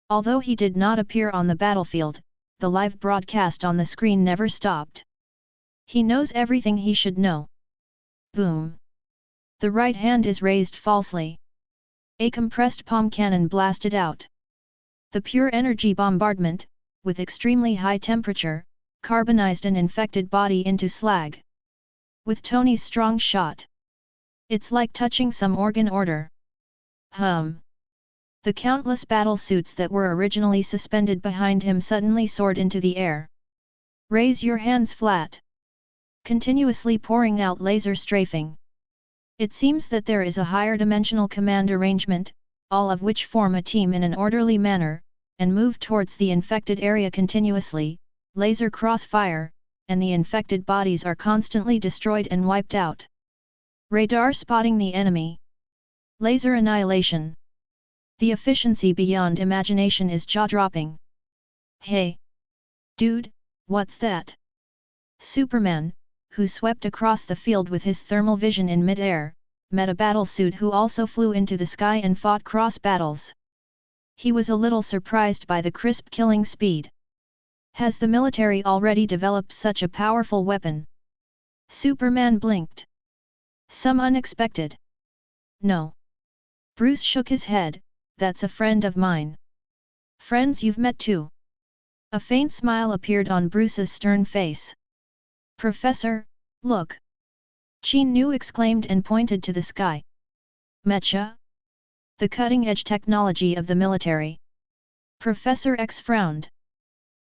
S1: Although he did not appear on the battlefield, the live broadcast on the screen never stopped. He knows everything he should know. Boom. The right hand is raised falsely. A compressed palm cannon blasted out. The pure energy bombardment, with extremely high temperature, carbonized an infected body into slag. With Tony's strong shot, it's like touching some organ order. The countless battle suits that were originally suspended behind him suddenly soared into the air. Raise your hands flat. Continuously pouring out laser strafing. It seems that there is a higher dimensional command arrangement, all of which form a team in an orderly manner, and move towards the infected area continuously, laser crossfire, and the infected bodies are constantly destroyed and wiped out. Radar spotting the enemy. Laser annihilation. The efficiency beyond imagination is jaw-dropping. Hey! Dude, what's that? Superman, who swept across the field with his thermal vision in mid-air, met a battlesuit who also flew into the sky and fought cross battles. He was a little surprised by the crisp killing speed. Has the military already developed such a powerful weapon? Superman blinked. Some unexpected. No. Bruce shook his head. That's a friend of mine. Friends you've met too. A faint smile appeared on Bruce's stern face. Professor, look! Qin Nu exclaimed and pointed to the sky. Mecha? The cutting-edge technology of the military. Professor X frowned.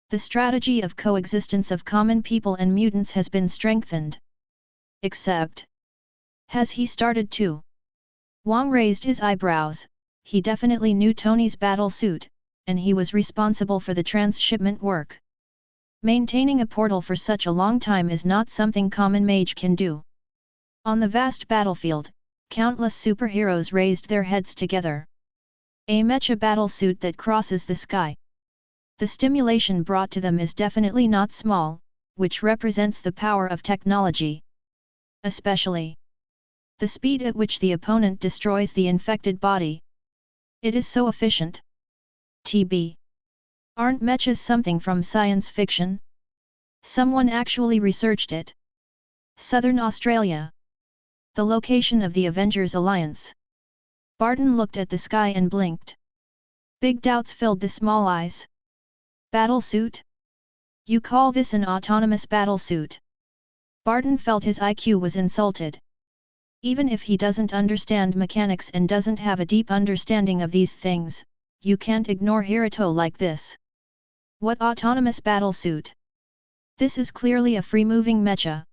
S1: The strategy of coexistence of common people and mutants has been strengthened. Except... Has he started too? Wang raised his eyebrows. He definitely knew Tony's battle suit, and he was responsible for the transshipment work. Maintaining a portal for such a long time is not something common mage can do. On the vast battlefield, countless superheroes raised their heads together. A mecha battle suit that crosses the sky. The stimulation brought to them is definitely not small, which represents the power of technology. Especially the speed at which the opponent destroys the infected body. It is so efficient. TB. Aren't mechas something from science fiction? Someone actually researched it. Southern Australia. The location of the Avengers alliance. Barton looked at the sky and blinked. Big doubts filled the small eyes. Battlesuit? You call this an autonomous battlesuit? Barton felt his IQ was insulted. Even if he doesn't understand mechanics and doesn't have a deep understanding of these things, you can't ignore Hiruto like this. What autonomous battlesuit? This is clearly a free-moving mecha.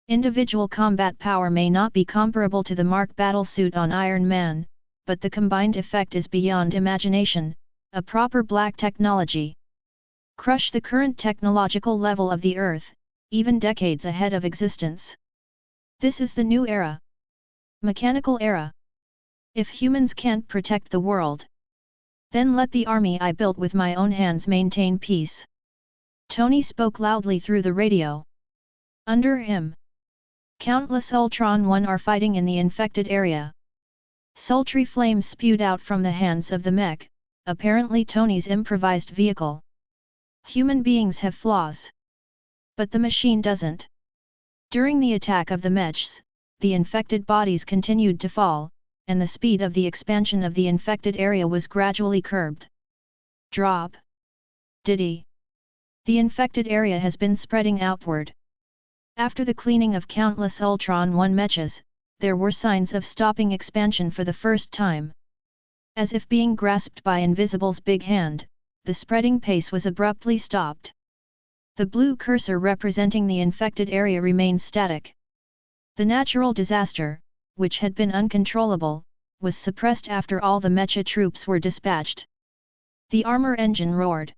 S1: Individual combat power may not be comparable to the Mark battlesuit on Iron Man, but the combined effect is beyond imagination, a proper black technology. Crush the current technological level of the Earth, even decades ahead of existence. This is the new era. Mechanical era. If humans can't protect the world, then let the army I built with my own hands maintain peace. Tony spoke loudly through the radio. Under him, countless Ultron One are fighting in the infected area. Sultry flames spewed out from the hands of the mech, apparently Tony's improvised vehicle. Human beings have flaws. But the machine doesn't. During the attack of the mechs, the infected bodies continued to fall, and the speed of the expansion of the infected area was gradually curbed. Drop. Diddy. The infected area has been spreading outward. After the cleaning of countless Ultron One mechas, there were signs of stopping expansion for the first time. As if being grasped by Invisible's big hand, the spreading pace was abruptly stopped. The blue cursor representing the infected area remained static. The natural disaster, which had been uncontrollable, was suppressed after all the mecha troops were dispatched. The armor engine roared.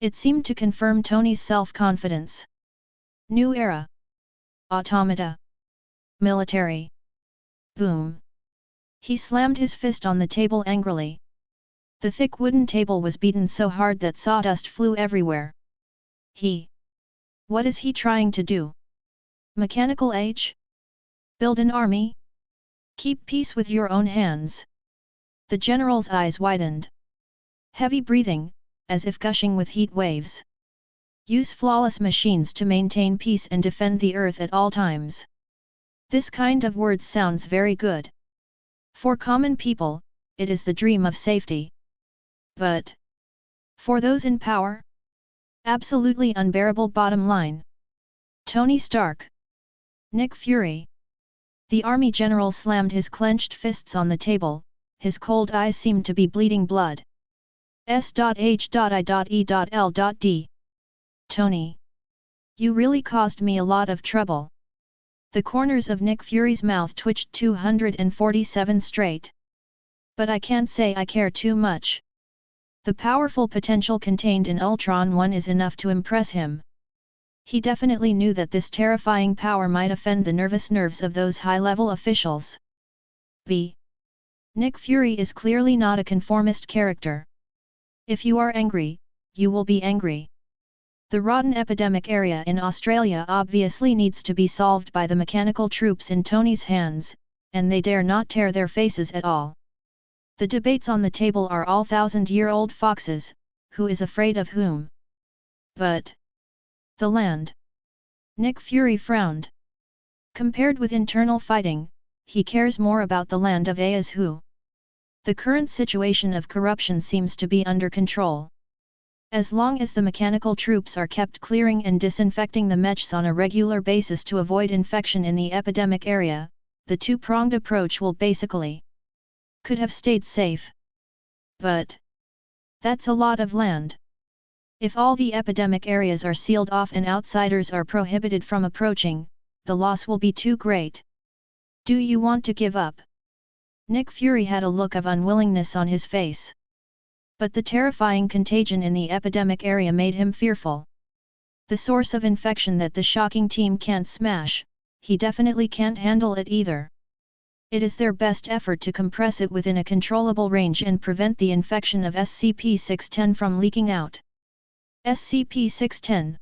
S1: It seemed to confirm Tony's self-confidence. New era. Automata. Military. Boom. He slammed his fist on the table angrily. The thick wooden table was beaten so hard that sawdust flew everywhere. What is he trying to do? Mechanical age? Build an army? Keep peace with your own hands. The general's eyes widened. Heavy breathing, as if gushing with heat waves. Use flawless machines to maintain peace and defend the earth at all times. This kind of words sounds very good. For common people, it is the dream of safety. But for those in power? Absolutely unbearable. Bottom line. Tony Stark. Nick Fury. The army general slammed his clenched fists on the table, his cold eyes seemed to be bleeding blood. S.H.I.E.L.D. Tony. You really caused me a lot of trouble. The corners of Nick Fury's mouth twitched 247 straight. But I can't say I care too much. The powerful potential contained in Ultron 1 is enough to impress him. He definitely knew that this terrifying power might offend the nervous nerves of those high-level officials. B. Nick Fury is clearly not a conformist character. If you are angry, you will be angry. The rotten epidemic area in Australia obviously needs to be solved by the mechanical troops in Tony's hands, and they dare not tear their faces at all. The debates on the table are all thousand-year-old foxes, who is afraid of whom? But the land. Nick Fury frowned. Compared with internal fighting, he cares more about the land of As who. The current situation of corruption seems to be under control. As long as the mechanical troops are kept clearing and disinfecting the mechs on a regular basis to avoid infection in the epidemic area, the two-pronged approach will basically could have stayed safe. But that's a lot of land. If all the epidemic areas are sealed off and outsiders are prohibited from approaching, the loss will be too great. Do you want to give up? Nick Fury had a look of unwillingness on his face. But the terrifying contagion in the epidemic area made him fearful. The source of infection that the shocking team can't smash, he definitely can't handle it either. It is their best effort to compress it within a controllable range and prevent the infection of SCP-610 from leaking out. SCP-610.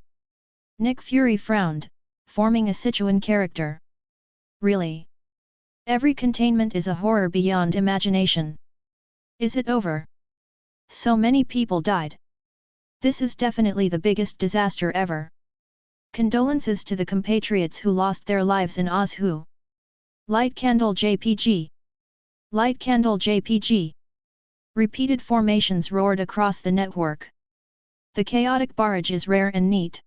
S1: Nick Fury frowned, forming a Sichuan character. Really? Every containment is a horror beyond imagination. Is it over? So many people died. This is definitely the biggest disaster ever. Condolences to the compatriots who lost their lives in Oz who. Light Candle JPG. Light Candle JPG. Repeated formations roared across the network. The chaotic barrage is rare and neat.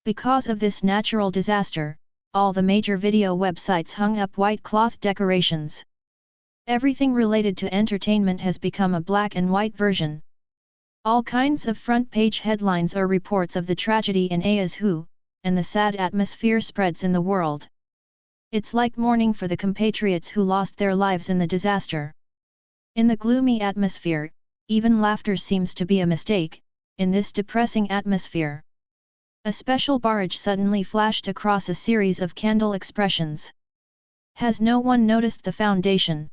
S1: Because of this natural disaster, all the major video websites hung up white cloth decorations. Everything related to entertainment has become a black and white version. All kinds of front-page headlines are reports of the tragedy in As who, and the sad atmosphere spreads in the world. It's like mourning for the compatriots who lost their lives in the disaster. In the gloomy atmosphere, even laughter seems to be a mistake, in this depressing atmosphere. A special barrage suddenly flashed across a series of candle expressions. Has no one noticed the Foundation?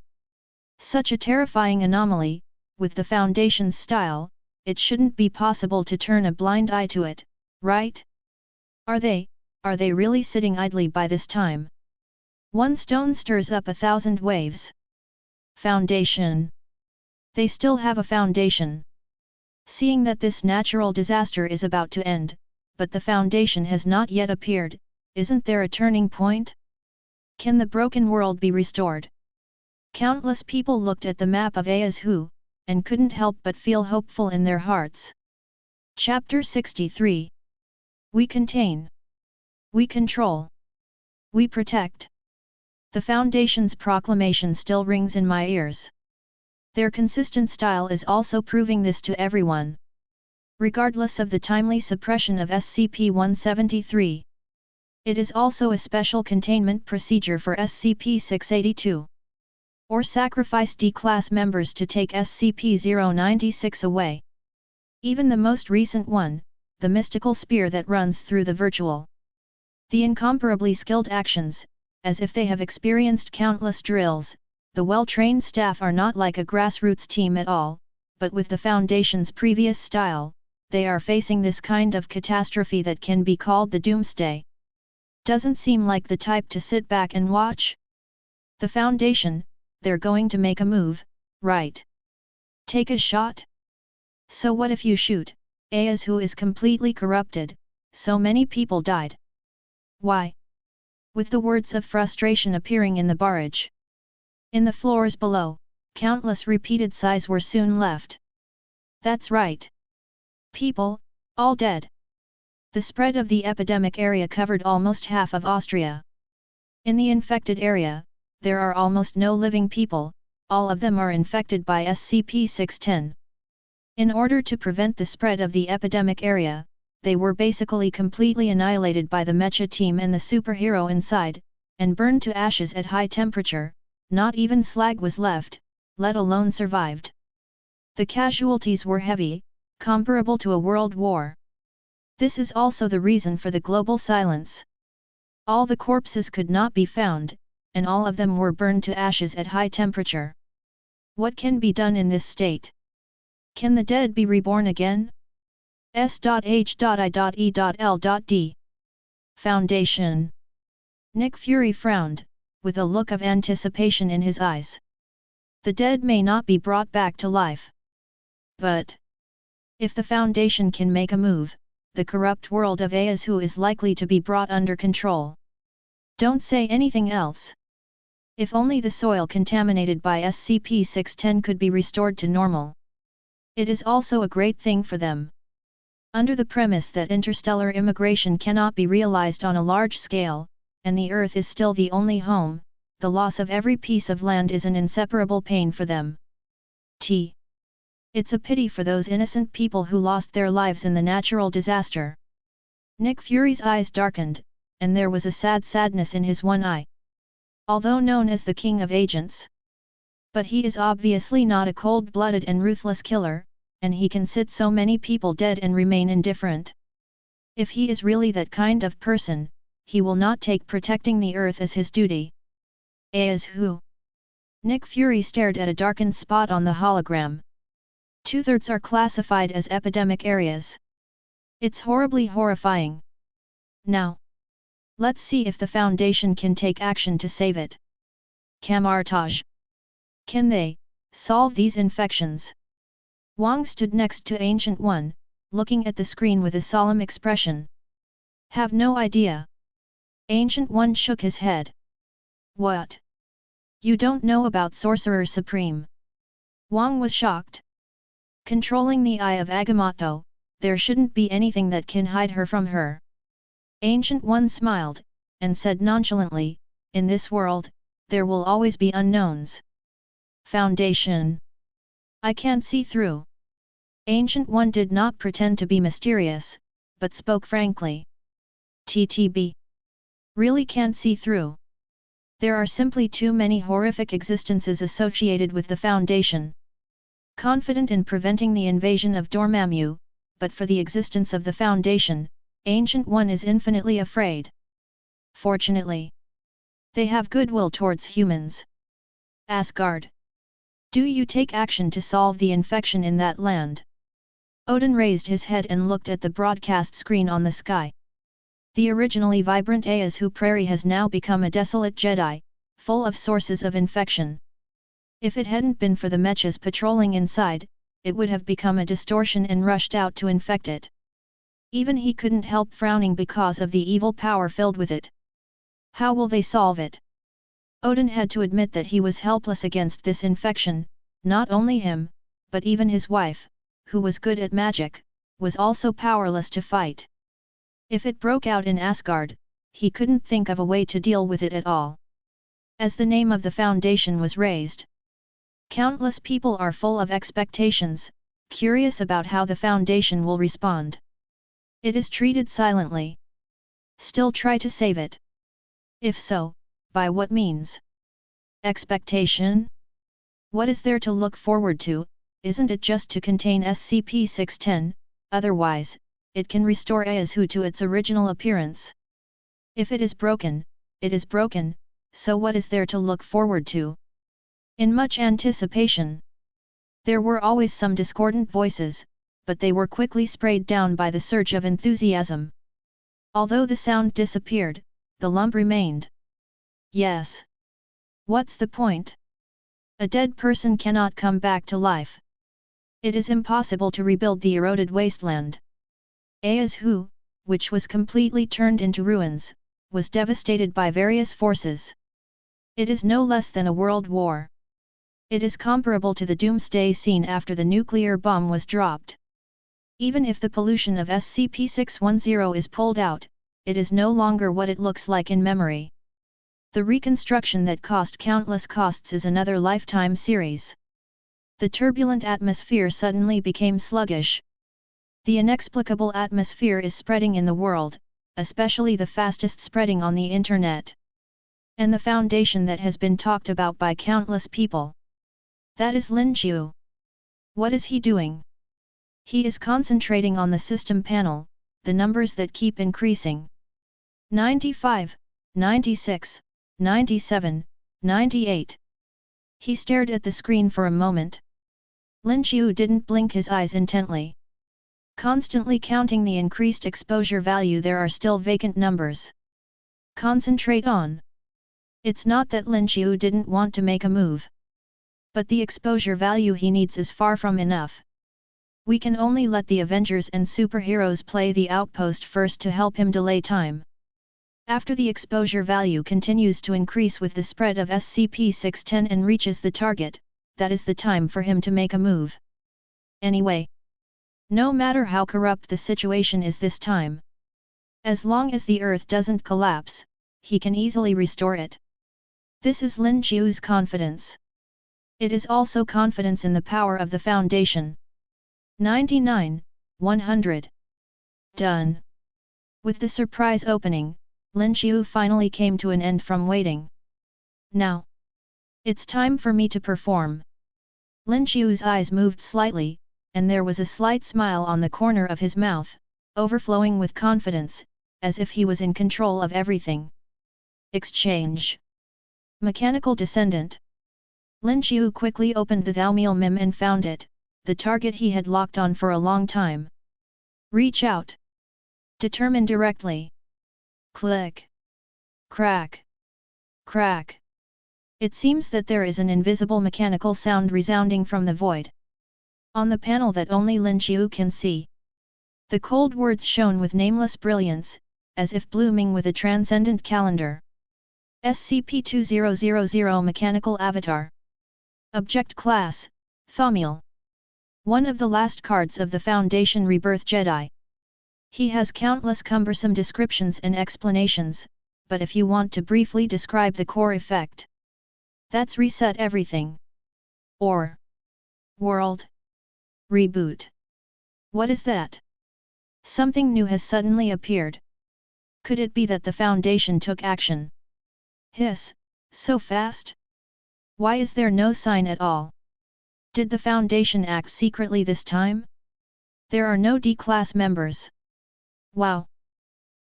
S1: Such a terrifying anomaly, with the Foundation's style, it shouldn't be possible to turn a blind eye to it, right? Are they really sitting idly by this time? One stone stirs up 1,000 waves. Foundation. They still have a foundation. Seeing that this natural disaster is about to end, but the Foundation has not yet appeared, isn't there a turning point? Can the broken world be restored? Countless people looked at the map of As who, and couldn't help but feel hopeful in their hearts. Chapter 63. We contain. We control. We protect. The Foundation's proclamation still rings in my ears. Their consistent style is also proving this to everyone. Regardless of the timely suppression of SCP-173. It is also a special containment procedure for SCP-682. Or sacrifice D-Class members to take SCP-096 away. Even the most recent one, the mystical spear that runs through the virtual. The incomparably skilled actions, as if they have experienced countless drills, the well-trained staff are not like a grassroots team at all, but with the Foundation's previous style, they are facing this kind of catastrophe that can be called the doomsday. Doesn't seem like the type to sit back and watch? The Foundation, they're going to make a move, right? Take a shot? So what if you shoot, Ayaz who is completely corrupted, so many people died? Why? With the words of frustration appearing in the barrage. In the floors below, countless repeated sighs were soon left. That's right. People, all dead. The spread of the epidemic area covered almost half of Austria. In the infected area, there are almost no living people, all of them are infected by SCP-610. In order to prevent the spread of the epidemic area, they were basically completely annihilated by the mecha team and the superhero inside, and burned to ashes at high temperature. Not even slag was left, let alone survived. The casualties were heavy, comparable to a world war. This is also the reason for the global silence. All the corpses could not be found, and all of them were burned to ashes at high temperature. What can be done in this state? Can the dead be reborn again? S.H.I.E.L.D. Foundation. Nick Fury frowned, with a look of anticipation in his eyes. The dead may not be brought back to life. But if the Foundation can make a move, the corrupt world of Ayaz is likely to be brought under control. Don't say anything else. If only the soil contaminated by SCP-610 could be restored to normal. It is also a great thing for them. Under the premise that interstellar immigration cannot be realized on a large scale, and the Earth is still the only home, the loss of every piece of land is an inseparable pain for them. It's a pity for those innocent people who lost their lives in the natural disaster. Nick Fury's eyes darkened, and there was a sadness in his one eye. Although known as the King of Agents. But he is obviously not a cold-blooded and ruthless killer, and he can sit so many people dead and remain indifferent. If he is really that kind of person, he will not take protecting the Earth as his duty. Ayaz who? Nick Fury stared at a darkened spot on the hologram. 2/3 are classified as epidemic areas. It's horribly horrifying. Now, let's see if the Foundation can take action to save it. Camartage. Can they solve these infections? Wang stood next to Ancient One, looking at the screen with a solemn expression. Have no idea. Ancient One shook his head. What? You don't know about Sorcerer Supreme? Wang was shocked. Controlling the eye of Agamotto, there shouldn't be anything that can hide her from her. Ancient One smiled, and said nonchalantly, in this world, there will always be unknowns. Foundation. I can't see through. Ancient One did not pretend to be mysterious, but spoke frankly. TTB. Really can't see through. There are simply too many horrific existences associated with the Foundation. Confident in preventing the invasion of Dormammu, but for the existence of the Foundation, Ancient One is infinitely afraid. Fortunately, they have goodwill towards humans. Asgard. Do you take action to solve the infection in that land? Odin raised his head and looked at the broadcast screen on the sky. The originally vibrant Ayaz prairie has now become a desolate Jedi, full of sources of infection. If it hadn't been for the mechas patrolling inside, it would have become a distortion and rushed out to infect it. Even he couldn't help frowning because of the evil power filled with it. How will they solve it? Odin had to admit that he was helpless against this infection. Not only him, but even his wife, who was good at magic, was also powerless to fight. If it broke out in Asgard, he couldn't think of a way to deal with it at all. As the name of the Foundation was raised, countless people are full of expectations, curious about how the Foundation will respond. It is treated silently. Still try to save it. If so, by what means? Expectation? What is there to look forward to? Isn't it just to contain SCP-610, otherwise, it can restore Ayaz to its original appearance. If it is broken, so what is there to look forward to? In much anticipation. There were always some discordant voices, but they were quickly sprayed down by the surge of enthusiasm. Although the sound disappeared, the lump remained. Yes. What's the point? A dead person cannot come back to life. It is impossible to rebuild the eroded wasteland. Hu, which was completely turned into ruins, was devastated by various forces. It is no less than a world war. It is comparable to the doomsday scene after the nuclear bomb was dropped. Even if the pollution of SCP-610 is pulled out, it is no longer what it looks like in memory. The reconstruction that cost countless costs is another lifetime series. The turbulent atmosphere suddenly became sluggish. The inexplicable atmosphere is spreading in the world, especially the fastest spreading on the internet. And the foundation that has been talked about by countless people. That is Lin Xiu. What is he doing? He is concentrating on the system panel, the numbers that keep increasing. 95, 96, 97, 98. He stared at the screen for a moment. Lin Xiu didn't blink his eyes intently. Constantly counting the increased exposure value, there are still vacant numbers. Concentrate on. It's not that Lin Xiu didn't want to make a move. But the exposure value he needs is far from enough. We can only let the Avengers and superheroes play the outpost first to help him delay time. After the exposure value continues to increase with the spread of SCP-610 and reaches the target, that is the time for him to make a move. Anyway, no matter how corrupt the situation is this time, as long as the Earth doesn't collapse, he can easily restore it. This is Lin Xiu's confidence. It is also confidence in the power of the Foundation. 99, 100. Done. With the surprise opening, Lin Xiu finally came to an end from waiting. Now, it's time for me to perform. Lin Xiu's eyes moved slightly, and there was a slight smile on the corner of his mouth, overflowing with confidence, as if he was in control of everything. Exchange. Mechanical Descendant. Lin Xiu quickly opened the Thaumiel Mim and found it, the target he had locked on for a long time. Reach out. Determine directly. Click. Crack. Crack. It seems that there is an invisible mechanical sound resounding from the void. On the panel that only Lin Xiu can see. The cold words shone with nameless brilliance, as if blooming with a transcendent calendar. SCP-2000 Mechanical Avatar. Object Class, Thaumiel. One of the last cards of the Foundation Rebirth Jedi. He has countless cumbersome descriptions and explanations, but if you want to briefly describe the core effect, that's reset everything. Or world reboot. What is that? Something new has suddenly appeared. Could it be that the Foundation took action? Hiss, so fast? Why is there no sign at all? Did the Foundation act secretly this time? There are no D-class members. Wow!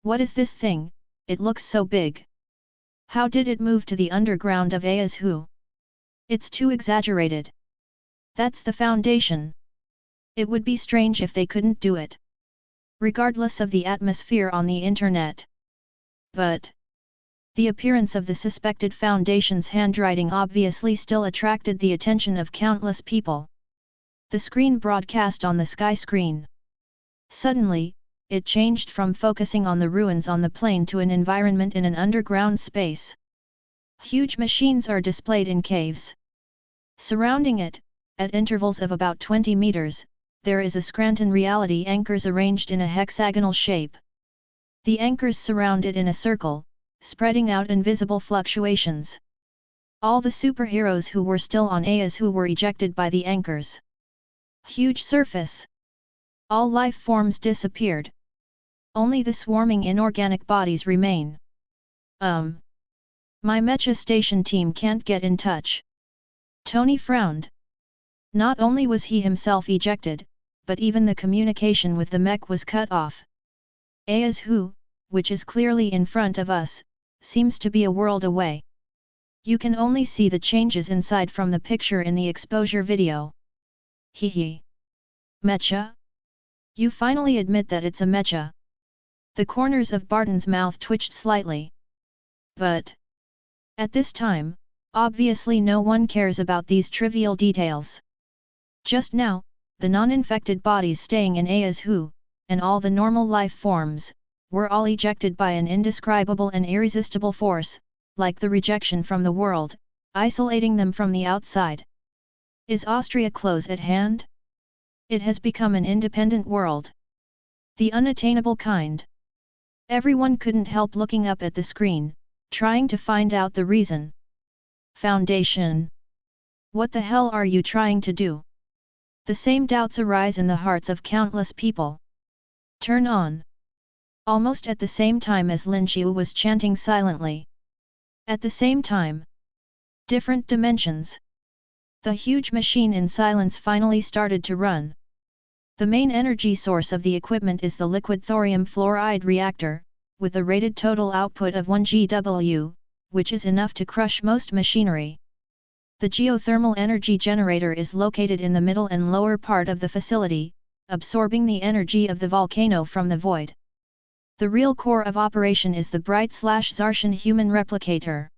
S1: What is this thing? It looks so big. How did it move to the underground of Hu? It's too exaggerated. That's the Foundation. It would be strange if they couldn't do it. Regardless of the atmosphere on the internet. But the appearance of the suspected Foundation's handwriting obviously still attracted the attention of countless people. The screen broadcast on the sky screen. Suddenly, it changed from focusing on the ruins on the plain to an environment in an underground space. Huge machines are displayed in caves. Surrounding it, at intervals of about 20 meters, there is a Scranton reality anchors arranged in a hexagonal shape. The anchors surround it in a circle, spreading out invisible fluctuations. All the superheroes who were still on Hu were ejected by the anchors. Huge surface. All life forms disappeared. Only the swarming inorganic bodies remain. My mecha station team can't get in touch. Tony frowned. Not only was he himself ejected, but even the communication with the mech was cut off. Hu, which is clearly in front of us, seems to be a world away. You can only see the changes inside from the picture in the exposure video. Hehe. Mecha? You finally admit that it's a mecha. The corners of Barton's mouth twitched slightly. But at this time, Obviously no one cares about these trivial details. Just now, the non-infected bodies staying in A's and all the normal life forms, were all ejected by an indescribable and irresistible force, like the rejection from the world, isolating them from the outside. Is Austria close at hand? It has become an independent world. The unattainable kind. Everyone couldn't help looking up at the screen, trying to find out the reason. Foundation. What the hell are you trying to do? The same doubts arise in the hearts of countless people. Turn on. Almost at the same time as Lin Xiu was chanting silently. At the same time. Different dimensions. The huge machine in silence finally started to run. The main energy source of the equipment is the liquid thorium fluoride reactor, with a rated total output of 1 GW, which is enough to crush most machinery. The geothermal energy generator is located in the middle and lower part of the facility, absorbing the energy of the volcano from the void. The real core of operation is the bright/Zarshan human replicator.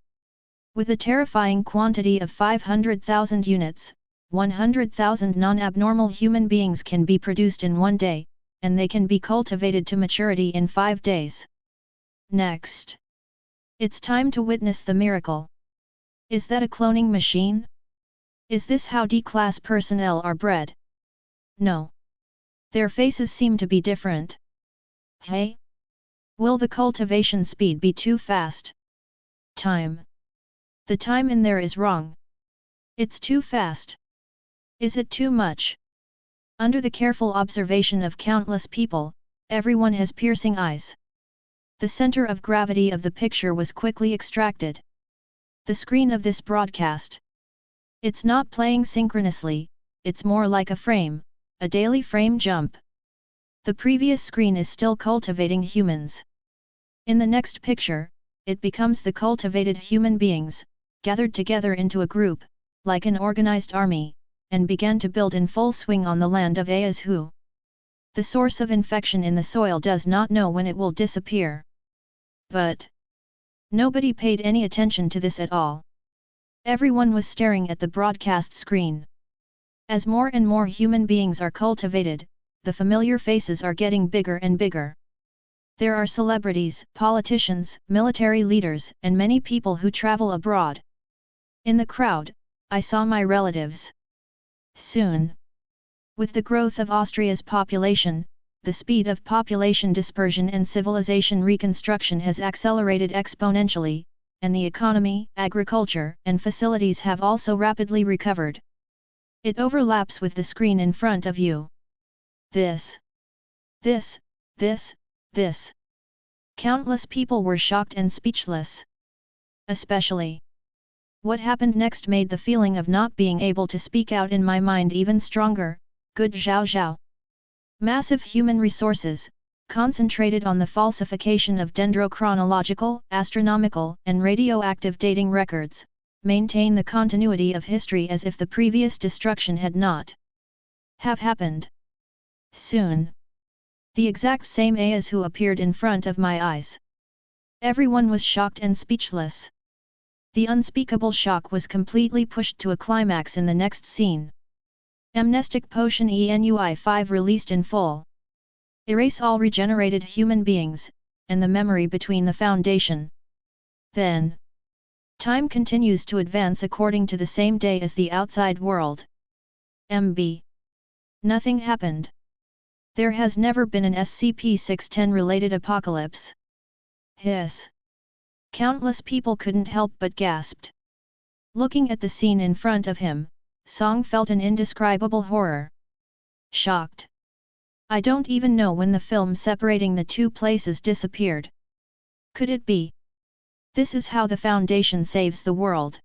S1: With a terrifying quantity of 500,000 units, 100,000 non-abnormal human beings can be produced in one day, and they can be cultivated to maturity in 5 days. Next. It's time to witness the miracle. Is that a cloning machine? Is this how D-class personnel are bred? No. Their faces seem to be different. Hey? Will the cultivation speed be too fast? Time. The time in there is wrong. It's too fast. Is it too much? Under the careful observation of countless people, everyone has piercing eyes. The center of gravity of the picture was quickly extracted. The screen of this broadcast. It's not playing synchronously, it's more like a frame, a daily frame jump. The previous screen is still cultivating humans. In the next picture, it becomes the cultivated human beings, gathered together into a group, like an organized army, and began to build in full swing on the land of A's. The source of infection in the soil does not know when it will disappear. But nobody paid any attention to this at all. Everyone was staring at the broadcast screen. As more and more human beings are cultivated, the familiar faces are getting bigger and bigger. There are celebrities, politicians, military leaders, and many people who travel abroad. In the crowd, I saw my relatives. Soon. With the growth of Austria's population, the speed of population dispersion and civilization reconstruction has accelerated exponentially, and the economy, agriculture, and facilities have also rapidly recovered. It overlaps with the screen in front of you. This. Countless people were shocked and speechless. Especially. What happened next made the feeling of not being able to speak out in my mind even stronger. Good Zhao Zhao. Massive human resources, concentrated on the falsification of dendrochronological, astronomical, and radioactive dating records, maintain the continuity of history as if the previous destruction had not have happened. Soon. The exact same A's who appeared in front of my eyes. Everyone was shocked and speechless. The unspeakable shock was completely pushed to a climax in the next scene. Amnestic Potion ENUI 5 released in full. Erase all regenerated human beings, and the memory between the Foundation. Then. Time continues to advance according to the same day as the outside world. MB. Nothing happened. There has never been an SCP-610 related apocalypse. Hiss. Countless people couldn't help but gasped. Looking at the scene in front of him, Song felt an indescribable horror. Shocked. I don't even know when the film separating the two places disappeared. Could it be? This is how the Foundation saves the world.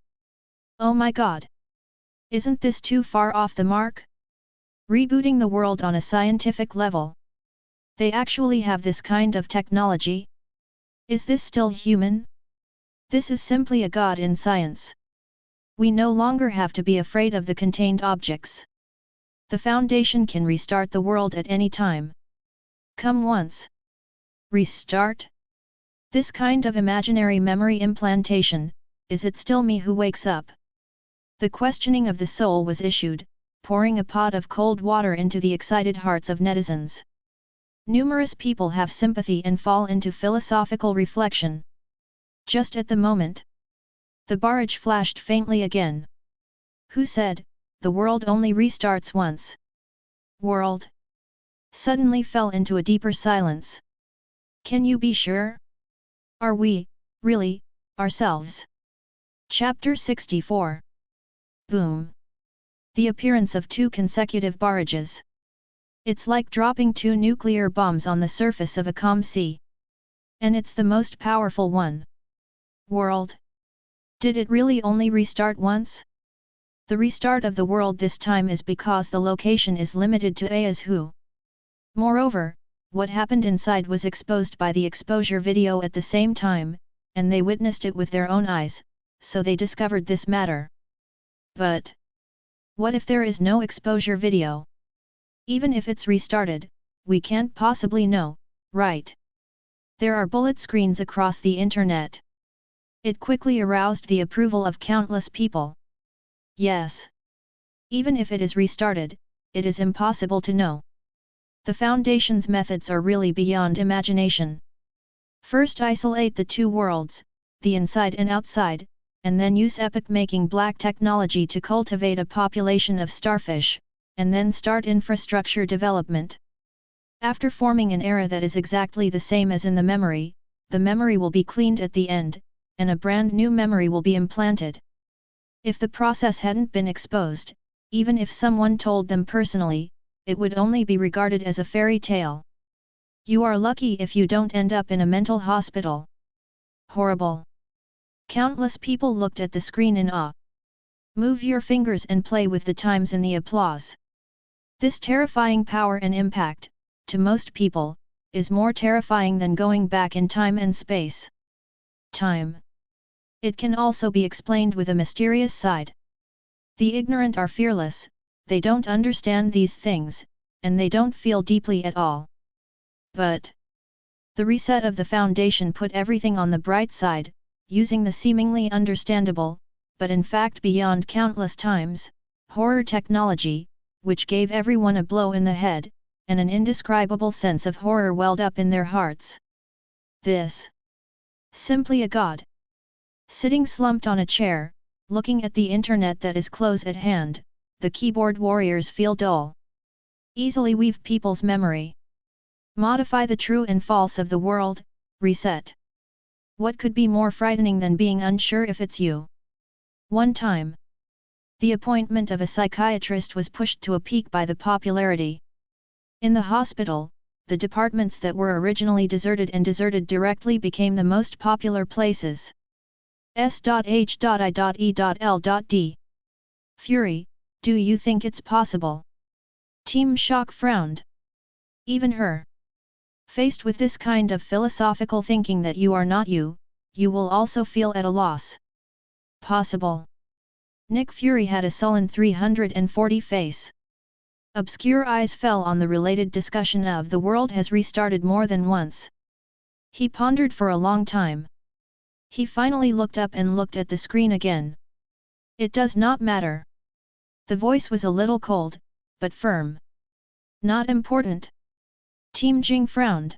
S1: Oh my god! Isn't this too far off the mark? Rebooting the world on a scientific level. They actually have this kind of technology? Is this still human? This is simply a god in science. We no longer have to be afraid of the contained objects. The Foundation can restart the world at any time. Come once. Restart? This kind of imaginary memory implantation, is it still me who wakes up? The questioning of the soul was issued, pouring a pot of cold water into the excited hearts of netizens. Numerous people have sympathy and fall into philosophical reflection. Just at the moment, the barrage flashed faintly again. Who said, the world only restarts once? World suddenly fell into a deeper silence. Can you be sure? Are we, really, ourselves? Chapter 64. Boom. The appearance of 2 consecutive barrages. It's like dropping 2 nuclear bombs on the surface of a calm sea. And it's the most powerful one. World. Did it really only restart once? The restart of the world this time is because the location is limited to Aya's Who. Moreover, what happened inside was exposed by the exposure video at the same time, and they witnessed it with their own eyes, so they discovered this matter. But what if there is no exposure video? Even if it's restarted, we can't possibly know, right? There are bullet screens across the internet. It quickly aroused the approval of countless people. Yes. Even if it is restarted, it is impossible to know. The Foundation's methods are really beyond imagination. First isolate the 2 worlds, the inside and outside, and then use epoch-making black technology to cultivate a population of starfish, and then start infrastructure development. After forming an era that is exactly the same as in the memory will be cleaned at the end, and a brand new memory will be implanted. If the process hadn't been exposed, even if someone told them personally, it would only be regarded as a fairy tale. You are lucky if you don't end up in a mental hospital. Horrible. Countless people looked at the screen in awe. Move your fingers and play with the times and the applause. This terrifying power and impact, to most people, is more terrifying than going back in time and space. Time. It can also be explained with a mysterious side. The ignorant are fearless, they don't understand these things, and they don't feel deeply at all. But the reset of the Foundation put everything on the bright side, using the seemingly understandable, but in fact beyond countless times, horror technology, which gave everyone a blow in the head, and an indescribable sense of horror welled up in their hearts. This. Simply a god. Sitting slumped on a chair, looking at the internet that is close at hand, the keyboard warriors feel dull. Easily weave people's memory. Modify the true and false of the world, reset. What could be more frightening than being unsure if it's you? One time, the appointment of a psychiatrist was pushed to a peak by the popularity. In the hospital, the departments that were originally deserted and deserted directly became the most popular places. S.H.I.E.L.D. Fury, do you think it's possible? Team Shock frowned. Even her. Faced with this kind of philosophical thinking that you are not you, you will also feel at a loss. Possible. Nick Fury had a sullen 340 face. Obscure eyes fell on the related discussion of the world has restarted more than once. He pondered for a long time. He finally looked up and looked at the screen again. It does not matter. The voice was a little cold, but firm. Not important. Team Jing frowned.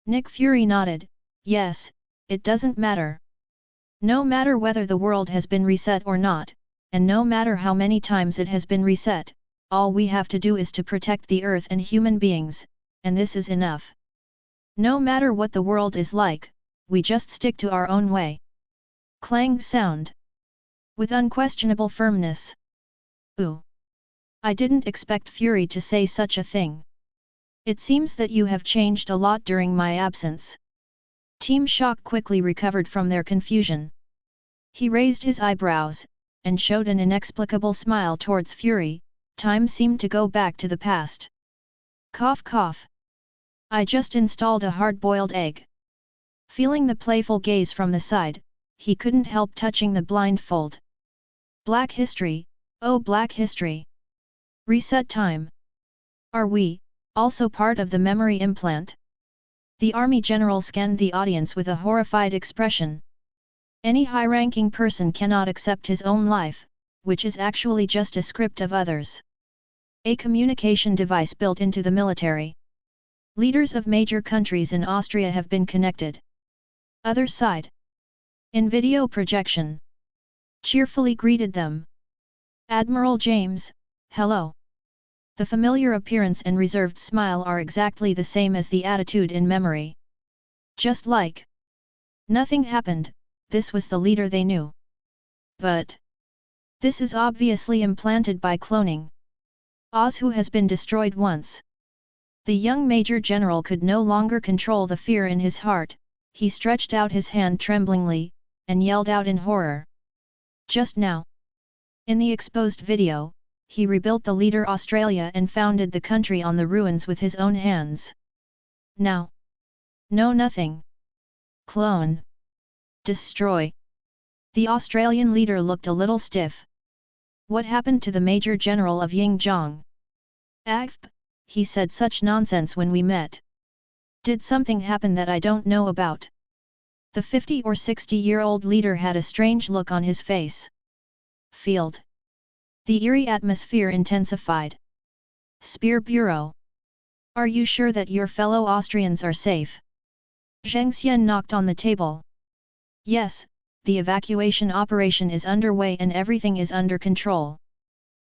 S1: Nick Fury nodded, yes, it doesn't matter. No matter whether the world has been reset or not, and no matter how many times it has been reset, all we have to do is to protect the earth and human beings, and this is enough. No matter what the world is like, we just stick to our own way. Clang sound. With unquestionable firmness. Ooh. I didn't expect Fury to say such a thing. It seems that you have changed a lot during my absence. Team Shock quickly recovered from their confusion. He raised his eyebrows, and showed an inexplicable smile towards Fury. Time seemed to go back to the past. Cough cough. I just installed a hard-boiled egg. Feeling the playful gaze from the side, he couldn't help touching the blindfold. Black history, oh black history. Reset time. Are we also part of the memory implant? The army general scanned the audience with a horrified expression. Any high-ranking person cannot accept his own life, which is actually just a script of others. A communication device built into the military. Leaders of major countries in Austria have been connected. Other side. In video projection. Cheerfully greeted them. Admiral James, hello. The familiar appearance and reserved smile are exactly the same as the attitude in memory. Just like. Nothing happened, this was the leader they knew. But this is obviously implanted by cloning. Oz who has been destroyed once. The young Major General could no longer control the fear in his heart, he stretched out his hand tremblingly, and yelled out in horror. Just now. In the exposed video, he rebuilt the leader Australia and founded the country on the ruins with his own hands. Now. No nothing. Clone. Destroy. The Australian leader looked a little stiff. What happened to the Major General of Yingjiang? He said such nonsense when we met. Did something happen that I don't know about? The 50 or 60-year-old leader had a strange look on his face. Field. The eerie atmosphere intensified. Spear Bureau. Are you sure that your fellow Austrians are safe? Zheng Xian knocked on the table. Yes, the evacuation operation is underway and everything is under control.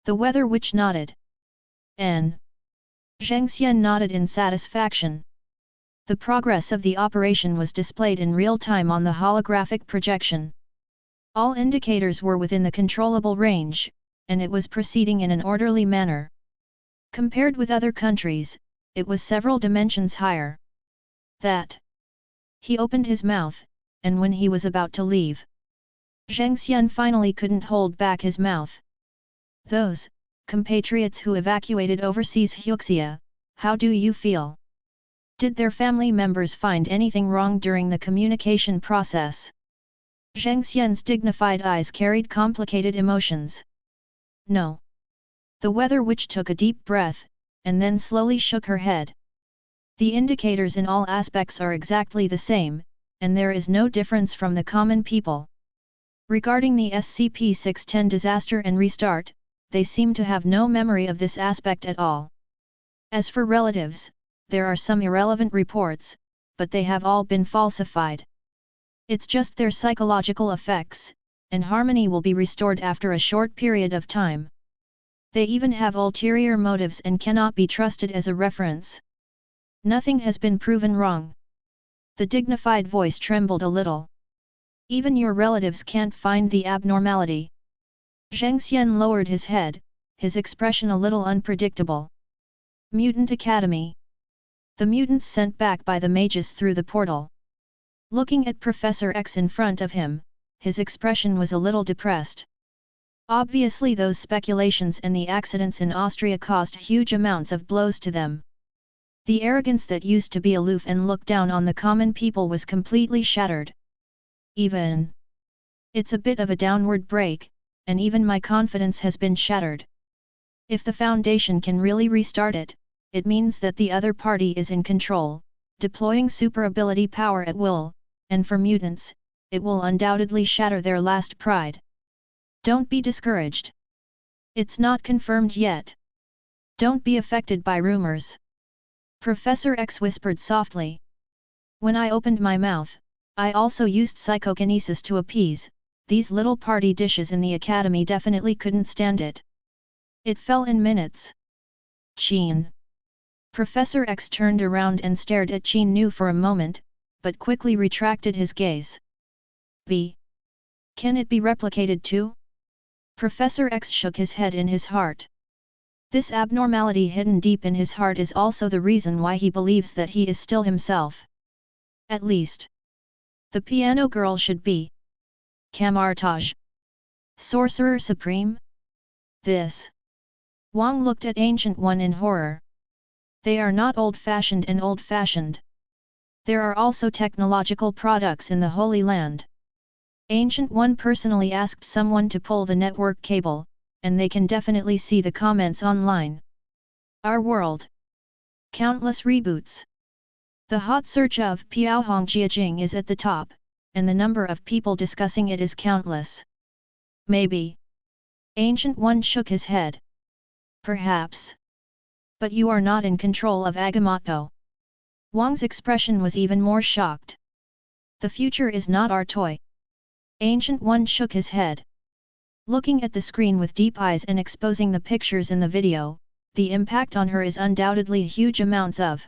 S1: The Weather Witch nodded. N. Zheng Xian nodded in satisfaction. The progress of the operation was displayed in real time on the holographic projection. All indicators were within the controllable range, and it was proceeding in an orderly manner. Compared with other countries, it was several dimensions higher. That. He opened his mouth, and when he was about to leave, Zheng Xian finally couldn't hold back his mouth. Those compatriots who evacuated overseas Huxia, how do you feel? Did their family members find anything wrong during the communication process? Zheng Xian's dignified eyes carried complicated emotions. No. The Weather Witch took a deep breath, and then slowly shook her head. The indicators in all aspects are exactly the same, and there is no difference from the common people. Regarding the SCP-610 disaster and restart, they seem to have no memory of this aspect at all. As for relatives, there are some irrelevant reports, but they have all been falsified. It's just their psychological effects, and harmony will be restored after a short period of time. They even have ulterior motives and cannot be trusted as a reference. Nothing has been proven wrong. The dignified voice trembled a little. Even your relatives can't find the abnormality. Zheng Xian lowered his head, his expression a little unpredictable. Mutant Academy. The mutants sent back by the mages through the portal. Looking at Professor X in front of him, his expression was a little depressed. Obviously those speculations and the accidents in Austria caused huge amounts of blows to them. The arrogance that used to be aloof and look down on the common people was completely shattered. It's a bit of a downward break, and even my confidence has been shattered. If the Foundation can really restart it, it means that the other party is in control, deploying super ability power at will, and for mutants, it will undoubtedly shatter their last pride. Don't be discouraged. It's not confirmed yet. Don't be affected by rumors. Professor X whispered softly. When I opened my mouth, I also used psychokinesis to appease. These little party dishes in the academy definitely couldn't stand it. It fell in minutes. Qin. Professor X turned around and stared at Qin Nu for a moment, but quickly retracted his gaze. B. Can it be replicated too? Professor X shook his head in his heart. This abnormality hidden deep in his heart is also the reason why he believes that he is still himself. At least. The piano girl should be. Camartage. Sorcerer Supreme? This. Wang looked at Ancient One in horror. They are not old-fashioned and old-fashioned. There are also technological products in the Holy Land. Ancient One personally asked someone to pull the network cable, and they can definitely see the comments online. Our world. Countless reboots. The hot search of Piaohong Jiajing is at the top, and the number of people discussing it is countless. Maybe. Ancient One shook his head. Perhaps. But you are not in control of Agamotto. Wang's expression was even more shocked. The future is not our toy. Ancient One shook his head. Looking at the screen with deep eyes and exposing the pictures in the video, the impact on her is undoubtedly huge amounts of.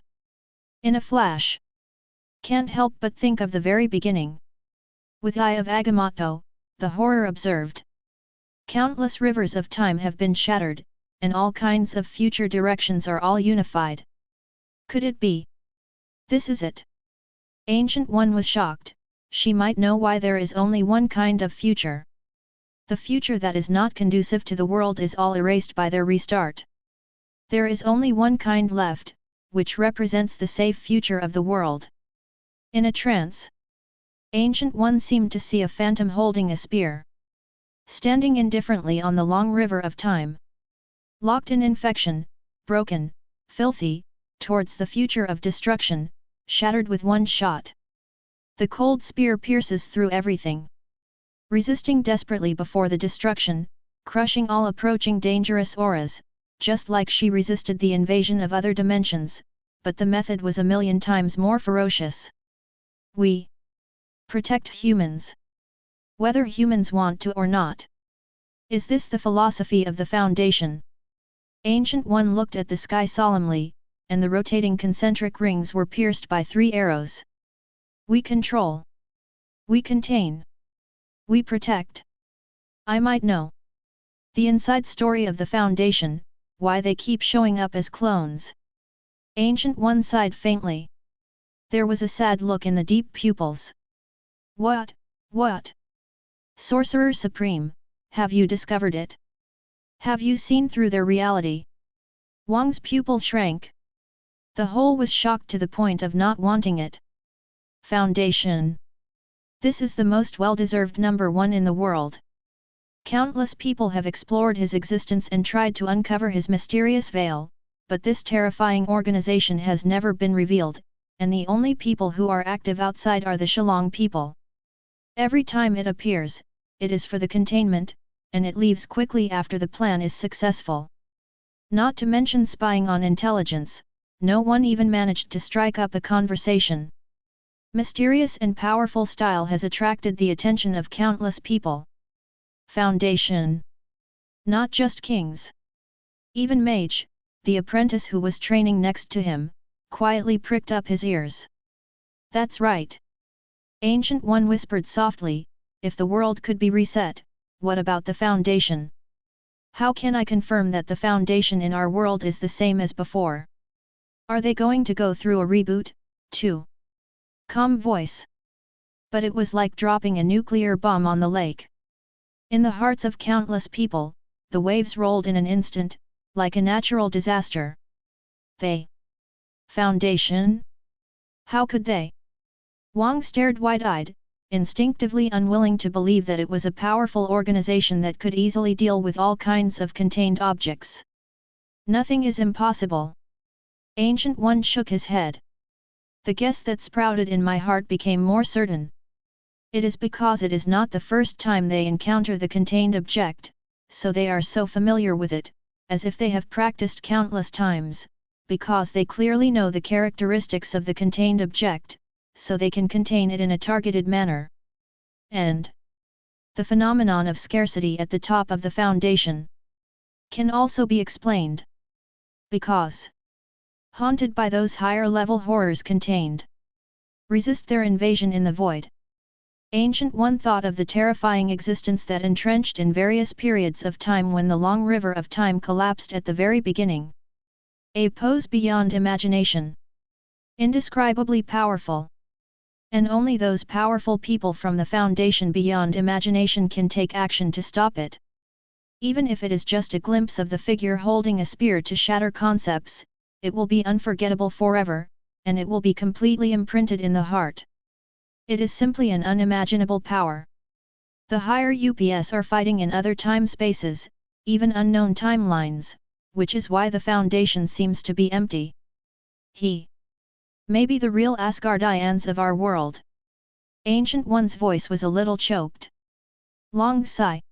S1: In a flash. Can't help but think of the very beginning. With Eye of Agamotto, the horror observed. Countless rivers of time have been shattered, and all kinds of future directions are all unified. Could it be? This is it. Ancient One was shocked. She might know why there is only one kind of future. The future that is not conducive to the world is all erased by their restart. There is only one kind left, which represents the safe future of the world. In a trance, Ancient One seemed to see a phantom holding a spear. Standing indifferently on the long river of time. Locked in infection, broken, filthy, towards the future of destruction, shattered with one shot. The cold spear pierces through everything. Resisting desperately before the destruction, crushing all approaching dangerous auras, just like she resisted the invasion of other dimensions, but the method was a million times more ferocious. We protect humans. Whether humans want to or not. Is this the philosophy of the Foundation? Ancient One looked at the sky solemnly, and the rotating concentric rings were pierced by 3 arrows. We control. We contain. We protect. I might know. The inside story of the Foundation, why they keep showing up as clones. Ancient One sighed faintly. There was a sad look in the deep pupils. What? Sorcerer Supreme, have you discovered it? Have you seen through their reality? Wang's pupil shrank. The whole was shocked to the point of not wanting it. Foundation. This is the most well-deserved number 1 in the world. Countless people have explored his existence and tried to uncover his mysterious veil, but this terrifying organization has never been revealed, and the only people who are active outside are the Shillong people. Every time it appears, it is for the containment, and it leaves quickly after the plan is successful. Not to mention spying on intelligence, no one even managed to strike up a conversation. Mysterious and powerful style has attracted the attention of countless people. Foundation. Not just kings. Even Mage, the apprentice who was training next to him, quietly pricked up his ears. That's right. Ancient One whispered softly, if the world could be reset, what about the Foundation? How can I confirm that the Foundation in our world is the same as before? Are they going to go through a reboot, too? Calm voice. But it was like dropping a nuclear bomb on the lake. In the hearts of countless people, the waves rolled in an instant, like a natural disaster. They. Foundation? How could they? Wang stared wide-eyed, instinctively unwilling to believe that it was a powerful organization that could easily deal with all kinds of contained objects. Nothing is impossible. Ancient One shook his head. The guess that sprouted in my heart became more certain. It is because it is not the first time they encounter the contained object, so they are so familiar with it, as if they have practiced countless times, because they clearly know the characteristics of the contained object, so they can contain it in a targeted manner. And the phenomenon of scarcity at the top of the Foundation can also be explained. Because haunted by those higher-level horrors contained. Resist their invasion in the void. Ancient One thought of the terrifying existence that entrenched in various periods of time when the long river of time collapsed at the very beginning. A pose beyond imagination. Indescribably powerful. And only those powerful people from the Foundation beyond imagination can take action to stop it. Even if it is just a glimpse of the figure holding a spear to shatter concepts, it will be unforgettable forever, and it will be completely imprinted in the heart. It is simply an unimaginable power. The higher UPS are fighting in other time spaces, even unknown timelines, which is why the Foundation seems to be empty. Maybe the real Asgardians of our world. Ancient One's voice was a little choked. Long sigh.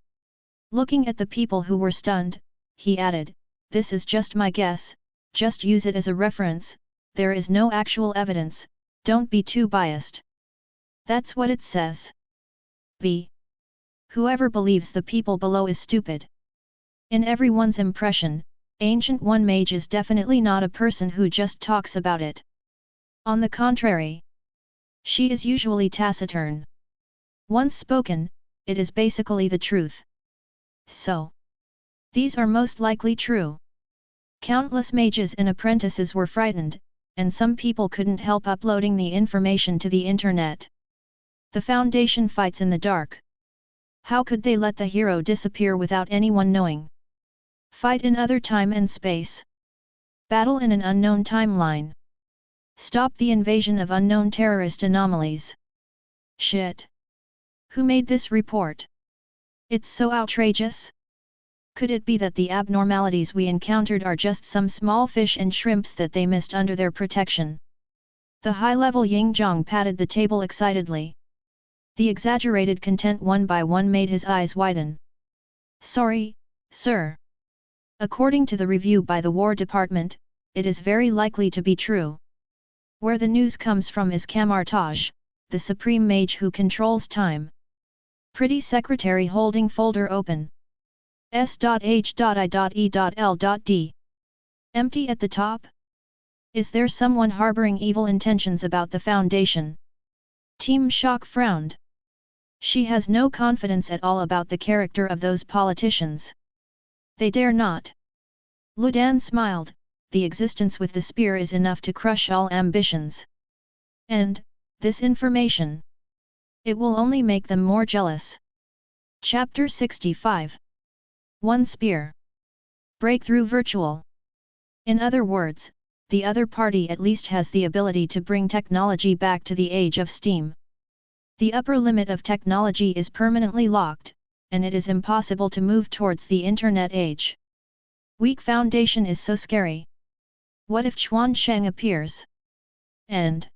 S1: Looking at the people who were stunned, he added, "This is just my guess, just use it as a reference, there is no actual evidence, don't be too biased." That's what it says. B. Whoever believes the people below is stupid. In everyone's impression, Ancient One Mage is definitely not a person who just talks about it. On the contrary, she is usually taciturn. Once spoken, it is basically the truth. So, these are most likely true. Countless mages and apprentices were frightened, and some people couldn't help uploading the information to the internet. The Foundation fights in the dark. How could they let the hero disappear without anyone knowing? Fight in other time and space. Battle in an unknown timeline. Stop the invasion of unknown terrorist anomalies. Shit. Who made this report? It's so outrageous. Could it be that the abnormalities we encountered are just some small fish and shrimps that they missed under their protection? The high-level Yingzhong patted the table excitedly. The exaggerated content one by one made his eyes widen. Sorry, sir. According to the review by the War Department, it is very likely to be true. Where the news comes from is Kamartaj, the supreme mage who controls time. Pretty secretary holding folder open. S.H.I.E.L.D. Empty at the top? Is there someone harboring evil intentions about the Foundation? Team Shock frowned. She has no confidence at all about the character of those politicians. They dare not. Ludan smiled, the existence with the spear is enough to crush all ambitions. And, this information. It will only make them more jealous. Chapter 65. One spear. Breakthrough virtual. In other words, the other party at least has the ability to bring technology back to the age of steam. The upper limit of technology is permanently locked, and it is impossible to move towards the internet age. Weak foundation is so scary. What if Chuan Sheng appears? And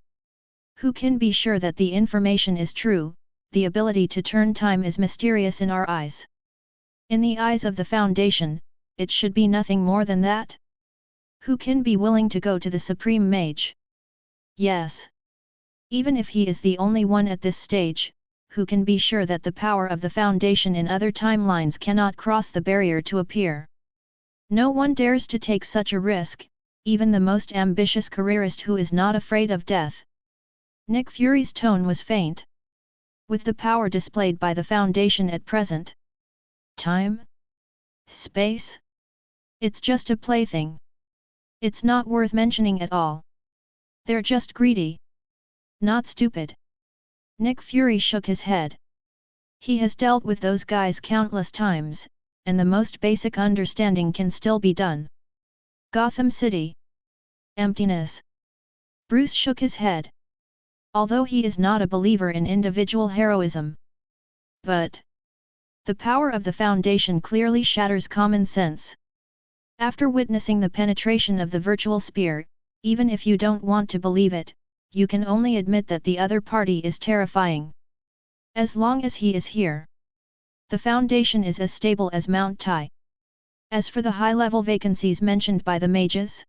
S1: who can be sure that the information is true? The ability to turn time is mysterious in our eyes. In the eyes of the Foundation, it should be nothing more than that. Who can be willing to go to the Supreme Mage? Yes. Even if he is the only one at this stage, who can be sure that the power of the Foundation in other timelines cannot cross the barrier to appear? No one dares to take such a risk, even the most ambitious careerist who is not afraid of death. Nick Fury's tone was faint. With the power displayed by the Foundation at present, time? Space? It's just a plaything. It's not worth mentioning at all. They're just greedy. Not stupid. Nick Fury shook his head. He has dealt with those guys countless times, and the most basic understanding can still be done. Gotham City. Emptiness. Bruce shook his head. Although he is not a believer in individual heroism. But the power of the Foundation clearly shatters common sense. After witnessing the penetration of the virtual spear, even if you don't want to believe it, you can only admit that the other party is terrifying. As long as he is here, the Foundation is as stable as Mount Tai. As for the high-level vacancies mentioned by the mages,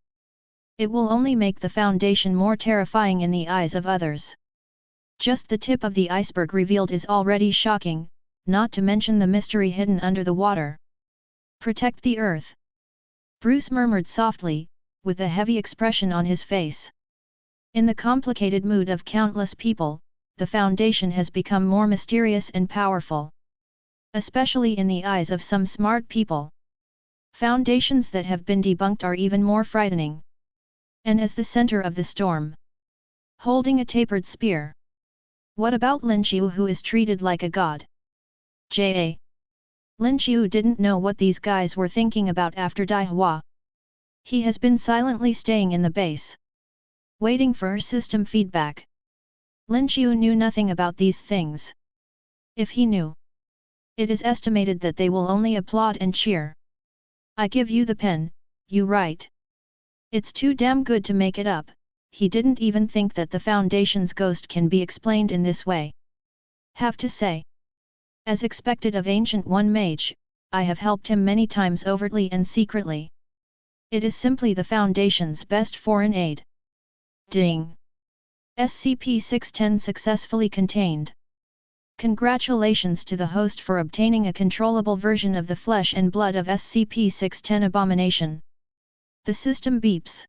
S1: it will only make the Foundation more terrifying in the eyes of others. Just the tip of the iceberg revealed is already shocking, not to mention the mystery hidden under the water. Protect the Earth. Bruce murmured softly, with a heavy expression on his face. In the complicated mood of countless people, the Foundation has become more mysterious and powerful. Especially in the eyes of some smart people. Foundations that have been debunked are even more frightening. And as the center of the storm, holding a tapered spear. What about Lin Xiu, who is treated like a god? J.A. Lin Xiu didn't know what these guys were thinking about after Daihua. He has been silently staying in the base, waiting for her system feedback. Lin Xiu knew nothing about these things. If he knew, it is estimated that they will only applaud and cheer. I give you the pen, you write. It's too damn good to make it up. He didn't even think that the Foundation's ghost can be explained in this way. Have to say. As expected of Ancient One Mage, I have helped him many times overtly and secretly. It is simply the Foundation's best foreign aid. Ding! SCP-610 successfully contained. Congratulations to the host for obtaining a controllable version of the flesh and blood of SCP-610 abomination. The system beeps.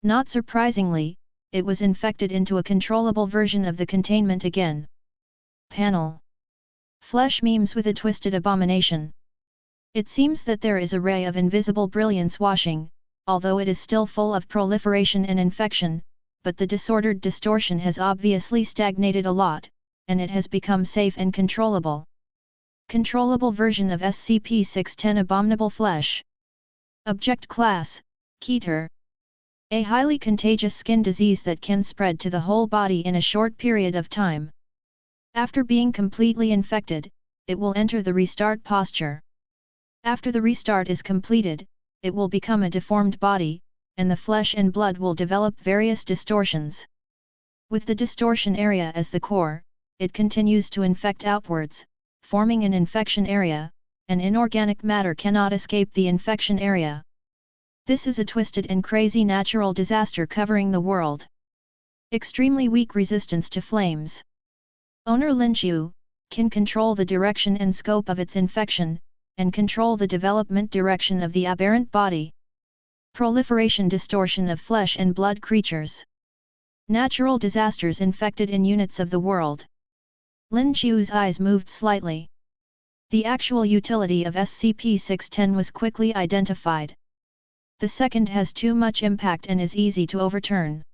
S1: Not surprisingly, it was infected into a controllable version of the containment again. Panel. Flesh memes with a twisted abomination. It seems that there is a ray of invisible brilliance washing, although it is still full of proliferation and infection, but the disordered distortion has obviously stagnated a lot, and it has become safe and controllable. Controllable version of SCP-610 Abominable Flesh. Object Class, Keter. A highly contagious skin disease that can spread to the whole body in a short period of time. After being completely infected, it will enter the restart posture. After the restart is completed, it will become a deformed body, and the flesh and blood will develop various distortions. With the distortion area as the core, it continues to infect outwards, forming an infection area, and inorganic matter cannot escape the infection area. This is a twisted and crazy natural disaster covering the world. Extremely weak resistance to flames. Owner Lin Xiu can control the direction and scope of its infection, and control the development direction of the aberrant body. Proliferation distortion of flesh and blood creatures. Natural disasters infected in units of the world. Lin Xiu's eyes moved slightly. The actual utility of SCP-610 was quickly identified. The second has too much impact and is easy to overturn.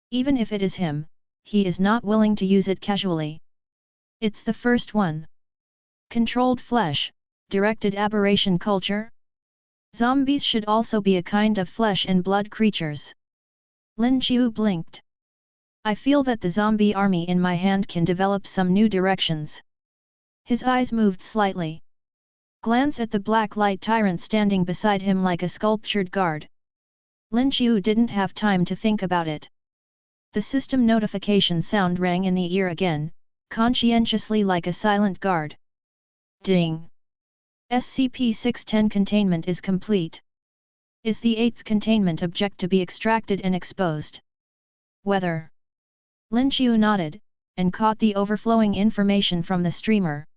S1: Even if it is him, he is not willing to use it casually. It's the first one. Controlled flesh, directed aberration culture? Zombies should also be a kind of flesh and blood creatures. Lin Xiu blinked. I feel that the zombie army in my hand can develop some new directions. His eyes moved slightly. Glance at the black light tyrant standing beside him like a sculptured guard. Lin Xiu didn't have time to think about it. The system notification sound rang in the ear again, conscientiously like a silent guard. Ding! SCP-610 containment is complete. Is the 8th containment object to be extracted and exposed? Whether? Lin Xiu nodded, and caught the overflowing information from the streamer.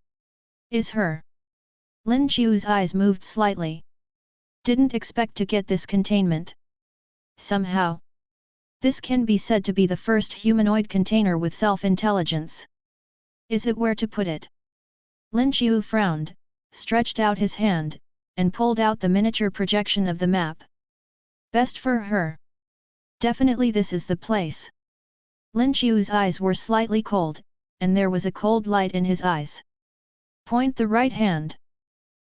S1: Is her? Lin Xiu's eyes moved slightly. Didn't expect to get this containment. Somehow. This can be said to be the first humanoid container with self-intelligence. Is it where to put it? Lin Xiu frowned, stretched out his hand, and pulled out the miniature projection of the map. Best for her. Definitely this is the place. Lin Xiu's eyes were slightly cold, and there was a cold light in his eyes. Point the right hand.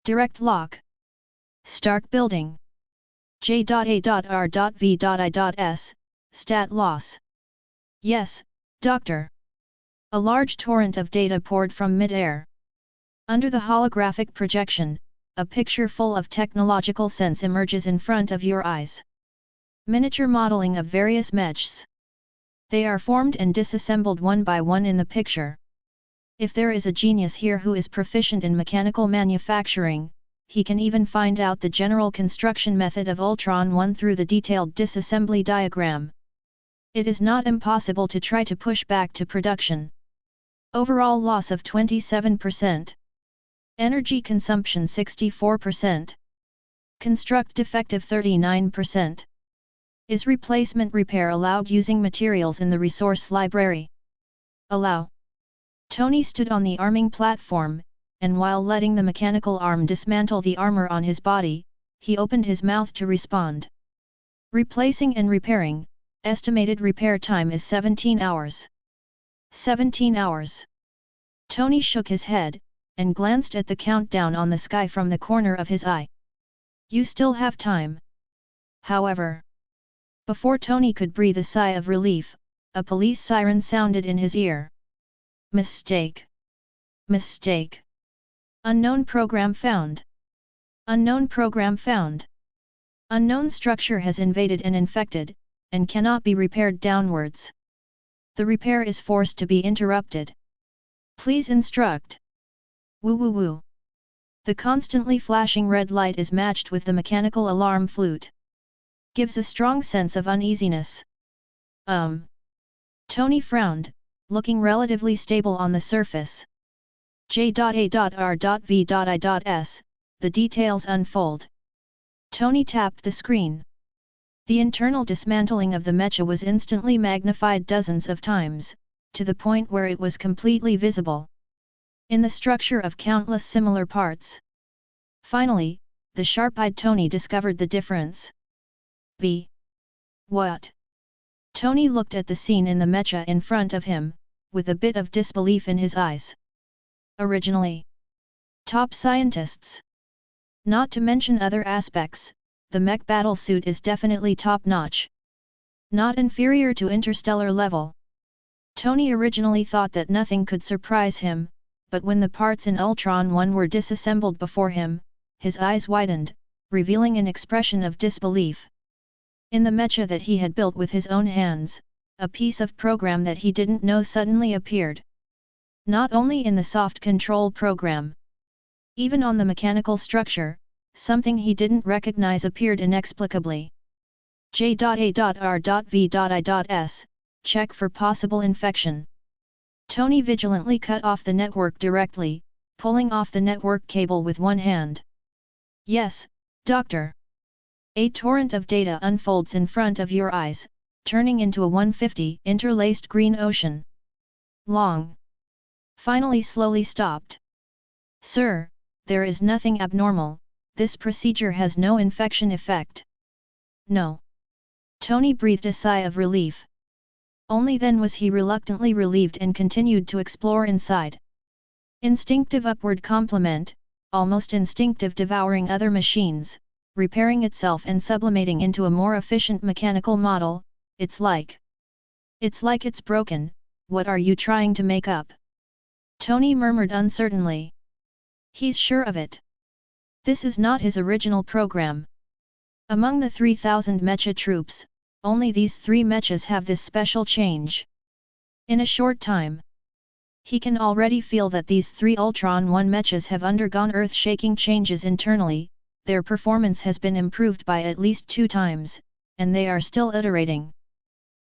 S1: Direct lock. Stark building. J.A.R.V.I.S. Stat loss. Yes, Doctor. A large torrent of data poured from mid-air. Under the holographic projection, a picture full of technological sense emerges in front of your eyes. Miniature modeling of various mechs. They are formed and disassembled one by one in the picture. If there is a genius here who is proficient in mechanical manufacturing, he can even find out the general construction method of Ultron 1 through the detailed disassembly diagram. It is not impossible to try to push back to production. Overall loss of 27%. Energy consumption 64%. Construct defective 39%. Is replacement repair allowed using materials in the resource library? Allow. Tony stood on the arming platform, and while letting the mechanical arm dismantle the armor on his body, he opened his mouth to respond. Replacing and repairing, estimated repair time is 17 hours. 17 hours. Tony shook his head, and glanced at the countdown on the sky from the corner of his eye. You still have time. However, before Tony could breathe a sigh of relief, a police siren sounded in his ear. Mistake. Mistake. Unknown program found. Unknown program found. Unknown structure has invaded and infected, and cannot be repaired downwards. The repair is forced to be interrupted. Please instruct. Woo woo woo. The constantly flashing red light is matched with the mechanical alarm flute. Gives a strong sense of uneasiness. Tony frowned, looking relatively stable on the surface. J.A.R.V.I.S. The details unfold. Tony tapped the screen. The internal dismantling of the mecha was instantly magnified dozens of times, to the point where it was completely visible in the structure of countless similar parts. Finally, the sharp-eyed Tony discovered the difference. What? Tony looked at the scene in the mecha in front of him, with a bit of disbelief in his eyes. Originally, top scientists. Not to mention other aspects, the mech battlesuit is definitely top-notch. Not inferior to interstellar level. Tony originally thought that nothing could surprise him, but when the parts in Ultron 1 were disassembled before him, his eyes widened, revealing an expression of disbelief. In the mecha that he had built with his own hands, a piece of program that he didn't know suddenly appeared. Not only in the soft control program. Even on the mechanical structure, something he didn't recognize appeared inexplicably. J.A.R.V.I.S. Check for possible infection. Tony vigilantly cut off the network directly, pulling off the network cable with one hand. Yes, Doctor. A torrent of data unfolds in front of your eyes, turning into a 150 interlaced green ocean. Long. Finally slowly stopped. Sir, there is nothing abnormal, this procedure has no infection effect. No. Tony breathed a sigh of relief. Only then was he reluctantly relieved and continued to explore inside. Instinctive upward complement, almost instinctive devouring other machines, repairing itself and sublimating into a more efficient mechanical model, it's like it's broken, what are you trying to make up? Tony murmured uncertainly. He's sure of it. This is not his original program. Among the 3,000 mecha troops, only these 3 mechas have this special change. In a short time, he can already feel that these 3 Ultron 1 mechas have undergone earth-shaking changes internally, their performance has been improved by at least 2 times, and they are still iterating.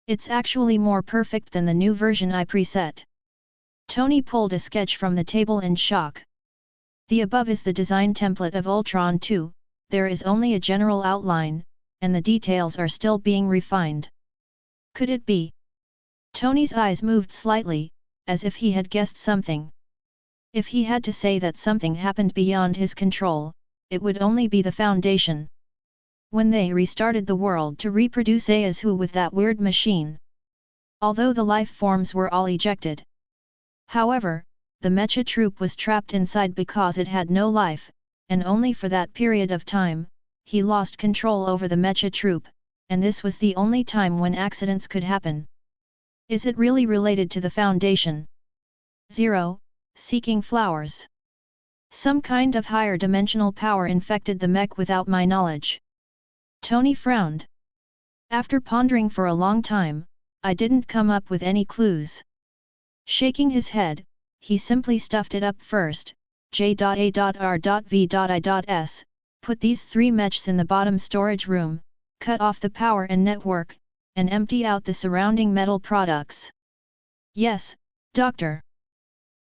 S1: It's actually more perfect than the new version I preset. Tony pulled a sketch from the table in shock. The above is the design template of Ultron 2, there is only a general outline, and the details are still being refined. Could it be? Tony's eyes moved slightly, as if he had guessed something. If he had to say that something happened beyond his control, it would only be the Foundation. When they restarted the world to reproduce as who with that weird machine. Although the life forms were all ejected. However, the mecha troop was trapped inside because it had no life, and only for that period of time, he lost control over the mecha troop, and this was the only time when accidents could happen. Is it really related to the Foundation? 0. Seeking flowers. Some kind of higher dimensional power infected the mech without my knowledge. Tony frowned. After pondering for a long time, I didn't come up with any clues. Shaking his head, he simply stuffed it up first. J.A.R.V.I.S. Put these 3 mechs in the bottom storage room, cut off the power and network, and empty out the surrounding metal products. Yes, Doctor.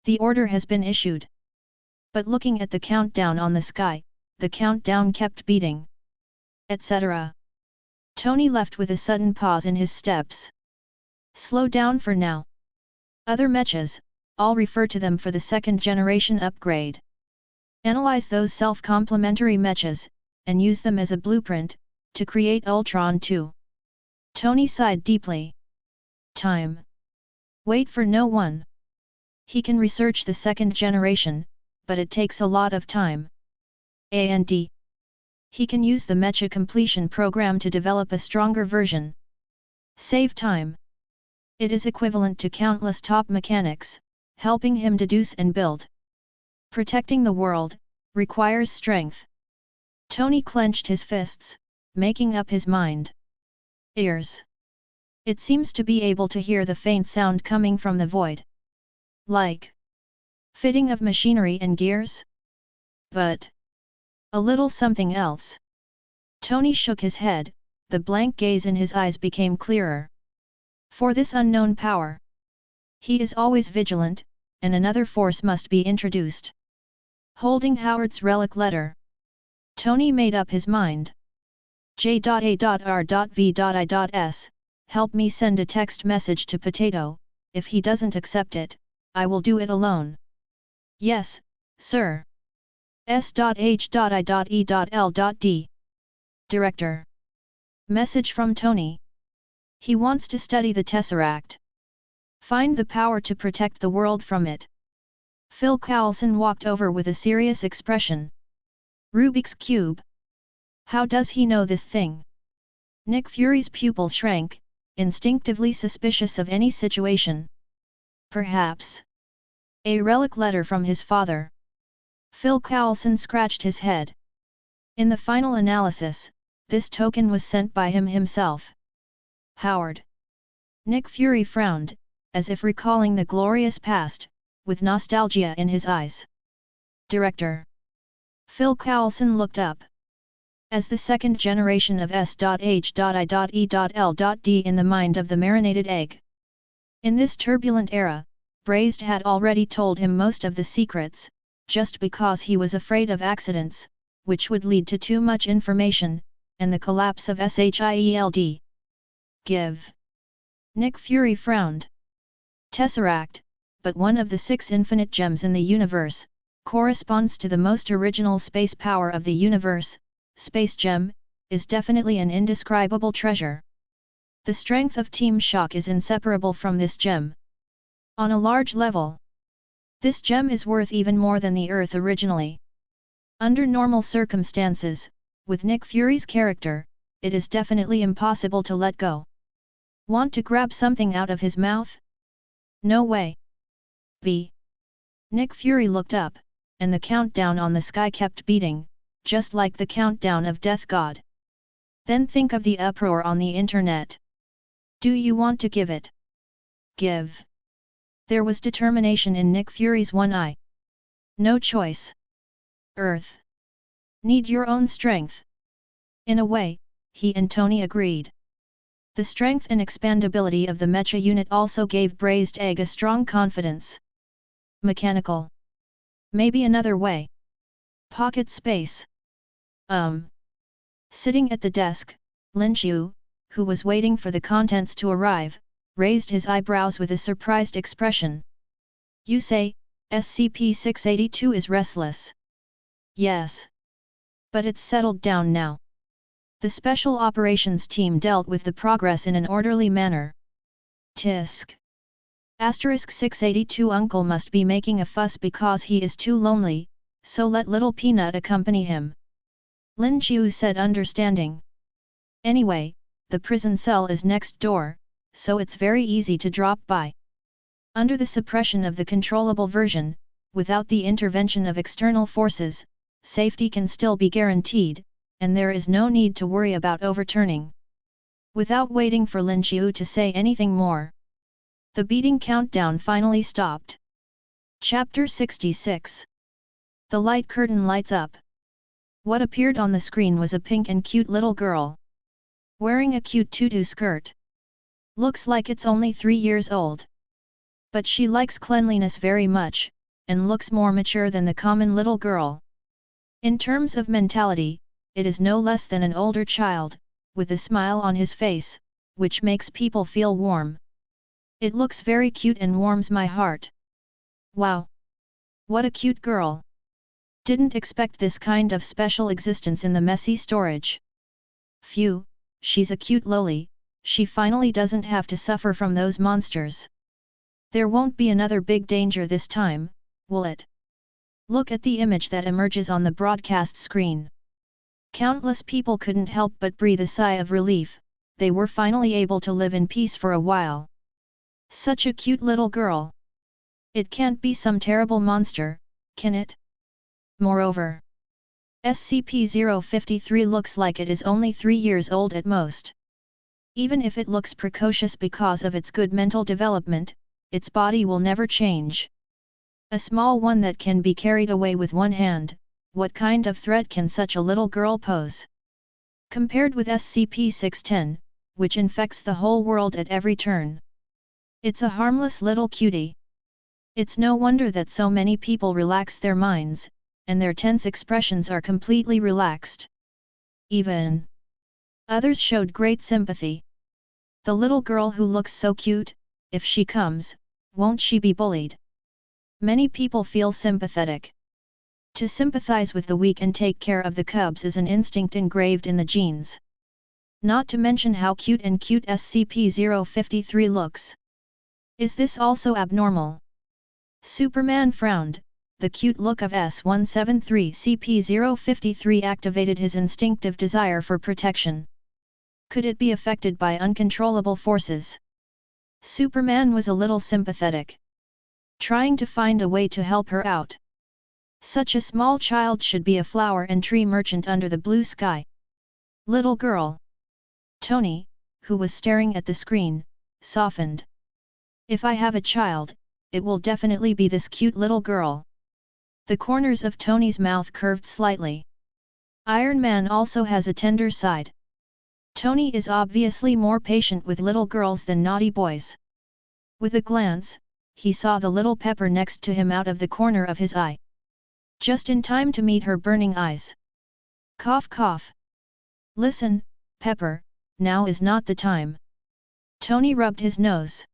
S1: The order has been issued. But looking at the countdown on the sky, the countdown kept beating. Etc. Tony left with a sudden pause in his steps. Slow down for now. Other mechas, I'll refer to them for the 2nd generation upgrade. Analyze those self-complementary mechas, and use them as a blueprint, to create Ultron 2. Tony sighed deeply. Time. Wait for no one. He can research the 2nd generation, but it takes a lot of time. And he can use the mecha completion program to develop a stronger version. Save time. It is equivalent to countless top mechanics, helping him deduce and build. Protecting the world, requires strength. Tony clenched his fists, making up his mind. Ears. It seems to be able to hear the faint sound coming from the void. Like Fitting of machinery and gears? But a little something else. Tony shook his head, the blank gaze in his eyes became clearer. For this unknown power, he is always vigilant, and another force must be introduced. Holding Howard's relic letter, Tony made up his mind. J.A.R.V.I.S, help me send a text message to Potato, if he doesn't accept it, I will do it alone. Yes, sir. S.H.I.E.L.D. Director. Message from Tony. He wants to study the Tesseract. Find the power to protect the world from it. Phil Coulson walked over with a serious expression. Rubik's Cube. How does he know this thing? Nick Fury's pupil shrank, instinctively suspicious of any situation. Perhaps a relic letter from his father. Phil Coulson scratched his head. In the final analysis, this token was sent by him himself. Howard. Nick Fury frowned, as if recalling the glorious past, with nostalgia in his eyes. Director. Phil Coulson looked up. As the second generation of S.H.I.E.L.D. in the mind of the marinated egg. In this turbulent era, Braised had already told him most of the secrets, just because he was afraid of accidents, which would lead to too much information, and the collapse of SHIELD. Give. Nick Fury frowned. Tesseract, but one of the 6 infinite gems in the universe, corresponds to the most original space power of the universe. Space gem, is definitely an indescribable treasure. The strength of Team Shock is inseparable from this gem. On a large level, this gem is worth even more than the Earth originally. Under normal circumstances, with Nick Fury's character, it is definitely impossible to let go. Want to grab something out of his mouth? No way. B. Nick Fury looked up, and the countdown on the sky kept beating, just like the countdown of Death God. Then think of the uproar on the internet. Do you want to give it? Give. There was determination in Nick Fury's one eye. No choice. Earth. Need your own strength. In a way, he and Tony agreed. The strength and expandability of the mecha unit also gave Braised Egg a strong confidence. Mechanical. Maybe another way. Pocket space. Sitting at the desk, Lin Xiu, who was waiting for the contents to arrive, raised his eyebrows with a surprised expression. You say, SCP-682 is restless. Yes. But it's settled down now. The Special Operations Team dealt with the progress in an orderly manner. Tisk. Asterisk 682 Uncle must be making a fuss because he is too lonely, so let little Peanut accompany him. Lin Xiu said understanding. Anyway, the prison cell is next door, so it's very easy to drop by. Under the suppression of the controllable version, without the intervention of external forces, safety can still be guaranteed, and there is no need to worry about overturning. Without waiting for Lin Xiu to say anything more, the beating countdown finally stopped. Chapter 66. The light curtain lights up. What appeared on the screen was a pink and cute little girl. Wearing a cute tutu skirt. Looks like it's only 3 years old. But she likes cleanliness very much, and looks more mature than the common little girl. In terms of mentality, it is no less than an older child, with a smile on his face, which makes people feel warm. It looks very cute and warms my heart. Wow! What a cute girl! Didn't expect this kind of special existence in the messy storage. Phew, she's a cute loli, she finally doesn't have to suffer from those monsters. There won't be another big danger this time, will it? Look at the image that emerges on the broadcast screen. Countless people couldn't help but breathe a sigh of relief, they were finally able to live in peace for a while. Such a cute little girl. It can't be some terrible monster, can it? Moreover, SCP-053 looks like it is only 3 years old at most. Even if it looks precocious because of its good mental development, its body will never change. A small one that can be carried away with one hand, what kind of threat can such a little girl pose? Compared with SCP-610, which infects the whole world at every turn. It's a harmless little cutie. It's no wonder that so many people relax their minds, and their tense expressions are completely relaxed. Even others showed great sympathy. The little girl who looks so cute, if she comes, won't she be bullied? Many people feel sympathetic. To sympathize with the weak and take care of the cubs is an instinct engraved in the genes. Not to mention how cute SCP-053 looks. Is this also abnormal? Superman frowned. The cute look of S-173-CP-053 activated his instinctive desire for protection. Could it be affected by uncontrollable forces? Superman was a little sympathetic, trying to find a way to help her out. Such a small child should be a flower and tree merchant under the blue sky. Little girl. Tony, who was staring at the screen, softened. If I have a child, it will definitely be this cute little girl. The corners of Tony's mouth curved slightly. Iron Man also has a tender side. Tony is obviously more patient with little girls than naughty boys. With a glance, he saw the little Pepper next to him out of the corner of his eye. Just in time to meet her burning eyes. Cough cough. Listen, Pepper, now is not the time. Tony rubbed his nose.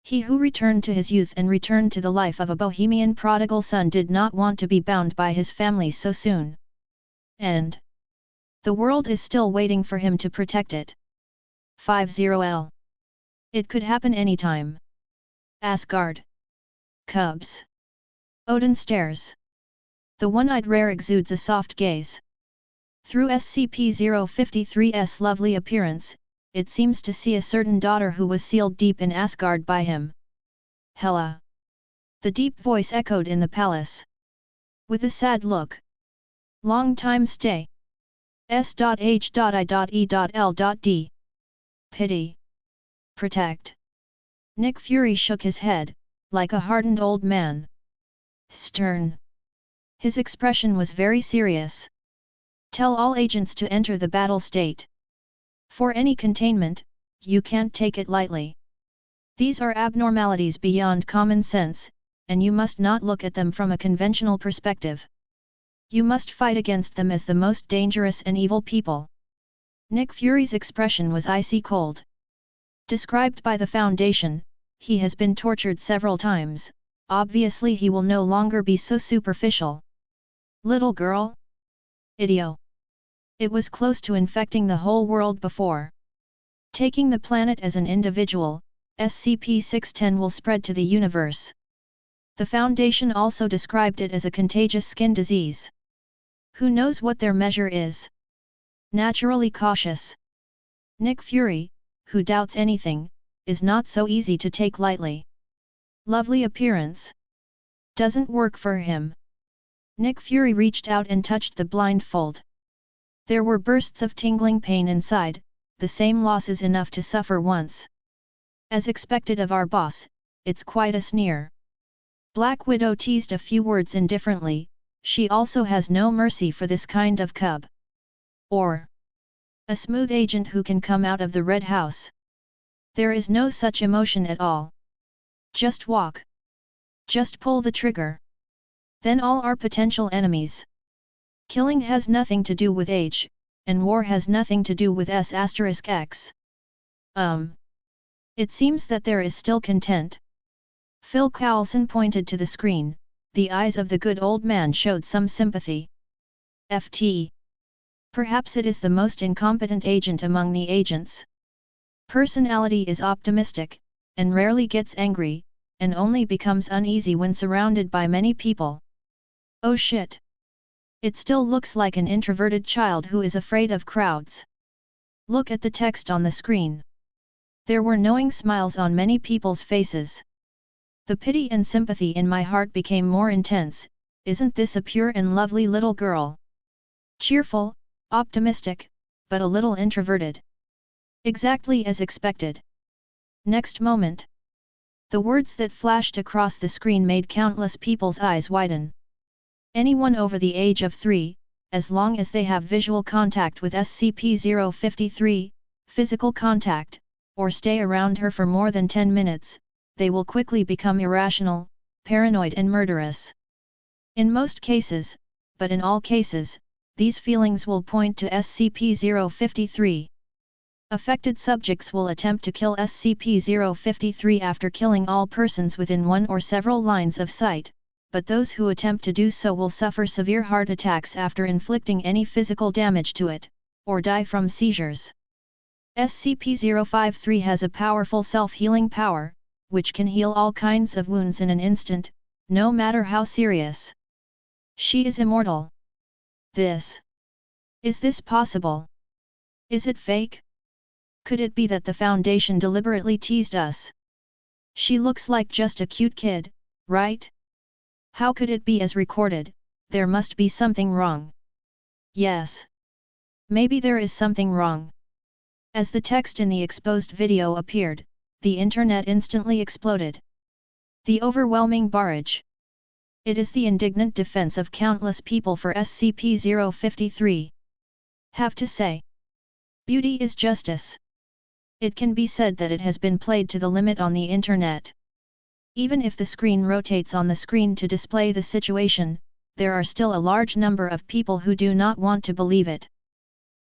S1: He who returned to his youth and returned to the life of a bohemian prodigal son did not want to be bound by his family so soon. And the world is still waiting for him to protect it. 50L. It could happen anytime. Asgard. Cubs. Odin stares. The one-eyed rare exudes a soft gaze. Through SCP-053's lovely appearance, it seems to see a certain daughter who was sealed deep in Asgard by him. Hela. The deep voice echoed in the palace. With a sad look. Long time stay. S.H.I.E.L.D. Pity. Protect. Nick Fury shook his head, like a hardened old man. Stern. His expression was very serious. Tell all agents to enter the battle state. For any containment, you can't take it lightly. These are abnormalities beyond common sense, and you must not look at them from a conventional perspective. You must fight against them as the most dangerous and evil people. Nick Fury's expression was icy cold. Described by the Foundation, he has been tortured several times, obviously he will no longer be so superficial. Little girl? Idiot. It was close to infecting the whole world before. Taking the planet as an individual, SCP-610 will spread to the universe. The Foundation also described it as a contagious skin disease. Who knows what their measure is? Naturally cautious. Nick Fury, who doubts anything, is not so easy to take lightly. Lovely appearance. Doesn't work for him. Nick Fury reached out and touched the blindfold. There were bursts of tingling pain inside, the same loss is enough to suffer once. As expected of our boss, it's quite a sneer. Black Widow teased a few words indifferently, she also has no mercy for this kind of cub. Or a smooth agent who can come out of the Red House. There is no such emotion at all. Just walk. Just pull the trigger. Then all are potential enemies. Killing has nothing to do with age, and war has nothing to do with S**X. It seems that there is still content. Phil Coulson pointed to the screen, the eyes of the good old man showed some sympathy. FT. Perhaps it is the most incompetent agent among the agents. Personality is optimistic, and rarely gets angry, and only becomes uneasy when surrounded by many people. Oh shit! It still looks like an introverted child who is afraid of crowds. Look at the text on the screen. There were knowing smiles on many people's faces. The pity and sympathy in my heart became more intense. Isn't this a pure and lovely little girl? Cheerful, optimistic, but a little introverted. Exactly as expected. Next moment. The words that flashed across the screen made countless people's eyes widen. Anyone over the age of 3, as long as they have visual contact with SCP-053, physical contact, or stay around her for more than 10 minutes, they will quickly become irrational, paranoid and murderous. In most cases, but in all cases, these feelings will point to SCP-053. Affected subjects will attempt to kill SCP-053 after killing all persons within one or several lines of sight, but those who attempt to do so will suffer severe heart attacks after inflicting any physical damage to it, or die from seizures. SCP-053 has a powerful self-healing power, which can heal all kinds of wounds in an instant, no matter how serious. She is immortal. Is this possible? Is it fake? Could it be that the Foundation deliberately teased us? She looks like just a cute kid, right? How could it be as recorded? There must be something wrong. Yes. Maybe there is something wrong. As the text in the exposed video appeared, the internet instantly exploded. The overwhelming barrage. It is the indignant defense of countless people for SCP-053. Have to say. Beauty is justice. It can be said that it has been played to the limit on the internet. Even if the screen rotates on the screen to display the situation, there are still a large number of people who do not want to believe it.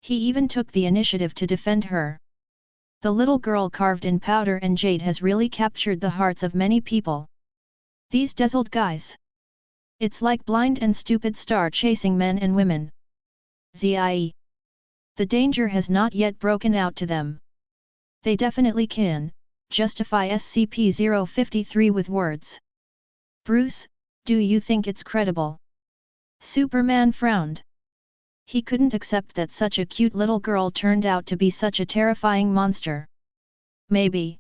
S1: He even took the initiative to defend her. The little girl carved in powder and jade has really captured the hearts of many people. These dazzled guys. It's like blind and stupid star chasing men and women. ZIE. The danger has not yet broken out to them. They definitely can justify SCP-053 with words. Bruce, do you think it's credible? Superman frowned. He couldn't accept that such a cute little girl turned out to be such a terrifying monster. Maybe.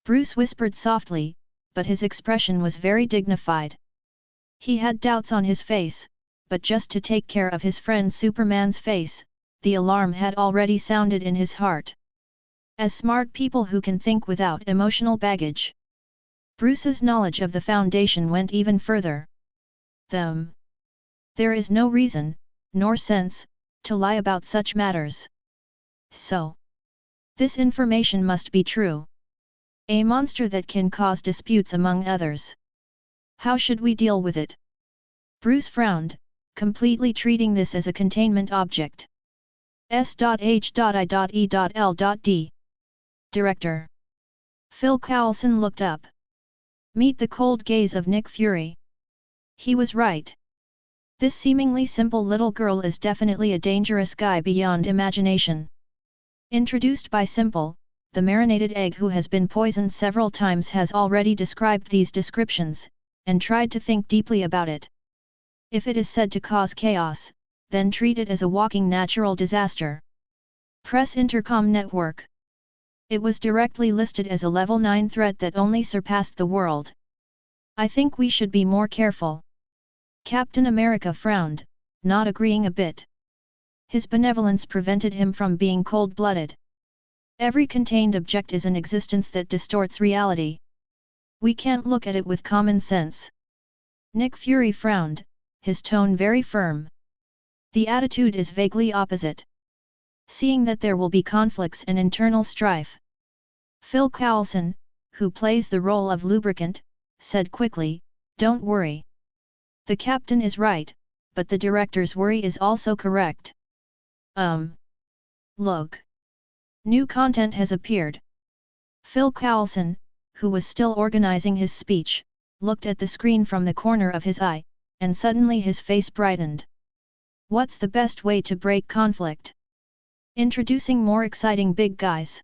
S1: Bruce whispered softly, but his expression was very dignified. He had doubts on his face, but just to take care of his friend Superman's face, the alarm had already sounded in his heart. As smart people who can think without emotional baggage. Bruce's knowledge of the Foundation went even further. There is no reason, nor sense, to lie about such matters. So, this information must be true. A monster that can cause disputes among others. How should we deal with it? Bruce frowned, completely treating this as a containment object. S.H.I.E.L.D. Director. Phil Coulson looked up. Meet the cold gaze of Nick Fury. He was right. This seemingly simple little girl is definitely a dangerous guy beyond imagination. Introduced by Simple, the marinated egg who has been poisoned several times has already described these descriptions, and tried to think deeply about it. If it is said to cause chaos, then treat it as a walking natural disaster. Press Intercom Network. It was directly listed as a Level 9 threat that only surpassed the world. I think we should be more careful. Captain America frowned, not agreeing a bit. His benevolence prevented him from being cold-blooded. Every contained object is an existence that distorts reality. We can't look at it with common sense. Nick Fury frowned, his tone very firm. The attitude is vaguely opposite. Seeing that there will be conflicts and internal strife. Phil Coulson, who plays the role of lubricant, said quickly, "Don't worry. The captain is right, but the director's worry is also correct." Look. New content has appeared. Phil Coulson, who was still organizing his speech, looked at the screen from the corner of his eye, and suddenly his face brightened. What's the best way to break conflict? Introducing more exciting big guys.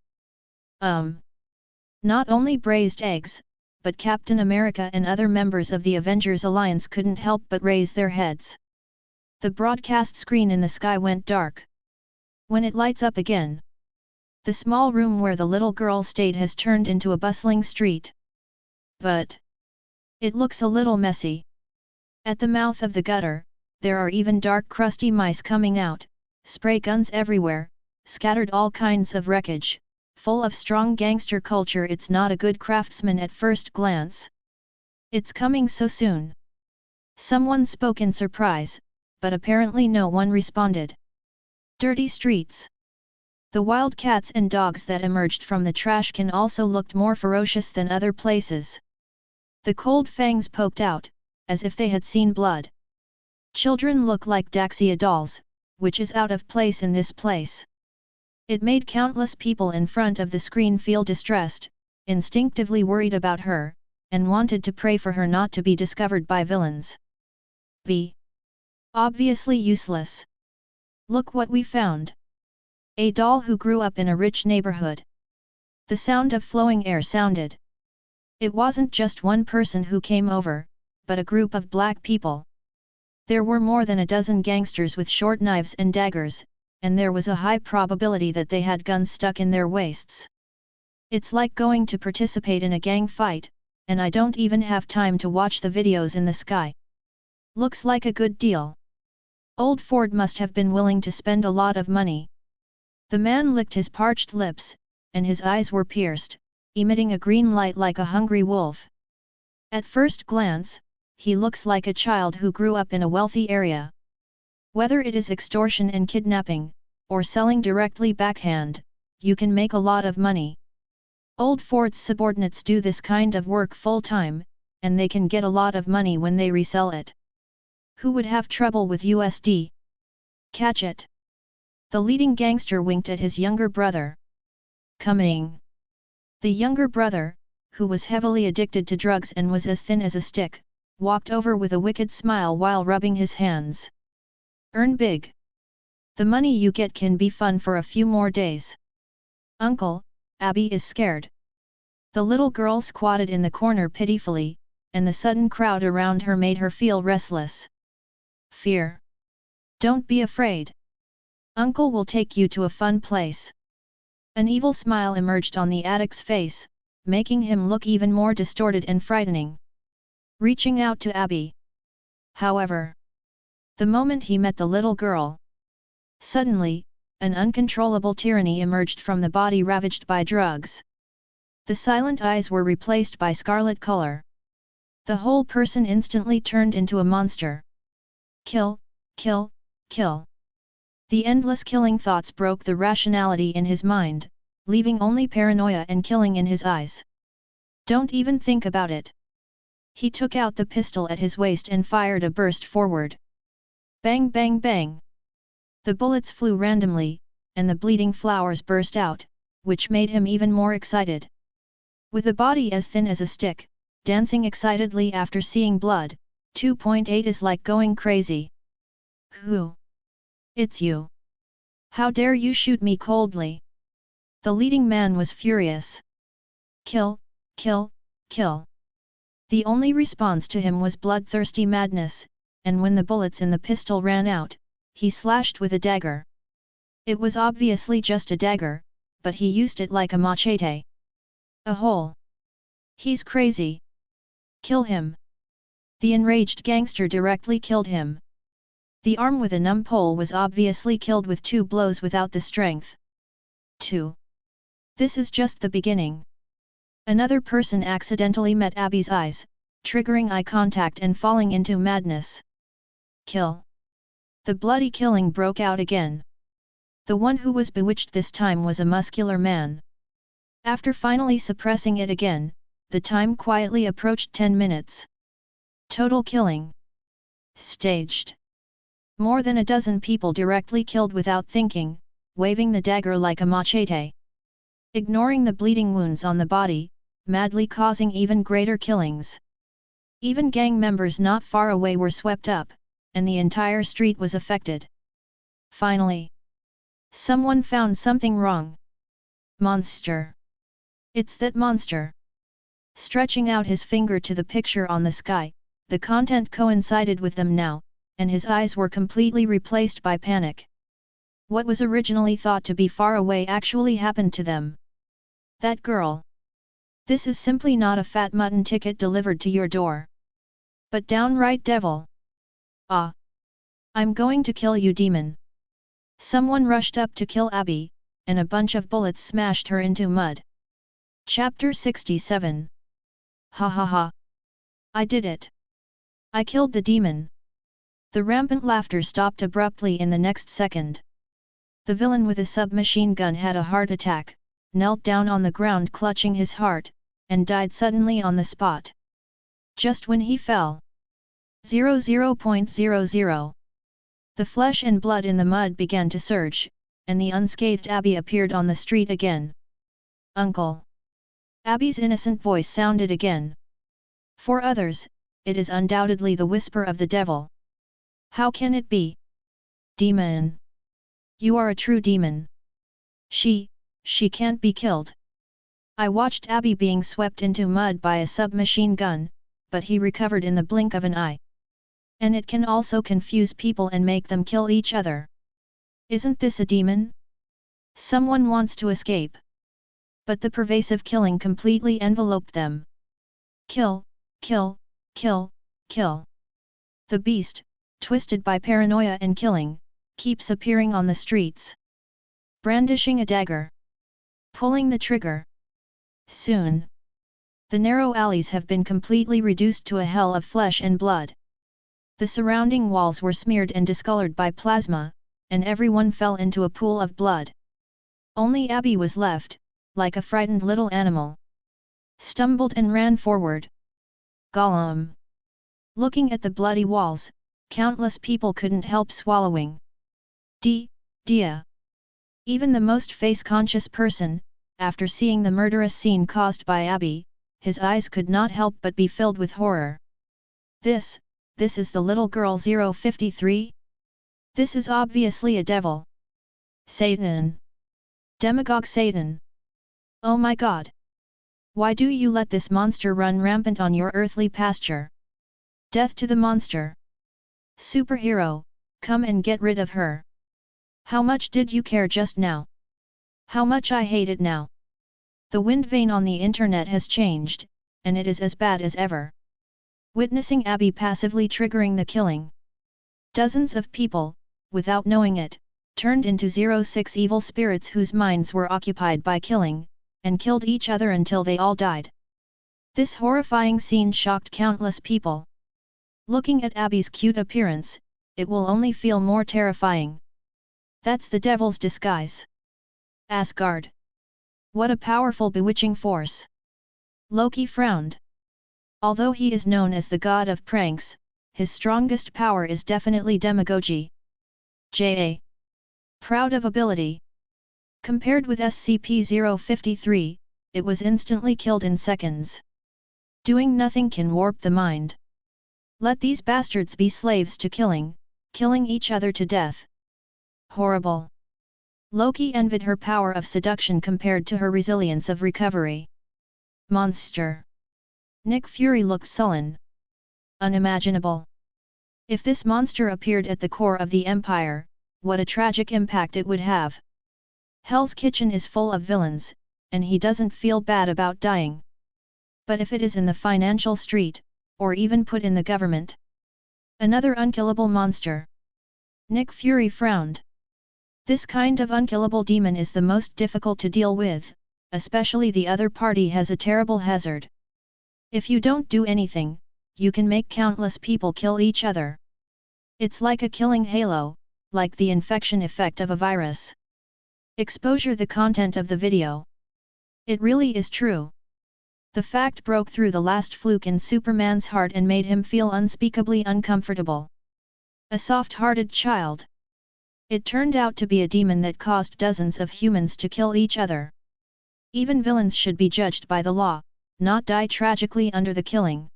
S1: Not only braised eggs, but Captain America and other members of the Avengers alliance couldn't help but raise their heads. The broadcast screen in the sky went dark. When it lights up again, the small room where the little girl stayed has turned into a bustling street. But it looks a little messy. At the mouth of the gutter, there are even dark crusty mice coming out, spray guns everywhere, scattered all kinds of wreckage, full of strong gangster culture. It's not a good craftsman at first glance. It's coming so soon. Someone spoke in surprise, but apparently no one responded. Dirty streets. The wild cats and dogs that emerged from the trash can also looked more ferocious than other places. The cold fangs poked out, as if they had seen blood. Children look like Daxia dolls, which is out of place in this place. It made countless people in front of the screen feel distressed, instinctively worried about her, and wanted to pray for her not to be discovered by villains. B. Obviously useless. Look what we found. A doll who grew up in a rich neighborhood. The sound of flowing air sounded. It wasn't just one person who came over, but a group of black people. There were more than a dozen gangsters with short knives and daggers, and there was a high probability that they had guns stuck in their waists. It's like going to participate in a gang fight, and I don't even have time to watch the videos in the sky. Looks like a good deal. Old Ford must have been willing to spend a lot of money. The man licked his parched lips, and his eyes were pierced, emitting a green light like a hungry wolf. At first glance, he looks like a child who grew up in a wealthy area. Whether it is extortion and kidnapping, or selling directly backhand, you can make a lot of money. Old Ford's subordinates do this kind of work full-time, and they can get a lot of money when they resell it. Who would have trouble with USD? Catch it. The leading gangster winked at his younger brother. Coming. The younger brother, who was heavily addicted to drugs and was as thin as a stick, walked over with a wicked smile while rubbing his hands. Earn big. The money you get can be fun for a few more days. Uncle, Abby is scared. The little girl squatted in the corner pitifully, and the sudden crowd around her made her feel restless. Fear. Don't be afraid. Uncle will take you to a fun place. An evil smile emerged on the addict's face, making him look even more distorted and frightening. Reaching out to Abby. However, the moment he met the little girl, suddenly, an uncontrollable tyranny emerged from the body ravaged by drugs. The silent eyes were replaced by scarlet color. The whole person instantly turned into a monster. Kill, kill, kill. The endless killing thoughts broke the rationality in his mind, leaving only paranoia and killing in his eyes. Don't even think about it. He took out the pistol at his waist and fired a burst forward. Bang bang bang. The bullets flew randomly, and the bleeding flowers burst out, which made him even more excited. With a body as thin as a stick, dancing excitedly after seeing blood, 2.8 is like going crazy. Who? It's you. How dare you shoot me coldly? The leading man was furious. Kill, kill, kill. The only response to him was bloodthirsty madness, and when the bullets in the pistol ran out, he slashed with a dagger. It was obviously just a dagger, but he used it like a machete. A hole. He's crazy. Kill him. The enraged gangster directly killed him. The arm with a numb pole was obviously killed with 2 blows without the strength. 2. This is just the beginning. Another person accidentally met Abby's eyes, triggering eye contact and falling into madness. Kill. The bloody killing broke out again. The one who was bewitched this time was a muscular man. After finally suppressing it again, the time quietly approached 10 minutes. Total killing. Staged. More than a dozen people directly killed without thinking, waving the dagger like a machete. Ignoring the bleeding wounds on the body, madly causing even greater killings. Even gang members not far away were swept up, and the entire street was affected. Finally, someone found something wrong. Monster. It's that monster. Stretching out his finger to the picture on the sky, the content coincided with them now, and his eyes were completely replaced by panic. What was originally thought to be far away actually happened to them. That girl. This is simply not a fat mutton ticket delivered to your door. But downright devil. Ah! I'm going to kill you, demon. Someone rushed up to kill Abby, and a bunch of bullets smashed her into mud. Chapter 67. Ha ha ha! I did it! I killed the demon! The rampant laughter stopped abruptly in the next second. The villain with a submachine gun had a heart attack, knelt down on the ground clutching his heart, and died suddenly on the spot. Just when he fell. 00.00. The flesh and blood in the mud began to surge, and the unscathed Abby appeared on the street again. Uncle! Abby's innocent voice sounded again. For others, it is undoubtedly the whisper of the devil. How can it be? Demon! You are a true demon. She can't be killed. I watched Abby being swept into mud by a submachine gun, but he recovered in the blink of an eye. And it can also confuse people and make them kill each other. Isn't this a demon? Someone wants to escape. But the pervasive killing completely enveloped them. Kill, kill, kill, kill. The beast, twisted by paranoia and killing, keeps appearing on the streets. Brandishing a dagger. Pulling the trigger. Soon. The narrow alleys have been completely reduced to a hell of flesh and blood. The surrounding walls were smeared and discolored by plasma, and everyone fell into a pool of blood. Only Abby was left, like a frightened little animal. Stumbled and ran forward. Gollum! Looking at the bloody walls, countless people couldn't help swallowing. Dia! Even the most face-conscious person, after seeing the murderous scene caused by Abby, his eyes could not help but be filled with horror. This is the little girl 053? This is obviously a devil. Satan! Demagogue Satan! Oh my God! Why do you let this monster run rampant on your earthly pasture? Death to the monster! Superhero, come and get rid of her! How much did you care just now? How much I hate it now! The wind vane on the internet has changed, and it is as bad as ever. Witnessing Abby passively triggering the killing. Dozens of people, without knowing it, turned into 06 evil spirits whose minds were occupied by killing, and killed each other until they all died. This horrifying scene shocked countless people. Looking at Abby's cute appearance, it will only feel more terrifying. That's the devil's disguise. Asgard. What a powerful bewitching force. Loki frowned. Although he is known as the god of pranks, his strongest power is definitely demagogy. J.A. Proud of ability. Compared with SCP-053, it was instantly killed in seconds. Doing nothing can warp the mind. Let these bastards be slaves to killing each other to death. Horrible. Loki envied her power of seduction compared to her resilience of recovery. Monster. Nick Fury looked sullen. Unimaginable. If this monster appeared at the core of the Empire, what a tragic impact it would have. Hell's Kitchen is full of villains, and he doesn't feel bad about dying. But if it is in the financial street, or even put in the government? Another unkillable monster. Nick Fury frowned. This kind of unkillable demon is the most difficult to deal with, especially the other party has a terrible hazard. If you don't do anything, you can make countless people kill each other. It's like a killing halo, like the infection effect of a virus. Exposure the content of the video. It really is true. The fact broke through the last fluke in Superman's heart and made him feel unspeakably uncomfortable. A soft-hearted child. It turned out to be a demon that caused dozens of humans to kill each other. Even villains should be judged by the law, not die tragically under the killing.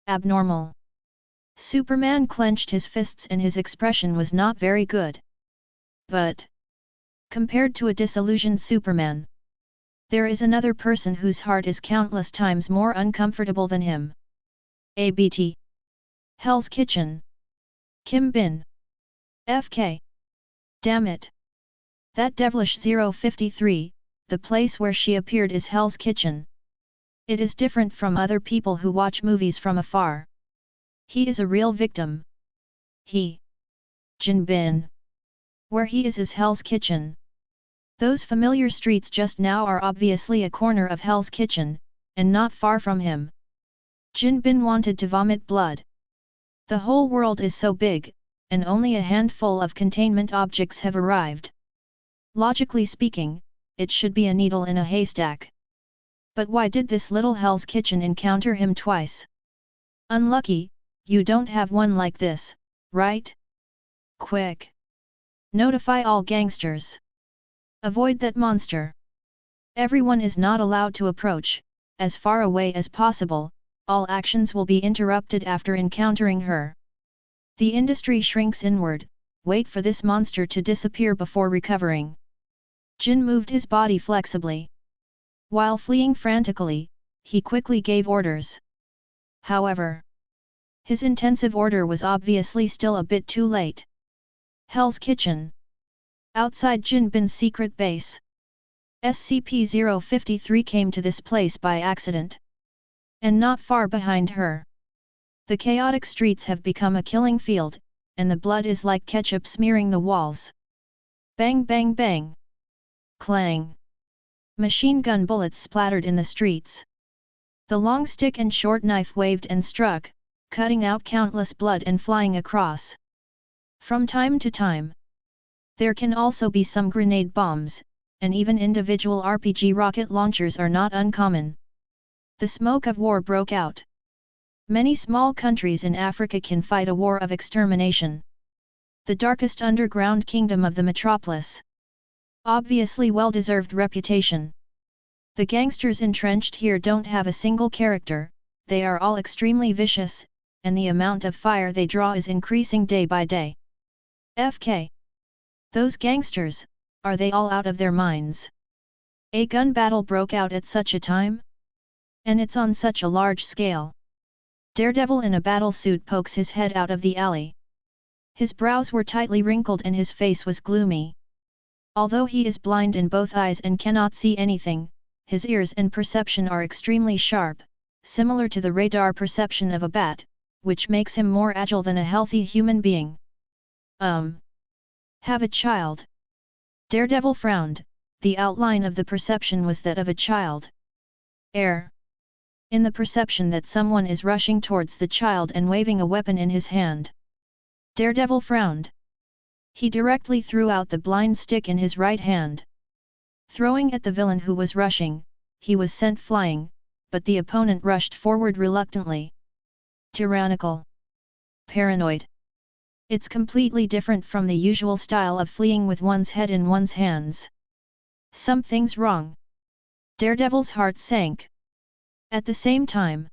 S1: Abnormal. Superman clenched his fists and his expression was not very good. But compared to a disillusioned Superman, there is another person whose heart is countless times more uncomfortable than him. ABT. Hell's Kitchen. Kim Bin. FK. Damn it. That devilish 053, the place where she appeared is Hell's Kitchen. It is different from other people who watch movies from afar. He is a real victim. Jin Bin. Where he is Hell's Kitchen. Those familiar streets just now are obviously a corner of Hell's Kitchen, and not far from him. Jin Bin wanted to vomit blood. The whole world is so big, and only a handful of containment objects have arrived. Logically speaking, it should be a needle in a haystack. But why did this little Hell's Kitchen encounter him twice? Unlucky, you don't have one like this, right? Quick! Notify all gangsters. Avoid that monster. Everyone is not allowed to approach, as far away as possible, all actions will be interrupted after encountering her. The industry shrinks inward, wait for this monster to disappear before recovering. Jin moved his body flexibly. While fleeing frantically, he quickly gave orders. However, his intensive order was obviously still a bit too late. Hell's Kitchen. Outside Jin Bin's secret base. SCP-053 came to this place by accident. And not far behind her. The chaotic streets have become a killing field, and the blood is like ketchup smearing the walls. Bang bang bang. Clang. Machine gun bullets splattered in the streets. The long stick and short knife waved and struck, cutting out countless blood and flying across. From time to time. There can also be some grenade bombs, and even individual RPG rocket launchers are not uncommon. The smoke of war broke out. Many small countries in Africa can fight a war of extermination. The darkest underground kingdom of the metropolis. Obviously well-deserved reputation. The gangsters entrenched here don't have a single character, they are all extremely vicious, and the amount of fire they draw is increasing day by day. FK. Those gangsters, are they all out of their minds? A gun battle broke out at such a time? And it's on such a large scale. Daredevil in a battle suit pokes his head out of the alley. His brows were tightly wrinkled and his face was gloomy. Although he is blind in both eyes and cannot see anything, his ears and perception are extremely sharp, similar to the radar perception of a bat, which makes him more agile than a healthy human being. Have a child? Daredevil frowned, the outline of the perception was that of a child. In the perception that someone is rushing towards the child and waving a weapon in his hand. Daredevil frowned. He directly threw out the blind stick in his right hand. Throwing at the villain who was rushing, he was sent flying, but the opponent rushed forward reluctantly. Tyrannical. Paranoid. It's completely different from the usual style of fleeing with one's head in one's hands. Something's wrong. Daredevil's heart sank. At the same time,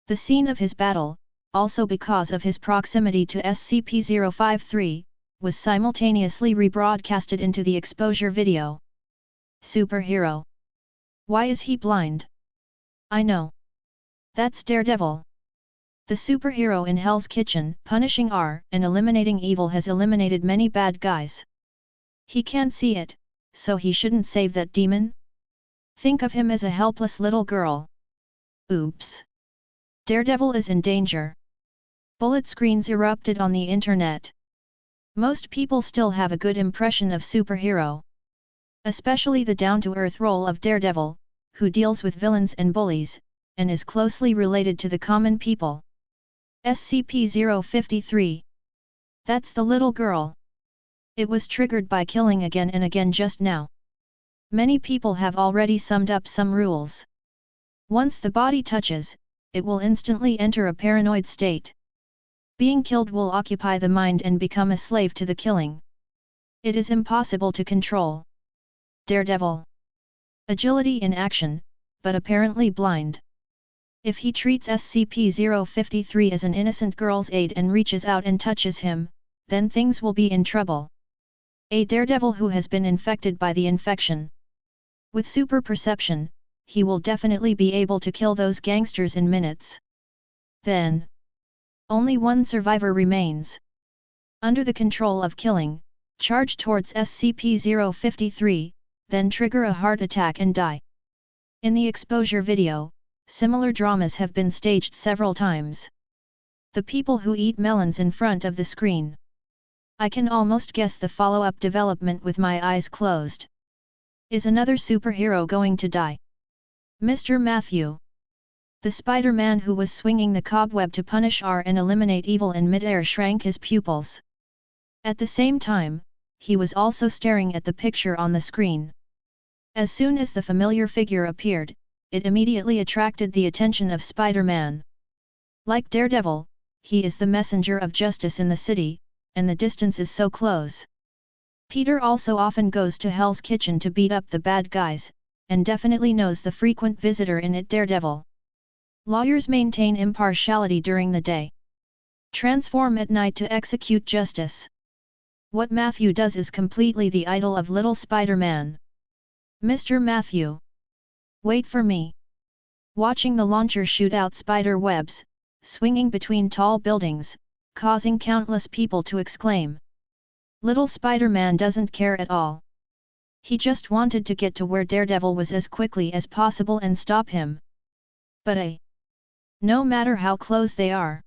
S1: the scene of his battle, also because of his proximity to SCP-053, was simultaneously rebroadcasted into the exposure video. Superhero. Why is he blind? I know. That's Daredevil. The superhero in Hell's Kitchen, punishing R and eliminating evil, has eliminated many bad guys. He can't see it, so he shouldn't save that demon? Think of him as a helpless little girl. Oops. Daredevil is in danger. Bullet screens erupted on the internet. Most people still have a good impression of superhero. Especially the down-to-earth role of Daredevil, who deals with villains and bullies, and is closely related to the common people. SCP-053. That's the little girl. It was triggered by killing again and again just now. Many people have already summed up some rules. Once the body touches, it will instantly enter a paranoid state. Being killed will occupy the mind and become a slave to the killing. It is impossible to control. Daredevil. Agility in action, but apparently blind. If he treats SCP-053 as an innocent girl's aid and reaches out and touches him, then things will be in trouble. A Daredevil who has been infected by the infection. With super perception, he will definitely be able to kill those gangsters in minutes. Then, only one survivor remains. Under the control of killing, charge towards SCP-053, then trigger a heart attack and die. In the exposure video, similar dramas have been staged several times. The people who eat melons in front of the screen. I can almost guess the follow-up development with my eyes closed. Is another superhero going to die? Mr. Matthew. The Spider-Man who was swinging the cobweb to punish R and eliminate evil in mid-air shrank his pupils. At the same time, he was also staring at the picture on the screen. As soon as the familiar figure appeared, it immediately attracted the attention of Spider-Man. Like Daredevil, he is the messenger of justice in the city, and the distance is so close. Peter also often goes to Hell's Kitchen to beat up the bad guys, and definitely knows the frequent visitor in it, Daredevil. Lawyers maintain impartiality during the day. Transform at night to execute justice. What Matthew does is completely the idol of little Spider-Man. Mr. Matthew. Wait for me. Watching the launcher shoot out spider webs, swinging between tall buildings, causing countless people to exclaim. Little Spider-Man doesn't care at all. He just wanted to get to where Daredevil was as quickly as possible and stop him. But no matter how close they are.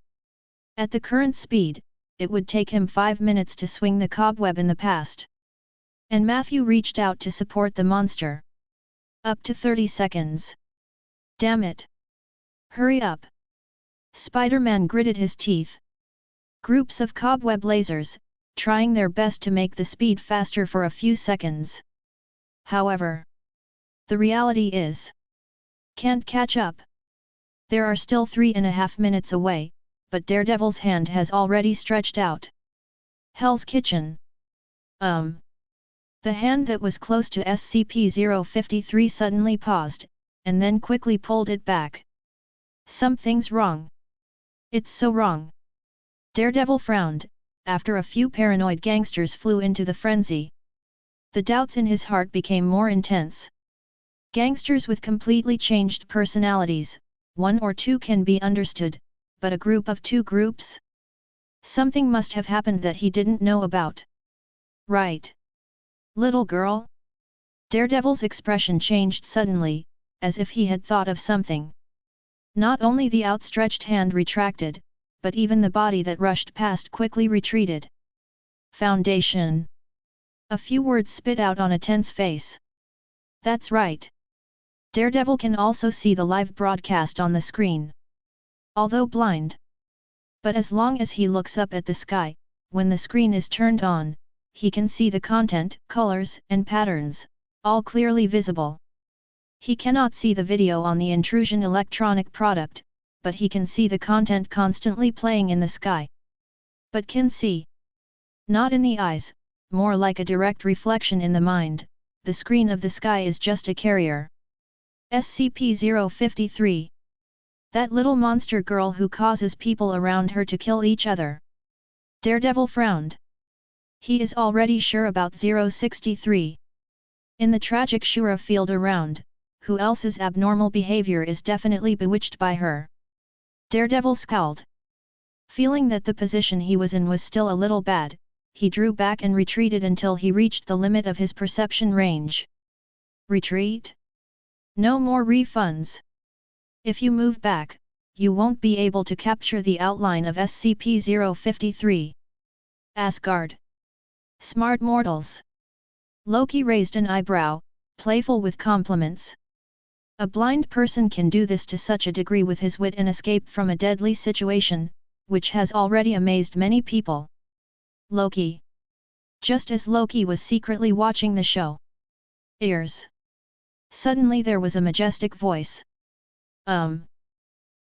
S1: At the current speed, it would take him 5 minutes to swing the cobweb in the past. And Matthew reached out to support the monster. Up to 30 seconds. Damn it! Hurry up! Spider-Man gritted his teeth. Groups of cobweb lasers, trying their best to make the speed faster for a few seconds. However, the reality is, can't catch up. There are still 3.5 minutes away, but Daredevil's hand has already stretched out. Hell's Kitchen. The hand that was close to SCP-053 suddenly paused, and then quickly pulled it back. Something's wrong. It's so wrong. Daredevil frowned, after a few paranoid gangsters flew into the frenzy. The doubts in his heart became more intense. Gangsters with completely changed personalities, 1 or 2 can be understood, but a group of 2 groups? Something must have happened that he didn't know about. Right. Little girl? Daredevil's expression changed suddenly, as if he had thought of something. Not only the outstretched hand retracted, but even the body that rushed past quickly retreated. Foundation. A few words spit out on a tense face. That's right. Daredevil can also see the live broadcast on the screen. Although blind. But as long as he looks up at the sky, when the screen is turned on, he can see the content, colors, and patterns, all clearly visible. He cannot see the video on the intrusion electronic product, but he can see the content constantly playing in the sky. But can see. Not in the eyes, more like a direct reflection in the mind, the screen of the sky is just a carrier. SCP-053. That little monster girl who causes people around her to kill each other. Daredevil frowned. He is already sure about 063. In the tragic Shura field around, who else's abnormal behavior is definitely bewitched by her. Daredevil scowled. Feeling that the position he was in was still a little bad, he drew back and retreated until he reached the limit of his perception range. Retreat? No more refunds. If you move back, you won't be able to capture the outline of SCP-053. Asgard. Smart mortals. Loki raised an eyebrow, playful with compliments. A blind person can do this to such a degree with his wit and escape from a deadly situation, which has already amazed many people. Loki. Just as Loki was secretly watching the show. Ears. Suddenly there was a majestic voice.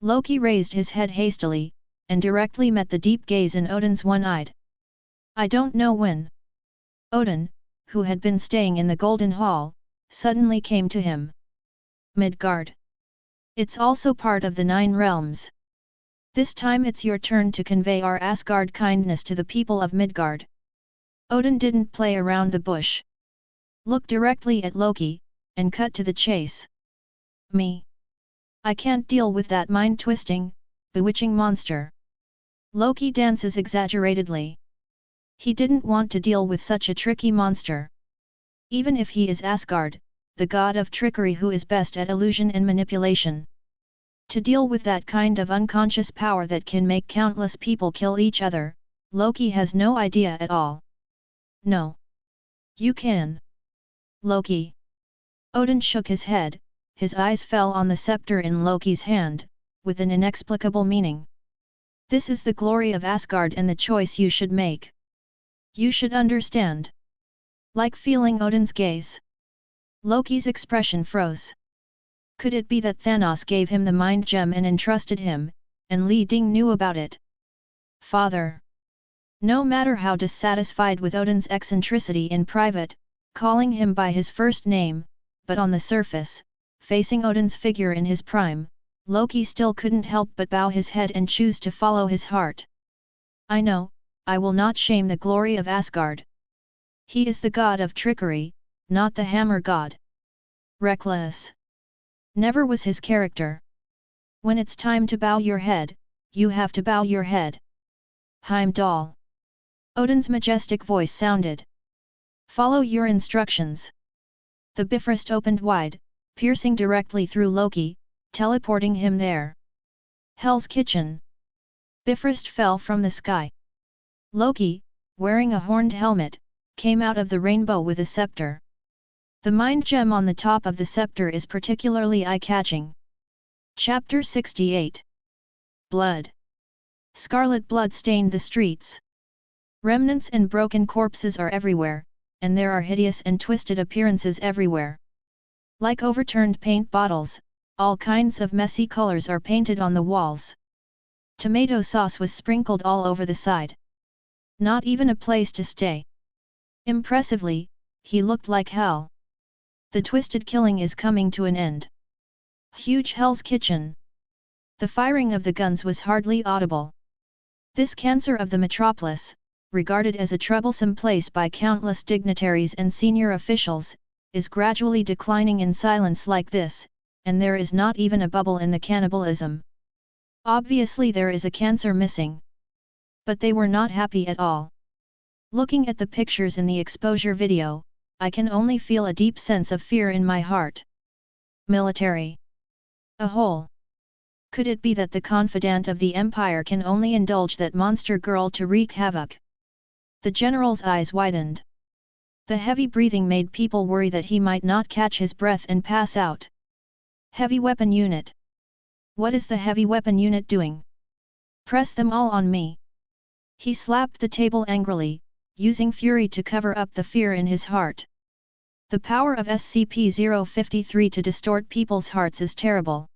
S1: Loki raised his head hastily, and directly met the deep gaze in Odin's one-eyed. I don't know when. Odin, who had been staying in the Golden Hall, suddenly came to him. Midgard. It's also part of the 9 realms. This time it's your turn to convey our Asgard kindness to the people of Midgard. Odin didn't play around the bush. Looked directly at Loki, and cut to the chase. Me. I can't deal with that mind-twisting, bewitching monster. Loki dances exaggeratedly. He didn't want to deal with such a tricky monster. Even if he is Asgard, the god of trickery who is best at illusion and manipulation. To deal with that kind of unconscious power that can make countless people kill each other, Loki has no idea at all. No. You can. Loki. Odin shook his head, his eyes fell on the scepter in Loki's hand, with an inexplicable meaning. This is the glory of Asgard and the choice you should make. You should understand. Like feeling Odin's gaze. Loki's expression froze. Could it be that Thanos gave him the mind gem and entrusted him, and Li Ding knew about it? Father. No matter how dissatisfied with Odin's eccentricity in private, calling him by his first name, but on the surface, facing Odin's figure in his prime, Loki still couldn't help but bow his head and choose to follow his heart. I know, I will not shame the glory of Asgard. He is the god of trickery, not the hammer god. Reckless. Never was his character. When it's time to bow your head, you have to bow your head. Heimdall. Odin's majestic voice sounded. Follow your instructions. The Bifrost opened wide, piercing directly through Loki, teleporting him there. Hell's Kitchen. Bifrost fell from the sky. Loki, wearing a horned helmet, came out of the rainbow with a scepter. The mind gem on the top of the scepter is particularly eye-catching. Chapter 68. Blood. Scarlet blood stained the streets. Remnants and broken corpses are everywhere, and there are hideous and twisted appearances everywhere. Like overturned paint bottles, all kinds of messy colors are painted on the walls. Tomato sauce was sprinkled all over the side. Not even a place to stay. Impressively, he looked like hell. The twisted killing is coming to an end. Huge Hell's Kitchen. The firing of the guns was hardly audible. This cancer of the metropolis, regarded as a troublesome place by countless dignitaries and senior officials, is gradually declining in silence like this, and there is not even a bubble in the cannibalism. Obviously there is a cancer missing. But they were not happy at all. Looking at the pictures in the exposure video, I can only feel a deep sense of fear in my heart. Military. A hole. Could it be that the confidant of the Empire can only indulge that monster girl to wreak havoc? The general's eyes widened. The heavy breathing made people worry that he might not catch his breath and pass out. Heavy weapon unit. What is the heavy weapon unit doing? Press them all on me. He slapped the table angrily, using fury to cover up the fear in his heart. The power of SCP-053 to distort people's hearts is terrible.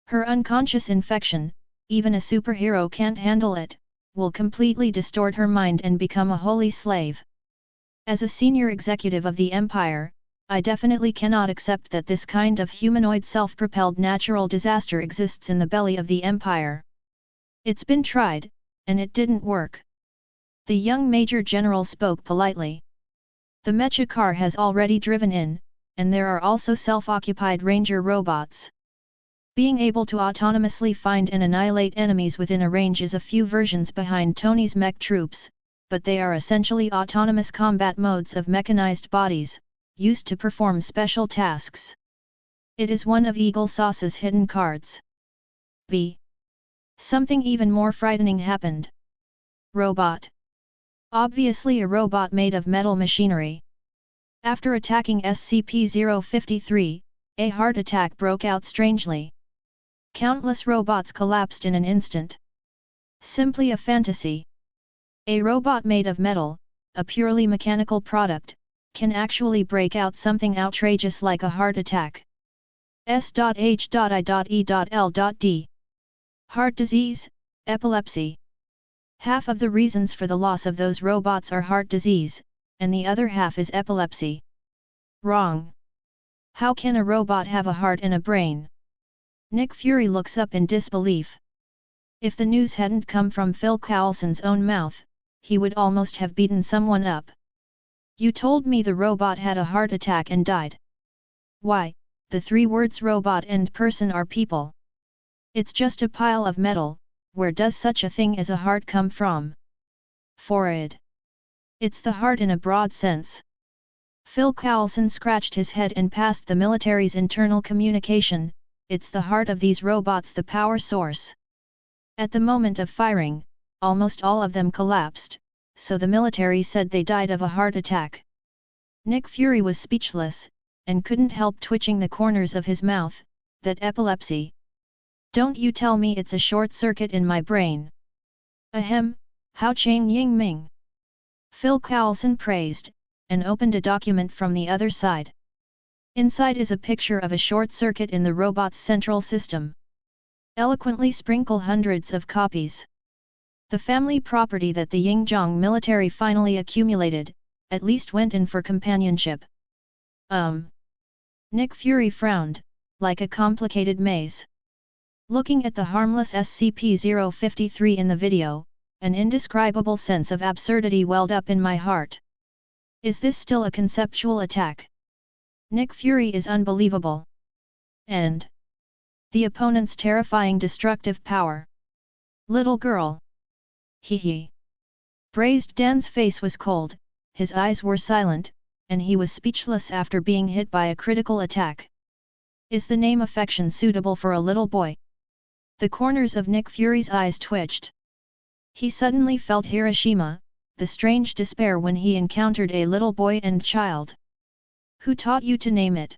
S1: Her unconscious infection, even a superhero can't handle it, will completely distort her mind and become a holy slave. As a senior executive of the Empire, I definitely cannot accept that this kind of humanoid self-propelled natural disaster exists in the belly of the Empire. It's been tried, and it didn't work. The young Major General spoke politely. The mecha car has already driven in, and there are also self-occupied ranger robots. Being able to autonomously find and annihilate enemies within a range is a few versions behind Tony's mech troops, but they are essentially autonomous combat modes of mechanized bodies, used to perform special tasks. It is one of Eagle Sauce's hidden cards. B. Something even more frightening happened. Robot. Obviously a robot made of metal machinery. After attacking SCP-053, a heart attack broke out strangely. Countless robots collapsed in an instant. Simply a fantasy. A robot made of metal, a purely mechanical product, can actually break out something outrageous like a heart attack. S.H.I.E.L.D. Heart disease, epilepsy. Half of the reasons for the loss of those robots are heart disease, and the other half is epilepsy. Wrong. How can a robot have a heart and a brain? Nick Fury looks up in disbelief. If the news hadn't come from Phil Coulson's own mouth, he would almost have beaten someone up. You told me the robot had a heart attack and died. Why, the three words robot and person are people. It's just a pile of metal, where does such a thing as a heart come from? Forehead. It's the heart in a broad sense. Phil Coulson scratched his head and passed the military's internal communication. It's the heart of these robots, the power source. At the moment of firing, almost all of them collapsed, so the military said they died of a heart attack. Nick Fury was speechless, and couldn't help twitching the corners of his mouth. That epilepsy. Don't you tell me it's a short circuit in my brain. Ahem, how Chang Ying Ming. Phil Coulson praised, and opened a document from the other side. Inside is a picture of a short circuit in the robot's central system. Eloquently sprinkle hundreds of copies. The family property that the Yingzhong military finally accumulated, at least went in for companionship. Nick Fury frowned, like a complicated maze. Looking at the harmless SCP-053 in the video, an indescribable sense of absurdity welled up in my heart. Is this still a conceptual attack? Nick Fury is unbelievable. And the opponent's terrifying destructive power. Little girl. Hee hee. Braised Dan's face was cold, his eyes were silent, and he was speechless after being hit by a critical attack. Is the name affection suitable for a little boy? The corners of Nick Fury's eyes twitched. He suddenly felt Hiroshima, the strange despair when he encountered a little boy and child. Who taught you to name it?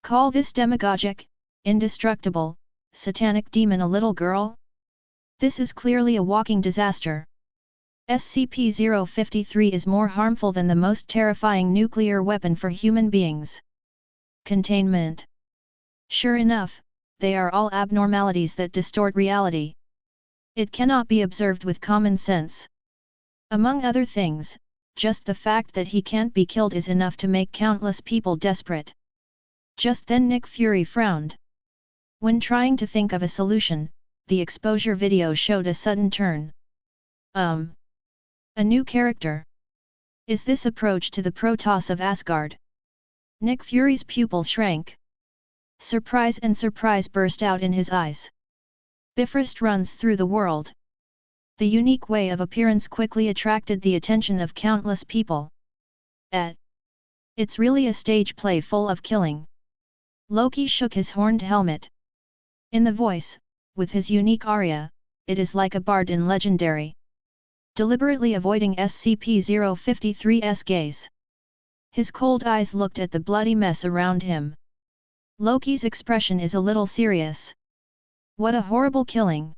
S1: Call this demagogic, indestructible, satanic demon a little girl? This is clearly a walking disaster. SCP-053 is more harmful than the most terrifying nuclear weapon for human beings. Containment. Sure enough, they are all abnormalities that distort reality. It cannot be observed with common sense. Among other things, just the fact that he can't be killed is enough to make countless people desperate. Just then Nick Fury frowned. When trying to think of a solution, the exposure video showed a sudden turn. A new character. Is this approach to the Protoss of Asgard? Nick Fury's pupils shrank. Surprise and surprise burst out in his eyes. Bifrost runs through the world. The unique way of appearance quickly attracted the attention of countless people. It's really a stage play full of killing. Loki shook his horned helmet. In the voice, with his unique aria, it is like a bard in Legendary. Deliberately avoiding SCP-053's gaze. His cold eyes looked at the bloody mess around him. Loki's expression is a little serious. What a horrible killing!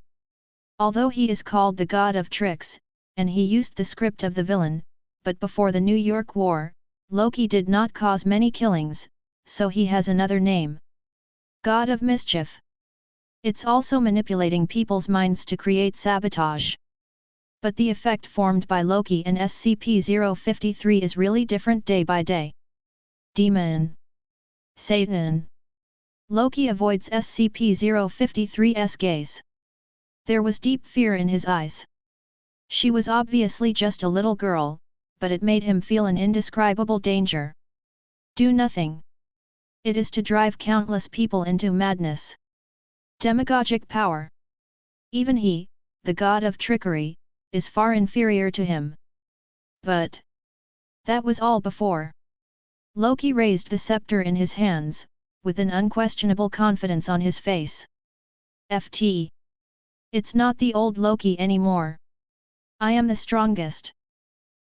S1: Although he is called the god of tricks, and he used the script of the villain, but before the New York War, Loki did not cause many killings, so he has another name. God of Mischief. It's also manipulating people's minds to create sabotage. But the effect formed by Loki and SCP-053 is really different day by day. Demon. Satan. Loki avoids SCP-053's gaze. There was deep fear in his eyes. She was obviously just a little girl, but it made him feel an indescribable danger. Do nothing. It is to drive countless people into madness. Demagogic power. Even he, the god of trickery, is far inferior to him. But that was all before. Loki raised the scepter in his hands, with an unquestionable confidence on his face. FT. It's not the old Loki anymore. I am the strongest.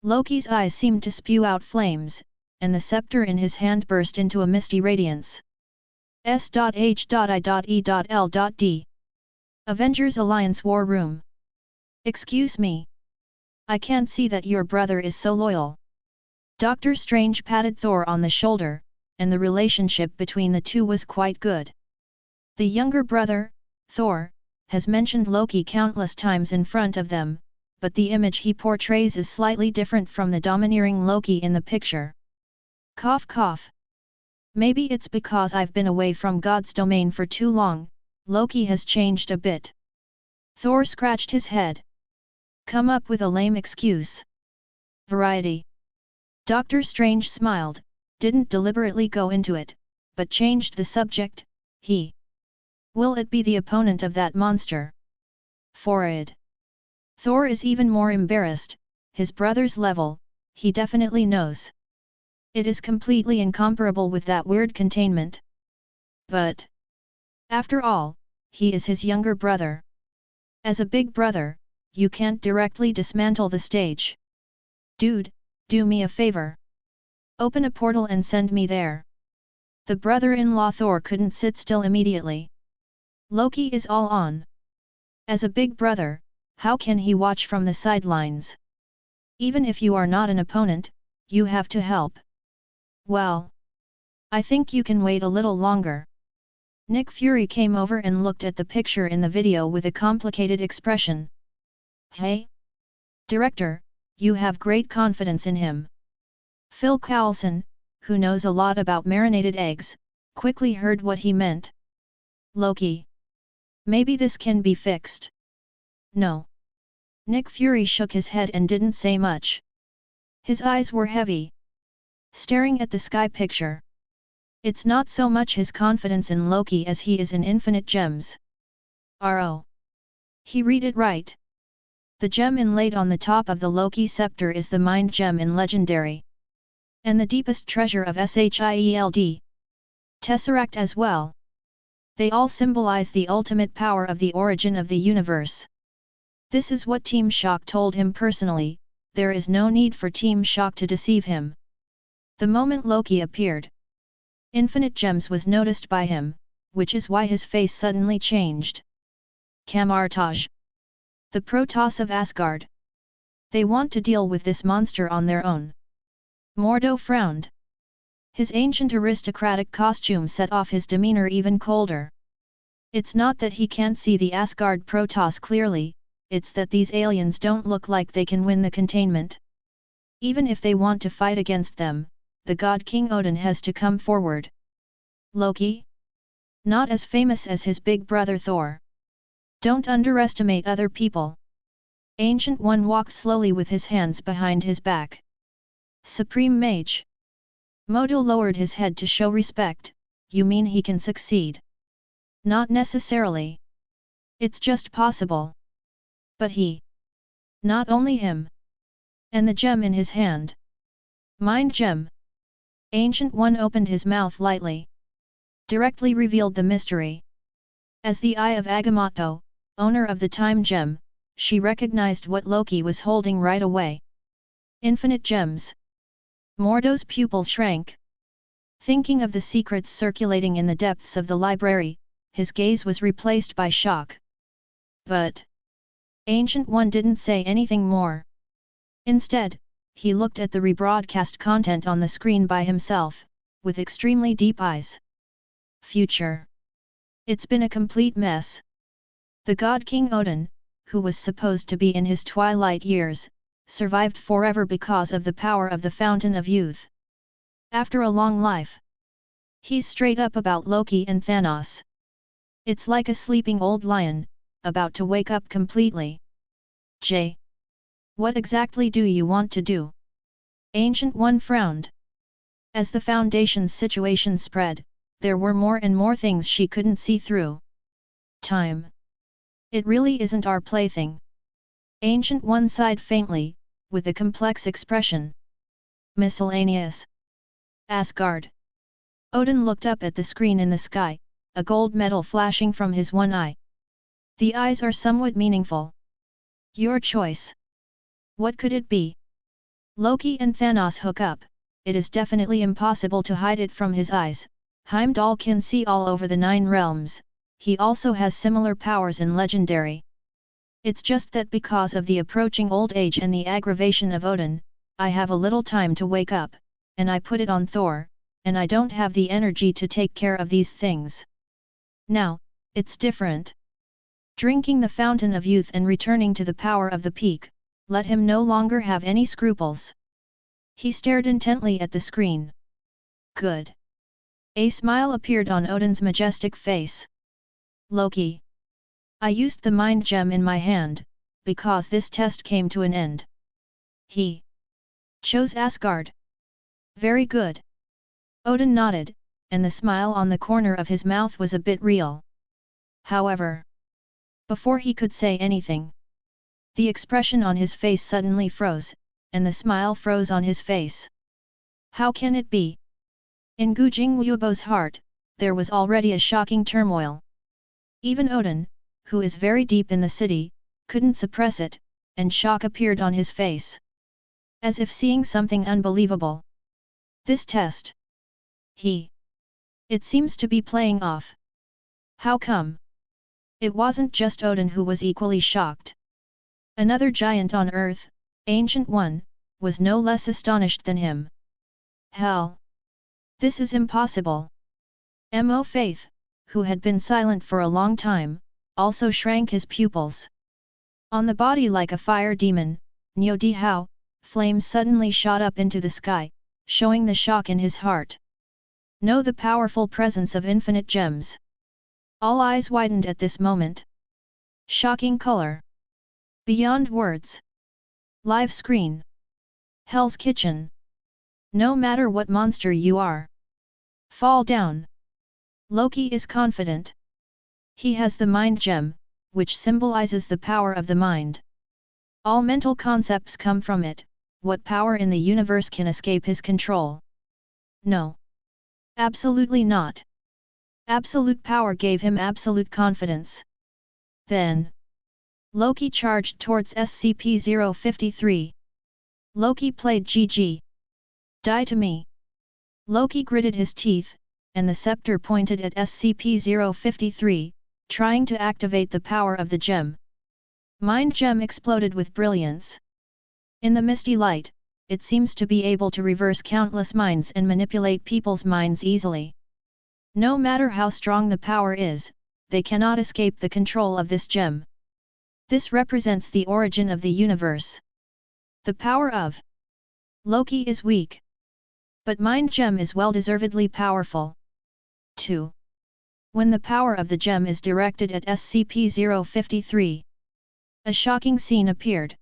S1: Loki's eyes seemed to spew out flames, and the scepter in his hand burst into a misty radiance. S.H.I.E.L.D. Avengers Alliance War Room. Excuse me. I can't see that your brother is so loyal. Doctor Strange patted Thor on the shoulder, and the relationship between the two was quite good. The younger brother, Thor, has mentioned Loki countless times in front of them, but the image he portrays is slightly different from the domineering Loki in the picture. Cough cough. Maybe it's because I've been away from God's domain for too long, Loki has changed a bit. Thor scratched his head. Come up with a lame excuse. Variety. Doctor Strange smiled, didn't deliberately go into it, but changed the subject. Will it be the opponent of that monster? Forward. Thor is even more embarrassed, his brother's level, he definitely knows. It is completely incomparable with that weird containment. But after all, he is his younger brother. As a big brother, you can't directly dismantle the stage. Dude, do me a favor. Open a portal and send me there. The brother-in-law Thor couldn't sit still immediately. Loki is all on. As a big brother, how can he watch from the sidelines? Even if you are not an opponent, you have to help. Well, I think you can wait a little longer. Nick Fury came over and looked at the picture in the video with a complicated expression. Hey? Director, you have great confidence in him. Phil Coulson, who knows a lot about marinated eggs, quickly heard what he meant. Loki. Maybe this can be fixed. No. Nick Fury shook his head and didn't say much. His eyes were heavy, staring at the sky picture. It's not so much his confidence in Loki as he is in infinite gems. R.O. He read it right. The gem inlaid on the top of the Loki scepter is the mind gem in Legendary. And the deepest treasure of Shield. Tesseract as well. They all symbolize the ultimate power of the origin of the universe. This is what Team Shock told him personally, there is no need for Team Shock to deceive him. The moment Loki appeared, Infinite Gems was noticed by him, which is why his face suddenly changed. Camartage. The Protoss of Asgard. They want to deal with this monster on their own. Mordo frowned. His ancient aristocratic costume set off his demeanor even colder. It's not that he can't see the Asgard Protoss clearly, it's that these aliens don't look like they can win the containment. Even if they want to fight against them, the God King Odin has to come forward. Loki? Not as famous as his big brother Thor. Don't underestimate other people. Ancient One walked slowly with his hands behind his back. Supreme Mage. Modo lowered his head to show respect. You mean he can succeed? Not necessarily. It's just possible. But he. Not only him. And the gem in his hand. Mind gem. Ancient One opened his mouth lightly. Directly revealed the mystery. As the Eye of Agamotto, owner of the Time Gem, she recognized what Loki was holding right away. Infinite gems. Mordo's pupil shrank. Thinking of the secrets circulating in the depths of the library, his gaze was replaced by shock. But Ancient One didn't say anything more. Instead, he looked at the rebroadcast content on the screen by himself, with extremely deep eyes. Future. It's been a complete mess. The God King Odin, who was supposed to be in his twilight years, survived forever because of the power of the Fountain of Youth. After a long life. He's straight up about Loki and Thanos. It's like a sleeping old lion, about to wake up completely. J. What exactly do you want to do? Ancient One frowned. As the Foundation's situation spread, there were more and more things she couldn't see through. Time. It really isn't our plaything. Ancient One sighed faintly, with a complex expression. Miscellaneous. Asgard. Odin looked up at the screen in the sky, a gold medal flashing from his one eye. The eyes are somewhat meaningful. Your choice. What could it be? Loki and Thanos hook up, it is definitely impossible to hide it from his eyes. Heimdall can see all over the 9 realms, he also has similar powers in Legendary. It's just that because of the approaching old age and the aggravation of Odin, I have a little time to wake up, and I put it on Thor, and I don't have the energy to take care of these things. Now, it's different. Drinking the Fountain of Youth and returning to the power of the peak, let him no longer have any scruples. He stared intently at the screen. Good. A smile appeared on Odin's majestic face. Loki. I used the mind gem in my hand, because this test came to an end. He chose Asgard. Very good. Odin nodded, and the smile on the corner of his mouth was a bit real. However, before he could say anything, the expression on his face suddenly froze, and the smile froze on his face. How can it be? In Gu Jingwubo's heart, there was already a shocking turmoil. Even Odin, who is very deep in the city, couldn't suppress it, and shock appeared on his face. As if seeing something unbelievable. This test. He It seems to be playing off. How come? It wasn't just Odin who was equally shocked. Another giant on Earth, Ancient One, was no less astonished than him. Hell! This is impossible. Mo Faith, who had been silent for a long time, also shrank his pupils. On the body like a fire demon, Niu Di Hao, flames suddenly shot up into the sky, showing the shock in his heart. Know the powerful presence of infinite gems. All eyes widened at this moment. Shocking color. Beyond words. Live screen. Hell's Kitchen. No matter what monster you are. Fall down. Loki is confident. He has the mind gem, which symbolizes the power of the mind. All mental concepts come from it. What power in the universe can escape his control? No. Absolutely not. Absolute power gave him absolute confidence. Then, Loki charged towards SCP-053. Loki played GG. Die to me. Loki gritted his teeth, and the scepter pointed at SCP-053, trying to activate the power of the gem. Mind gem exploded with brilliance. In the misty light, it seems to be able to reverse countless minds and manipulate people's minds easily. No matter how strong the power is, they cannot escape the control of this gem. This represents the origin of the universe. The power of Loki is weak. But Mind Gem is well-deservedly powerful. 2. When the power of the gem is directed at SCP-053, a shocking scene appeared.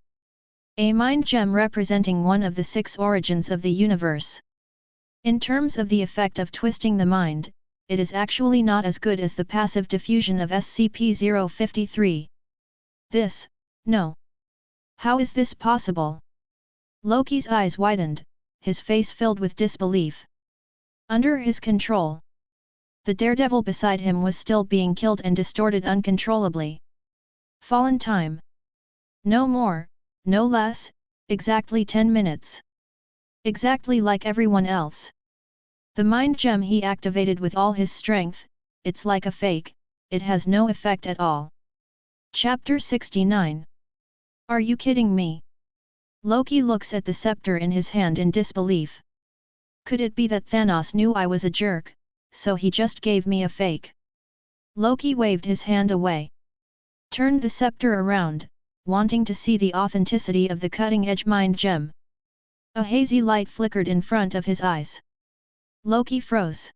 S1: A mind gem representing one of the 6 origins of the universe. In terms of the effect of twisting the mind, it is actually not as good as the passive diffusion of SCP-053. No. How is this possible? Loki's eyes widened, his face filled with disbelief. Under his control. The daredevil beside him was still being killed and distorted uncontrollably. Fallen time. No more, no less, exactly 10 minutes. Exactly like everyone else. The mind gem he activated with all his strength, it's like a fake, it has no effect at all. Chapter 69. Are you kidding me? Loki looks at the scepter in his hand in disbelief. Could it be that Thanos knew I was a jerk, so he just gave me a fake? Loki waved his hand away. Turned the scepter around, wanting to see the authenticity of the cutting-edge mind gem. A hazy light flickered in front of his eyes. Loki froze.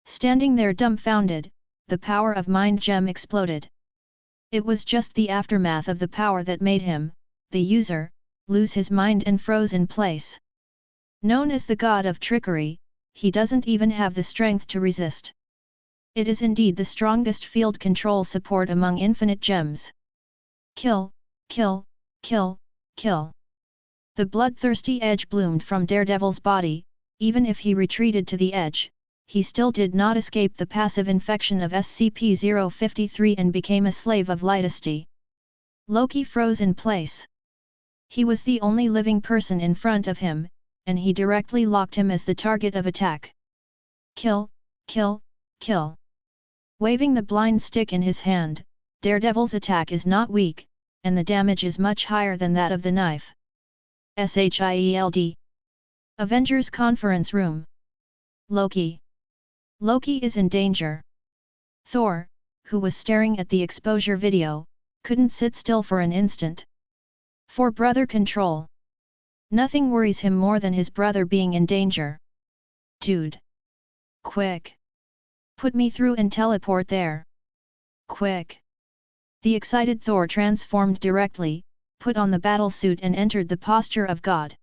S1: Standing there dumbfounded, the power of mind gem exploded. It was just the aftermath of the power that made him, the user, lose his mind and froze in place. Known as the god of trickery, he doesn't even have the strength to resist. It is indeed the strongest field control support among infinite gems. Kill, kill, kill, kill. The bloodthirsty edge bloomed from Daredevil's body. Even if he retreated to the edge, he still did not escape the passive infection of SCP-053 and became a slave of Lightasty. Loki froze in place. He was the only living person in front of him, and he directly locked him as the target of attack. Kill, kill, kill. Waving the blind stick in his hand, Daredevil's attack is not weak, and the damage is much higher than that of the knife. SHIELD. Avengers Conference Room. Loki. Loki is in danger. Thor, who was staring at the exposure video, couldn't sit still for an instant. For brother control. Nothing worries him more than his brother being in danger. Dude. Quick. Put me through and teleport there. Quick. The excited Thor transformed directly, put on the battlesuit and entered the posture of God.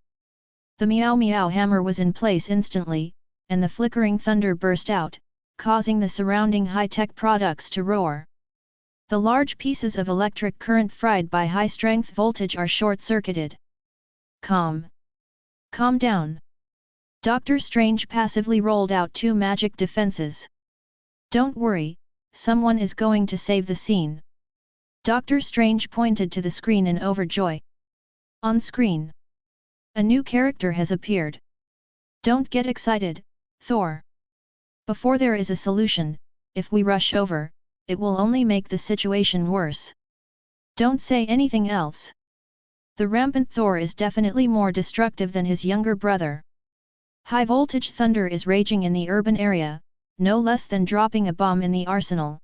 S1: The Meow Meow hammer was in place instantly, and the flickering thunder burst out, causing the surrounding high-tech products to roar. The large pieces of electric current fried by high-strength voltage are short-circuited. Calm. Calm down. Doctor Strange passively rolled out 2 magic defenses. Don't worry, someone is going to save the scene. Doctor Strange pointed to the screen in overjoy. On screen. A new character has appeared. Don't get excited, Thor. Before there is a solution, if we rush over, it will only make the situation worse. Don't say anything else. The rampant Thor is definitely more destructive than his younger brother. High-voltage thunder is raging in the urban area, no less than dropping a bomb in the arsenal.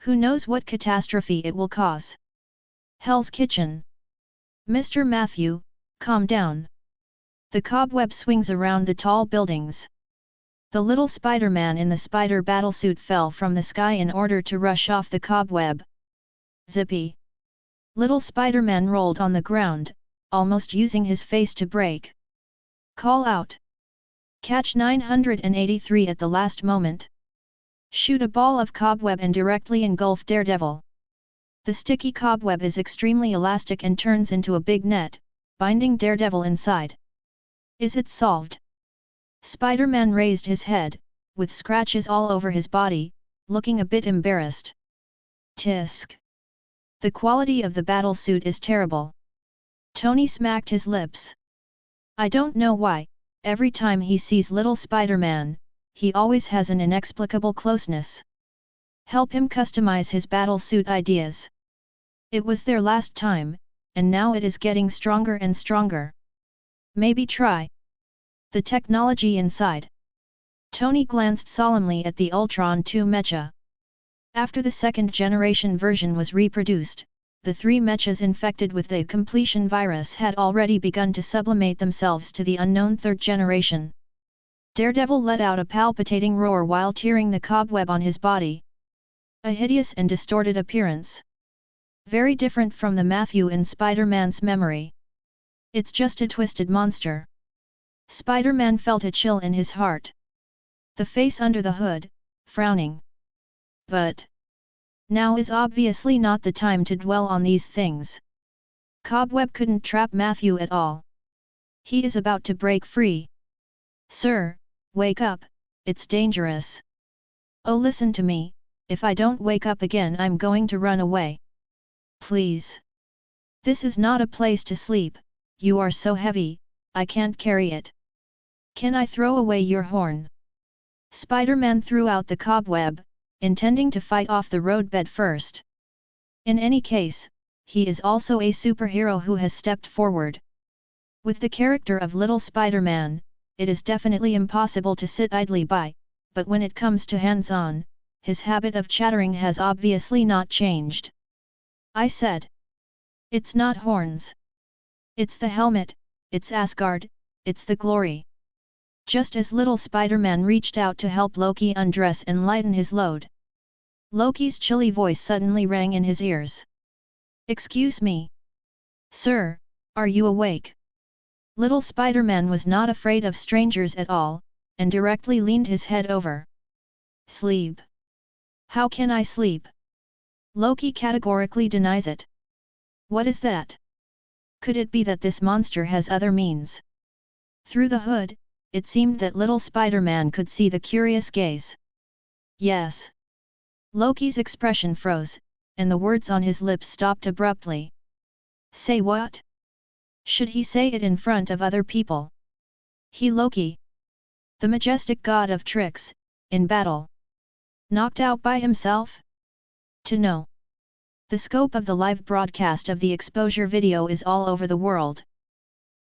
S1: Who knows what catastrophe it will cause? Hell's Kitchen. Mr. Matthew, calm down. The cobweb swings around the tall buildings. The little Spider-Man in the spider battlesuit fell from the sky in order to rush off the cobweb. Zippy! Little Spider-Man rolled on the ground, almost using his face to break. Call out! Catch 983 at the last moment. Shoot a ball of cobweb and directly engulf Daredevil. The sticky cobweb is extremely elastic and turns into a big net, binding Daredevil inside. Is it solved? Spider-Man raised his head, with scratches all over his body, looking a bit embarrassed. Tisk! The quality of the battlesuit is terrible. Tony smacked his lips. I don't know why, every time he sees little Spider-Man, he always has an inexplicable closeness. Help him customize his battlesuit ideas. It was their last time, and now it is getting stronger and stronger. Maybe try the technology inside. Tony glanced solemnly at the Ultron 2 mecha. After the second-generation version was reproduced, the three mechas infected with the completion virus had already begun to sublimate themselves to the unknown third generation. Daredevil let out a palpitating roar while tearing the cobweb on his body. A hideous and distorted appearance. Very different from the Matthew in Spider-Man's memory. It's just a twisted monster. Spider-Man felt a chill in his heart. The face under the hood, frowning. But now is obviously not the time to dwell on these things. Cobweb couldn't trap Matthew at all. He is about to break free. Sir, wake up, it's dangerous. Oh, listen to me, if I don't wake up again I'm going to run away. Please. This is not a place to sleep, you are so heavy, I can't carry it. Can I throw away your horn? Spider-Man threw out the cobweb, intending to fight off the roadbed first. In any case, he is also a superhero who has stepped forward. With the character of Little Spider-Man, it is definitely impossible to sit idly by, but when it comes to hands-on, his habit of chattering has obviously not changed. I said. It's not horns. It's the helmet, it's Asgard, it's the glory. Just as little Spider-Man reached out to help Loki undress and lighten his load. Loki's chilly voice suddenly rang in his ears. Excuse me. Sir, are you awake? Little Spider-Man was not afraid of strangers at all, and directly leaned his head over. Sleep. How can I sleep? Loki categorically denies it. What is that? Could it be that this monster has other means? Through the hood, it seemed that little Spider-Man could see the curious gaze. Yes. Loki's expression froze, and the words on his lips stopped abruptly. Say what? Should he say it in front of other people? He Loki, the majestic god of tricks, in battle. Knocked out by himself? To know the scope of the live broadcast of the exposure video is all over the world.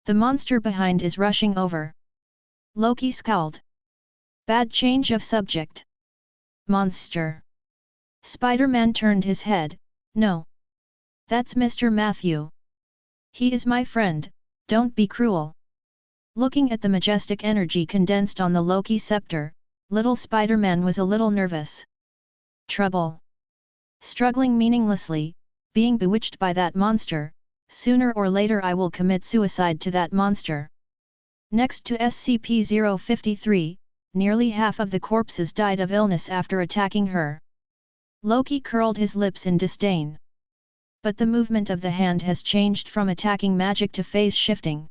S1: The monster behind is rushing over. Loki scowled. Bad change of subject. Monster. Spider-Man turned his head. No. That's Mr. Matthew. He is my friend, don't be cruel. Looking at the majestic energy condensed on the Loki scepter, little Spider-Man was a little nervous. Trouble. Struggling meaninglessly, being bewitched by that monster, sooner or later I will commit suicide to that monster. Next to SCP-053, nearly half of the corpses died of illness after attacking her. Loki curled his lips in disdain. But the movement of the hand has changed from attacking magic to phase shifting.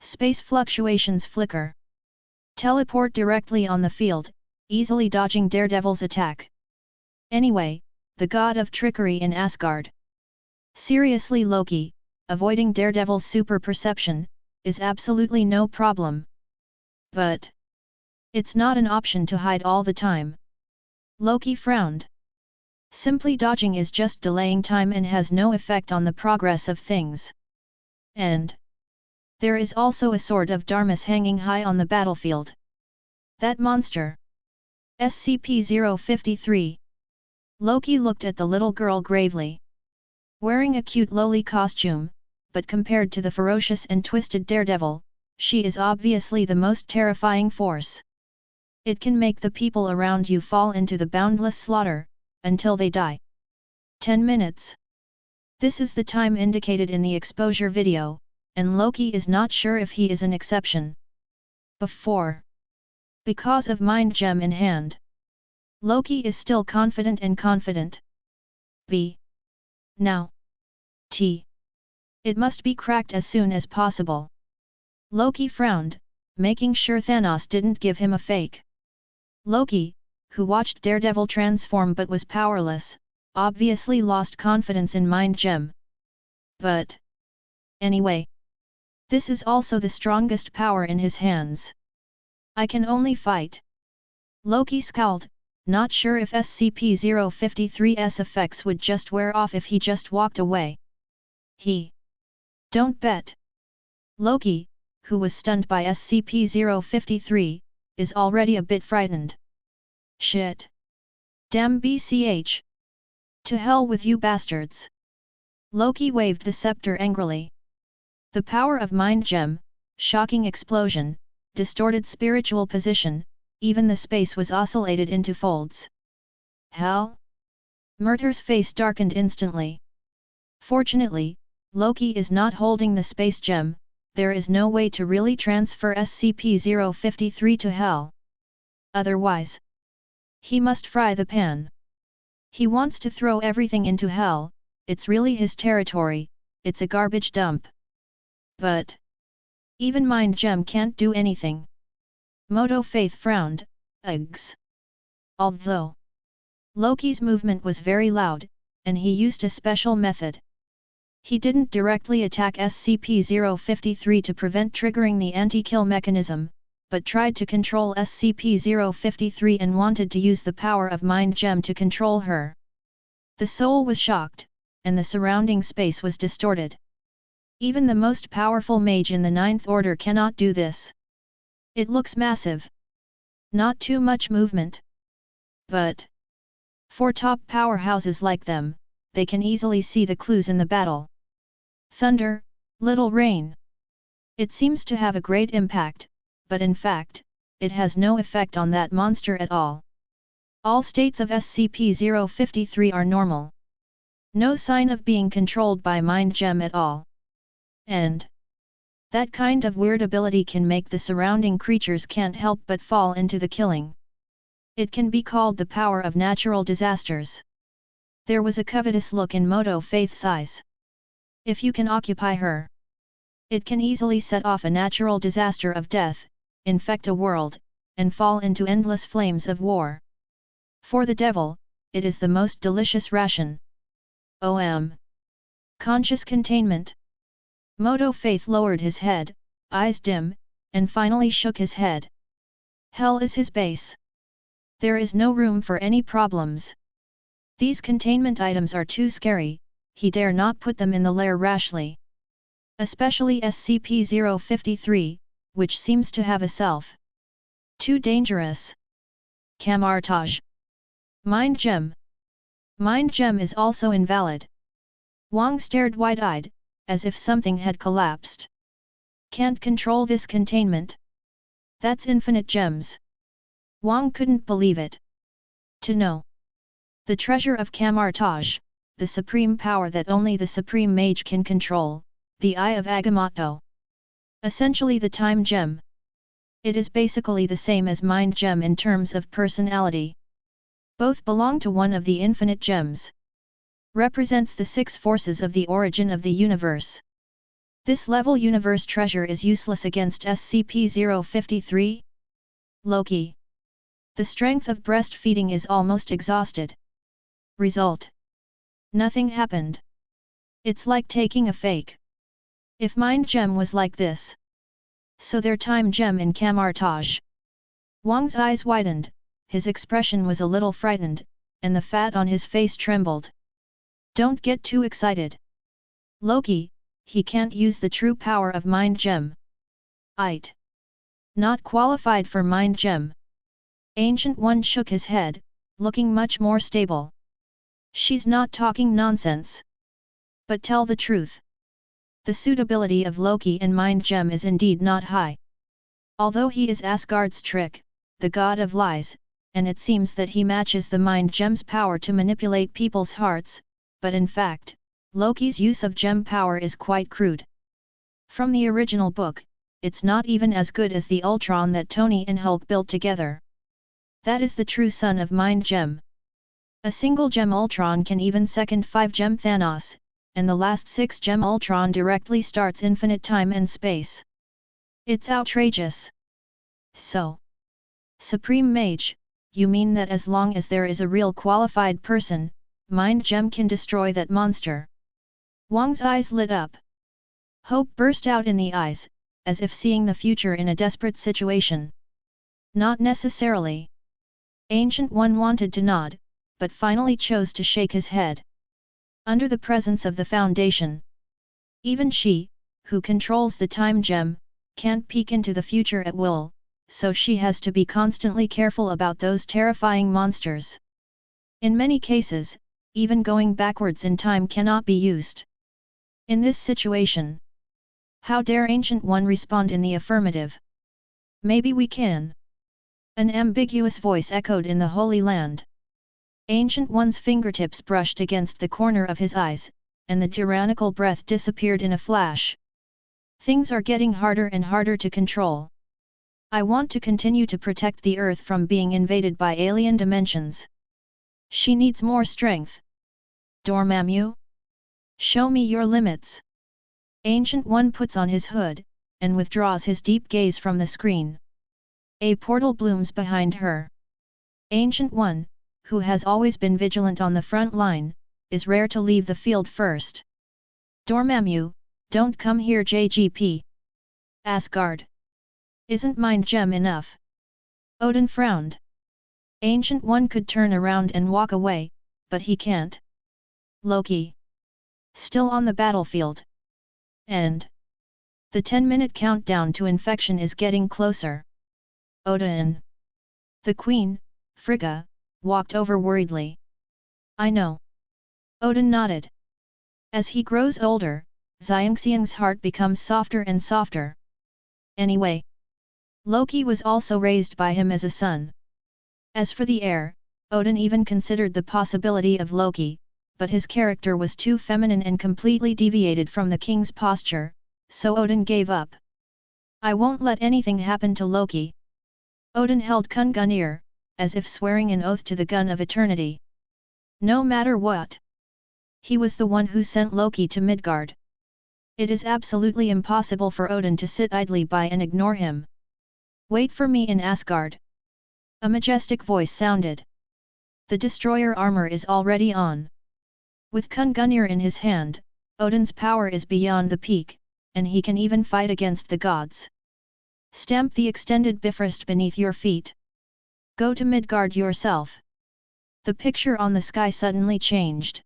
S1: Space fluctuations flicker. Teleport directly on the field, easily dodging Daredevil's attack. Anyway, the god of trickery in Asgard. Seriously Loki, avoiding Daredevil's super perception, is absolutely no problem. But It's not an option to hide all the time. Loki frowned. Simply dodging is just delaying time and has no effect on the progress of things. And there is also a sword of Dharmas hanging high on the battlefield. That monster. SCP-053. Loki looked at the little girl gravely. Wearing a cute lowly costume, but compared to the ferocious and twisted daredevil, she is obviously the most terrifying force. It can make the people around you fall into the boundless slaughter, until they die. 10 minutes. This is the time indicated in the exposure video, and Loki is not sure if he is an exception. Because of mind gem in hand. Loki is still confident and confident. Now. It must be cracked as soon as possible. Loki frowned, making sure Thanos didn't give him a fake. Loki, who watched Daredevil transform but was powerless, obviously lost confidence in mind gem. But anyway, this is also the strongest power in his hands. I can only fight. Loki scowled, not sure if SCP-053's effects would just wear off if he just walked away. Don't bet. Loki, who was stunned by SCP-053, is already a bit frightened. Shit. Damn BCH. To hell with you bastards. Loki waved the scepter angrily. The power of mind gem, shocking explosion, distorted spiritual position, even the space was oscillated into folds. Hell? Murder's face darkened instantly. Fortunately, Loki is not holding the space gem, there is no way to really transfer SCP-053 to hell. Otherwise, he must fry the pan. He wants to throw everything into hell, it's really his territory, it's a garbage dump. But even mind gem can't do anything. Moto Faith frowned, uggs. Although Loki's movement was very loud, and he used a special method. He didn't directly attack SCP-053 to prevent triggering the anti-kill mechanism, but tried to control SCP-053 and wanted to use the power of mind gem to control her. The soul was shocked, and the surrounding space was distorted. Even the most powerful mage in the Ninth Order cannot do this. It looks massive. Not too much movement. But for top powerhouses like them, they can easily see the clues in the battle. Thunder, little rain. It seems to have a great impact, but in fact, it has no effect on that monster at all. All states of SCP-053 are normal. No sign of being controlled by mind gem at all. And that kind of weird ability can make the surrounding creatures can't help but fall into the killing. It can be called the power of natural disasters. There was a covetous look in Moto Faith's eyes. If you can occupy her, it can easily set off a natural disaster of death, infect a world, and fall into endless flames of war. For the devil, it is the most delicious ration. Conscious containment. Moto Faith lowered his head, eyes dim, and finally shook his head. Hell is his base. There is no room for any problems. These containment items are too scary, he dare not put them in the lair rashly. Especially SCP-053, which seems to have a self. Too dangerous. Camartage. Mind gem. Mind gem is also invalid. Wang stared wide-eyed, as if something had collapsed. Can't control this containment? That's infinite gems. Wang couldn't believe it. To know. The treasure of Camartage, the supreme power that only the supreme mage can control, the Eye of Agamotto. Essentially the time gem. It is basically the same as mind gem in terms of personality. Both belong to one of the infinite gems. Represents the 6 forces of the origin of the universe. This level universe treasure is useless against SCP-053? Loki. The strength of breastfeeding is almost exhausted. Result. Nothing happened. It's like taking a fake. If mind gem was like this, so their time gem in Camartage. Wang's eyes widened, his expression was a little frightened, and the fat on his face trembled. Don't get too excited. Loki, he can't use the true power of Mind Gem. It. Not qualified for Mind Gem. Ancient One shook his head, looking much more stable. She's not talking nonsense. But tell the truth. The suitability of Loki and Mind Gem is indeed not high. Although he is Asgard's trick, the god of lies, and it seems that he matches the Mind Gem's power to manipulate people's hearts, but in fact, Loki's use of gem power is quite crude. From the original book, it's not even as good as the Ultron that Tony and Hulk built together. That is the true son of Mind Gem. A single gem Ultron can even second 5 gem Thanos, and the last 6 gem Ultron directly starts infinite time and space. It's outrageous. So, Supreme Mage, you mean that as long as there is a real qualified person, Mind Gem can destroy that monster? Wang's eyes lit up. Hope burst out in the eyes, as if seeing the future in a desperate situation. Not necessarily. Ancient One wanted to nod, but finally chose to shake his head. Under the presence of the Foundation, even she, who controls the Time Gem, can't peek into the future at will, so she has to be constantly careful about those terrifying monsters. In many cases, even going backwards in time cannot be used. In this situation, how dare Ancient One respond in the affirmative? Maybe we can. An ambiguous voice echoed in the Holy Land. Ancient One's fingertips brushed against the corner of his eyes, and the tyrannical breath disappeared in a flash. Things are getting harder and harder to control. I want to continue to protect the Earth from being invaded by alien dimensions. She needs more strength. Dormammu? Show me your limits. Ancient One puts on his hood, and withdraws his deep gaze from the screen. A portal blooms behind her. Ancient One, who has always been vigilant on the front line, is rare to leave the field first. Dormammu, don't come here JGP. Asgard. Isn't Mind Gem enough? Odin frowned. Ancient One could turn around and walk away, but he can't. Loki. Still on the battlefield. And the 10-minute countdown to infection is getting closer. Odin. The Queen, Frigga, walked over worriedly. I know. Odin nodded. As he grows older, Xiangxiang's heart becomes softer and softer. Anyway, Loki was also raised by him as a son. As for the heir, Odin even considered the possibility of Loki, but his character was too feminine and completely deviated from the king's posture, so Odin gave up. I won't let anything happen to Loki. Odin held Gungnir, as if swearing an oath to the gun of eternity. No matter what. He was the one who sent Loki to Midgard. It is absolutely impossible for Odin to sit idly by and ignore him. Wait for me in Asgard. A majestic voice sounded. The destroyer armor is already on. With Gungnir in his hand, Odin's power is beyond the peak, and he can even fight against the gods. Stamp the extended Bifrost beneath your feet. Go to Midgard yourself. The picture on the sky suddenly changed.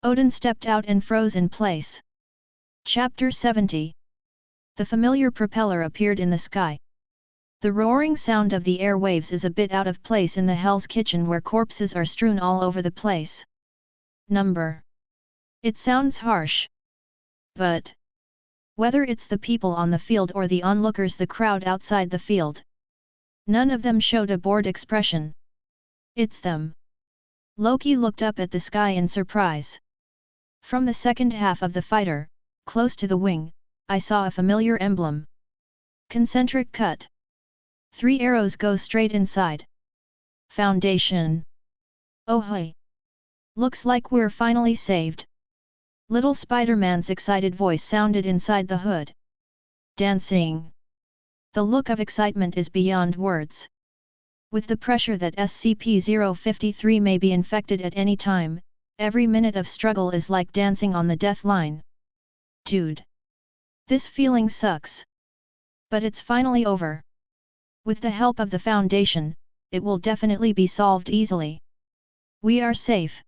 S1: Odin stepped out and froze in place. Chapter 70. The familiar propeller appeared in the sky. The roaring sound of the airwaves is a bit out of place in the Hell's Kitchen where corpses are strewn all over the place. Number. It sounds harsh. But whether it's the people on the field or the onlookers, the crowd outside the field, none of them showed a bored expression. It's them. Loki looked up at the sky in surprise. From the second half of the fighter, close to the wing, I saw a familiar emblem. Concentric cut. 3 arrows go straight inside. Foundation. Oh hey! Looks like we're finally saved. Little Spider-Man's excited voice sounded inside the hood. Dancing. The look of excitement is beyond words. With the pressure that SCP-053 may be infected at any time, every minute of struggle is like dancing on the death line. Dude. This feeling sucks. But it's finally over. With the help of the Foundation, it will definitely be solved easily. We are safe.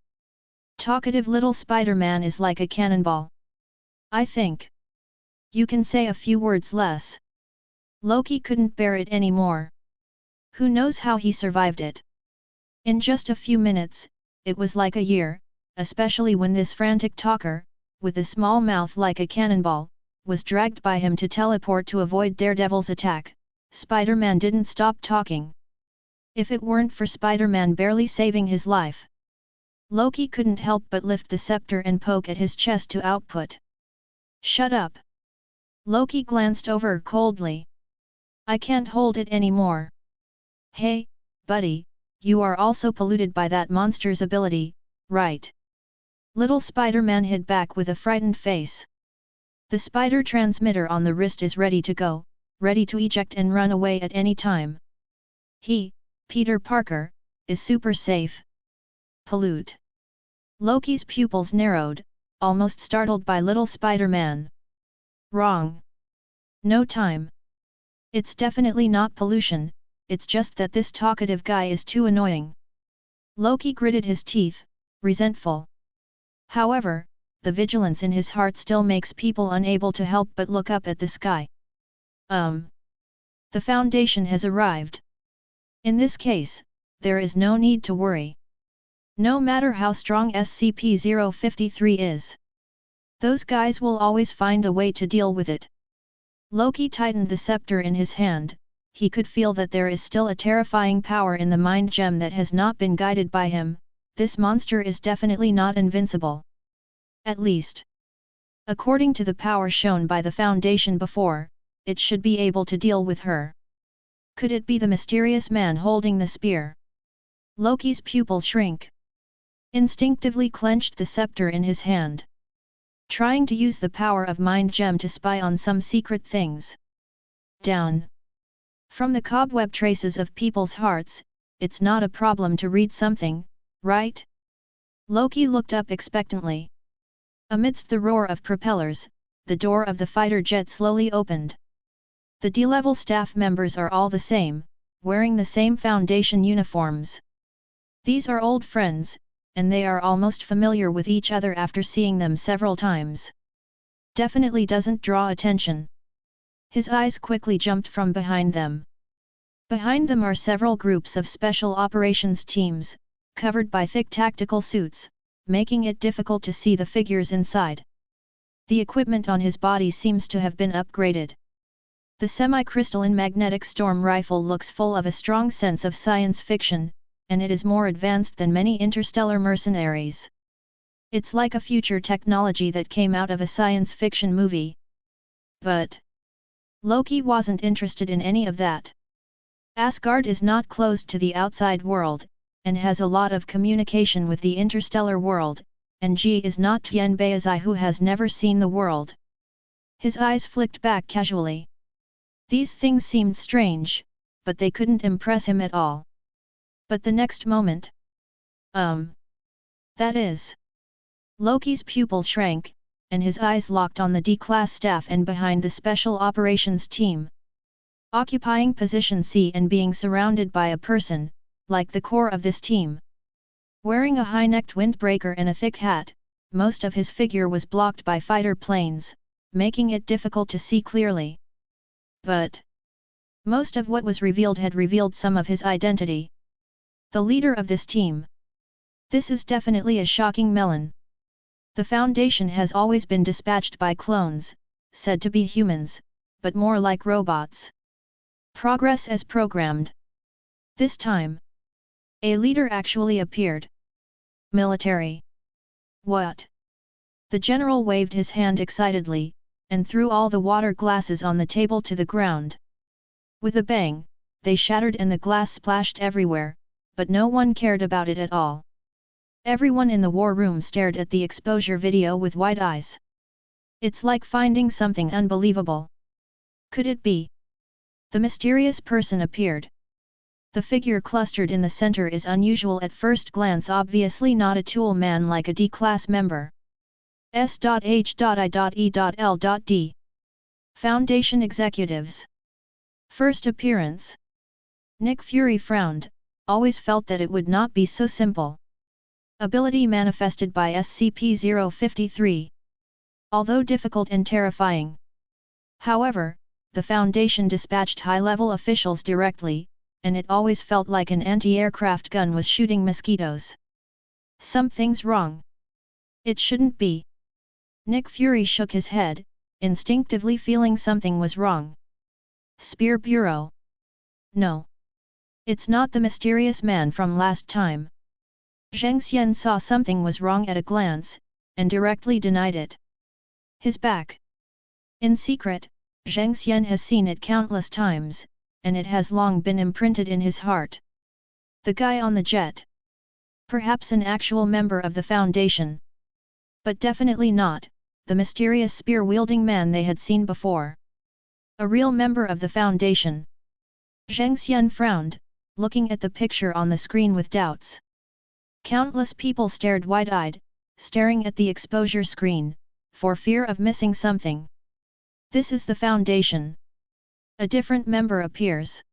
S1: Talkative little Spider-Man is like a cannonball. I think. You can say a few words less. Loki couldn't bear it anymore. Who knows how he survived it? In just a few minutes, it was like a year, especially when this frantic talker, with a small mouth like a cannonball, was dragged by him to teleport to avoid Daredevil's attack. Spider-Man didn't stop talking. If it weren't for Spider-Man barely saving his life, Loki couldn't help but lift the scepter and poke at his chest to output. Shut up! Loki glanced over coldly. I can't hold it anymore. Hey, buddy, you are also polluted by that monster's ability, right? Little Spider-Man hid back with a frightened face. The spider transmitter on the wrist is ready to go, ready to eject and run away at any time. He, Peter Parker, is super safe. Pollute. Loki's pupils narrowed, almost startled by little Spider-Man. Wrong. No time. It's definitely not pollution, it's just that this talkative guy is too annoying. Loki gritted his teeth, resentful. However, the vigilance in his heart still makes people unable to help but look up at the sky. The Foundation has arrived. In this case, there is no need to worry. No matter how strong SCP-053 is, those guys will always find a way to deal with it. Loki tightened the scepter in his hand. He could feel that there is still a terrifying power in the mind gem that has not been guided by him. This monster is definitely not invincible. At least, according to the power shown by the Foundation before, it should be able to deal with her. Could it be the mysterious man holding the spear? Loki's pupils shrink. Instinctively clenched the scepter in his hand. Trying to use the power of mind gem to spy on some secret things. Down. From the cobweb traces of people's hearts, it's not a problem to read something, right? Loki looked up expectantly. Amidst the roar of propellers, the door of the fighter jet slowly opened. The D-level staff members are all the same, wearing the same Foundation uniforms. These are old friends, and they are almost familiar with each other after seeing them several times. Definitely doesn't draw attention. His eyes quickly jumped from behind them. Behind them are several groups of special operations teams, covered by thick tactical suits, making it difficult to see the figures inside. The equipment on his body seems to have been upgraded. The semi-crystalline magnetic storm rifle looks full of a strong sense of science fiction, and it is more advanced than many interstellar mercenaries. It's like a future technology that came out of a science fiction movie. But Loki wasn't interested in any of that. Asgard is not closed to the outside world, and has a lot of communication with the interstellar world, and G is not Tien Beizai who has never seen the world. His eyes flicked back casually. These things seemed strange, but they couldn't impress him at all. But the next moment... That is... Loki's pupils shrank, and his eyes locked on the D-class staff and behind the Special Operations team. Occupying position C and being surrounded by a person, like the core of this team. Wearing a high-necked windbreaker and a thick hat, most of his figure was blocked by fighter planes, making it difficult to see clearly. But most of what was revealed had revealed some of his identity. The leader of this team. This is definitely a shocking melon. The Foundation has always been dispatched by clones, said to be humans, but more like robots. Progress as programmed. This time, a leader actually appeared. Military. What? The general waved his hand excitedly, and threw all the water glasses on the table to the ground. With a bang, they shattered and the glass splashed everywhere, but no one cared about it at all. Everyone in the war room stared at the exposure video with wide eyes. It's like finding something unbelievable. Could it be? The mysterious person appeared. The figure clustered in the center is unusual at first glance, obviously not a tool man like a D-class member. S.H.I.E.L.D. Foundation Executives. First appearance. Nick Fury frowned, always felt that it would not be so simple. Ability manifested by SCP-053. Although difficult and terrifying. However, the Foundation dispatched high-level officials directly, and it always felt like an anti-aircraft gun was shooting mosquitoes. Something's wrong. It shouldn't be. Nick Fury shook his head, instinctively feeling something was wrong. Spear Bureau. No. It's not the mysterious man from last time. Zheng Xian saw something was wrong at a glance, and directly denied it. His back. In secret, Zheng Xian has seen it countless times, and it has long been imprinted in his heart. The guy on the jet. Perhaps an actual member of the Foundation. But definitely not the mysterious spear-wielding man they had seen before. A real member of the Foundation. Zheng Xian frowned, looking at the picture on the screen with doubts. Countless people stared wide-eyed, staring at the exposure screen, for fear of missing something. This is the Foundation. A different member appears.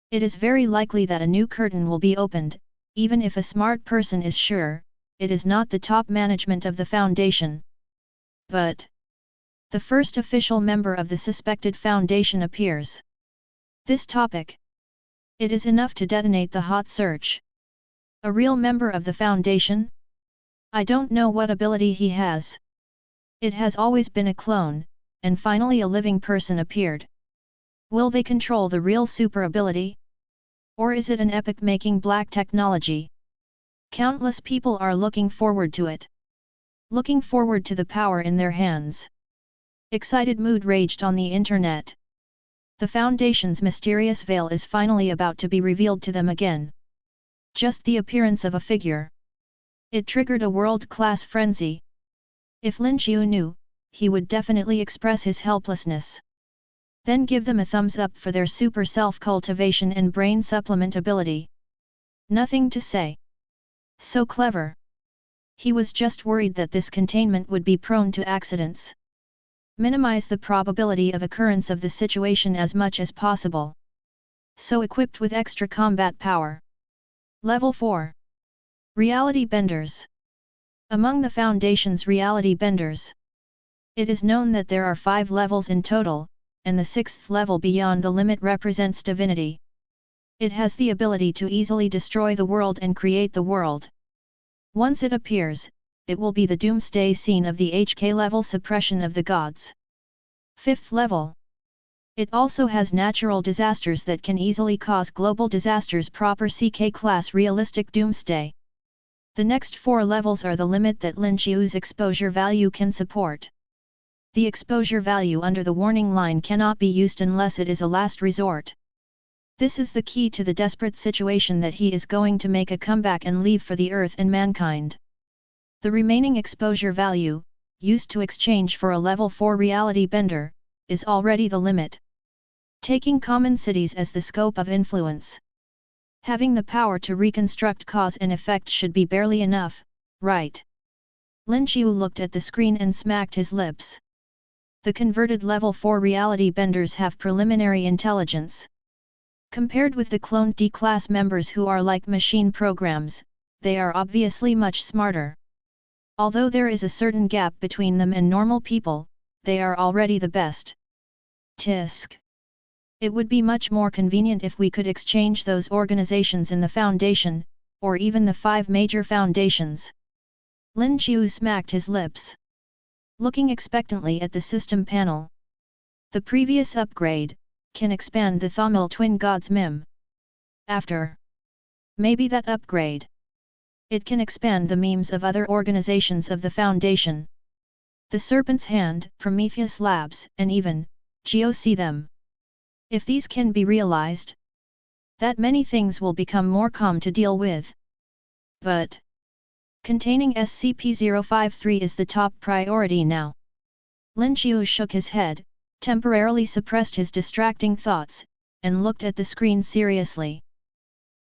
S1: It is very likely that a new curtain will be opened, even if a smart person is sure, it is not the top management of the Foundation. But the first official member of the suspected Foundation appears. This topic. It is enough to detonate the hot search. A real member of the Foundation? I don't know what ability he has. It has always been a clone, and finally a living person appeared. Will they control the real super ability? Or is it an epoch-making black technology? Countless people are looking forward to it. Looking forward to the power in their hands. Excited mood raged on the internet. The Foundation's mysterious veil is finally about to be revealed to them again. Just the appearance of a figure. It triggered a world-class frenzy. If Lin Xiu knew, he would definitely express his helplessness. Then give them a thumbs up for their super self-cultivation and brain supplement ability. Nothing to say. So clever. He was just worried that this containment would be prone to accidents. Minimize the probability of occurrence of the situation as much as possible. So equipped with extra combat power. Level 4. Reality Benders. Among the Foundation's reality benders, it is known that there are 5 levels in total, and the 6th level beyond the limit represents divinity. It has the ability to easily destroy the world and create the world. Once it appears, it will be the doomsday scene of the HK level suppression of the gods. 5th level. It also has natural disasters that can easily cause global disasters, proper CK class realistic doomsday. The next 4 levels are the limit that Lin Xiu's exposure value can support. The exposure value under the warning line cannot be used unless it is a last resort. This is the key to the desperate situation that he is going to make a comeback and leave for the Earth and mankind. The remaining exposure value, used to exchange for a level 4 reality bender, is already the limit. Taking common cities as the scope of influence. Having the power to reconstruct cause and effect should be barely enough, right? Lin Xiu looked at the screen and smacked his lips. The converted level 4 reality benders have preliminary intelligence. Compared with the cloned D-class members who are like machine programs, they are obviously much smarter. Although there is a certain gap between them and normal people, they are already the best. Tisk. It would be much more convenient if we could exchange those organizations in the Foundation, or even the 5 major foundations. Lin Xiu smacked his lips. Looking expectantly at the system panel. The previous upgrade can expand the Thamil twin gods mim. After maybe that upgrade, it can expand the memes of other organizations of the Foundation. The Serpent's Hand, Prometheus Labs, and even GOC them. If these can be realized, that many things will become more calm to deal with. But containing SCP-053 is the top priority now. Lin Xiu shook his head, temporarily suppressed his distracting thoughts, and looked at the screen seriously.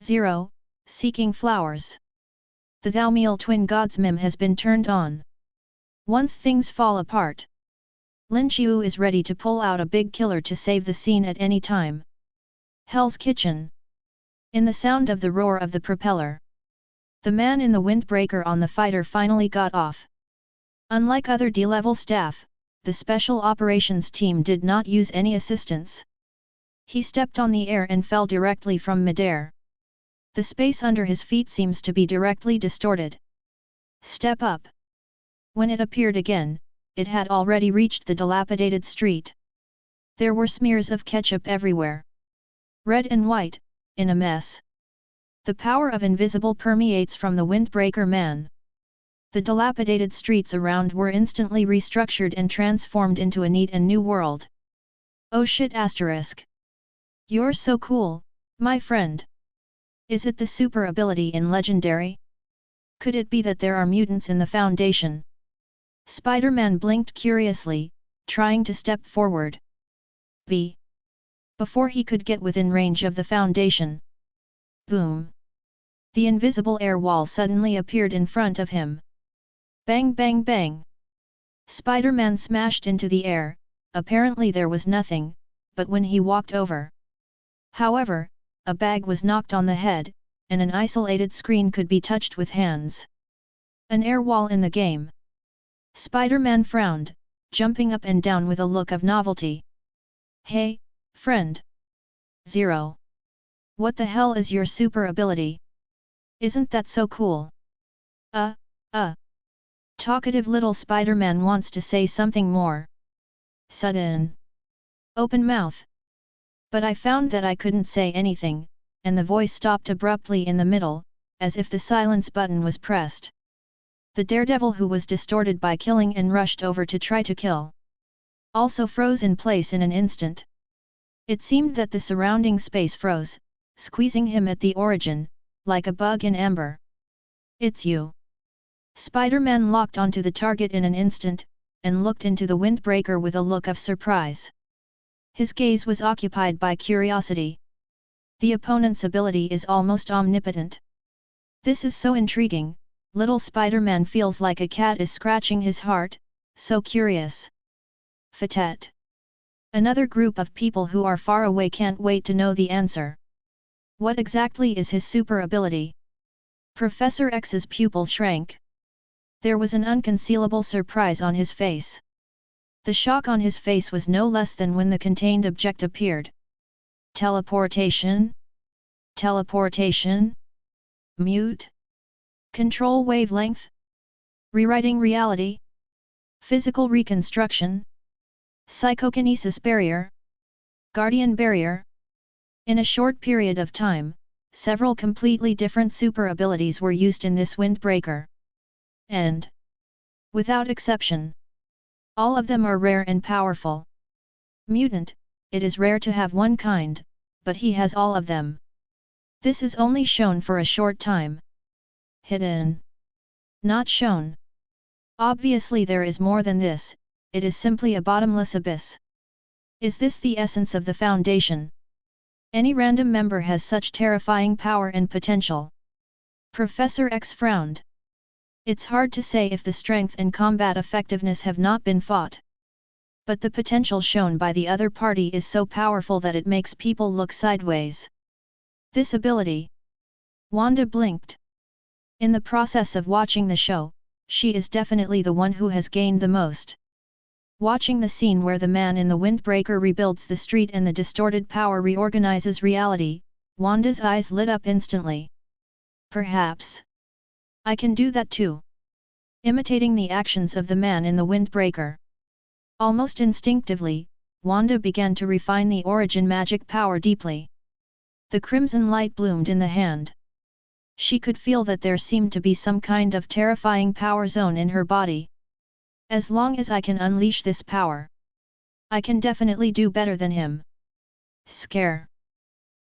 S1: 0. Seeking flowers. The Thamil twin gods meme has been turned on. Once things fall apart, Lin Xiu is ready to pull out a big killer to save the scene at any time. Hell's Kitchen. In the sound of the roar of the propeller, the man in the windbreaker on the fighter finally got off. Unlike other D-level staff, the Special Operations team did not use any assistance. He stepped on the air and fell directly from midair. The space under his feet seems to be directly distorted. Step up. When it appeared again, it had already reached the dilapidated street. There were smears of ketchup everywhere. Red and white, in a mess. The power of invisible permeates from the windbreaker man. The dilapidated streets around were instantly restructured and transformed into a neat and new world. Oh shit asterisk. You're so cool, my friend. Is it the super ability in Legendary? Could it be that there are mutants in the Foundation? Spider-Man blinked curiously, trying to step forward. Before he could get within range of the Foundation. Boom! The invisible air wall suddenly appeared in front of him. Bang bang bang! Spider-Man smashed into the air. Apparently there was nothing, but when he walked over. However, a bag was knocked on the head, and an isolated screen could be touched with hands. An air wall in the game. Spider-Man frowned, jumping up and down with a look of novelty. Hey, friend. Zero. What the hell is your super ability? Isn't that so cool? Talkative little Spider-Man wants to say something more. Sudden. Open mouth. But I found that I couldn't say anything, and the voice stopped abruptly in the middle, as if the silence button was pressed. The daredevil who was distorted by killing and rushed over to try to kill. Also froze in place in an instant. It seemed that the surrounding space froze, squeezing him at the origin, like a bug in amber. It's you. Spider-Man locked onto the target in an instant, and looked into the windbreaker with a look of surprise. His gaze was occupied by curiosity. The opponent's ability is almost omnipotent. This is so intriguing, little Spider-Man feels like a cat is scratching his heart, so curious. Fatet. Another group of people who are far away can't wait to know the answer. What exactly is his super ability? Professor X's pupil shrank. There was an unconcealable surprise on his face. The shock on his face was no less than when the contained object appeared. Teleportation? Teleportation? Mute? Control wavelength? Rewriting reality? Physical reconstruction? Psychokinesis barrier? Guardian barrier? In a short period of time, several completely different super abilities were used in this windbreaker. And, without exception, all of them are rare and powerful. Mutant, it is rare to have one kind, but he has all of them. This is only shown for a short time. Hidden. Not shown. Obviously there is more than this, it is simply a bottomless abyss. Is this the essence of the Foundation? Any random member has such terrifying power and potential. Professor X frowned. It's hard to say if the strength and combat effectiveness have not been fought. But the potential shown by the other party is so powerful that it makes people look sideways. This ability. Wanda blinked. In the process of watching the show, she is definitely the one who has gained the most. Watching the scene where the man in the windbreaker rebuilds the street and the distorted power reorganizes reality, Wanda's eyes lit up instantly. Perhaps I can do that too. Imitating the actions of the man in the windbreaker. Almost instinctively, Wanda began to refine the origin magic power deeply. The crimson light bloomed in the hand. She could feel that there seemed to be some kind of terrifying power zone in her body. As long as I can unleash this power, I can definitely do better than him. Scare.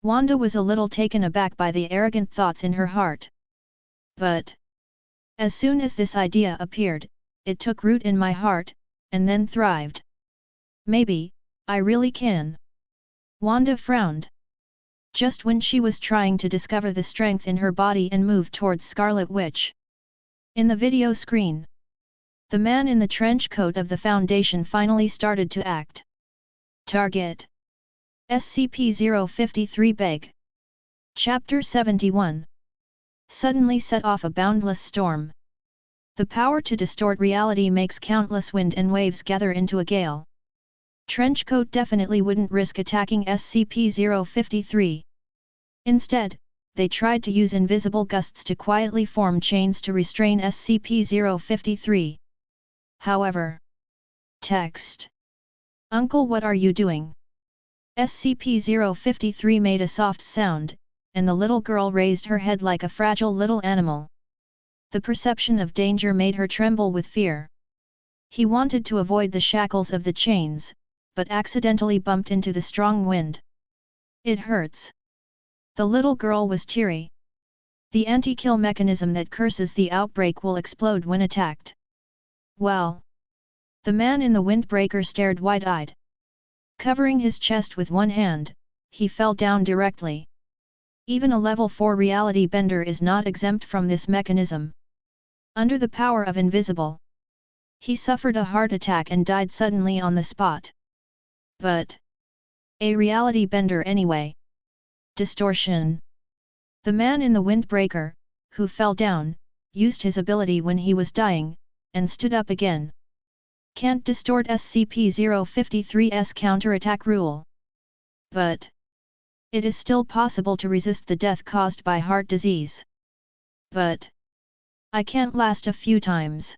S1: Wanda was a little taken aback by the arrogant thoughts in her heart. But as soon as this idea appeared, it took root in my heart, and then thrived. Maybe, I really can. Wanda frowned. Just when she was trying to discover the strength in her body and move towards Scarlet Witch. In the video screen, the man in the trench coat of the Foundation finally started to act. Target. SCP-053 Beg. Chapter 71. Suddenly set off a boundless storm. The power to distort reality makes countless wind and waves gather into a gale. Trenchcoat definitely wouldn't risk attacking SCP-053. Instead, they tried to use invisible gusts to quietly form chains to restrain SCP-053. However, text. Uncle, what are you doing? SCP-053 made a soft sound, and the little girl raised her head like a fragile little animal. The perception of danger made her tremble with fear. He wanted to avoid the shackles of the chains, but accidentally bumped into the strong wind. It hurts. The little girl was teary. The anti-kill mechanism that curses the outbreak will explode when attacked. Well. The man in the windbreaker stared wide-eyed. Covering his chest with one hand, he fell down directly. Even a level 4 reality bender is not exempt from this mechanism. Under the power of invisible, he suffered a heart attack and died suddenly on the spot. But a reality bender anyway. Distortion. The man in the windbreaker, who fell down, used his ability when he was dying, and stood up again. Can't distort SCP-053's counterattack rule. But it is still possible to resist the death caused by heart disease. But I can't last a few times.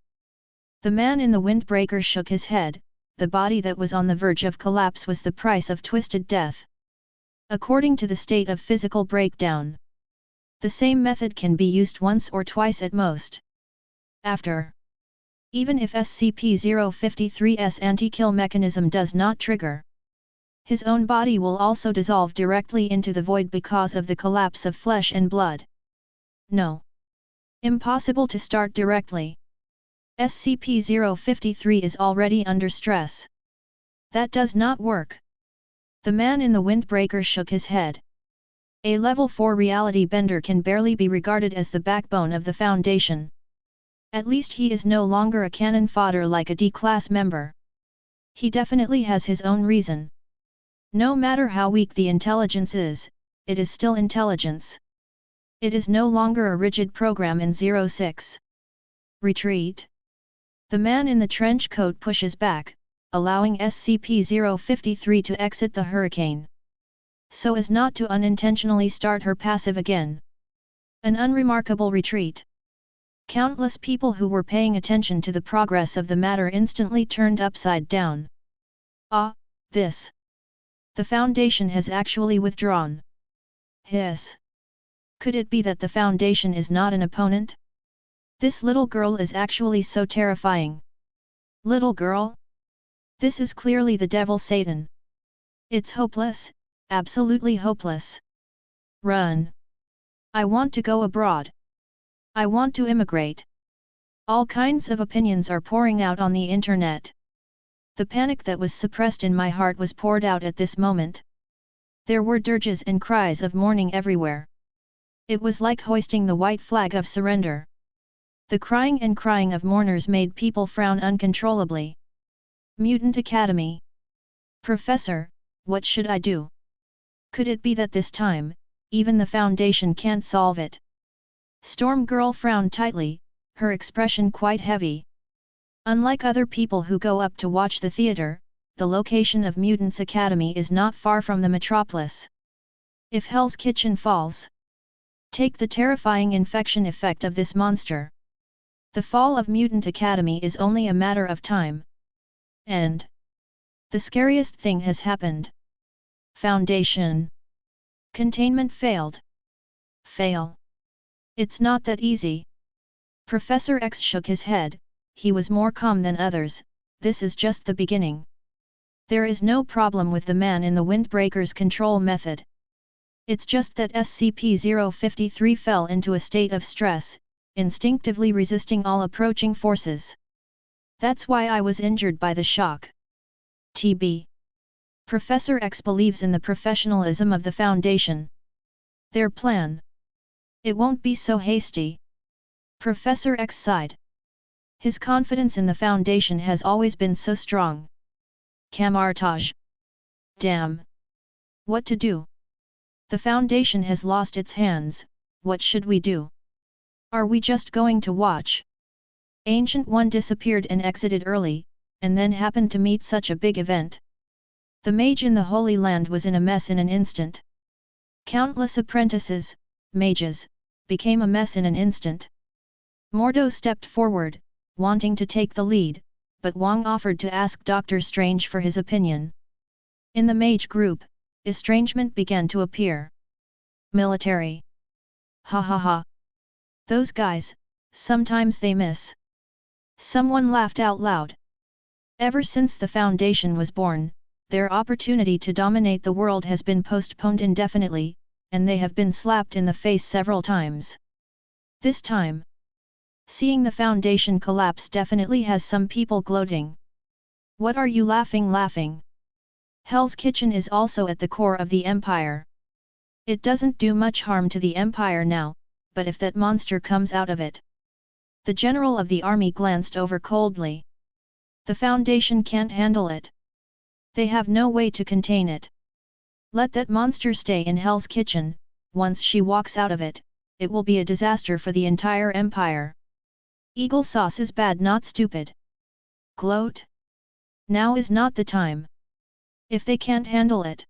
S1: The man in the windbreaker shook his head. The body that was on the verge of collapse was the price of twisted death. According to the state of physical breakdown, the same method can be used once or twice at most. After, even if SCP-053's anti-kill mechanism does not trigger, his own body will also dissolve directly into the void because of the collapse of flesh and blood. No. Impossible to start directly. SCP-053 is already under stress. That does not work. The man in the windbreaker shook his head. A level 4 reality bender can barely be regarded as the backbone of the Foundation. At least he is no longer a cannon fodder like a D-class member. He definitely has his own reason. No matter how weak the intelligence is, it is still intelligence. It is no longer a rigid program in 06. Retreat. The man in the trench coat pushes back, allowing SCP-053 to exit the hurricane, so as not to unintentionally start her passive again. An unremarkable retreat. Countless people who were paying attention to the progress of the matter instantly turned upside down. Ah, this. The Foundation has actually withdrawn. Hiss. Could it be that the Foundation is not an opponent? This little girl is actually so terrifying. Little girl? This is clearly the devil Satan. It's hopeless, absolutely hopeless. Run. I want to go abroad. I want to immigrate. All kinds of opinions are pouring out on the internet. The panic that was suppressed in my heart was poured out at this moment. There were dirges and cries of mourning everywhere. It was like hoisting the white flag of surrender. The crying and crying of mourners made people frown uncontrollably. Mutant Academy. Professor, what should I do? Could it be that this time, even the Foundation can't solve it? Storm Girl frowned tightly, her expression quite heavy. Unlike other people who go up to watch the theater, the location of Mutants Academy is not far from the metropolis. If Hell's Kitchen falls, take the terrifying infection effect of this monster. The fall of Mutant Academy is only a matter of time. And the scariest thing has happened. Foundation. Containment failed. Fail. It's not that easy. Professor X shook his head. He was more calm than others. This is just the beginning. There is no problem with the man in the windbreaker's control method. It's just that SCP-053 fell into a state of stress, instinctively resisting all approaching forces. That's why I was injured by the shock. TB. Professor X believes in the professionalism of the Foundation. Their plan. It won't be so hasty. Professor X sighed. His confidence in the Foundation has always been so strong. Camartage. Damn. What to do? The Foundation has lost its hands, what should we do? Are we just going to watch? Ancient One disappeared and exited early, and then happened to meet such a big event. The mage in the Holy Land was in a mess in an instant. Countless apprentices, mages, became a mess in an instant. Mordo stepped forward, wanting to take the lead, but Wang offered to ask Dr. Strange for his opinion. In the mage group, estrangement began to appear. Military. Ha ha ha. Those guys, sometimes they miss. Someone laughed out loud. Ever since the Foundation was born, their opportunity to dominate the world has been postponed indefinitely, and they have been slapped in the face several times. This time, seeing the Foundation collapse definitely has some people gloating. What are you laughing? Hell's Kitchen is also at the core of the Empire. It doesn't do much harm to the Empire now, but if that monster comes out of it. The general of the army glanced over coldly. The Foundation can't handle it. They have no way to contain it. Let that monster stay in Hell's Kitchen. Once she walks out of it, it will be a disaster for the entire Empire. Eagle sauce is bad, not stupid. Gloat? Now is not the time. If they can't handle it,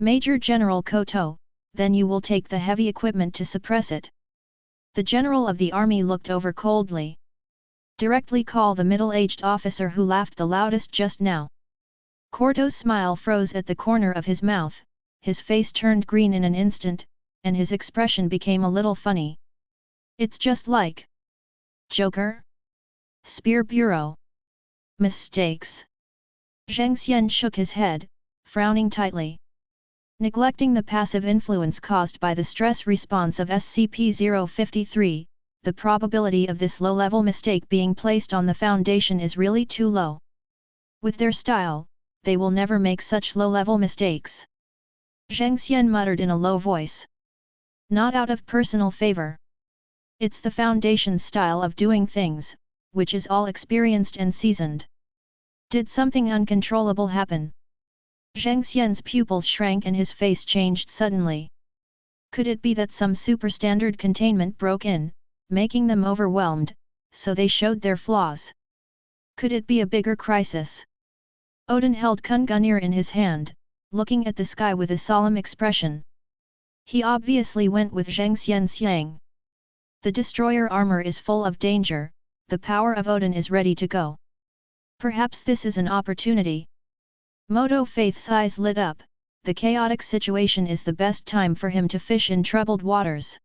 S1: Major General Koto, then you will take the heavy equipment to suppress it. The general of the army looked over coldly. Directly call the middle-aged officer who laughed the loudest just now. Koto's smile froze at the corner of his mouth, his face turned green in an instant, and his expression became a little funny. It's just like Joker? Spear Bureau. Mistakes. Zheng Xian shook his head, frowning tightly. Neglecting the passive influence caused by the stress response of SCP-053, the probability of this low-level mistake being placed on the Foundation is really too low. With their style, they will never make such low-level mistakes. Zheng Xian muttered in a low voice. Not out of personal favor. It's the Foundation's style of doing things, which is all experienced and seasoned. Did something uncontrollable happen? Zheng Xian's pupils shrank and his face changed suddenly. Could it be that some superstandard containment broke in, making them overwhelmed, so they showed their flaws? Could it be a bigger crisis? Odin held Kungunir in his hand, looking at the sky with a solemn expression. He obviously went with Zheng Xian's yang. The destroyer armor is full of danger, the power of Odin is ready to go. Perhaps this is an opportunity. Moto Faith's eyes lit up. The chaotic situation is the best time for him to fish in troubled waters.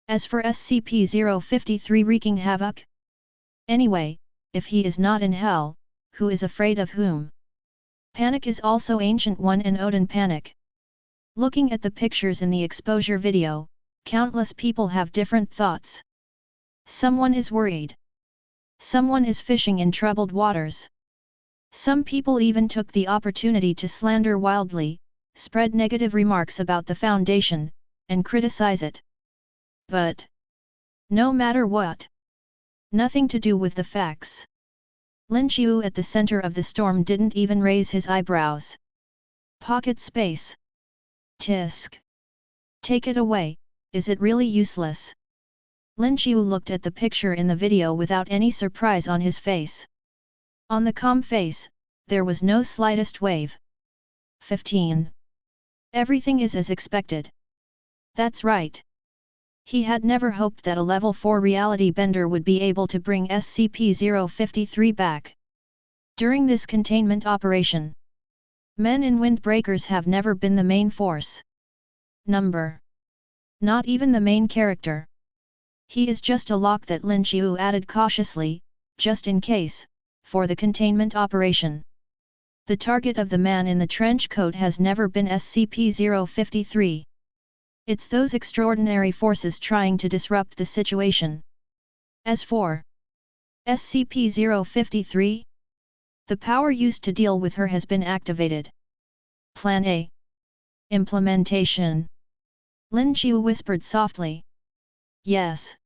S1: As for SCP-053 wreaking havoc? Anyway, if he is not in hell, who is afraid of whom? Panic is also Ancient One and Odin panic. Looking at the pictures in the exposure video, countless people have different thoughts. Someone is worried. Someone is fishing in troubled waters. Some people even took the opportunity to slander wildly, spread negative remarks about the Foundation, and criticize it. But no matter what, nothing to do with the facts. Lin Xiu at the center of the storm didn't even raise his eyebrows. Pocket space. Tisk. Take it away, is it really useless? Lin Xiu looked at the picture in the video without any surprise on his face. On the calm face, there was no slightest wave. 15. Everything is as expected. That's right. He had never hoped that a level 4 reality bender would be able to bring SCP-053 back. During this containment operation, men in windbreakers have never been the main force. Number. Not even the main character. He is just a lock that Lin Xiu added cautiously, just in case, for the containment operation. The target of the man in the trench coat has never been SCP-053. It's those extraordinary forces trying to disrupt the situation. As for SCP-053, the power used to deal with her has been activated. Plan A. Implementation. Lin Xiu whispered softly. Yes.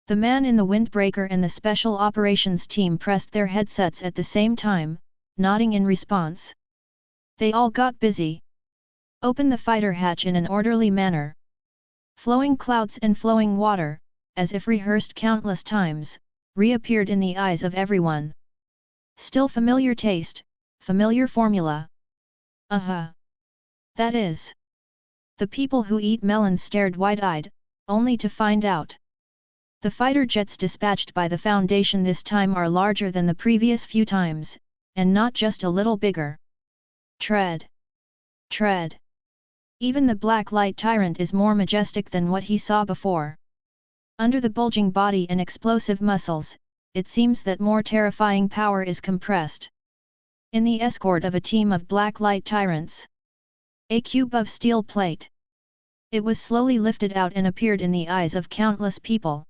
S1: The man in the windbreaker and the special operations team pressed their headsets at the same time, nodding in response. They all got busy. Open the fighter hatch in an orderly manner. Flowing clouds and flowing water, as if rehearsed countless times, reappeared in the eyes of everyone. Still familiar taste, familiar formula. That is. The people who eat melons stared wide-eyed, only to find out. The fighter jets dispatched by the Foundation this time are larger than the previous few times, and not just a little bigger. Tread. Tread. Even the black light tyrant is more majestic than what he saw before. Under the bulging body and explosive muscles, it seems that more terrifying power is compressed. In the escort of a team of black light tyrants. A cube of steel plate. It was slowly lifted out and appeared in the eyes of countless people.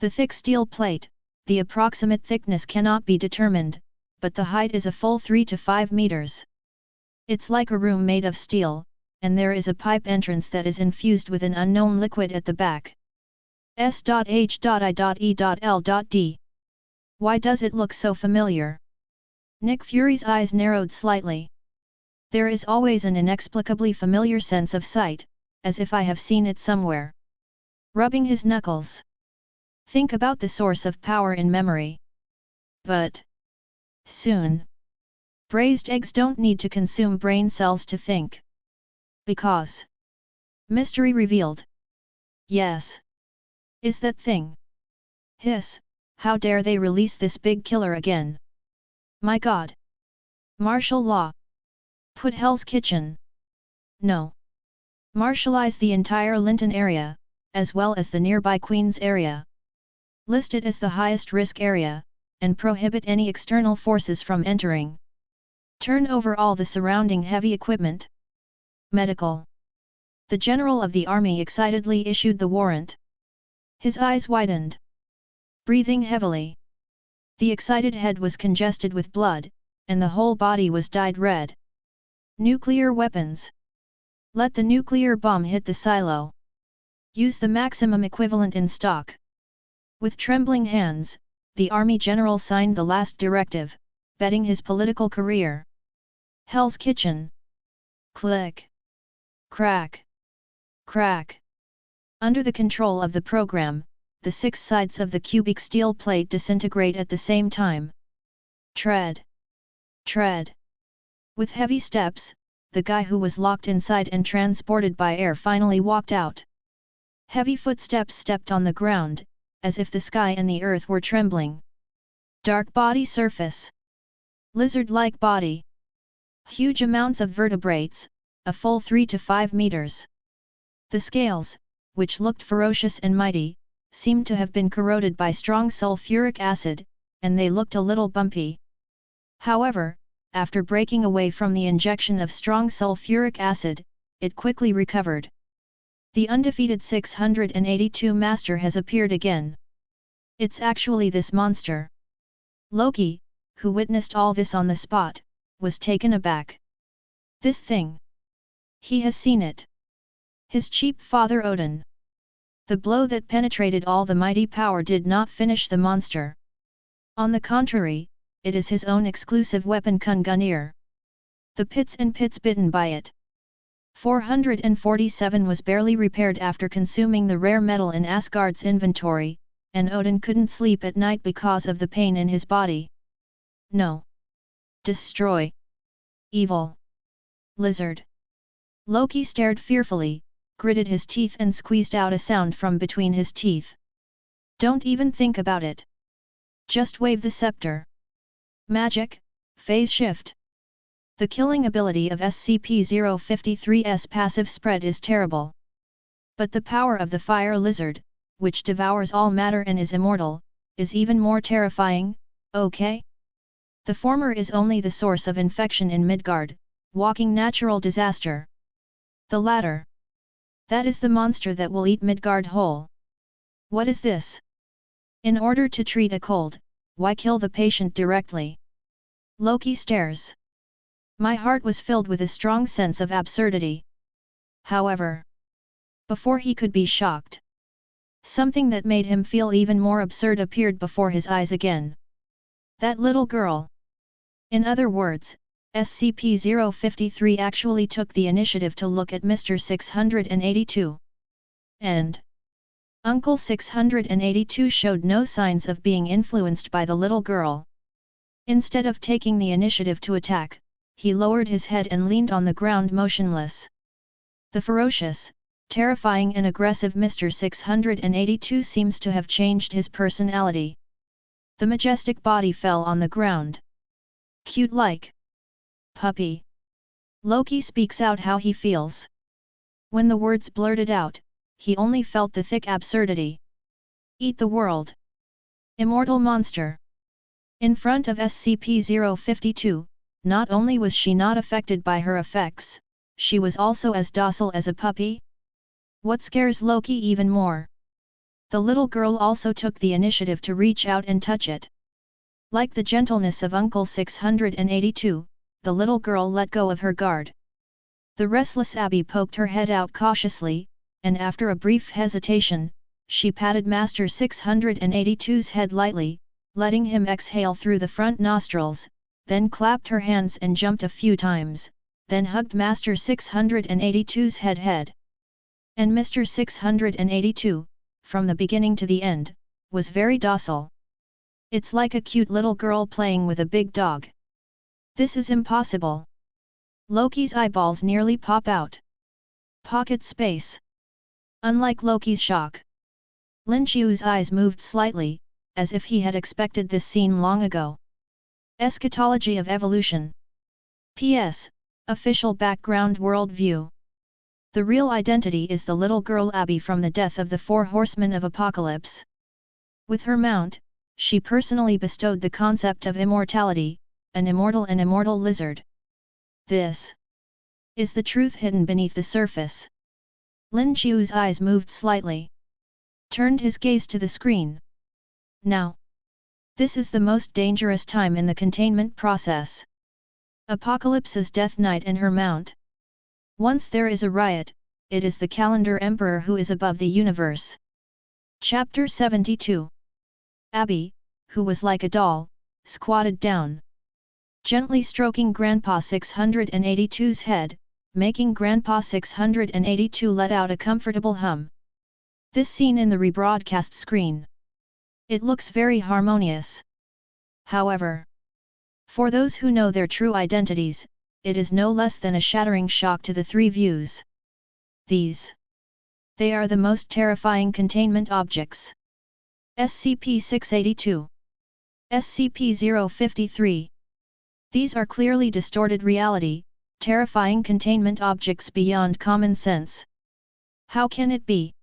S1: The thick steel plate, the approximate thickness cannot be determined, but the height is a full 3 to 5 meters. It's like a room made of steel, and there is a pipe entrance that is infused with an unknown liquid at the back. S.H.I.E.L.D. Why does it look so familiar? Nick Fury's eyes narrowed slightly. There is always an inexplicably familiar sense of sight, as if I have seen it somewhere. Rubbing his knuckles. Think about the source of power in memory. But soon. Braised eggs don't need to consume brain cells to think. Because. Mystery revealed. Yes. Is that thing? Hiss, how dare they release this big killer again? My God. Martial law. Put Hell's Kitchen. No. Martialize the entire Linton area, as well as the nearby Queen's area. List it as the highest risk area, and prohibit any external forces from entering. Turn over all the surrounding heavy equipment. Medical. The General of the Army excitedly issued the warrant. His eyes widened. Breathing heavily. The excited head was congested with blood, and the whole body was dyed red. Nuclear weapons. Let the nuclear bomb hit the silo. Use the maximum equivalent in stock. With trembling hands, the Army General signed the last directive, betting his political career. Hell's Kitchen. Click. Crack. Crack. Under the control of the program, the 6 sides of the cubic steel plate disintegrate at the same time. Tread. Tread. With heavy steps, the guy who was locked inside and transported by air finally walked out. Heavy footsteps stepped on the ground, as if the sky and the earth were trembling. Dark body surface. Lizard-like body. Huge amounts of vertebrates, a full 3 to 5 meters. The scales, which looked ferocious and mighty, seemed to have been corroded by strong sulfuric acid, and they looked a little bumpy. However, after breaking away from the injection of strong sulfuric acid, it quickly recovered. The undefeated 682 Master has appeared again. It's actually this monster. Loki, who witnessed all this on the spot, was taken aback. This thing. He has seen it. His cheap father Odin. The blow that penetrated all the mighty power did not finish the monster. On the contrary, it is his own exclusive weapon Kungunir. The pits and pits bitten by it. 447 was barely repaired after consuming the rare metal in Asgard's inventory, and Odin couldn't sleep at night because of the pain in his body. No. Destroy. Evil. Lizard. Loki stared fearfully, gritted his teeth and squeezed out a sound from between his teeth. Don't even think about it. Just wave the scepter. Magic, phase shift. The killing ability of SCP-053's passive spread is terrible. But the power of the fire lizard, which devours all matter and is immortal, is even more terrifying, okay? The former is only the source of infection in Midgard, walking natural disaster. The latter. That is the monster that will eat Midgard whole. What is this? In order to treat a cold, why kill the patient directly? Loki stares. My heart was filled with a strong sense of absurdity. However, before he could be shocked, something that made him feel even more absurd appeared before his eyes again. That little girl. In other words, SCP-053 actually took the initiative to look at Mr. 682. And Uncle 682 showed no signs of being influenced by the little girl. Instead of taking the initiative to attack, he lowered his head and leaned on the ground motionless. The ferocious, terrifying and aggressive Mr. 682 seems to have changed his personality. The majestic body fell on the ground. Cute like puppy. Loki speaks out how he feels. When the words blurted out, he only felt the thick absurdity. Eat the world. Immortal monster. In front of SCP-052, not only was she not affected by her effects, she was also as docile as a puppy. What scares Loki even more? The little girl also took the initiative to reach out and touch it. Like the gentleness of Uncle 682, the little girl let go of her guard. The restless Abby poked her head out cautiously, and after a brief hesitation, she patted Master 682's head lightly, letting him exhale through the front nostrils, then clapped her hands and jumped a few times, then hugged Master 682's head. And Mr. 682, from the beginning to the end, was very docile. It's like a cute little girl playing with a big dog. This is impossible. Loki's eyeballs nearly pop out. Pocket space. Unlike Loki's shock, Lin Xiu's eyes moved slightly, as if he had expected this scene long ago. Eschatology of evolution. P.S. Official background worldview. The real identity is the little girl Abby from the Death of the Four Horsemen of Apocalypse. With her mount, she personally bestowed the concept of immortality, an immortal and immortal lizard. This is the truth hidden beneath the surface. Lin Xiu's eyes moved slightly. Turned his gaze to the screen. Now. This is the most dangerous time in the containment process. Apocalypse's Death Knight and her mount. Once there is a riot, it is the Calendar Emperor who is above the universe. Chapter 72. Abby, who was like a doll, squatted down. Gently stroking Grandpa 682's head, making Grandpa 682 let out a comfortable hum. This scene in the rebroadcast screen. It looks very harmonious. However, for those who know their true identities, it is no less than a shattering shock to the three views. They are the most terrifying containment objects. SCP-682. SCP-053. These are clearly distorted reality, terrifying containment objects beyond common sense. How can it be?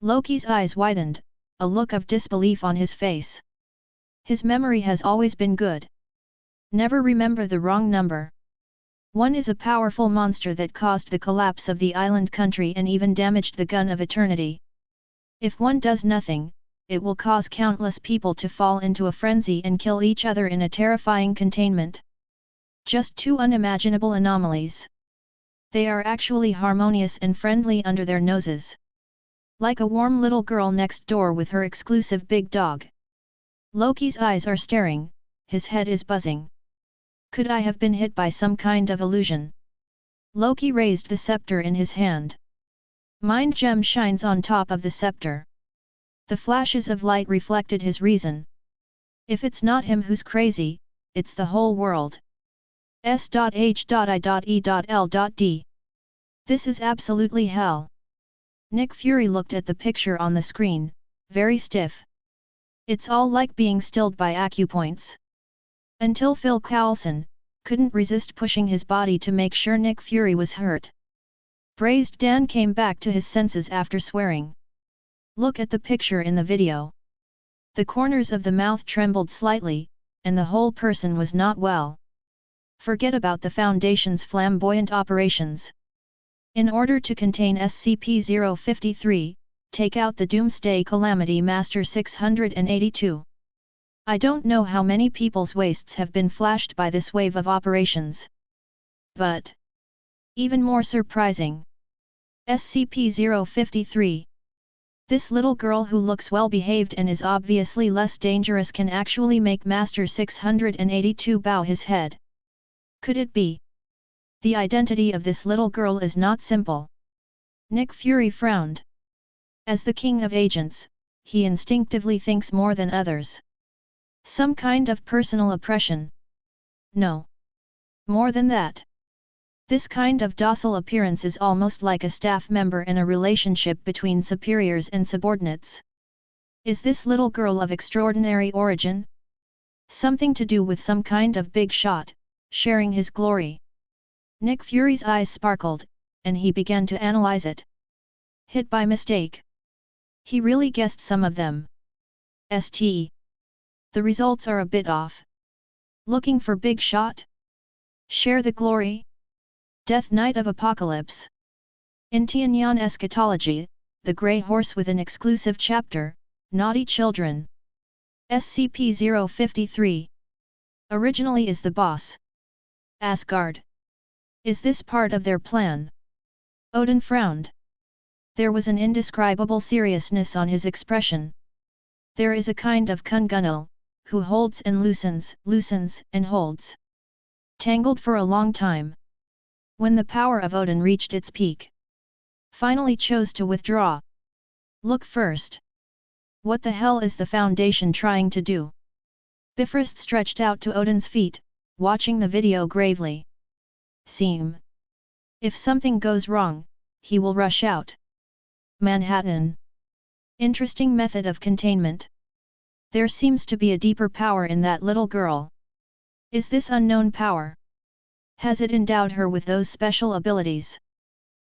S1: Loki's eyes widened, a look of disbelief on his face. His memory has always been good. Never remember the wrong number. One is a powerful monster that caused the collapse of the island country and even damaged the gun of eternity. If one does nothing, it will cause countless people to fall into a frenzy and kill each other in a terrifying containment. Just two unimaginable anomalies. They are actually harmonious and friendly under their noses. Like a warm little girl next door with her exclusive big dog. Loki's eyes are staring, his head is buzzing. Could I have been hit by some kind of illusion? Loki raised the scepter in his hand. Mind gem shines on top of the scepter. The flashes of light reflected his reason. If it's not him who's crazy, it's the whole world. S.H.I.E.L.D. This is absolutely hell. Nick Fury looked at the picture on the screen, very stiff. It's all like being stilled by acupoints. Until Phil Coulson couldn't resist pushing his body to make sure Nick Fury was hurt. Braised Dan came back to his senses after swearing. Look at the picture in the video. The corners of the mouth trembled slightly, and the whole person was not well. Forget about the Foundation's flamboyant operations. In order to contain SCP-053, take out the Doomsday Calamity Master 682. I don't know how many people's waists have been flashed by this wave of operations. But even more surprising. SCP-053. This little girl who looks well behaved and is obviously less dangerous can actually make Master 682 bow his head. Could it be? The identity of this little girl is not simple. Nick Fury frowned. As the king of agents, he instinctively thinks more than others. Some kind of personal oppression. No. More than that. This kind of docile appearance is almost like a staff member in a relationship between superiors and subordinates. Is this little girl of extraordinary origin? Something to do with some kind of big shot, sharing his glory. Nick Fury's eyes sparkled, and he began to analyze it. Hit by mistake. He really guessed some of them. St. The results are a bit off. Looking for big shot? Share the glory? Death Knight of Apocalypse. In Tianyan Eschatology, the Grey Horse with an exclusive chapter, Naughty Children. SCP-053. Originally is the boss. Asgard. Is this part of their plan? Odin frowned. There was an indescribable seriousness on his expression. There is a kind of Kungunal, who holds and loosens, loosens and holds. Tangled for a long time. When the power of Odin reached its peak. Finally chose to withdraw. Look first. What the hell is the Foundation trying to do? Bifrost stretched out to Odin's feet, watching the video gravely. Seem. If something goes wrong, he will rush out. Manhattan. Interesting method of containment. There seems to be a deeper power in that little girl. Is this unknown power? Has it endowed her with those special abilities?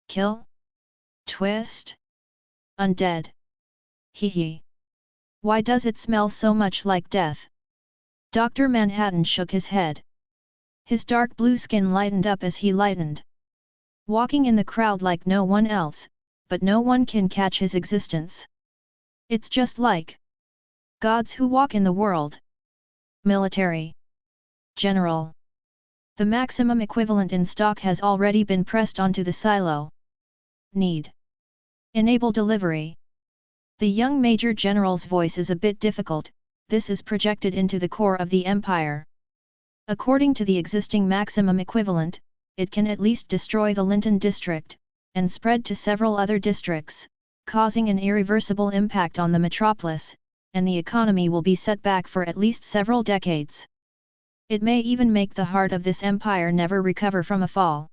S1: Kill? Twist? Undead? Hee. Why does it smell so much like death? Dr. Manhattan shook his head. His dark blue skin lightened up as he lightened. Walking in the crowd like no one else, but no one can catch his existence. It's just like gods who walk in the world. Military. General. The maximum equivalent in stock has already been pressed onto the silo. Need. Enable delivery. The young Major General's voice is a bit difficult, this is projected into the core of the Empire. According to the existing maximum equivalent, it can at least destroy the Linton district, and spread to several other districts, causing an irreversible impact on the metropolis, and the economy will be set back for at least several decades. It may even make the heart of this empire never recover from a fall.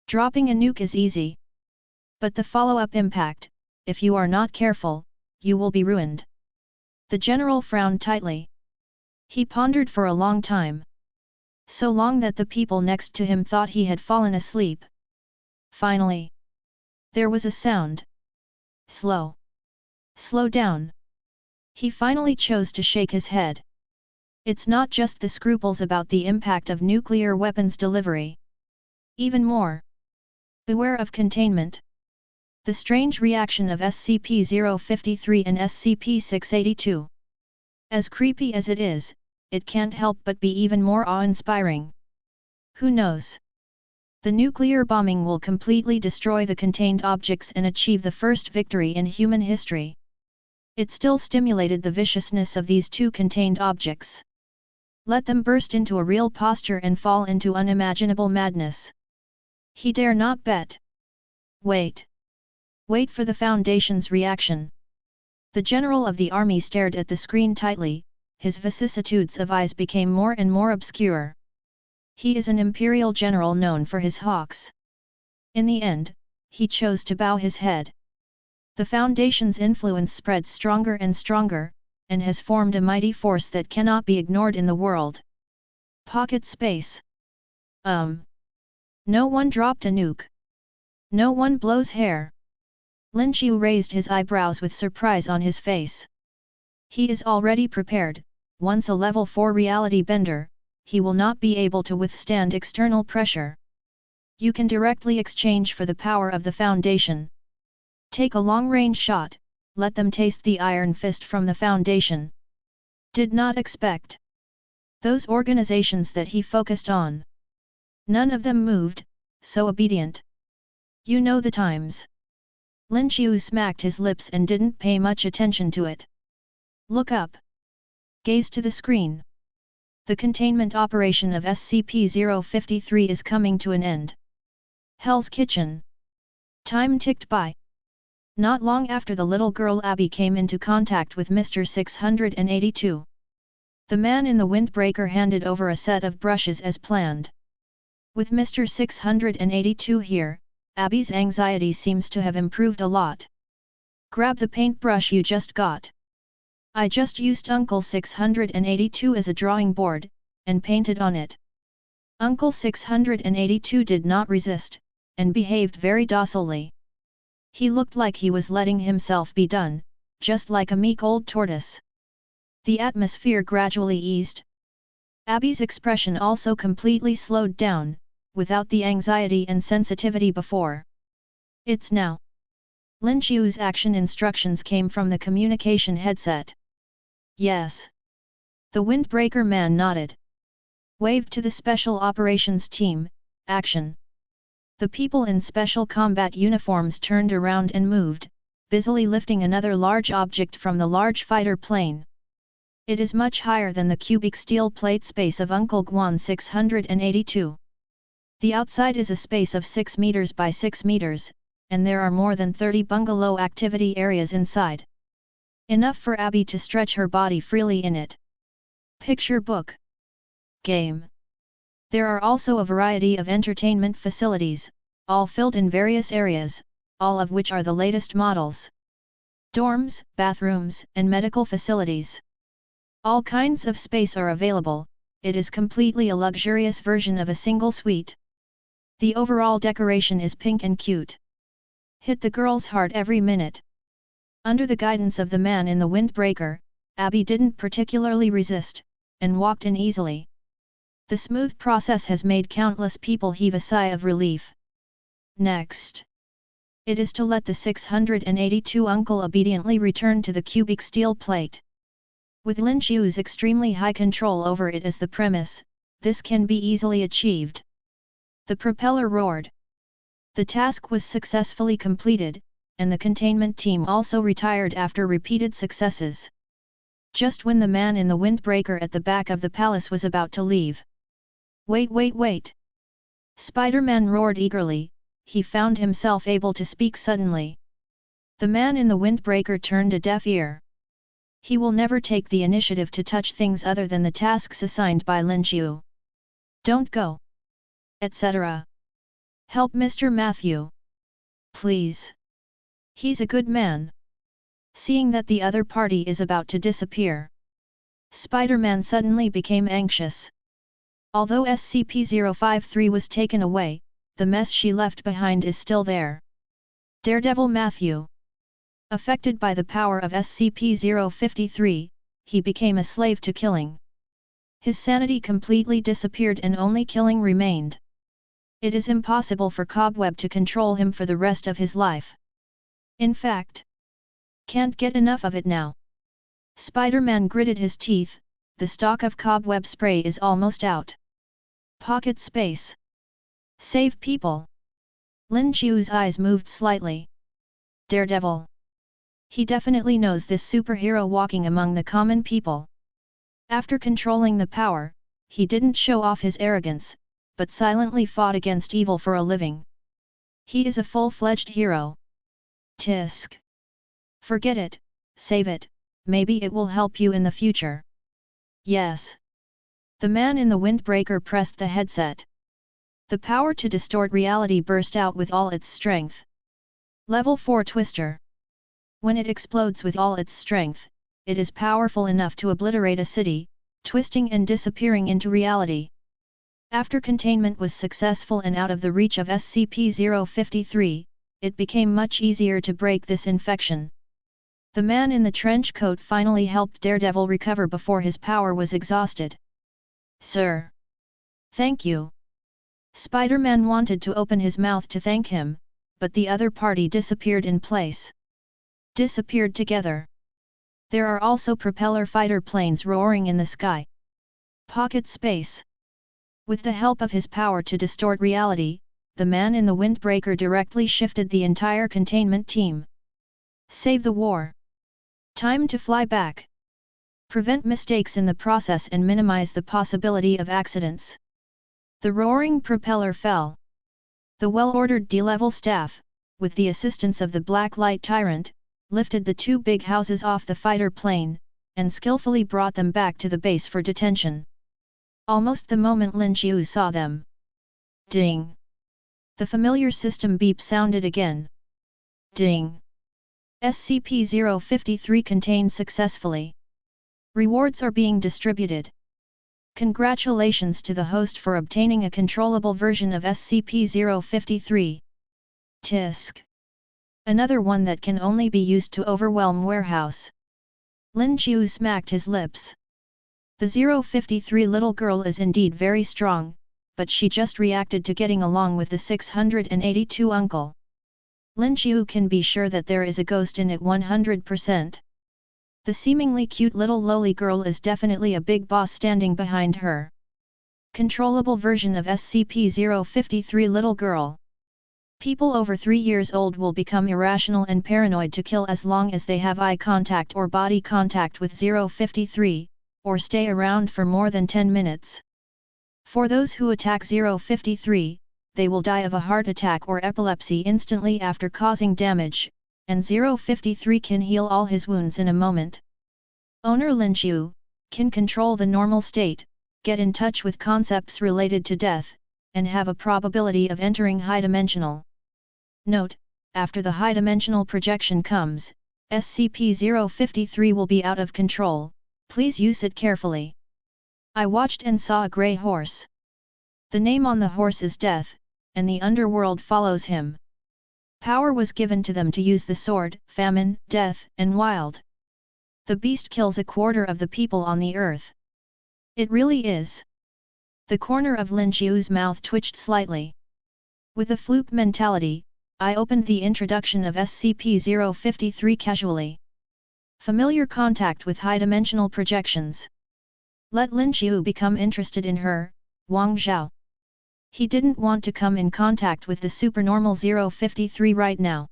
S1: Dropping a nuke is easy. But the follow-up impact, if you are not careful, you will be ruined. The general frowned tightly. He pondered for a long time. So long that the people next to him thought he had fallen asleep. Finally. There was a sound. Slow. Slow down. He finally chose to shake his head. It's not just the scruples about the impact of nuclear weapons delivery. Even more. Beware of containment. The strange reaction of SCP-053 and SCP-682. As creepy as it is, it can't help but be even more awe-inspiring. Who knows? The nuclear bombing will completely destroy the contained objects and achieve the first victory in human history. It still stimulated the viciousness of these two contained objects. Let them burst into a real posture and fall into unimaginable madness. He dare not bet. Wait. Wait for the Foundation's reaction. The general of the army stared at the screen tightly, his vicissitudes of eyes became more and more obscure. He is an imperial general known for his hawks. In the end, he chose to bow his head. The Foundation's influence spreads stronger and stronger, and has formed a mighty force that cannot be ignored in the world. Pocket space. No one dropped a nuke. No one blows hair. Lin Xiu raised his eyebrows with surprise on his face. He is already prepared. Once a level 4 reality bender, he will not be able to withstand external pressure. You can directly exchange for the power of the Foundation. Take a long-range shot, let them taste the iron fist from the Foundation. Did not expect. Those organizations that he focused on. None of them moved, so obedient. You know the times. Lin Xiu smacked his lips and didn't pay much attention to it. Look up. Gaze to the screen. The containment operation of SCP-053 is coming to an end. Hell's Kitchen. Time ticked by. Not long after the little girl Abby came into contact with Mr. 682. The man in the windbreaker handed over a set of brushes as planned. With Mr. 682 here, Abby's anxiety seems to have improved a lot. Grab the paintbrush you just got. I just used Uncle 682 as a drawing board, and painted on it. Uncle 682 did not resist, and behaved very docilely. He looked like he was letting himself be done, just like a meek old tortoise. The atmosphere gradually eased. Abby's expression also completely slowed down, without the anxiety and sensitivity before. It's now. Lin Xiu's action instructions came from the communication headset. Yes. The windbreaker man nodded. Waved to the Special Operations Team, action. The people in special combat uniforms turned around and moved, busily lifting another large object from the large fighter plane. It is much higher than the cubic steel plate space of Uncle Guan 682. The outside is a space of 6 meters by 6 meters, and there are more than 30 bungalow activity areas inside. Enough for Abby to stretch her body freely in it. Picture book. Game. There are also a variety of entertainment facilities, all filled in various areas, all of which are the latest models. Dorms, bathrooms, and medical facilities. All kinds of space are available. It is completely a luxurious version of a single suite. The overall decoration is pink and cute. Hit the girl's heart every minute. Under the guidance of the man in the windbreaker, Abby didn't particularly resist, and walked in easily. The smooth process has made countless people heave a sigh of relief. Next. It is to let the 682 uncle obediently return to the cubic steel plate. With Lin Xiu's extremely high control over it as the premise, this can be easily achieved. The propeller roared. The task was successfully completed, and the containment team also retired after repeated successes. Just when the man in the windbreaker at the back of the palace was about to leave. Wait! Spider-Man roared eagerly. He found himself able to speak suddenly. The man in the windbreaker turned a deaf ear. He will never take the initiative to touch things other than the tasks assigned by Lin Xiu. Don't go. Etc. Help Mr. Matthew. Please. He's a good man. Seeing that the other party is about to disappear, Spider-Man suddenly became anxious. Although SCP-053 was taken away, the mess she left behind is still there. Daredevil Matthew. Affected by the power of SCP-053, he became a slave to killing. His sanity completely disappeared and only killing remained. It is impossible for Cobweb to control him for the rest of his life. In fact, can't get enough of it now. Spider-Man gritted his teeth. The stock of cobweb spray is almost out. Pocket space. Save people. Lin Xiu's eyes moved slightly. Daredevil. He definitely knows this superhero walking among the common people. After controlling the power, he didn't show off his arrogance, but silently fought against evil for a living. He is a full-fledged hero. Tisk. Forget it, save it, maybe it will help you in the future. Yes. The man in the windbreaker pressed the headset. The power to distort reality burst out with all its strength. Level 4 Twister. When it explodes with all its strength, it is powerful enough to obliterate a city, twisting and disappearing into reality. After containment was successful and out of the reach of SCP-053, it became much easier to break this infection. The man in the trench coat finally helped Daredevil recover before his power was exhausted. Sir. Thank you. Spider-Man wanted to open his mouth to thank him, but the other party disappeared in place. Disappeared together. There are also propeller fighter planes roaring in the sky. Pocket space. With the help of his power to distort reality, the man in the windbreaker directly shifted the entire containment team. Save the war. Time to fly back. Prevent mistakes in the process and minimize the possibility of accidents. The roaring propeller fell. The well-ordered D-level staff, with the assistance of the black light tyrant, lifted the two big houses off the fighter plane, and skillfully brought them back to the base for detention. Almost the moment Lin Xiu saw them. Ding! The familiar system beep sounded again. Ding! SCP-053 contained successfully. Rewards are being distributed. Congratulations to the host for obtaining a controllable version of SCP-053. Tisk. Another one that can only be used to overwhelm warehouse. Lin Xiu smacked his lips. The 053 little girl is indeed very strong, but she just reacted to getting along with the 682 uncle. Lin Xiu can be sure that there is a ghost in it 100%. The seemingly cute little lowly girl is definitely a big boss standing behind her. Controllable version of SCP-053 little girl. People over 3 years old will become irrational and paranoid to kill as long as they have eye contact or body contact with 053, or stay around for more than 10 minutes. For those who attack 053, they will die of a heart attack or epilepsy instantly after causing damage, and 053 can heal all his wounds in a moment. Owner Lin Xiu can control the normal state, get in touch with concepts related to death, and have a probability of entering high-dimensional. Note, after the high-dimensional projection comes, SCP-053 will be out of control, please use it carefully. I watched and saw a grey horse. The name on the horse is Death, and the underworld follows him. Power was given to them to use the sword, famine, death, and wild. The beast kills a quarter of the people on the earth. It really is. The corner of Lin Xiu's mouth twitched slightly. With a fluke mentality, I opened the introduction of SCP-053 casually. Familiar contact with high-dimensional projections. Let Lin Xiu become interested in her, Wang Zhao. He didn't want to come in contact with the supernormal 053 right now.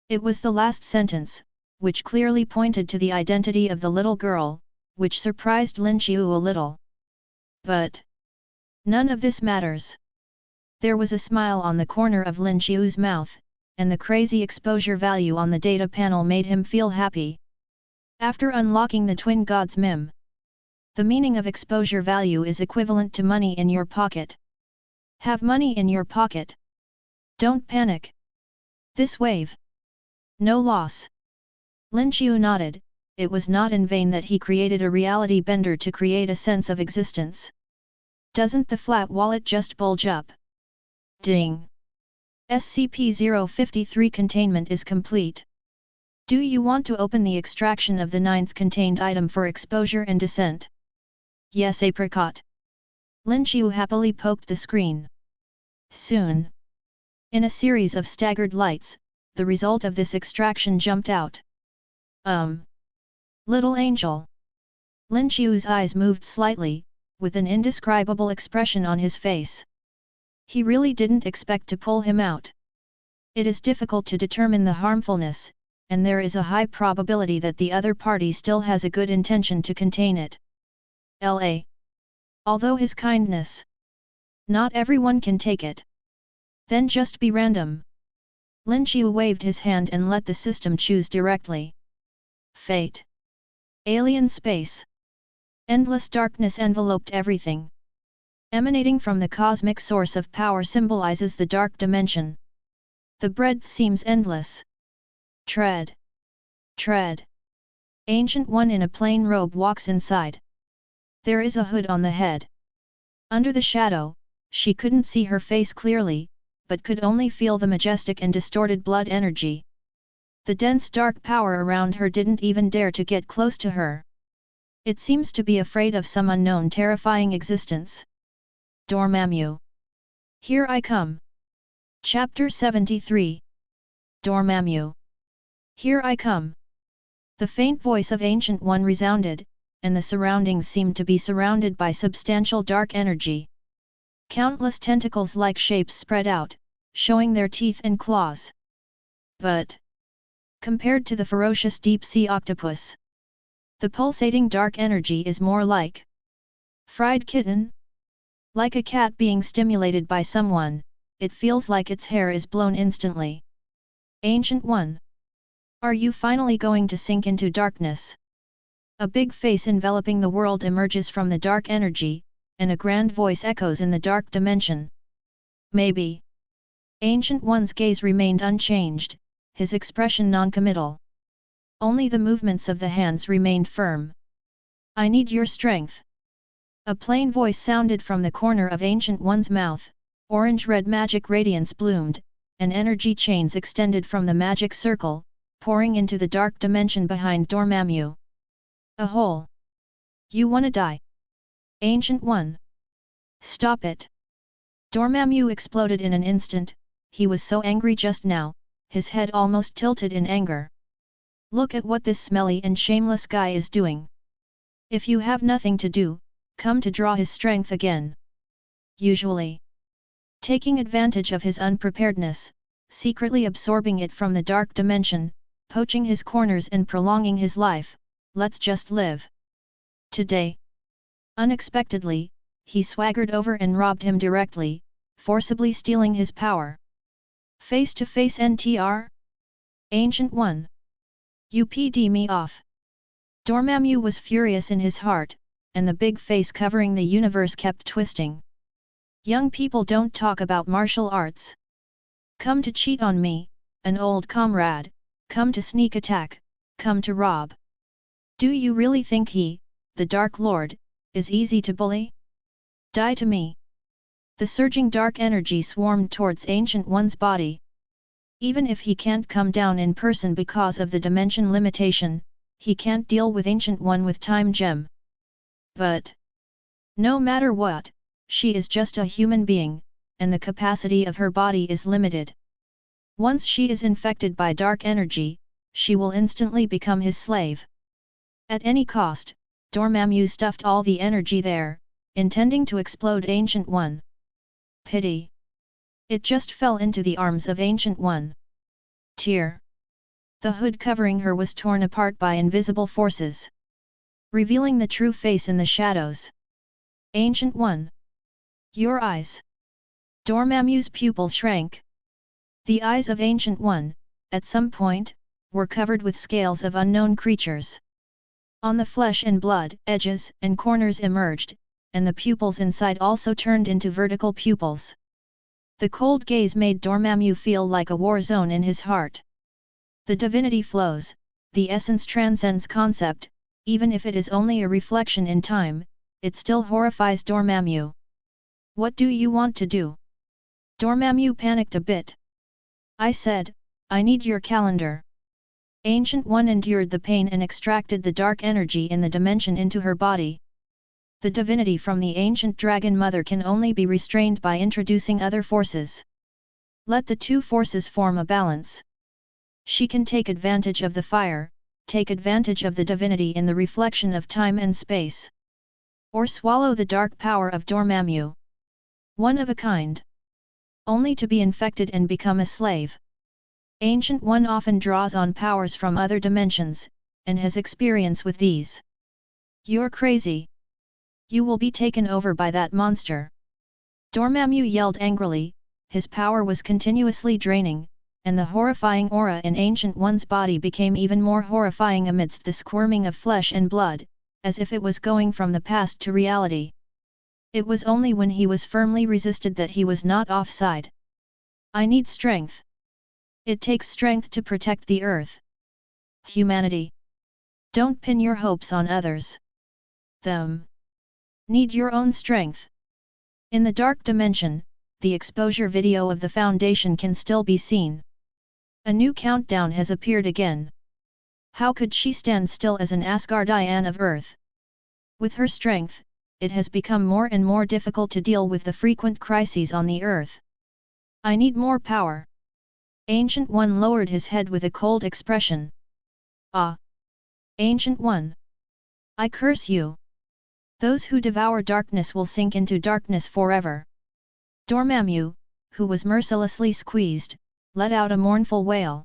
S1: It was the last sentence, which clearly pointed to the identity of the little girl, which surprised Lin Xiu a little. But none of this matters. There was a smile on the corner of Lin Xiu's mouth, and the crazy exposure value on the data panel made him feel happy. After unlocking the Twin Gods MIM, the meaning of exposure value is equivalent to money in your pocket. Have money in your pocket. Don't panic. This wave. No loss. Lin Xiu nodded. It was not in vain that he created a reality bender to create a sense of existence. Doesn't the flat wallet just bulge up? Ding! SCP-053 containment is complete. Do you want to open the extraction of the 9th contained item for exposure and descent? Yes, apricot. Lin Xiu happily poked the screen. Soon. In a series of staggered lights, the result of this extraction jumped out. Little angel. Lin Xiu's eyes moved slightly, with an indescribable expression on his face. He really didn't expect to pull him out. It is difficult to determine the harmfulness, and there is a high probability that the other party still has a good intention to contain it. Although his kindness. Not everyone can take it. Then just be random. Lin Xiu waved his hand and let the system choose directly. Fate. Alien space. Endless darkness enveloped everything. Emanating from the cosmic source of power symbolizes the dark dimension. The breadth seems endless. Tread. Tread. Ancient one in a plain robe walks inside. There is a hood on the head. Under the shadow, she couldn't see her face clearly, but could only feel the majestic and distorted blood energy. The dense dark power around her didn't even dare to get close to her. It seems to be afraid of some unknown terrifying existence. Dormammu. Here I come. Chapter 73. Dormammu. Here I come. The faint voice of Ancient One resounded, and the surroundings seemed to be surrounded by substantial dark energy. Countless tentacles-like shapes spread out, showing their teeth and claws. But compared to the ferocious deep-sea octopus, The pulsating dark energy is more like fried kitten? Like a cat being stimulated by someone, it feels like its hair is blown instantly. Ancient One. Are you finally going to sink into darkness? A big face enveloping the world emerges from the dark energy, and a grand voice echoes in the dark dimension. Maybe. Ancient One's gaze remained unchanged, his expression non-committal. Only the movements of the hands remained firm. I need your strength. A plain voice sounded from the corner of Ancient One's mouth, orange-red magic radiance bloomed, and energy chains extended from the magic circle, pouring into the dark dimension behind Dormammu. A hole. You wanna die? Ancient One. Stop it. Dormammu exploded in an instant, he was so angry just now, his head almost tilted in anger. Look at what this smelly and shameless guy is doing. If you have nothing to do, come to draw his strength again. Usually. Taking advantage of his unpreparedness, secretly absorbing it from the dark dimension, poaching his corners and prolonging his life, let's just live. Today. Unexpectedly, he swaggered over and robbed him directly, forcibly stealing his power. Face to face NTR? Ancient One. UPD me off. Dormammu was furious in his heart, and the big face covering the universe kept twisting. Young people don't talk about martial arts. Come to cheat on me, an old comrade, come to sneak attack, come to rob. Do you really think he, the Dark Lord, is easy to bully? Die to me. The surging dark energy swarmed towards Ancient One's body. Even if he can't come down in person because of the dimension limitation, he can't deal with Ancient One with Time Gem. But no matter what, she is just a human being, and the capacity of her body is limited. Once she is infected by dark energy, she will instantly become his slave. At any cost, Dormammu stuffed all the energy there, intending to explode Ancient One. Pity. It just fell into the arms of Ancient One. Tear. The hood covering her was torn apart by invisible forces, revealing the true face in the shadows. Ancient One. Your eyes. Dormammu's pupil shrank. The eyes of Ancient One, at some point, were covered with scales of unknown creatures. On the flesh and blood, edges and corners emerged, and the pupils inside also turned into vertical pupils. The cold gaze made Dormammu feel like a war zone in his heart. The divinity flows, the essence transcends concept, even if it is only a reflection in time, it still horrifies Dormammu. What do you want to do? Dormammu panicked a bit. I said, I need your calendar. Ancient One endured the pain and extracted the dark energy in the dimension into her body. The divinity from the ancient Dragon Mother can only be restrained by introducing other forces. Let the two forces form a balance. She can take advantage of the fire, take advantage of the divinity in the reflection of time and space. Or swallow the dark power of Dormammu. One of a kind. Only to be infected and become a slave. Ancient One often draws on powers from other dimensions, and has experience with these. You're crazy. You will be taken over by that monster. Dormammu yelled angrily, his power was continuously draining, and the horrifying aura in Ancient One's body became even more horrifying amidst the squirming of flesh and blood, as if it was going from the past to reality. It was only when he was firmly resisted that he was not offside. I need strength. It takes strength to protect the earth. Humanity. Don't pin your hopes on others. Them. Need your own strength. In the dark dimension, the exposure video of the Foundation can still be seen. A new countdown has appeared again. How could she stand still as an Asgardian of Earth? With her strength, it has become more and more difficult to deal with the frequent crises on the Earth. I need more power. Ancient One lowered his head with a cold expression. Ah! Ancient One! I curse you! Those who devour darkness will sink into darkness forever. Dormammu, who was mercilessly squeezed, let out a mournful wail.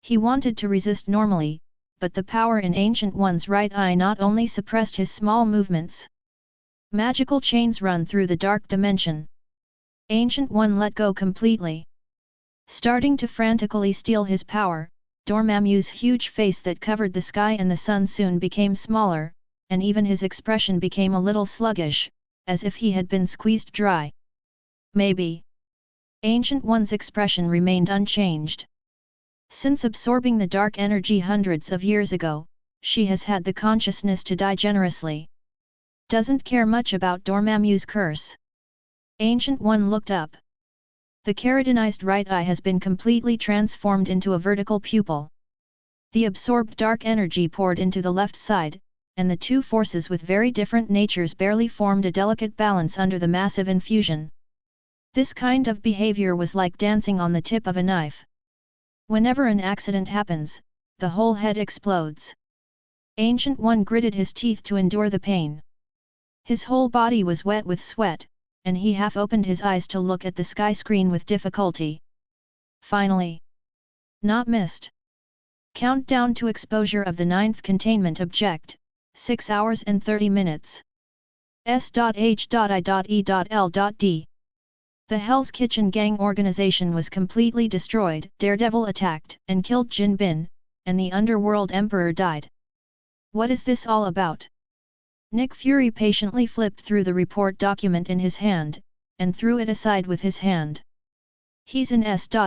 S1: He wanted to resist normally, but the power in Ancient One's right eye not only suppressed his small movements. Magical chains run through the dark dimension. Ancient One let go completely. Starting to frantically steal his power, Dormammu's huge face that covered the sky and the sun soon became smaller, and even his expression became a little sluggish, as if he had been squeezed dry. Maybe. Ancient One's expression remained unchanged. Since absorbing the dark energy hundreds of years ago, she has had the consciousness to die generously. Doesn't care much about Dormammu's curse. Ancient One looked up. The keratinized right eye has been completely transformed into a vertical pupil. The absorbed dark energy poured into the left side, and the two forces with very different natures barely formed a delicate balance under the massive infusion. This kind of behavior was like dancing on the tip of a knife. Whenever an accident happens, the whole head explodes. Ancient One gritted his teeth to endure the pain. His whole body was wet with sweat, and he half opened his eyes to look at the sky screen with difficulty. Finally. Not missed. Countdown to exposure of the 9th containment object, 6 hours and 30 minutes. S.H.I.E.L.D. The Hell's Kitchen gang organization was completely destroyed, Daredevil attacked and killed Jin Bin, and the Underworld Emperor died. What is this all about? Nick Fury patiently flipped through the report document in his hand, and threw it aside with his hand. He's in S.H.I.E.L.D.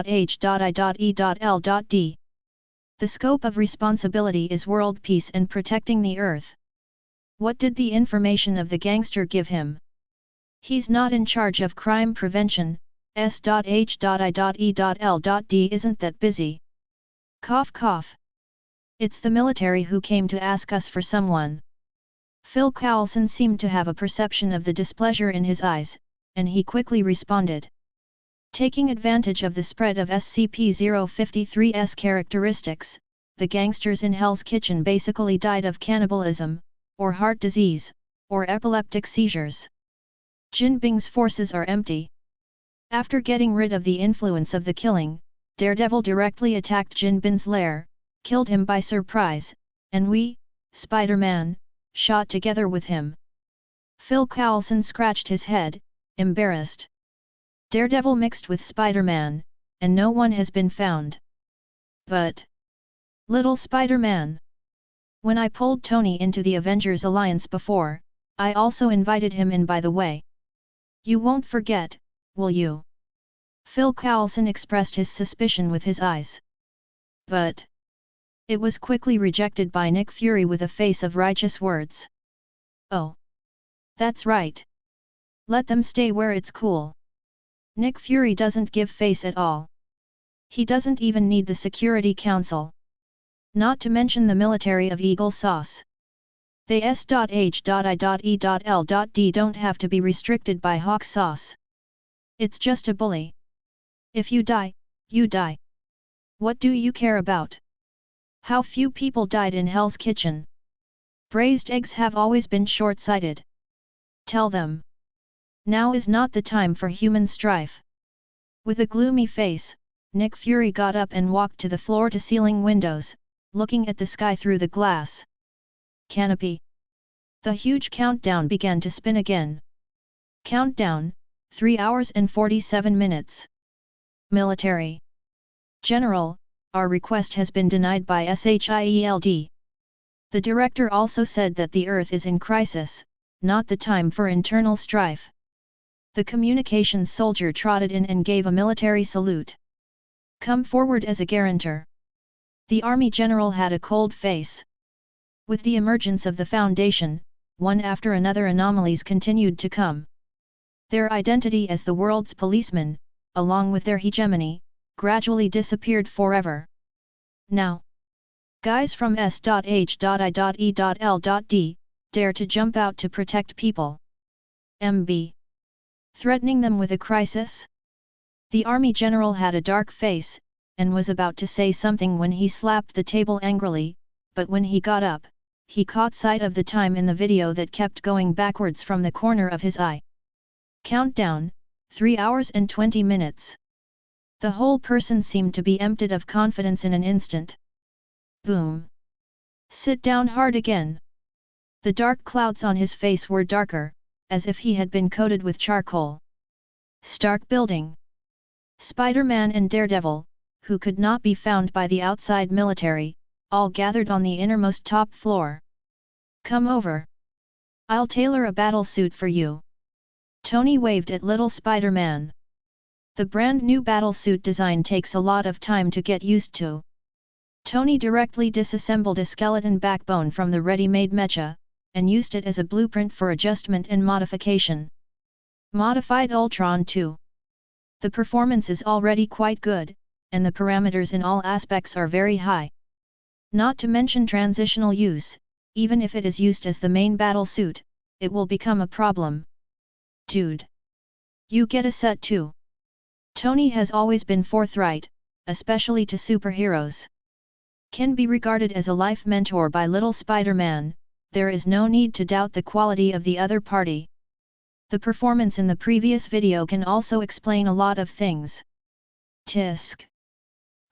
S1: The scope of responsibility is world peace and protecting the Earth. What did the information of the gangster give him? He's not in charge of crime prevention, S.H.I.E.L.D. isn't that busy. Cough cough. It's the military who came to ask us for someone. Phil Coulson seemed to have a perception of the displeasure in his eyes, and he quickly responded. Taking advantage of the spread of SCP-053's characteristics, the gangsters in Hell's Kitchen basically died of cannibalism, or heart disease, or epileptic seizures. Jin Bing's forces are empty. After getting rid of the influence of the killing, Daredevil directly attacked Jin Bin's lair, killed him by surprise, and we, Spider-Man, shot together with him. Phil Coulson scratched his head, embarrassed. Daredevil mixed with Spider-Man, and no one has been found. But little Spider-Man. When I pulled Tony into the Avengers alliance before, I also invited him in by the way. You won't forget, will you? Phil Coulson expressed his suspicion with his eyes. But it was quickly rejected by Nick Fury with a face of righteous words. Oh. That's right. Let them stay where it's cool. Nick Fury doesn't give face at all. He doesn't even need the Security Council. Not to mention the military of Eagle Sauce. They S.H.I.E.L.D. don't have to be restricted by Hawk Sauce. It's just a bully. If you die, you die. What do you care about? How few people died in Hell's Kitchen? Braised eggs have always been short-sighted. Tell them. Now is not the time for human strife. With a gloomy face, Nick Fury got up and walked to the floor-to-ceiling windows, looking at the sky through the glass canopy. The huge countdown began to spin again. Countdown, 3 hours and 47 minutes. Military. General, our request has been denied by SHIELD. The director also said that the Earth is in crisis, not the time for internal strife. The communications soldier trotted in and gave a military salute. Come forward as a guarantor. The army general had a cold face. With the emergence of the Foundation, one after another anomalies continued to come. Their identity as the world's policemen, along with their hegemony, gradually disappeared forever. Now, guys from S.H.I.E.L.D. dare to jump out to protect people. MB. Threatening them with a crisis? The army general had a dark face, and was about to say something when he slapped the table angrily, but when he got up, he caught sight of the time in the video that kept going backwards from the corner of his eye. Countdown, 3 hours and 20 minutes. The whole person seemed to be emptied of confidence in an instant. Boom. Sit down hard again. The dark clouds on his face were darker, as if he had been coated with charcoal. Stark building. Spider-Man and Daredevil, who could not be found by the outside military, all gathered on the innermost top floor. Come over. I'll tailor a battle suit for you. Tony waved at little Spider-Man. The brand new battle suit design takes a lot of time to get used to. Tony directly disassembled a skeleton backbone from the ready-made mecha, and used it as a blueprint for adjustment and modification. Modified Ultron 2. The performance is already quite good, and the parameters in all aspects are very high. Not to mention transitional use, even if it is used as the main battle suit, it will become a problem. Dude! You get a set too. Tony has always been forthright, especially to superheroes. Can be regarded as a life mentor by little Spider-Man. There is no need to doubt the quality of the other party. The performance in the previous video can also explain a lot of things. Tisk.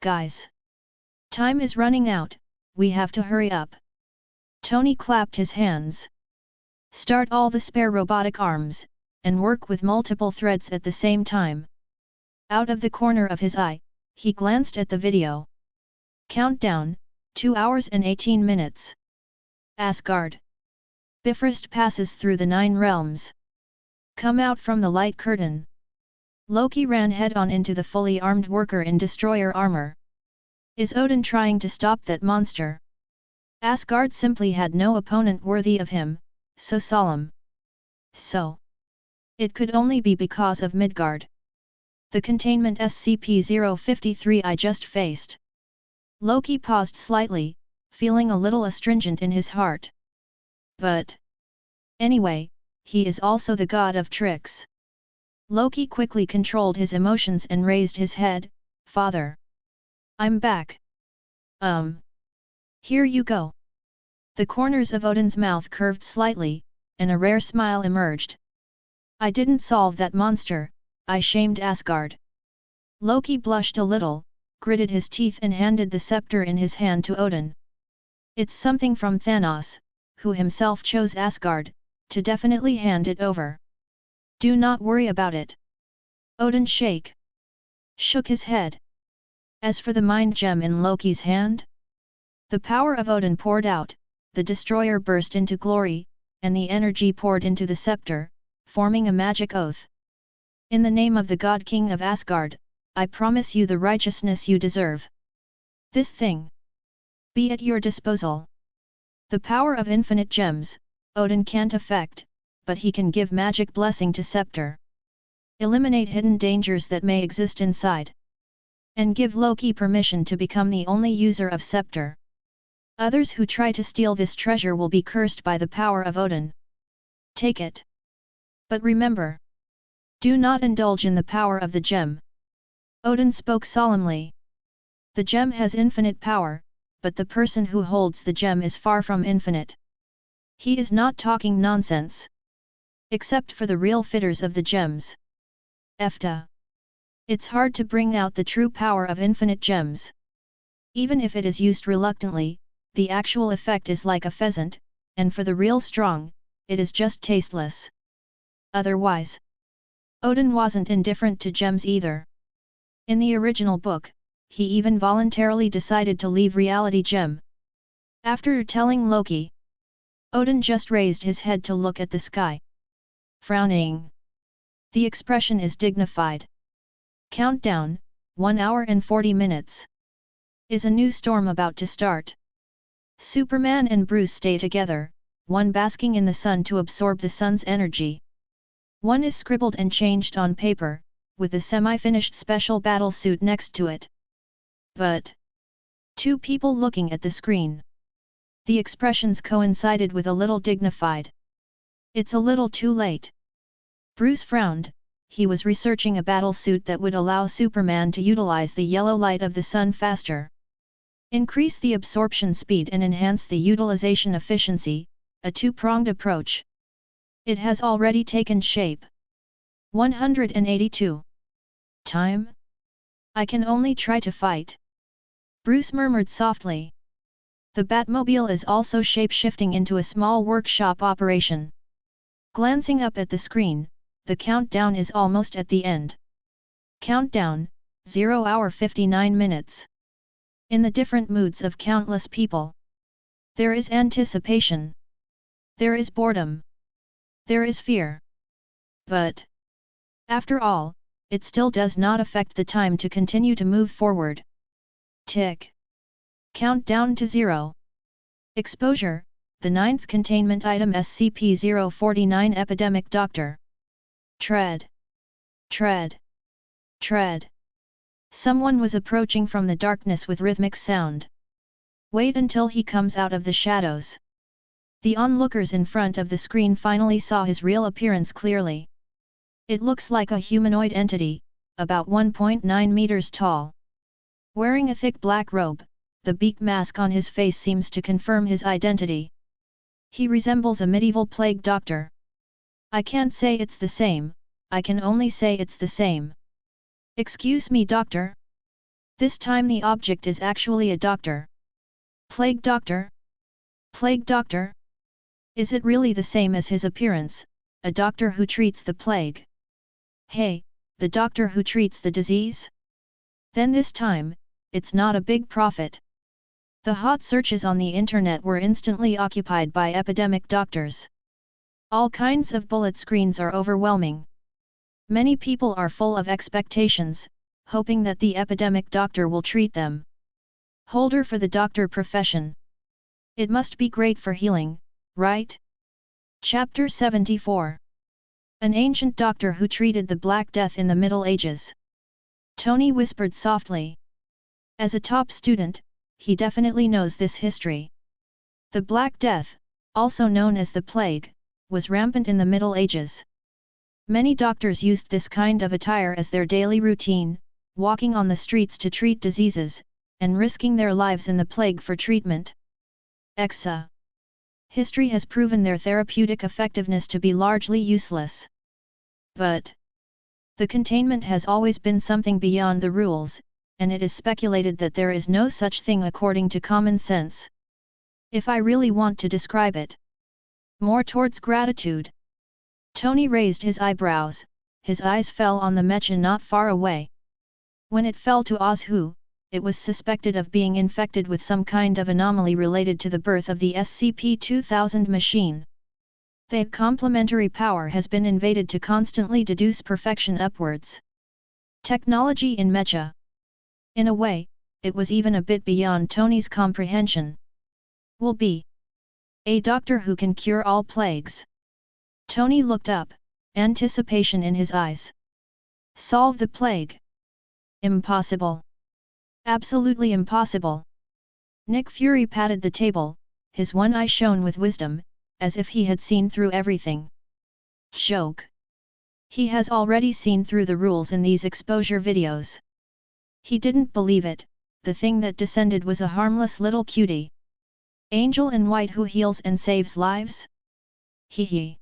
S1: Guys. Time is running out, we have to hurry up. Tony clapped his hands. Start all the spare robotic arms, and work with multiple threads at the same time. Out of the corner of his eye, he glanced at the video. Countdown, 2 hours and 18 minutes. Asgard. Bifrost passes through the 9 realms. Come out from the light curtain. Loki ran head-on into the fully armed worker in destroyer armor. Is Odin trying to stop that monster? Asgard simply had no opponent worthy of him, so solemn. So. It could only be because of Midgard. The containment SCP-053 I just faced. Loki paused slightly, feeling a little astringent in his heart. But anyway, he is also the god of tricks. Loki quickly controlled his emotions and raised his head. Father. I'm back. Here you go. The corners of Odin's mouth curved slightly, and a rare smile emerged. I didn't solve that monster, I shamed Asgard. Loki blushed a little, gritted his teeth and handed the scepter in his hand to Odin. It's something from Thanos, who himself chose Asgard, to definitely hand it over. Do not worry about it. Odin shook his head. As for the mind gem in Loki's hand? The power of Odin poured out, the destroyer burst into glory, and the energy poured into the scepter, forming a magic oath. In the name of the God King of Asgard, I promise you the righteousness you deserve. This thing be at your disposal. The power of infinite gems, Odin can't affect, but he can give magic blessing to scepter. Eliminate hidden dangers that may exist inside. And give Loki permission to become the only user of scepter. Others who try to steal this treasure will be cursed by the power of Odin. Take it. But remember. Do not indulge in the power of the gem. Odin spoke solemnly. The gem has infinite power, but the person who holds the gem is far from infinite. He is not talking nonsense. Except for the real fitters of the gems. EFTA. It's hard to bring out the true power of infinite gems. Even if it is used reluctantly, the actual effect is like a pheasant, and for the real strong, it is just tasteless. Otherwise, Odin wasn't indifferent to gems either. In the original book, he even voluntarily decided to leave Reality Gem. After telling Loki, Odin just raised his head to look at the sky. Frowning. The expression is dignified. Countdown, 1 hour and 40 minutes. Is a new storm about to start? Superman and Bruce stay together, one basking in the sun to absorb the sun's energy. One is scribbled and changed on paper, with the semi-finished special battle suit next to it. But two people looking at the screen. The expressions coincided with a little dignified. It's a little too late. Bruce frowned. He was researching a battle suit that would allow Superman to utilize the yellow light of the sun faster. Increase the absorption speed and enhance the utilization efficiency, a two-pronged approach. It has already taken shape. 182. Time? I can only try to fight. Bruce murmured softly. The Batmobile is also shape-shifting into a small workshop operation. Glancing up at the screen, the countdown is almost at the end. Countdown, 0 hour 59 minutes. In the different moods of countless people, there is anticipation. There is boredom. There is fear. But, after all, it still does not affect the time to continue to move forward. Tick. Countdown to 0. Exposure, the 9th containment item SCP-049 Epidemic Doctor. Tread. Tread. Tread. Someone was approaching from the darkness with rhythmic sound. Wait until he comes out of the shadows. The onlookers in front of the screen finally saw his real appearance clearly. It looks like a humanoid entity, about 1.9 meters tall. Wearing a thick black robe, the beak mask on his face seems to confirm his identity. He resembles a medieval plague doctor. I can't say it's the same, I can only say it's the same. Excuse me, doctor? This time the object is actually a doctor. Plague doctor? Plague doctor? Is it really the same as his appearance, a doctor who treats the plague? Hey, the doctor who treats the disease? Then this time, it's not a big profit. The hot searches on the internet were instantly occupied by epidemic doctors. All kinds of bullet screens are overwhelming. Many people are full of expectations, hoping that the epidemic doctor will treat them. Holder for the doctor profession. It must be great for healing, right? Chapter 74. An ancient doctor who treated the Black Death in the Middle Ages. Tony whispered softly. As a top student, he definitely knows this history. The Black Death, also known as the Plague, was rampant in the Middle Ages. Many doctors used this kind of attire as their daily routine, walking on the streets to treat diseases, and risking their lives in the plague for treatment. Exa. History has proven their therapeutic effectiveness to be largely useless. But the containment has always been something beyond the rules, and it is speculated that there is no such thing according to common sense. If I really want to describe it, more towards gratitude. Tony raised his eyebrows, his eyes fell on the mecha not far away. When it fell to Ozhu, it was suspected of being infected with some kind of anomaly related to the birth of the SCP-2000 machine. The complementary power has been invaded to constantly deduce perfection upwards. Technology in mecha. In a way, it was even a bit beyond Tony's comprehension. Will be a doctor who can cure all plagues. Tony looked up, anticipation in his eyes. Solve the plague? Impossible. Absolutely impossible. Nick Fury patted the table, his one eye shone with wisdom, as if he had seen through everything. Joke. He has already seen through the rules in these exposure videos. He didn't believe it, the thing that descended was a harmless little cutie. Angel in white who heals and saves lives? Hee hee.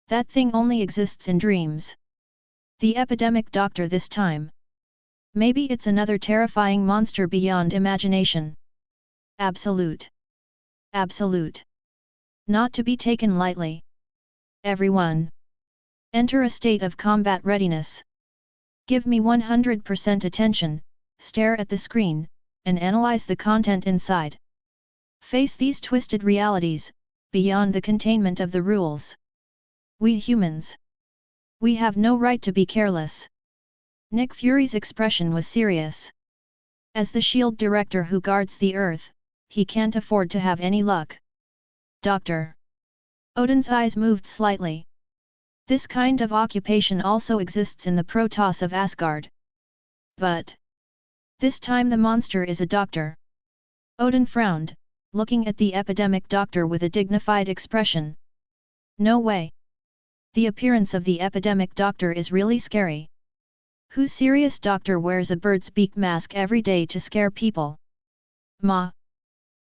S1: That thing only exists in dreams. The epidemic doctor this time. Maybe it's another terrifying monster beyond imagination. Absolute. Absolute. Not to be taken lightly. Everyone. Enter a state of combat readiness. Give me 100% attention, stare at the screen, and analyze the content inside. Face these twisted realities, beyond the containment of the rules. We humans. We have no right to be careless. Nick Fury's expression was serious. As the SHIELD director who guards the Earth, he can't afford to have any luck. Doctor. Odin's eyes moved slightly. This kind of occupation also exists in the Protoss of Asgard. But this time the monster is a doctor. Odin frowned, looking at the epidemic doctor with a dignified expression. No way. The appearance of the epidemic doctor is really scary. Whose serious doctor wears a bird's beak mask every day to scare people? Ma.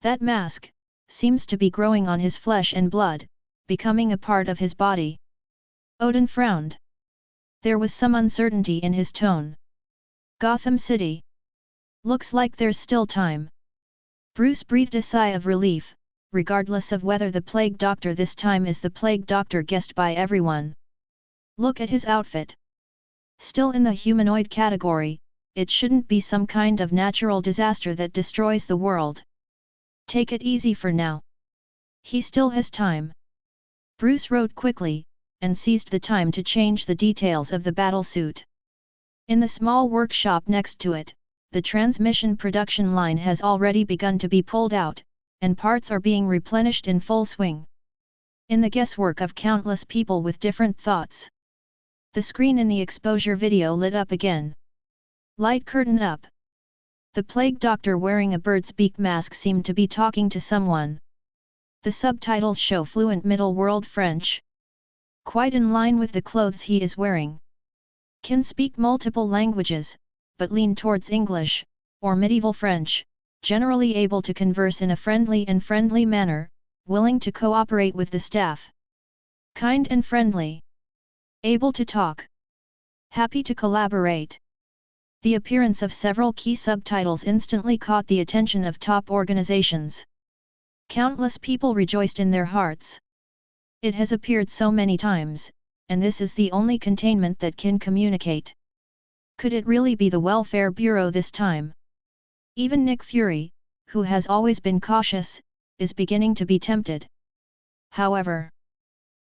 S1: That mask seems to be growing on his flesh and blood, becoming a part of his body. Odin frowned. There was some uncertainty in his tone. Gotham City. Looks like there's still time. Bruce breathed a sigh of relief, regardless of whether the plague doctor this time is the plague doctor guessed by everyone. Look at his outfit. Still in the humanoid category, it shouldn't be some kind of natural disaster that destroys the world. Take it easy for now. He still has time. Bruce wrote quickly, and seized the time to change the details of the battlesuit. In the small workshop next to it, the transmission production line has already begun to be pulled out, and parts are being replenished in full swing. In the guesswork of countless people with different thoughts, the screen in the exposure video lit up again. Light curtain up. The plague doctor wearing a bird's beak mask seemed to be talking to someone. The subtitles show fluent Middle World French. Quite in line with the clothes he is wearing. Can speak multiple languages, but lean towards English, or medieval French, generally able to converse in a friendly manner, willing to cooperate with the staff. Kind and friendly. Able to talk. Happy to collaborate. The appearance of several key subtitles instantly caught the attention of top organizations. Countless people rejoiced in their hearts. It has appeared so many times, and this is the only containment that can communicate. Could it really be the Welfare Bureau this time? Even Nick Fury, who has always been cautious, is beginning to be tempted. However,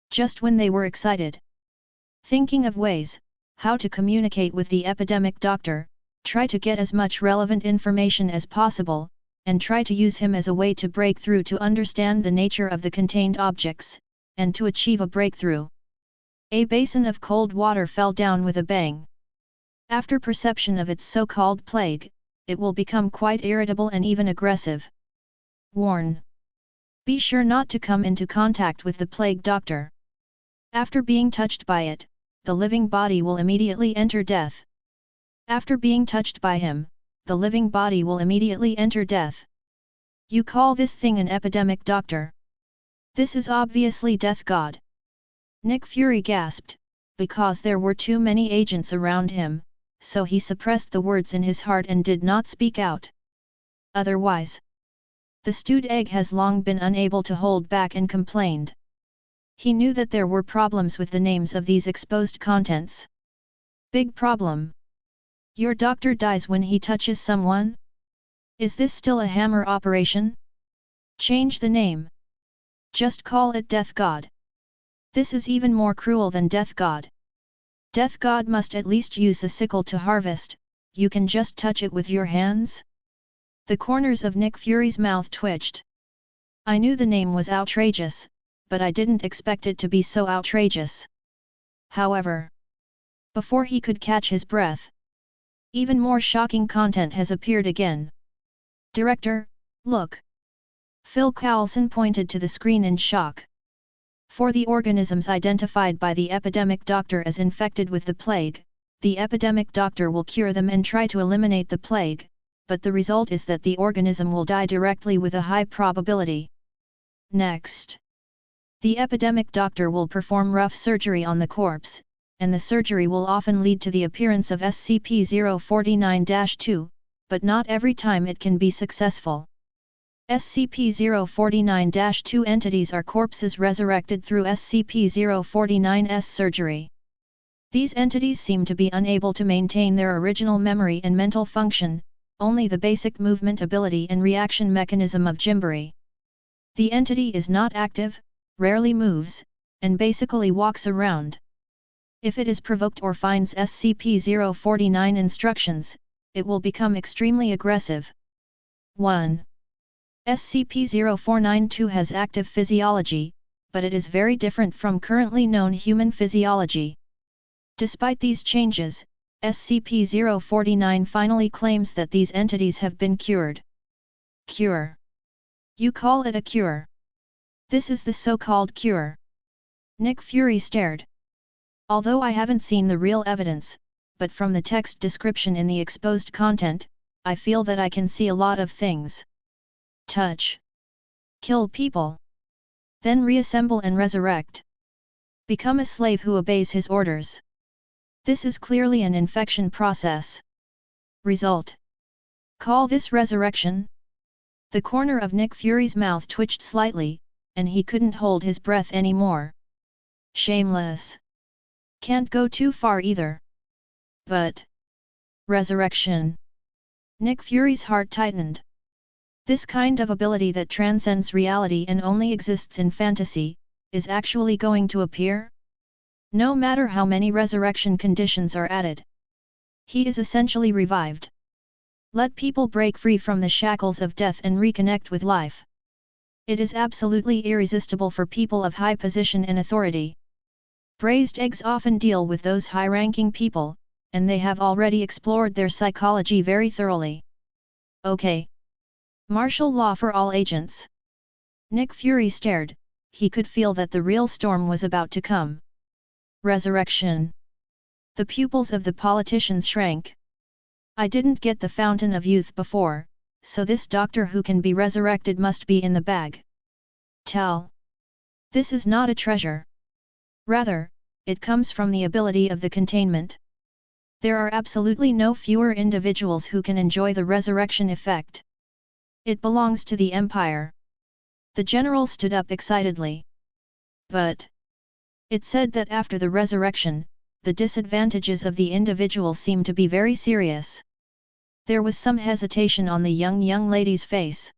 S1: just when they were excited, thinking of ways how to communicate with the epidemic doctor, try to get as much relevant information as possible, and try to use him as a way to break through to understand the nature of the contained objects, and to achieve a breakthrough. A basin of cold water fell down with a bang. After perception of its so-called plague, it will become quite irritable and even aggressive. Warn. Be sure not to come into contact with the plague doctor. After being touched by it, the living body will immediately enter death. After being touched by him, the living body will immediately enter death. You call this thing an epidemic doctor? This is obviously Death God. Nick Fury gasped, because there were too many agents around him, so he suppressed the words in his heart and did not speak out. Otherwise, the stewed egg has long been unable to hold back and complained. He knew that there were problems with the names of these exposed contents. Big problem. Your doctor dies when he touches someone? Is this still a hammer operation? Change the name. Just call it Death God. This is even more cruel than Death God. Death God must at least use a sickle to harvest, you can just touch it with your hands? The corners of Nick Fury's mouth twitched. I knew the name was outrageous, but I didn't expect it to be so outrageous. However, before he could catch his breath, even more shocking content has appeared again. Director, look! Phil Coulson pointed to the screen in shock. For the organisms identified by the epidemic doctor as infected with the plague, the epidemic doctor will cure them and try to eliminate the plague, but the result is that the organism will die directly with a high probability. Next, the epidemic doctor will perform rough surgery on the corpse, and the surgery will often lead to the appearance of SCP-049-2, but not every time it can be successful. SCP-049-2 entities are corpses resurrected through SCP-049's surgery. These entities seem to be unable to maintain their original memory and mental function, only the basic movement ability and reaction mechanism of Jimberi. The entity is not active, rarely moves, and basically walks around. If it is provoked or finds SCP-049 instructions, it will become extremely aggressive. 1. SCP-0492 has active physiology, but it is very different from currently known human physiology. Despite these changes, SCP-049 finally claims that these entities have been cured. Cure. You call it a cure? This is the so-called cure. Nick Fury stared. Although I haven't seen the real evidence, but from the text description in the exposed content, I feel that I can see a lot of things. Touch. Kill people. Then reassemble and resurrect. Become a slave who obeys his orders. This is clearly an infection process. Result. Call this resurrection? The corner of Nick Fury's mouth twitched slightly, and he couldn't hold his breath anymore. Shameless. Can't go too far either. But... resurrection. Nick Fury's heart tightened. This kind of ability that transcends reality and only exists in fantasy, is actually going to appear? No matter how many resurrection conditions are added. He is essentially revived. Let people break free from the shackles of death and reconnect with life. It is absolutely irresistible for people of high position and authority. Braised eggs often deal with those high-ranking people, and they have already explored their psychology very thoroughly. Okay. Martial law for all agents. Nick Fury stared, he could feel that the real storm was about to come. Resurrection. The pupils of the politicians shrank. I didn't get the fountain of youth before, so this doctor who can be resurrected must be in the bag. Tell. This is not a treasure. Rather, it comes from the ability of the containment. There are absolutely no fewer individuals who can enjoy the resurrection effect. It belongs to the Empire. The general stood up excitedly. But... it said that after the resurrection, the disadvantages of the individual seem to be very serious. There was some hesitation on the young lady's face.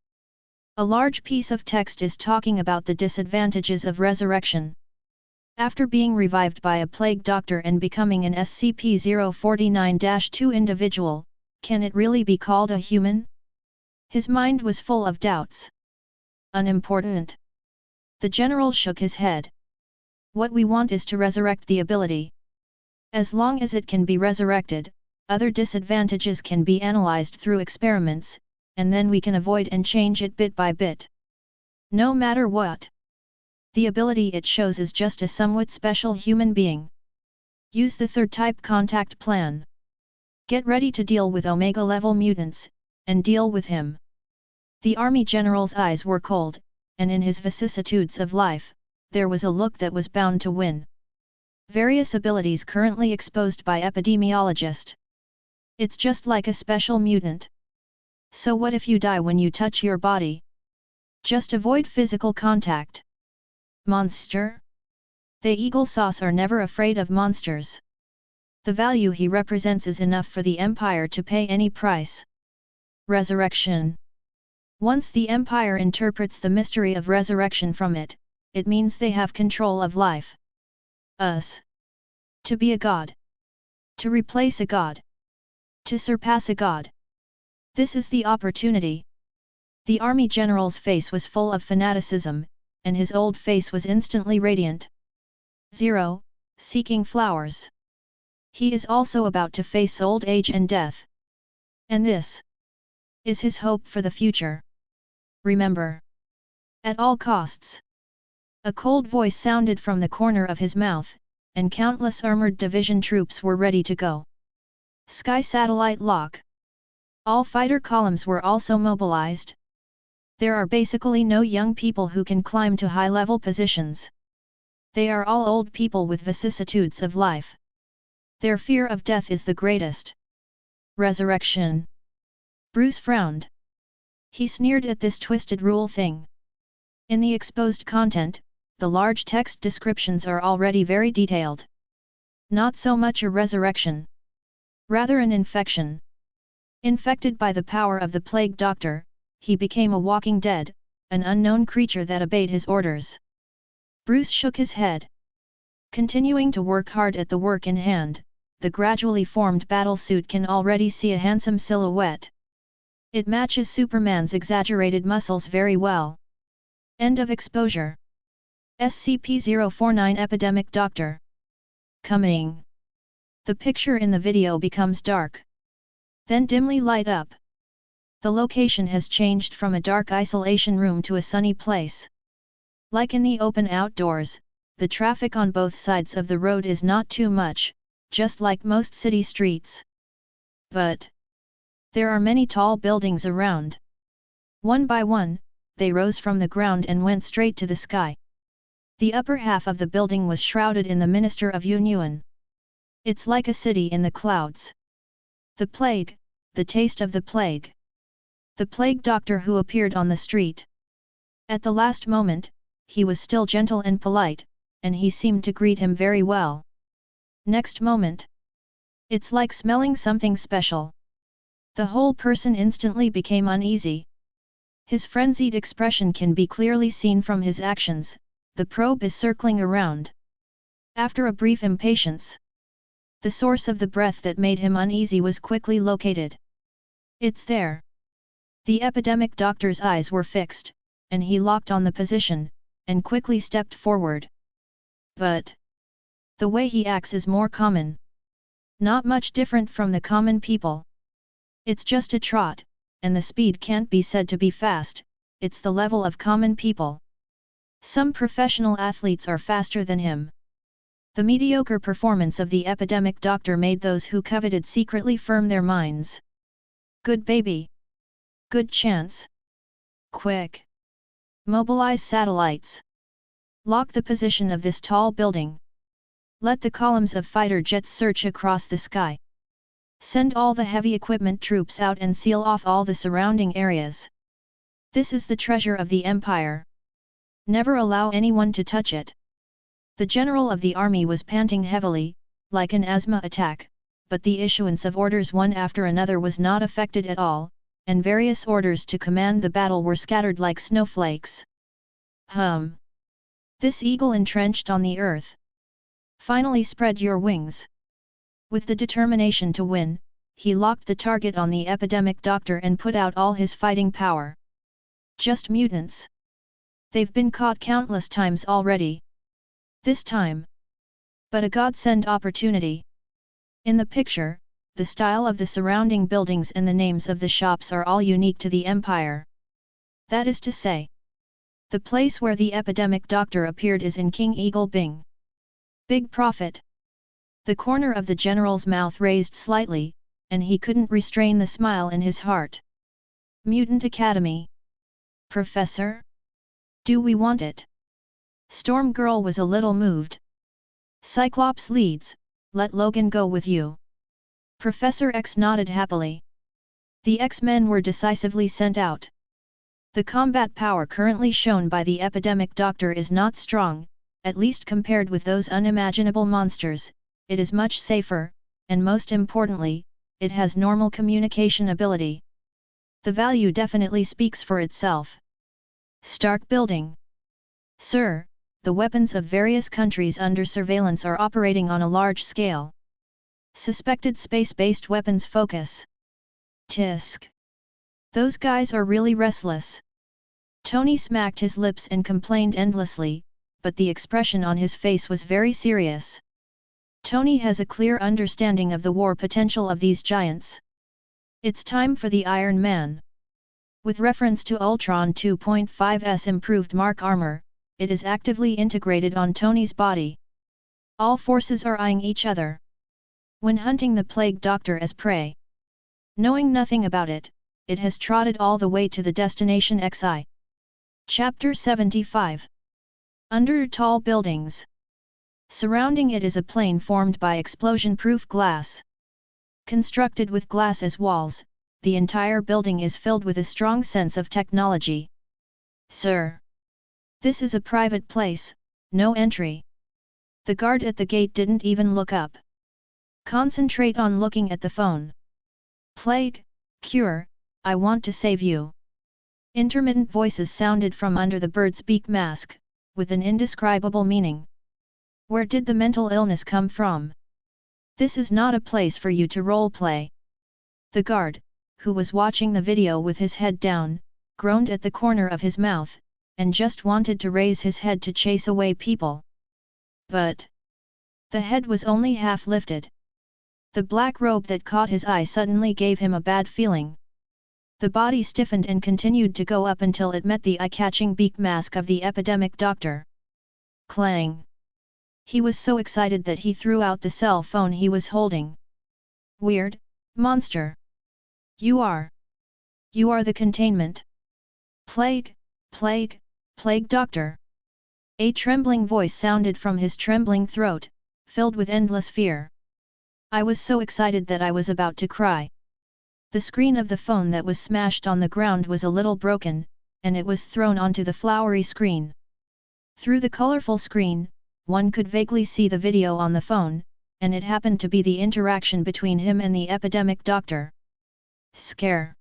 S1: A large piece of text is talking about the disadvantages of resurrection. After being revived by a plague doctor and becoming an SCP-049-2 individual, can it really be called a human? His mind was full of doubts. Unimportant. The general shook his head. What we want is to resurrect the ability. As long as it can be resurrected, other disadvantages can be analyzed through experiments, and then we can avoid and change it bit by bit. No matter what. The ability it shows is just a somewhat special human being. Use the third type contact plan. Get ready to deal with Omega-level mutants, and deal with him. The army general's eyes were cold, and in his vicissitudes of life, there was a look that was bound to win. Various abilities currently exposed by epidemiologist. It's just like a special mutant. So what if you die when you touch your body? Just avoid physical contact. Monster? They Eagle Sauce are never afraid of monsters. The value he represents is enough for the Empire to pay any price. Resurrection. Once the Empire interprets the mystery of resurrection from it, it means they have control of life. Us. To be a god. To replace a god. To surpass a god. This is the opportunity. The army general's face was full of fanaticism, and his old face was instantly radiant. 0, seeking flowers. He is also about to face old age and death. And this is his hope for the future. Remember. At all costs. A cold voice sounded from the corner of his mouth, and countless armored division troops were ready to go. Sky satellite lock. All fighter columns were also mobilized. There are basically no young people who can climb to high-level positions. They are all old people with vicissitudes of life. Their fear of death is the greatest. Resurrection. Bruce frowned. He sneered at this twisted rule thing. In the exposed content, the large text descriptions are already very detailed. Not so much a resurrection. Rather an infection. Infected by the power of the plague doctor, he became a walking dead, an unknown creature that obeyed his orders. Bruce shook his head. Continuing to work hard at the work in hand, the gradually formed battlesuit can already see a handsome silhouette. It matches Superman's exaggerated muscles very well. End of exposure. SCP-049 Epidemic Doctor. Coming. The picture in the video becomes dark. Then dimly light up. The location has changed from a dark isolation room to a sunny place. Like in the open outdoors, the traffic on both sides of the road is not too much, just like most city streets. But there are many tall buildings around. One by one, they rose from the ground and went straight to the sky. The upper half of the building was shrouded in the Minister of Yunyuan. It's like a city in the clouds. The plague, the taste of the plague. The plague doctor who appeared on the street. At the last moment, he was still gentle and polite, and he seemed to greet him very well. Next moment, it's like smelling something special. The whole person instantly became uneasy. His frenzied expression can be clearly seen from his actions, the probe is circling around. After a brief impatience, the source of the breath that made him uneasy was quickly located. It's there. The epidemic doctor's eyes were fixed, and he locked on the position, and quickly stepped forward. But the way he acts is more common. Not much different from the common people. It's just a trot, and the speed can't be said to be fast, it's the level of common people. Some professional athletes are faster than him. The mediocre performance of the epidemic doctor made those who coveted secretly firm their minds. Good baby. Good chance. Quick. Mobilize satellites. Lock the position of this tall building. Let the columns of fighter jets search across the sky. Send all the heavy equipment troops out and seal off all the surrounding areas. This is the treasure of the Empire. Never allow anyone to touch it. The general of the army was panting heavily, like an asthma attack, but the issuance of orders one after another was not affected at all, and various orders to command the battle were scattered like snowflakes. This eagle entrenched on the earth. Finally spread your wings. With the determination to win, he locked the target on the epidemic doctor and put out all his fighting power. Just mutants. They've been caught countless times already. This time. But a godsend opportunity. In the picture, the style of the surrounding buildings and the names of the shops are all unique to the Empire. That is to say, the place where the epidemic doctor appeared is in King Eagle Bing. Big profit. The corner of the general's mouth raised slightly, and he couldn't restrain the smile in his heart. Mutant Academy. Professor? Do we want it? Storm Girl was a little moved. Cyclops leads, let Logan go with you. Professor X nodded happily. The X-Men were decisively sent out. The combat power currently shown by the epidemic doctor is not strong, at least compared with those unimaginable monsters. It is much safer, and most importantly, it has normal communication ability. The value definitely speaks for itself. Stark Building. Sir, the weapons of various countries under surveillance are operating on a large scale. Suspected space-based weapons focus. Tisk. Those guys are really restless. Tony smacked his lips and complained endlessly, but the expression on his face was very serious. Tony has a clear understanding of the war potential of these giants. It's time for the Iron Man. With reference to Ultron 2.5's improved Mark armor, it is actively integrated on Tony's body. All forces are eyeing each other. When hunting the plague doctor as prey. Knowing nothing about it, it has trotted all the way to the destination XI. Chapter 75. Under tall buildings. Surrounding it is a plain formed by explosion-proof glass. Constructed with glass as walls, the entire building is filled with a strong sense of technology. Sir. This is a private place, no entry. The guard at the gate didn't even look up. Concentrate on looking at the phone. Plague, cure, I want to save you. Intermittent voices sounded from under the bird's beak mask, with an indescribable meaning. Where did the mental illness come from? This is not a place for you to role-play. The guard, who was watching the video with his head down, groaned at the corner of his mouth, and just wanted to raise his head to chase away people. But the head was only half lifted. The black robe that caught his eye suddenly gave him a bad feeling. The body stiffened and continued to go up until it met the eye-catching beak mask of the epidemic doctor. Clang! He was so excited that he threw out the cell phone he was holding. Weird, monster! You are the containment. Plague doctor! A trembling voice sounded from his trembling throat, filled with endless fear. I was so excited that I was about to cry. The screen of the phone that was smashed on the ground was a little broken, and it was thrown onto the flowery screen. Through the colorful screen, one could vaguely see the video on the phone, and it happened to be the interaction between him and the epidemic doctor. Scare.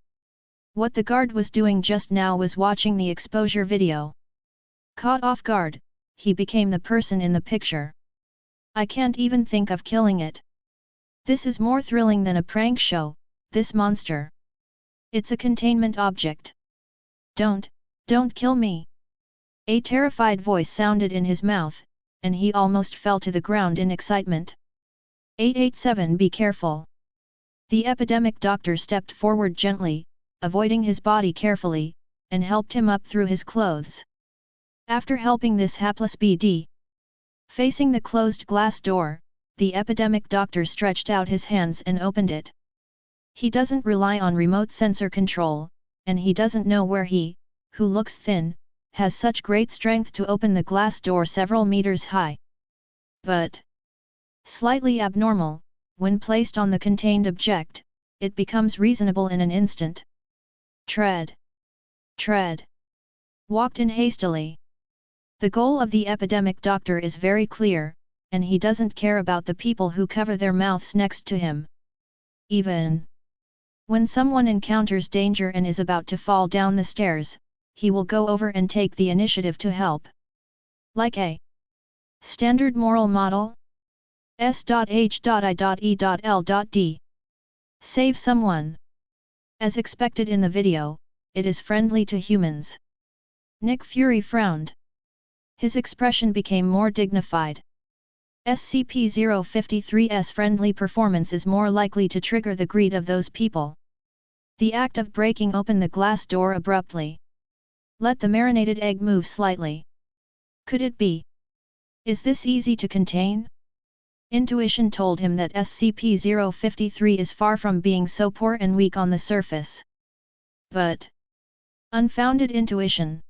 S1: What the guard was doing just now was watching the exposure video. Caught off guard, he became the person in the picture. I can't even think of killing it. This is more thrilling than a prank show, this monster. It's a containment object. Don't kill me. A terrified voice sounded in his mouth, and he almost fell to the ground in excitement. 887 Be careful. The epidemic doctor stepped forward gently, avoiding his body carefully, and helped him up through his clothes. After helping this hapless BD, facing the closed glass door, the epidemic doctor stretched out his hands and opened it. He doesn't rely on remote sensor control, and he doesn't know where he, who looks thin, has such great strength to open the glass door several meters high. But slightly abnormal, when placed on the contained object, it becomes reasonable in an instant. Tread. Walked in hastily. The goal of the epidemic doctor is very clear, and he doesn't care about the people who cover their mouths next to him. Even when someone encounters danger and is about to fall down the stairs, he will go over and take the initiative to help. Like a standard moral model? S.H.I.E.L.D. Save someone. As expected in the video, it is friendly to humans. Nick Fury frowned. His expression became more dignified. SCP-053's friendly performance is more likely to trigger the greed of those people. The act of breaking open the glass door abruptly. Let the marinated egg move slightly. Could it be? Is this easy to contain? Intuition told him that SCP-053 is far from being so poor and weak on the surface. But unfounded intuition.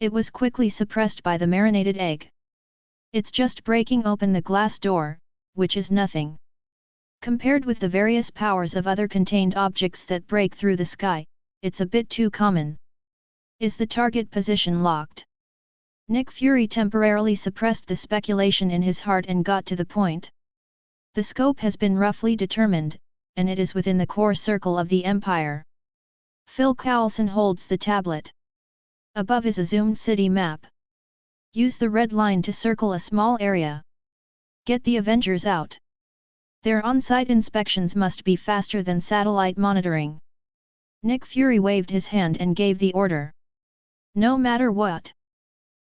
S1: It was quickly suppressed by the marinated egg. It's just breaking open the glass door, which is nothing. Compared with the various powers of other contained objects that break through the sky, it's a bit too common. Is the target position locked? Nick Fury temporarily suppressed the speculation in his heart and got to the point. The scope has been roughly determined, and it is within the core circle of the Empire. Phil Coulson holds the tablet. Above is a zoomed city map. Use the red line to circle a small area. Get the Avengers out. Their on-site inspections must be faster than satellite monitoring. Nick Fury waved his hand and gave the order. No matter what.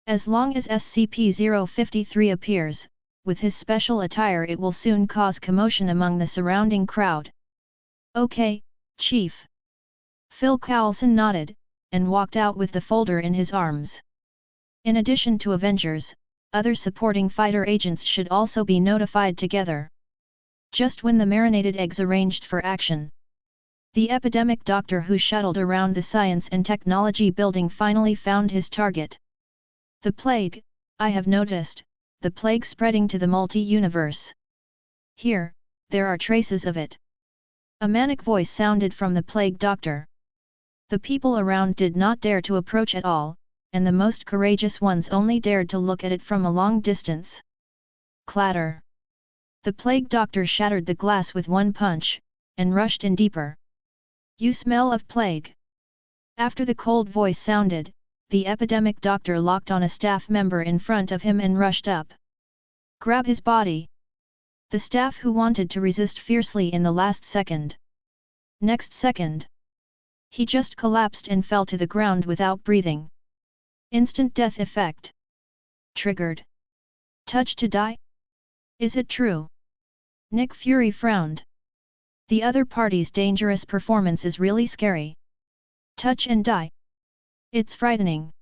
S1: As long as SCP-053 appears, with his special attire it will soon cause commotion among the surrounding crowd. Okay, Chief. Phil Coulson nodded, and walked out with the folder in his arms. In addition to Avengers, other supporting fighter agents should also be notified together. Just when the marinated eggs arranged for action, the epidemic doctor who shuttled around the Science and Technology building finally found his target. The plague, I have noticed, the plague spreading to the multi-universe. Here, there are traces of it. A manic voice sounded from the plague doctor. The people around did not dare to approach at all, and the most courageous ones only dared to look at it from a long distance. Clatter. The plague doctor shattered the glass with one punch, and rushed in deeper. You smell of plague. After the cold voice sounded, the epidemic doctor locked on a staff member in front of him and rushed up. Grab his body. The staff who wanted to resist fiercely in the last second. Next second. He just collapsed and fell to the ground without breathing. Instant death effect. Triggered. Touch to die? Is it true? Nick Fury frowned. The other party's dangerous performance is really scary. Touch and die. It's frightening.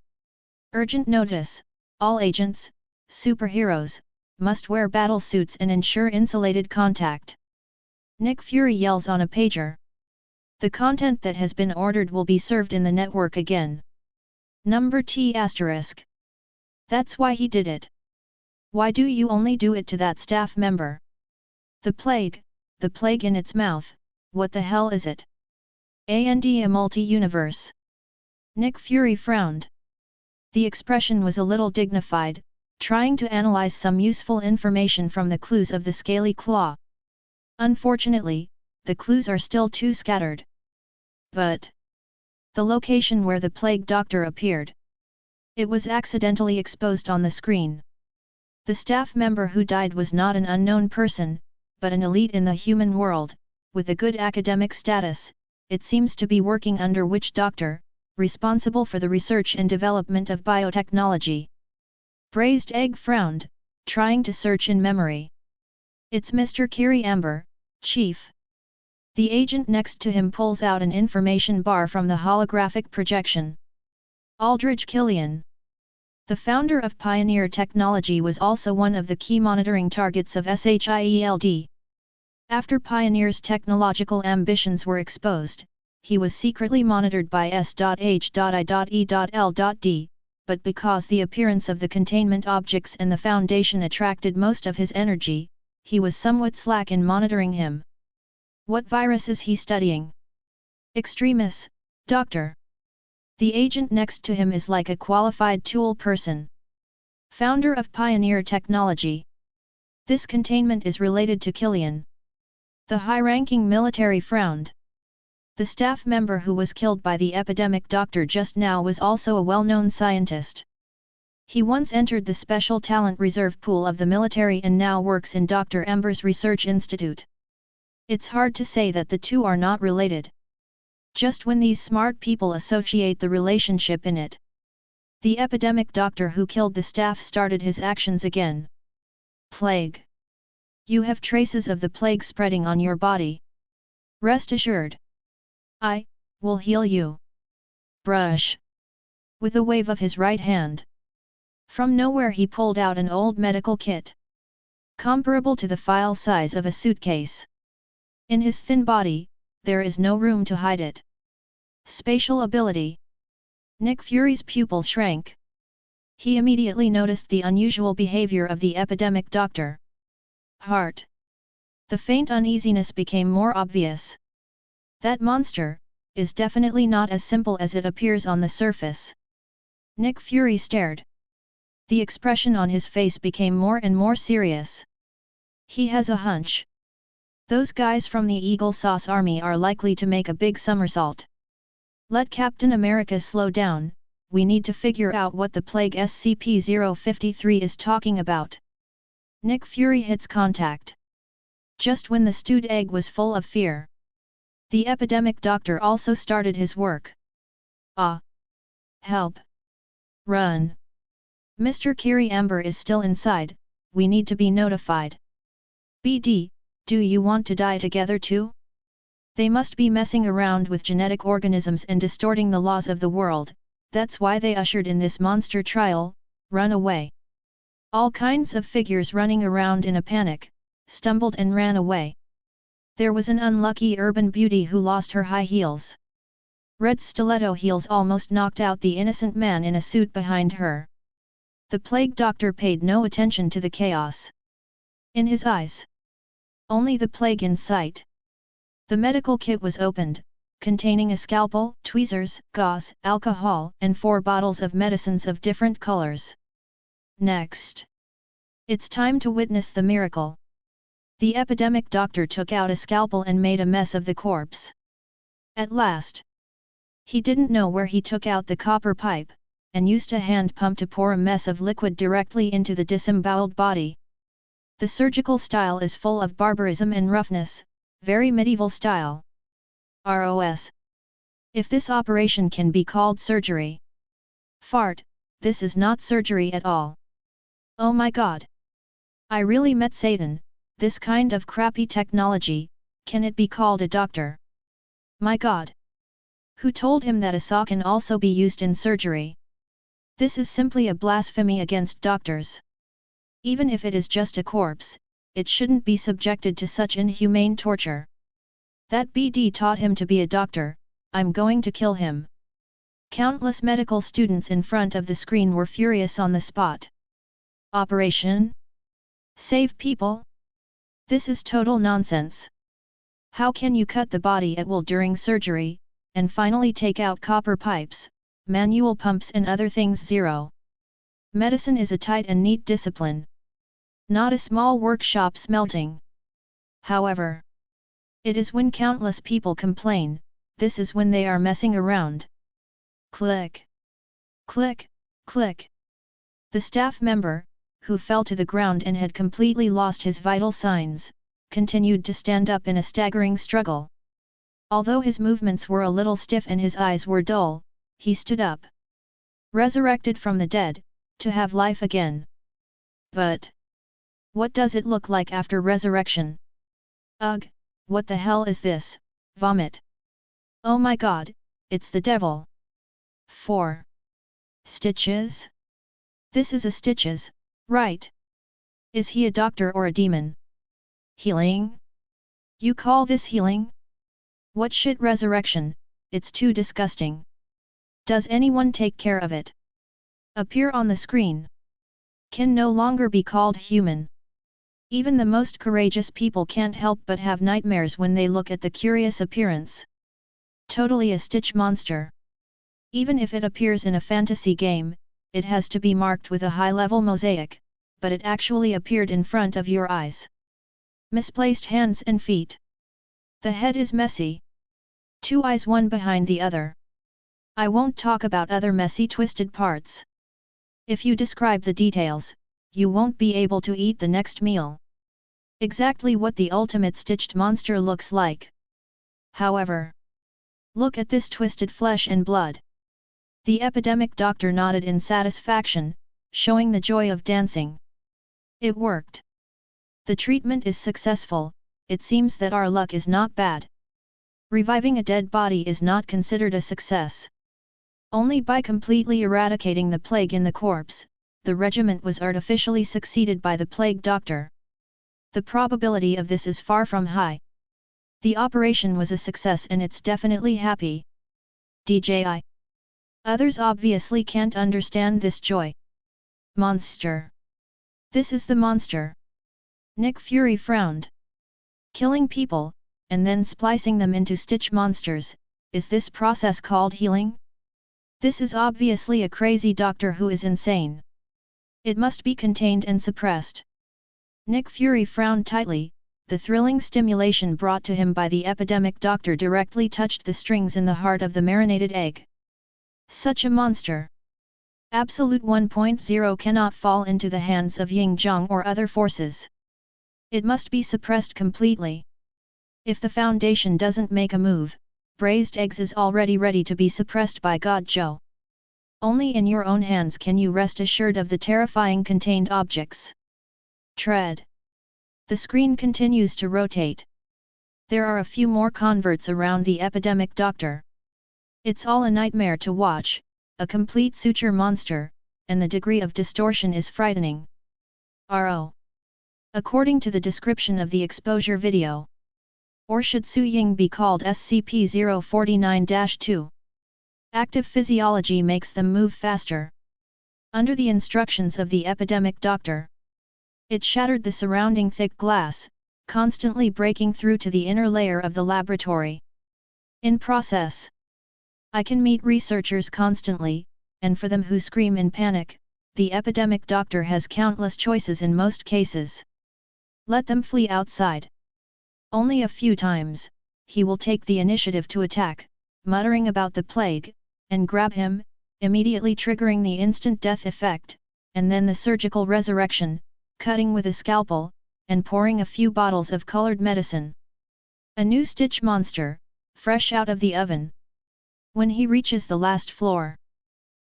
S1: Urgent notice, all agents, superheroes, must wear battle suits and ensure insulated contact. Nick Fury yells on a pager. The content that has been ordered will be served in the network again. Number T***. That's why he did it. Why do you only do it to that staff member? The plague in its mouth, what the hell is it? And a multi-universe. Nick Fury frowned. The expression was a little dignified, trying to analyze some useful information from the clues of the scaly claw. Unfortunately, the clues are still too scattered. But the location where the plague doctor appeared. It was accidentally exposed on the screen. The staff member who died was not an unknown person, but an elite in the human world, with a good academic status. It seems to be working under Witch Doctor, responsible for the research and development of biotechnology. Braised Egg frowned, trying to search in memory. It's Mr. Kiri Amber, Chief. The agent next to him pulls out an information bar from the holographic projection. Aldridge Killian. The founder of Pioneer Technology was also one of the key monitoring targets of SHIELD. After Pioneer's technological ambitions were exposed, he was secretly monitored by S.H.I.E.L.D., but because the appearance of the containment objects and the Foundation attracted most of his energy, he was somewhat slack in monitoring him. What virus is he studying? Extremis, Doctor. The agent next to him is like a qualified tool person. Founder of Pioneer Technology. This containment is related to Killian. The high-ranking military frowned. The staff member who was killed by the epidemic doctor just now was also a well-known scientist. He once entered the Special Talent Reserve pool of the military and now works in Dr. Ember's Research Institute. It's hard to say that the two are not related. Just when these smart people associate the relationship in it. The epidemic doctor who killed the staff started his actions again. Plague. You have traces of the plague spreading on your body. Rest assured. I will heal you. Brush. With a wave of his right hand. From nowhere he pulled out an old medical kit. Comparable to the file size of a suitcase. In his thin body, there is no room to hide it. Spatial ability. Nick Fury's pupil shrank. He immediately noticed the unusual behavior of the epidemic doctor. Heart. The faint uneasiness became more obvious. That monster is definitely not as simple as it appears on the surface. Nick Fury stared. The expression on his face became more and more serious. He has a hunch. Those guys from the Eagle Sauce Army are likely to make a big somersault. Let Captain America slow down, we need to figure out what the plague SCP-053 is talking about. Nick Fury hits contact. Just when the stewed egg was full of fear. The epidemic doctor also started his work. Ah! Help! Run! Mr. Kiri Amber is still inside, we need to be notified. BD, do you want to die together too? They must be messing around with genetic organisms and distorting the laws of the world, that's why they ushered in this monster trial. Run away. All kinds of figures running around in a panic, stumbled and ran away. There was an unlucky urban beauty who lost her high heels. Red stiletto heels almost knocked out the innocent man in a suit behind her. The plague doctor paid no attention to the chaos. In his eyes, only the plague in sight. The medical kit was opened, containing a scalpel, tweezers, gauze, alcohol, and 4 bottles of medicines of different colors. Next. It's time to witness the miracle. The epidemic doctor took out a scalpel and made a mess of the corpse. At last. He didn't know where he took out the copper pipe, and used a hand pump to pour a mess of liquid directly into the disemboweled body. The surgical style is full of barbarism and roughness, very medieval style. ROS. If this operation can be called surgery. Fart, this is not surgery at all. Oh my god. I really met Satan, this kind of crappy technology, can it be called a doctor? My god. Who told him that a saw can also be used in surgery? This is simply a blasphemy against doctors. Even if it is just a corpse, it shouldn't be subjected to such inhumane torture. That BD taught him to be a doctor, I'm going to kill him. Countless medical students in front of the screen were furious on the spot. Operation? Save people? This is total nonsense. How can you cut the body at will during surgery, and finally take out copper pipes, manual pumps and other things. 0. Medicine is a tight and neat discipline. Not a small workshop smelting. However, it is when countless people complain, this is when they are messing around. Click. Click, click. The staff member, who fell to the ground and had completely lost his vital signs, continued to stand up in a staggering struggle. Although his movements were a little stiff and his eyes were dull, he stood up. Resurrected from the dead, to have life again. But what does it look like after resurrection? Ugh, what the hell is this? Vomit. Oh my god, it's the devil. 4. Stitches? This is a Stitches, right? Is he a doctor or a demon? Healing? You call this healing? What shit resurrection, it's too disgusting. Does anyone take care of it? Appear on the screen. Can no longer be called human. Even the most courageous people can't help but have nightmares when they look at the curious appearance. Totally a Stitch monster. Even if it appears in a fantasy game, it has to be marked with a high-level mosaic, but it actually appeared in front of your eyes. Misplaced hands and feet. The head is messy. 2 eyes one behind the other. I won't talk about other messy twisted parts. If you describe the details, you won't be able to eat the next meal. Exactly what the ultimate stitched monster looks like. However, look at this twisted flesh and blood. The epidemic doctor nodded in satisfaction, showing the joy of dancing. It worked. The treatment is successful, it seems that our luck is not bad. Reviving a dead body is not considered a success. Only by completely eradicating the plague in the corpse, the regiment was artificially succeeded by the plague doctor. The probability of this is far from high. The operation was a success and it's definitely happy. DJI. Others obviously can't understand this joy. Monster. This is the monster. Nick Fury frowned. Killing people, and then splicing them into Stitch monsters, is this process called healing? This is obviously a crazy doctor who is insane. It must be contained and suppressed. Nick Fury frowned tightly, the thrilling stimulation brought to him by the epidemic doctor directly touched the strings in the heart of the marinated egg. Such a monster! Absolute 1.0 cannot fall into the hands of Ying Zhang or other forces. It must be suppressed completely. If the Foundation doesn't make a move, braised eggs is already ready to be suppressed by God Zhou. Only in your own hands can you rest assured of the terrifying contained objects. Tread. The screen continues to rotate. There are a few more converts around the epidemic doctor. It's all a nightmare to watch, a complete suture monster, and the degree of distortion is frightening. RO. According to the description of the exposure video. Or should Su Ying be called SCP-049-2? Active physiology makes them move faster. Under the instructions of the epidemic doctor, it shattered the surrounding thick glass, constantly breaking through to the inner layer of the laboratory. In process, I can meet researchers constantly, and for them who scream in panic, the epidemic doctor has countless choices in most cases. Let them flee outside. Only a few times, he will take the initiative to attack, muttering about the plague, and grab him, immediately triggering the instant death effect, and then the surgical resurrection, cutting with a scalpel, and pouring a few bottles of colored medicine. A new Stitch monster, fresh out of the oven. When he reaches the last floor,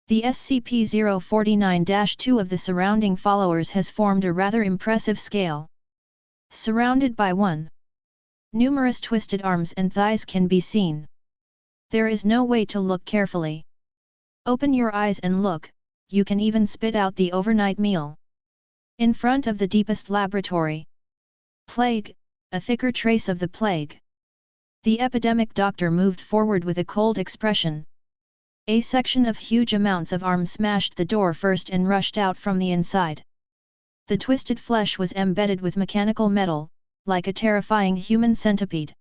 S1: the SCP-049-2 of the surrounding followers has formed a rather impressive scale. Surrounded by numerous twisted arms and thighs can be seen. There is no way to look carefully. Open your eyes and look, you can even spit out the overnight meal. In front of the deepest laboratory. Plague, a thicker trace of the plague. The epidemic doctor moved forward with a cold expression. A section of huge amounts of arms smashed the door first and rushed out from the inside. The twisted flesh was embedded with mechanical metal, like a terrifying human centipede.